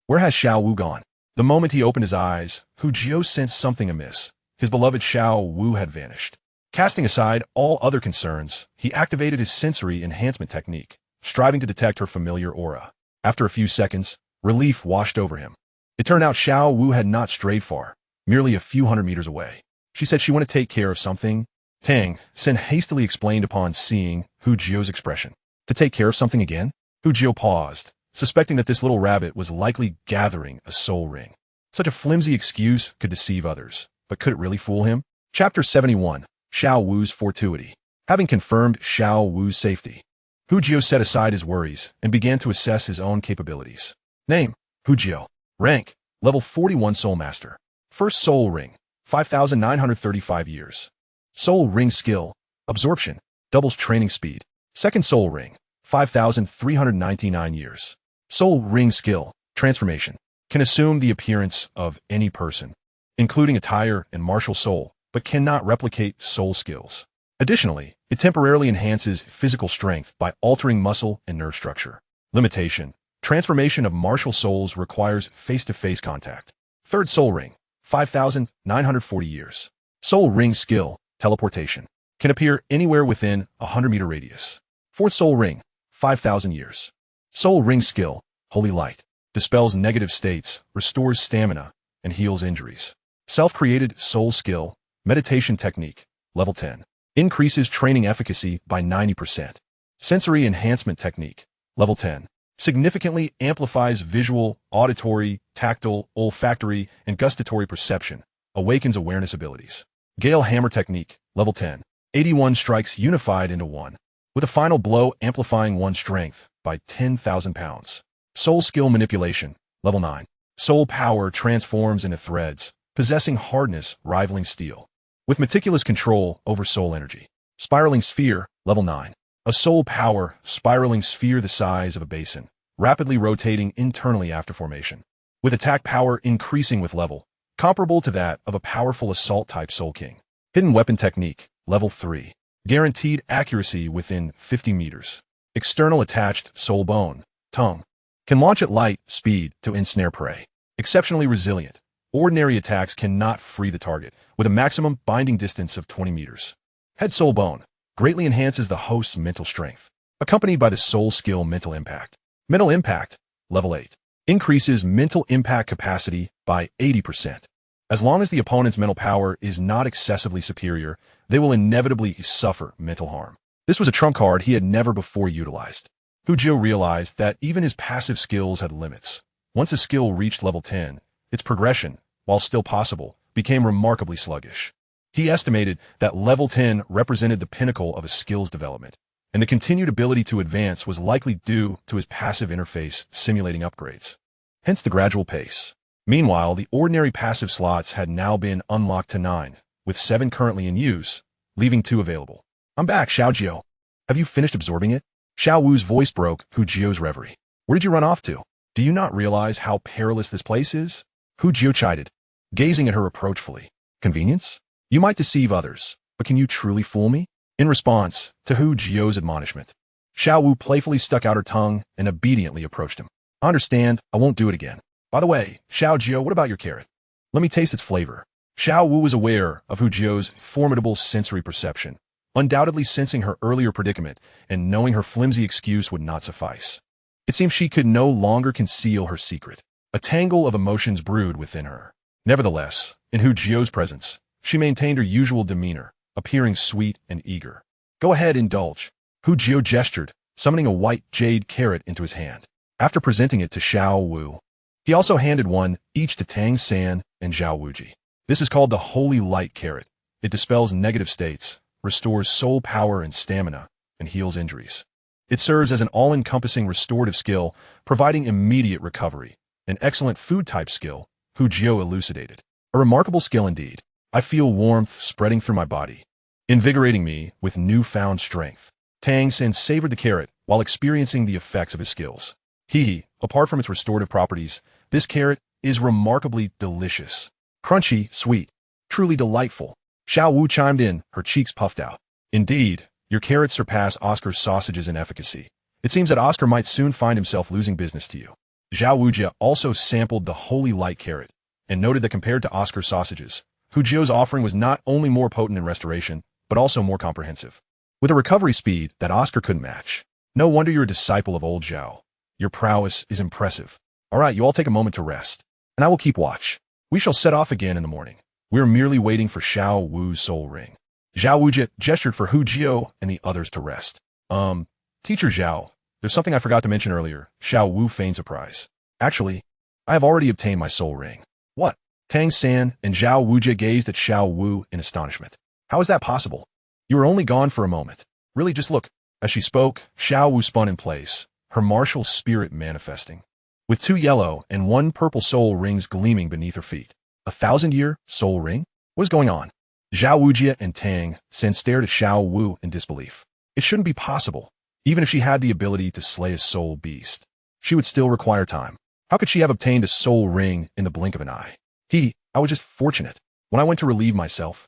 Where has Xiao Wu gone? The moment he opened his eyes, Jiuhao sensed something amiss. His beloved Xiao Wu had vanished. Casting aside all other concerns, he activated his sensory enhancement technique, striving to detect her familiar aura. After a few seconds, relief washed over him. It turned out Xiao Wu had not strayed far, merely a few hundred meters away. She said she wanted to take care of something. Tang San hastily explained upon seeing Jiuhao's expression. To take care of something again? Jiuhao paused, suspecting that this little rabbit was likely gathering a soul ring. Such a flimsy excuse could deceive others, but could it really fool him? Chapter 71, Xiao Wu's Fortuity. Having confirmed Xiao Wu's safety, Jiuhao set aside his worries and began to assess his own capabilities. Name, Jiuhao. Rank, level 41 Soul Master. First Soul Ring, 5,935 years. Soul Ring Skill, Absorption, doubles training speed. Second Soul Ring, 5,399 years. Soul Ring Skill, Transformation, can assume the appearance of any person, including attire and martial soul, but cannot replicate soul skills. Additionally, it temporarily enhances physical strength by altering muscle and nerve structure. Limitation, Transformation of martial souls requires face-to-face contact. Third soul ring, 5,940 years. Soul ring skill, teleportation. Can appear anywhere within a 100-meter radius. Fourth soul ring, 5,000 years. Soul ring skill, holy light. Dispels negative states, restores stamina, and heals injuries. Self-created soul skill, meditation technique, level 10. Increases training efficacy by 90%. Sensory enhancement technique, level 10. Significantly amplifies visual, auditory, tactile, olfactory, and gustatory perception. Awakens awareness abilities. Gale hammer technique, level 10. 81 strikes unified into one, with a final blow amplifying one's strength by 10,000 pounds. Soul skill manipulation, level 9. Soul power transforms into threads, possessing hardness rivaling steel, with meticulous control over soul energy. Spiraling sphere, level 9. A soul power spiraling sphere the size of a basin, rapidly rotating internally after formation, with attack power increasing with level, comparable to that of a powerful assault-type Soul King. Hidden weapon technique, level 3. Guaranteed accuracy within 50 meters. External attached soul bone, tongue. Can launch at light speed to ensnare prey. Exceptionally resilient. Ordinary attacks cannot free the target, with a maximum binding distance of 20 meters. Head soul bone. Greatly enhances the host's mental strength, accompanied by the soul skill mental impact. Mental impact, level 8. Increases mental impact capacity by 80%. As long as the opponent's mental power is not excessively superior, they will inevitably suffer mental harm. This was a trump card he had never before utilized. Hu Jiuhao realized that even his passive skills had limits. Once a skill reached level 10, its progression, while still possible, became remarkably sluggish. He estimated that level 10 represented the pinnacle of his skills development, and the continued ability to advance was likely due to his passive interface simulating upgrades. Hence the gradual pace. Meanwhile, the ordinary passive slots had now been unlocked to 9, with 7 currently in use, leaving 2 available. I'm back, Xiao Jiuhao. Have you finished absorbing it? Xiao Wu's voice broke Hu Jiuhao's reverie. Where did you run off to? Do you not realize how perilous this place is? Hu Jiuhao chided, gazing at her reproachfully. Convenience? You might deceive others, but can you truly fool me? In response to Hu Jiuhao's admonishment, Xiao Wu playfully stuck out her tongue and obediently approached him. I understand, I won't do it again. By the way, Xiao Jiuhao, what about your carrot? Let me taste its flavor. Xiao Wu was aware of Hu Jiuhao's formidable sensory perception, undoubtedly sensing her earlier predicament and knowing her flimsy excuse would not suffice. It seemed she could no longer conceal her secret. A tangle of emotions brewed within her. Nevertheless, in Hu Jiuhao's presence, she maintained her usual demeanor, appearing sweet and eager. Go ahead, indulge. Hu Jiuhao gestured, summoning a white jade carrot into his hand. After presenting it to Xiao Wu, he also handed one each to Tang San and Xiao Wuji. This is called the Holy Light Carrot. It dispels negative states, restores soul power and stamina, and heals injuries. It serves as an all-encompassing restorative skill, providing immediate recovery. An excellent food-type skill, Hu Jiuhao elucidated. A remarkable skill indeed. I feel warmth spreading through my body, invigorating me with newfound strength. Tang San savored the carrot while experiencing the effects of his skills. Apart from its restorative properties, this carrot is remarkably delicious. Crunchy, sweet, truly delightful. Xiao Wu chimed in, her cheeks puffed out. Indeed, your carrots surpass Oscar's sausages in efficacy. It seems that Oscar might soon find himself losing business to you. Xiao Wuji also sampled the Holy Light Carrot and noted that compared to Oscar's sausages, Hu Jiuhao's offering was not only more potent in restoration, but also more comprehensive. With a recovery speed that Oscar couldn't match. No wonder you're a disciple of old Xiao. Your prowess is impressive. All right, you all take a moment to rest, and I will keep watch. We shall set off again in the morning. We are merely waiting for Xiao Wu's soul ring. Xiao Wu gestured for Hu Jiuhao and the others to rest. Teacher Xiao, there's something I forgot to mention earlier. Xiao Wu feigned surprise. Actually, I have already obtained my soul ring. What? Tang San and Xiao Wu gazed at Xiao Wu in astonishment. How is that possible? You were only gone for a moment. Really, just look. As she spoke, Xiao Wu spun in place, her martial spirit manifesting, with 2 yellow and 1 purple soul rings gleaming beneath her feet. 1,000-year soul ring? What is going on? Xiao Wujia and Tang San stared at Xiao Wu in disbelief. It shouldn't be possible. Even if she had the ability to slay a soul beast, she would still require time. How could she have obtained a soul ring in the blink of an eye? I was just fortunate. When I went to relieve myself,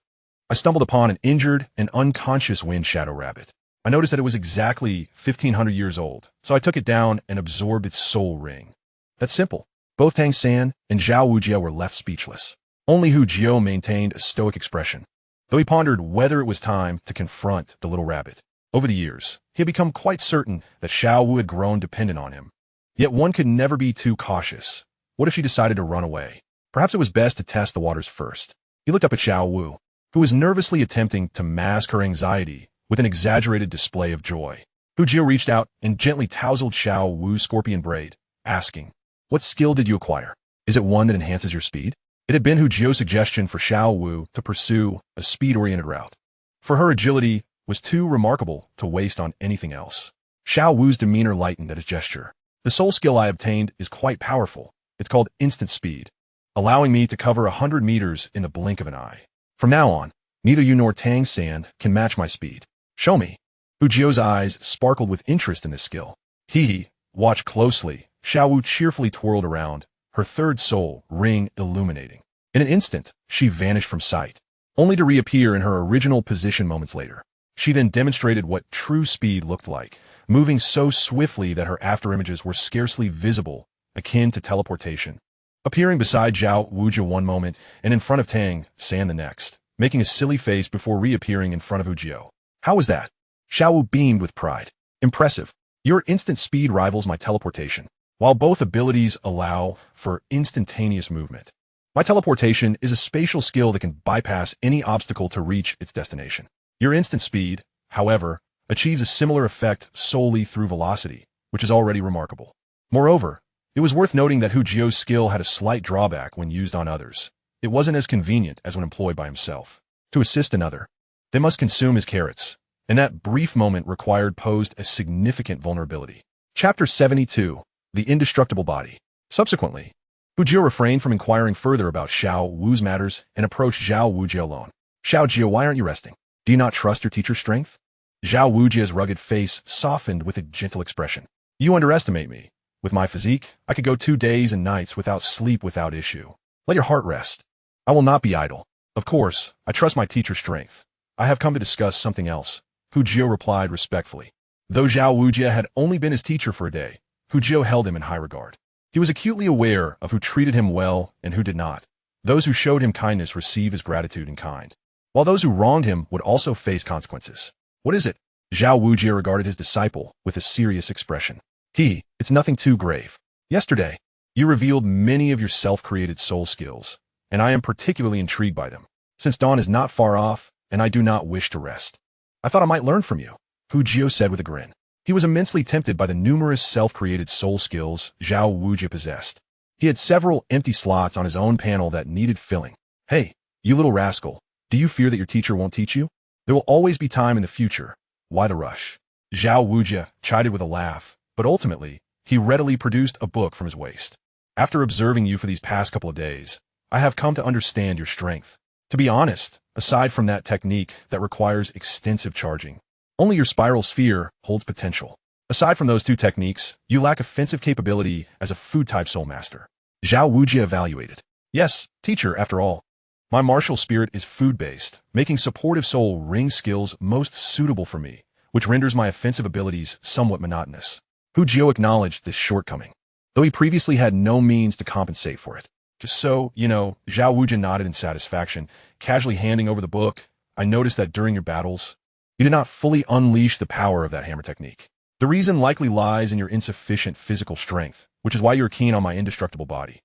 I stumbled upon an injured and unconscious wind shadow rabbit. I noticed that it was exactly 1,500 years old, so I took it down and absorbed its soul ring. That's simple. Both Tang San and Xiao Wu were left speechless. Only Hu Jiu maintained a stoic expression, though he pondered whether it was time to confront the little rabbit. Over the years, he had become quite certain that Xiao Wu had grown dependent on him. Yet one could never be too cautious. What if she decided to run away? Perhaps it was best to test the waters first. He looked up at Xiao Wu, who was nervously attempting to mask her anxiety with an exaggerated display of joy. Hu Jiu reached out and gently tousled Xiao Wu's scorpion braid, asking, "What skill did you acquire? Is it one that enhances your speed?" It had been Hu Jiu's suggestion for Xiao Wu to pursue a speed-oriented route, for her agility was too remarkable to waste on anything else. Xiao Wu's demeanor lightened at his gesture. "The soul skill I obtained is quite powerful. It's called instant speed, allowing me to cover 100 meters in the blink of an eye. From now on, neither you nor Tang San can match my speed. Show me." Hu Jiu's eyes sparkled with interest in this skill. He watched closely. Xiao Wu cheerfully twirled around, her third soul ring illuminating. In an instant, she vanished from sight, only to reappear in her original position moments later. She then demonstrated what true speed looked like, moving so swiftly that her afterimages were scarcely visible, akin to teleportation. Appearing beside Xiao Wu one moment and in front of Tang San the next, making a silly face before reappearing in front of Hu Jiu. "How was that?" Xiao Wu beamed with pride. "Impressive. Your instant speed rivals my teleportation. While both abilities allow for instantaneous movement, my teleportation is a spatial skill that can bypass any obstacle to reach its destination. Your instant speed, however, achieves a similar effect solely through velocity, which is already remarkable. Moreover, it was worth noting that Hu Jiu's skill had a slight drawback when used on others. It wasn't as convenient as when employed by himself. To assist another, they must consume his carrots, and that brief moment required posed a significant vulnerability. Chapter 72. The Indestructible Body. Subsequently, Hu Jiu refrained from inquiring further about Xiao Wu's matters and approached Xiao Wu alone. "Xiao Jiu, why aren't you resting? Do you not trust your teacher's strength?" Xiao Wu's rugged face softened with a gentle expression. "You underestimate me. With my physique, I could go 2 days and nights without sleep without issue. Let your heart rest. I will not be idle. Of course, I trust my teacher's strength. I have come to discuss something else," Hu Jiu replied respectfully. Though Xiao Wu had only been his teacher for a day, Hu Jiu held him in high regard. He was acutely aware of who treated him well and who did not. Those who showed him kindness received his gratitude in kind, while those who wronged him would also face consequences. "What is it?" Xiao Wu regarded his disciple with a serious expression. "It's nothing too grave. Yesterday, you revealed many of your self-created soul skills, and I am particularly intrigued by them. Since dawn is not far off, and I do not wish to rest, I thought I might learn from you," Hu Jiu said with a grin. He was immensely tempted by the numerous self-created soul skills Xiao Wu possessed. He had several empty slots on his own panel that needed filling. "Hey, you little rascal, do you fear that your teacher won't teach you? There will always be time in the future. Why the rush?" Xiao Wu chided with a laugh, but ultimately, he readily produced a book from his waist. "After observing you for these past couple of days, I have come to understand your strength. To be honest, aside from that technique that requires extensive charging, only your spiral sphere holds potential. Aside from those 2 techniques, you lack offensive capability as a food-type soul master." Xiao Wu evaluated. "Yes, teacher, after all, my martial spirit is food-based, making supportive soul ring skills most suitable for me, which renders my offensive abilities somewhat monotonous." Hu Jiu acknowledged this shortcoming, though he previously had no means to compensate for it. "Just so, Xiao Wu nodded in satisfaction, casually handing over the book. "I noticed that during your battles, you did not fully unleash the power of that hammer technique. The reason likely lies in your insufficient physical strength, which is why you're keen on my indestructible body."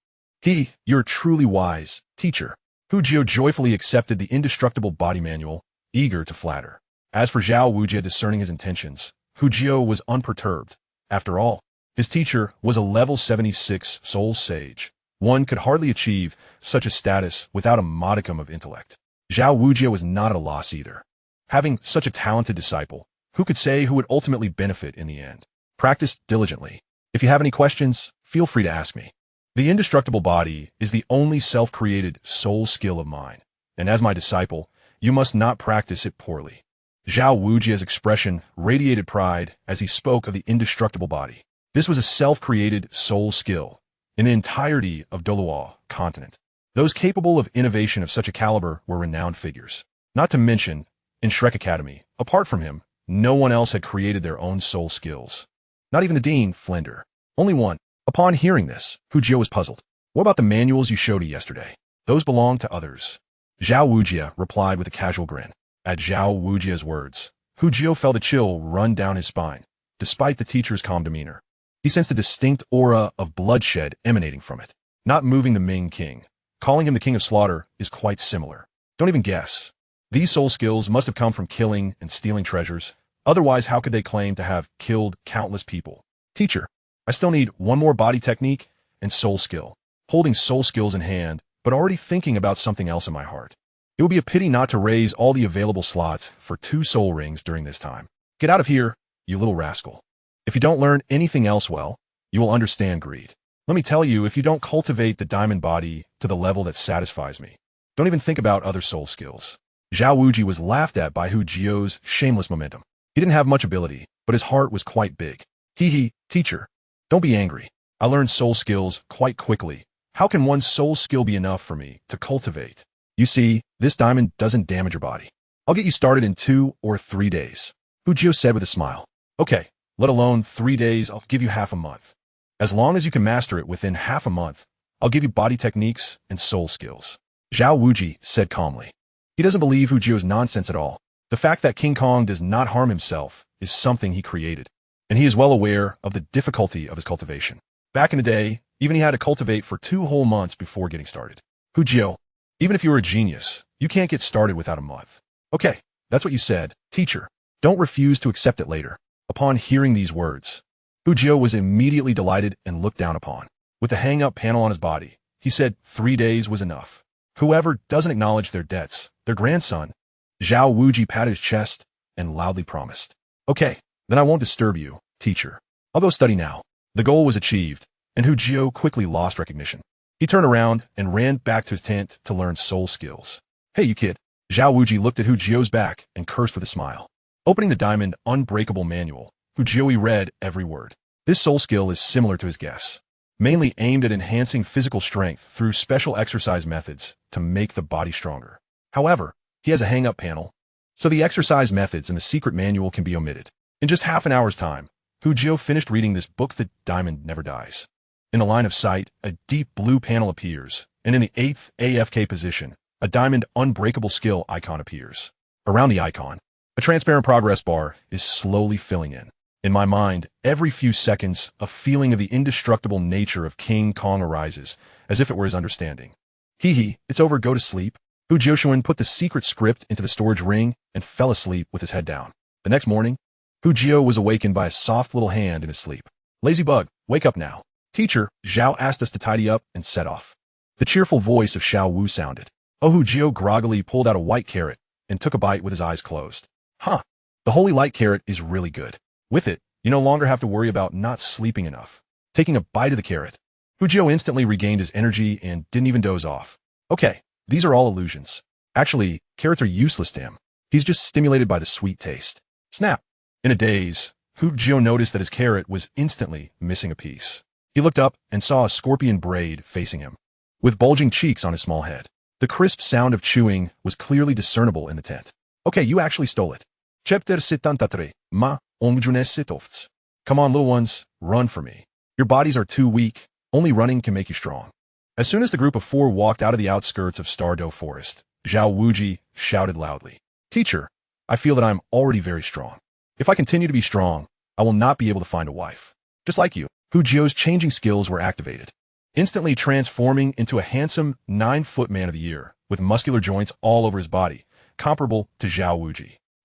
"You're truly wise, teacher." Hu Jiu joyfully accepted the indestructible body manual, eager to flatter. As for Xiao Wu discerning his intentions, Hu Jiu was unperturbed. After all, his teacher was a level 76 soul sage. One could hardly achieve such a status without a modicum of intellect. Xiao Wu was not at a loss either. Having such a talented disciple, who could say who would ultimately benefit in the end? Practice diligently. If you have any questions, feel free to ask me. The indestructible body is the only self-created soul skill of mine, and as my disciple, you must not practice it poorly. Xiao Wu's expression radiated pride as he spoke of the indestructible body. This was a self-created soul skill in the entirety of Douluo Continent. Those capable of innovation of such a caliber were renowned figures. Not to mention, in Shrek Academy, apart from him, no one else had created their own soul skills. Not even the Dean, Flender. Only one. Upon hearing this, Jiuhao was puzzled. What about the manuals you showed me yesterday? Those belong to others. Xiao Wu replied with a casual grin. At Xiao Wu's words, Jiuhao felt a chill run down his spine, despite the teacher's calm demeanor. He sensed a distinct aura of bloodshed emanating from it. Not moving the Ming King. Calling him the King of Slaughter is quite similar. Don't even guess. These soul skills must have come from killing and stealing treasures. Otherwise, how could they claim to have killed countless people? Teacher, I still need one more body technique and soul skill. Holding soul skills in hand, but already thinking about something else in my heart. It would be a pity not to raise all the available slots for 2 soul rings during this time. Get out of here, you little rascal. If you don't learn anything else well, you will understand greed. Let me tell you, if you don't cultivate the diamond body to the level that satisfies me, don't even think about other soul skills. Xiao Wu was laughed at by Jiuhao's shameless momentum. He didn't have much ability, but his heart was quite big. Teacher, don't be angry. I learned soul skills quite quickly. How can one soul skill be enough for me to cultivate? You see, this diamond doesn't damage your body. I'll get you started in 2 or 3 days. Jiuhao said with a smile. Okay, let alone 3 days, I'll give you half a month. As long as you can master it within half a month, I'll give you body techniques and soul skills. Xiao Wu said calmly. He doesn't believe Jiuhao's nonsense at all. The fact that King Kong does not harm himself is something he created, and he is well aware of the difficulty of his cultivation. Back in the day, even he had to cultivate for 2 whole months before getting started. Jiuhao, even if you were a genius, you can't get started without a month. Okay, that's what you said, teacher. Don't refuse to accept it later. Upon hearing these words, Jiuhao was immediately delighted and looked down upon. With the hang-up panel on his body, he said 3 days was enough. Whoever doesn't acknowledge their debts, their grandson. Xiao Wu patted his chest and loudly promised. Okay, then I won't disturb you, teacher. I'll go study now. The goal was achieved, and Jiuhao quickly lost recognition. He turned around and ran back to his tent to learn soul skills. Hey, you kid. Xiao Wu looked at Jiuhao's back and cursed with a smile. Opening the Diamond Unbreakable Manual, Jiuhao read every word. This soul skill is similar to his guess, mainly aimed at enhancing physical strength through special exercise methods to make the body stronger. However, he has a hang-up panel, so the exercise methods in the secret manual can be omitted. In just half an hour's time, Jiuhao finished reading this book. The diamond never dies. In the line of sight, a deep blue panel appears, and in the 8th AFK position, a Diamond Unbreakable skill icon appears. Around the icon, a transparent progress bar is slowly filling in. In my mind, every few seconds, a feeling of the indestructible nature of King Kong arises, as if it were his understanding. It's over, go to sleep. Jiuhao put the secret script into the storage ring and fell asleep with his head down. The next morning, Jiuhao was awakened by a soft little hand in his sleep. Lazy bug, wake up now. Teacher, Xiao asked us to tidy up and set off. The cheerful voice of Xiao Wu sounded. Jiuhao groggily pulled out a white carrot and took a bite with his eyes closed. Huh, the holy light carrot is really good. With it, you no longer have to worry about not sleeping enough. Taking a bite of the carrot, Jiuhao instantly regained his energy and didn't even doze off. Okay, these are all illusions. Actually, carrots are useless to him. He's just stimulated by the sweet taste. Snap! In a daze, Jiuhao noticed that his carrot was instantly missing a piece. He looked up and saw a scorpion braid facing him, with bulging cheeks on his small head. The crisp sound of chewing was clearly discernible in the tent. Okay, you actually stole it. Chapter 73, ma, onjunes. Come on, little ones, run for me. Your bodies are too weak, only running can make you strong. As soon as the group of 4 walked out of the outskirts of Stardow Forest, Xiao Wu shouted loudly. Teacher, I feel that I'm already very strong. If I continue to be strong, I will not be able to find a wife. Just like you. Jiuhao's changing skills were activated, instantly transforming into a handsome 9-foot man of the year, with muscular joints all over his body, comparable to Xiao Wu.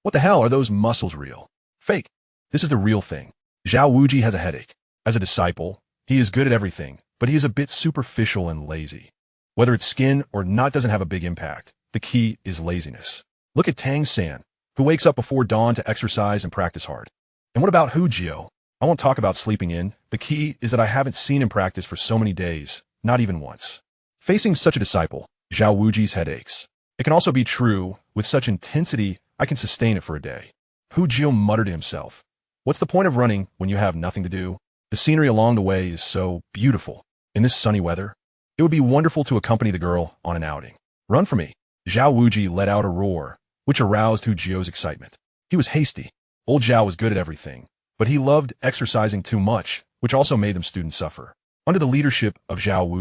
What the hell, are those muscles real? Fake. This is the real thing. Xiao Wu has a headache. As a disciple, he is good at everything, but he is a bit superficial and lazy. Whether it's skin or not doesn't have a big impact. The key is laziness. Look at Tang San, who wakes up before dawn to exercise and practice hard. And what about Jiuhao? I won't talk about sleeping in. The key is that I haven't seen him practice for so many days, not even once. Facing such a disciple, Xiao Wu's head aches. It can also be true, with such intensity, I can sustain it for a day. Jiuhao muttered to himself. What's the point of running when you have nothing to do? The scenery along the way is so beautiful. In this sunny weather, it would be wonderful to accompany the girl on an outing. Run for me. Xiao Wu let out a roar, which aroused Jiuhao's excitement. He was hasty. Old Xiao was good at everything, but he loved exercising too much, which also made them students suffer. Under the leadership of Xiao Wu,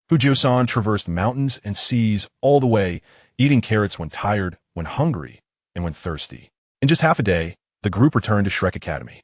Hu Jiusan traversed mountains and seas all the way, eating carrots when tired, when hungry, and when thirsty. In just half a day, the group returned to Shrek Academy.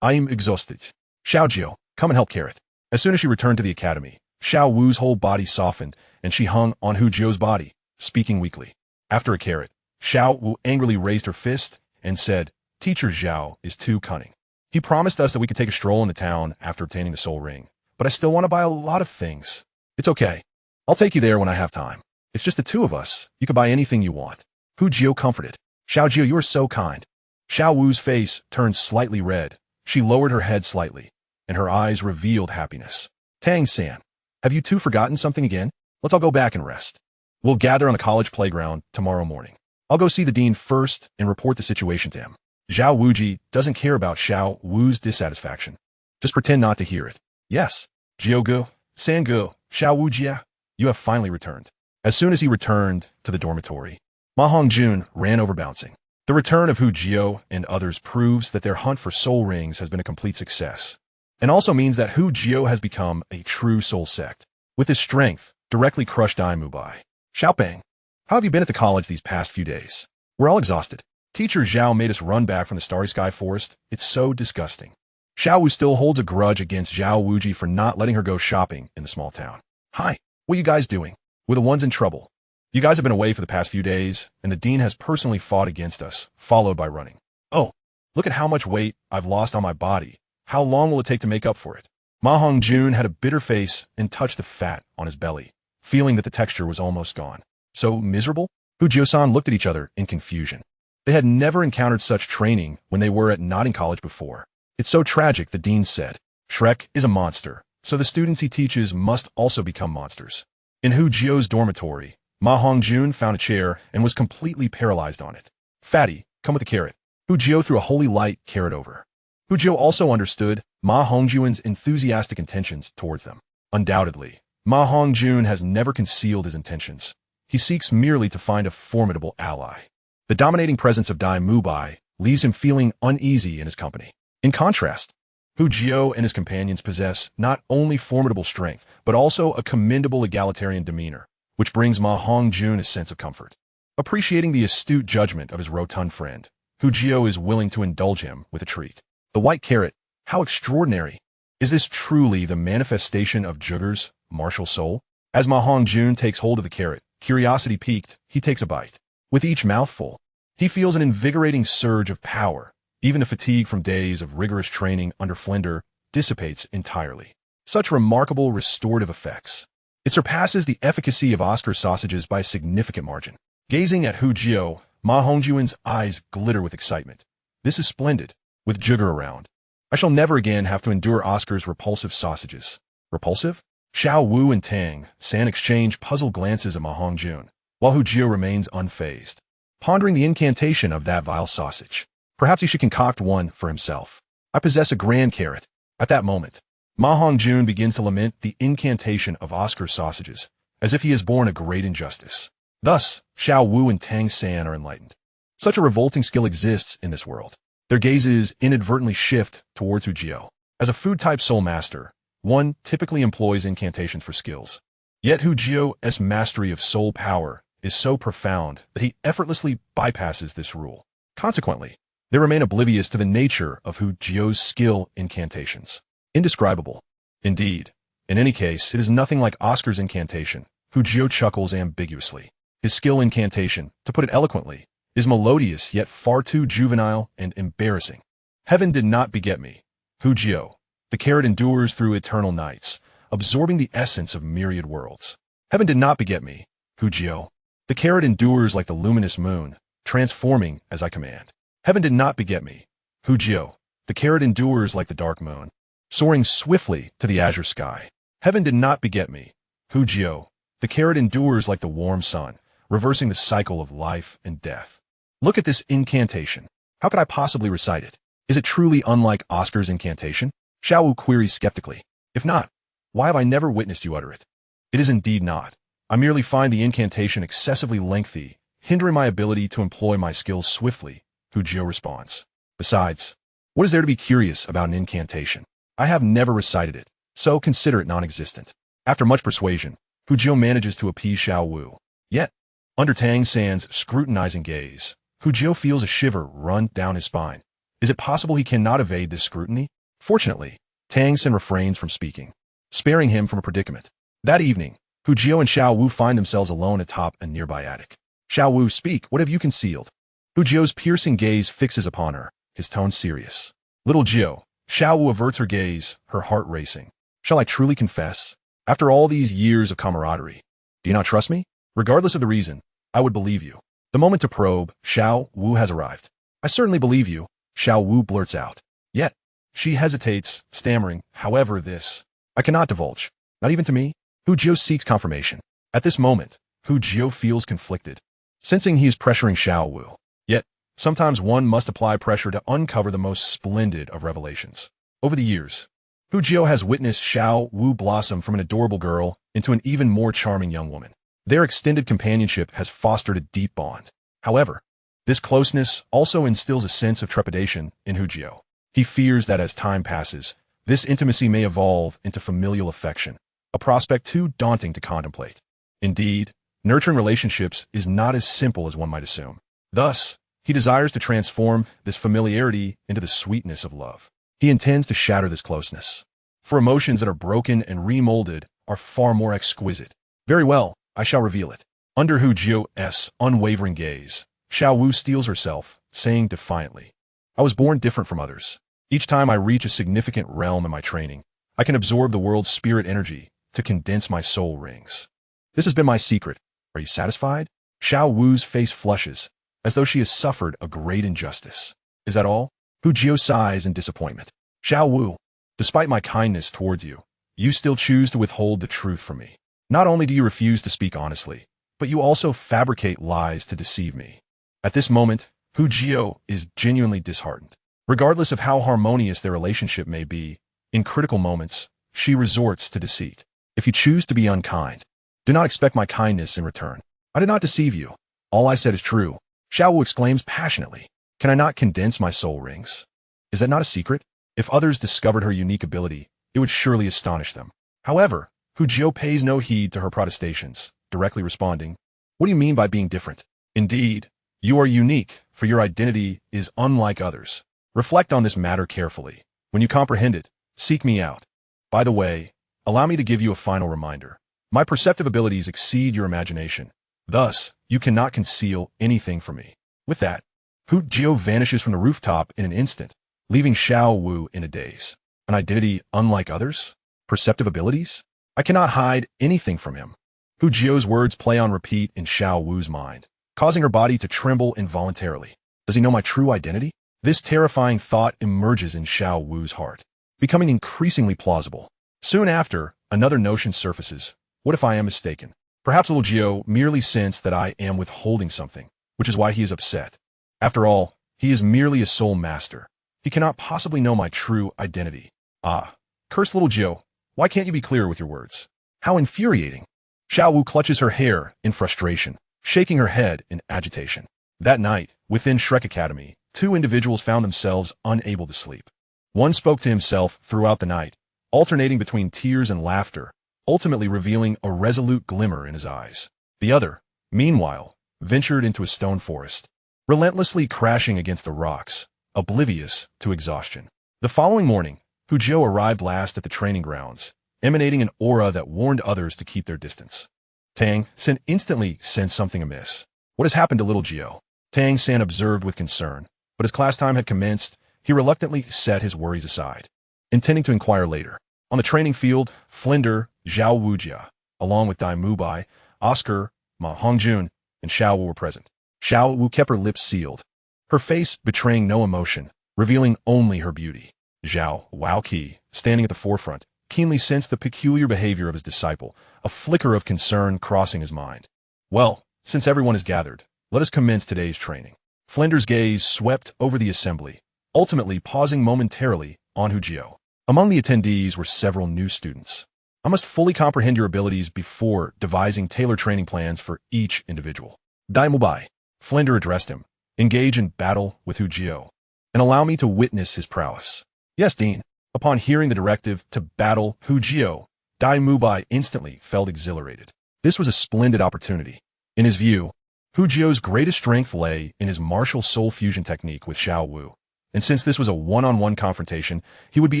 I am exhausted. Xiao Jiu, come and help Carrot. As soon as she returned to the academy, Xiao Wu's whole body softened, and she hung on Hu Jiu's body, speaking weakly. After a carrot, Xiao Wu angrily raised her fist and said, Teacher Xiao is too cunning. He promised us that we could take a stroll in the town after obtaining the soul ring, but I still want to buy a lot of things. It's okay. I'll take you there when I have time. It's just the two of us. You can buy anything you want. Hu Jiu comforted. Xiao Jiu, you are so kind. Xiao Wu's face turned slightly red. She lowered her head slightly, and her eyes revealed happiness. Tang San, have you two forgotten something again? Let's all go back and rest. We'll gather on the college playground tomorrow morning. I'll go see the dean first and report the situation to him. Xiao Wuji doesn't care about Xiao Wu's dissatisfaction. Just pretend not to hear it. Yes. Jiugu, Sangu, Xiao Wujia, you have finally returned. As soon as he returned to the dormitory, Ma Hongjun ran over bouncing. The return of Hu Jiu and others proves that their hunt for soul rings has been a complete success, and also means that Hu Jiu has become a true soul sect. With his strength, directly crushed Mubai. Xiaopeng, how have you been at the college these past few days? We're all exhausted. Teacher Zhao made us run back from the Starry Sky Forest. It's so disgusting. Xiao Wu still holds a grudge against Xiao Wuji for not letting her go shopping in the small town. Hi, what are you guys doing? We're the ones in trouble. You guys have been away for the past few days, and the dean has personally fought against us, followed by running. Oh, look at how much weight I've lost on my body. How long will it take to make up for it? Ma Hongjun had a bitter face and touched the fat on his belly, feeling that the texture was almost gone. So miserable? Hu Jiusan looked at each other in confusion. They had never encountered such training when they were at Notting College before. It's so tragic, the dean said. Shrek is a monster, so the students he teaches must also become monsters. In Hu Jiu's dormitory, Ma Hongjun found a chair and was completely paralyzed on it. Fatty, come with the carrot. Hu Jiu threw a holy light carrot over. Hu Jiu also understood Ma Hongjun's enthusiastic intentions towards them. Undoubtedly, Ma Hongjun has never concealed his intentions. He seeks merely to find a formidable ally. The dominating presence of Dai Mubai leaves him feeling uneasy in his company. In contrast, Hu Jiu and his companions possess not only formidable strength, but also a commendable egalitarian demeanor, which brings Ma Hongjun a sense of comfort. Appreciating the astute judgment of his rotund friend, Hu Jiu is willing to indulge him with a treat. The white carrot, how extraordinary! Is this truly the manifestation of Zhigur's martial soul? As Ma Hongjun takes hold of the carrot, curiosity piqued, he takes a bite. With each mouthful, he feels an invigorating surge of power. Even the fatigue from days of rigorous training under Flender dissipates entirely. Such remarkable restorative effects. It surpasses the efficacy of Oscar sausages by a significant margin. Gazing at Hu Jiu, Ma Hongjun's eyes glitter with excitement. This is splendid. With Jiugu around, I shall never again have to endure Oscar's repulsive sausages. Repulsive? Xiao Wu and Tang San exchange puzzled glances at Ma Hongjun, while Hu Jiu remains unfazed, pondering the incantation of that vile sausage. Perhaps he should concoct one for himself. I possess a grand carrot. At that moment, Ma Hongjun begins to lament the incantation of Oscar's sausages, as if he has borne a great injustice. Thus, Xiao Wu and Tang San are enlightened. Such a revolting skill exists in this world. Their gazes inadvertently shift towards Hu Jiu. As a food-type soul master, one typically employs incantations for skills. Yet Hu Jiu's mastery of soul power is so profound that he effortlessly bypasses this rule. Consequently, they remain oblivious to the nature of Hu Jiu's skill incantations. Indescribable. Indeed, in any case, it is nothing like Oscar's incantation. Hu Jiu chuckles ambiguously. His skill incantation, to put it eloquently, is melodious yet far too juvenile and embarrassing. Heaven did not beget me. Hu Jiu. The carrot endures through eternal nights, absorbing the essence of myriad worlds. Heaven did not beget me. Hu Jiu. The carrot endures like the luminous moon, transforming as I command. Heaven did not beget me. Hu Jiu. The carrot endures like the dark moon, soaring swiftly to the azure sky. Heaven did not beget me. Hu Jiu. The carrot endures like the warm sun, reversing the cycle of life and death. Look at this incantation. How could I possibly recite it? Is it truly unlike Oscar's incantation? Xiao Wu queries skeptically. If not, why have I never witnessed you utter it? It is indeed not. I merely find the incantation excessively lengthy, hindering my ability to employ my skills swiftly. Hu Jiu responds. Besides, what is there to be curious about an incantation? I have never recited it, so consider it non-existent. After much persuasion, Hu Jiu manages to appease Xiao Wu. Yet, under Tang San's scrutinizing gaze, Hu Jiu feels a shiver run down his spine. Is it possible he cannot evade this scrutiny? Fortunately, Tang San refrains from speaking, sparing him from a predicament. That evening, Hu Jiu and Xiao Wu find themselves alone atop a nearby attic. Xiao Wu, speak, what have you concealed? Hu Jiu's piercing gaze fixes upon her, his tone serious. Little Jiu, Xiao Wu averts her gaze, her heart racing. Shall I truly confess? After all these years of camaraderie, do you not trust me? Regardless of the reason, I would believe you. The moment to probe, Xiao Wu has arrived. I certainly believe you, Xiao Wu blurts out. Yet, she hesitates, stammering, however this, I cannot divulge. Not even to me? Hu Jiu seeks confirmation. At this moment, Hu Jiu feels conflicted, sensing he is pressuring Xiao Wu. Yet, sometimes one must apply pressure to uncover the most splendid of revelations. Over the years, Hu Jiu has witnessed Xiao Wu blossom from an adorable girl into an even more charming young woman. Their extended companionship has fostered a deep bond. However, this closeness also instills a sense of trepidation in Hu Jiu. He fears that as time passes, this intimacy may evolve into familial affection, a prospect too daunting to contemplate. Indeed, nurturing relationships is not as simple as one might assume. Thus, he desires to transform this familiarity into the sweetness of love. He intends to shatter this closeness, for emotions that are broken and remolded are far more exquisite. Very well, I shall reveal it. Under Hu Jiu's unwavering gaze, Xiao Wu steels herself, saying defiantly, I was born different from others. Each time I reach a significant realm in my training, I can absorb the world's spirit energy to condense my soul rings. This has been my secret. Are you satisfied? Xiao Wu's face flushes, as though she has suffered a great injustice. Is that all? Hu Jiu sighs in disappointment. Xiao Wu, despite my kindness towards you, you still choose to withhold the truth from me. Not only do you refuse to speak honestly, but you also fabricate lies to deceive me. At this moment, Hu Jiu is genuinely disheartened. Regardless of how harmonious their relationship may be, in critical moments, she resorts to deceit. If you choose to be unkind, do not expect my kindness in return. I did not deceive you. All I said is true. Xiao Wu exclaims passionately. Can I not condense my soul rings? Is that not a secret? If others discovered her unique ability, it would surely astonish them. However, Hu Jiu pays no heed to her protestations, directly responding, what do you mean by being different? Indeed, you are unique, for your identity is unlike others. Reflect on this matter carefully. When you comprehend it, seek me out. By the way, allow me to give you a final reminder. My perceptive abilities exceed your imagination. Thus, you cannot conceal anything from me. With that, Hu Jiu vanishes from the rooftop in an instant, leaving Xiao Wu in a daze. An identity unlike others? Perceptive abilities? I cannot hide anything from him. Hu Jiu's words play on repeat in Xiao Wu's mind, causing her body to tremble involuntarily. Does he know my true identity? This terrifying thought emerges in Xiao Wu's heart, becoming increasingly plausible. Soon after, another notion surfaces. What if I am mistaken? Perhaps little Jiu merely sensed that I am withholding something, which is why he is upset. After all, he is merely a soul master. He cannot possibly know my true identity. Ah, cursed little Jiu, why can't you be clearer with your words? How infuriating. Xiao Wu clutches her hair in frustration, shaking her head in agitation. That night, within Shrek Academy, two individuals found themselves unable to sleep. One spoke to himself throughout the night, alternating between tears and laughter, ultimately revealing a resolute glimmer in his eyes. The other, meanwhile, ventured into a stone forest, relentlessly crashing against the rocks, oblivious to exhaustion. The following morning, Hu Jiu arrived last at the training grounds, emanating an aura that warned others to keep their distance. Tang San instantly sensed something amiss. What has happened to little Jiu? Tang San observed with concern, but as class time had commenced, he reluctantly set his worries aside, intending to inquire later. On the training field, Flinder, Zhao Wujia, along with Dai Mubai, Oscar, Ma Hongjun, and Xiao Wu were present. Xiao Wu kept her lips sealed, her face betraying no emotion, revealing only her beauty. Zhao Wuqi, standing at the forefront, keenly sensed the peculiar behavior of his disciple, a flicker of concern crossing his mind. Well, since everyone is gathered, let us commence today's training. Flinder's gaze swept over the assembly, ultimately pausing momentarily on Hu Jiu. Among the attendees were several new students. I must fully comprehend your abilities before devising tailored training plans for each individual. Dai Mubai, Flinder addressed him. Engage in battle with Hu Jiu. and allow me to witness his prowess. Yes, Dean. Upon hearing the directive to battle Hu Jiao, Dai Mubai instantly felt exhilarated. This was a splendid opportunity. In his view, Hu Jiao's greatest strength lay in his martial soul fusion technique with Xiao Wu, and since this was a one-on-one confrontation, he would be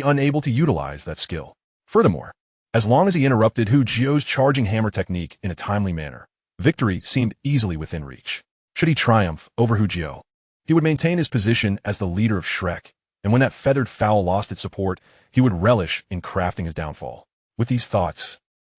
unable to utilize that skill. Furthermore, as long as he interrupted Hu Jiao's charging hammer technique in a timely manner, victory seemed easily within reach. Should he triumph over Hu Jiao, he would maintain his position as the leader of Shrek, and when that feathered fowl lost its support, he would relish in crafting his downfall. With these thoughts,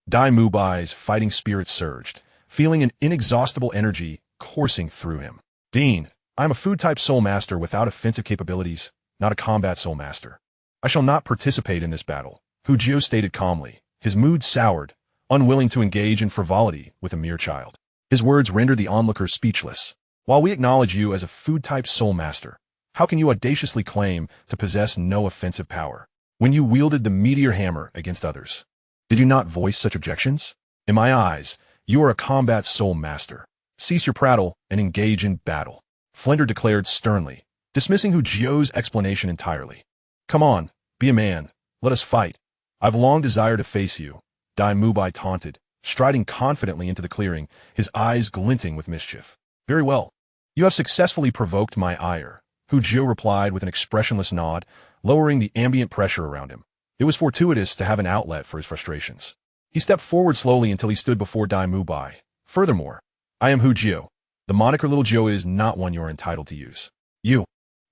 Dai Mubai's fighting spirit surged, feeling an inexhaustible energy coursing through him. Dean, I am a food-type soul master without offensive capabilities, not a combat soul master. I shall not participate in this battle, Hu Jiao stated calmly, his mood soured, unwilling to engage in frivolity with a mere child. His words rendered the onlookers speechless. While we acknowledge you as a food-type soul master, how can you audaciously claim to possess no offensive power when you wielded the meteor hammer against others? Did you not voice such objections? In my eyes, you are a combat soul master. Cease your prattle and engage in battle, Flender declared sternly, dismissing Hu Jiao's explanation entirely. Come on, be a man, let us fight. I've long desired to face you, Dai Mubai taunted, striding confidently into the clearing, his eyes glinting with mischief. Very well. You have successfully provoked my ire, Hu Jiao replied with an expressionless nod, lowering the ambient pressure around him. It was fortuitous to have an outlet for his frustrations. He stepped forward slowly until he stood before Dai Mubai. Furthermore, I am Hu Jiao. The moniker Little Jiao is not one you are entitled to use. You.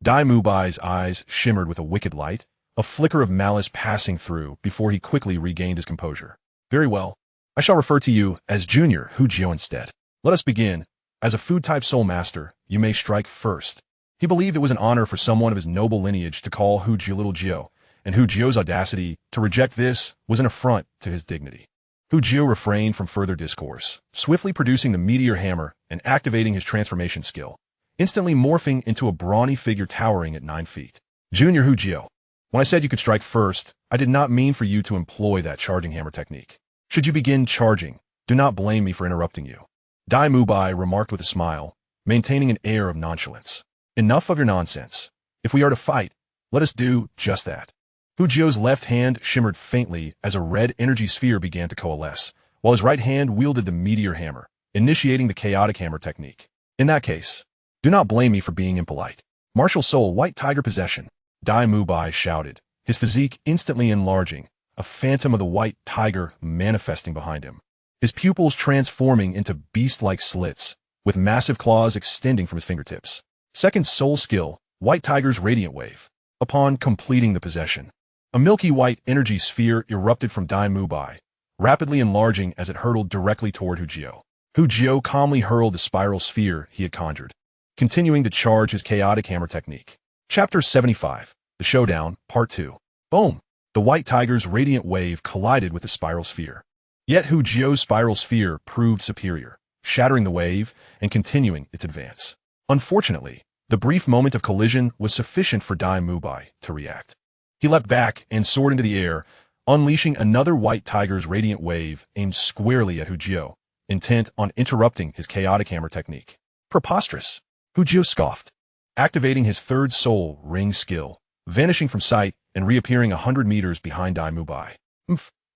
Dai Mubai's eyes shimmered with a wicked light, a flicker of malice passing through before he quickly regained his composure. Very well. I shall refer to you as Junior Hu Jiao instead. Let us begin. As a food-type soul master, you may strike first. He believed it was an honor for someone of his noble lineage to call Hu Jiao Little Jiao, and Hu Jiao's audacity to reject this was an affront to his dignity. Hu Jiao refrained from further discourse, swiftly producing the meteor hammer and activating his transformation skill, instantly morphing into a brawny figure towering at 9 feet. Junior Hu Jiao, when I said you could strike first, I did not mean for you to employ that charging hammer technique. Should you begin charging, do not blame me for interrupting you. Dai Mubai remarked with a smile, maintaining an air of nonchalance. Enough of your nonsense. If we are to fight, let us do just that. Hu Jiao's left hand shimmered faintly as a red energy sphere began to coalesce, while his right hand wielded the meteor hammer, initiating the chaotic hammer technique. In that case, do not blame me for being impolite. Martial Soul White Tiger Possession, Dai Mubai shouted, his physique instantly enlarging, a phantom of the white tiger manifesting behind him, his pupils transforming into beast-like slits, with massive claws extending from his fingertips. Second soul skill, White Tiger's Radiant Wave. Upon completing the possession, a milky white energy sphere erupted from Dai Mubai, rapidly enlarging as it hurtled directly toward Hu Jiao. Hu Jiao calmly hurled the spiral sphere he had conjured, continuing to charge his chaotic hammer technique. Chapter 75, The Showdown, Part 2. Boom! The White Tiger's Radiant Wave collided with the spiral sphere. Yet Hu Jiao's spiral sphere proved superior, shattering the wave and continuing its advance. Unfortunately, the brief moment of collision was sufficient for Dai Mubai to react. He leapt back and soared into the air, unleashing another White Tiger's Radiant Wave aimed squarely at Hu Jiao, intent on interrupting his chaotic hammer technique. Preposterous! Hu Jiao scoffed, activating his third soul ring skill, vanishing from sight and reappearing 100 meters behind Dai Mubai.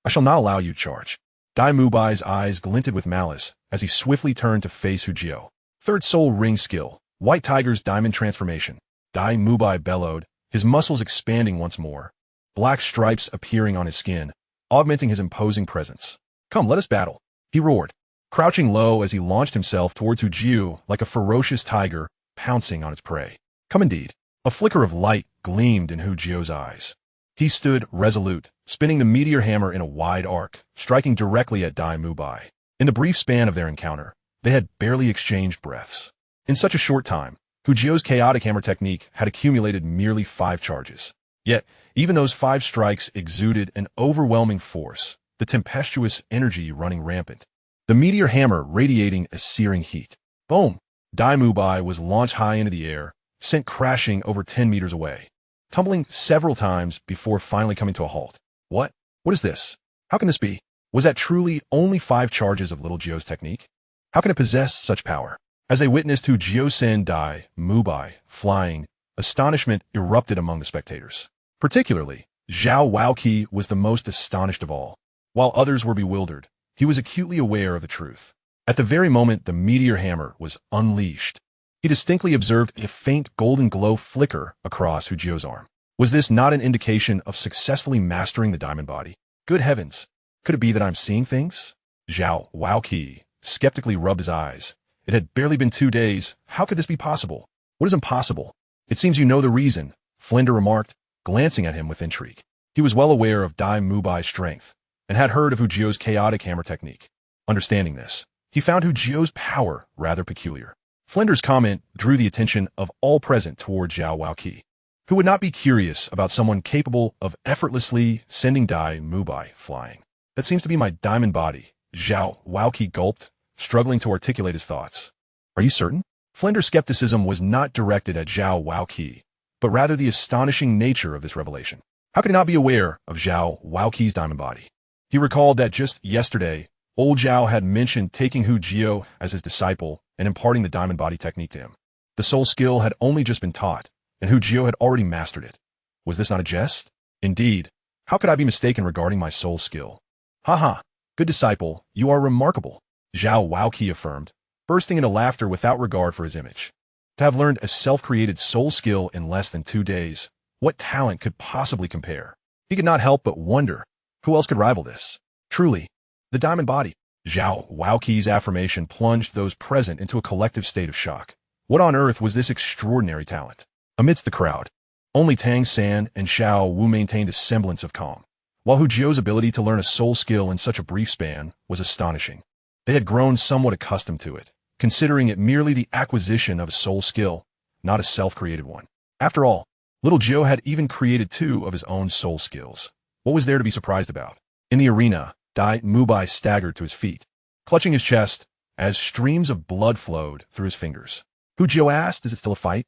I shall not allow you to charge. Dai Mubai's eyes glinted with malice as he swiftly turned to face Hu Jiao. Third soul ring skill, White Tiger's Diamond Transformation. Dai Mubai bellowed, his muscles expanding once more, black stripes appearing on his skin, augmenting his imposing presence. Come, let us battle, he roared, crouching low as he launched himself towards Hu Jiao like a ferocious tiger pouncing on its prey. Come indeed. A flicker of light gleamed in Hu Jiao's eyes. He stood resolute, spinning the meteor hammer in a wide arc, striking directly at Dai Mubai. In the brief span of their encounter, they had barely exchanged breaths. In such a short time, Hu Jiao's chaotic hammer technique had accumulated merely 5 charges. Yet, even those 5 strikes exuded an overwhelming force, the tempestuous energy running rampant, the meteor hammer radiating a searing heat. Boom! Dai Mubai was launched high into the air, sent crashing over 10 meters away, tumbling several times before finally coming to a halt. What? What is this? How can this be? Was that truly only 5 charges of Little Jiao's technique? How can it possess such power? As they witnessed Hu Jiao send Dai Mubai flying, Astonishment erupted among the spectators. Particularly, Xiao Wu was the most astonished of all. While others were bewildered, he was acutely aware of the truth. At the very moment the meteor hammer was unleashed, he distinctly observed a faint golden glow flicker across Hu Jiu's arm. Was this not an indication of successfully mastering the diamond body? Good heavens! Could it be that I'm seeing things? Xiao Wu skeptically rubbed his eyes. It had barely been 2 days. How could this be possible? What is impossible? It seems you know the reason, Flender remarked, glancing at him with intrigue. He was well aware of Dai Mubai's strength, and had heard of Hu Jiu's chaotic hammer technique. Understanding this, he found Hu Jiu's power rather peculiar. Flender's comment drew the attention of all present toward Xiao Wu. Who would not be curious about someone capable of effortlessly sending Dai Mubai flying? That seems to be my diamond body, Xiao Wu gulped, struggling to articulate his thoughts. Are you certain? Flender's skepticism was not directed at Xiao Wu, but rather the astonishing nature of this revelation. How could he not be aware of Xiao Wu's diamond body? He recalled that just yesterday, old Jiao had mentioned taking Hu Jiu as his disciple and imparting the diamond body technique to him. The soul skill had only just been taught, and Hu Jiu had already mastered it. Was this not a jest? Indeed. How could I be mistaken regarding my soul skill? Ha! Good disciple, you are remarkable, Xiao Wu affirmed, bursting into laughter without regard for his image. To have learned a self-created soul skill in less than 2 days, what talent could possibly compare? He could not help but wonder, who else could rival this? Truly, the diamond body. Xiao Wu's affirmation plunged those present into a collective state of shock. What on earth was this extraordinary talent? Amidst the crowd, only Tang San and Xiao Wu maintained a semblance of calm, while Hu Jiu's ability to learn a soul skill in such a brief span was astonishing. They had grown somewhat accustomed to it, considering it merely the acquisition of a soul skill, not a self-created one. After all, little Jiu had even created 2 of his own soul skills. What was there to be surprised about? In the arena, Dai Mubai staggered to his feet, clutching his chest as streams of blood flowed through his fingers. Hu Jiu asked, is it still a fight?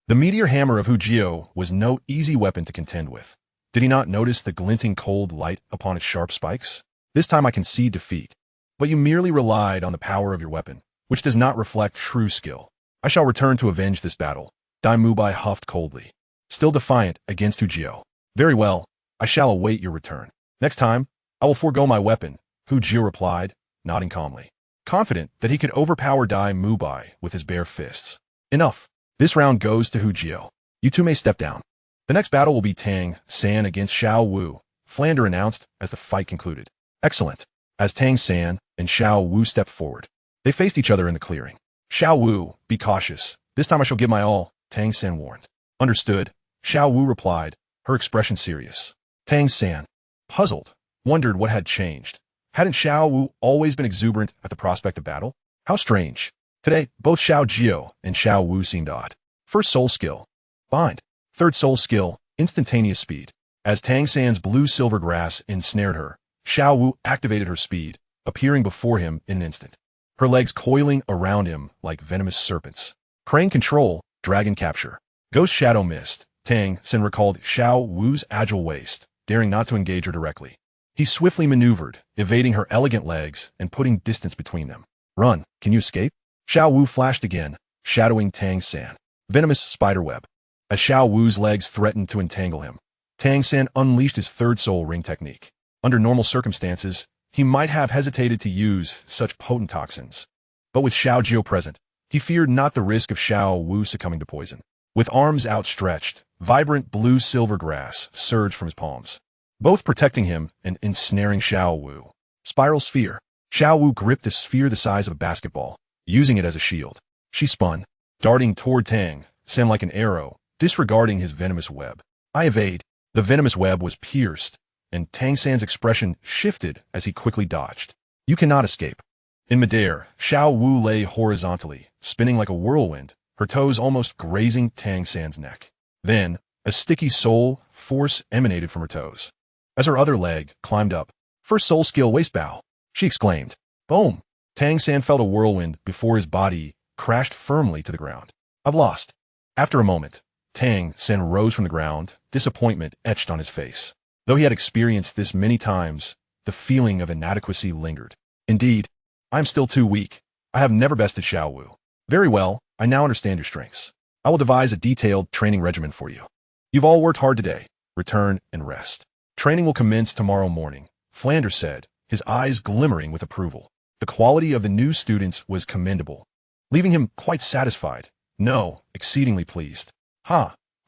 The meteor hammer of Hu Jiu was no easy weapon to contend with. Did he not notice the glinting cold light upon its sharp spikes? This time I concede defeat. But you merely relied on the power of your weapon, which does not reflect true skill. I shall return to avenge this battle, Dai Mubai huffed coldly, still defiant against Hu Jiu. Very well, I shall await your return. Next time, I will forego my weapon, Hu Jiu replied, nodding calmly, confident that he could overpower Dai Mubai with his bare fists. Enough. This round goes to Hu Jiu. You 2 may step down. The next battle will be Tang San against Xiao Wu, Flander announced as the fight concluded. Excellent. As Tang San and Xiao Wu stepped forward, they faced each other in the clearing. Xiao Wu, be cautious. This time I shall give my all, Tang San warned. Understood, Xiao Wu replied, her expression serious. Tang San, puzzled, wondered what had changed. Hadn't Xiao Wu always been exuberant at the prospect of battle? How strange. Today, both Xiao Jiu and Xiao Wu seemed odd. First soul skill, bind. Third soul skill, instantaneous speed. As Tang San's blue-silver grass ensnared her, Xiao Wu activated her speed, appearing before him in an instant. Her legs coiling around him like venomous serpents. Crane control, dragon capture. Ghost shadow mist. Tang San recalled Xiao Wu's agile waist, daring not to engage her directly. He swiftly maneuvered, evading her elegant legs and putting distance between them. Run, can you escape? Xiao Wu flashed again, shadowing Tang San. Venomous spiderweb. As Xiao Wu's legs threatened to entangle him, Tang San unleashed his third soul ring technique. Under normal circumstances, he might have hesitated to use such potent toxins. But with Xiao Jiu present, he feared not the risk of Xiao Wu succumbing to poison. With arms outstretched, vibrant blue-silver grass surged from his palms, both protecting him and ensnaring Xiao Wu. Spiral sphere. Xiao Wu gripped a sphere the size of a basketball, using it as a shield. She spun, darting toward Tang San like an arrow, disregarding his venomous web. I evade. The venomous web was pierced, and Tang San's expression shifted as he quickly dodged. You cannot escape. In midair, Xiao Wu lay horizontally, spinning like a whirlwind, her toes almost grazing Tang San's neck. Then, a sticky soul force emanated from her toes. As her other leg climbed up, first soul skill waist bow, she exclaimed. Boom! Tang San felt a whirlwind before his body crashed firmly to the ground. I've lost. After a moment, Tang San rose from the ground, disappointment etched on his face. Though he had experienced this many times, the feeling of inadequacy lingered. Indeed, I am still too weak. I have never bested Xiao Wu. Very well, I now understand your strengths. I will devise a detailed training regimen for you. You've all worked hard today. Return and rest. Training will commence tomorrow morning, Flanders said, his eyes glimmering with approval. The quality of the new students was commendable, leaving him quite satisfied. No, exceedingly pleased.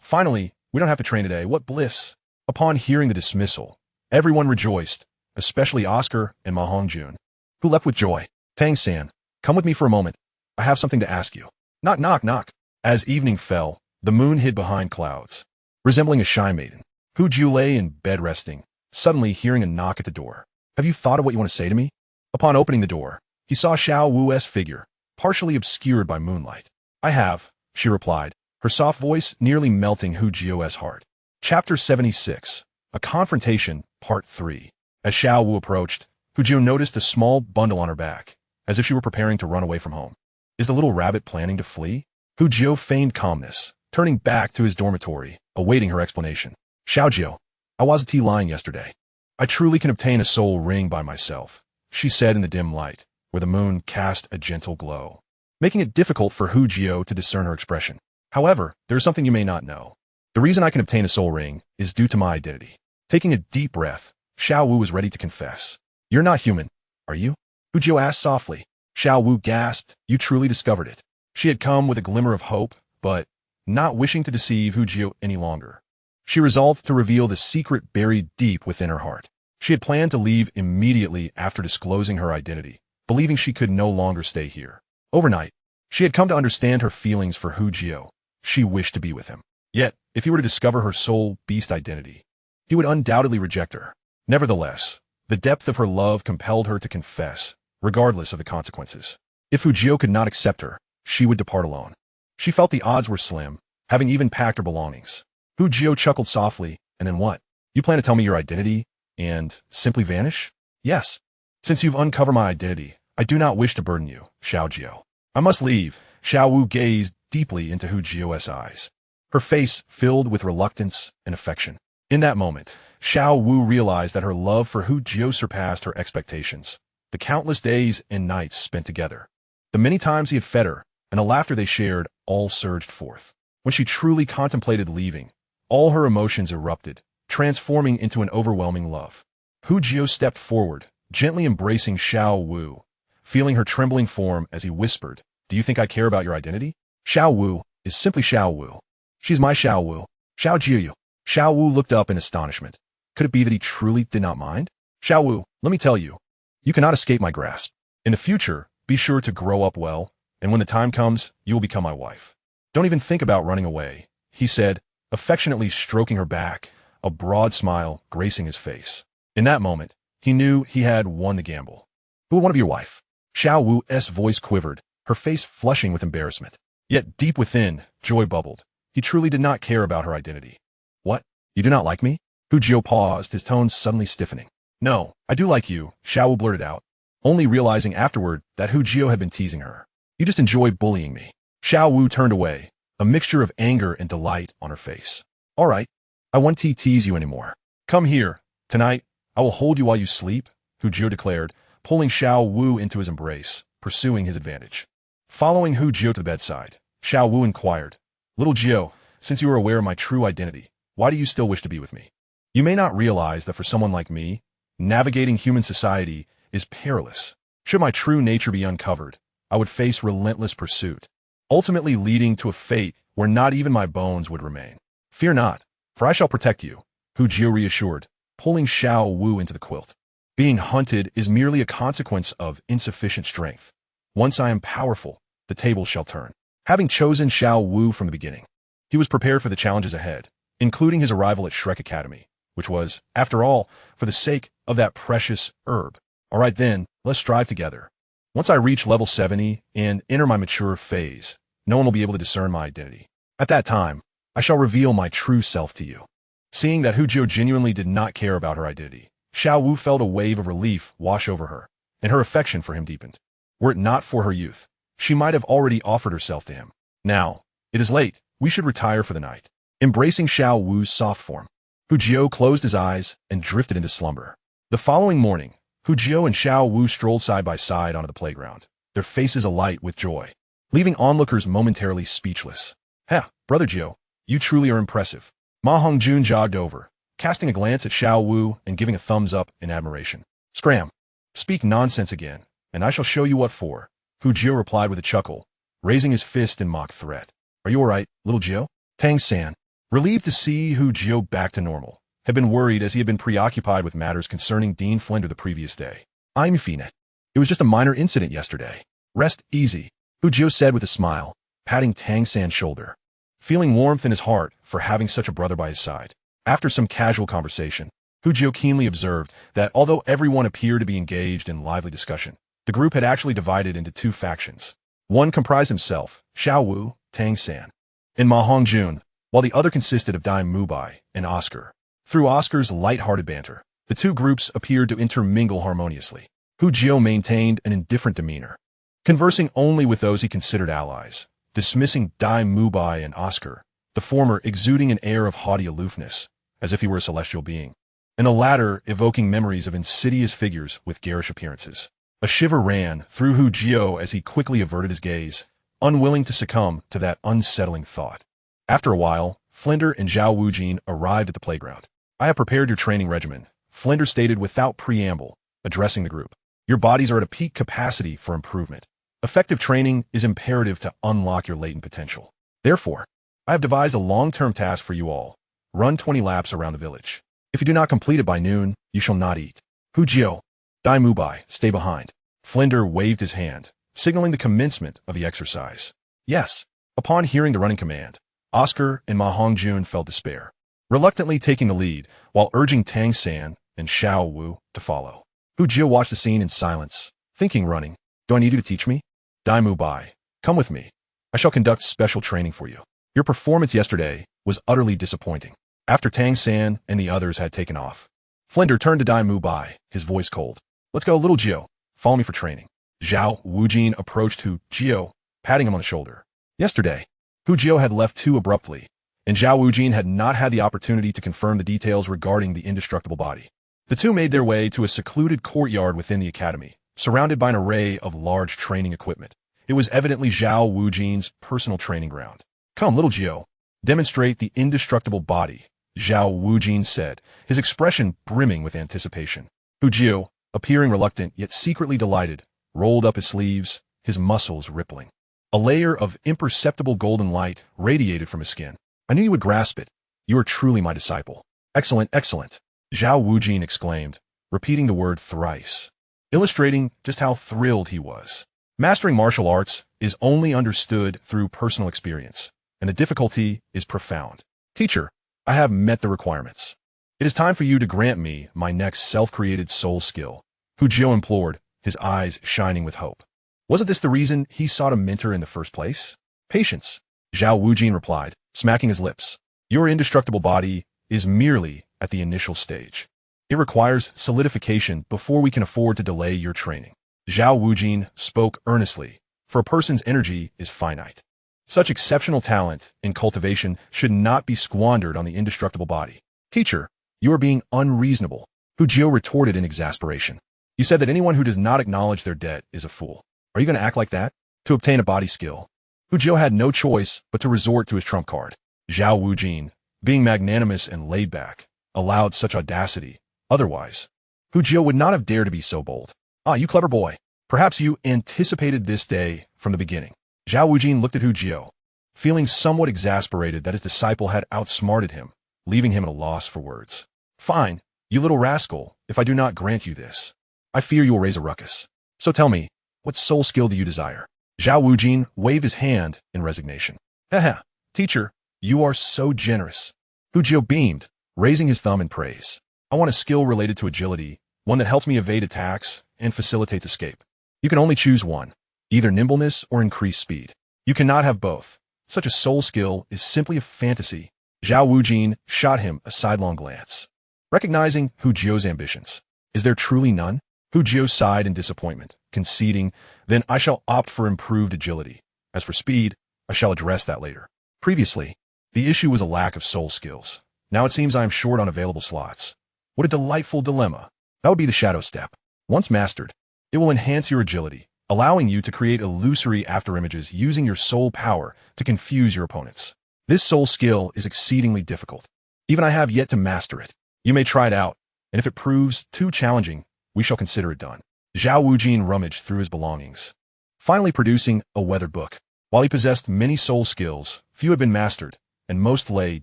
Finally, we don't have to train today. What bliss! Upon hearing the dismissal, everyone rejoiced, especially Oscar and Ma Hongjun, who leapt with joy. Tang San, come with me for a moment. I have something to ask you. Knock, knock, knock. As evening fell, the moon hid behind clouds, resembling a shy maiden. Hu Jiu lay in bed resting, suddenly hearing a knock at the door. Have you thought of what you want to say to me? Upon opening the door, he saw Xiao Wu's figure, partially obscured by moonlight. I have, she replied, her soft voice nearly melting Hu Jiu's heart. Chapter 76, A Confrontation, Part 3. As Xiao Wu approached, Hu Jiu noticed a small bundle on her back, as if she were preparing to run away from home. Is the little rabbit planning to flee? Hu Jiu feigned calmness, turning back to his dormitory, awaiting her explanation. Xiao Jiu, I wasn't lying yesterday. I truly can obtain a soul ring by myself, she said in the dim light, where the moon cast a gentle glow, making it difficult for Hu Jiu to discern her expression. However, there is something you may not know. The reason I can obtain a soul ring is due to my identity. Taking a deep breath, Xiao Wu was ready to confess. You're not human, are you? Hu Jiu asked softly. Xiao Wu gasped. You truly discovered it. She had come with a glimmer of hope, but, not wishing to deceive Hu Jiu any longer, she resolved to reveal the secret buried deep within her heart. She had planned to leave immediately after disclosing her identity, believing she could no longer stay here. Overnight, she had come to understand her feelings for Hu Jiu. She wished to be with him. Yet, if he were to discover her soul beast identity, he would undoubtedly reject her. Nevertheless, the depth of her love compelled her to confess, regardless of the consequences. If Hu Jiu could not accept her, she would depart alone. She felt the odds were slim, having even packed her belongings. Hu Jiu chuckled softly, and then what? You plan to tell me your identity, and simply vanish? Yes. Since you've uncovered my identity, I do not wish to burden you, Xiao Jiu. I must leave. Xiao Wu gazed deeply into Hu Jiu's eyes, her face filled with reluctance and affection. In that moment, Xiao Wu realized that her love for Hu Jiu surpassed her expectations. The countless days and nights spent together, the many times he had fed her, and the laughter they shared all surged forth. When she truly contemplated leaving, all her emotions erupted, transforming into an overwhelming love. Hu Jiu stepped forward, gently embracing Xiao Wu, feeling her trembling form as he whispered, Do you think I care about your identity? Xiao Wu is simply Xiao Wu. She's my Xiao Wu. Xiao Jiu. Xiao Wu looked up in astonishment. Could it be that he truly did not mind? Xiao Wu, let me tell you, you cannot escape my grasp. In the future, be sure to grow up well, and when the time comes, you will become my wife. Don't even think about running away, he said, affectionately stroking her back, a broad smile gracing his face. In that moment, he knew he had won the gamble. Who would want to be your wife? Xiao Wu's voice quivered, her face flushing with embarrassment. Yet deep within, joy bubbled. He truly did not care about her identity. What? You do not like me? Hu Jiu paused, his tone suddenly stiffening. No, I do like you, Xiao Wu blurted out, only realizing afterward that Hu Jiu had been teasing her. You just enjoy bullying me. Xiao Wu turned away, a mixture of anger and delight on her face. All right, I won't tease you anymore. Come here. Tonight, I will hold you while you sleep, Hu Jiu declared, pulling Xiao Wu into his embrace, pursuing his advantage. Following Hu Jiu to the bedside, Xiao Wu inquired, Little Jiu, since you are aware of my true identity, why do you still wish to be with me? You may not realize that for someone like me, navigating human society is perilous. Should my true nature be uncovered, I would face relentless pursuit, ultimately leading to a fate where not even my bones would remain. Fear not, for I shall protect you, Hu Jiu reassured, pulling Xiao Wu into the quilt. Being hunted is merely a consequence of insufficient strength. Once I am powerful, the tables shall turn. Having chosen Xiao Wu from the beginning, he was prepared for the challenges ahead, including his arrival at Shrek Academy, which was, after all, for the sake of that precious herb. All right then, let's strive together. Once I reach level 70 and enter my mature phase, no one will be able to discern my identity. At that time, I shall reveal my true self to you. Seeing that Hu Jiu genuinely did not care about her identity, Xiao Wu felt a wave of relief wash over her, and her affection for him deepened. Were it not for her youth, she might have already offered herself to him. Now, it is late, we should retire for the night. Embracing Xiao Wu's soft form, Hu Jiu closed his eyes and drifted into slumber. The following morning, Hu Jiu and Xiao Wu strolled side by side onto the playground, their faces alight with joy, leaving onlookers momentarily speechless. Ha, Brother Jiu, you truly are impressive. Ma Hongjun jogged over, casting a glance at Xiao Wu and giving a thumbs up in admiration. Scram. Speak nonsense again, and I shall show you what for, Hu Jiu replied with a chuckle, raising his fist in mock threat. Are you all right, little Jiu? Tang San, relieved to see Hu Jiu back to normal, had been worried as he had been preoccupied with matters concerning Dean Flinder the previous day. I'm fine. It was just a minor incident yesterday. Rest easy, Hu Jiu said with a smile, patting Tang San's shoulder, feeling warmth in his heart for having such a brother by his side. After some casual conversation, Hu Jiu keenly observed that although everyone appeared to be engaged in lively discussion, the group had actually divided into two factions. One comprised himself, Xiao Wu, Tang San, and Ma Hongjun, while the other consisted of Dai Mubai and Oscar. Through Oscar's light-hearted banter, the two groups appeared to intermingle harmoniously. Hu Jiu maintained an indifferent demeanor, conversing only with those he considered allies, dismissing Dai Mubai and Oscar, the former exuding an air of haughty aloofness, as if he were a celestial being, and the latter evoking memories of insidious figures with garish appearances. A shiver ran through Hu Jiu as he quickly averted his gaze, unwilling to succumb to that unsettling thought. After a while, Flinder and Xiao Wujin arrived at the playground. I have prepared your training regimen, Flinder stated without preamble, addressing the group. Your bodies are at a peak capacity for improvement. Effective training is imperative to unlock your latent potential. Therefore, I have devised a long-term task for you all. Run 20 laps around the village. If you do not complete it by noon, you shall not eat. Hu Jiu, Dai Mubai, stay behind. Flinder waved his hand, signaling the commencement of the exercise. Yes. Upon hearing the running command, Oscar and Ma Hongjun felt despair, reluctantly taking the lead while urging Tang San and Xiao Wu to follow. Hu Jiu watched the scene in silence, thinking running. Do I need you to teach me? Dai Mubai, come with me. I shall conduct special training for you. Your performance yesterday was utterly disappointing. After Tang San and the others had taken off, Flinder turned to Dai Mubai, his voice cold. Let's go, little Jiu. Follow me for training. Xiao Wujin approached Hu Jiu, patting him on the shoulder. Yesterday, Hu Jiu had left too abruptly, and Xiao Wujin had not had the opportunity to confirm the details regarding the indestructible body. The two made their way to a secluded courtyard within the academy, surrounded by an array of large training equipment. It was evidently Xiao Wujin's personal training ground. Come, little Jiu, demonstrate the indestructible body, Xiao Wujin said, his expression brimming with anticipation. Hu Jiu, appearing reluctant yet secretly delighted, rolled up his sleeves, his muscles rippling. A layer of imperceptible golden light radiated from his skin. I knew you would grasp it. You are truly my disciple. Excellent, excellent, Xiao Wujin exclaimed, repeating the word thrice, illustrating just how thrilled he was. Mastering martial arts is only understood through personal experience, and the difficulty is profound. Teacher, I have met the requirements. It is time for you to grant me my next self-created soul skill, Hu Jiu implored, his eyes shining with hope. Wasn't this the reason he sought a mentor in the first place? Patience, Xiao Wujin replied, smacking his lips. Your indestructible body is merely at the initial stage. It requires solidification before we can afford to delay your training. Xiao Wujin spoke earnestly, for a person's energy is finite. Such exceptional talent in cultivation should not be squandered on the indestructible body. Teacher, you are being unreasonable, Hu Jiu retorted in exasperation. You said that anyone who does not acknowledge their debt is a fool. Are you going to act like that? To obtain a body skill, Hu Jiu had no choice but to resort to his trump card. Xiao Wujin, being magnanimous and laid back, allowed such audacity. Otherwise, Hu Jiu would not have dared to be so bold. Ah, you clever boy. Perhaps you anticipated this day from the beginning. Xiao Wujin looked at Hu Jiu, feeling somewhat exasperated that his disciple had outsmarted him, leaving him at a loss for words. Fine, you little rascal, if I do not grant you this. I fear you will raise a ruckus. So tell me, what soul skill do you desire? Xiao Wujin waved his hand in resignation. Haha, teacher, you are so generous. Hu Jiu beamed, raising his thumb in praise. I want a skill related to agility, one that helps me evade attacks and facilitates escape. You can only choose one, either nimbleness or increased speed. You cannot have both. Such a soul skill is simply a fantasy. Xiao Wujin shot him a sidelong glance, recognizing Hu Jiu's ambitions. Is there truly none? Hu Jiu sighed in disappointment, conceding, then I shall opt for improved agility. As for speed, I shall address that later. Previously, the issue was a lack of soul skills. Now it seems I am short on available slots. What a delightful dilemma. That would be the shadow step. Once mastered, it will enhance your agility, allowing you to create illusory afterimages using your soul power to confuse your opponents. This soul skill is exceedingly difficult. Even I have yet to master it. You may try it out, and if it proves too challenging, we shall consider it done. Xiao Wu rummaged through his belongings, finally producing a weathered book. While he possessed many soul skills, few had been mastered, and most lay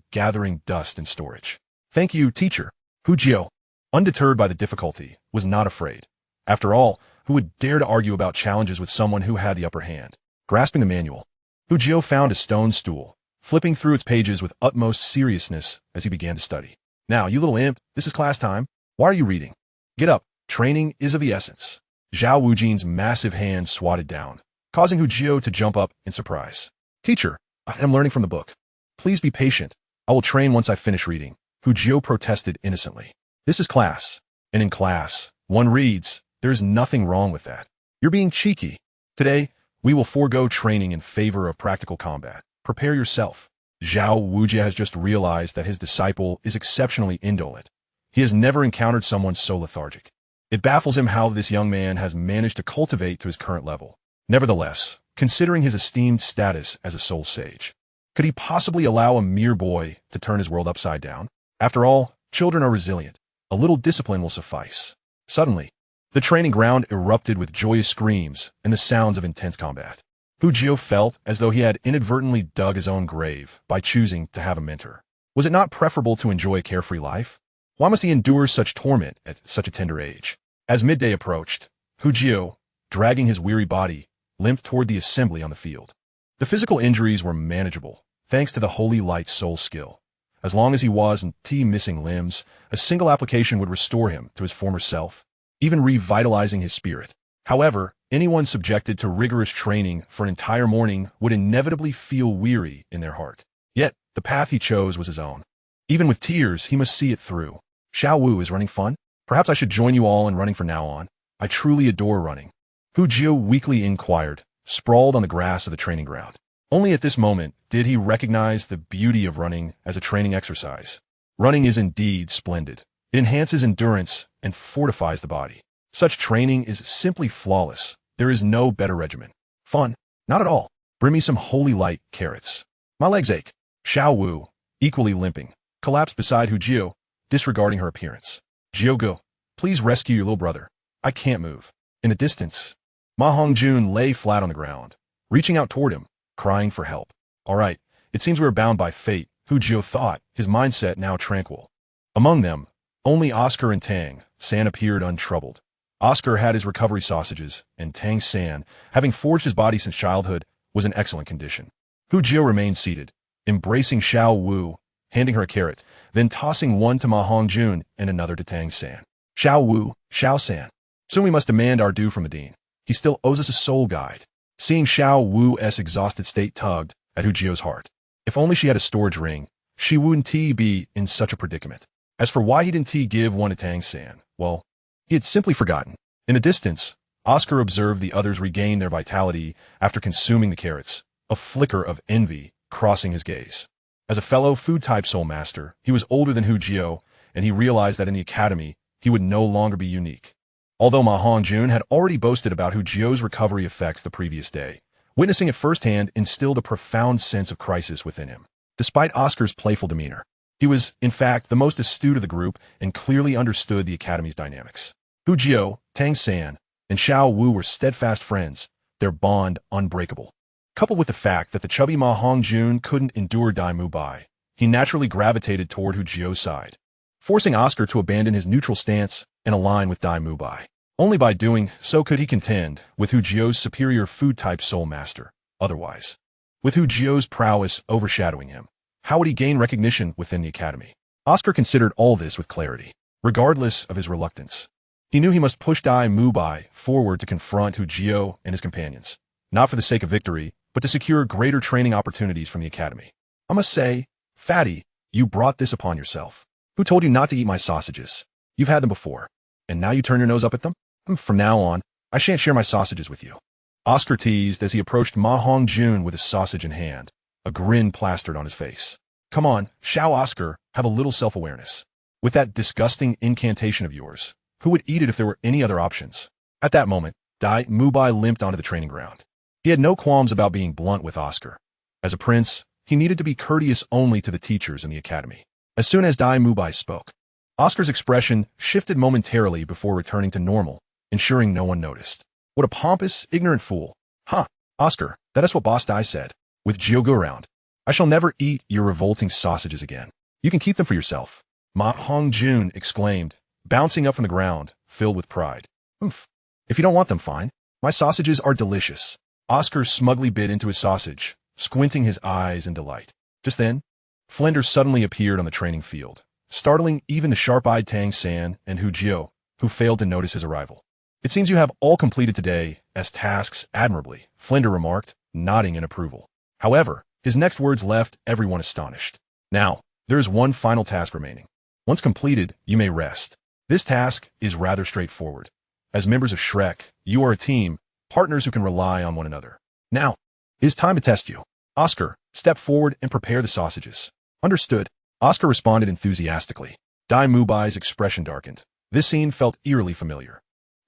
gathering dust in storage. Thank you, teacher. Hu Jiao, undeterred by the difficulty, was not afraid. After all, who would dare to argue about challenges with someone who had the upper hand? Grasping the manual, Hu Jiao found a stone stool, flipping through its pages with utmost seriousness as he began to study. Now, you little imp, this is class time. Why are you reading? Get up. Training is of the essence. Xiao Wu's massive hand swatted down, causing Hu Jiao to jump up in surprise. Teacher, I am learning from the book. Please be patient. I will train once I finish reading. Hu Jiao protested innocently. This is class, and in class, one reads. There is nothing wrong with that. You're being cheeky. Today, we will forego training in favor of practical combat. Prepare yourself. Xiao Wu has just realized that his disciple is exceptionally indolent. He has never encountered someone so lethargic. It baffles him how this young man has managed to cultivate to his current level. Nevertheless, considering his esteemed status as a soul sage, could he possibly allow a mere boy to turn his world upside down? After all, children are resilient. A little discipline will suffice. Suddenly, the training ground erupted with joyous screams and the sounds of intense combat. Hu Jiao felt as though he had inadvertently dug his own grave by choosing to have a mentor. Was it not preferable to enjoy a carefree life? Why must he endure such torment at such a tender age? As midday approached, Hu Jiao, dragging his weary body, limped toward the assembly on the field. The physical injuries were manageable, thanks to the Holy Light's soul skill. As long as he wasn't missing limbs, a single application would restore him to his former self, even revitalizing his spirit. However, anyone subjected to rigorous training for an entire morning would inevitably feel weary in their heart. Yet, the path he chose was his own. Even with tears, he must see it through. Xiao Wu is running fun? Perhaps I should join you all in running from now on. I truly adore running. Hu Jiao weakly inquired, sprawled on the grass of the training ground. Only at this moment did he recognize the beauty of running as a training exercise. Running is indeed splendid. It enhances endurance and fortifies the body. Such training is simply flawless. There is no better regimen. Fun? Not at all. Bring me some Holy Light carrots. My legs ache. Xiao Wu, equally limping, collapsed beside Hu Jiao, disregarding her appearance. Jiao go, please rescue your little brother. I can't move. In the distance, Ma Hongjun lay flat on the ground, reaching out toward him, crying for help. All right, it seems we are bound by fate, Hu Jiao thought, his mindset now tranquil. Among them, only Oscar and Tang San appeared untroubled. Oscar had his recovery sausages, and Tang San, having forged his body since childhood, was in excellent condition. Hu Jiao remained seated, embracing Xiao Wu, handing her a carrot, then tossing one to Ma Hongjun and another to Tang San. Xiao Wu, Xiao San. Soon we must demand our due from the dean. He still owes us a soul guide. Seeing Xiao Wu's exhausted state tugged at Hu Jiao's heart. If only she had a storage ring, she wouldn't be in such a predicament. As for why he didn't give one to Tang San, well, he had simply forgotten. In the distance, Oscar observed the others regain their vitality after consuming the carrots, a flicker of envy crossing his gaze. As a fellow food-type soul master, he was older than Hu Jiao, and he realized that in the academy, he would no longer be unique. Although Ma Hongjun had already boasted about Hu Jiao's recovery effects the previous day, witnessing it firsthand instilled a profound sense of crisis within him. Despite Oscar's playful demeanor, he was, in fact, the most astute of the group and clearly understood the academy's dynamics. Hu Jiao, Tang San, and Xiao Wu were steadfast friends, their bond unbreakable. Coupled with the fact that the chubby Ma Hongjun couldn't endure Dai Mu Bai, he naturally gravitated toward Hu Jiao's side, forcing Oscar to abandon his neutral stance and align with Dai Mu Bai. Only by doing so could he contend with Hu Jiao's superior food-type soul master. Otherwise, with Hu Jiao's prowess overshadowing him, how would he gain recognition within the academy? Oscar considered all this with clarity, regardless of his reluctance. He knew he must push Dai Mu Bai forward to confront Hu Jiao and his companions, not for the sake of victory, but to secure greater training opportunities from the academy. I must say, Fatty, you brought this upon yourself. Who told you not to eat my sausages? You've had them before, and now you turn your nose up at them? From now on, I shan't share my sausages with you. Oscar teased as he approached Ma Hongjun with his sausage in hand, a grin plastered on his face. Come on, Xiao Oscar, have a little self-awareness. With that disgusting incantation of yours, who would eat it if there were any other options? At that moment, Dai Mu Bai limped onto the training ground. He had no qualms about being blunt with Oscar. As a prince, He needed to be courteous only to the teachers in the academy. As soon as Dai Mubai spoke, Oscar's expression shifted momentarily before returning to normal, ensuring no one noticed. What a pompous, ignorant fool. Huh, Oscar, that is what Boss Dai said. With Jiuhao around, I shall never eat your revolting sausages again. You can keep them for yourself. Ma Hongjun exclaimed, bouncing up from the ground, filled with pride. Oomph. If you don't want them, fine. My sausages are delicious. Oscar smugly bit into his sausage, squinting his eyes in delight. Just then, Flinders suddenly appeared on the training field, startling even the sharp-eyed Tang San and Hu Jiuhao, who failed to notice his arrival. It seems you have all completed today as tasks admirably, Flinder remarked, nodding in approval. However, his next words left everyone astonished. Now, there is one final task remaining. Once completed, you may rest. This task is rather straightforward. As members of Shrek, you are a team, partners who can rely on one another. Now, it is time to test you. Oscar, step forward and prepare the sausages. Understood. Oscar responded enthusiastically. Dai Mubai's expression darkened. This scene felt eerily familiar.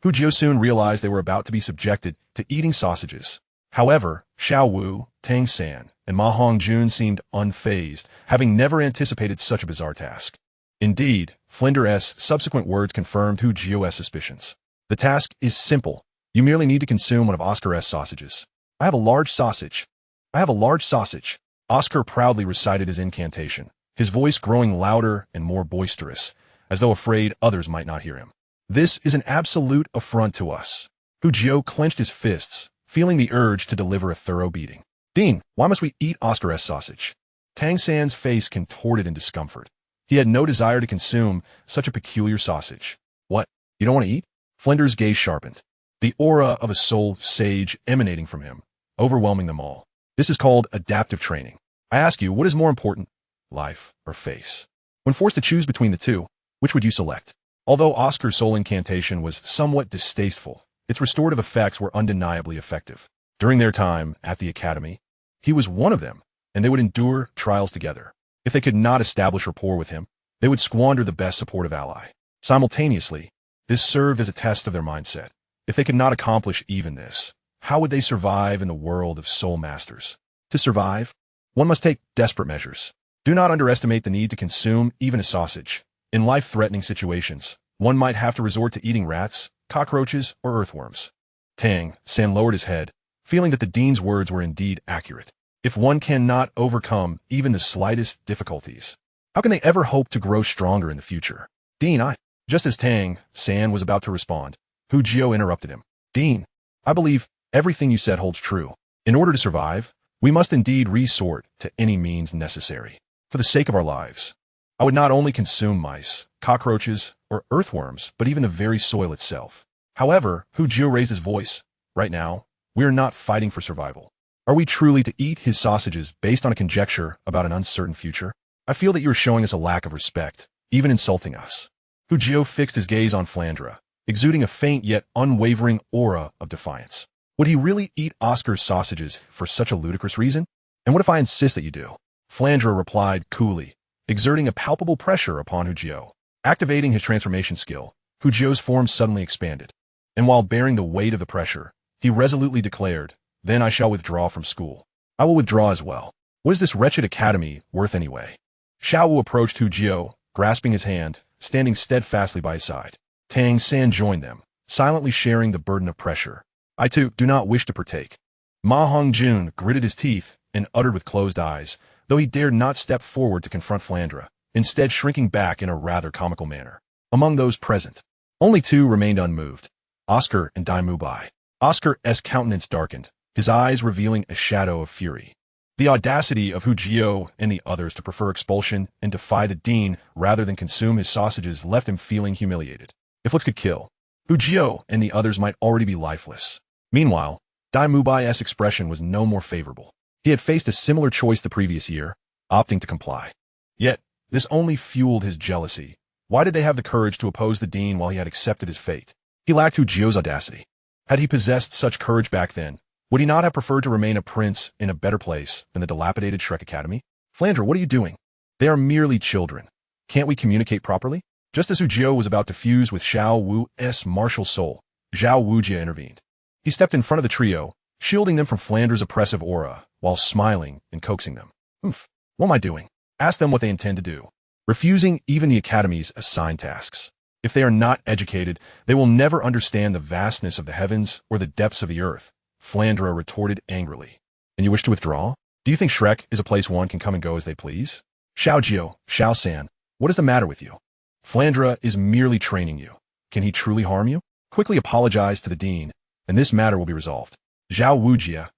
Hu Jiuhao soon realized they were about to be subjected to eating sausages. However, Xiao Wu, Tang San, and Ma Hongjun seemed unfazed, having never anticipated such a bizarre task. Indeed, Flinder's subsequent words confirmed Hu Jiuhao's suspicions. The task is simple. You merely need to consume one of Oscar's sausages. I have a large sausage. I have a large sausage. Oscar proudly recited his incantation, his voice growing louder and more boisterous, as though afraid others might not hear him. This is an absolute affront to us. Hu Jiuhao clenched his fists, feeling the urge to deliver a thorough beating. Dean, why must we eat Oscar's sausage? Tang San's face contorted in discomfort. He had no desire to consume such a peculiar sausage. What? You don't want to eat? Flinder's gaze sharpened. The aura of a soul sage emanating from him, overwhelming them all. This is called adaptive training. I ask you, what is more important, life or face? When forced to choose between the two, which would you select? Although Oscar's soul incantation was somewhat distasteful, its restorative effects were undeniably effective. During their time at the academy, he was one of them, and they would endure trials together. If they could not establish rapport with him, they would squander the best supportive ally. Simultaneously, this served as a test of their mindset. If they could not accomplish even this, how would they survive in the world of soul masters? To survive, one must take desperate measures. Do not underestimate the need to consume even a sausage. In life-threatening situations, one might have to resort to eating rats, cockroaches, or earthworms. Tang San lowered his head, feeling that the dean's words were indeed accurate. If one cannot overcome even the slightest difficulties, how can they ever hope to grow stronger in the future? Dean, Just as Tang San was about to respond, Hu Jiuhao interrupted him. Dean, I believe everything you said holds true. In order to survive, we must indeed resort to any means necessary. For the sake of our lives, I would not only consume mice, cockroaches, or earthworms, but even the very soil itself. However, Hu Jiuhao raised his voice. Right now, we are not fighting for survival. Are we truly to eat his sausages based on a conjecture about an uncertain future? I feel that you are showing us a lack of respect, even insulting us. Hu Jiuhao fixed his gaze on Flandra, exuding a faint yet unwavering aura of defiance. Would he really eat Oscar's sausages for such a ludicrous reason? And what if I insist that you do? Flandra replied coolly, exerting a palpable pressure upon Hu Jiuhao. Activating his transformation skill, Hu Jiuhao's form suddenly expanded. And while bearing the weight of the pressure, he resolutely declared, Then I shall withdraw from school. I will withdraw as well. What is this wretched academy worth anyway? Xiao Wu approached Hu Jiuhao, grasping his hand, standing steadfastly by his side. Tang San joined them, silently sharing the burden of pressure. I too do not wish to partake. Ma Hongjun gritted his teeth and uttered with closed eyes, though he dared not step forward to confront Flandra, instead shrinking back in a rather comical manner. Among those present, only two remained unmoved, Oscar and Dai Mubai. Oscar's countenance darkened, his eyes revealing a shadow of fury. The audacity of Hu Jiuhao and the others to prefer expulsion and defy the dean rather than consume his sausages left him feeling humiliated. If looks could kill, Hu Jiuhao and the others might already be lifeless. Meanwhile, Dai Mubai's expression was no more favorable. He had faced a similar choice the previous year, opting to comply. Yet, this only fueled his jealousy. Why did they have the courage to oppose the dean while he had accepted his fate? He lacked Hu Jiuhao's audacity. Had he possessed such courage back then, would he not have preferred to remain a prince in a better place than the dilapidated Shrek Academy? Flandra, what are you doing? They are merely children. Can't we communicate properly? Just as Hu Jiuhao was about to fuse with Xiao Wu's martial soul, Xiao Wu intervened. He stepped in front of the trio, shielding them from Flandra's oppressive aura, while smiling and coaxing them. What am I doing? Ask them what they intend to do. Refusing even the Academy's assigned tasks. If they are not educated, they will never understand the vastness of the heavens or the depths of the earth, Flandra retorted angrily. And you wish to withdraw? Do you think Shrek is a place one can come and go as they please? Xiao San, what is the matter with you? Flandra is merely training you. Can he truly harm you? Quickly apologize to the dean, and this matter will be resolved. Xiao Wu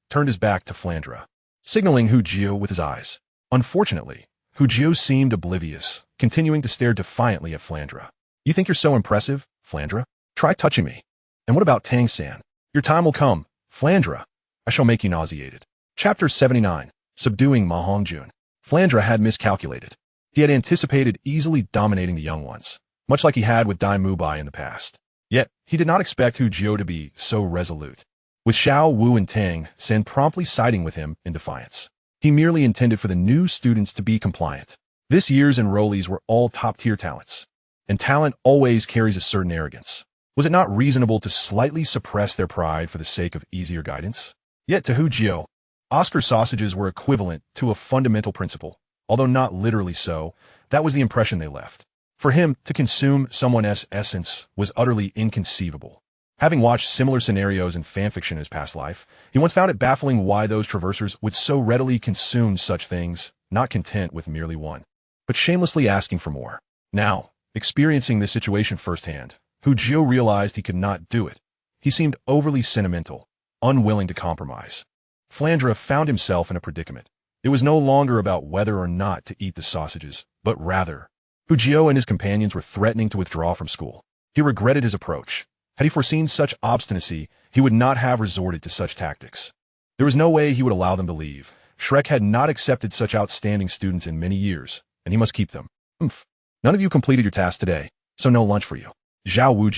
turned his back to Flandra, signaling Hu Jiu with his eyes. Unfortunately, Hu Jiu seemed oblivious, continuing to stare defiantly at Flandra. You think you're so impressive, Flandra? Try touching me. And what about Tang San? Your time will come, Flandra. I shall make you nauseated. Chapter 79. Subduing Ma Hongjun. Flandra had miscalculated. He had anticipated easily dominating the young ones, much like he had with Dai Mubai in the past. Yet, he did not expect Hu Jiu to be so resolute. With Xiao Wu and Tang San promptly siding with him in defiance. He merely intended for the new students to be compliant. This year's enrollees were all top-tier talents. And talent always carries a certain arrogance. Was it not reasonable to slightly suppress their pride for the sake of easier guidance? Yet to Hu Jiu, Oscar sausages were equivalent to a fundamental principle. Although not literally so, that was the impression they left. For him, to consume someone's essence was utterly inconceivable. Having watched similar scenarios in fanfiction in his past life, he once found it baffling why those traversers would so readily consume such things, not content with merely one, but shamelessly asking for more. Now, experiencing this situation firsthand, Hu Jiu realized he could not do it. He seemed overly sentimental, unwilling to compromise. Flandra found himself in a predicament. It was no longer about whether or not to eat the sausages, but rather, Hu Jiu and his companions were threatening to withdraw from school. He regretted his approach. Had he foreseen such obstinacy, he would not have resorted to such tactics. There was no way he would allow them to leave. Shrek had not accepted such outstanding students in many years, and he must keep them. None of you completed your task today, so no lunch for you. Xiao Wu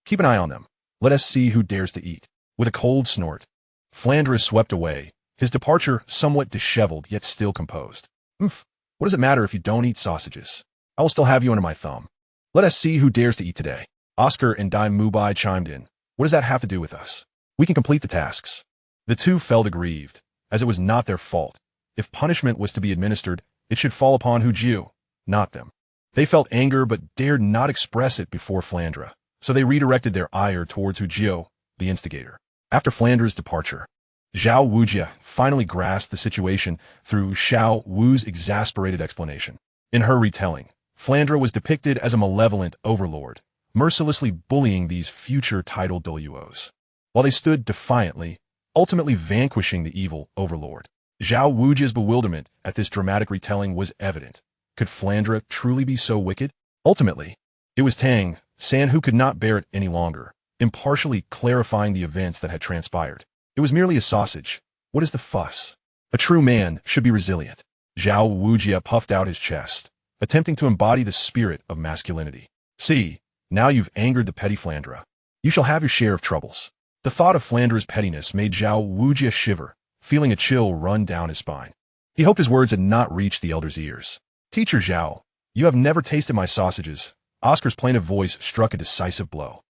keep an eye on them. Let us see who dares to eat. With a cold snort, Flandra swept away, his departure somewhat disheveled yet still composed. What does it matter if you don't eat sausages? I will still have you under my thumb. Let us see who dares to eat today. Oscar and Dai Mubai chimed in. What does that have to do with us? We can complete the tasks. The two felt aggrieved, as it was not their fault. If punishment was to be administered, it should fall upon Hu Jiu, not them. They felt anger but dared not express it before Flandra, so they redirected their ire towards Hu Jiu, the instigator. After Flandra's departure, Xiao Wu finally grasped the situation through Xiao Wu's exasperated explanation. In her retelling, Flandra was depicted as a malevolent overlord, mercilessly bullying these future titled Douluos, while they stood defiantly, ultimately vanquishing the evil overlord. Xiao Wu's bewilderment at this dramatic retelling was evident. Could Flandra truly be so wicked? Ultimately, it was Tang San who could not bear it any longer, impartially clarifying the events that had transpired. It was merely a sausage. What is the fuss? A true man should be resilient. Xiao Wu puffed out his chest, attempting to embody the spirit of masculinity. See, now you've angered the petty Flandra. You shall have your share of troubles. The thought of Flandra's pettiness made Xiao Wu shiver, feeling a chill run down his spine. He hoped his words had not reached the elder's ears. Teacher Xiao, you have never tasted my sausages. Oscar's plaintive voice struck a decisive blow.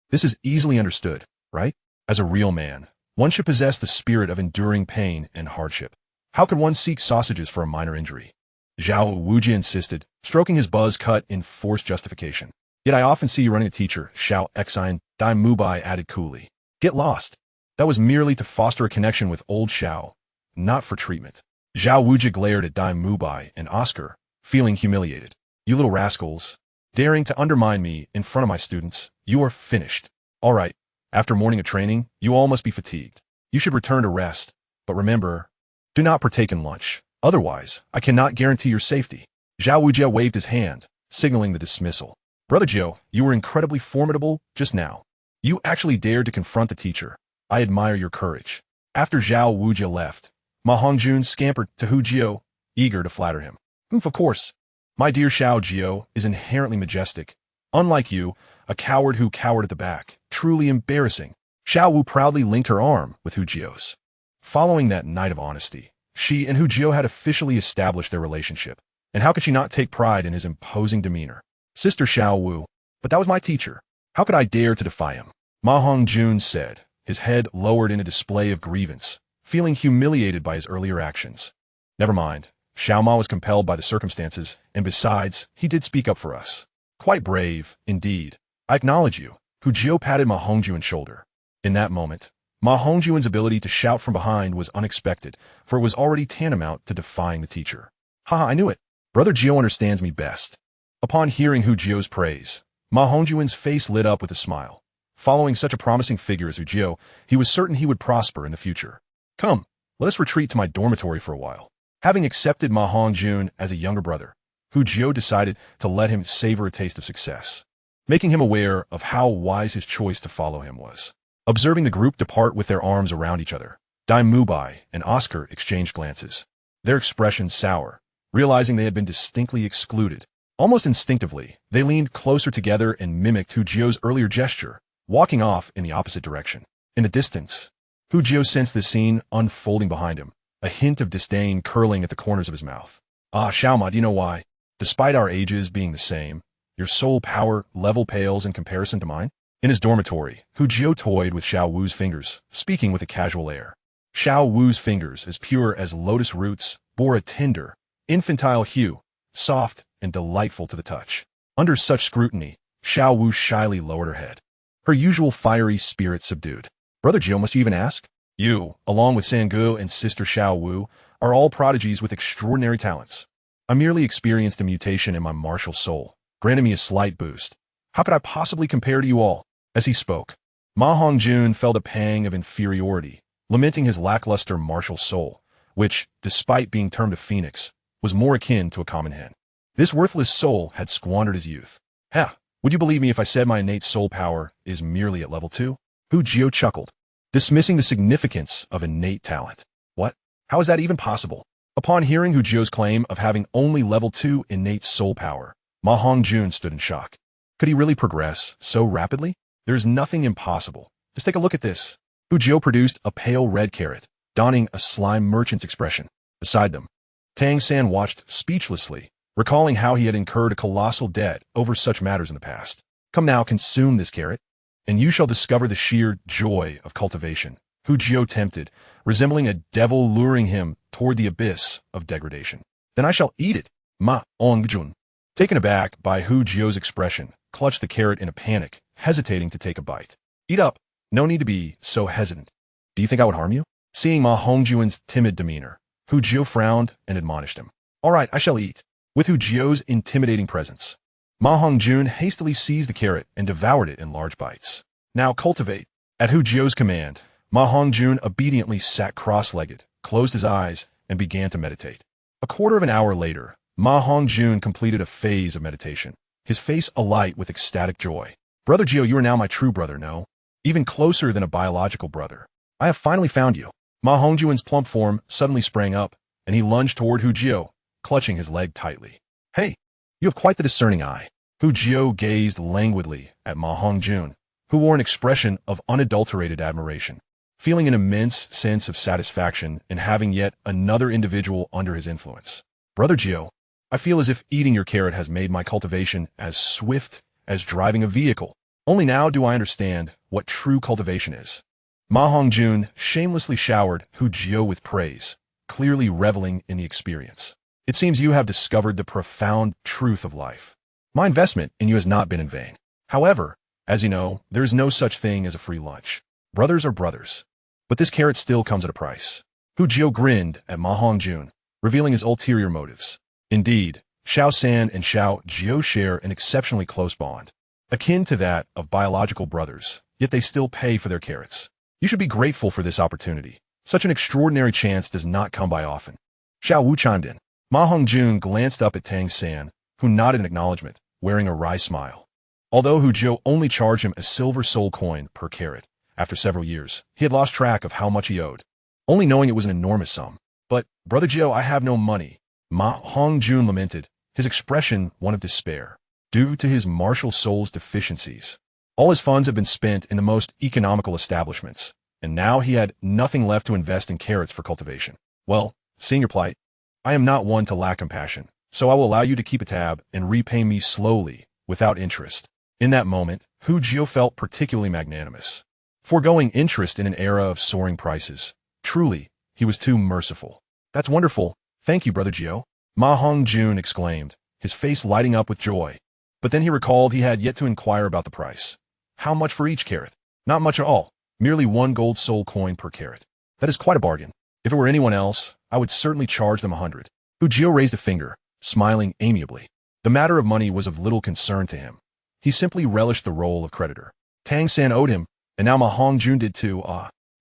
This is easily understood, right? As a real man, one should possess the spirit of enduring pain and hardship. How could one seek sausages for a minor injury? Xiao Wu insisted, stroking his buzz cut in forced justification. Yet I often see you running a teacher, Xiao Xine, Dai Mubai added coolly. Get lost. That was merely to foster a connection with old Xiao, not for treatment. Xiao Wu glared at Dai Mubai and Oscar, feeling humiliated. You little rascals, daring to undermine me in front of my students, you are finished. All right, after morning of training, you all must be fatigued. You should return to rest, but remember, do not partake in lunch. Otherwise, I cannot guarantee your safety. Xiao Wu waved his hand, signaling the dismissal. Brother Jiu, you were incredibly formidable just now. You actually dared to confront the teacher. I admire your courage. After Xiao Wu left, Ma Hongjun scampered to Hu Jiu, eager to flatter him. Of course. My dear Xiao Jiu is inherently majestic. Unlike you, a coward who cowered at the back. Truly embarrassing. Xiao Wu proudly linked her arm with Hu Jiu's. Following that night of honesty, she and Hu Jiu had officially established their relationship. And how could she not take pride in his imposing demeanor? Sister Xiao Wu, but that was my teacher. How could I dare to defy him? Ma Hongjun said, his head lowered in a display of grievance, feeling humiliated by his earlier actions. Never mind. Xiao Ma was compelled by the circumstances, and besides, he did speak up for us. Quite brave, indeed. I acknowledge you. Hu Jiu patted Ma Hongjuan's shoulder. In that moment, Ma Hongjuan's ability to shout from behind was unexpected, for it was already tantamount to defying the teacher. Haha, I knew it. Brother Jiu understands me best. Upon hearing Hu Jiu's praise, Ma Hongjuan's face lit up with a smile. Following such a promising figure as Hu Jiu, he was certain he would prosper in the future. Come, let us retreat to my dormitory for a while. Having accepted Ma Hongjuan as a younger brother, Hu Jiu decided to let him savor a taste of success, making him aware of how wise his choice to follow him was. Observing the group depart with their arms around each other, Dai Mubai and Oscar exchanged glances, their expressions sour, realizing they had been distinctly excluded. Almost instinctively, they leaned closer together and mimicked Hu Jiu's earlier gesture, walking off in the opposite direction. In the distance, Hu Jiu sensed the scene unfolding behind him, a hint of disdain curling at the corners of his mouth. Ah, Xiao Ma, do you know why? Despite our ages being the same, your soul power level pales in comparison to mine? In his dormitory, Hu Jiu toyed with Xiao Wu's fingers, speaking with a casual air. Xiao Wu's fingers, as pure as lotus roots, bore a tender, infantile hue, soft and delightful to the touch. Under such scrutiny, Xiao Wu shyly lowered her head, her usual fiery spirit subdued. Brother Jiu, must you even ask? You, along with Sangu and sister Xiao Wu, are all prodigies with extraordinary talents. I merely experienced a mutation in my martial soul, granting me a slight boost. How could I possibly compare to you all? As he spoke, Ma Hongjuan felt a pang of inferiority, lamenting his lackluster martial soul, which, despite being termed a phoenix, was more akin to a common hen. This worthless soul had squandered his youth. Ha! Would you believe me if I said my innate soul power is merely at level 2? Hu Jiu chuckled, dismissing the significance of innate talent. What? How is that even possible? Upon hearing Hu Jiu's claim of having only level 2 innate soul power, Ma Hongjuan stood in shock. Could he really progress so rapidly? There is nothing impossible. Just take a look at this. Hu Jiu produced a pale red carrot, donning a slime merchant's expression. Beside them, Tang San watched speechlessly, recalling how he had incurred a colossal debt over such matters in the past. Come now, consume this carrot, and you shall discover the sheer joy of cultivation. Hu Jiu tempted, resembling a devil luring him toward the abyss of degradation. Then I shall eat it, Ma Hongjuan. Taken aback by Hu Jiu's expression, clutched the carrot in a panic, hesitating to take a bite. Eat up. No need to be so hesitant. Do you think I would harm you? Seeing Ma Hongjuan's timid demeanor, Hu Jiu frowned and admonished him. All right, I shall eat. With Hu Jiu's intimidating presence, Ma Hongjuan hastily seized the carrot and devoured it in large bites. Now cultivate. At Hu Jiu's command, Ma Hongjuan obediently sat cross-legged, closed his eyes, and began to meditate. A quarter of an hour later, Ma Hongjuan completed a phase of meditation, his face alight with ecstatic joy. Brother Jiu, you are now my true brother, no? Even closer than a biological brother. I have finally found you. Ma Hongjuan's plump form suddenly sprang up, and he lunged toward Hu Jiu, clutching his leg tightly. Hey, you have quite the discerning eye. Hu Jiu gazed languidly at Ma Hongjuan, who wore an expression of unadulterated admiration, feeling an immense sense of satisfaction in having yet another individual under his influence. Brother Jiu, I feel as if eating your carrot has made my cultivation as swift as driving a vehicle. Only now do I understand what true cultivation is. Ma Hongjuan shamelessly showered Hu Jiu with praise, clearly reveling in the experience. It seems you have discovered the profound truth of life. My investment in you has not been in vain. However, as you know, there is no such thing as a free lunch. Brothers are brothers. But this carrot still comes at a price. Hu Jiu grinned at Ma Hongjuan, revealing his ulterior motives. Indeed, Xiao San and Xiao Jiu share an exceptionally close bond, akin to that of biological brothers, yet they still pay for their carrots. You should be grateful for this opportunity. Such an extraordinary chance does not come by often. Xiao Wu chimed in. Ma Hongjuan glanced up at Tang San, who nodded in acknowledgement, wearing a wry smile. Although Hu Jiu only charged him a silver soul coin per carrot, after several years, he had lost track of how much he owed, only knowing it was an enormous sum. But, Brother Jiu, I have no money. Ma Hongjuan lamented, his expression one of despair, due to his martial soul's deficiencies. All his funds had been spent in the most economical establishments, and now he had nothing left to invest in carrots for cultivation. Well, seeing your plight, I am not one to lack compassion, so I will allow you to keep a tab and repay me slowly, without interest. In that moment, Hu Jiu felt particularly magnanimous. Foregoing interest in an era of soaring prices. Truly, he was too merciful. That's wonderful. Thank you, Brother Jiuhao. Ma Hongjun exclaimed, his face lighting up with joy. But then he recalled he had yet to inquire about the price. How much for each carat? Not much at all. Merely 1 gold soul coin per carat. That is quite a bargain. If it were anyone else, I would certainly charge them 100. Jiuhao raised a finger, smiling amiably. The matter of money was of little concern to him. He simply relished the role of creditor. Tang San owed him, and now Ma Hongjun did too.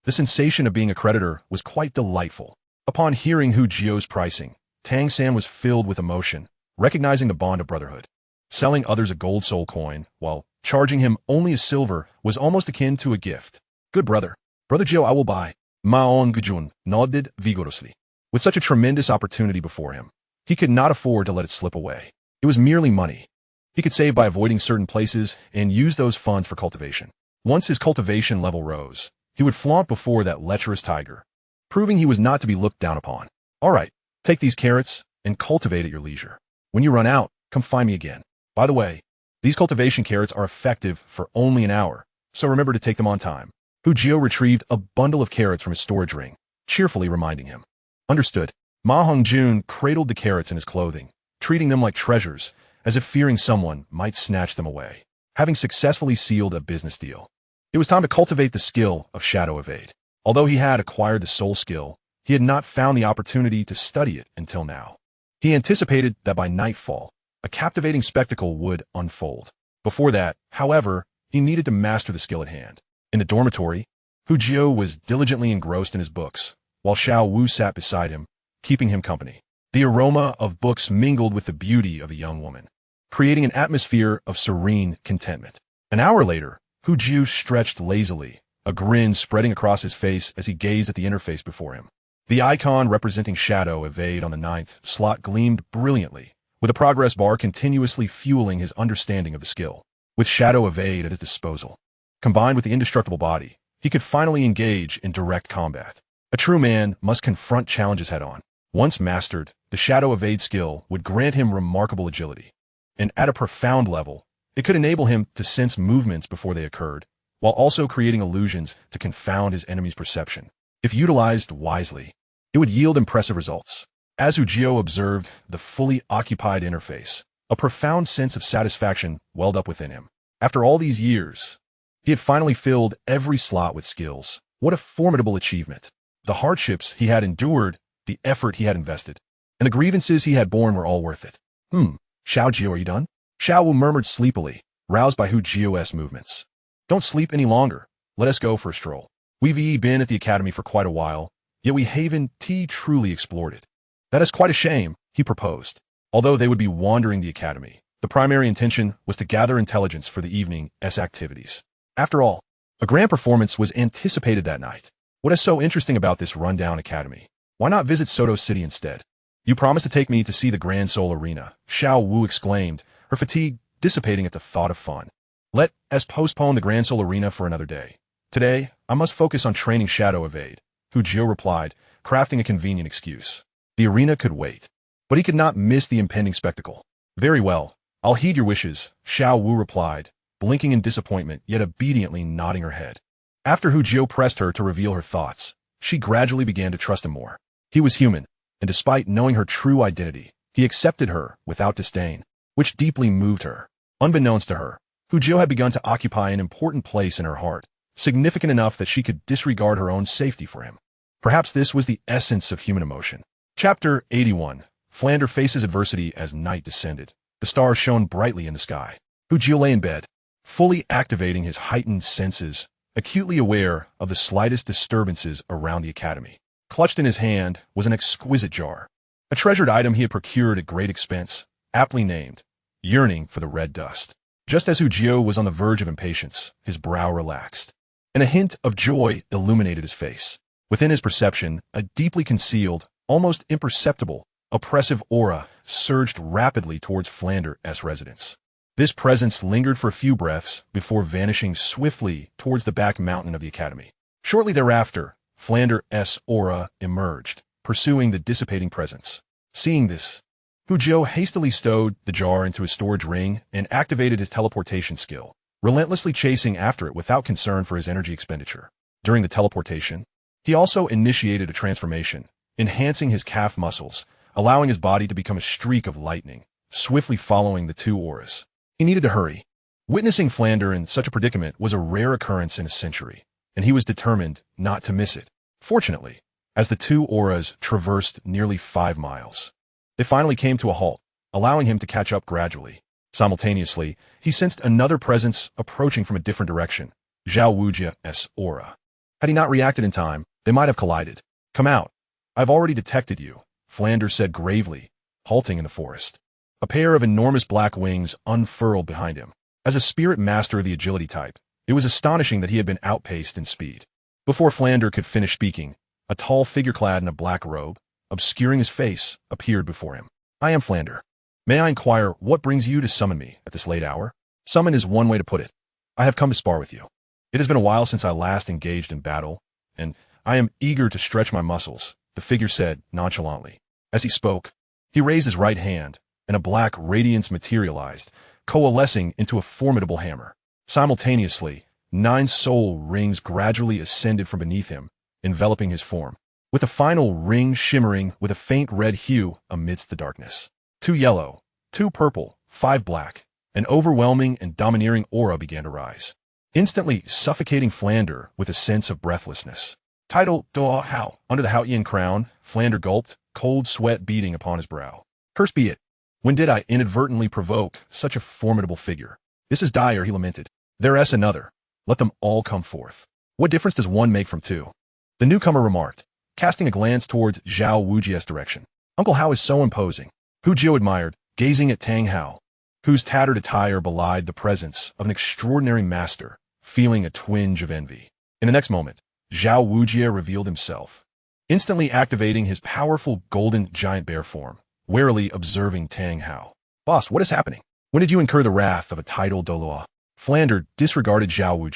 The sensation of being a creditor was quite delightful. Upon hearing Jiuhao's pricing, Tang San was filled with emotion, recognizing the bond of brotherhood. Selling others a gold soul coin, while charging him only a silver, was almost akin to a gift. Good brother. Brother Jiuhao, I will buy. Ma Hongjun nodded vigorously. With such a tremendous opportunity before him, he could not afford to let it slip away. It was merely money. He could save by avoiding certain places and use those funds for cultivation. Once his cultivation level rose, he would flaunt before that lecherous tiger, proving he was not to be looked down upon. All right, take these carrots and cultivate at your leisure. When you run out, come find me again. By the way, these cultivation carrots are effective for only an hour, so remember to take them on time. Jiuhao retrieved a bundle of carrots from his storage ring, cheerfully reminding him. Understood. Ma Hongjun cradled the carrots in his clothing, treating them like treasures, as if fearing someone might snatch them away. Having successfully sealed a business deal, it was time to cultivate the skill of Shadow Evade. Although he had acquired the soul skill, he had not found the opportunity to study it until now. He anticipated that by nightfall, a captivating spectacle would unfold. Before that, however, he needed to master the skill at hand. In the dormitory, Jiuhao was diligently engrossed in his books, while Xiao Wu sat beside him, keeping him company. The aroma of books mingled with the beauty of a young woman, creating an atmosphere of serene contentment. An hour later, Jiuhao stretched lazily, a grin spreading across his face as he gazed at the interface before him. The icon representing Shadow Evade on the 9th slot gleamed brilliantly, with a progress bar continuously fueling his understanding of the skill. With Shadow Evade at his disposal, combined with the indestructible body, he could finally engage in direct combat. A true man must confront challenges head-on. Once mastered, the Shadow Evade skill would grant him remarkable agility. And at a profound level, it could enable him to sense movements before they occurred, while also creating illusions to confound his enemy's perception. If utilized wisely, it would yield impressive results. As Jiuhao observed the fully occupied interface, a profound sense of satisfaction welled up within him. After all these years, he had finally filled every slot with skills. What a formidable achievement. The hardships he had endured, the effort he had invested, and the grievances he had borne were all worth it. Xiao Jiuhao, are you done? Xiao Wu murmured sleepily, roused by Jiuhao's movements. Don't sleep any longer. Let us go for a stroll. We've been at the academy for quite a while, yet we haven't truly explored it. That is quite a shame, he proposed. Although they would be wandering the academy, the primary intention was to gather intelligence for the evening's activities. After all, a grand performance was anticipated that night. What is so interesting about this rundown academy? Why not visit Soto City instead? You promised to take me to see the Grand Soul Arena, Xiao Wu exclaimed, her fatigue dissipating at the thought of fun. Let us postpone the Grand Soul Arena for another day. Today, I must focus on training Shadow Evade, Jiuhao replied, crafting a convenient excuse. The arena could wait, but he could not miss the impending spectacle. Very well, I'll heed your wishes, Xiao Wu replied, blinking in disappointment yet obediently nodding her head. After Jiuhao pressed her to reveal her thoughts, she gradually began to trust him more. He was human, and despite knowing her true identity, he accepted her without disdain, which deeply moved her. Unbeknownst to her, Jiuhao had begun to occupy an important place in her heart, significant enough that she could disregard her own safety for him. Perhaps this was the essence of human emotion. Chapter 81. Flander faces adversity as night descended. The stars shone brightly in the sky. Jiuhao lay in bed, fully activating his heightened senses, acutely aware of the slightest disturbances around the academy. Clutched in his hand was an exquisite jar, a treasured item he had procured at great expense, aptly named, Yearning for the Red Dust. Just as Jiuhao was on the verge of impatience, his brow relaxed, and a hint of joy illuminated his face. Within his perception, a deeply concealed, almost imperceptible, oppressive aura surged rapidly towards Flander's residence. This presence lingered for a few breaths before vanishing swiftly towards the back mountain of the academy. Shortly thereafter, Flander's aura emerged, pursuing the dissipating presence. Seeing this, Jiuhao hastily stowed the jar into his storage ring and activated his teleportation skill, relentlessly chasing after it without concern for his energy expenditure. During the teleportation, he also initiated a transformation, enhancing his calf muscles allowing his body to become a streak of lightning, swiftly following the two auras. He needed to hurry. Witnessing Flander in such a predicament was a rare occurrence in a century, and he was determined not to miss it. Fortunately, as the two auras traversed nearly 5 miles, they finally came to a halt, allowing him to catch up gradually. Simultaneously, he sensed another presence approaching from a different direction, Xiao Wu's aura. Had he not reacted in time, they might have collided. "Come out. I've already detected you," Flander said gravely, halting in the forest. A pair of enormous black wings unfurled behind him. As a spirit master of the agility type, it was astonishing that he had been outpaced in speed. Before Flander could finish speaking, a tall figure clad in a black robe, obscuring his face, appeared before him. "I am Flander. May I inquire what brings you to summon me at this late hour?" "Summon is one way to put it. I have come to spar with you. It has been a while since I last engaged in battle, and I am eager to stretch my muscles," the figure said nonchalantly. As he spoke, he raised his right hand, and a black radiance materialized, coalescing into a formidable hammer. Simultaneously, 9 soul rings gradually ascended from beneath him, enveloping his form, with the final ring shimmering with a faint red hue amidst the darkness. 2 yellow, 2 purple, 5 black, an overwhelming and domineering aura began to rise, instantly suffocating Flander with a sense of breathlessness. Title Jiuhao. Under the Haotian crown, Flander gulped, cold sweat beading upon his brow. "Cursed be it. When did I inadvertently provoke such a formidable figure? This is dire," he lamented. "There's another. Let them all come forth. What difference does one make from two?" The newcomer remarked, casting a glance towards Xiao Wu's direction. "Uncle Hao is so imposing." Hu Jiu admired, gazing at Tang Hao, whose tattered attire belied the presence of an extraordinary master, feeling a twinge of envy. In the next moment, Xiao Wu revealed himself, instantly activating his powerful golden giant bear form, warily observing Tang Hao. "Boss, what is happening? When did you incur the wrath of a titled Douluo?" Flander disregarded Xiao Wu,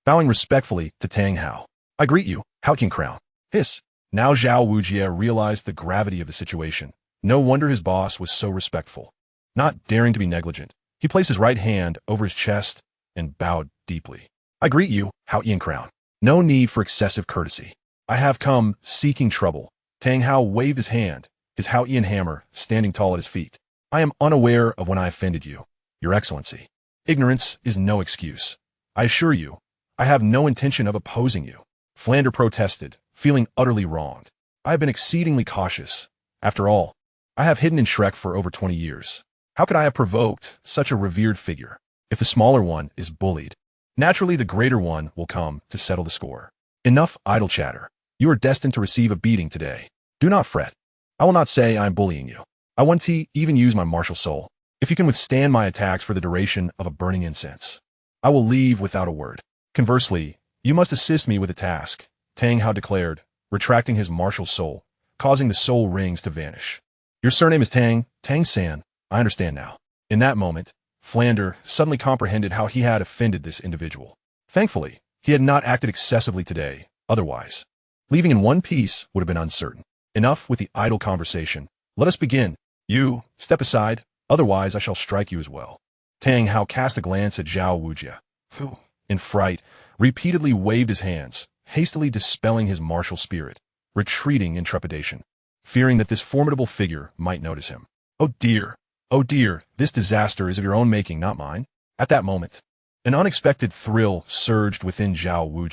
bowing respectfully to Tang Hao. "I greet you, Haotian Crown." Hiss. Now Xiao Wu realized the gravity of the situation. No wonder his boss was so respectful. Not daring to be negligent, he placed his right hand over his chest and bowed deeply. "I greet you, Haotian Crown. No need for excessive courtesy. I have come seeking trouble." Tang Hao waved his hand, his Haotian hammer standing tall at his feet. "I am unaware of when I offended you, Your Excellency. Ignorance is no excuse. I assure you, I have no intention of opposing you." Flander protested, feeling utterly wronged. "I have been exceedingly cautious. After all, I have hidden in Shrek for over 20 years. How could I have provoked such a revered figure? If the smaller one is bullied, naturally the greater one will come to settle the score. Enough idle chatter. You are destined to receive a beating today. Do not fret. I will not say I am bullying you. I want to even use my martial soul. If you can withstand my attacks for the duration of a burning incense, I will leave without a word. Conversely, you must assist me with a task," Tang Hao declared, retracting his martial soul, causing the soul rings to vanish. "Your surname is Tang San. I understand now." In that moment, Flander suddenly comprehended how he had offended this individual. Thankfully, he had not acted excessively today, otherwise, leaving in one piece would have been uncertain. "Enough with the idle conversation. Let us begin. You, step aside, otherwise I shall strike you as well." Tang Hao cast a glance at Xiao Wu, who, in fright, repeatedly waved his hands, hastily dispelling his martial spirit, retreating in trepidation, fearing that this formidable figure might notice him. Oh dear, this disaster is of your own making, not mine." At that moment, an unexpected thrill surged within Xiao Wu,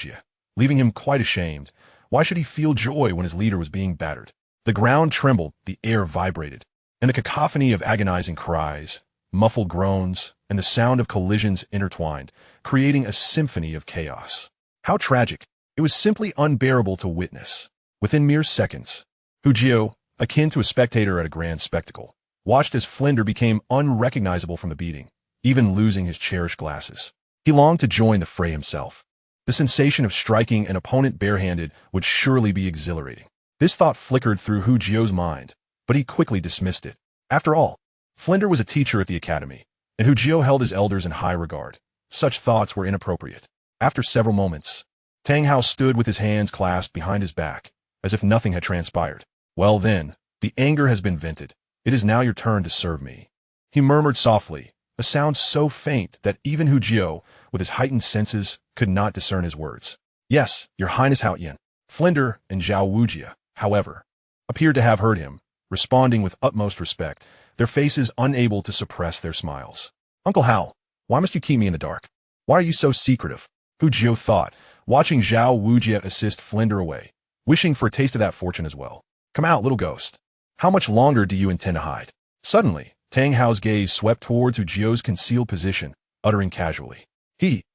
leaving him quite ashamed. Why should he feel joy when his leader was being battered? The ground trembled, the air vibrated, and the cacophony of agonizing cries, muffled groans, and the sound of collisions intertwined, creating a symphony of chaos. How tragic! It was simply unbearable to witness. Within mere seconds, Hu Jiu, akin to a spectator at a grand spectacle, watched as Flander became unrecognizable from the beating, even losing his cherished glasses. He longed to join the fray himself. The sensation of striking an opponent barehanded would surely be exhilarating. This thought flickered through Hu Jiu's mind, but he quickly dismissed it. After all, Flander was a teacher at the academy, and Hu Jiu held his elders in high regard. Such thoughts were inappropriate. After several moments, Tang Hao stood with his hands clasped behind his back, as if nothing had transpired. "Well then, the anger has been vented. It is now your turn to serve me," he murmured softly, a sound so faint that even Hu Jiu, with his heightened senses, could not discern his words. "Yes, your Highness Haotian." Flander and Xiao Wu, however, appeared to have heard him, responding with utmost respect, their faces unable to suppress their smiles. Uncle Hao, why must you keep me in the dark? Why are you so secretive? Hu Jiu thought, watching Xiao Wu assist Flinder away, wishing for a taste of that fortune as well. Come out, little ghost. How much longer do you intend to hide? Suddenly, Tang Hao's gaze swept towards Hu Jiu's concealed position, uttering casually.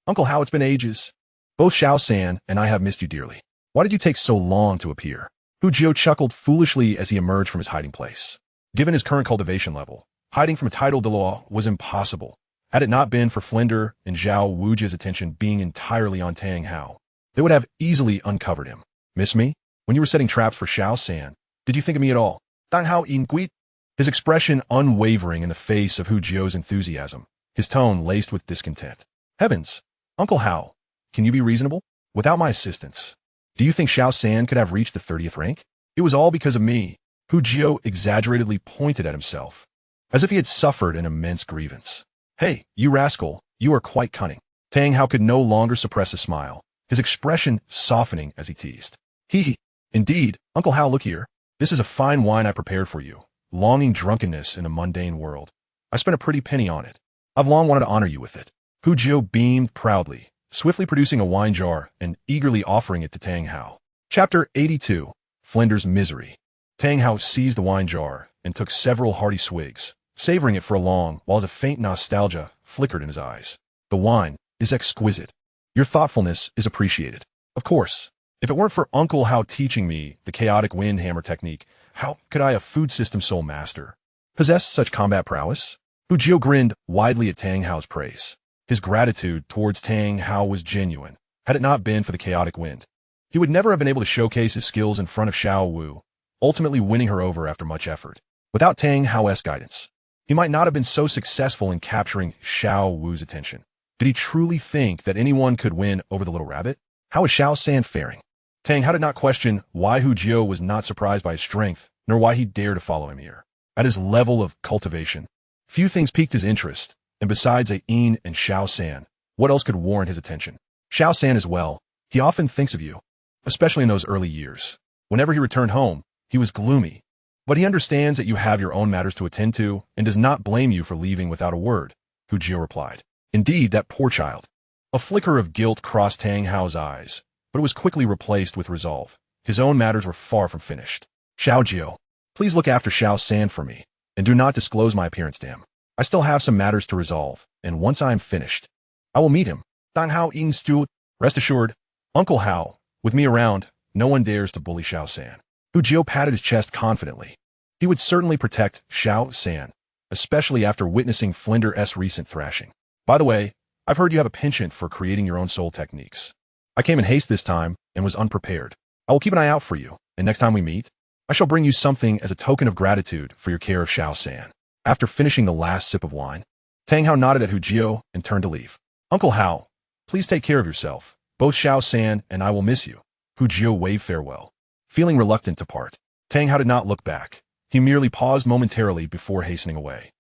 Uncle Hao, it's been ages. Both Xiao San and I have missed you dearly. Why did you take so long to appear? Hu Jiu chuckled foolishly as he emerged from his hiding place. Given his current cultivation level, hiding from a title Douluo was impossible. Had it not been for Flinder and Xiao Wu's attention being entirely on Tang Hao, they would have easily uncovered him. Miss me? When you were setting traps for Xiao San, did you think of me at all? Tang Hao Inguit? His expression unwavering in the face of Hu Jiu's enthusiasm, his tone laced with discontent. Heavens! Uncle Hao, can you be reasonable? Without my assistance, do you think Xiao San could have reached the 30th rank? It was all because of me. Hu Jiu exaggeratedly pointed at himself, as if he had suffered an immense grievance. Hey, you rascal, you are quite cunning. Tang Hao could no longer suppress a smile, his expression softening as he teased. Indeed, Uncle Hao, look here. This is a fine wine I prepared for you. Longing drunkenness in a mundane world. I spent a pretty penny on it. I've long wanted to honor you with it. Hu Jiu beamed proudly, swiftly producing a wine jar and eagerly offering it to Tang Hao. Chapter 82. Flinder's Misery. Tang Hao seized the wine jar and took several hearty swigs, savoring it for a long while a faint nostalgia flickered in his eyes. The wine is exquisite. Your thoughtfulness is appreciated. Of course, if it weren't for Uncle Hao teaching me the chaotic wind hammer technique, how could I, a food system soul master, possess such combat prowess? Hu Jiu grinned widely at Tang Hao's praise. His gratitude towards Tang Hao was genuine. Had it not been for the chaotic wind, he would never have been able to showcase his skills in front of Xiao Wu, ultimately winning her over after much effort. Without Tang Hao's guidance, he might not have been so successful in capturing Xiao Wu's attention. Did he truly think that anyone could win over the little rabbit? How is Xiao San faring? Tang Hao did not question why Hu Jiu was not surprised by his strength, nor why he dared to follow him here. At his level of cultivation, few things piqued his interest, and besides Ain and Xiao San, what else could warrant his attention? Xiao San as well. He often thinks of you, especially in those early years. Whenever he returned home, he was gloomy. But he understands that you have your own matters to attend to and does not blame you for leaving without a word, Hu Jiu replied. Indeed, that poor child. A flicker of guilt crossed Tang Hao's eyes, but it was quickly replaced with resolve. His own matters were far from finished. Xiao Jiu, please look after Xiao San for me, and do not disclose my appearance to him. I still have some matters to resolve, and once I am finished, I will meet him. Tang Hao Ing Stu, rest assured, Uncle Hao, with me around, no one dares to bully Xiao San. Hu Jiu patted his chest confidently. He would certainly protect Xiao San, especially after witnessing Flinder's recent thrashing. By the way, I've heard you have a penchant for creating your own soul techniques. I came in haste this time and was unprepared. I will keep an eye out for you, and next time we meet, I shall bring you something as a token of gratitude for your care of Xiao San. After finishing the last sip of wine, Tang Hao nodded at Hu Jiu and turned to leave. Uncle Hao, please take care of yourself. Both Xiao San and I will miss you. Hu Jiu waved farewell. Feeling reluctant to part, Tang Hao did not look back. He merely paused momentarily before hastening away.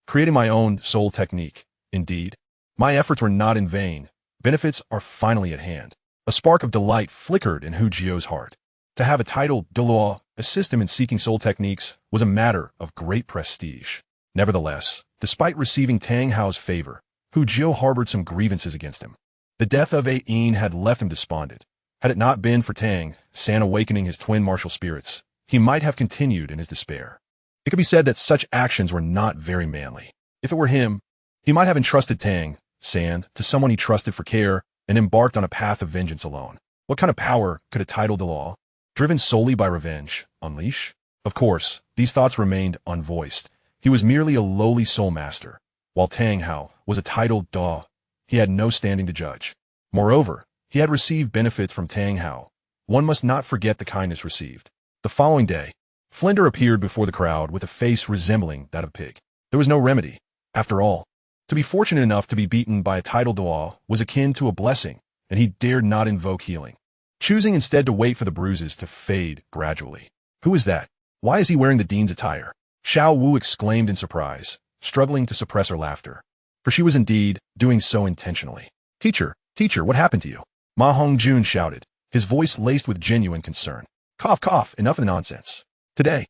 Creating my own soul technique. Indeed, my efforts were not in vain. Benefits are finally at hand. A spark of delight flickered in Hu Jiu's heart. To have a title Douluo assist him in seeking soul techniques was a matter of great prestige. Nevertheless, despite receiving Tang Hao's favor, Hu Jiu harbored some grievances against him. The death of Ain had left him despondent. Had it not been for Tang San awakening his twin martial spirits, he might have continued in his despair. It could be said that such actions were not very manly. If it were him, he might have entrusted Tang San to someone he trusted for care and embarked on a path of vengeance alone. What kind of power could a title Douluo, driven solely by revenge, unleash? Of course, these thoughts remained unvoiced. He was merely a lowly soul master, while Tang Hao was a titled Douluo. He had no standing to judge. Moreover, he had received benefits from Tang Hao. One must not forget the kindness received. The following day, Flinder appeared before the crowd with a face resembling that of a pig. There was no remedy. After all, to be fortunate enough to be beaten by a title Douluo was akin to a blessing, and he dared not invoke healing, choosing instead to wait for the bruises to fade gradually. Who is that? Why is he wearing the dean's attire? Xiao Wu exclaimed in surprise, struggling to suppress her laughter, for she was indeed doing so intentionally. Teacher, what happened to you? Ma Hongjun shouted, his voice laced with genuine concern. Cough, enough of the nonsense. Today,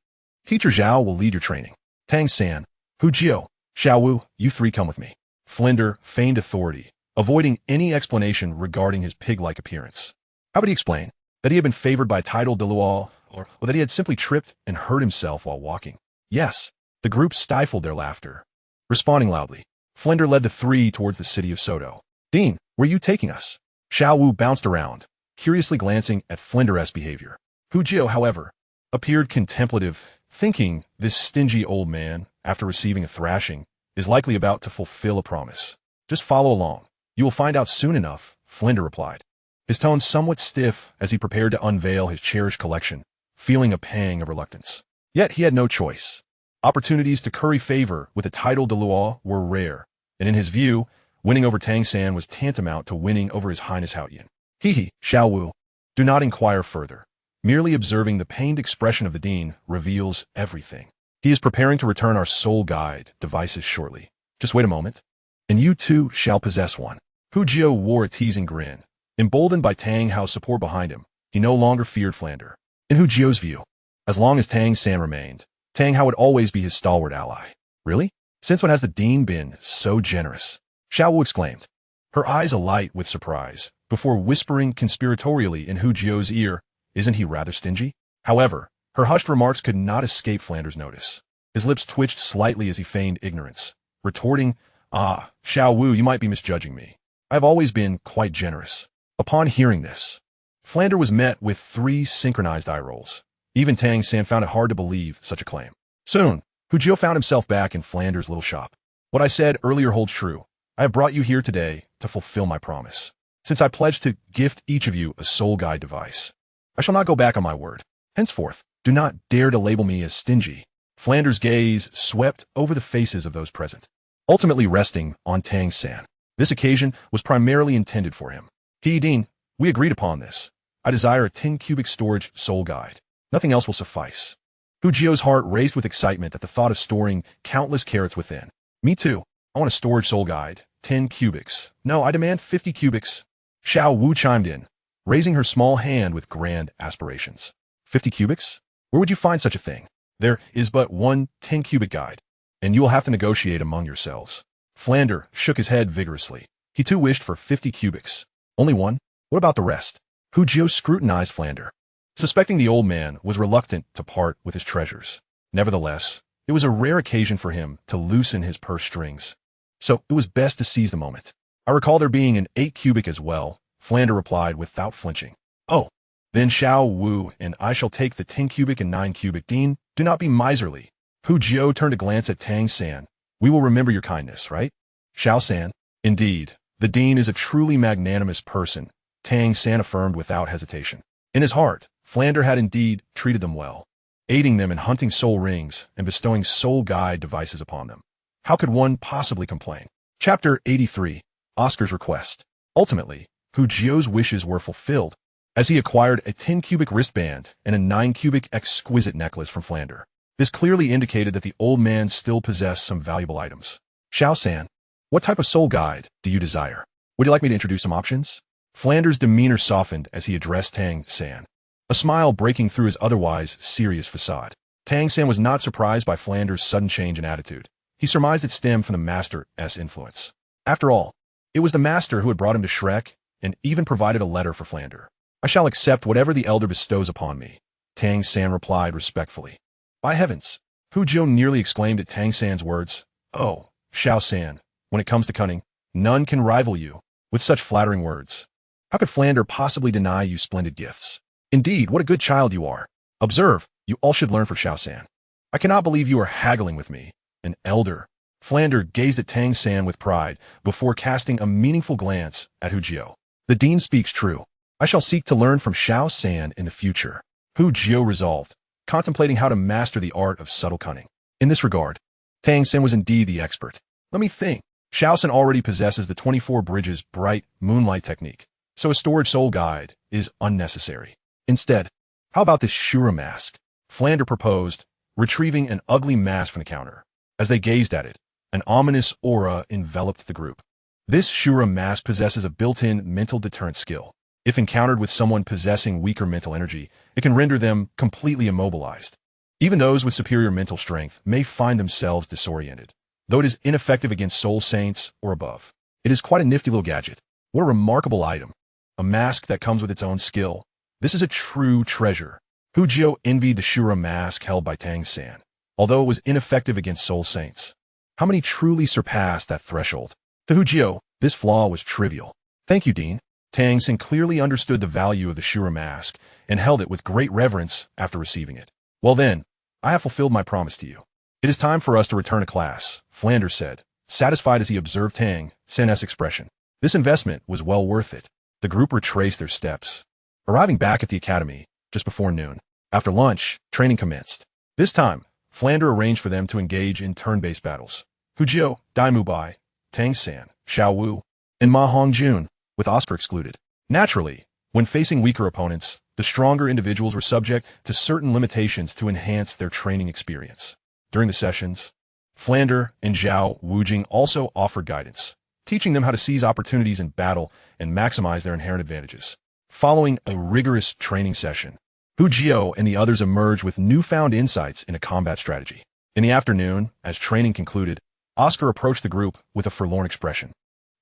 Teacher Xiao will lead your training. Tang San, Hu Jiu, Xiao Wu, you three come with me. Flinder feigned authority, avoiding any explanation regarding his pig-like appearance. How would he explain that he had been favored by title Douluo, or that he had simply tripped and hurt himself while walking? Yes, the group stifled their laughter. Responding loudly, Flinder led the three towards the city of Soto. Dean, where are you taking us? Xiao Wu bounced around, curiously glancing at Flinder's behavior. Hu Jiu, however, appeared contemplative, thinking this stingy old man, after receiving a thrashing, is likely about to fulfill a promise. Just follow along. You will find out soon enough, Flinder replied, his tone somewhat stiff as he prepared to unveil his cherished collection, feeling a pang of reluctance. Yet he had no choice. Opportunities to curry favor with the title Douluo were rare, and in his view, winning over Tang San was tantamount to winning over His Highness Haoyan. Hehe, Xiao Wu. Do not inquire further. Merely observing the pained expression of the dean reveals everything. He is preparing to return our soul guide devices shortly. Just wait a moment, and you too shall possess one. Hu Jiu wore a teasing grin. Emboldened by Tang Hao's support behind him, he no longer feared Flander. In Hu Jiu's view, as long as Tang San remained, Tang Hao would always be his stalwart ally. Really? Since when has the dean been so generous? Xiao Wu exclaimed, her eyes alight with surprise, before whispering conspiratorially in Hu Jiu's ear, isn't he rather stingy? However, her hushed remarks could not escape Flander's notice. His lips twitched slightly as he feigned ignorance, retorting, Xiao Wu, you might be misjudging me. I have always been quite generous. Upon hearing this, Flander was met with 3 synchronized eye rolls. Even Tang San found it hard to believe such a claim. Soon, Hu Jiu found himself back in Flander's little shop. What I said earlier holds true. I have brought you here today to fulfill my promise. Since I pledged to gift each of you a soul guide device, I shall not go back on my word. Henceforth, do not dare to label me as stingy. Flander's gaze swept over the faces of those present, ultimately resting on Tang San. This occasion was primarily intended for him. Dean, we agreed upon this. I desire a 10-cubic storage soul guide. Nothing else will suffice. Hu Jiu's heart raced with excitement at the thought of storing countless carats within. Me too. I want a storage soul guide. 10 cubics. No, I demand 50 cubics. Xiao Wu chimed in, raising her small hand with grand aspirations. 50 cubics? Where would you find such a thing? There is but one 10-cubic guide, and you will have to negotiate among yourselves. Flander shook his head vigorously. He too wished for 50 cubics. Only one? What about the rest? Hu Jiu scrutinized Flander, suspecting the old man was reluctant to part with his treasures. Nevertheless, it was a rare occasion for him to loosen his purse strings, so it was best to seize the moment. I recall there being an 8-cubic as well, Flander replied without flinching. Oh, then Xiao Wu and I shall take the 10-cubic and 9-cubic. Dean, do not be miserly. Hu Jiu turned a glance at Tang San. We will remember your kindness, right? Xiao San. Indeed, the dean is a truly magnanimous person, Tang San affirmed without hesitation. In his heart, Flander had indeed treated them well, aiding them in hunting soul rings and bestowing soul guide devices upon them. How could one possibly complain? Chapter 83, Oscar's Request. Ultimately, Hu Jiu's wishes were fulfilled, as he acquired a 10-cubic wristband and a 9-cubic exquisite necklace from Flander. This clearly indicated that the old man still possessed some valuable items. Xiao San, what type of soul guide do you desire? Would you like me to introduce some options? Flander's demeanor softened as he addressed Tang San, a smile breaking through his otherwise serious facade. Tang San was not surprised by Flander's sudden change in attitude. He surmised it stemmed from the Master's influence. After all, it was the Master who had brought him to Shrek and even provided a letter for Flander. I shall accept whatever the Elder bestows upon me, Tang San replied respectfully. By heavens! Hu Jiu nearly exclaimed at Tang San's words. Oh, Xiao San, when it comes to cunning, none can rival you with such flattering words. How could Flander possibly deny you splendid gifts? Indeed, what a good child you are. Observe, you all should learn from Xiao San. I cannot believe you are haggling with me, an elder. Flander gazed at Tang San with pride before casting a meaningful glance at Hu Jiu. The dean speaks true. I shall seek to learn from Xiao San in the future. Hu Jiu resolved, contemplating how to master the art of subtle cunning. In this regard, Tang San was indeed the expert. Let me think. Xiao San already possesses the 24 Bridges bright moonlight technique, so a storage soul guide is unnecessary. Instead, how about this Shura mask? Flander proposed, retrieving an ugly mask from the counter. As they gazed at it, an ominous aura enveloped the group. This Shura mask possesses a built-in mental deterrent skill. If encountered with someone possessing weaker mental energy, it can render them completely immobilized. Even those with superior mental strength may find themselves disoriented. Though it is ineffective against soul saints or above, it is quite a nifty little gadget. What a remarkable item. A mask that comes with its own skill. This is a true treasure. Hu Jiao envied the Shura mask held by Tang San, although it was ineffective against soul saints. How many truly surpassed that threshold? To Hu Jiao, this flaw was trivial. Thank you, Dean. Tang San clearly understood the value of the Shura mask and held it with great reverence after receiving it. Well then, I have fulfilled my promise to you. It is time for us to return to class, Flanders said, satisfied as he observed Tang San's expression. This investment was well worth it. The group retraced their steps. Arriving back at the academy just before noon, after lunch, training commenced. This time, Flander arranged for them to engage in turn-based battles. Hu Jiao, Dai Mubai, Tang San, Xiao Wu, and Ma Hongjun, with Oscar excluded. Naturally, when facing weaker opponents, the stronger individuals were subject to certain limitations to enhance their training experience. During the sessions, Flander and Xiao Wujing also offered guidance, teaching them how to seize opportunities in battle and maximize their inherent advantages. Following a rigorous training session, Hu Jiao and the others emerged with newfound insights into combat strategy. In the afternoon, as training concluded, Oscar approached the group with a forlorn expression.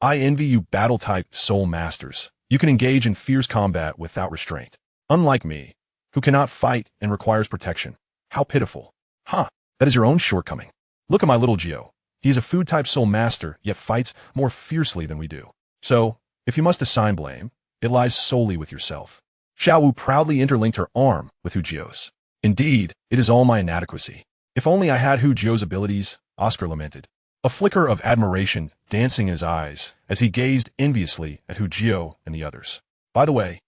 I envy you battle-type soul masters. You can engage in fierce combat without restraint. Unlike me, who cannot fight and requires protection. How pitiful. Huh, that is your own shortcoming. Look at my little Jiao. He is a food-type soul master, yet fights more fiercely than we do. So, if you must assign blame, it lies solely with yourself. Xiao Wu proudly interlinked her arm with Hu Jiao's. Indeed, it is all my inadequacy. If only I had Hu Jiao's abilities, Oscar lamented. A flicker of admiration dancing in his eyes as he gazed enviously at Hu Jiao and the others. By the way,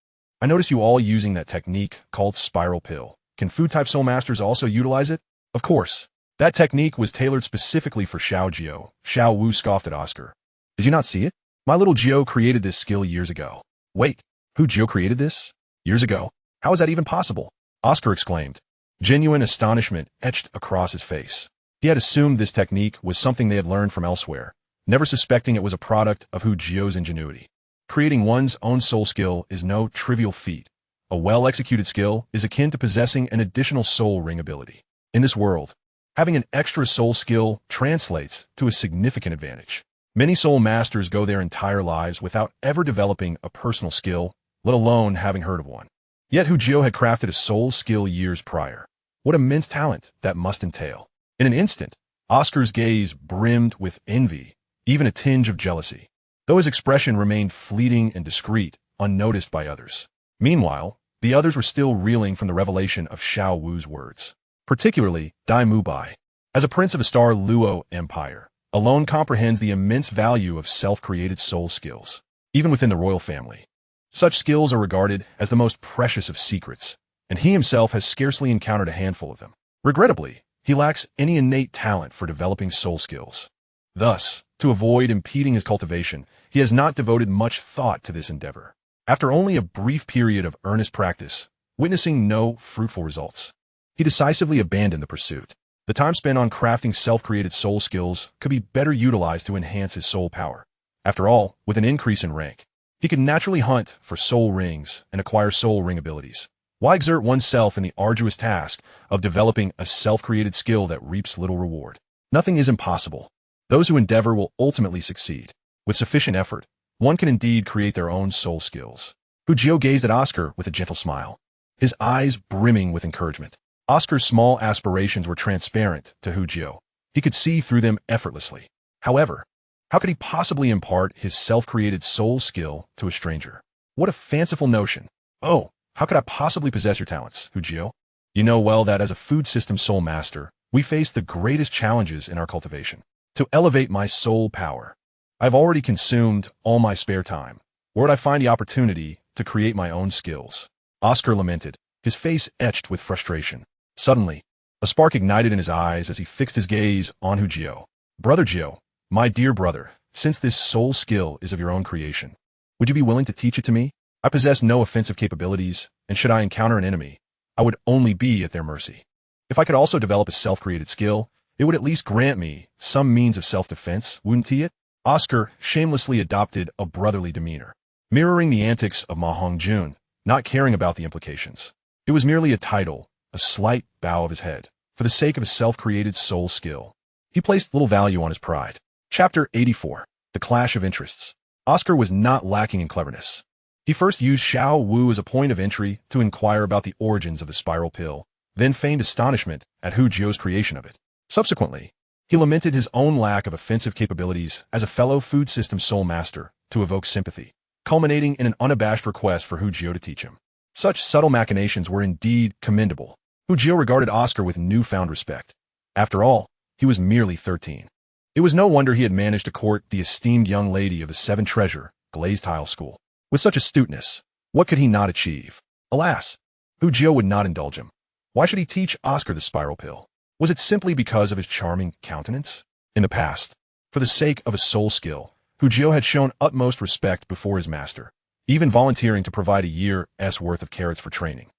I notice you all using that technique called spiral pill. Can food-type soul masters also utilize it? Of course. That technique was tailored specifically for Xiao Jiao. Xiao Wu scoffed at Oscar. Did you not see it? My little Jiao created this skill years ago. Wait, Hu Jiao created this? Years ago? How is that even possible? Oscar exclaimed. Genuine astonishment etched across his face. He had assumed this technique was something they had learned from elsewhere, never suspecting it was a product of Hu Jiao's ingenuity. Creating one's own soul skill is no trivial feat. A well-executed skill is akin to possessing an additional soul ring ability. In this world, having an extra soul skill translates to a significant advantage. Many soul masters go their entire lives without ever developing a personal skill, let alone having heard of one. Yet Hu Jiao had crafted a soul skill years prior. What immense talent that must entail. In an instant, Oscar's gaze brimmed with envy, even a tinge of jealousy, though his expression remained fleeting and discreet, unnoticed by others. Meanwhile, the others were still reeling from the revelation of Xiao Wu's words, particularly Dai Mubai. As a prince of the Star Luo Empire, alone comprehends the immense value of self-created soul skills, even within the royal family. Such skills are regarded as the most precious of secrets, and he himself has scarcely encountered a handful of them. Regrettably, he lacks any innate talent for developing soul skills. Thus, to avoid impeding his cultivation, he has not devoted much thought to this endeavor. After only a brief period of earnest practice, witnessing no fruitful results, he decisively abandoned the pursuit. The time spent on crafting self-created soul skills could be better utilized to enhance his soul power. After all, with an increase in rank, he could naturally hunt for soul rings and acquire soul ring abilities. Why exert oneself in the arduous task of developing a self-created skill that reaps little reward? Nothing is impossible. Those who endeavor will ultimately succeed. With sufficient effort, one can indeed create their own soul skills. Hu Jiao gazed at Oscar with a gentle smile, his eyes brimming with encouragement. Oscar's small aspirations were transparent to Hu Jiao. He could see through them effortlessly. However, how could he possibly impart his self-created soul skill to a stranger? What a fanciful notion. Oh, how could I possibly possess your talents, Hu Jiao? You know well that as a food system soul master, we face the greatest challenges in our cultivation. To elevate my soul power, I've already consumed all my spare time. Where would I find the opportunity to create my own skills? Oscar lamented, his face etched with frustration. Suddenly, a spark ignited in his eyes as he fixed his gaze on Hu Jiao. Brother Jiao, my dear brother, since this soul skill is of your own creation, would you be willing to teach it to me? I possess no offensive capabilities, and should I encounter an enemy, I would only be at their mercy. If I could also develop a self-created skill, it would at least grant me some means of self-defense, wouldn't it? Oscar shamelessly adopted a brotherly demeanor, mirroring the antics of Ma Hongjun, not caring about the implications. It was merely a title, a slight bow of his head. for the sake of a self-created soul skill. He placed little value on his pride. Chapter 84. The Clash of Interests. Oscar was not lacking in cleverness. He first used Xiao Wu as a point of entry to inquire about the origins of the spiral pill, then feigned astonishment at Hu Jiu's creation of it. Subsequently, he lamented his own lack of offensive capabilities as a fellow food system soul master to evoke sympathy, culminating in an unabashed request for Hu Jiu to teach him. Such subtle machinations were indeed commendable. Hu Jiu regarded Oscar with newfound respect. After all, he was merely 13. It was no wonder he had managed to court the esteemed young lady of the Seven Treasure Glazed Tile School. With such astuteness, what could he not achieve? Alas, Hu Jiu would not indulge him. Why should he teach Oscar the spiral pill? Was it simply because of his charming countenance? In the past, for the sake of a soul skill, Hu Jiu had shown utmost respect before his master, even volunteering to provide a year's worth of carrots for training,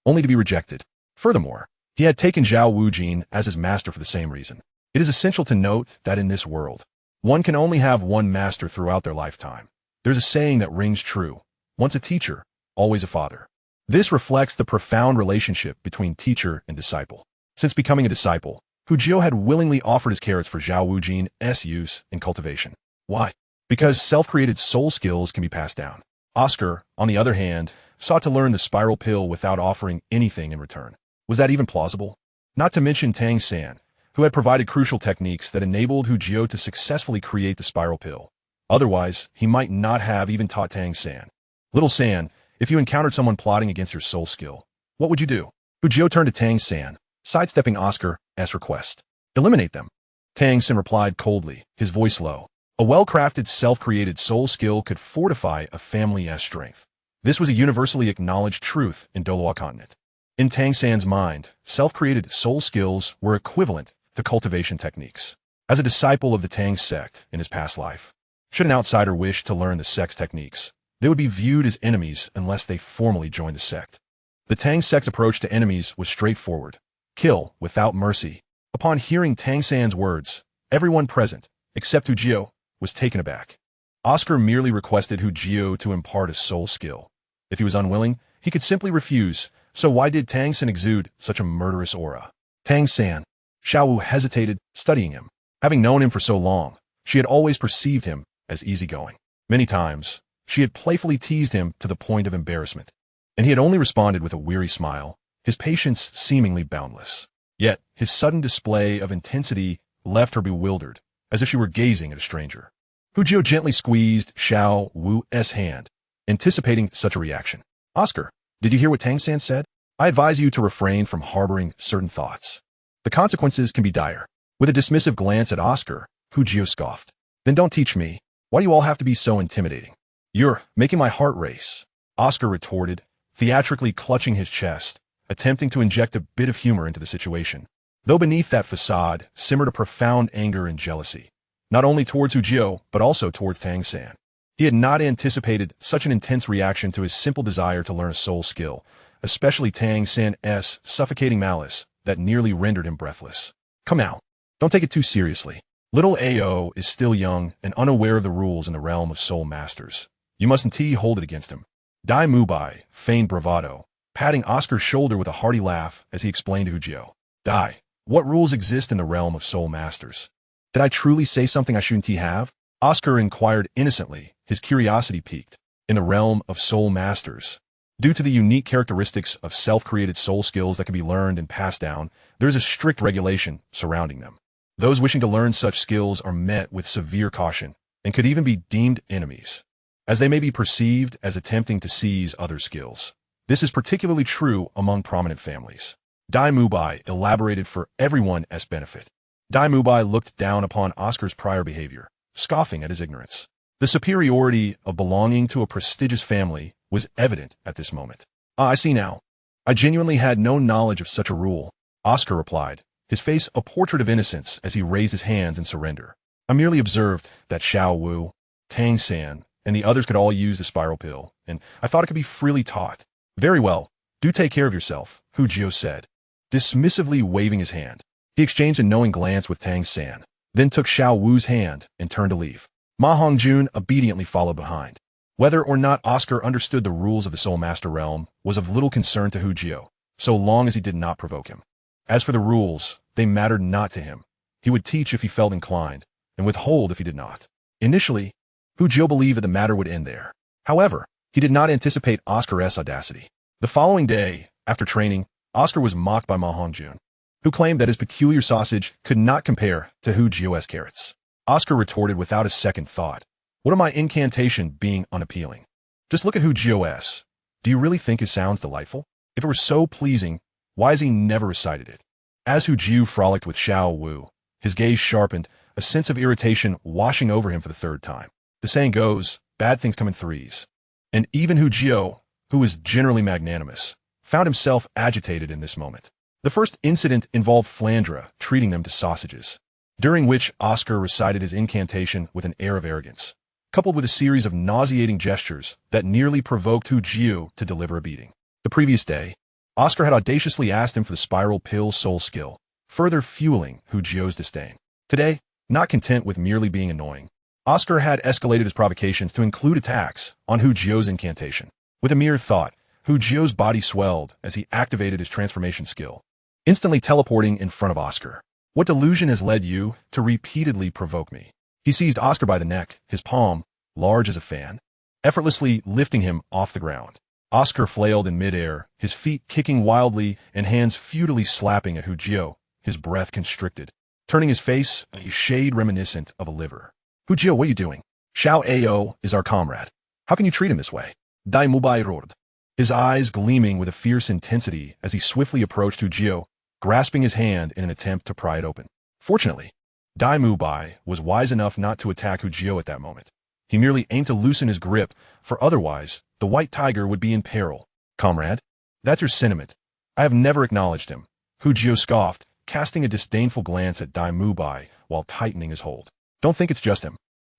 only to be rejected. Furthermore, he had taken Xiao Wu Jin as his master for the same reason. It is essential to note that in this world, one can only have one master throughout their lifetime. There's a saying that rings true: once a teacher, always a father. This reflects the profound relationship between teacher and disciple. Since becoming a disciple, Hu Jiu had willingly offered his carrots for Xiao Wu Jin's use in cultivation. Why? Because self-created soul skills can be passed down. Oscar, on the other hand, sought to learn the spiral pill without offering anything in return. Was that even plausible? Not to mention Tang San, who had provided crucial techniques that enabled Hu Jiu to successfully create the spiral pill. Otherwise, he might not have even taught Tang San. Little San, if you encountered someone plotting against your soul skill, what would you do? Hu Jiu turned to Tang San, sidestepping Oscar's request. Eliminate them. Tang San replied coldly, his voice low. A well-crafted, self-created soul skill could fortify a family's strength. This was a universally acknowledged truth in Douluo Continent. In Tang San's mind, self-created soul skills were equivalent to cultivation techniques. As a disciple of the Tang sect in his past life, should an outsider wish to learn the sect's techniques, they would be viewed as enemies unless they formally joined the sect. The Tang sect's approach to enemies was straightforward: kill without mercy. Upon hearing Tang San's words, everyone present, except Hu Jiu, was taken aback. Oscar merely requested Hu Jiu to impart a soul skill. If he was unwilling, he could simply refuse, so why did Tang San exude such a murderous aura? Tang San. Xiao Wu hesitated, studying him. Having known him for so long, she had always perceived him as easygoing. Many times, she had playfully teased him to the point of embarrassment, and he had only responded with a weary smile, his patience seemingly boundless. Yet, his sudden display of intensity left her bewildered, as if she were gazing at a stranger. Hu Jiu gently squeezed Xiao Wu's hand, anticipating such a reaction. Oscar, did you hear what Tang San said? I advise you to refrain from harboring certain thoughts. The consequences can be dire. With a dismissive glance at Oscar, Hu Jiu scoffed. Then don't teach me. Why do you all have to be so intimidating? You're making my heart race, Oscar retorted, theatrically clutching his chest, attempting to inject a bit of humor into the situation. Though beneath that facade simmered a profound anger and jealousy, not only towards Hu Jiu, but also towards Tang San. He had not anticipated such an intense reaction to his simple desire to learn a soul skill, especially Tang San's suffocating malice that nearly rendered him breathless. Come now, don't take it too seriously. Little Ao is still young and unaware of the rules in the realm of soul masters. You mustn't hold it against him. Dai Mubai feigned bravado, patting Oscar's shoulder with a hearty laugh as he explained to Hu Jiu. Dai, what rules exist in the realm of soul masters? Did I truly say something I shouldn't have? Oscar inquired innocently, his curiosity piqued. In the realm of soul masters, due to the unique characteristics of self-created soul skills that can be learned and passed down, there is a strict regulation surrounding them. Those wishing to learn such skills are met with severe caution and could even be deemed enemies, as they may be perceived as attempting to seize other skills. This is particularly true among prominent families. Dai Mubai elaborated for everyone's benefit. Dai Mubai looked down upon Oscar's prior behavior, scoffing at his ignorance. The superiority of belonging to a prestigious family was evident at this moment. I see now. I genuinely had no knowledge of such a rule, Oscar replied, his face a portrait of innocence as he raised his hands in surrender. I merely observed that Xiao Wu, Tang San, and the others could all use the spiral pill, and I thought it could be freely taught. Very well, do take care of yourself, Hu Jiu said, dismissively waving his hand. He exchanged a knowing glance with Tang San, then took Xiao Wu's hand and turned to leave. Ma Hongjun obediently followed behind. Whether or not Oscar understood the rules of the Soul Master realm was of little concern to Hu Jiu, so long as he did not provoke him. As for the rules, they mattered not to him. He would teach if he felt inclined, and withhold if he did not. Initially, Hu Jiu believed that the matter would end there. However, he did not anticipate Oscar's audacity. The following day, after training, Oscar was mocked by Ma Hongjun, who claimed that his peculiar sausage could not compare to Hu Jiu's carrots. Oscar retorted without a second thought, "What am I incantation being unappealing? Just look at Hu Jiu's. Do you really think it sounds delightful? If it were so pleasing, why has he never recited it?" As Hu Jiu frolicked with Xiao Wu, his gaze sharpened, a sense of irritation washing over him for the third time. The saying goes, bad things come in threes. And even Hu Jiu, who was generally magnanimous, found himself agitated in this moment. The first incident involved Flandra treating them to sausages, during which Oscar recited his incantation with an air of arrogance, coupled with a series of nauseating gestures that nearly provoked Hu Jiu to deliver a beating. The previous day, Oscar had audaciously asked him for the spiral pill soul skill, further fueling Hu Jiu's disdain. Today, not content with merely being annoying, Oscar had escalated his provocations to include attacks on Hu Jiu's incantation. With a mere thought, Hu Jiu's body swelled as he activated his transformation skill, instantly teleporting in front of Oscar. "What delusion has led you to repeatedly provoke me?" He seized Oscar by the neck, his palm, large as a fan, effortlessly lifting him off the ground. Oscar flailed in midair, his feet kicking wildly and hands futilely slapping at Hu Jiu, his breath constricted, turning his face a shade reminiscent of a liver. "Hu Jiu, what are you doing? Xiao Ao is our comrade. How can you treat him this way?" Dai Mubai roared, his eyes gleaming with a fierce intensity as he swiftly approached Hu Jiu, grasping his hand in an attempt to pry it open. Fortunately, Dai Mubai was wise enough not to attack Hu Jiu at that moment. He merely aimed to loosen his grip, for otherwise, the white tiger would be in peril. "Comrade, that's your sentiment. I have never acknowledged him," Hu Jiu scoffed, casting a disdainful glance at Dai Mubai while tightening his hold. "Don't think it's just him.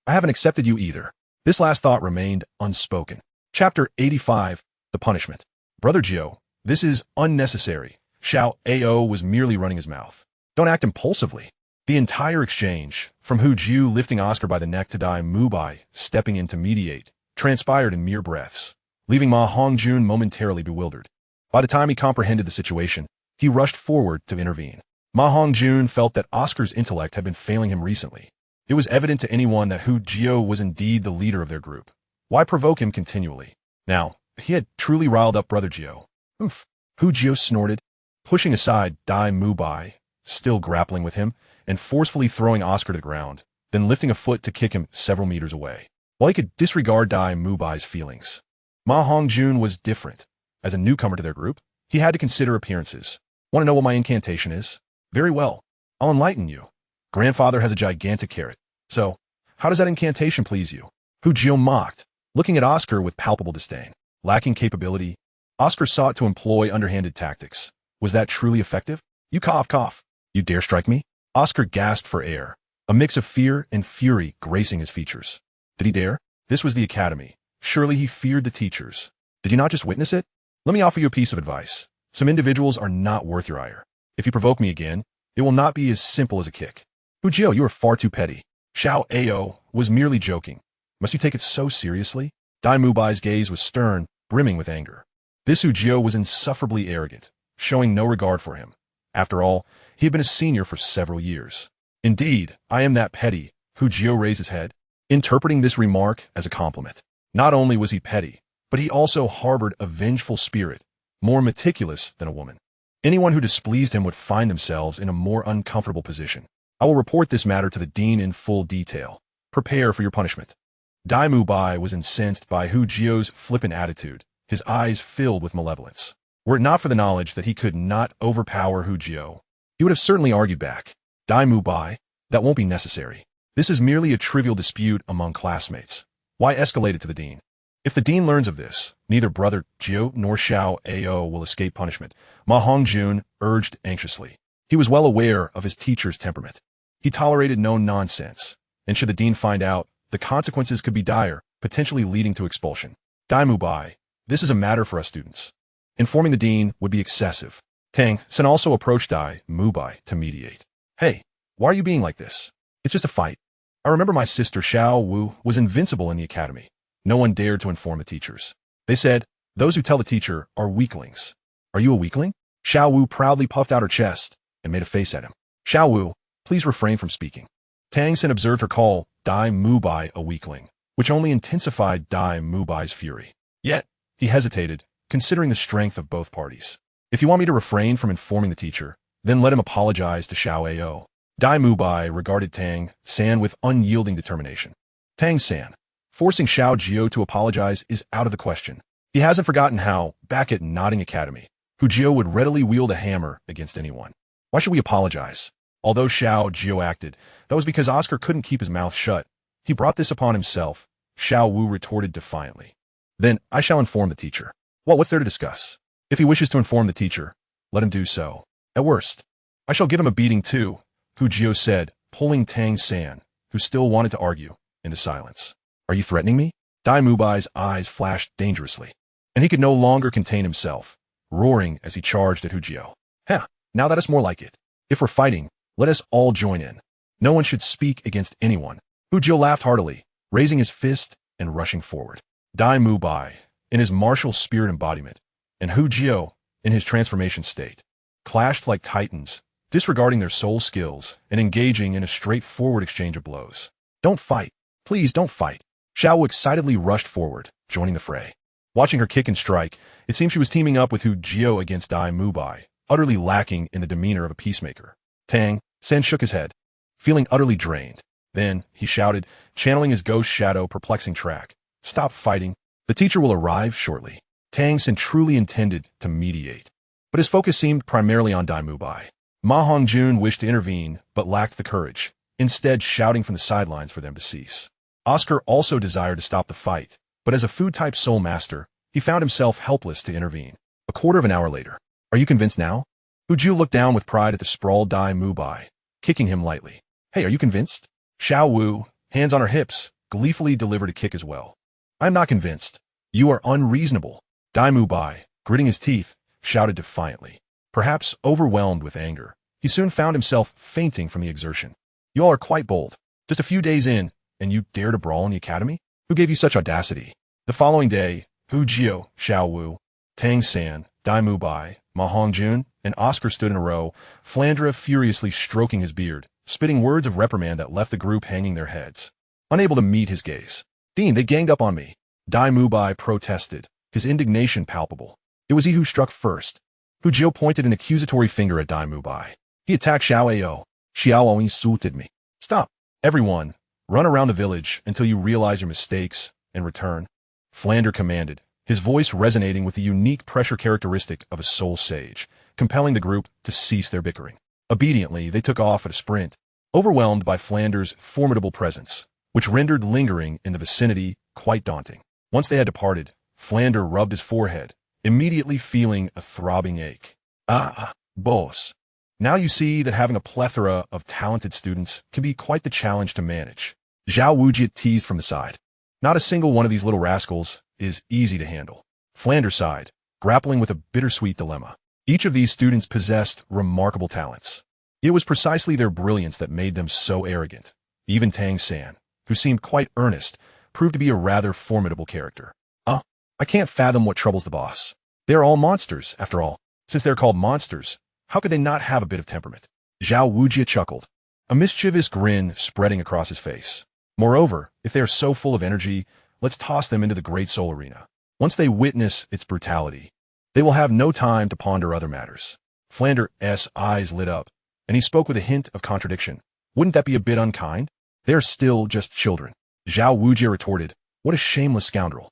I haven't accepted you either." This last thought remained unspoken. Chapter 85, The Punishment. "Brother Jiu, this is unnecessary." Xiao Ao was merely running his mouth. "Don't act impulsively." The entire exchange, from Hu Jiu lifting Oscar by the neck to Dai Mubai stepping in to mediate, transpired in mere breaths, leaving Ma Hongjun momentarily bewildered. By the time he comprehended the situation, he rushed forward to intervene. Ma Hongjun felt that Oscar's intellect had been failing him recently. It was evident to anyone that Hu Jiu was indeed the leader of their group. Why provoke him continually? Now, he had truly riled up Brother Jiu. "Humph," Hu Jiu snorted, pushing aside Dai Mubai, still grappling with him, and forcefully throwing Oscar to the ground, then lifting a foot to kick him several meters away. While he could disregard Dai Mubai's feelings, Ma Hongjun was different. As a newcomer to their group, he had to consider appearances. "Want to know what my incantation is? Very well. I'll enlighten you. Grandfather has a gigantic carrot. So, how does that incantation please you?" Hu Jiu mocked, looking at Oscar with palpable disdain. Lacking capability, Oscar sought to employ underhanded tactics. Was that truly effective? "You cough. You dare strike me?" Oscar gasped for air, a mix of fear and fury gracing his features. Did he dare? This was the academy. Surely he feared the teachers. Did you not just witness it? Let me offer you a piece of advice. Some individuals are not worth your ire. If you provoke me again, it will not be as simple as a kick. "Hu Jiu, you are far too petty." Xiao Ao was merely joking. Must you take it so seriously? Dai Mubai's gaze was stern, brimming with anger. This Hu Jiu was insufferably arrogant, showing no regard for him. After all, he had been a senior for several years. "Indeed, I am that petty." Hu Jiu raised his head, interpreting this remark as a compliment. Not only was he petty, but he also harbored a vengeful spirit, more meticulous than a woman. Anyone who displeased him would find themselves in a more uncomfortable position. "I will report this matter to the dean in full detail. Prepare for your punishment." Dai Mubai was incensed by Hu Jiu's flippant attitude, his eyes filled with malevolence. Were it not for the knowledge that he could not overpower Hu Jiu, he would have certainly argued back. "Dai Mubai, that won't be necessary. This is merely a trivial dispute among classmates. Why escalate it to the dean? If the dean learns of this, neither Brother Jiu nor Xiao Ao will escape punishment," Ma Hongjun urged anxiously. He was well aware of his teacher's temperament. He tolerated no nonsense, and should the dean find out, the consequences could be dire, potentially leading to expulsion. "Dai Mubai, this is a matter for us students. Informing the dean would be excessive." Tang San also approached Dai Mubai to mediate. "Hey, why are you being like this? It's just a fight. I remember my sister Xiao Wu was invincible in the academy. No one dared to inform the teachers. They said, those who tell the teacher are weaklings." "Are you a weakling?" Xiao Wu proudly puffed out her chest, and made a face at him. Xiao Wu, please refrain from speaking. Tang San observed her call Dai Mubai a weakling, which only intensified Dai Mubai's fury. Yet, he hesitated, considering the strength of both parties. If you want me to refrain from informing the teacher, then let him apologize to Xiao Ao. Dai Mubai regarded Tang San with unyielding determination. Tang San, forcing Xiao Jiuhao to apologize is out of the question. He hasn't forgotten how, back at Nodding Academy, Jiuhao would readily wield a hammer against anyone. Why should we apologize? Although Xiao Jiuhao acted, that was because Oscar couldn't keep his mouth shut. He brought this upon himself, Xiao Wu retorted defiantly. Then I shall inform the teacher. Well, what's there to discuss? If he wishes to inform the teacher, let him do so. At worst, I shall give him a beating too, Jiuhao said, pulling Tang San, who still wanted to argue, into silence. Are you threatening me? Dai Mubai's eyes flashed dangerously, and he could no longer contain himself, roaring as he charged at Jiuhao. Heh, now that is more like it. If we're fighting, let us all join in. No one should speak against anyone. Jiuhao laughed heartily, raising his fist and rushing forward. Dai Mubai, in his martial spirit embodiment, and Jiuhao, in his transformation state, clashed like titans, disregarding their soul skills and engaging in a straightforward exchange of blows. Don't fight. Please don't fight. Xiao Wu excitedly rushed forward, joining the fray. Watching her kick and strike, it seemed she was teaming up with Jiuhao against Dai Mubai, utterly lacking in the demeanor of a peacemaker. Tang San shook his head, feeling utterly drained. Then, he shouted, channeling his ghost shadow perplexing track. Stop fighting. The teacher will arrive shortly. Tang San truly intended to mediate, but his focus seemed primarily on Dai Mubai. Ma Hongjun wished to intervene, but lacked the courage, instead shouting from the sidelines for them to cease. Oscar also desired to stop the fight, but as a food-type soul master, he found himself helpless to intervene. A quarter of an hour later. Are you convinced now? Jiuhao looked down with pride at the sprawled Dai Mubai, kicking him lightly. Hey, are you convinced? Xiao Wu, hands on her hips, gleefully delivered a kick as well. I'm not convinced. You are unreasonable. Dai Mubai, gritting his teeth, shouted defiantly. Perhaps overwhelmed with anger, he soon found himself fainting from the exertion. You all are quite bold. Just a few days in, and you dare to brawl in the academy? Who gave you such audacity? The following day, Jiuhao, Xiao Wu, Tang San, Dai Mubai, Ma Hongjun, and Oscar stood in a row, Flandra furiously stroking his beard, spitting words of reprimand that left the group hanging their heads, unable to meet his gaze. Dean, they ganged up on me. Dai Mubai protested, his indignation palpable. It was he who struck first. Jiuhao pointed an accusatory finger at Dai Mubai. He attacked Xiao Ao. Xiao Wu insulted me. Stop. Everyone, run around the village until you realize your mistakes and return. Flandre commanded, his voice resonating with the unique pressure characteristic of a soul sage, compelling the group to cease their bickering. Obediently, they took off at a sprint, overwhelmed by Flandre's formidable presence, which rendered lingering in the vicinity quite daunting. Once they had departed, Flandre rubbed his forehead, immediately feeling a throbbing ache. Boss. Now you see that having a plethora of talented students can be quite the challenge to manage. Xiao Wu teased from the side. Not a single one of these little rascals is easy to handle. Flandre sighed, grappling with a bittersweet dilemma. Each of these students possessed remarkable talents. It was precisely their brilliance that made them so arrogant. Even Tang San, who seemed quite earnest, proved to be a rather formidable character. I can't fathom what troubles the boss. They are all monsters, after all. Since they're called monsters, how could they not have a bit of temperament? Xiao Wu chuckled, a mischievous grin spreading across his face. Moreover, if they are so full of energy, let's toss them into the Great Soul Arena. Once they witness its brutality, they will have no time to ponder other matters. Flandre's eyes lit up, and he spoke with a hint of contradiction. Wouldn't that be a bit unkind? They are still just children. Xiao Wu retorted, what a shameless scoundrel.